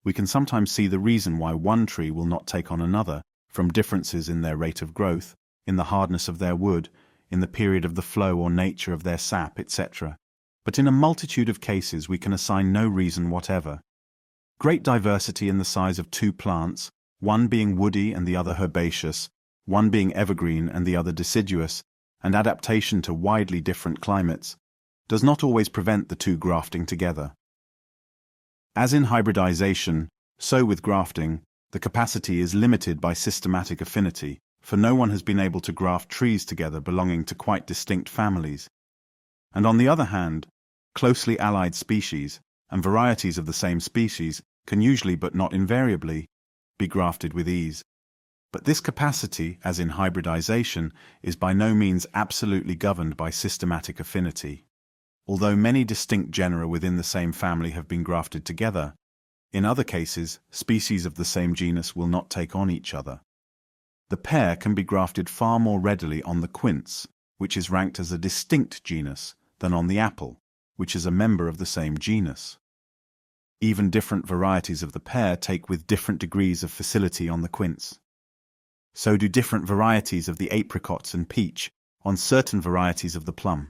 We can sometimes see the reason why one tree will not take on another, from differences in their rate of growth, in the hardness of their wood, in the period of the flow or nature of their sap, etc. But in a multitude of cases we can assign no reason whatever. Great diversity in the size of two plants, one being woody and the other herbaceous, one being evergreen and the other deciduous, and adaptation to widely different climates, does not always prevent the two grafting together. As in hybridization, so with grafting, the capacity is limited by systematic affinity, for no one has been able to graft trees together belonging to quite distinct families. And on the other hand, closely allied species, and varieties of the same species, can usually, but not invariably, be grafted with ease. But this capacity, as in hybridization, is by no means absolutely governed by systematic affinity. Although many distinct genera within the same family have been grafted together, in other cases, species of the same genus will not take on each other. The pear can be grafted far more readily on the quince, which is ranked as a distinct genus, than on the apple, which is a member of the same genus. Even different varieties of the pear take with different degrees of facility on the quince. So do different varieties of the apricots and peach on certain varieties of the plum.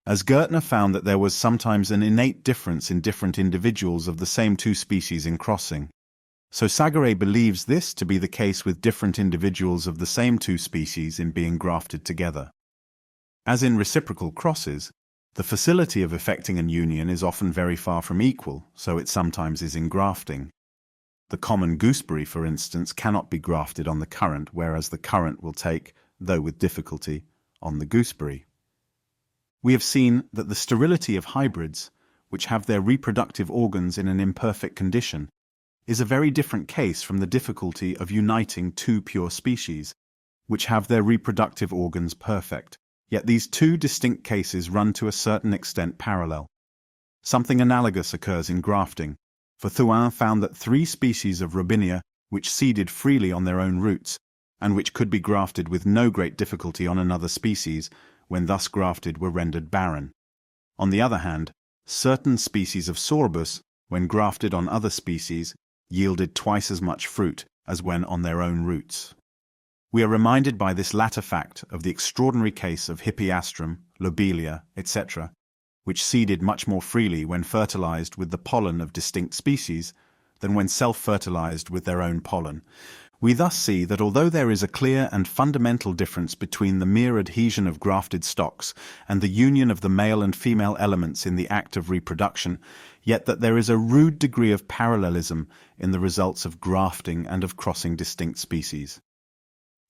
As Gertner found that there was sometimes an innate difference in different individuals of the same two species in crossing, so Sagare believes this to be the case with different individuals of the same two species in being grafted together. As in reciprocal crosses, the facility of effecting an union is often very far from equal, so it sometimes is in grafting. The common gooseberry, for instance, cannot be grafted on the currant, whereas the currant will take, though with difficulty, on the gooseberry. We have seen that the sterility of hybrids, which have their reproductive organs in an imperfect condition, is a very different case from the difficulty of uniting two pure species, which have their reproductive organs perfect. Yet these two distinct cases run to a certain extent parallel. Something analogous occurs in grafting, for Thuin found that 3 species of Robinia, which seeded freely on their own roots, and which could be grafted with no great difficulty on another species, when thus grafted were rendered barren. On the other hand, certain species of Sorbus, when grafted on other species, yielded twice as much fruit as when on their own roots. We are reminded by this latter fact of the extraordinary case of Hippeastrum, Lobelia, etc., which seeded much more freely when fertilized with the pollen of distinct species than when self-fertilized with their own pollen. We thus see that although there is a clear and fundamental difference between the mere adhesion of grafted stocks and the union of the male and female elements in the act of reproduction, yet that there is a rude degree of parallelism in the results of grafting and of crossing distinct species.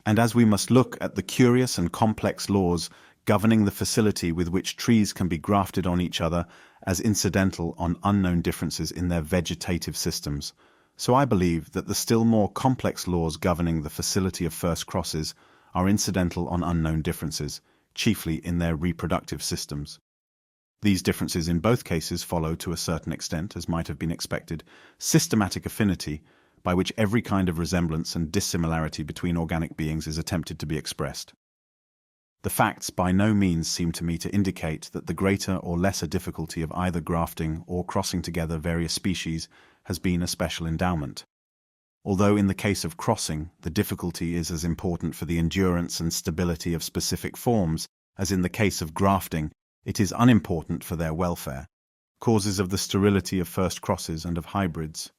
And as we must look at the curious and complex laws governing the facility with which trees can be grafted on each other as incidental on unknown differences in their vegetative systems, so I believe that the still more complex laws governing the facility of first crosses are incidental on unknown differences, chiefly in their reproductive systems. These differences in both cases follow, to a certain extent, as might have been expected, systematic affinity, by which every kind of resemblance and dissimilarity between organic beings is attempted to be expressed. The facts by no means seem to me to indicate that the greater or lesser difficulty of either grafting or crossing together various species has been a special endowment. Although in the case of crossing, the difficulty is as important for the endurance and stability of specific forms as in the case of grafting, it is unimportant for their welfare, causes of the sterility of first crosses and of hybrids.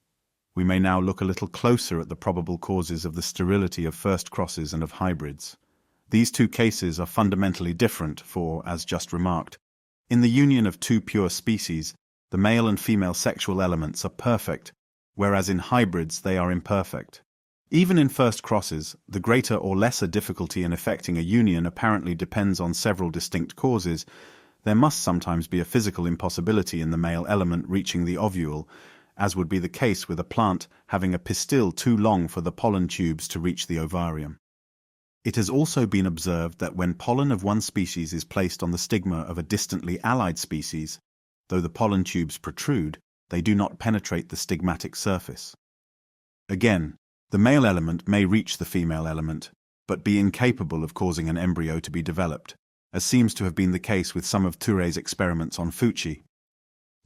we may now look a little closer at the probable causes of the sterility of first crosses and of hybrids. These two cases are fundamentally different, for, as just remarked, in the union of two pure species, the male and female sexual elements are perfect, whereas in hybrids they are imperfect. Even in first crosses, the greater or lesser difficulty in effecting a union apparently depends on several distinct causes. There must sometimes be a physical impossibility in the male element reaching the ovule, as would be the case with a plant having a pistil too long for the pollen tubes to reach the ovarium. It has also been observed that when pollen of one species is placed on the stigma of a distantly allied species, though the pollen tubes protrude, they do not penetrate the stigmatic surface. Again, the male element may reach the female element, but be incapable of causing an embryo to be developed, as seems to have been the case with some of Touré's experiments on Fuchi.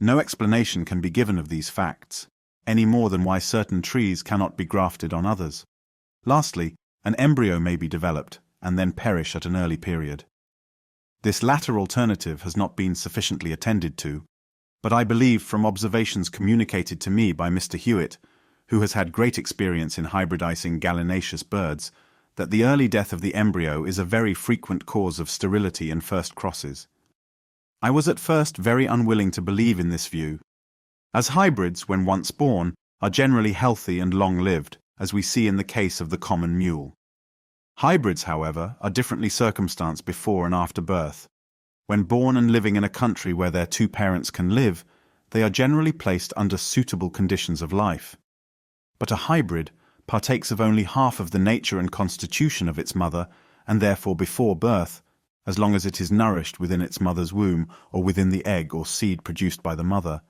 No explanation can be given of these facts, any more than why certain trees cannot be grafted on others. Lastly, an embryo may be developed and then perish at an early period. This latter alternative has not been sufficiently attended to, but I believe from observations communicated to me by Mr. Hewitt, who has had great experience in hybridizing gallinaceous birds, that the early death of the embryo is a very frequent cause of sterility in first crosses. I was at first very unwilling to believe in this view, as hybrids, when once born, are generally healthy and long-lived, as we see in the case of the common mule. Hybrids, however, are differently circumstanced before and after birth. When born and living in a country where their two parents can live, they are generally placed under suitable conditions of life. But a hybrid partakes of only half of the nature and constitution of its mother, and therefore before birth, as long as it is nourished within its mother's womb or within the egg or seed produced by the mother,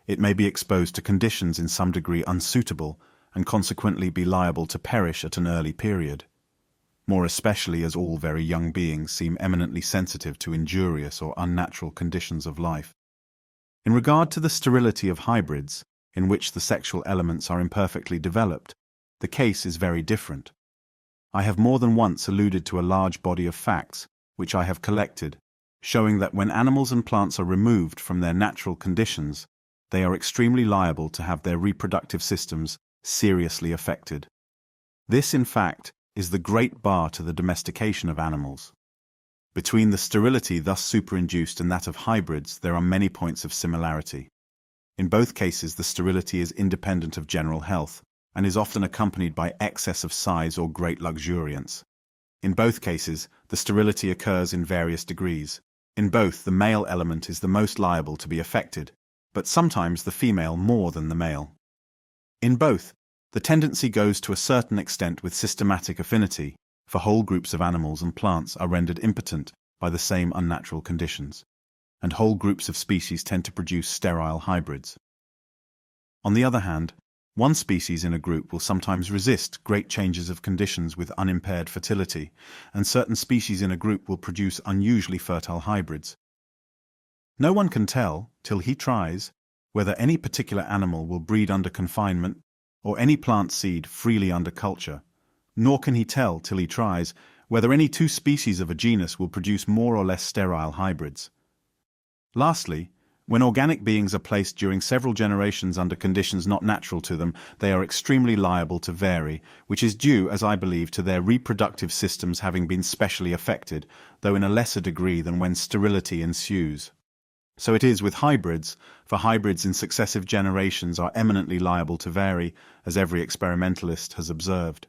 it may be exposed to conditions in some degree unsuitable, and consequently be liable to perish at an early period, more especially as all very young beings seem eminently sensitive to injurious or unnatural conditions of life. In regard to the sterility of hybrids, in which the sexual elements are imperfectly developed, the case is very different. I have more than once alluded to a large body of facts, which I have collected, showing that when animals and plants are removed from their natural conditions, they are extremely liable to have their reproductive systems seriously affected. This, in fact, is the great bar to the domestication of animals. Between the sterility thus superinduced and that of hybrids, there are many points of similarity. In both cases, the sterility is independent of general health, and is often accompanied by excess of size or great luxuriance. In both cases, the sterility occurs in various degrees. In both, the male element is the most liable to be affected, but sometimes the female more than the male. In both, the tendency goes to a certain extent with systematic affinity, for whole groups of animals and plants are rendered impotent by the same unnatural conditions, and whole groups of species tend to produce sterile hybrids. On the other hand, one species in a group will sometimes resist great changes of conditions with unimpaired fertility, and certain species in a group will produce unusually fertile hybrids. No one can tell, till he tries, whether any particular animal will breed under confinement or any plant seed freely under culture, nor can he tell, till he tries, whether any two species of a genus will produce more or less sterile hybrids. Lastly, when organic beings are placed during several generations under conditions not natural to them, they are extremely liable to vary, which is due, as I believe, to their reproductive systems having been specially affected, though in a lesser degree than when sterility ensues. So it is with hybrids, for hybrids in successive generations are eminently liable to vary, as every experimentalist has observed.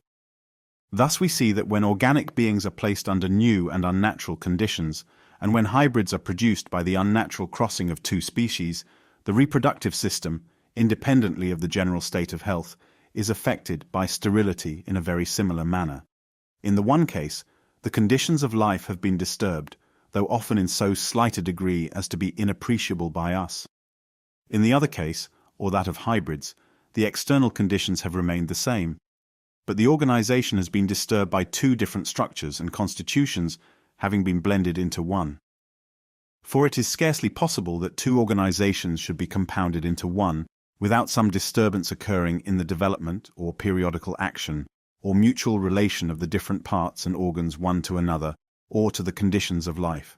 Thus we see that when organic beings are placed under new and unnatural conditions, and when hybrids are produced by the unnatural crossing of two species, the reproductive system, independently of the general state of health, is affected by sterility in a very similar manner. In the one case, the conditions of life have been disturbed, though often in so slight a degree as to be inappreciable by us. In the other case, or that of hybrids, the external conditions have remained the same, but the organization has been disturbed by two different structures and constitutions having been blended into one. For it is scarcely possible that two organizations should be compounded into one without some disturbance occurring in the development or periodical action or mutual relation of the different parts and organs one to another or to the conditions of life.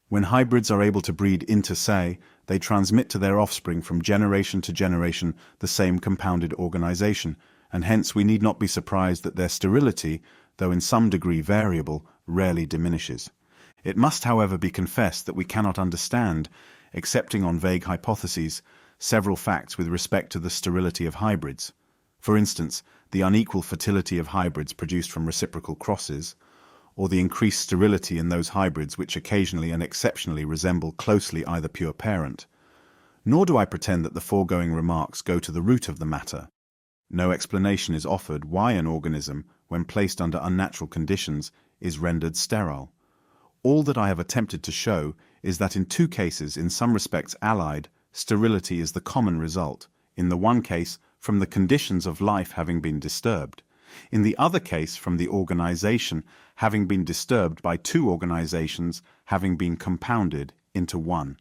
When hybrids are able to breed inter se, they transmit to their offspring from generation to generation the same compounded organization, and hence we need not be surprised that their sterility, though in some degree variable, rarely diminishes. It must, however, be confessed that we cannot understand, excepting on vague hypotheses, several facts with respect to the sterility of hybrids. For instance, the unequal fertility of hybrids produced from reciprocal crosses, or the increased sterility in those hybrids which occasionally and exceptionally resemble closely either pure parent. Nor do I pretend that the foregoing remarks go to the root of the matter. No explanation is offered why an organism, when placed under unnatural conditions, is rendered sterile. All that I have attempted to show is that in two cases, in some respects allied, sterility is the common result, in the one case from the conditions of life having been disturbed, in the other case from the organization having been disturbed by two organizations having been compounded into one.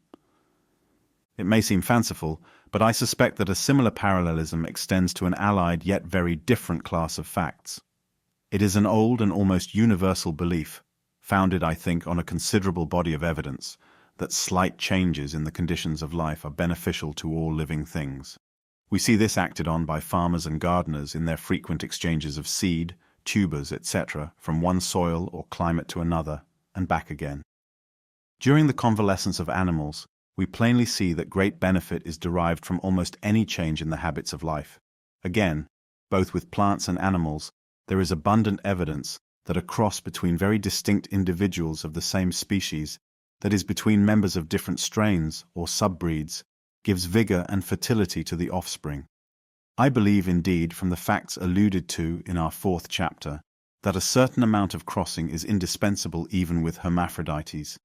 It may seem fanciful, but I suspect that a similar parallelism extends to an allied yet very different class of facts. It is an old and almost universal belief, founded, I think, on a considerable body of evidence, that slight changes in the conditions of life are beneficial to all living things. We see this acted on by farmers and gardeners in their frequent exchanges of seed, tubers, etc., from one soil or climate to another, and back again. During the convalescence of animals, we plainly see that great benefit is derived from almost any change in the habits of life. Again, both with plants and animals, there is abundant evidence that a cross between very distinct individuals of the same species, that is, between members of different strains or subbreeds, gives vigor and fertility to the offspring. I believe, indeed, from the facts alluded to in our 4th chapter, that a certain amount of crossing is indispensable even with hermaphrodites,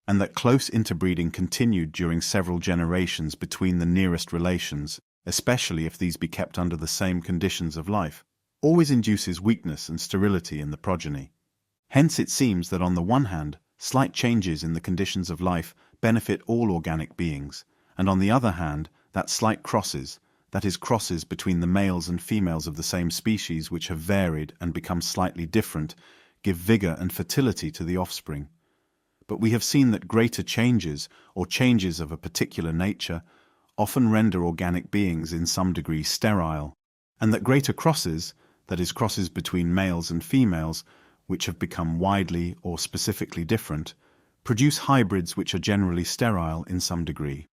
and that close interbreeding continued during several generations between the nearest relations, especially if these be kept under the same conditions of life, always induces weakness and sterility in the progeny. Hence it seems that on the one hand, slight changes in the conditions of life benefit all organic beings, and on the other hand, that slight crosses, that is, crosses between the males and females of the same species which have varied and become slightly different, give vigor and fertility to the offspring. But we have seen that greater changes, or changes of a particular nature, often render organic beings in some degree sterile, and that greater crosses, that is, crosses between males and females, which have become widely or specifically different, produce hybrids which are generally sterile in some degree.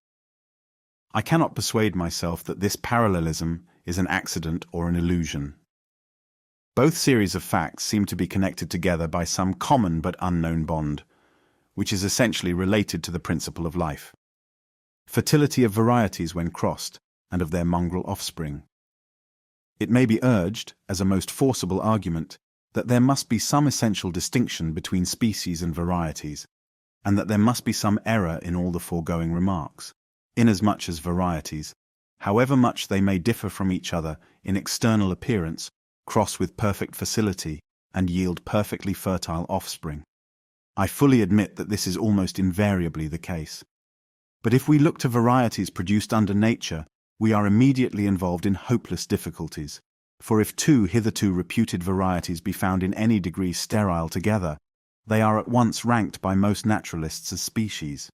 I cannot persuade myself that this parallelism is an accident or an illusion. Both series of facts seem to be connected together by some common but unknown bond, which is essentially related to the principle of life. Fertility of varieties when crossed, and of their mongrel offspring. It may be urged, as a most forcible argument, that there must be some essential distinction between species and varieties, and that there must be some error in all the foregoing remarks, inasmuch as varieties, however much they may differ from each other in external appearance, cross with perfect facility and yield perfectly fertile offspring. I fully admit that this is almost invariably the case. But if we look to varieties produced under nature, we are immediately involved in hopeless difficulties, for if two hitherto reputed varieties be found in any degree sterile together, they are at once ranked by most naturalists as species.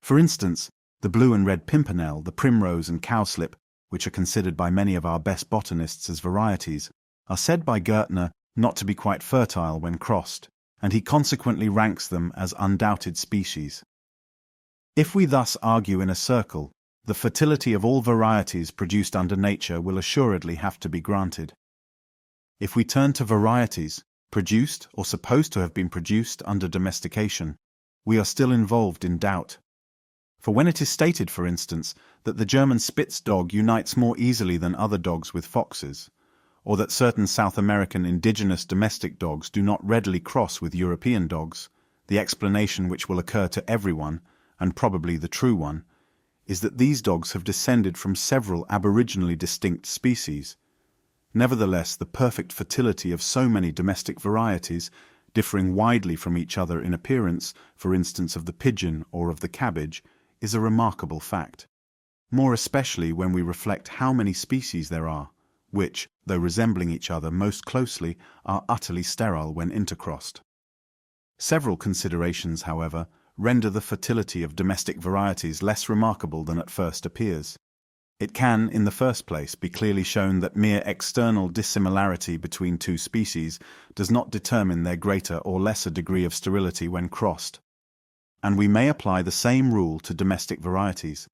For instance, the blue and red pimpernel, the primrose and cowslip, which are considered by many of our best botanists as varieties, are said by Gärtner not to be quite fertile when crossed, and he consequently ranks them as undoubted species. If we thus argue in a circle, the fertility of all varieties produced under nature will assuredly have to be granted. If we turn to varieties, produced or supposed to have been produced under domestication, we are still involved in doubt. For when it is stated, for instance, that the German Spitz dog unites more easily than other dogs with foxes, or that certain South American indigenous domestic dogs do not readily cross with European dogs, the explanation which will occur to everyone, and probably the true one, is that these dogs have descended from several aboriginally distinct species. Nevertheless, the perfect fertility of so many domestic varieties, differing widely from each other in appearance, for instance of the pigeon or of the cabbage, is a remarkable fact, more especially when we reflect how many species there are, which, though resembling each other most closely, are utterly sterile when intercrossed. Several considerations, however, render the fertility of domestic varieties less remarkable than at first appears. It can, in the first place, be clearly shown that mere external dissimilarity between two species does not determine their greater or lesser degree of sterility when crossed. And we may apply the same rule to domestic varieties.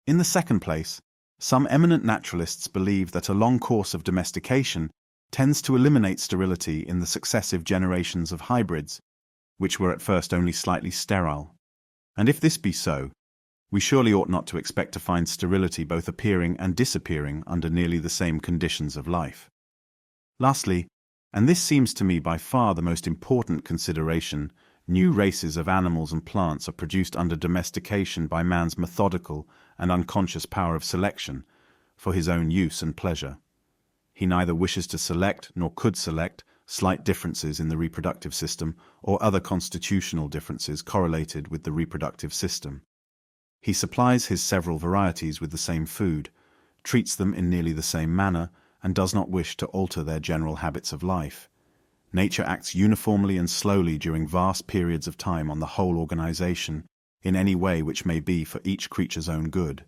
In the second place, some eminent naturalists believe that a long course of domestication tends to eliminate sterility in the successive generations of hybrids, which were at first only slightly sterile. And if this be so, we surely ought not to expect to find sterility both appearing and disappearing under nearly the same conditions of life. Lastly, and this seems to me by far the most important consideration, new races of animals and plants are produced under domestication by man's methodical and unconscious power of selection, for his own use and pleasure. He neither wishes to select nor could select slight differences in the reproductive system or other constitutional differences correlated with the reproductive system. He supplies his several varieties with the same food, treats them in nearly the same manner, and does not wish to alter their general habits of life. Nature acts uniformly and slowly during vast periods of time on the whole organization, in any way which may be for each creature's own good,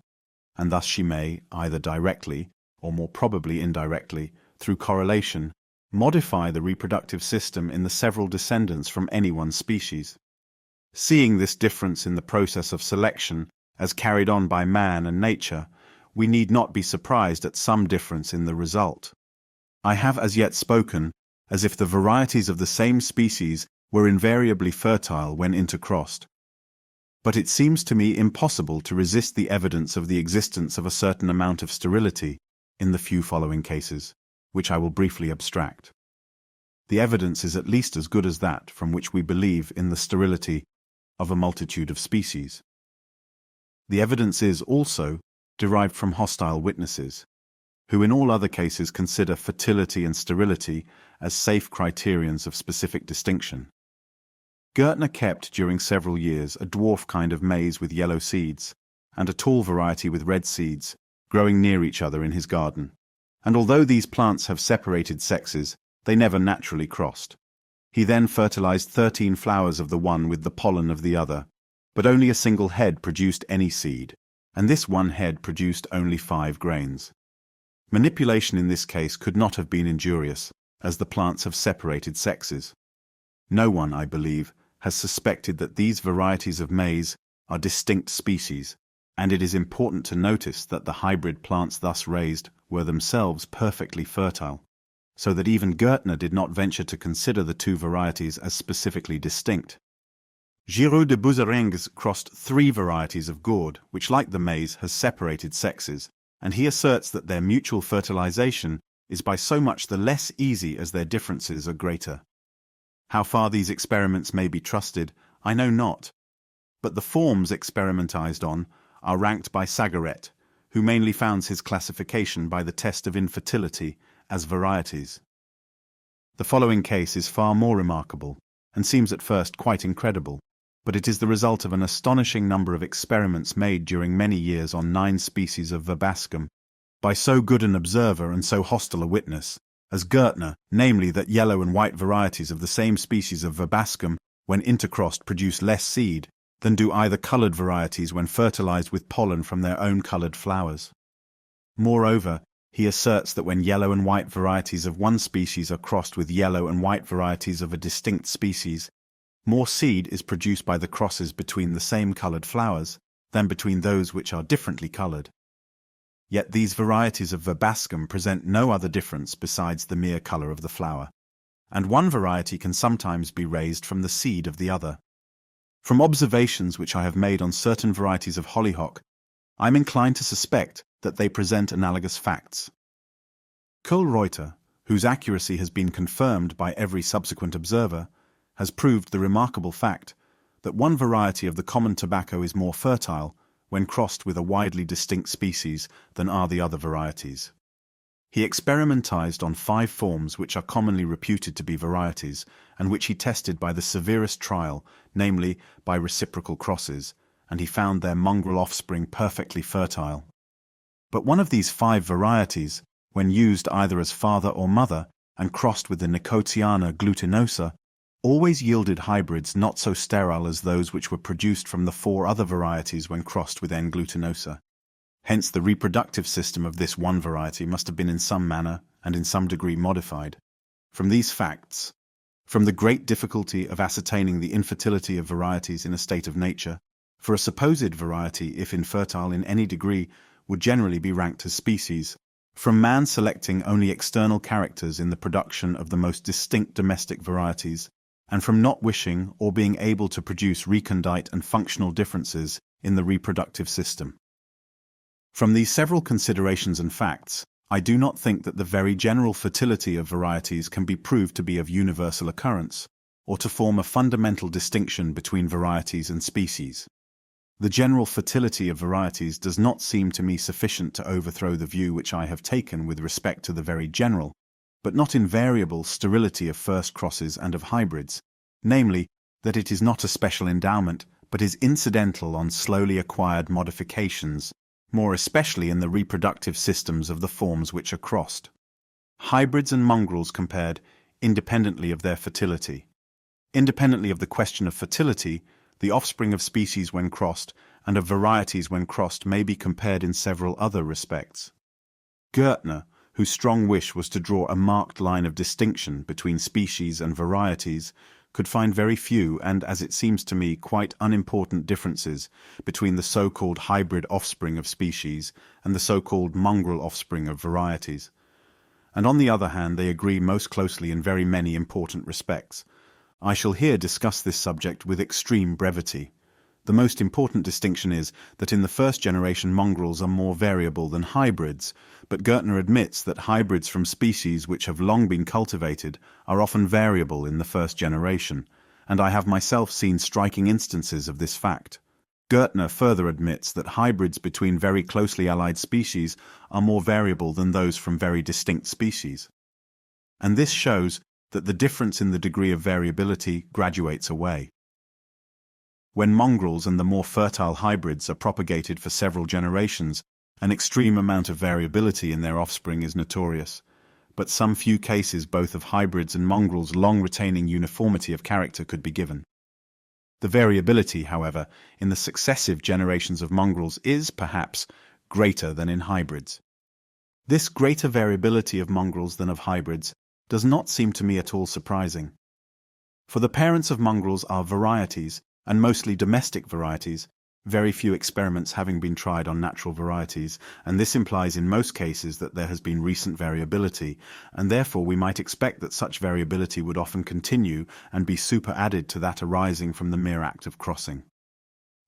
and thus she may, either directly, or more probably indirectly, through correlation, modify the reproductive system in the several descendants from any one species. Seeing this difference in the process of selection as carried on by man and nature, we need not be surprised at some difference in the result. I have as yet spoken as if the varieties of the same species were invariably fertile when intercrossed. But it seems to me impossible to resist the evidence of the existence of a certain amount of sterility in the few following cases, which I will briefly abstract. The evidence is at least as good as that from which we believe in the sterility of a multitude of species. The evidence is also derived from hostile witnesses, who in all other cases consider fertility and sterility as safe criterions of specific distinction. Gärtner kept during several years a dwarf kind of maize with yellow seeds, and a tall variety with red seeds, growing near each other in his garden. And although these plants have separated sexes, they never naturally crossed. He then fertilized 13 flowers of the one with the pollen of the other, but only a single head produced any seed, and this one head produced only 5 grains. Manipulation in this case could not have been injurious, as the plants have separated sexes. No one, I believe, has suspected that these varieties of maize are distinct species, and it is important to notice that the hybrid plants thus raised were themselves perfectly fertile, so that even Gärtner did not venture to consider the two varieties as specifically distinct. Giraud de Bouzerengues crossed 3 varieties of gourd, which, like the maize, has separated sexes, and he asserts that their mutual fertilization is by so much the less easy as their differences are greater. How far these experiments may be trusted, I know not, but the forms experimentized on are ranked by Sagaret, who mainly founds his classification by the test of infertility as varieties. The following case is far more remarkable, and seems at first quite incredible, but it is the result of an astonishing number of experiments made during many years on 9 species of verbascum, by so good an observer and so hostile a witness as Gärtner, namely that yellow and white varieties of the same species of verbascum, when intercrossed, produce less seed than do either colored varieties when fertilized with pollen from their own colored flowers. Moreover, he asserts that when yellow and white varieties of one species are crossed with yellow and white varieties of a distinct species, more seed is produced by the crosses between the same colored flowers than between those which are differently colored. Yet these varieties of verbascum present no other difference besides the mere color of the flower, and one variety can sometimes be raised from the seed of the other. From observations which I have made on certain varieties of hollyhock, I am inclined to suspect that they present analogous facts. Kohlreuter, whose accuracy has been confirmed by every subsequent observer, has proved the remarkable fact that one variety of the common tobacco is more fertile when crossed with a widely distinct species than are the other varieties. He experimentized on 5 forms which are commonly reputed to be varieties, and which he tested by the severest trial, namely by reciprocal crosses, and he found their mongrel offspring perfectly fertile. But one of these 5 varieties, when used either as father or mother, and crossed with the Nicotiana glutinosa, always yielded hybrids not so sterile as those which were produced from the 4 other varieties when crossed with N. glutinosa. Hence the reproductive system of this one variety must have been in some manner and in some degree modified. From these facts, from the great difficulty of ascertaining the infertility of varieties in a state of nature, for a supposed variety, if infertile in any degree, would generally be ranked as species, from man selecting only external characters in the production of the most distinct domestic varieties, and from not wishing or being able to produce recondite and functional differences in the reproductive system. From these several considerations and facts, I do not think that the very general fertility of varieties can be proved to be of universal occurrence, or to form a fundamental distinction between varieties and species. The general fertility of varieties does not seem to me sufficient to overthrow the view which I have taken with respect to the very general, but not invariable, sterility of first crosses and of hybrids, namely, that it is not a special endowment, but is incidental on slowly acquired modifications, more especially in the reproductive systems of the forms which are crossed. Hybrids and mongrels compared, independently of their fertility. Independently of the question of fertility, the offspring of species when crossed and of varieties when crossed may be compared in several other respects. Gärtner, whose strong wish was to draw a marked line of distinction between species and varieties, could find very few and, as it seems to me, quite unimportant differences between the so-called hybrid offspring of species and the so-called mongrel offspring of varieties. And on the other hand, they agree most closely in very many important respects. I shall here discuss this subject with extreme brevity. The most important distinction is that in the first generation mongrels are more variable than hybrids, but Gärtner admits that hybrids from species which have long been cultivated are often variable in the first generation, and I have myself seen striking instances of this fact. Gärtner further admits that hybrids between very closely allied species are more variable than those from very distinct species. And this shows that the difference in the degree of variability graduates away. When mongrels and the more fertile hybrids are propagated for several generations, an extreme amount of variability in their offspring is notorious, but some few cases both of hybrids and mongrels long retaining uniformity of character could be given. The variability, however, in the successive generations of mongrels is, perhaps, greater than in hybrids. This greater variability of mongrels than of hybrids does not seem to me at all surprising. For the parents of mongrels are varieties, and mostly domestic varieties, very few experiments having been tried on natural varieties, and this implies in most cases that there has been recent variability, and therefore we might expect that such variability would often continue and be superadded to that arising from the mere act of crossing.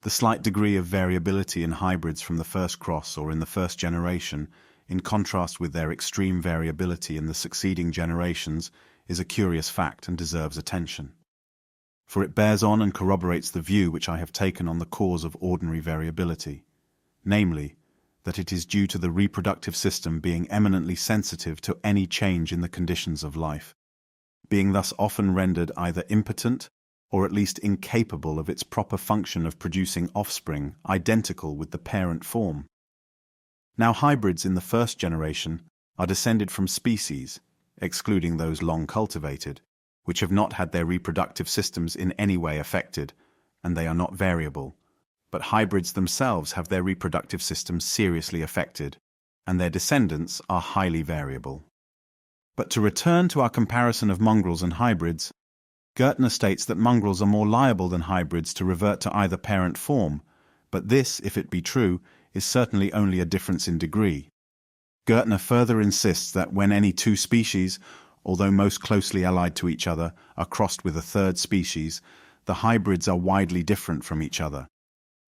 The slight degree of variability in hybrids from the first cross or in the first generation, in contrast with their extreme variability in the succeeding generations, is a curious fact and deserves attention. For it bears on and corroborates the view which I have taken on the cause of ordinary variability, namely, that it is due to the reproductive system being eminently sensitive to any change in the conditions of life, being thus often rendered either impotent or at least incapable of its proper function of producing offspring identical with the parent form. Now hybrids in the first generation are descended from species, excluding those long cultivated, which have not had their reproductive systems in any way affected, and they are not variable. But hybrids themselves have their reproductive systems seriously affected, and their descendants are highly variable. But to return to our comparison of mongrels and hybrids, Gärtner states that mongrels are more liable than hybrids to revert to either parent form, but this, if it be true, is certainly only a difference in degree. Gärtner further insists that when any two species, although most closely allied to each other, are crossed with a third species, the hybrids are widely different from each other.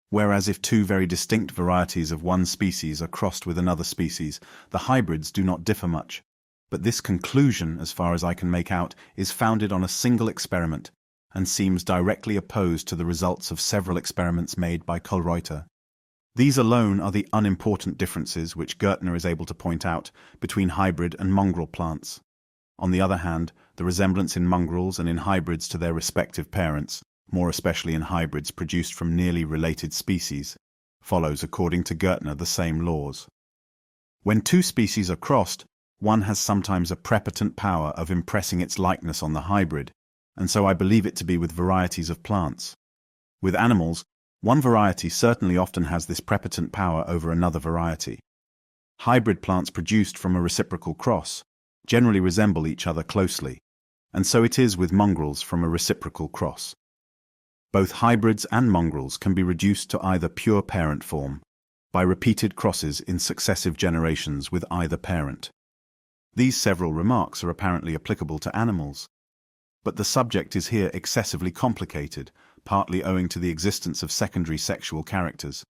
Whereas if two very distinct varieties of one species are crossed with another species, the hybrids do not differ much. But this conclusion, as far as I can make out, is founded on a single experiment, and seems directly opposed to the results of several experiments made by Kohlreuter. These alone are the unimportant differences which Gärtner is able to point out between hybrid and mongrel plants. On the other hand, the resemblance in mongrels and in hybrids to their respective parents, more especially in hybrids produced from nearly related species, follows according to Gärtner the same laws. When two species are crossed, one has sometimes a prepotent power of impressing its likeness on the hybrid, and so I believe it to be with varieties of plants. With animals, one variety certainly often has this prepotent power over another variety. Hybrid plants produced from a reciprocal cross generally resemble each other closely, and so it is with mongrels from a reciprocal cross. Both hybrids and mongrels can be reduced to either pure parent form by repeated crosses in successive generations with either parent. These several remarks are apparently applicable to animals, but the subject is here excessively complicated, partly owing to the existence of secondary sexual characters,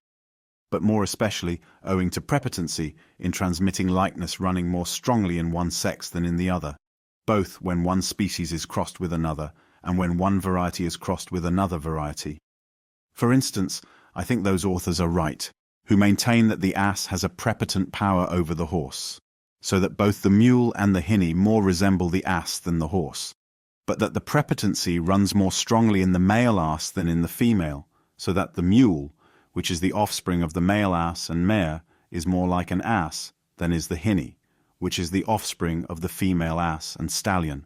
but more especially owing to prepotency in transmitting likeness running more strongly in one sex than in the other, both when one species is crossed with another and when one variety is crossed with another variety. For instance, I think those authors are right, who maintain that the ass has a prepotent power over the horse, so that both the mule and the hinny more resemble the ass than the horse, but that the prepotency runs more strongly in the male ass than in the female, so that the mule, which is the offspring of the male ass and mare, is more like an ass than is the hinny, which is the offspring of the female ass and stallion.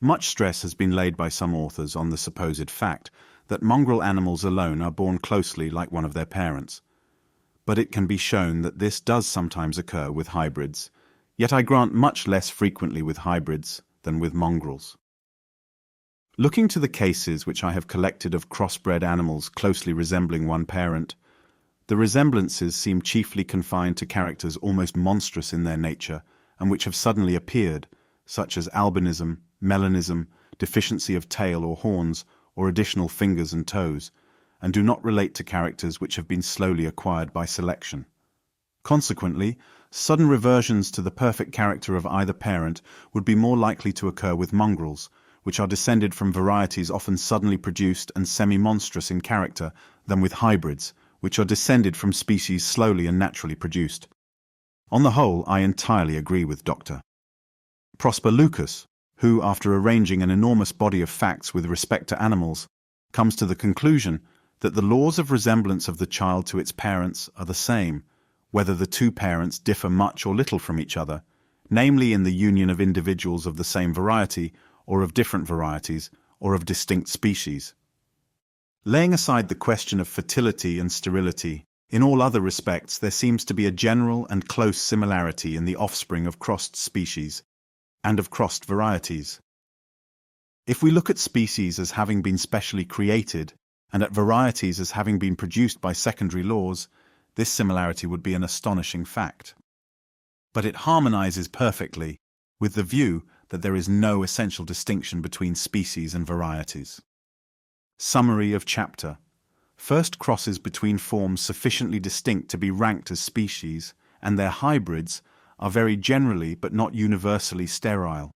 Much stress has been laid by some authors on the supposed fact that mongrel animals alone are born closely like one of their parents, but it can be shown that this does sometimes occur with hybrids, yet I grant much less frequently with hybrids than with mongrels. Looking to the cases which I have collected of crossbred animals closely resembling one parent, the resemblances seem chiefly confined to characters almost monstrous in their nature and which have suddenly appeared, such as albinism, melanism, deficiency of tail or horns, or additional fingers and toes, and do not relate to characters which have been slowly acquired by selection. Consequently, sudden reversions to the perfect character of either parent would be more likely to occur with mongrels, which are descended from varieties often suddenly produced and semi-monstrous in character, than with hybrids, which are descended from species slowly and naturally produced. On the whole, I entirely agree with Dr. Prosper Lucas, who, after arranging an enormous body of facts with respect to animals, comes to the conclusion that the laws of resemblance of the child to its parents are the same, whether the two parents differ much or little from each other, namely in the union of individuals of the same variety, or of different varieties, or of distinct species. Laying aside the question of fertility and sterility, in all other respects there seems to be a general and close similarity in the offspring of crossed species and of crossed varieties. If we look at species as having been specially created, and at varieties as having been produced by secondary laws, this similarity would be an astonishing fact. But it harmonizes perfectly with the view that there is no essential distinction between species and varieties. Summary of chapter. First, crosses between forms sufficiently distinct to be ranked as species, and their hybrids, are very generally but not universally sterile.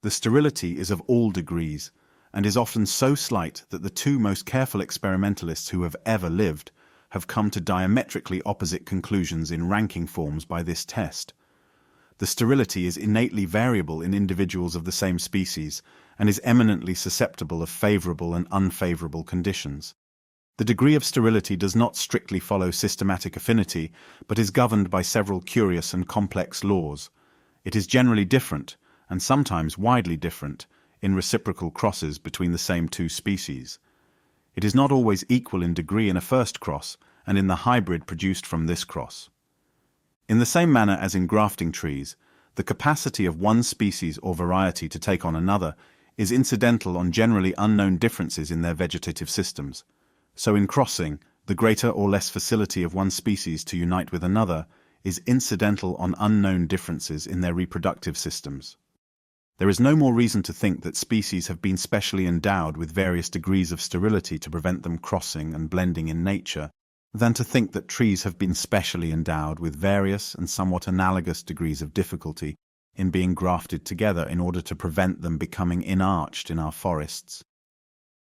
The sterility is of all degrees, and is often so slight that the two most careful experimentalists who have ever lived have come to diametrically opposite conclusions in ranking forms by this test. The sterility is innately variable in individuals of the same species, and is eminently susceptible of favorable and unfavorable conditions. The degree of sterility does not strictly follow systematic affinity, but is governed by several curious and complex laws. It is generally different, and sometimes widely different, in reciprocal crosses between the same two species. It is not always equal in degree in a first cross, and in the hybrid produced from this cross. In the same manner as in grafting trees, the capacity of one species or variety to take on another is incidental on generally unknown differences in their vegetative systems. So in crossing, the greater or less facility of one species to unite with another is incidental on unknown differences in their reproductive systems. There is no more reason to think that species have been specially endowed with various degrees of sterility to prevent them crossing and blending in nature, than to think that trees have been specially endowed with various and somewhat analogous degrees of difficulty in being grafted together in order to prevent them becoming inarched in our forests.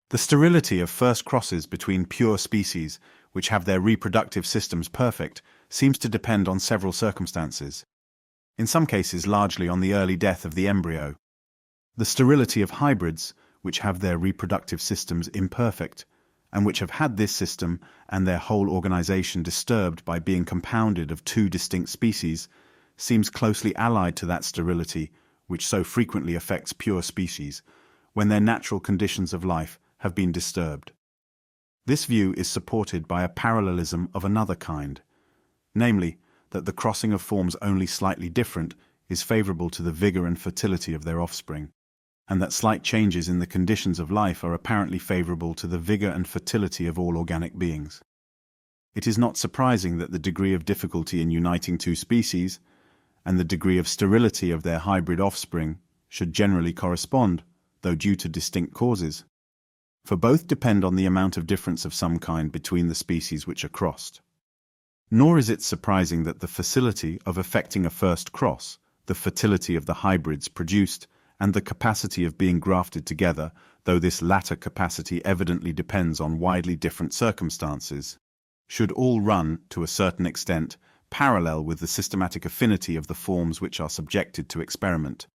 The sterility of first crosses between pure species, which have their reproductive systems perfect, seems to depend on several circumstances. In some cases largely on the early death of the embryo. The sterility of hybrids, which have their reproductive systems imperfect, and which have had this system and their whole organization disturbed by being compounded of two distinct species, seems closely allied to that sterility which so frequently affects pure species, when their natural conditions of life have been disturbed. This view is supported by a parallelism of another kind, namely, that the crossing of forms only slightly different is favorable to the vigor and fertility of their offspring, and that slight changes in the conditions of life are apparently favorable to the vigor and fertility of all organic beings. It is not surprising that the degree of difficulty in uniting two species, and the degree of sterility of their hybrid offspring, should generally correspond, though due to distinct causes. For both depend on the amount of difference of some kind between the species which are crossed. Nor is it surprising that the facility of effecting a first cross, the fertility of the hybrids produced, and the capacity of being grafted together, though this latter capacity evidently depends on widely different circumstances, should all run, to a certain extent, parallel with the systematic affinity of the forms which are subjected to experiment.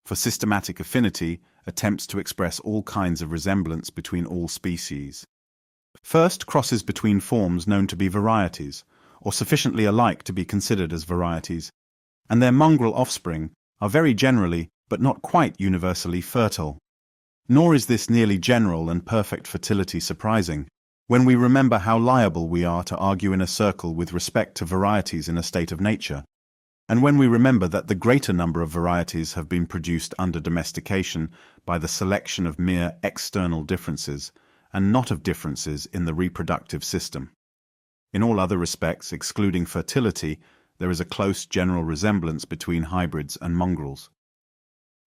For systematic affinity attempts to express all kinds of resemblance between all species. First, crosses between forms known to be varieties, or sufficiently alike to be considered as varieties, and their mongrel offspring are very generally, but not quite universally, fertile. Nor is this nearly general and perfect fertility surprising, when we remember how liable we are to argue in a circle with respect to varieties in a state of nature, and when we remember that the greater number of varieties have been produced under domestication by the selection of mere external differences, and not of differences in the reproductive system. In all other respects, excluding fertility, there is a close general resemblance between hybrids and mongrels.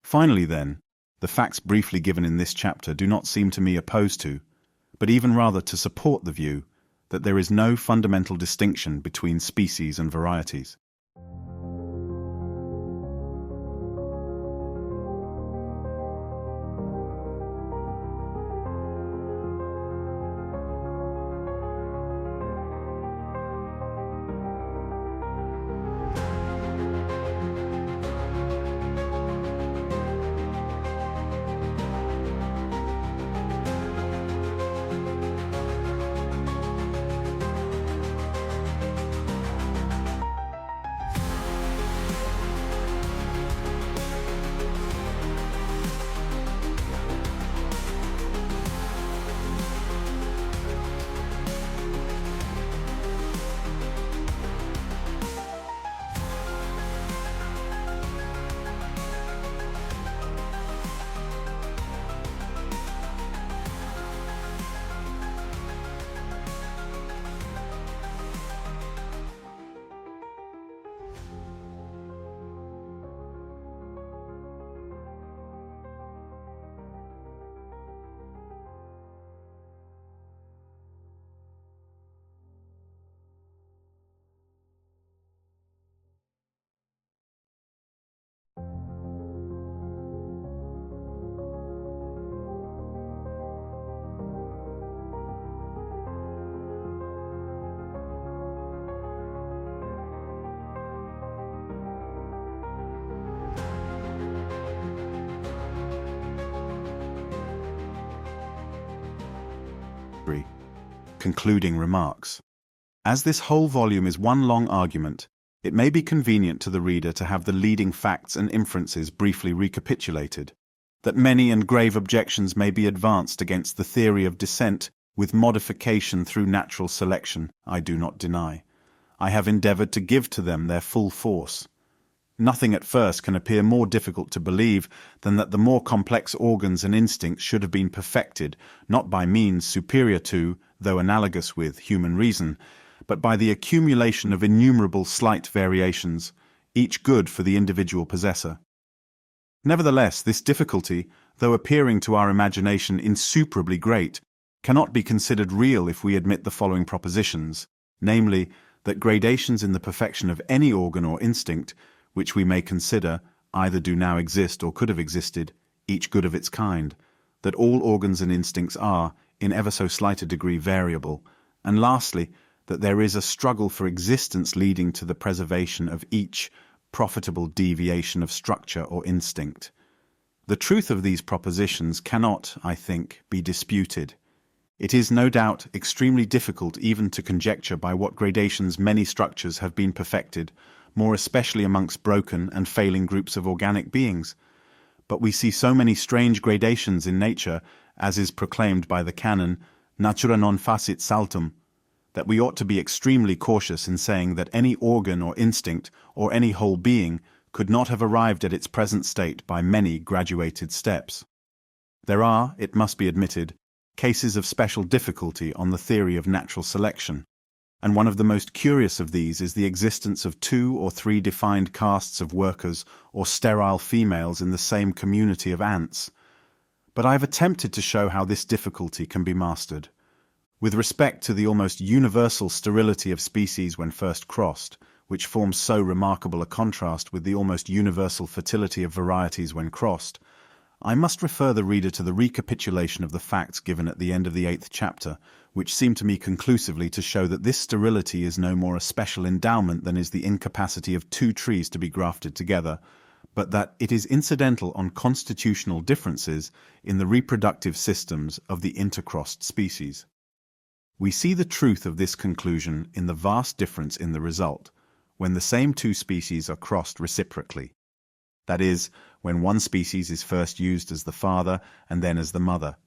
Finally, then, the facts briefly given in this chapter do not seem to me opposed to, but even rather to support the view that there is no fundamental distinction between species and varieties. Concluding remarks. As this whole volume is one long argument, it may be convenient to the reader to have the leading facts and inferences briefly recapitulated. That many and grave objections may be advanced against the theory of descent with modification through natural selection, I do not deny. I have endeavored to give to them their full force. Nothing at first can appear more difficult to believe than that the more complex organs and instincts should have been perfected, not by means superior to, though analogous with, human reason, but by the accumulation of innumerable slight variations, each good for the individual possessor. Nevertheless, this difficulty, though appearing to our imagination insuperably great, cannot be considered real if we admit the following propositions, namely, that gradations in the perfection of any organ or instinct, which we may consider, either do now exist or could have existed, each good of its kind, that all organs and instincts are, in ever so slight a degree, variable, and lastly, that there is a struggle for existence leading to the preservation of each profitable deviation of structure or instinct. The truth of these propositions cannot, I think, be disputed. It is no doubt extremely difficult even to conjecture by what gradations many structures have been perfected, more especially amongst broken and failing groups of organic beings. but we see so many strange gradations in nature, as is proclaimed by the canon, natura non facit saltum, that we ought to be extremely cautious in saying that any organ or instinct or any whole being could not have arrived at its present state by many graduated steps. There are, it must be admitted, cases of special difficulty on the theory of natural selection, and one of the most curious of these is the existence of 2 or 3 defined castes of workers or sterile females in the same community of ants. But I have attempted to show how this difficulty can be mastered. With respect to the almost universal sterility of species when first crossed, which forms so remarkable a contrast with the almost universal fertility of varieties when crossed, I must refer the reader to the recapitulation of the facts given at the end of the 8th chapter, which seem to me conclusively to show that this sterility is no more a special endowment than is the incapacity of 2 trees to be grafted together, but that it is incidental on constitutional differences in the reproductive systems of the intercrossed species. We see the truth of this conclusion in the vast difference in the result, when the same 2 species are crossed reciprocally. That is, when one species is first used as the father and then as the mother.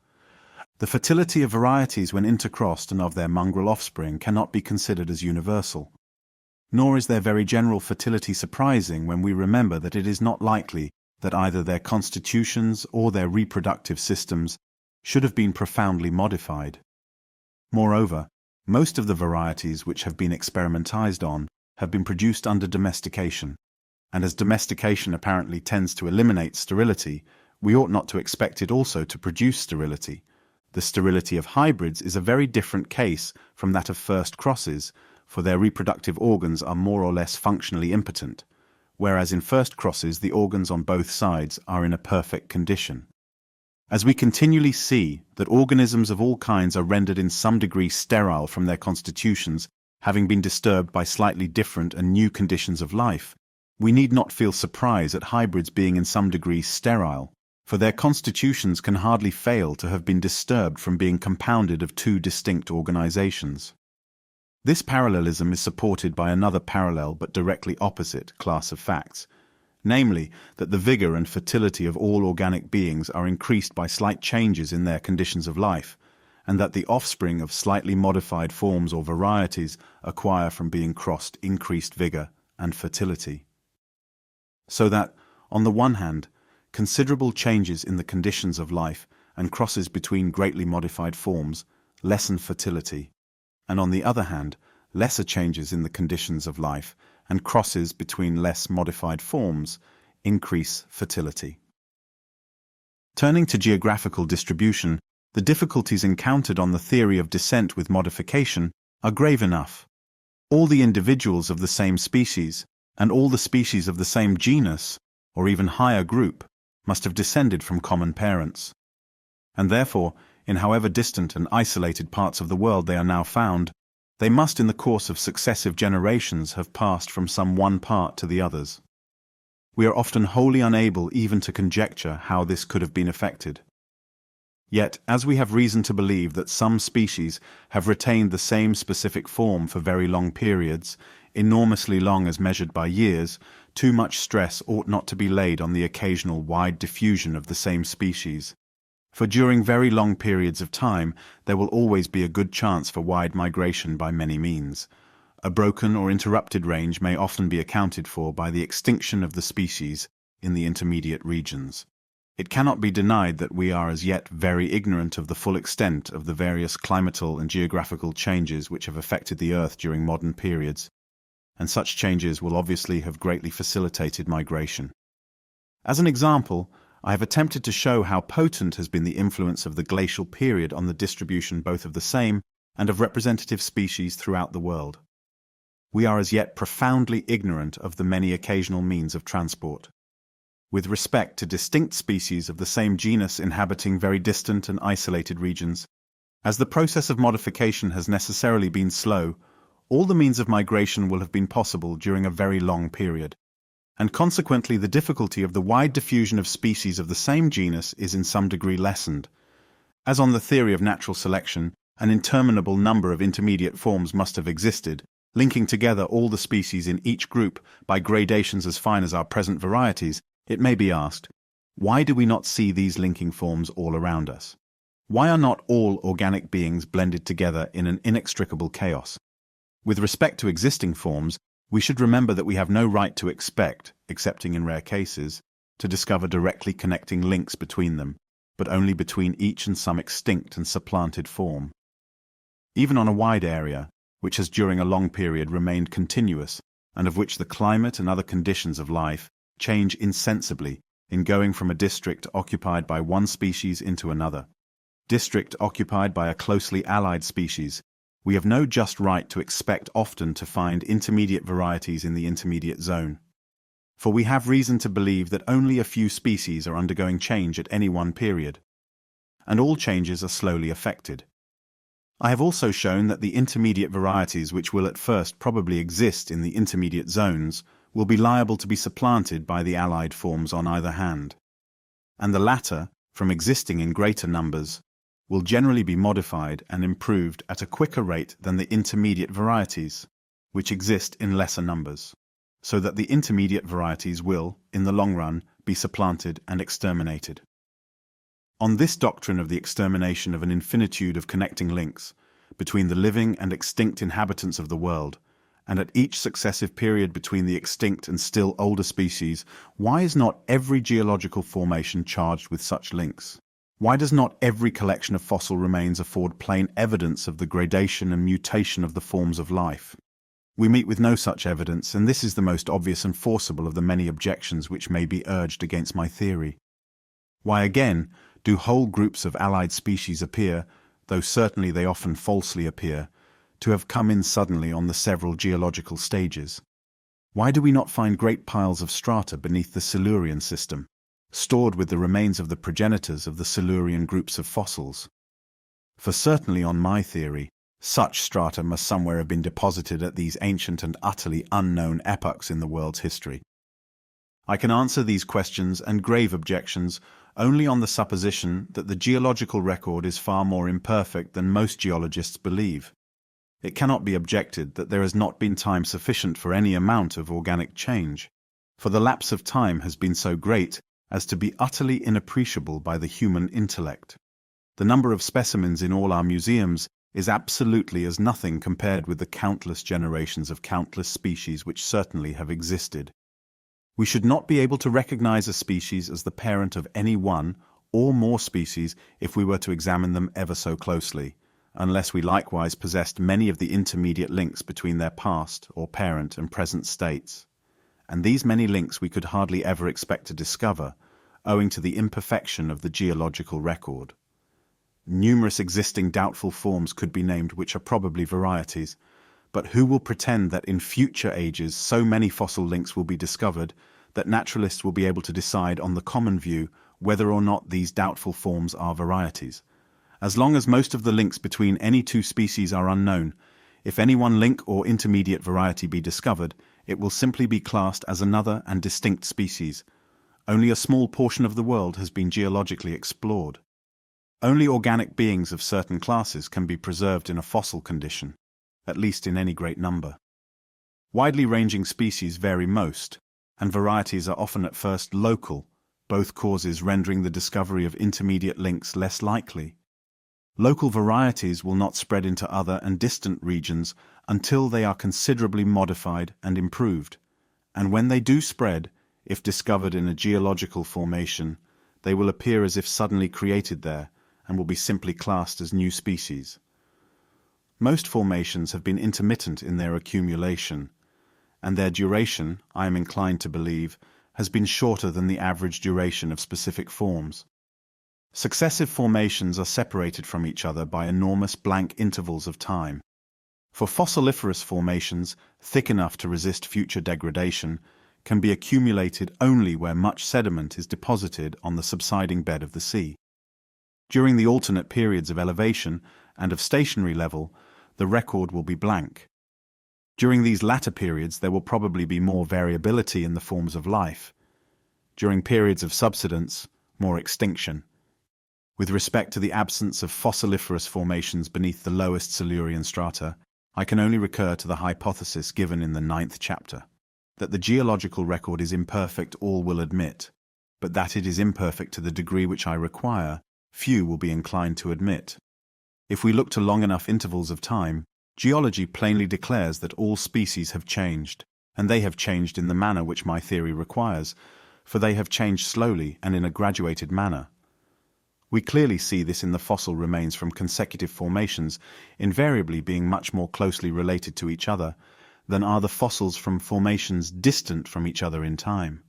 The fertility of varieties when intercrossed and of their mongrel offspring cannot be considered as universal. Nor is their very general fertility surprising when we remember that it is not likely that either their constitutions or their reproductive systems should have been profoundly modified. Moreover, most of the varieties which have been experimentized on have been produced under domestication, and as domestication apparently tends to eliminate sterility, we ought not to expect it also to produce sterility. The sterility of hybrids is a very different case from that of first crosses, for their reproductive organs are more or less functionally impotent, whereas in first crosses the organs on both sides are in a perfect condition. As we continually see that organisms of all kinds are rendered in some degree sterile from their constitutions, having been disturbed by slightly different and new conditions of life, we need not feel surprise at hybrids being in some degree sterile, for their constitutions can hardly fail to have been disturbed from being compounded of 2 distinct organizations. This parallelism is supported by another parallel but directly opposite class of facts, namely that the vigor and fertility of all organic beings are increased by slight changes in their conditions of life, and that the offspring of slightly modified forms or varieties acquire from being crossed increased vigor and fertility. So that, on the one hand, considerable changes in the conditions of life and crosses between greatly modified forms lessen fertility, and on the other hand, lesser changes in the conditions of life and crosses between less modified forms increase fertility. Turning to geographical distribution, the difficulties encountered on the theory of descent with modification are grave enough. All the individuals of the same species, and all the species of the same genus, or even higher group, must have descended from common parents. And therefore, in however distant and isolated parts of the world they are now found, they must in the course of successive generations have passed from some one part to the others. We are often wholly unable even to conjecture how this could have been effected. Yet, as we have reason to believe that some species have retained the same specific form for very long periods, enormously long as measured by years, too much stress ought not to be laid on the occasional wide diffusion of the same species. For during very long periods of time, there will always be a good chance for wide migration by many means. A broken or interrupted range may often be accounted for by the extinction of the species in the intermediate regions. It cannot be denied that we are as yet very ignorant of the full extent of the various climatal and geographical changes which have affected the Earth during modern periods, and such changes will obviously have greatly facilitated migration. As an example, I have attempted to show how potent has been the influence of the glacial period on the distribution both of the same and of representative species throughout the world. We are as yet profoundly ignorant of the many occasional means of transport. With respect to distinct species of the same genus inhabiting very distant and isolated regions, as the process of modification has necessarily been slow, all the means of migration will have been possible during a very long period, and consequently the difficulty of the wide diffusion of species of the same genus is in some degree lessened. As on the theory of natural selection, an interminable number of intermediate forms must have existed, linking together all the species in each group by gradations as fine as our present varieties, it may be asked, Why do we not see these linking forms all around us? Why are not all organic beings blended together in an inextricable chaos? With respect to existing forms, we should remember that we have no right to expect, excepting in rare cases, to discover directly connecting links between them, but only between each and some extinct and supplanted form. Even on a wide area, which has during a long period remained continuous, and of which the climate and other conditions of life change insensibly in going from a district occupied by one species into another, district occupied by a closely allied species, we have no just right to expect often to find intermediate varieties in the intermediate zone. For we have reason to believe that only a few species are undergoing change at any one period, and all changes are slowly effected. I have also shown that the intermediate varieties which will at first probably exist in the intermediate zones will be liable to be supplanted by the allied forms on either hand, and the latter, from existing in greater numbers, will generally be modified and improved at a quicker rate than the intermediate varieties, which exist in lesser numbers, so that the intermediate varieties will, in the long run, be supplanted and exterminated. On this doctrine of the extermination of an infinitude of connecting links between the living and extinct inhabitants of the world, and at each successive period between the extinct and still older species, why is not every geological formation charged with such links? Why does not every collection of fossil remains afford plain evidence of the gradation and mutation of the forms of life? We meet with no such evidence, and this is the most obvious and forcible of the many objections which may be urged against my theory. Why, again, do whole groups of allied species appear, though certainly they often falsely appear, to have come in suddenly on the several geological stages? Why do we not find great piles of strata beneath the Silurian system, stored with the remains of the progenitors of the Silurian groups of fossils? For certainly, on my theory, such strata must somewhere have been deposited at these ancient and utterly unknown epochs in the world's history. I can answer these questions and grave objections only on the supposition that the geological record is far more imperfect than most geologists believe. It cannot be objected that there has not been time sufficient for any amount of organic change, for the lapse of time has been so great as to be utterly inappreciable by the human intellect. The number of specimens in all our museums is absolutely as nothing compared with the countless generations of countless species which certainly have existed. We should not be able to recognize a species as the parent of any one or more species if we were to examine them ever so closely, unless we likewise possessed many of the intermediate links between their past or parent and present states. And these many links we could hardly ever expect to discover, owing to the imperfection of the geological record. Numerous existing doubtful forms could be named which are probably varieties, but who will pretend that in future ages so many fossil links will be discovered that naturalists will be able to decide on the common view whether or not these doubtful forms are varieties? As long as most of the links between any two species are unknown, if any one link or intermediate variety be discovered, it will simply be classed as another and distinct species. Only a small portion of the world has been geologically explored. Only organic beings of certain classes can be preserved in a fossil condition, at least in any great number. Widely ranging species vary most, and varieties are often at first local, both causes rendering the discovery of intermediate links less likely. Local varieties will not spread into other and distant regions until they are considerably modified and improved, and when they do spread, if discovered in a geological formation, they will appear as if suddenly created there, and will be simply classed as new species. Most formations have been intermittent in their accumulation, and their duration, I am inclined to believe, has been shorter than the average duration of specific forms. Successive formations are separated from each other by enormous blank intervals of time. For fossiliferous formations, thick enough to resist future degradation, can be accumulated only where much sediment is deposited on the subsiding bed of the sea. During the alternate periods of elevation and of stationary level, the record will be blank. During these latter periods, there will probably be more variability in the forms of life. During periods of subsidence, more extinction. With respect to the absence of fossiliferous formations beneath the lowest Silurian strata, I can only recur to the hypothesis given in the 9th chapter. That the geological record is imperfect all will admit, but that it is imperfect to the degree which I require, few will be inclined to admit. If we look to long enough intervals of time, geology plainly declares that all species have changed, and they have changed in the manner which my theory requires, for they have changed slowly and in a graduated manner. We clearly see this in the fossil remains from consecutive formations invariably being much more closely related to each other than are the fossils from formations distant from each other in time.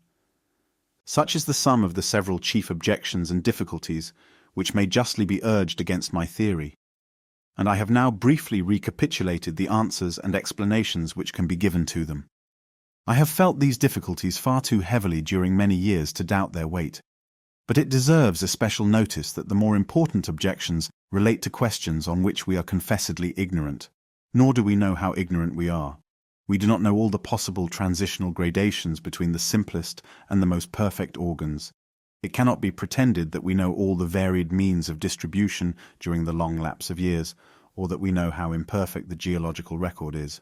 Such is the sum of the several chief objections and difficulties which may justly be urged against my theory, and I have now briefly recapitulated the answers and explanations which can be given to them. I have felt these difficulties far too heavily during many years to doubt their weight, but it deserves especial notice that the more important objections relate to questions on which we are confessedly ignorant, nor do we know how ignorant we are. We do not know all the possible transitional gradations between the simplest and the most perfect organs. It cannot be pretended that we know all the varied means of distribution during the long lapse of years, or that we know how imperfect the geological record is.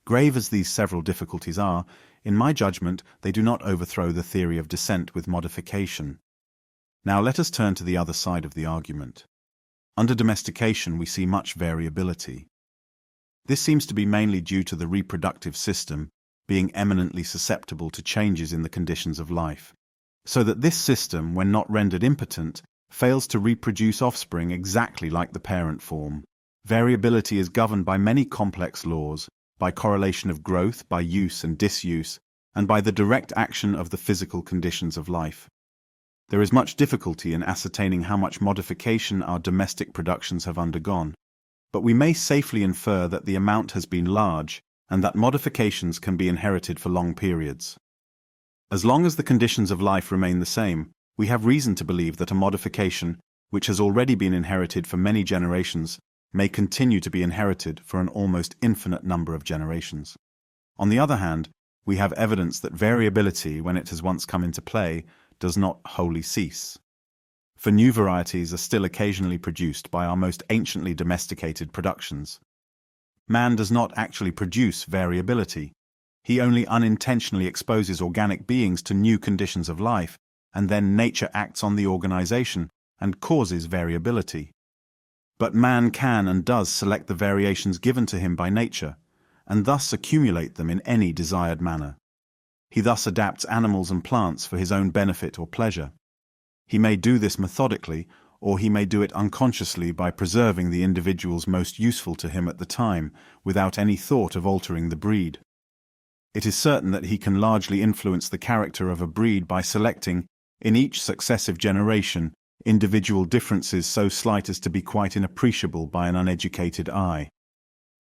Grave as these several difficulties are, in my judgment, they do not overthrow the theory of descent with modification. Now let us turn to the other side of the argument. Under domestication we see much variability. This seems to be mainly due to the reproductive system being eminently susceptible to changes in the conditions of life, so that this system, when not rendered impotent, fails to reproduce offspring exactly like the parent form. Variability is governed by many complex laws, by correlation of growth, by use and disuse, and by the direct action of the physical conditions of life. There is much difficulty in ascertaining how much modification our domestic productions have undergone, but we may safely infer that the amount has been large and that modifications can be inherited for long periods. As long as the conditions of life remain the same, we have reason to believe that a modification, which has already been inherited for many generations, may continue to be inherited for an almost infinite number of generations. On the other hand, we have evidence that variability, when it has once come into play, does not wholly cease. For new varieties are still occasionally produced by our most anciently domesticated productions. Man does not actually produce variability. He only unintentionally exposes organic beings to new conditions of life, and then nature acts on the organization and causes variability. But man can and does select the variations given to him by nature, and thus accumulate them in any desired manner. He thus adapts animals and plants for his own benefit or pleasure. He may do this methodically, or he may do it unconsciously by preserving the individuals most useful to him at the time, without any thought of altering the breed. It is certain that he can largely influence the character of a breed by selecting, in each successive generation, individual differences so slight as to be quite inappreciable by an uneducated eye.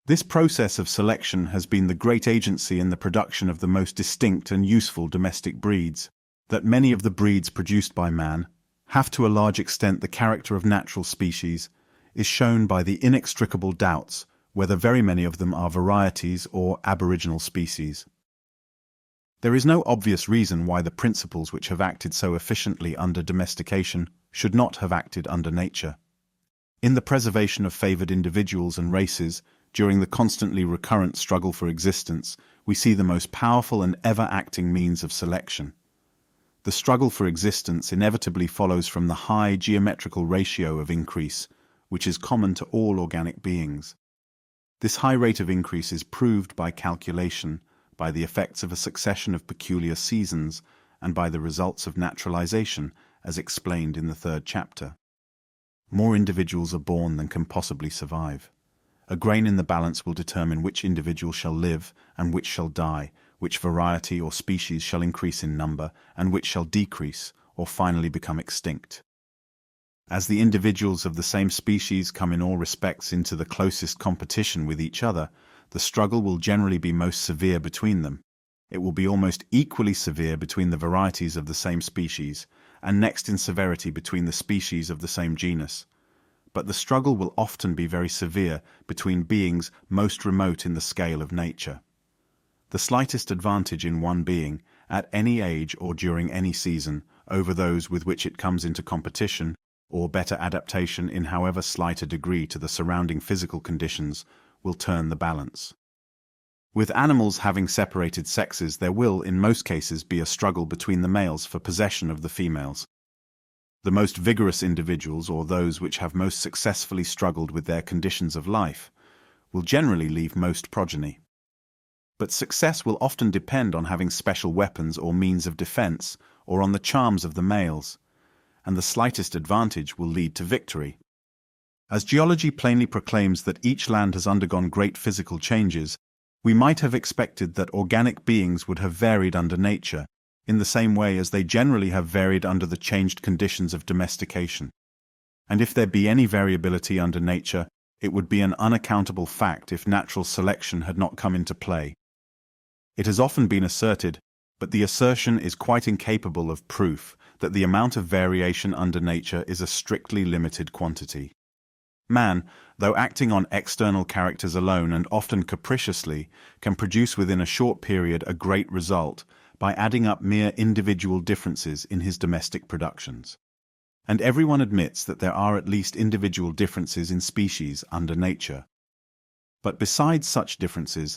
This process of selection has been the great agency in the production of the most distinct and useful domestic breeds. That many of the breeds produced by man have to a large extent the character of natural species is shown by the inextricable doubts whether very many of them are varieties or aboriginal species. There is no obvious reason why the principles which have acted so efficiently under domestication should not have acted under nature. In the preservation of favored individuals and races, during the constantly recurrent struggle for existence, we see the most powerful and ever-acting means of selection. The struggle for existence inevitably follows from the high geometrical ratio of increase, which is common to all organic beings. This high rate of increase is proved by calculation, by the effects of a succession of peculiar seasons, and by the results of naturalization, as explained in the 3rd chapter. More individuals are born than can possibly survive. A grain in the balance will determine which individual shall live and which shall die, which variety or species shall increase in number and which shall decrease or finally become extinct. As the individuals of the same species come in all respects into the closest competition with each other, the struggle will generally be most severe between them. It will be almost equally severe between the varieties of the same species, and next in severity between the species of the same genus. But the struggle will often be very severe between beings most remote in the scale of nature. The slightest advantage in one being, at any age or during any season, over those with which it comes into competition, or better adaptation in however slight a degree to the surrounding physical conditions, will turn the balance. With animals having separated sexes, there will, in most cases, be a struggle between the males for possession of the females. The most vigorous individuals, or those which have most successfully struggled with their conditions of life, will generally leave most progeny. But success will often depend on having special weapons or means of defense, or on the charms of the males, and the slightest advantage will lead to victory. As geology plainly proclaims that each land has undergone great physical changes, we might have expected that organic beings would have varied under nature, in the same way as they generally have varied under the changed conditions of domestication. And if there be any variability under nature, it would be an unaccountable fact if natural selection had not come into play. It has often been asserted, but the assertion is quite incapable of proof, that the amount of variation under nature is a strictly limited quantity. Man, though acting on external characters alone and often capriciously, can produce within a short period a great result by adding up mere individual differences in his domestic productions. And everyone admits that there are at least individual differences in species under nature. But besides such differences,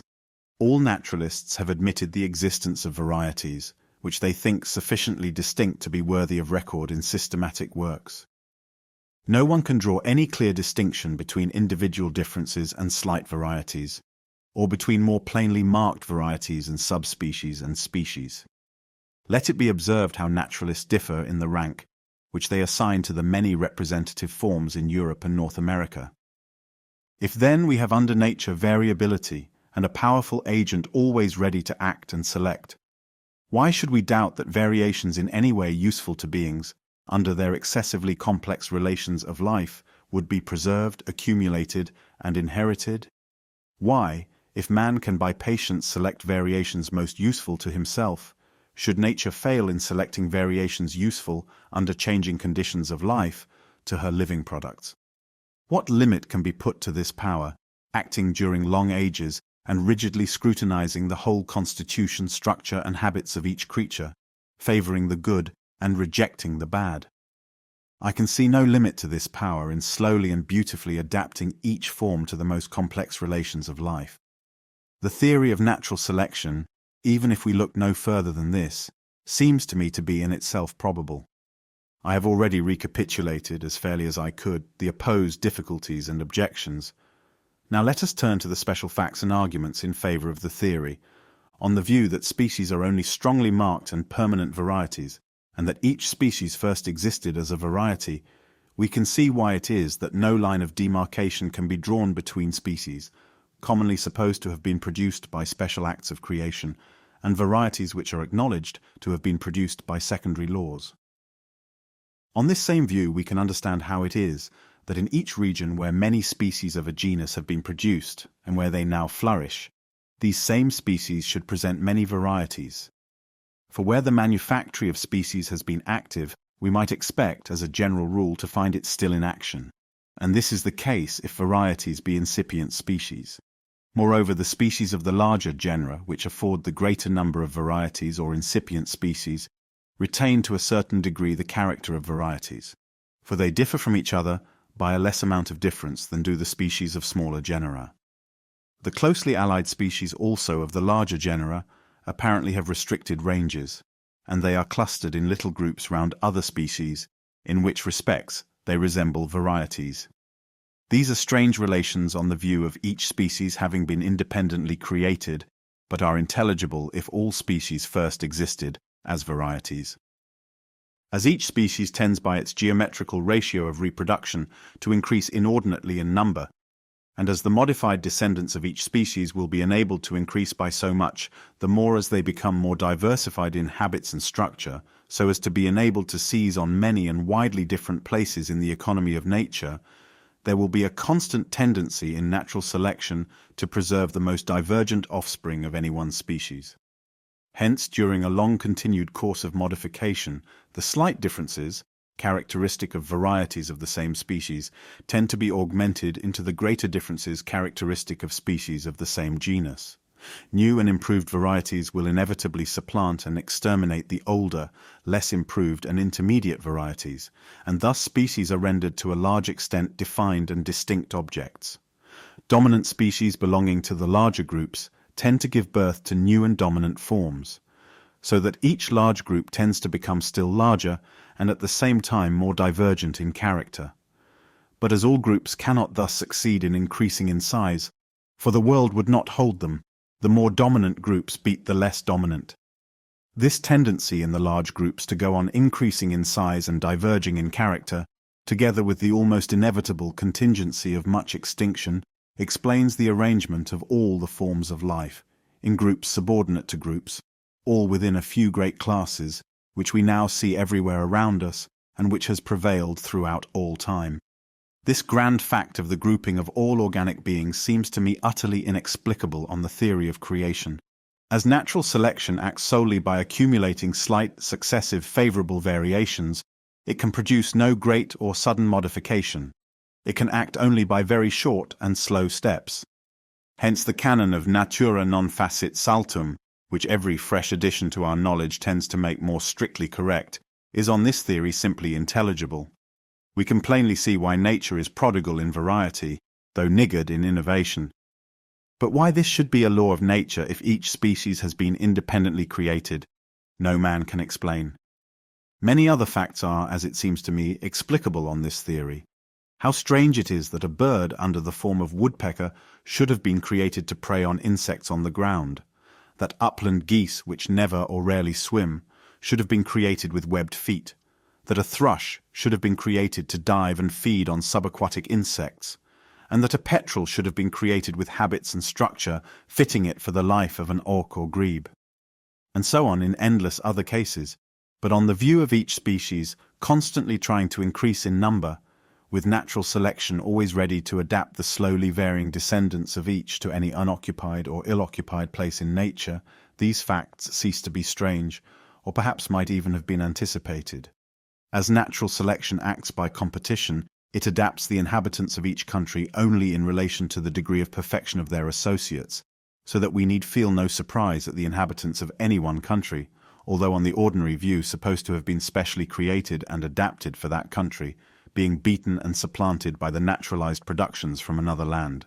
all naturalists have admitted the existence of varieties, which they think sufficiently distinct to be worthy of record in systematic works. No one can draw any clear distinction between individual differences and slight varieties, or between more plainly marked varieties and subspecies and species. Let it be observed how naturalists differ in the rank which they assign to the many representative forms in Europe and North America. If then we have under nature variability and a powerful agent always ready to act and select, why should we doubt that variations in any way useful to beings, under their excessively complex relations of life, would be preserved, accumulated, and inherited? Why, if man can by patience select variations most useful to himself, should nature fail in selecting variations useful, under changing conditions of life, to her living products? What limit can be put to this power, acting during long ages and rigidly scrutinizing the whole constitution, structure, and habits of each creature, favoring the good and rejecting the bad? I can see no limit to this power in slowly and beautifully adapting each form to the most complex relations of life. The theory of natural selection, even if we look no further than this, seems to me to be in itself probable. I have already recapitulated, as fairly as I could, the opposed difficulties and objections. Now let us turn to the special facts and arguments in favor of the theory, on the view that species are only strongly marked and permanent varieties, and that each species first existed as a variety. We can see why it is that no line of demarcation can be drawn between species, commonly supposed to have been produced by special acts of creation, and varieties which are acknowledged to have been produced by secondary laws. On this same view, we can understand how it is that in each region where many species of a genus have been produced, and where they now flourish, these same species should present many varieties. For where the manufactory of species has been active, we might expect, as a general rule, to find it still in action. And this is the case if varieties be incipient species. Moreover, the species of the larger genera, which afford the greater number of varieties or incipient species, retain to a certain degree the character of varieties, for they differ from each other by a less amount of difference than do the species of smaller genera. The closely allied species also of the larger genera apparently have restricted ranges, and they are clustered in little groups round other species, in which respects they resemble varieties. These are strange relations on the view of each species having been independently created, but are intelligible if all species first existed as varieties. As each species tends by its geometrical ratio of reproduction to increase inordinately in number, and as the modified descendants of each species will be enabled to increase by so much, the more as they become more diversified in habits and structure, so as to be enabled to seize on many and widely different places in the economy of nature, there will be a constant tendency in natural selection to preserve the most divergent offspring of any one species. Hence, during a long-continued course of modification, the slight differences, characteristic of varieties of the same species, tend to be augmented into the greater differences characteristic of species of the same genus. New and improved varieties will inevitably supplant and exterminate the older, less improved and intermediate varieties, and thus species are rendered to a large extent defined and distinct objects. Dominant species belonging to the larger groups tend to give birth to new and dominant forms, so that each large group tends to become still larger and at the same time more divergent in character. But as all groups cannot thus succeed in increasing in size, for the world would not hold them, the more dominant groups beat the less dominant. This tendency in the large groups to go on increasing in size and diverging in character, together with the almost inevitable contingency of much extinction, explains the arrangement of all the forms of life, in groups subordinate to groups, all within a few great classes, which we now see everywhere around us, and which has prevailed throughout all time. This grand fact of the grouping of all organic beings seems to me utterly inexplicable on the theory of creation. As natural selection acts solely by accumulating slight, successive, favorable variations, it can produce no great or sudden modification. It can act only by very short and slow steps. Hence the canon of natura non facit saltum, which every fresh addition to our knowledge tends to make more strictly correct, is on this theory simply intelligible. We can plainly see why nature is prodigal in variety, though niggard in innovation. But why this should be a law of nature if each species has been independently created, no man can explain. Many other facts are, as it seems to me, explicable on this theory. How strange it is that a bird under the form of woodpecker should have been created to prey on insects on the ground, that upland geese, which never or rarely swim, should have been created with webbed feet, that a thrush should have been created to dive and feed on subaquatic insects, and that a petrel should have been created with habits and structure fitting it for the life of an auk or grebe. And so on in endless other cases, but on the view of each species constantly trying to increase in number, with natural selection always ready to adapt the slowly varying descendants of each to any unoccupied or ill-occupied place in nature, these facts cease to be strange, or perhaps might even have been anticipated. As natural selection acts by competition, it adapts the inhabitants of each country only in relation to the degree of perfection of their associates, so that we need feel no surprise at the inhabitants of any one country, although on the ordinary view supposed to have been specially created and adapted for that country, being beaten and supplanted by the naturalized productions from another land.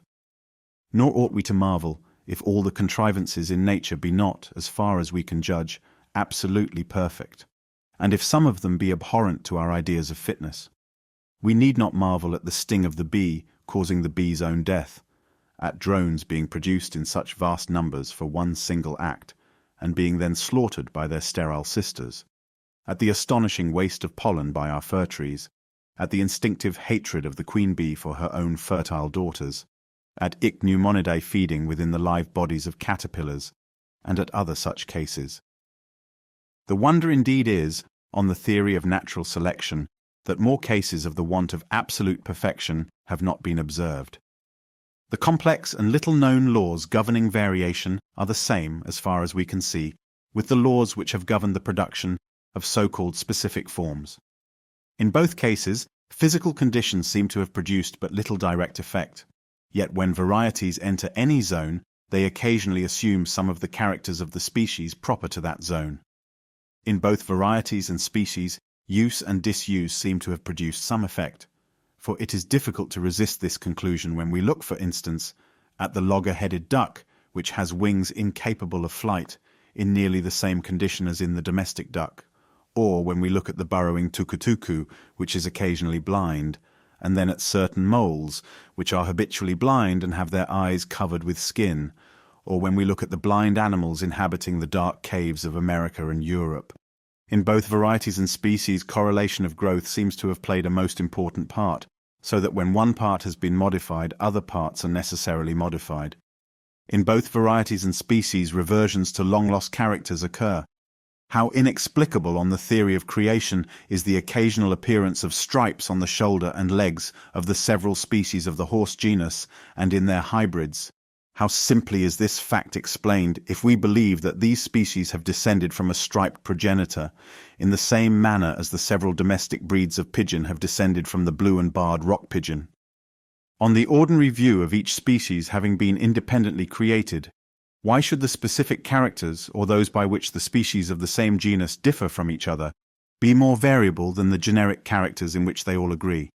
Nor ought we to marvel if all the contrivances in nature be not, as far as we can judge, absolutely perfect, and if some of them be abhorrent to our ideas of fitness. We need not marvel at the sting of the bee causing the bee's own death, at drones being produced in such vast numbers for one single act, and being then slaughtered by their sterile sisters, at the astonishing waste of pollen by our fir trees, at the instinctive hatred of the queen bee for her own fertile daughters, at ichneumonidae feeding within the live bodies of caterpillars, and at other such cases. The wonder indeed is, on the theory of natural selection, that more cases of the want of absolute perfection have not been observed. The complex and little-known laws governing variation are the same, as far as we can see, with the laws which have governed the production of so-called specific forms. In both cases, physical conditions seem to have produced but little direct effect, yet when varieties enter any zone, they occasionally assume some of the characters of the species proper to that zone. In both varieties and species, use and disuse seem to have produced some effect, for it is difficult to resist this conclusion when we look, for instance, at the logger-headed duck, which has wings incapable of flight, in nearly the same condition as in the domestic duck, or when we look at the burrowing tucutucu, which is occasionally blind, and then at certain moles, which are habitually blind and have their eyes covered with skin, or when we look at the blind animals inhabiting the dark caves of America and Europe. In both varieties and species, correlation of growth seems to have played a most important part, so that when one part has been modified, other parts are necessarily modified. In both varieties and species, reversions to long-lost characters occur. How inexplicable on the theory of creation is the occasional appearance of stripes on the shoulder and legs of the several species of the horse genus and in their hybrids. How simply is this fact explained if we believe that these species have descended from a striped progenitor, in the same manner as the several domestic breeds of pigeon have descended from the blue and barred rock pigeon. On the ordinary view of each species having been independently created, why should the specific characters, or those by which the species of the same genus differ from each other, be more variable than the generic characters in which they all agree?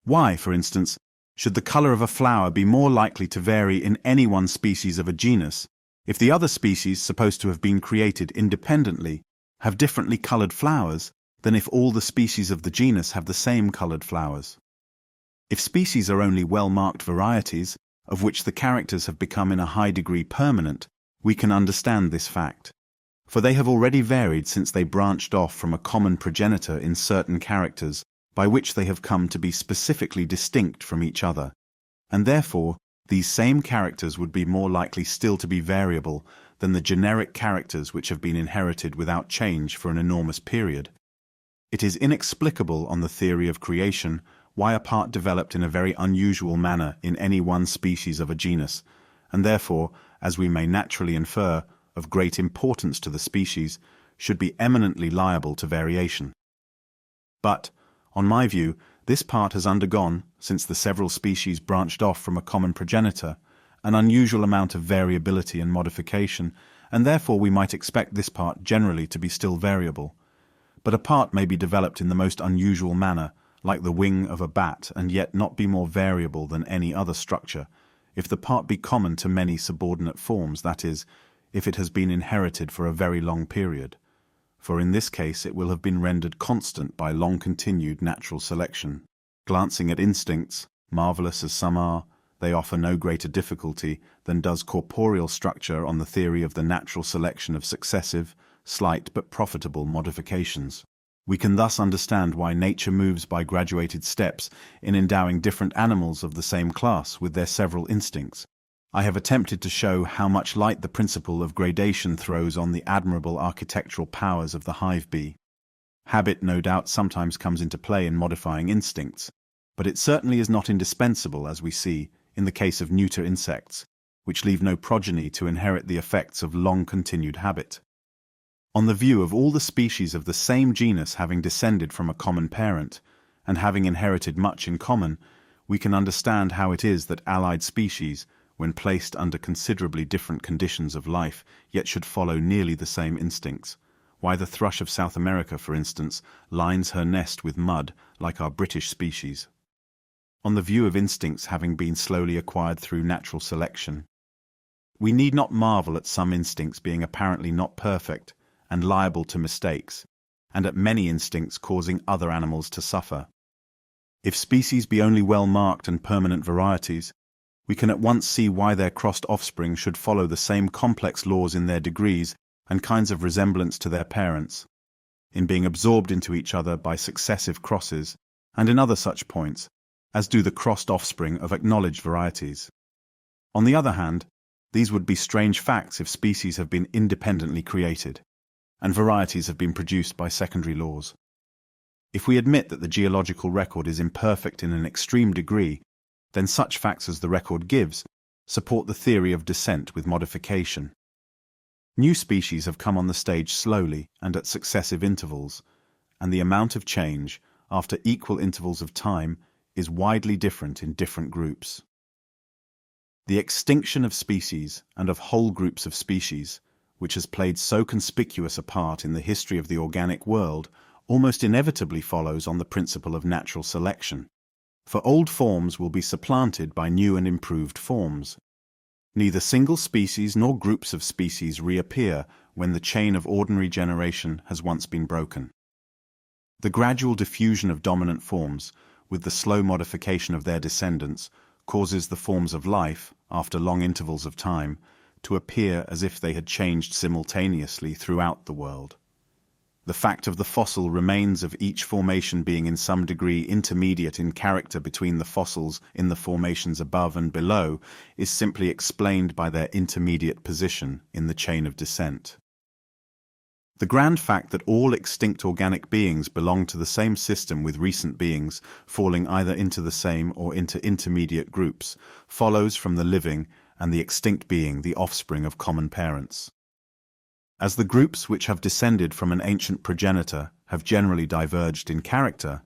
Why, for instance, should the color of a flower be more likely to vary in any one species of a genus If the other species, supposed to have been created independently, have differently colored flowers than if all the species of the genus have the same colored flowers. If species are only well-marked varieties, of which the characters have become in a high degree permanent, we can understand this fact. For they have already varied since they branched off from a common progenitor in certain characters, by which they have come to be specifically distinct from each other, and therefore these same characters would be more likely still to be variable than the generic characters which have been inherited without change for an enormous period. It is inexplicable on the theory of creation why a part developed in a very unusual manner in any one species of a genus, and therefore, as we may naturally infer, of great importance to the species, should be eminently liable to variation. But, on my view, this part has undergone, since the several species branched off from a common progenitor, an unusual amount of variability and modification, and therefore we might expect this part generally to be still variable. But a part may be developed in the most unusual manner, like the wing of a bat, and yet not be more variable than any other structure, if the part be common to many subordinate forms, that is, if it has been inherited for a very long period. For in this case it will have been rendered constant by long-continued natural selection. Glancing at instincts, marvelous as some are, they offer no greater difficulty than does corporeal structure on the theory of the natural selection of successive, slight but profitable modifications. We can thus understand why nature moves by graduated steps in endowing different animals of the same class with their several instincts. I have attempted to show how much light the principle of gradation throws on the admirable architectural powers of the hive bee. Habit, no doubt, sometimes comes into play in modifying instincts, but it certainly is not indispensable, as we see, in the case of neuter insects, which leave no progeny to inherit the effects of long-continued habit. On the view of all the species of the same genus having descended from a common parent, and having inherited much in common, we can understand how it is that allied species, when placed under considerably different conditions of life, yet should follow nearly the same instincts. Why the thrush of South America, for instance, lines her nest with mud like our British species. On the view of instincts having been slowly acquired through natural selection, we need not marvel at some instincts being apparently not perfect and liable to mistakes, and at many instincts causing other animals to suffer. If species be only well-marked and permanent varieties, we can at once see why their crossed offspring should follow the same complex laws in their degrees and kinds of resemblance to their parents, in being absorbed into each other by successive crosses, and in other such points, as do the crossed offspring of acknowledged varieties. On the other hand, these would be strange facts if species have been independently created, and varieties have been produced by secondary laws. If we admit that the geological record is imperfect in an extreme degree, then such facts as the record gives support the theory of descent with modification. New species have come on the stage slowly and at successive intervals, and the amount of change, after equal intervals of time, is widely different in different groups. The extinction of species and of whole groups of species, which has played so conspicuous a part in the history of the organic world, almost inevitably follows on the principle of natural selection. For old forms will be supplanted by new and improved forms. Neither single species nor groups of species reappear when the chain of ordinary generation has once been broken. The gradual diffusion of dominant forms, with the slow modification of their descendants, causes the forms of life, after long intervals of time, to appear as if they had changed simultaneously throughout the world. The fact of the fossil remains of each formation being in some degree intermediate in character between the fossils in the formations above and below is simply explained by their intermediate position in the chain of descent. The grand fact that all extinct organic beings belong to the same system with recent beings falling either into the same or into intermediate groups follows from the living and the extinct being the offspring of common parents. As the groups which have descended from an ancient progenitor have generally diverged in character,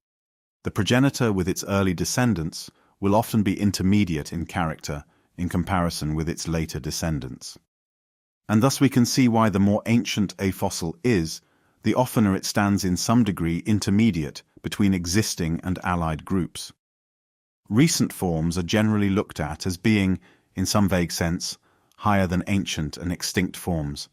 the progenitor with its early descendants will often be intermediate in character in comparison with its later descendants. And thus we can see why the more ancient a fossil is, the oftener it stands in some degree intermediate between existing and allied groups. Recent forms are generally looked at as being, in some vague sense, higher than ancient and extinct forms,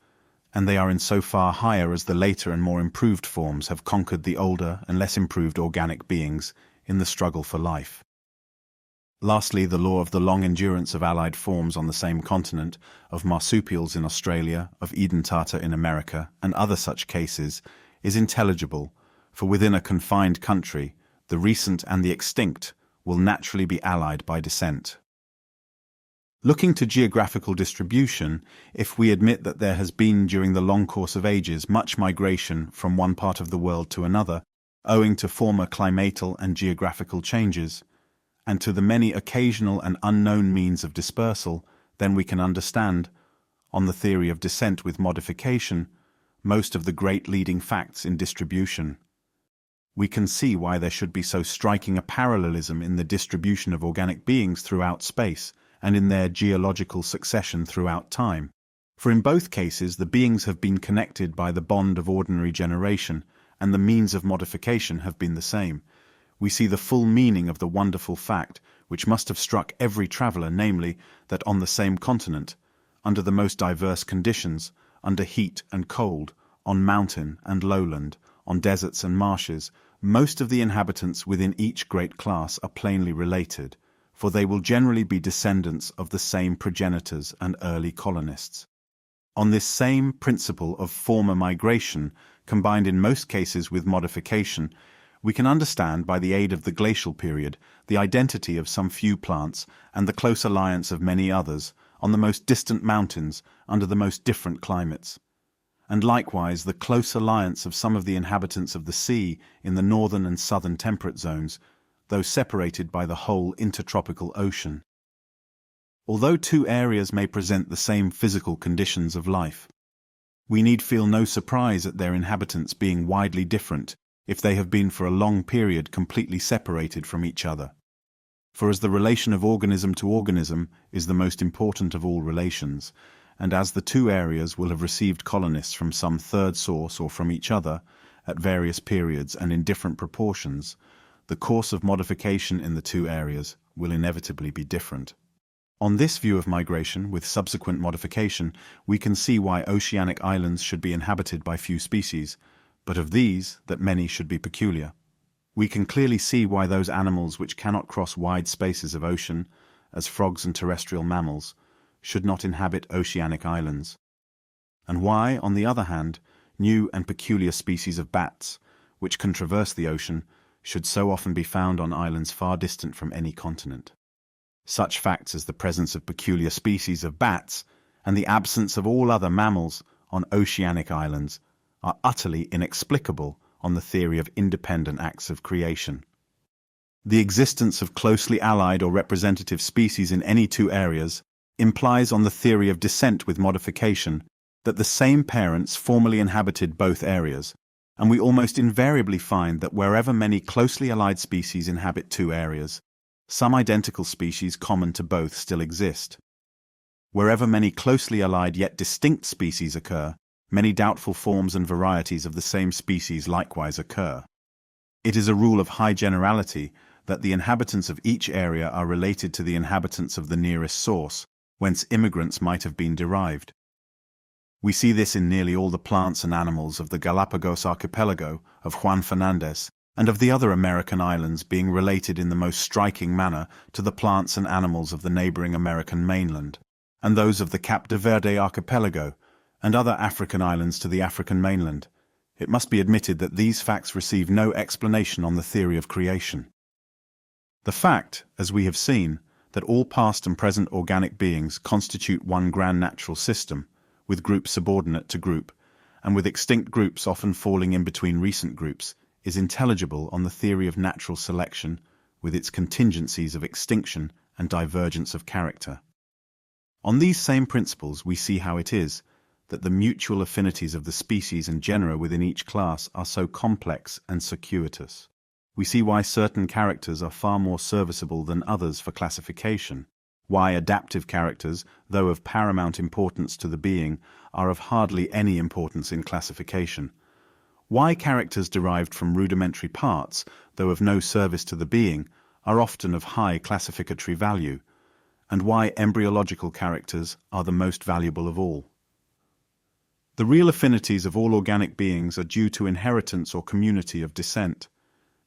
and they are in so far higher as the later and more improved forms have conquered the older and less improved organic beings in the struggle for life. Lastly, the law of the long endurance of allied forms on the same continent, of marsupials in Australia, of Edentata in America, and other such cases, is intelligible, for within a confined country, the recent and the extinct will naturally be allied by descent. Looking to geographical distribution, if we admit that there has been during the long course of ages much migration from one part of the world to another, owing to former climatal and geographical changes, and to the many occasional and unknown means of dispersal, then we can understand, on the theory of descent with modification, most of the great leading facts in distribution. We can see why there should be so striking a parallelism in the distribution of organic beings throughout space, and in their geological succession throughout time. For in both cases the beings have been connected by the bond of ordinary generation, and the means of modification have been the same. We see the full meaning of the wonderful fact, which must have struck every traveller, namely, that on the same continent, under the most diverse conditions, under heat and cold, on mountain and lowland, on deserts and marshes, most of the inhabitants within each great class are plainly related, for they will generally be descendants of the same progenitors and early colonists. On this same principle of former migration, combined in most cases with modification, we can understand by the aid of the glacial period the identity of some few plants and the close alliance of many others on the most distant mountains under the most different climates, and likewise the close alliance of some of the inhabitants of the sea in the northern and southern temperate zones, though separated by the whole intertropical ocean. Although two areas may present the same physical conditions of life, we need feel no surprise at their inhabitants being widely different if they have been for a long period completely separated from each other. For as the relation of organism to organism is the most important of all relations, and as the two areas will have received colonists from some third source or from each other, at various periods and in different proportions, the course of modification in the two areas will inevitably be different. On this view of migration, with subsequent modification, we can see why oceanic islands should be inhabited by few species, but of these, that many should be peculiar. We can clearly see why those animals which cannot cross wide spaces of ocean, as frogs and terrestrial mammals, should not inhabit oceanic islands, and why, on the other hand, new and peculiar species of bats, which can traverse the ocean, should so often be found on islands far distant from any continent. Such facts as the presence of peculiar species of bats and the absence of all other mammals on oceanic islands are utterly inexplicable on the theory of independent acts of creation. The existence of closely allied or representative species in any two areas implies on the theory of descent with modification that the same parents formerly inhabited both areas, and we almost invariably find that wherever many closely allied species inhabit two areas, some identical species common to both still exist. Wherever many closely allied yet distinct species occur, many doubtful forms and varieties of the same species likewise occur. It is a rule of high generality that the inhabitants of each area are related to the inhabitants of the nearest source, whence immigrants might have been derived. We see this in nearly all the plants and animals of the Galapagos archipelago, of Juan Fernandez, and of the other American islands being related in the most striking manner to the plants and animals of the neighboring American mainland, and those of the Cap de Verde archipelago, and other African islands to the African mainland. It must be admitted that these facts receive no explanation on the theory of creation. The fact, as we have seen, that all past and present organic beings constitute one grand natural system, with groups subordinate to group, and with extinct groups often falling in between recent groups, is intelligible on the theory of natural selection, with its contingencies of extinction and divergence of character. On these same principles we see how it is that the mutual affinities of the species and genera within each class are so complex and circuitous. We see why certain characters are far more serviceable than others for classification, why adaptive characters, though of paramount importance to the being, are of hardly any importance in classification, why characters derived from rudimentary parts, though of no service to the being, are often of high classificatory value, and why embryological characters are the most valuable of all. The real affinities of all organic beings are due to inheritance or community of descent.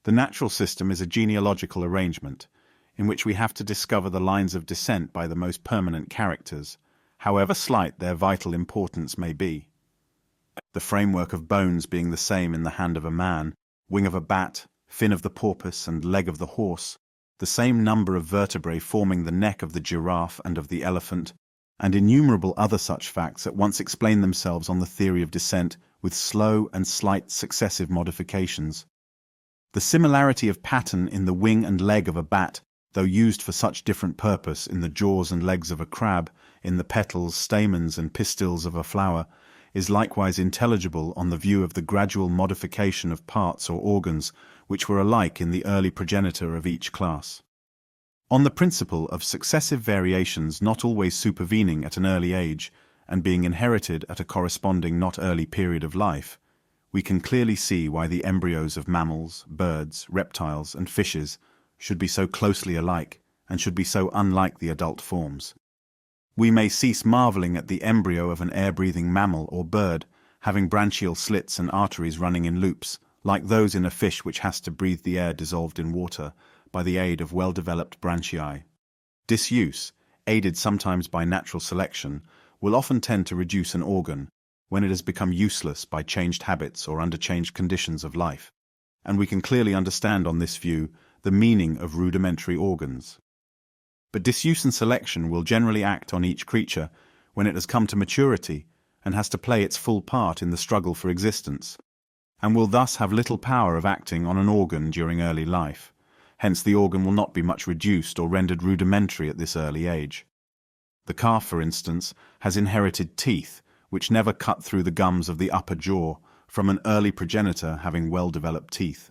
The natural system is a genealogical arrangement, in which we have to discover the lines of descent by the most permanent characters, however slight their vital importance may be. The framework of bones being the same in the hand of a man, wing of a bat, fin of the porpoise, and leg of the horse, the same number of vertebrae forming the neck of the giraffe and of the elephant, and innumerable other such facts at once explain themselves on the theory of descent with slow and slight successive modifications. The similarity of pattern in the wing and leg of a bat, though used for such different purpose in the jaws and legs of a crab, in the petals, stamens, and pistils of a flower, is likewise intelligible on the view of the gradual modification of parts or organs which were alike in the early progenitor of each class. On the principle of successive variations not always supervening at an early age and being inherited at a corresponding not early period of life, we can clearly see why the embryos of mammals, birds, reptiles, and fishes should be so closely alike and should be so unlike the adult forms. We may cease marveling at the embryo of an air-breathing mammal or bird having branchial slits and arteries running in loops, like those in a fish which has to breathe the air dissolved in water by the aid of well-developed branchiae. Disuse, aided sometimes by natural selection, will often tend to reduce an organ when it has become useless by changed habits or under changed conditions of life, and we can clearly understand on this view the meaning of rudimentary organs. But disuse and selection will generally act on each creature when it has come to maturity and has to play its full part in the struggle for existence, and will thus have little power of acting on an organ during early life. Hence the organ will not be much reduced or rendered rudimentary at this early age. The calf, for instance, has inherited teeth which never cut through the gums of the upper jaw from an early progenitor having well-developed teeth.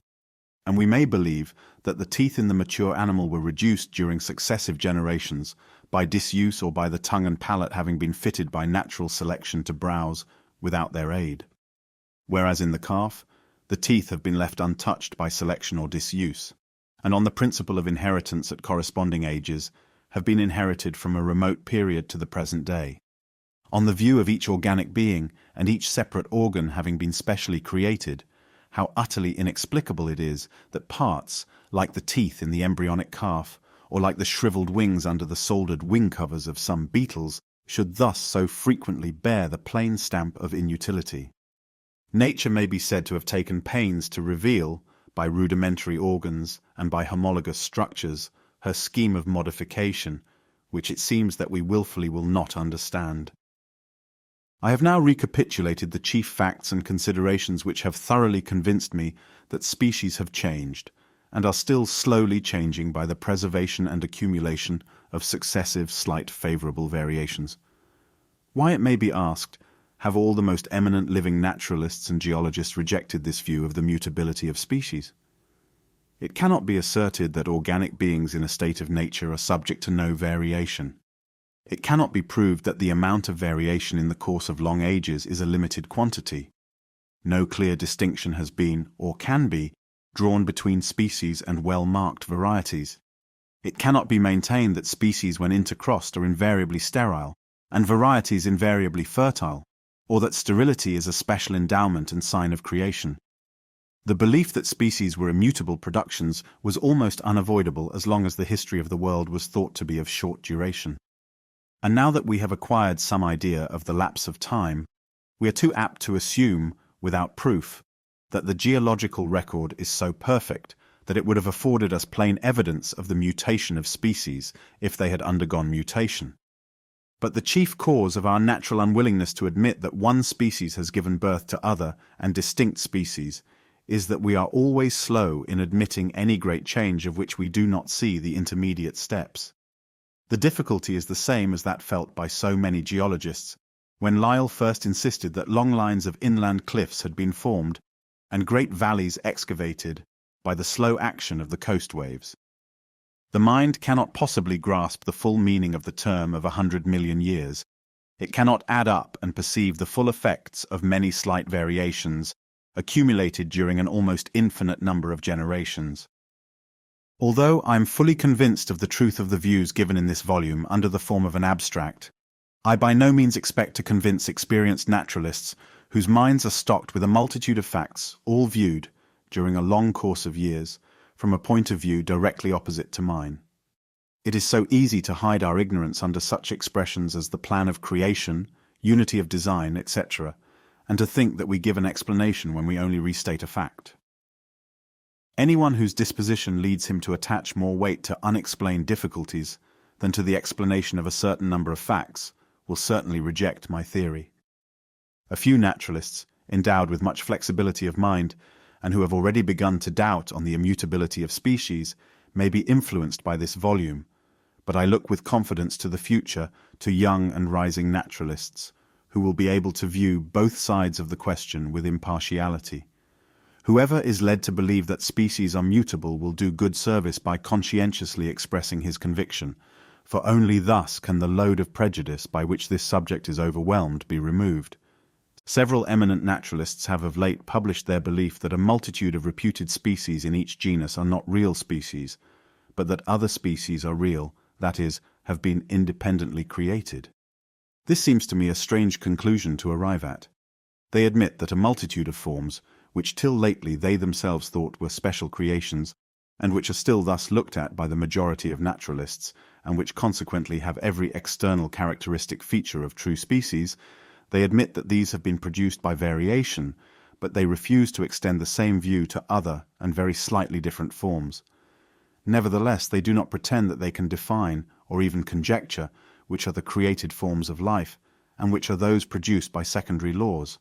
And we may believe that the teeth in the mature animal were reduced during successive generations by disuse or by the tongue and palate having been fitted by natural selection to browse without their aid. Whereas in the calf, the teeth have been left untouched by selection or disuse, and on the principle of inheritance at corresponding ages, have been inherited from a remote period to the present day. On the view of each organic being and each separate organ having been specially created, how utterly inexplicable it is that parts, like the teeth in the embryonic calf, or like the shriveled wings under the soldered wing covers of some beetles, should thus so frequently bear the plain stamp of inutility. Nature may be said to have taken pains to reveal, by rudimentary organs and by homologous structures, her scheme of modification, which it seems that we willfully will not understand. I have now recapitulated the chief facts and considerations which have thoroughly convinced me that species have changed, and are still slowly changing by the preservation and accumulation of successive slight favourable variations. Why, it may be asked, have all the most eminent living naturalists and geologists rejected this view of the mutability of species? It cannot be asserted that organic beings in a state of nature are subject to no variation. It cannot be proved that the amount of variation in the course of long ages is a limited quantity. No clear distinction has been, or can be, drawn between species and well-marked varieties. It cannot be maintained that species when intercrossed are invariably sterile, and varieties invariably fertile, or that sterility is a special endowment and sign of creation. The belief that species were immutable productions was almost unavoidable as long as the history of the world was thought to be of short duration. And now that we have acquired some idea of the lapse of time, we are too apt to assume, without proof, that the geological record is so perfect that it would have afforded us plain evidence of the mutation of species if they had undergone mutation. But the chief cause of our natural unwillingness to admit that one species has given birth to other and distinct species is that we are always slow in admitting any great change of which we do not see the intermediate steps. The difficulty is the same as that felt by so many geologists when Lyell first insisted that long lines of inland cliffs had been formed and great valleys excavated by the slow action of the coast waves. The mind cannot possibly grasp the full meaning of the term of 100 million years. It cannot add up and perceive the full effects of many slight variations accumulated during an almost infinite number of generations. Although I am fully convinced of the truth of the views given in this volume under the form of an abstract, I by no means expect to convince experienced naturalists whose minds are stocked with a multitude of facts, all viewed, during a long course of years, from a point of view directly opposite to mine. It is so easy to hide our ignorance under such expressions as the plan of creation, unity of design, etc., and to think that we give an explanation when we only restate a fact. Anyone whose disposition leads him to attach more weight to unexplained difficulties than to the explanation of a certain number of facts will certainly reject my theory. A few naturalists, endowed with much flexibility of mind, and who have already begun to doubt on the immutability of species, may be influenced by this volume, but I look with confidence to the future, to young and rising naturalists, who will be able to view both sides of the question with impartiality. Whoever is led to believe that species are mutable will do good service by conscientiously expressing his conviction, for only thus can the load of prejudice by which this subject is overwhelmed be removed. Several eminent naturalists have of late published their belief that a multitude of reputed species in each genus are not real species, but that other species are real, that is, have been independently created. This seems to me a strange conclusion to arrive at. They admit that a multitude of forms, which till lately they themselves thought were special creations, and which are still thus looked at by the majority of naturalists, and which consequently have every external characteristic feature of true species, they admit that these have been produced by variation, but they refuse to extend the same view to other and very slightly different forms. Nevertheless, they do not pretend that they can define, or even conjecture, which are the created forms of life, and which are those produced by secondary laws.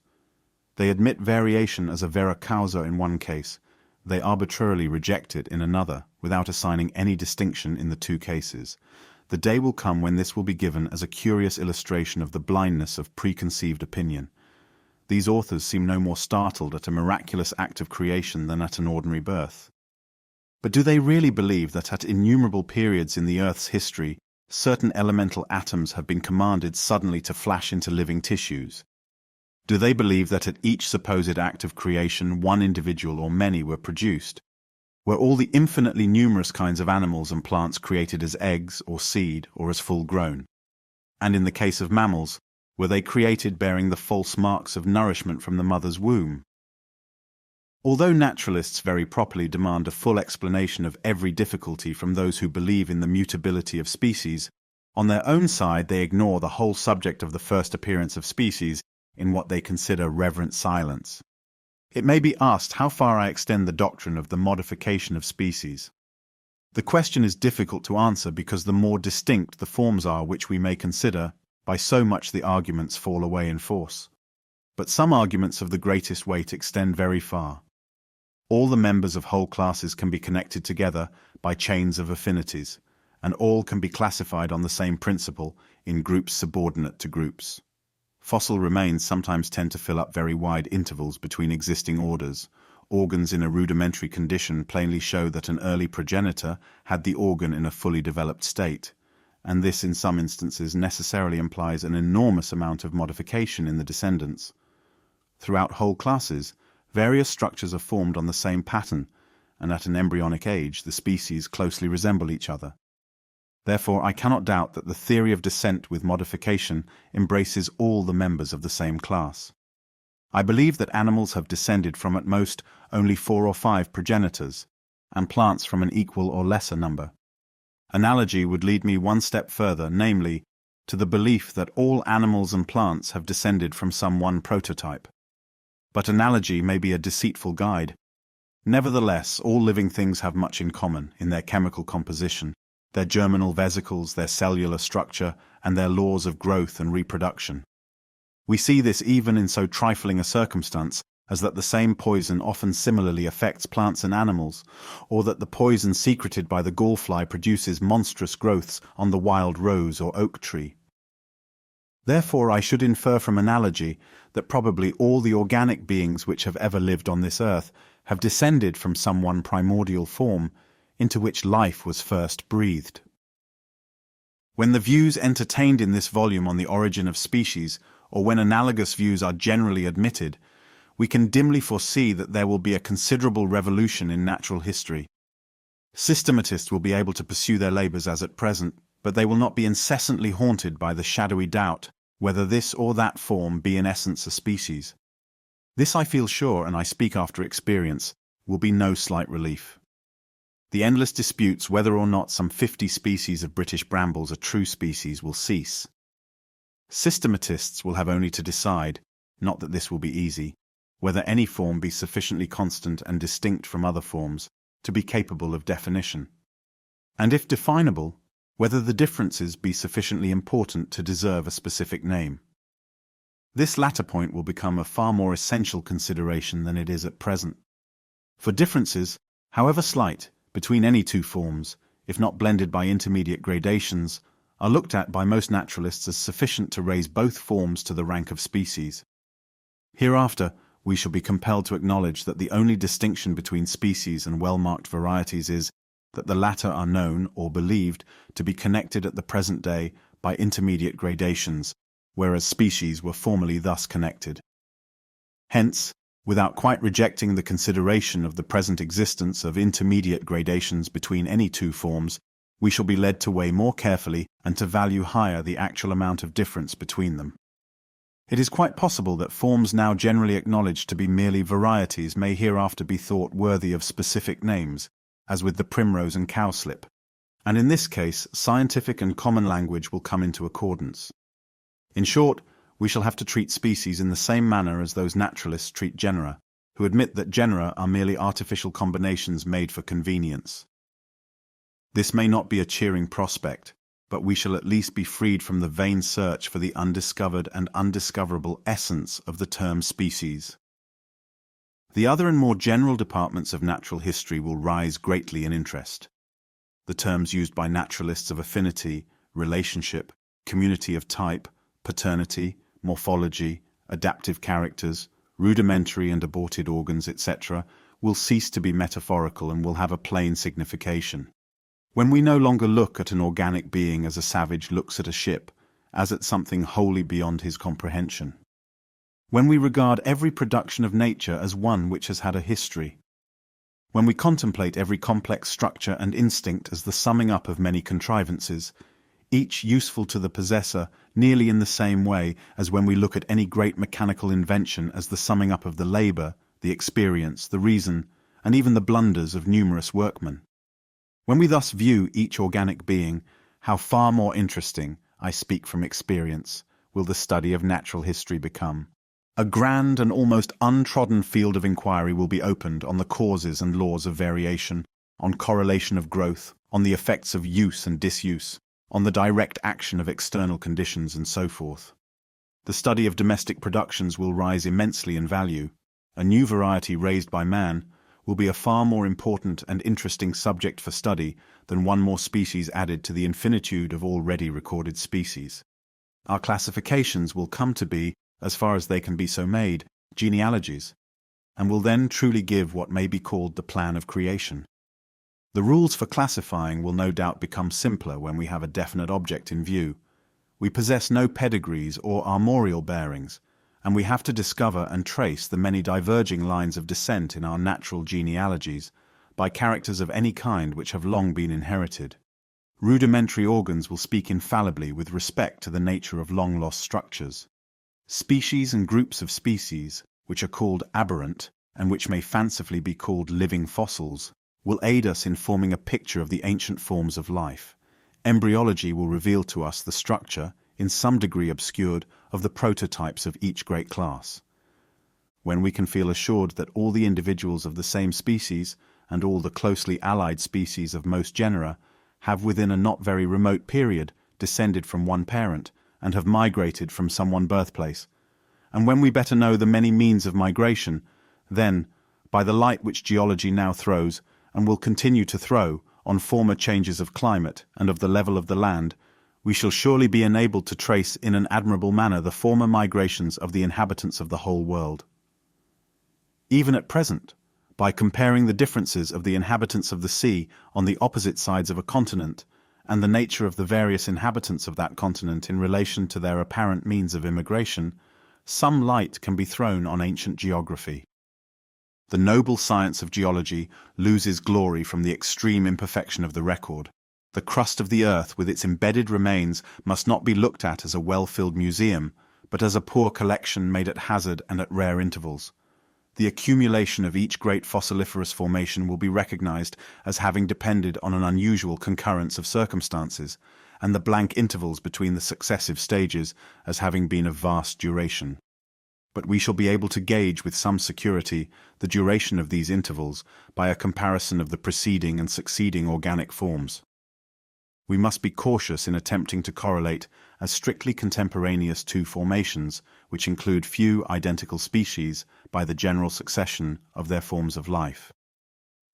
They admit variation as a vera causa in one case, they arbitrarily reject it in another, without assigning any distinction in the two cases. The day will come when this will be given as a curious illustration of the blindness of preconceived opinion. These authors seem no more startled at a miraculous act of creation than at an ordinary birth. But do they really believe that at innumerable periods in the Earth's history, certain elemental atoms have been commanded suddenly to flash into living tissues? Do they believe that at each supposed act of creation one individual or many were produced? Were all the infinitely numerous kinds of animals and plants created as eggs or seed or as full grown? And in the case of mammals, were they created bearing the false marks of nourishment from the mother's womb? Although naturalists very properly demand a full explanation of every difficulty from those who believe in the mutability of species, on their own side they ignore the whole subject of the first appearance of species in what they consider reverent silence. It may be asked how far I extend the doctrine of the modification of species. The question is difficult to answer because the more distinct the forms are which we may consider, by so much the arguments fall away in force. But some arguments of the greatest weight extend very far. All the members of whole classes can be connected together by chains of affinities, and all can be classified on the same principle in groups subordinate to groups. Fossil remains sometimes tend to fill up very wide intervals between existing orders. Organs in a rudimentary condition plainly show that an early progenitor had the organ in a fully developed state, and this in some instances necessarily implies an enormous amount of modification in the descendants. Throughout whole classes, various structures are formed on the same pattern, and at an embryonic age the species closely resemble each other. Therefore, I cannot doubt that the theory of descent with modification embraces all the members of the same class. I believe that animals have descended from at most only 4 or 5 progenitors, and plants from an equal or lesser number. Analogy would lead me one step further, namely, to the belief that all animals and plants have descended from some one prototype. But analogy may be a deceitful guide. Nevertheless, all living things have much in common in their chemical composition, their germinal vesicles, their cellular structure, and their laws of growth and reproduction. We see this even in so trifling a circumstance as that the same poison often similarly affects plants and animals, or that the poison secreted by the gallfly produces monstrous growths on the wild rose or oak tree. Therefore, I should infer from analogy that probably all the organic beings which have ever lived on this earth have descended from some one primordial form, into which life was first breathed. When the views entertained in this volume on the origin of species, or when analogous views are generally admitted, we can dimly foresee that there will be a considerable revolution in natural history. Systematists will be able to pursue their labors as at present, but they will not be incessantly haunted by the shadowy doubt whether this or that form be in essence a species. This I feel sure, and I speak after experience, will be no slight relief. The endless disputes whether or not some 50 species of British brambles are true species will cease. Systematists will have only to decide, not that this will be easy, whether any form be sufficiently constant and distinct from other forms to be capable of definition, and if definable, whether the differences be sufficiently important to deserve a specific name. This latter point will become a far more essential consideration than it is at present. For differences, however slight, between any two forms, if not blended by intermediate gradations, are looked at by most naturalists as sufficient to raise both forms to the rank of species. Hereafter, we shall be compelled to acknowledge that the only distinction between species and well-marked varieties is that the latter are known or believed to be connected at the present day by intermediate gradations, whereas species were formerly thus connected. Hence, without quite rejecting the consideration of the present existence of intermediate gradations between any two forms, we shall be led to weigh more carefully and to value higher the actual amount of difference between them. It is quite possible that forms now generally acknowledged to be merely varieties may hereafter be thought worthy of specific names, as with the primrose and cowslip, and in this case scientific and common language will come into accordance. In short, we shall have to treat species in the same manner as those naturalists treat genera, who admit that genera are merely artificial combinations made for convenience. This may not be a cheering prospect, but we shall at least be freed from the vain search for the undiscovered and undiscoverable essence of the term species. The other and more general departments of natural history will rise greatly in interest. The terms used by naturalists of affinity, relationship, community of type, paternity, morphology, adaptive characters, rudimentary and aborted organs, etc., will cease to be metaphorical and will have a plain signification. When we no longer look at an organic being as a savage looks at a ship, as at something wholly beyond his comprehension. When we regard every production of nature as one which has had a history. When we contemplate every complex structure and instinct as the summing up of many contrivances, each useful to the possessor nearly in the same way as when we look at any great mechanical invention as the summing up of the labor, the experience, the reason, and even the blunders of numerous workmen. When we thus view each organic being, how far more interesting, I speak from experience, will the study of natural history become. A grand and almost untrodden field of inquiry will be opened on the causes and laws of variation, on correlation of growth, on the effects of use and disuse, on the direct action of external conditions, and so forth. The study of domestic productions will rise immensely in value. A new variety raised by man will be a far more important and interesting subject for study than one more species added to the infinitude of already recorded species. Our classifications will come to be, as far as they can be so made, genealogies, and will then truly give what may be called the plan of creation. The rules for classifying will no doubt become simpler when we have a definite object in view. We possess no pedigrees or armorial bearings, and we have to discover and trace the many diverging lines of descent in our natural genealogies by characters of any kind which have long been inherited. Rudimentary organs will speak infallibly with respect to the nature of long-lost structures. Species and groups of species, which are called aberrant, and which may fancifully be called living fossils, will aid us in forming a picture of the ancient forms of life. Embryology will reveal to us the structure, in some degree obscured, of the prototypes of each great class. When we can feel assured that all the individuals of the same species, and all the closely allied species of most genera, have within a not very remote period descended from one parent, and have migrated from some one birthplace, and when we better know the many means of migration, then, by the light which geology now throws, and will continue to throw, on former changes of climate and of the level of the land, we shall surely be enabled to trace in an admirable manner the former migrations of the inhabitants of the whole world. Even at present, by comparing the differences of the inhabitants of the sea on the opposite sides of a continent, and the nature of the various inhabitants of that continent in relation to their apparent means of immigration, some light can be thrown on ancient geography. The noble science of geology loses glory from the extreme imperfection of the record. The crust of the earth with its embedded remains must not be looked at as a well-filled museum, but as a poor collection made at hazard and at rare intervals. The accumulation of each great fossiliferous formation will be recognized as having depended on an unusual concurrence of circumstances, and the blank intervals between the successive stages as having been of vast duration. But we shall be able to gauge with some security the duration of these intervals by a comparison of the preceding and succeeding organic forms. We must be cautious in attempting to correlate as strictly contemporaneous two formations, which include few identical species, by the general succession of their forms of life.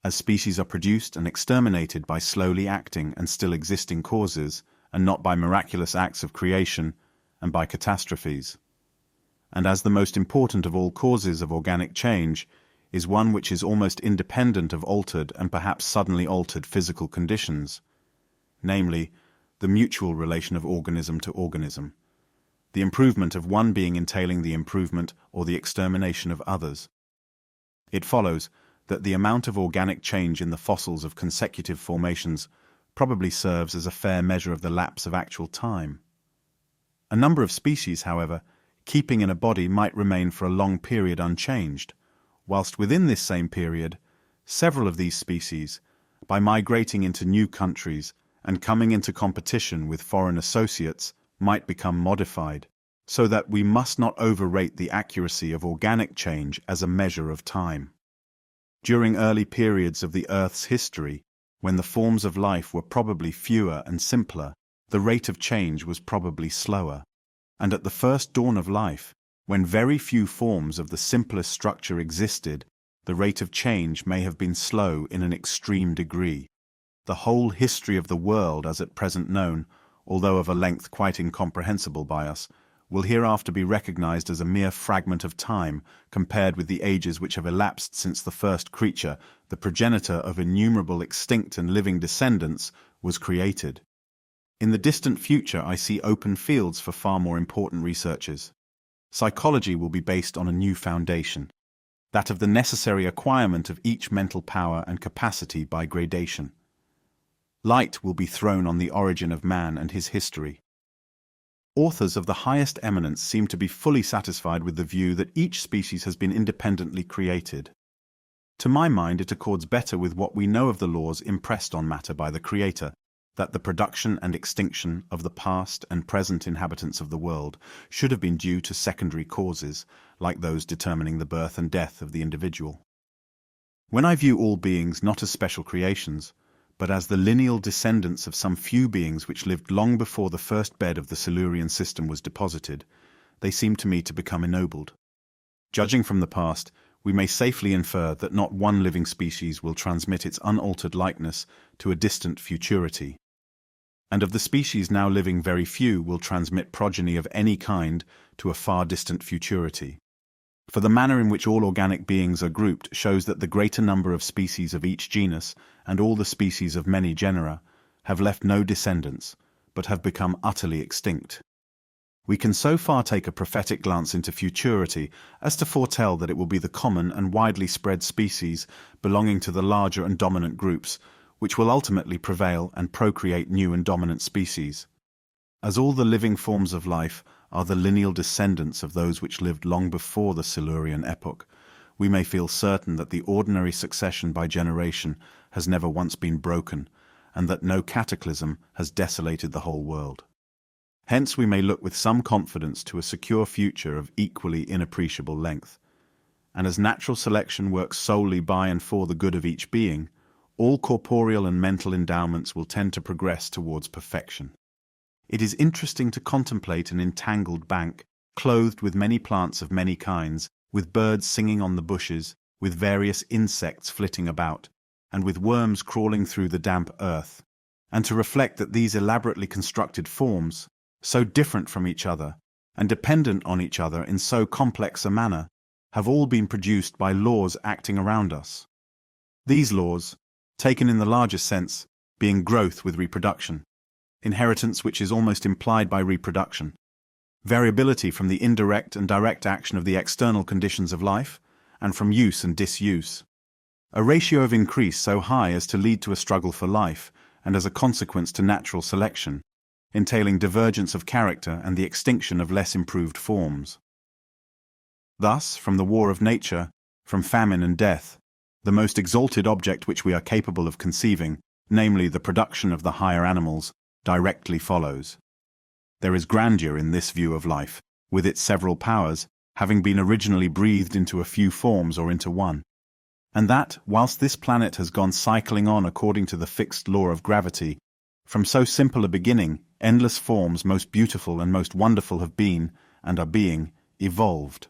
As species are produced and exterminated by slowly acting and still existing causes, and not by miraculous acts of creation and by catastrophes. And as the most important of all causes of organic change is one which is almost independent of altered and perhaps suddenly altered physical conditions, namely, the mutual relation of organism to organism, the improvement of one being entailing the improvement or the extermination of others. It follows that the amount of organic change in the fossils of consecutive formations probably serves as a fair measure of the lapse of actual time. A number of species, however, keeping in a body might remain for a long period unchanged, whilst within this same period, several of these species, by migrating into new countries and coming into competition with foreign associates, might become modified, so that we must not overrate the accuracy of organic change as a measure of time. During early periods of the Earth's history, when the forms of life were probably fewer and simpler, the rate of change was probably slower. And at the first dawn of life, when very few forms of the simplest structure existed, the rate of change may have been slow in an extreme degree. The whole history of the world as at present known, although of a length quite incomprehensible by us, will hereafter be recognized as a mere fragment of time compared with the ages which have elapsed since the first creature, the progenitor of innumerable extinct and living descendants, was created. In the distant future I see open fields for far more important researches. Psychology will be based on a new foundation, that of the necessary acquirement of each mental power and capacity by gradation. Light will be thrown on the origin of man and his history. Authors of the highest eminence seem to be fully satisfied with the view that each species has been independently created. To my mind, it accords better with what we know of the laws impressed on matter by the Creator, that the production and extinction of the past and present inhabitants of the world should have been due to secondary causes, like those determining the birth and death of the individual. When I view all beings not as special creations, but as the lineal descendants of some few beings which lived long before the first bed of the Silurian system was deposited, they seem to me to become ennobled. Judging from the past, we may safely infer that not one living species will transmit its unaltered likeness to a distant futurity. And of the species now living, very few will transmit progeny of any kind to a far distant futurity. For the manner in which all organic beings are grouped shows that the greater number of species of each genus, and all the species of many genera, have left no descendants, but have become utterly extinct. We can so far take a prophetic glance into futurity as to foretell that it will be the common and widely spread species belonging to the larger and dominant groups, which will ultimately prevail and procreate new and dominant species. As all the living forms of life are the lineal descendants of those which lived long before the Silurian epoch, we may feel certain that the ordinary succession by generation has never once been broken, and that no cataclysm has desolated the whole world. Hence we may look with some confidence to a secure future of equally inappreciable length. And as natural selection works solely by and for the good of each being, all corporeal and mental endowments will tend to progress towards perfection. It is interesting to contemplate an entangled bank, clothed with many plants of many kinds, with birds singing on the bushes, with various insects flitting about, and with worms crawling through the damp earth, and to reflect that these elaborately constructed forms, so different from each other, and dependent on each other in so complex a manner, have all been produced by laws acting around us. These laws, taken in the larger sense, being growth with reproduction, inheritance which is almost implied by reproduction, variability from the indirect and direct action of the external conditions of life, and from use and disuse. A ratio of increase so high as to lead to a struggle for life, and as a consequence to natural selection, entailing divergence of character and the extinction of less improved forms. Thus, from the war of nature, from famine and death, the most exalted object which we are capable of conceiving, namely the production of the higher animals, directly follows. There is grandeur in this view of life, with its several powers, having been originally breathed into a few forms or into one. And that, whilst this planet has gone cycling on according to the fixed law of gravity, from so simple a beginning, endless forms most beautiful and most wonderful have been, and are being, evolved.